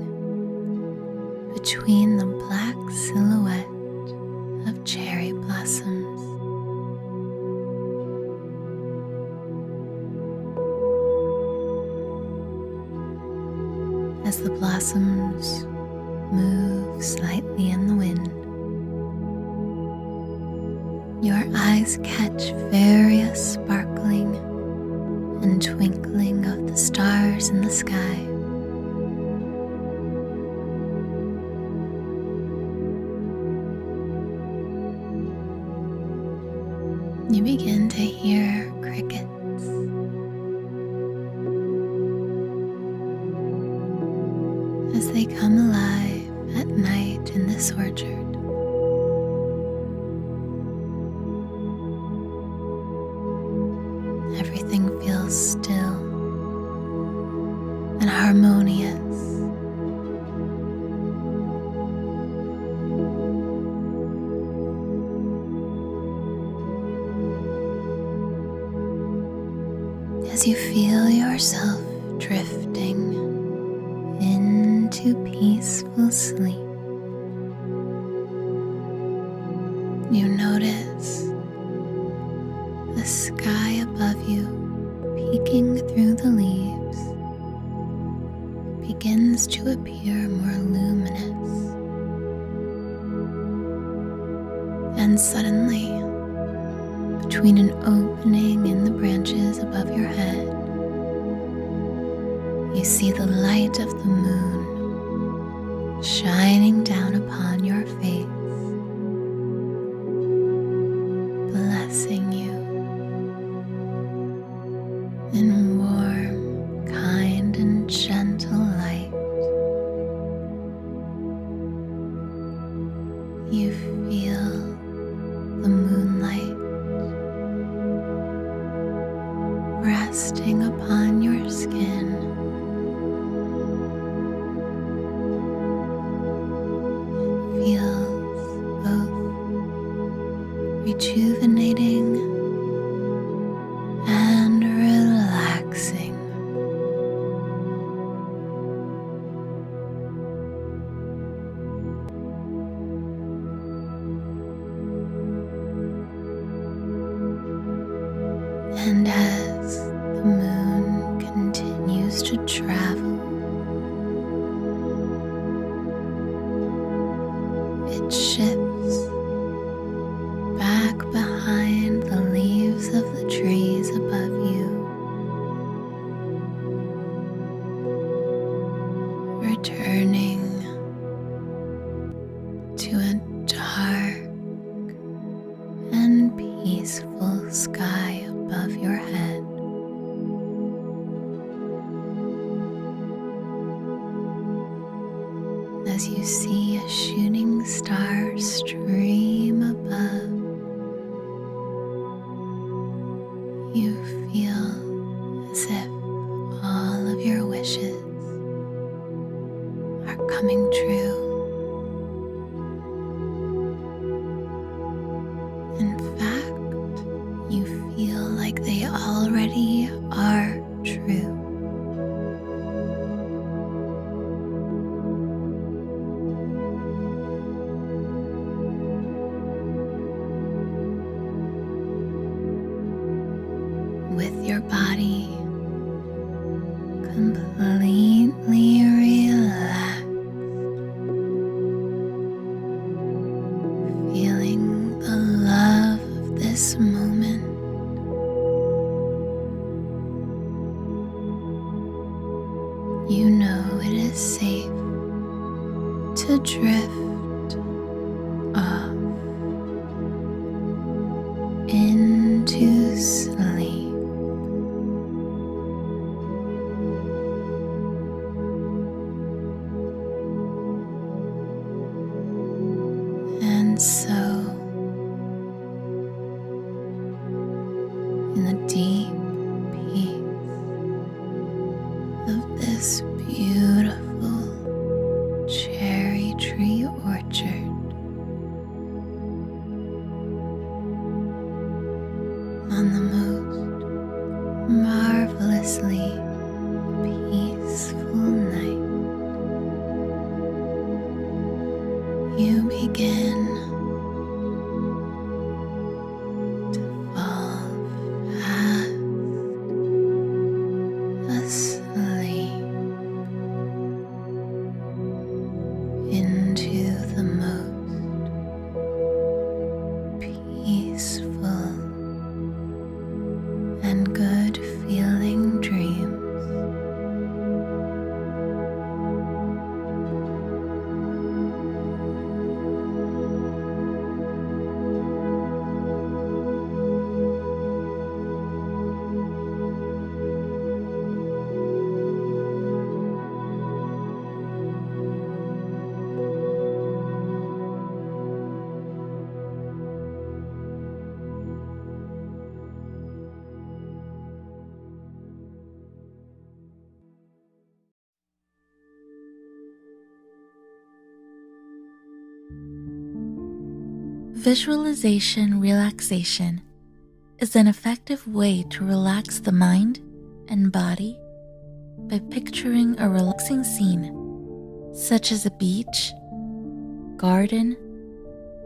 between the black silhouette of cherry blossoms. As the blossoms move slightly in the wind, your eyes catch various sparkling and twinkling of the stars in the sky. begin to hear crickets. As they come alive at night in this orchard. Everything feels still and harmonious. As you feel yourself drifting into peaceful sleep, you notice the sky above you peeking through the leaves begins to appear more luminous. And suddenly, between an opening in the branches above your head, you see the light of the moon shining down upon your face, blessing you in warm, kind, and gentle light. You feel the moonlight resting upon your skin. It feels both rejuvenating and relaxing. And as the moon continues to travel, it shifts back behind the leaves of the trees above you, returning to a dark and peaceful sky above your head. As you see a shooting star stream above, you feel as if all of your wishes are coming true. In fact, you feel like they already are true. With your body completely relaxed, feeling the love of this moment, you know it is safe to drift off into sleep. And so, in the deep peace of this beautiful cherry tree orchard, on the most marvelously peaceful night, you begin to fall fast asleep into the most peaceful and good feeling dreams. Visualization relaxation is an effective way to relax the mind and body by picturing a relaxing scene, such as a beach, garden,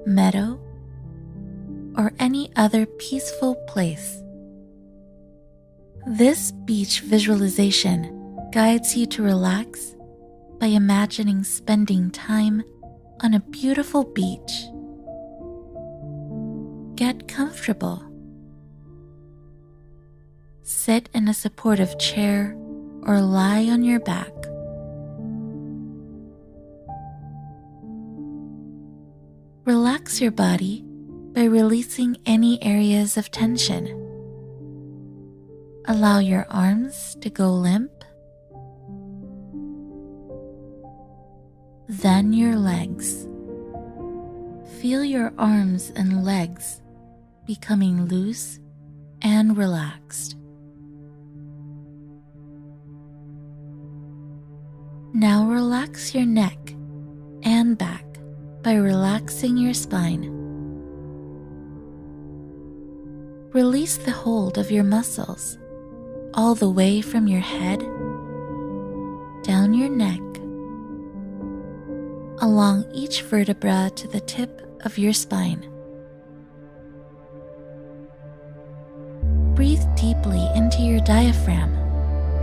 meadow, or any other peaceful place. This beach visualization guides you to relax by imagining spending time on a beautiful beach. Get comfortable. Sit in a supportive chair or lie on your back. Relax your body by releasing any areas of tension. Allow your arms to go limp, then your legs. Feel your arms and legs becoming loose and relaxed. Now relax your neck and back by relaxing your spine. Release the hold of your muscles all the way from your head, down your neck, along each vertebra to the tip of your spine. Breathe deeply into your diaphragm,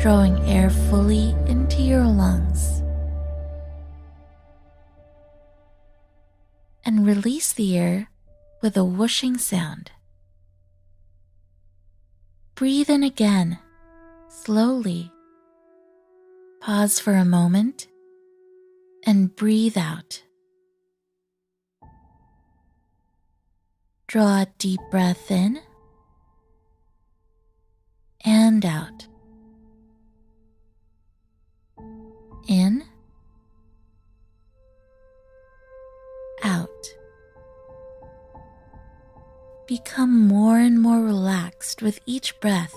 drawing air fully into your lungs. And release the air with a whooshing sound. Breathe in again, slowly. Pause for a moment and breathe out. Draw a deep breath in and out. In, out. Become more and more relaxed with each breath.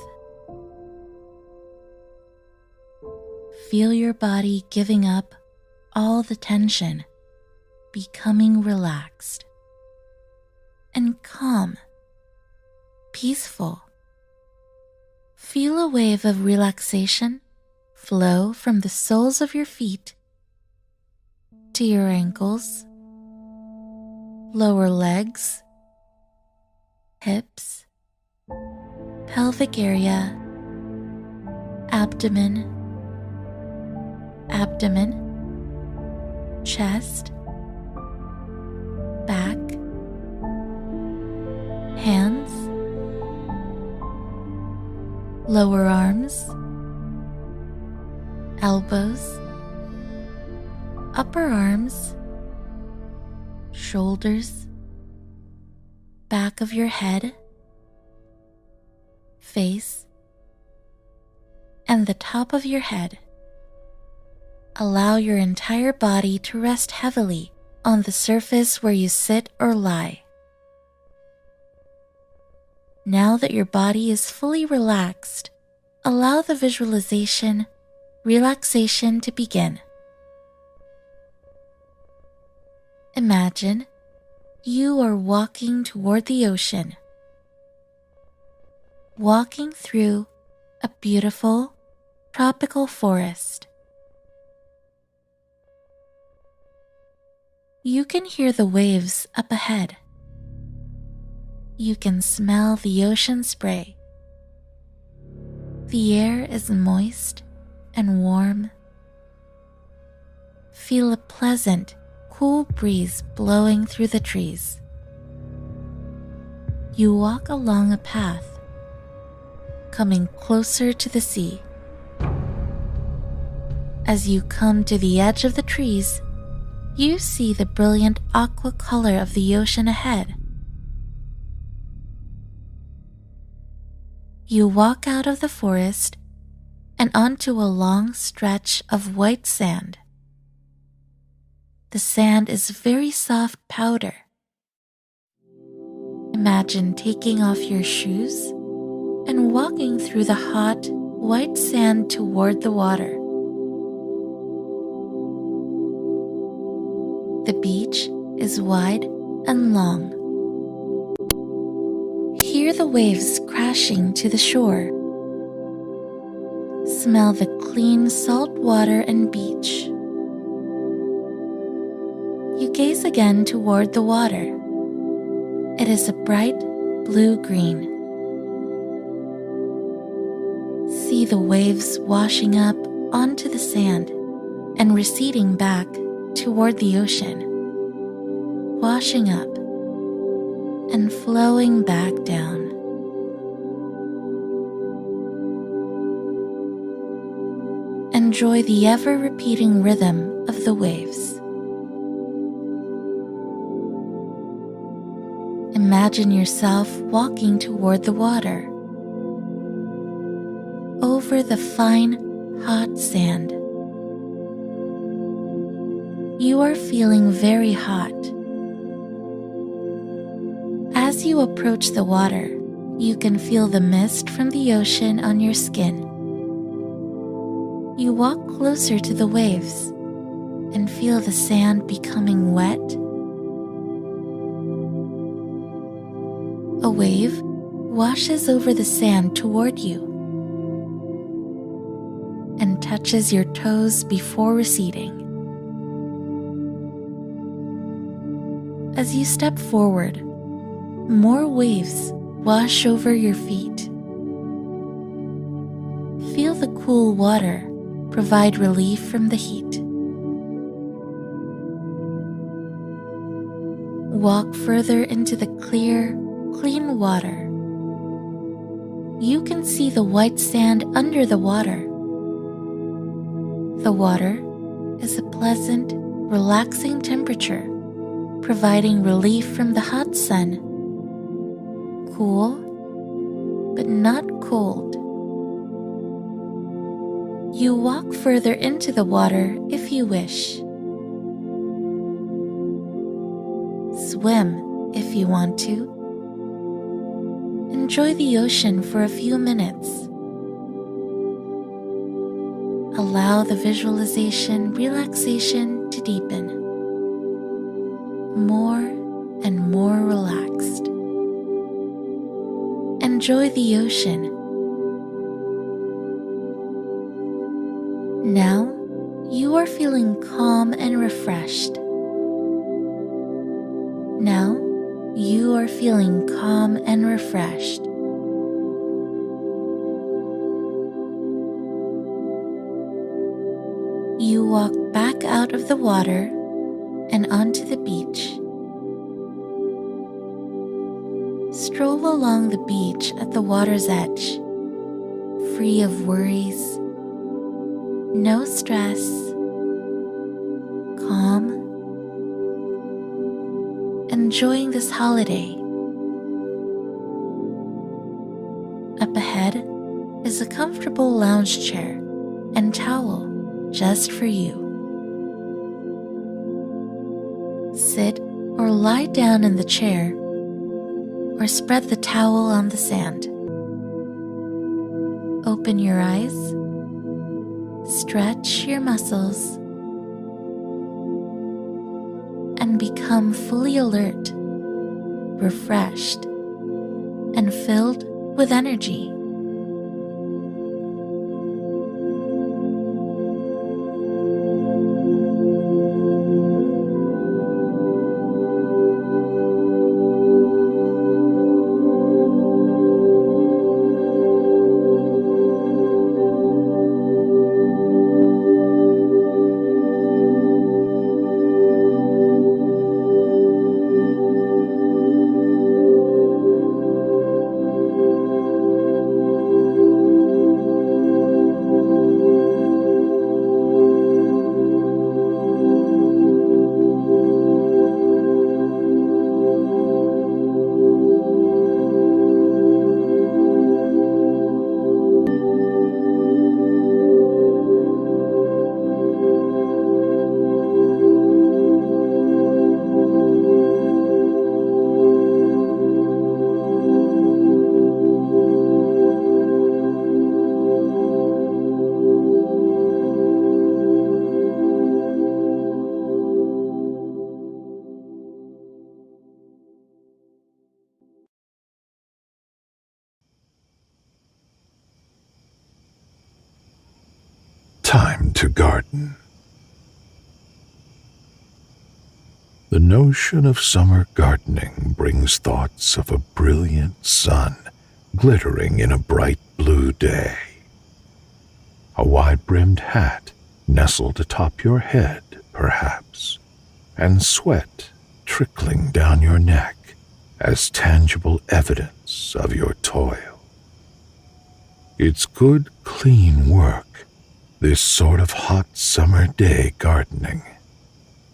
Feel your body giving up all the tension, becoming relaxed and calm, peaceful. Feel a wave of relaxation flow from the soles of your feet to your ankles, lower legs, hips, pelvic area, abdomen, chest, back, hands, lower arms, elbows, upper arms, shoulders, back of your head, face, and the top of your head. Allow your entire body to rest heavily on the surface where you sit or lie. Now that your body is fully relaxed, allow the visualization, relaxation to begin. Imagine you are walking toward the ocean, walking through a beautiful tropical forest. You can hear the waves up ahead. You can smell the ocean spray. The air is moist and warm. Feel a pleasant, cool breeze blowing through the trees. You walk along a path, coming closer to the sea. As you come to the edge of the trees, you see the brilliant aqua color of the ocean ahead. You walk out of the forest and onto a long stretch of white sand. The sand is very soft powder. Imagine taking off your shoes and walking through the hot, white sand toward the water. The beach is wide and long. Hear the waves crashing to the shore. Smell the clean salt water and beach. You gaze again toward the water. It is a bright blue-green. See the waves washing up onto the sand and receding back toward the ocean, washing up and flowing back down. Enjoy the ever-repeating rhythm of the waves. Imagine yourself walking toward the water, over the fine, hot sand. You are feeling very hot. As you approach the water, you can feel the mist from the ocean on your skin. You walk closer to the waves and feel the sand becoming wet. A wave washes over the sand toward you and touches your toes before receding. As you step forward, more waves wash over your feet. Feel the cool water provide relief from the heat. Walk further into the clear, clean water. You can see the white sand under the water. The water is a pleasant, relaxing temperature, providing relief from the hot sun. Cool, but not cold. You walk further into the water if you wish. Swim if you want to. Enjoy the ocean for a few minutes. Allow the visualization relaxation to deepen. More and more relaxed. Enjoy the ocean. Now you are feeling calm and refreshed. Now you are feeling calm and refreshed. You walk back out of the water and onto the beach. Stroll along the beach at the water's edge, free of worries, no stress, calm, enjoying this holiday. Up ahead is a comfortable lounge chair and towel just for you. Sit or lie down in the chair or spread the towel on the sand. Open your eyes, stretch your muscles, and become fully alert, refreshed, and filled with energy. time to garden. The notion of summer gardening brings thoughts of a brilliant sun glittering in a bright blue day. A wide-brimmed hat nestled atop your head, perhaps, and sweat trickling down your neck as tangible evidence of your toil. It's good, clean work, this sort of hot summer day gardening,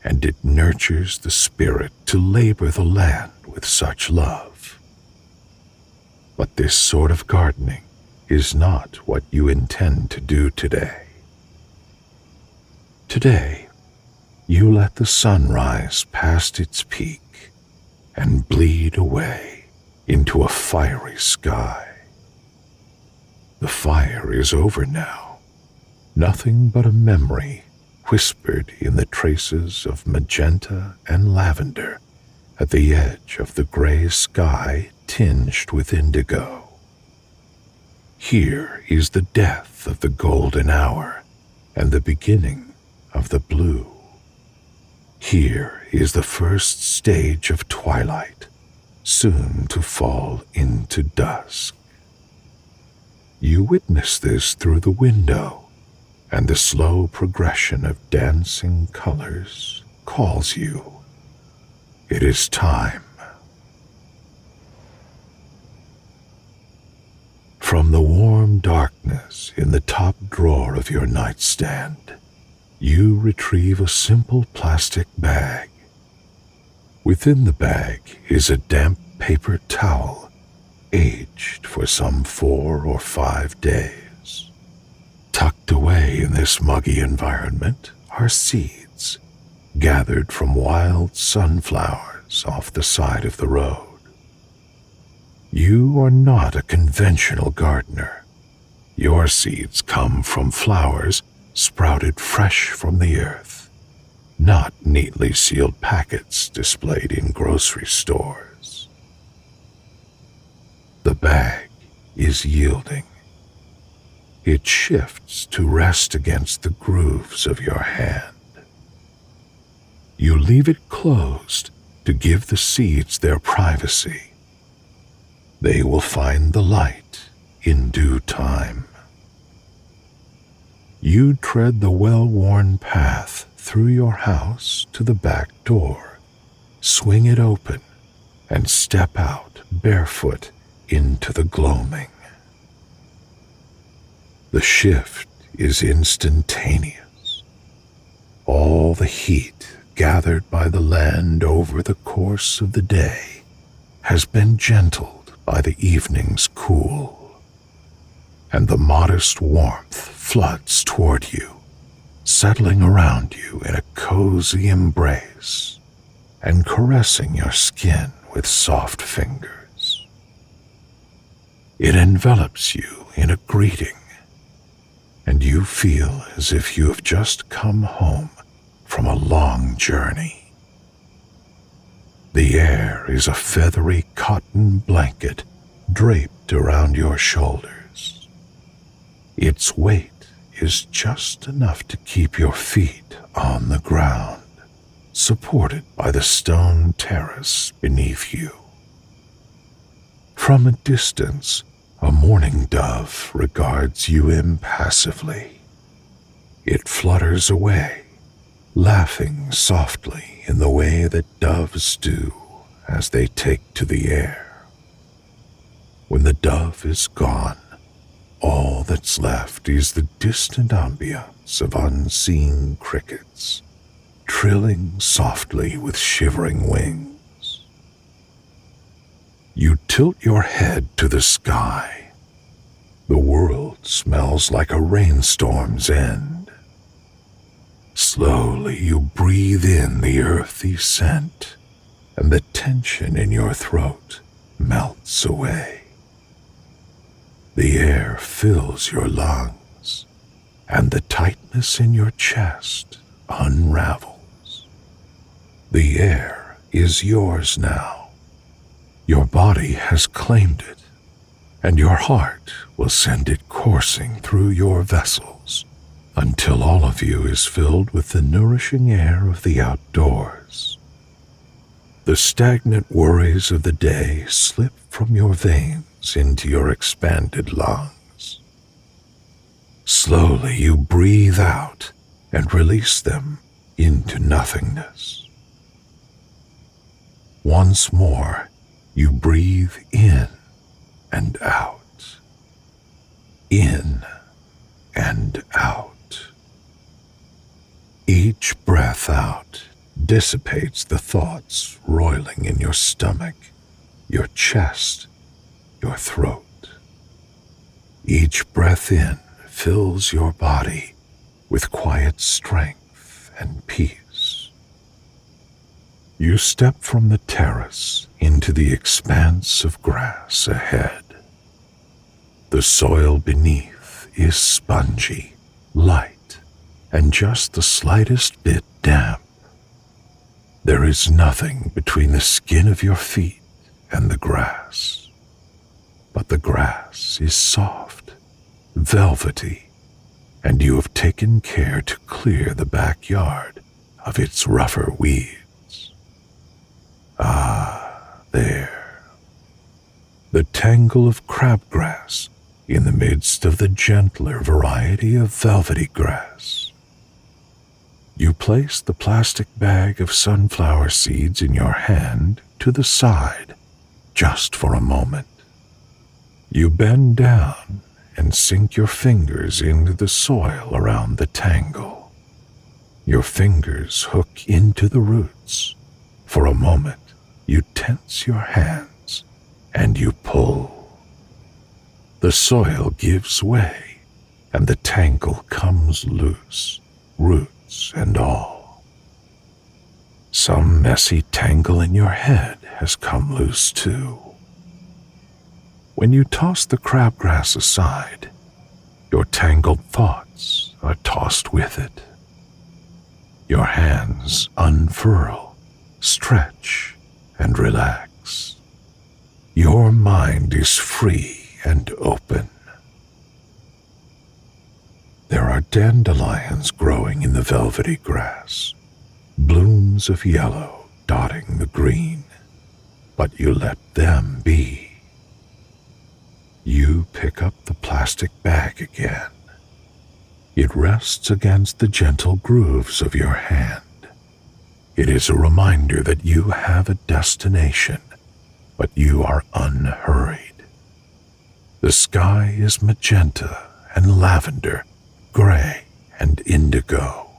and it nurtures the spirit to labor the land with such love. But this sort of gardening is not what you intend to do today. Today, you let the sun rise past its peak and bleed away into a fiery sky. The fire is over now, nothing but a memory whispered in the traces of magenta and lavender at the edge of the gray sky tinged with indigo. Here is the death of the golden hour and the beginning of the blue. Here is the first stage of twilight, soon to fall into dusk. You witness this through the window, and the slow progression of dancing colors calls you. It is time. From the warm darkness in the top drawer of your nightstand, you retrieve a simple plastic bag. Within the bag is a damp paper towel, aged for some 4 or 5 days. Tucked away in this muggy environment are seeds, gathered from wild sunflowers off the side of the road. You are not a conventional gardener. Your seeds come from flowers sprouted fresh from the earth, not neatly sealed packets displayed in grocery stores. The bag is yielding. It shifts to rest against the grooves of your hand. You leave it closed to give the seeds their privacy. They will find the light in due time. You tread the well-worn path through your house to the back door, swing it open, and step out barefoot into the gloaming. The shift is instantaneous. All the heat gathered by the land over the course of the day has been gentled by the evening's cool, and the modest warmth floods toward you, settling around you in a cozy embrace and caressing your skin with soft fingers. It envelops you in a greeting, and you feel as if you have just come home from a long journey. The air is a feathery cotton blanket draped around your shoulders. Its weight is just enough to keep your feet on the ground, supported by the stone terrace beneath you. From a distance, a mourning dove regards you impassively. It flutters away, laughing softly in the way that doves do as they take to the air. When the dove is gone, all that's left is the distant ambience of unseen crickets, trilling softly with shivering wings. You tilt your head to the sky. The world smells like a rainstorm's end. Slowly you breathe in the earthy scent, and the tension in your throat melts away. The air fills your lungs, and the tightness in your chest unravels. The air is yours now. Your body has claimed it, and your heart will send it coursing through your vessels, until all of you is filled with the nourishing air of the outdoors. The stagnant worries of the day slip from your veins into your expanded lungs. Slowly you breathe out and release them into nothingness. Once more, you breathe in and out, in and out. Each breath out dissipates the thoughts roiling in your stomach, your chest, your throat. Each breath in fills your body with quiet strength and peace. You step from the terrace into the expanse of grass ahead. The soil beneath is spongy, light, and just the slightest bit damp. There is nothing between the skin of your feet and the grass, but the grass is soft, velvety, and you have taken care to clear the backyard of its rougher weeds. Ah, there. The tangle of crabgrass in the midst of the gentler variety of velvety grass. You place the plastic bag of sunflower seeds in your hand to the side, just for a moment. You bend down and sink your fingers into the soil around the tangle. Your fingers hook into the roots. For a moment, you tense your hands and you pull. The soil gives way and the tangle comes loose, roots and all. Some messy tangle in your head has come loose too. When you toss the crabgrass aside, your tangled thoughts are tossed with it. Your hands unfurl, stretch, and relax. Your mind is free and open. There are dandelions growing in the velvety grass, blooms of yellow dotting the green, but you let them be. You pick up the plastic bag again. It rests against the gentle grooves of your hand. It is a reminder that you have a destination, but you are unhurried. The sky is magenta and lavender, gray and indigo.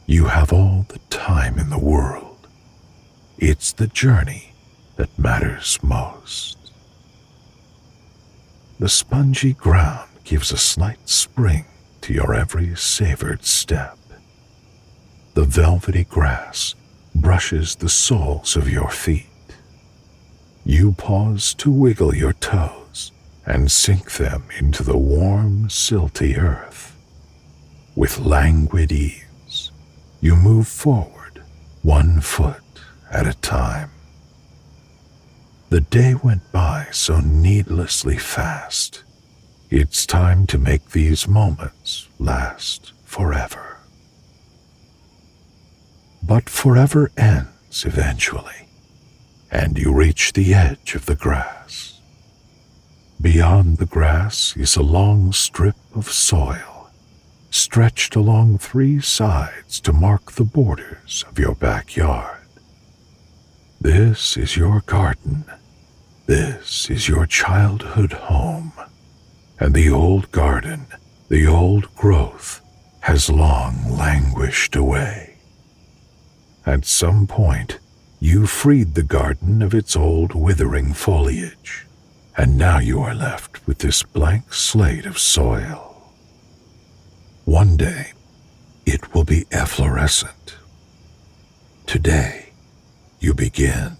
You have all the time in the world. It's the journey that matters most. The spongy ground gives a slight spring to your every savored step. The velvety grass brushes the soles of your feet. You pause to wiggle your toes and sink them into the warm, silty earth. With languid ease, you move forward, 1 foot at a time. The day went by so needlessly fast. It's time to make these moments last forever. But forever ends eventually, and you reach the edge of the grass. Beyond the grass is a long strip of soil, stretched along 3 sides to mark the borders of your backyard. This is your garden. This is your childhood home. And the old garden, the old growth, has long languished away. At some point, you freed the garden of its old withering foliage, and now you are left with this blank slate of soil. One day, it will be efflorescent. Today, you begin.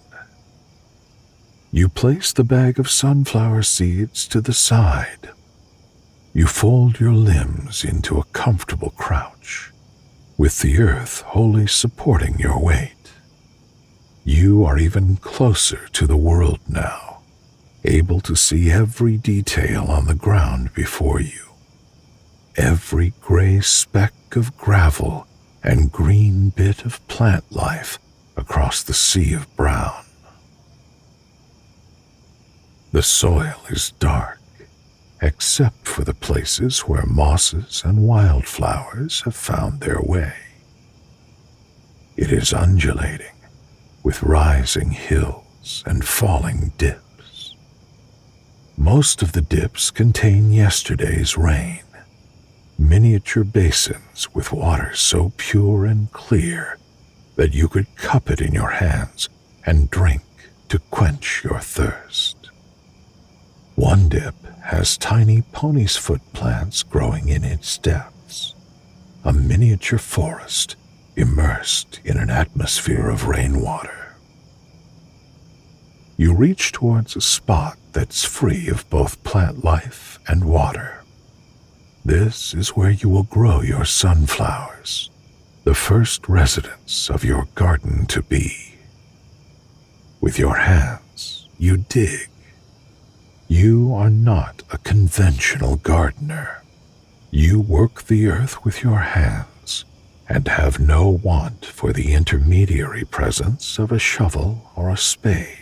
You place the bag of sunflower seeds to the side. You fold your limbs into a comfortable crouch, with the earth wholly supporting your weight. You are even closer to the world now, able to see every detail on the ground before you. every gray speck of gravel and green bit of plant life across the sea of brown. The soil is dark, except for the places where mosses and wildflowers have found their way. It is undulating, with rising hills and falling dips. Most of the dips contain yesterday's rain, miniature basins with water so pure and clear that you could cup it in your hands and drink to quench your thirst. One dip has tiny pony's foot plants growing in its depths, a miniature forest immersed in an atmosphere of rainwater. You reach towards a spot that's free of both plant life and water. This is where you will grow your sunflowers, the first residence of your garden-to-be. With your hands, you dig. You are not a conventional gardener. You work the earth with your hands and have no want for the intermediary presence of a shovel or a spade.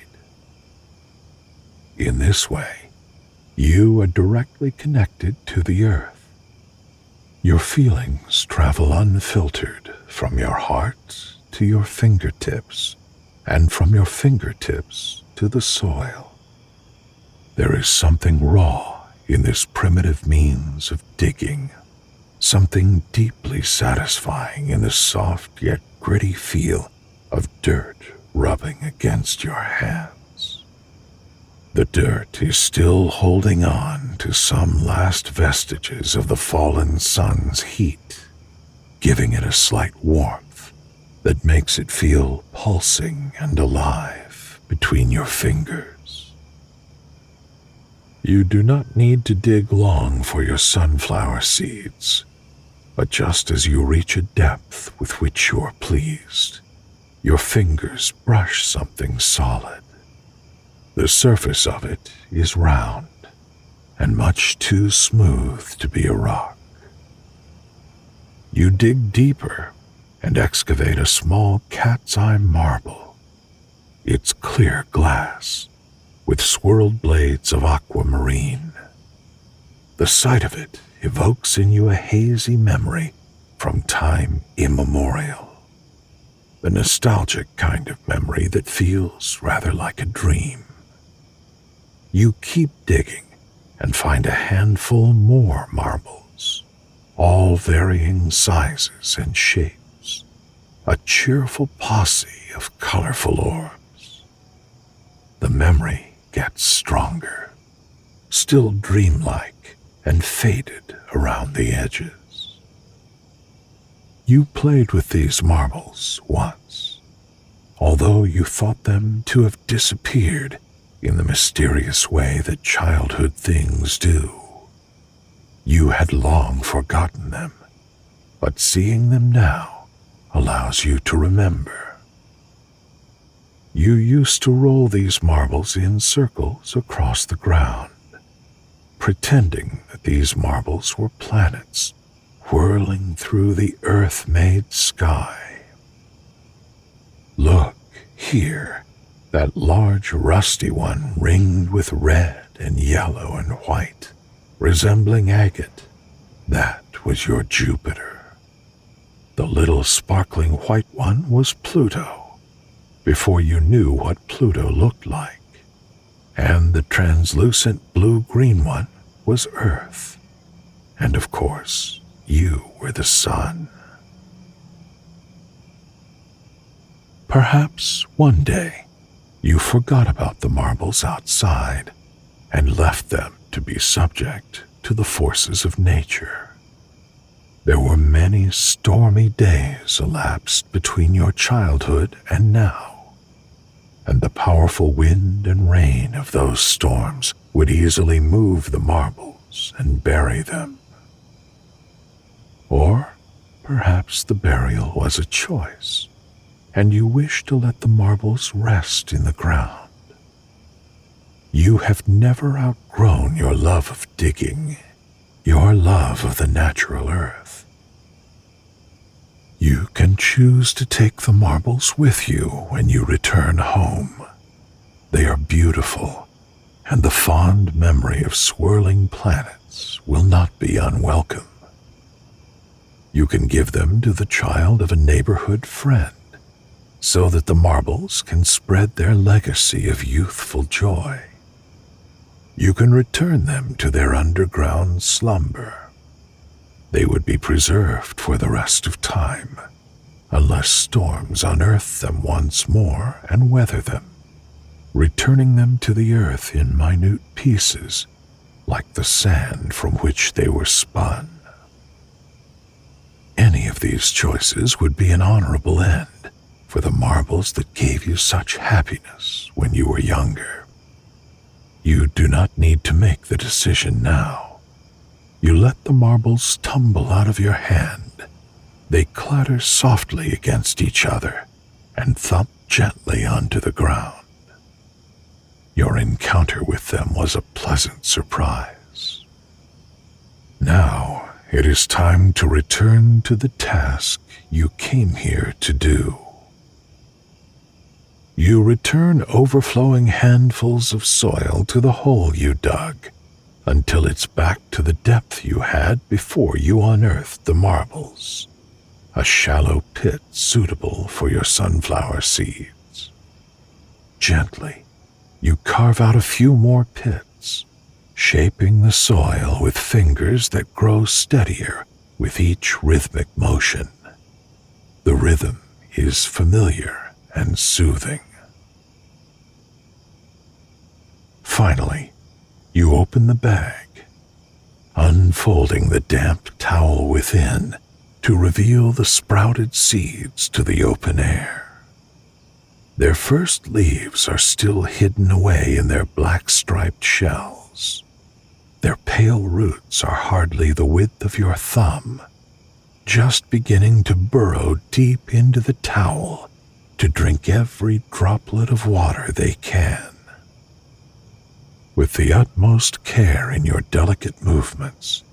In this way, you are directly connected to the earth. Your feelings travel unfiltered from your heart to your fingertips, and from your fingertips to the soil. There is something raw in this primitive means of digging, something deeply satisfying in the soft yet gritty feel of dirt rubbing against your hands. The dirt is still holding on to some last vestiges of the fallen sun's heat, giving it a slight warmth that makes it feel pulsing and alive between your fingers. You do not need to dig long for your sunflower seeds, but just as you reach a depth with which you are pleased, your fingers brush something solid. The surface of it is round and much too smooth to be a rock. You dig deeper and excavate a small cat's eye marble. It's clear glass with swirled blades of aquamarine. The sight of it evokes in you a hazy memory from time immemorial, the nostalgic kind of memory that feels rather like a dream. You keep digging and find a handful more marbles, all varying sizes and shapes, a cheerful posse of colorful orbs. The memory gets stronger, still dreamlike and faded around the edges. You played with these marbles once, although you thought them to have disappeared in the mysterious way that childhood things do. You had long forgotten them, but seeing them now allows you to remember. You used to roll these marbles in circles across the ground, pretending that these marbles were planets whirling through the earth-made sky. Look here, that large rusty one ringed with red and yellow and white, resembling agate. That was your Jupiter. The little sparkling white one was Pluto, before you knew what Pluto looked like, and the translucent blue-green one was Earth, and of course, you were the sun. Perhaps one day you forgot about the marbles outside and left them to be subject to the forces of nature. There were many stormy days elapsed between your childhood and now, and the powerful wind and rain of those storms would easily move the marbles and bury them. Or perhaps the burial was a choice, and you wish to let the marbles rest in the ground. You have never outgrown your love of digging, your love of the natural earth. You can choose to take the marbles with you when you return home. They are beautiful, and the fond memory of swirling planets will not be unwelcome. You can give them to the child of a neighborhood friend, so that the marbles can spread their legacy of youthful joy. You can return them to their underground slumber. They would be preserved for the rest of time, unless storms unearth them once more and weather them, returning them to the earth in minute pieces, like the sand from which they were spun. Any of these choices would be an honorable end for the marbles that gave you such happiness when you were younger. You do not need to make the decision now. You let the marbles tumble out of your hand. They clatter softly against each other and thump gently onto the ground. Your encounter with them was a pleasant surprise. Now it is time to return to the task you came here to do. You return overflowing handfuls of soil to the hole you dug until it's back to the depth you had before you unearthed the marbles, a shallow pit suitable for your sunflower seeds. Gently, you carve out a few more pits, shaping the soil with fingers that grow steadier with each rhythmic motion. The rhythm is familiar and soothing. Finally, you open the bag, unfolding the damp towel within to reveal the sprouted seeds to the open air. Their first leaves are still hidden away in their black-striped shells. Their pale roots are hardly the width of your thumb, just beginning to burrow deep into the towel to drink every droplet of water they can. With the utmost care in your delicate movements,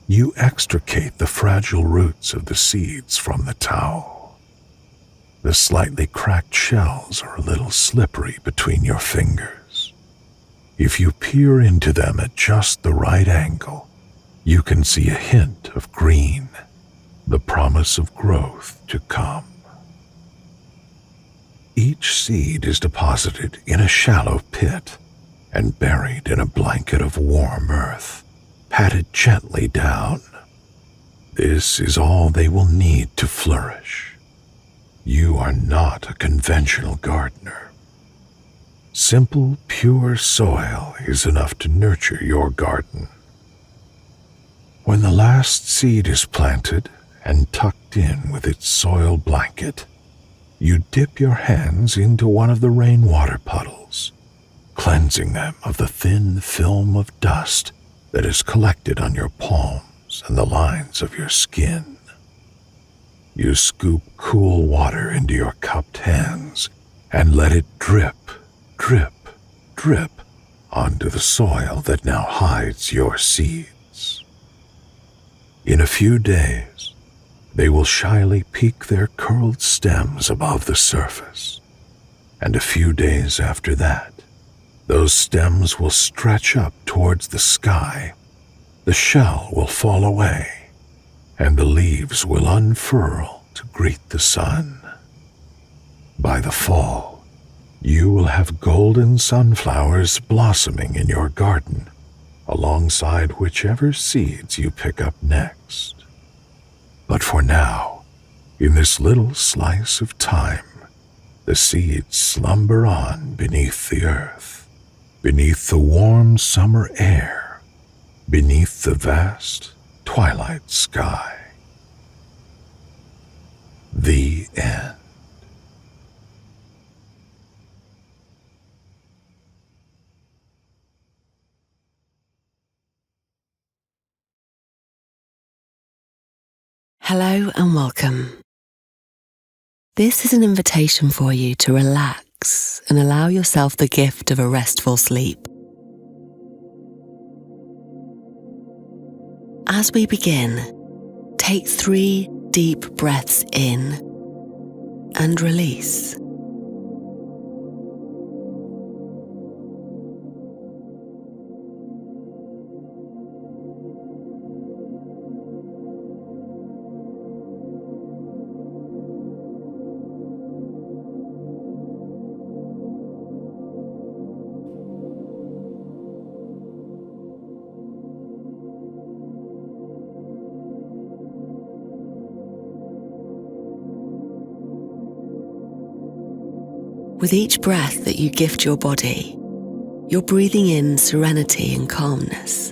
you extricate the fragile roots of the seeds from the towel. The slightly cracked shells are a little slippery between your fingers. If you peer into them at just the right angle, you can see a hint of green, the promise of growth to come. Each seed is deposited in a shallow pit and buried in a blanket of warm earth, patted gently down. This is all they will need to flourish. You are not a conventional gardener. Simple, pure soil is enough to nurture your garden. When the last seed is planted and tucked in with its soil blanket, you dip your hands into one of the rainwater puddles, cleansing them of the thin film of dust that is collected on your palms and the lines of your skin. You scoop cool water into your cupped hands and let it drip, drip, drip onto the soil that now hides your seeds. In a few days, they will shyly peek their curled stems above the surface, and a few days after that, those stems will stretch up towards the sky, the shell will fall away, and the leaves will unfurl to greet the sun. By the fall, you will have golden sunflowers blossoming in your garden, alongside whichever seeds you pick up next. But for now, in this little slice of time, the seeds slumber on beneath the earth, beneath the warm summer air, beneath the vast twilight sky. The end. Hello and welcome. This is an invitation for you to relax and allow yourself the gift of a restful sleep. As we begin, take 3 deep breaths in and release. With each breath that you gift your body, you're breathing in serenity and calmness,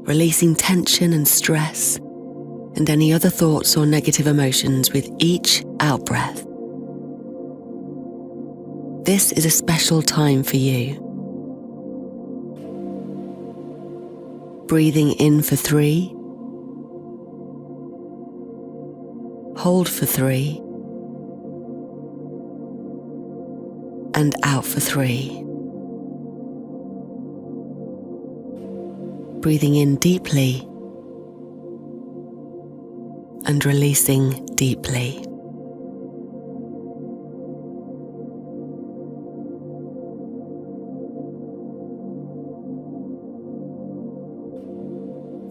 releasing tension and stress and any other thoughts or negative emotions with each out-breath. This is a special time for you. Breathing in for 3, hold for 3, and out for 3. Breathing in deeply and releasing deeply.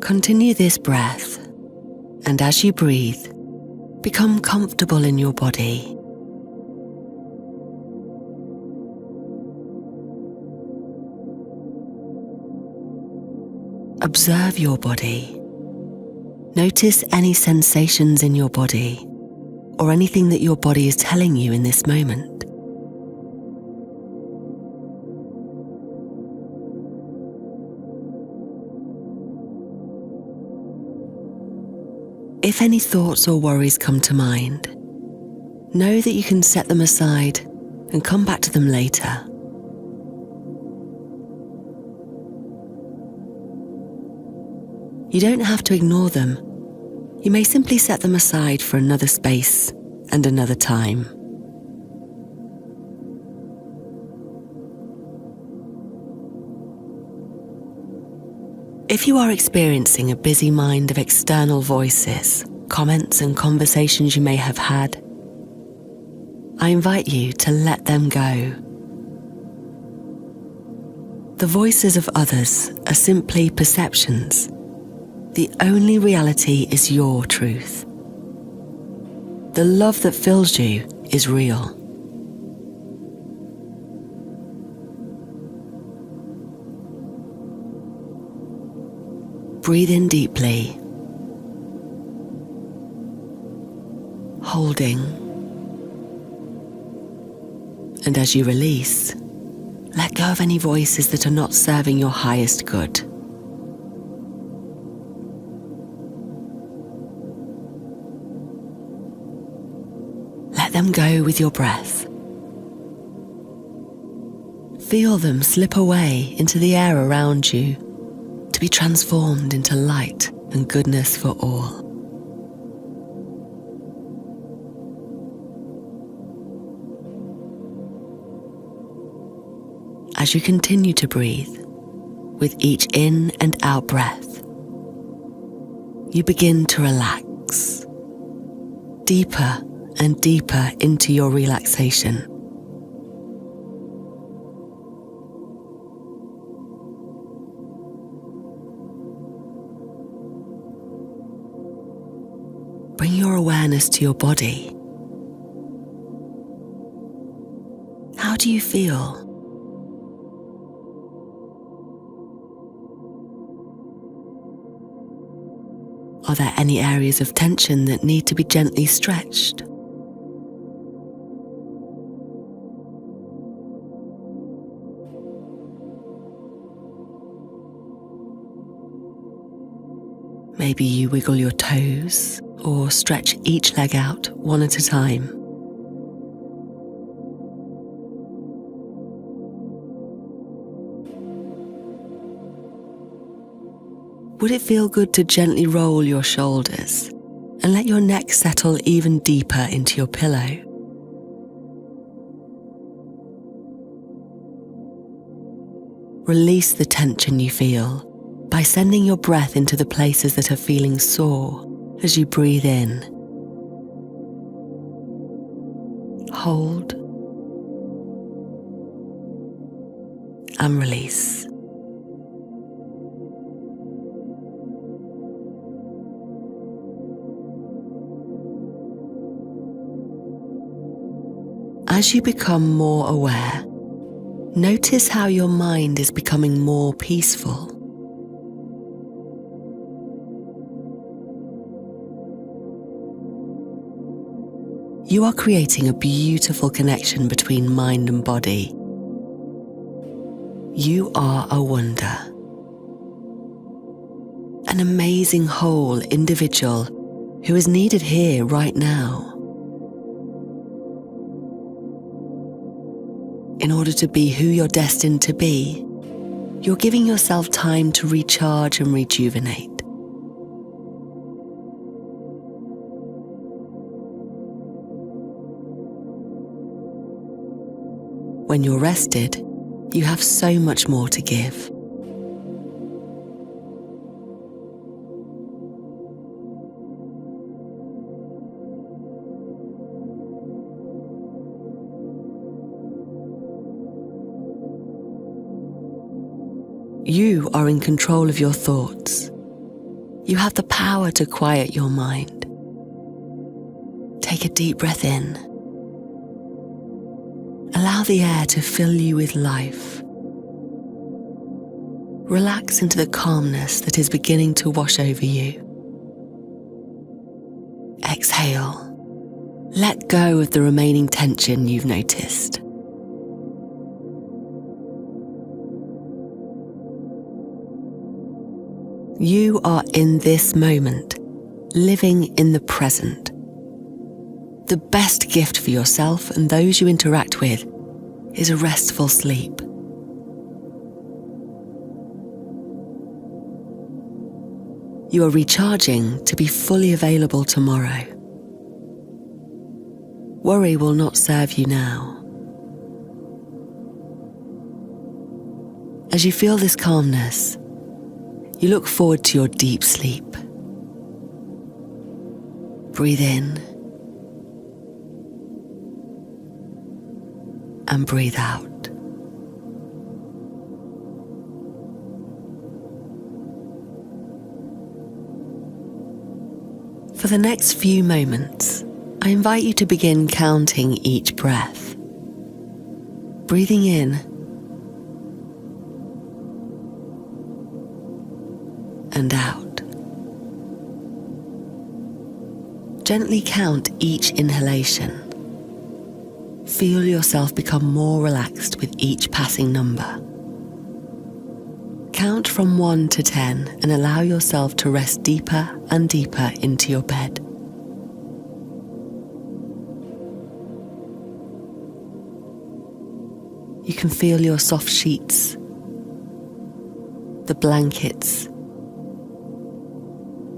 Continue this breath, and as you breathe, become comfortable in your body. Observe your body. Notice any sensations in your body or anything that your body is telling you in this moment. If any thoughts or worries come to mind, know that you can set them aside and come back to them later. You don't have to ignore them. You may simply set them aside for another space and another time. If you are experiencing a busy mind of external voices, comments and conversations you may have had, I invite you to let them go. The voices of others are simply perceptions. The only reality is your truth. The love that fills you is real. Breathe in deeply, holding, and as you release, let go of any voices that are not serving your highest good. Let them go with your breath. Feel them slip away into the air around you to be transformed into light and goodness for all. As you continue to breathe, with each in and out breath, you begin to relax, deeper and deeper into your relaxation. Bring your awareness to your body. How do you feel? Are there any areas of tension that need to be gently stretched? Maybe you wiggle your toes or stretch each leg out one at a time. Would it feel good to gently roll your shoulders and let your neck settle even deeper into your pillow? Release the tension you feel by sending your breath into the places that are feeling sore as you breathe in. Hold and release. As you become more aware, notice how your mind is becoming more peaceful. You are creating a beautiful connection between mind and body. You are a wonder. An amazing whole individual who is needed here right now. In order to be who you're destined to be, you're giving yourself time to recharge and rejuvenate. When you're rested, you have so much more to give. You are in control of your thoughts. You have the power to quiet your mind. Take a deep breath in. Allow the air to fill you with life. Relax into the calmness that is beginning to wash over you. Exhale. Let go of the remaining tension you've noticed. You are in this moment, living in the present. The best gift for yourself and those you interact with is a restful sleep. You are recharging to be fully available tomorrow. Worry will not serve you now. As you feel this calmness, you look forward to your deep sleep. Breathe in and breathe out. For the next few moments, I invite you to begin counting each breath. Breathing in and out. Gently count each inhalation. Feel yourself become more relaxed with each passing number. Count from 1 to 10 and allow yourself to rest deeper and deeper into your bed. You can feel your soft sheets, the blankets,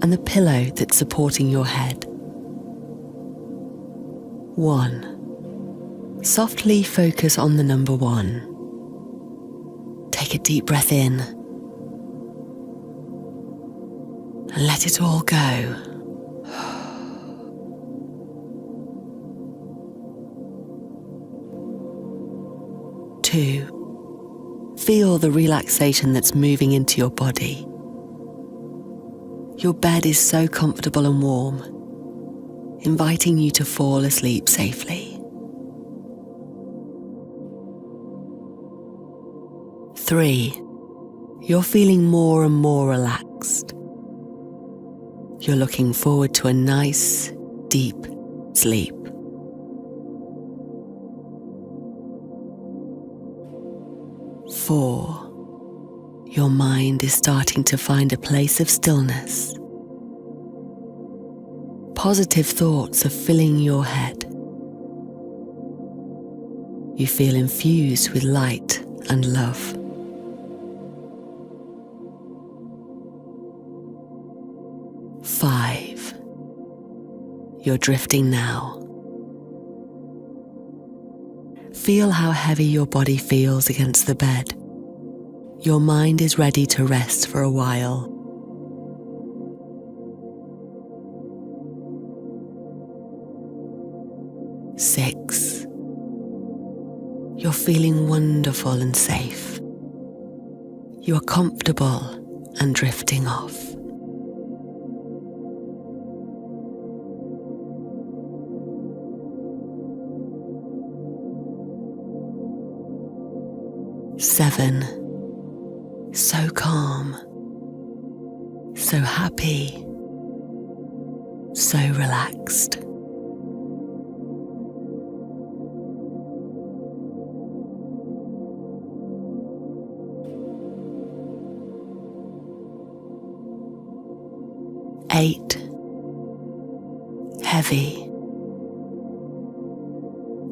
and the pillow that's supporting your head. 1. Softly focus on the number 1. Take a deep breath in and let it all go. 2. Feel the relaxation that's moving into your body. Your bed is so comfortable and warm, inviting you to fall asleep safely. 3. You're feeling more and more relaxed. You're looking forward to a nice, deep sleep. 4. Your mind is starting to find a place of stillness. Positive thoughts are filling your head. You feel infused with light and love. 5. You're drifting now. Feel how heavy your body feels against the bed. your mind is ready to rest for a while. 6. You're feeling wonderful and safe. You are comfortable and drifting off. 7. So calm, so happy, so relaxed. 8. Heavy,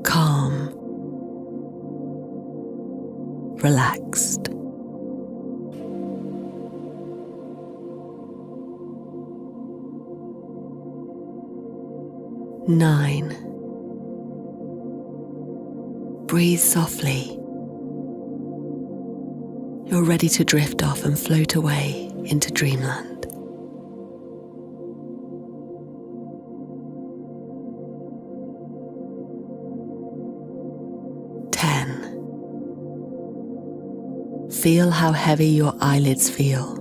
calm, relaxed. 9. Breathe softly. You're ready to drift off and float away into Dreamland. 10. Feel how heavy your eyelids feel.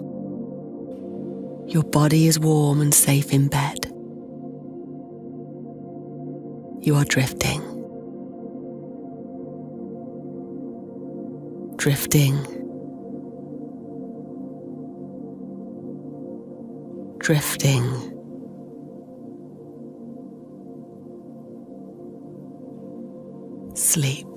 Your body is warm and safe in bed. You are drifting. Drifting. Drifting. Sleep.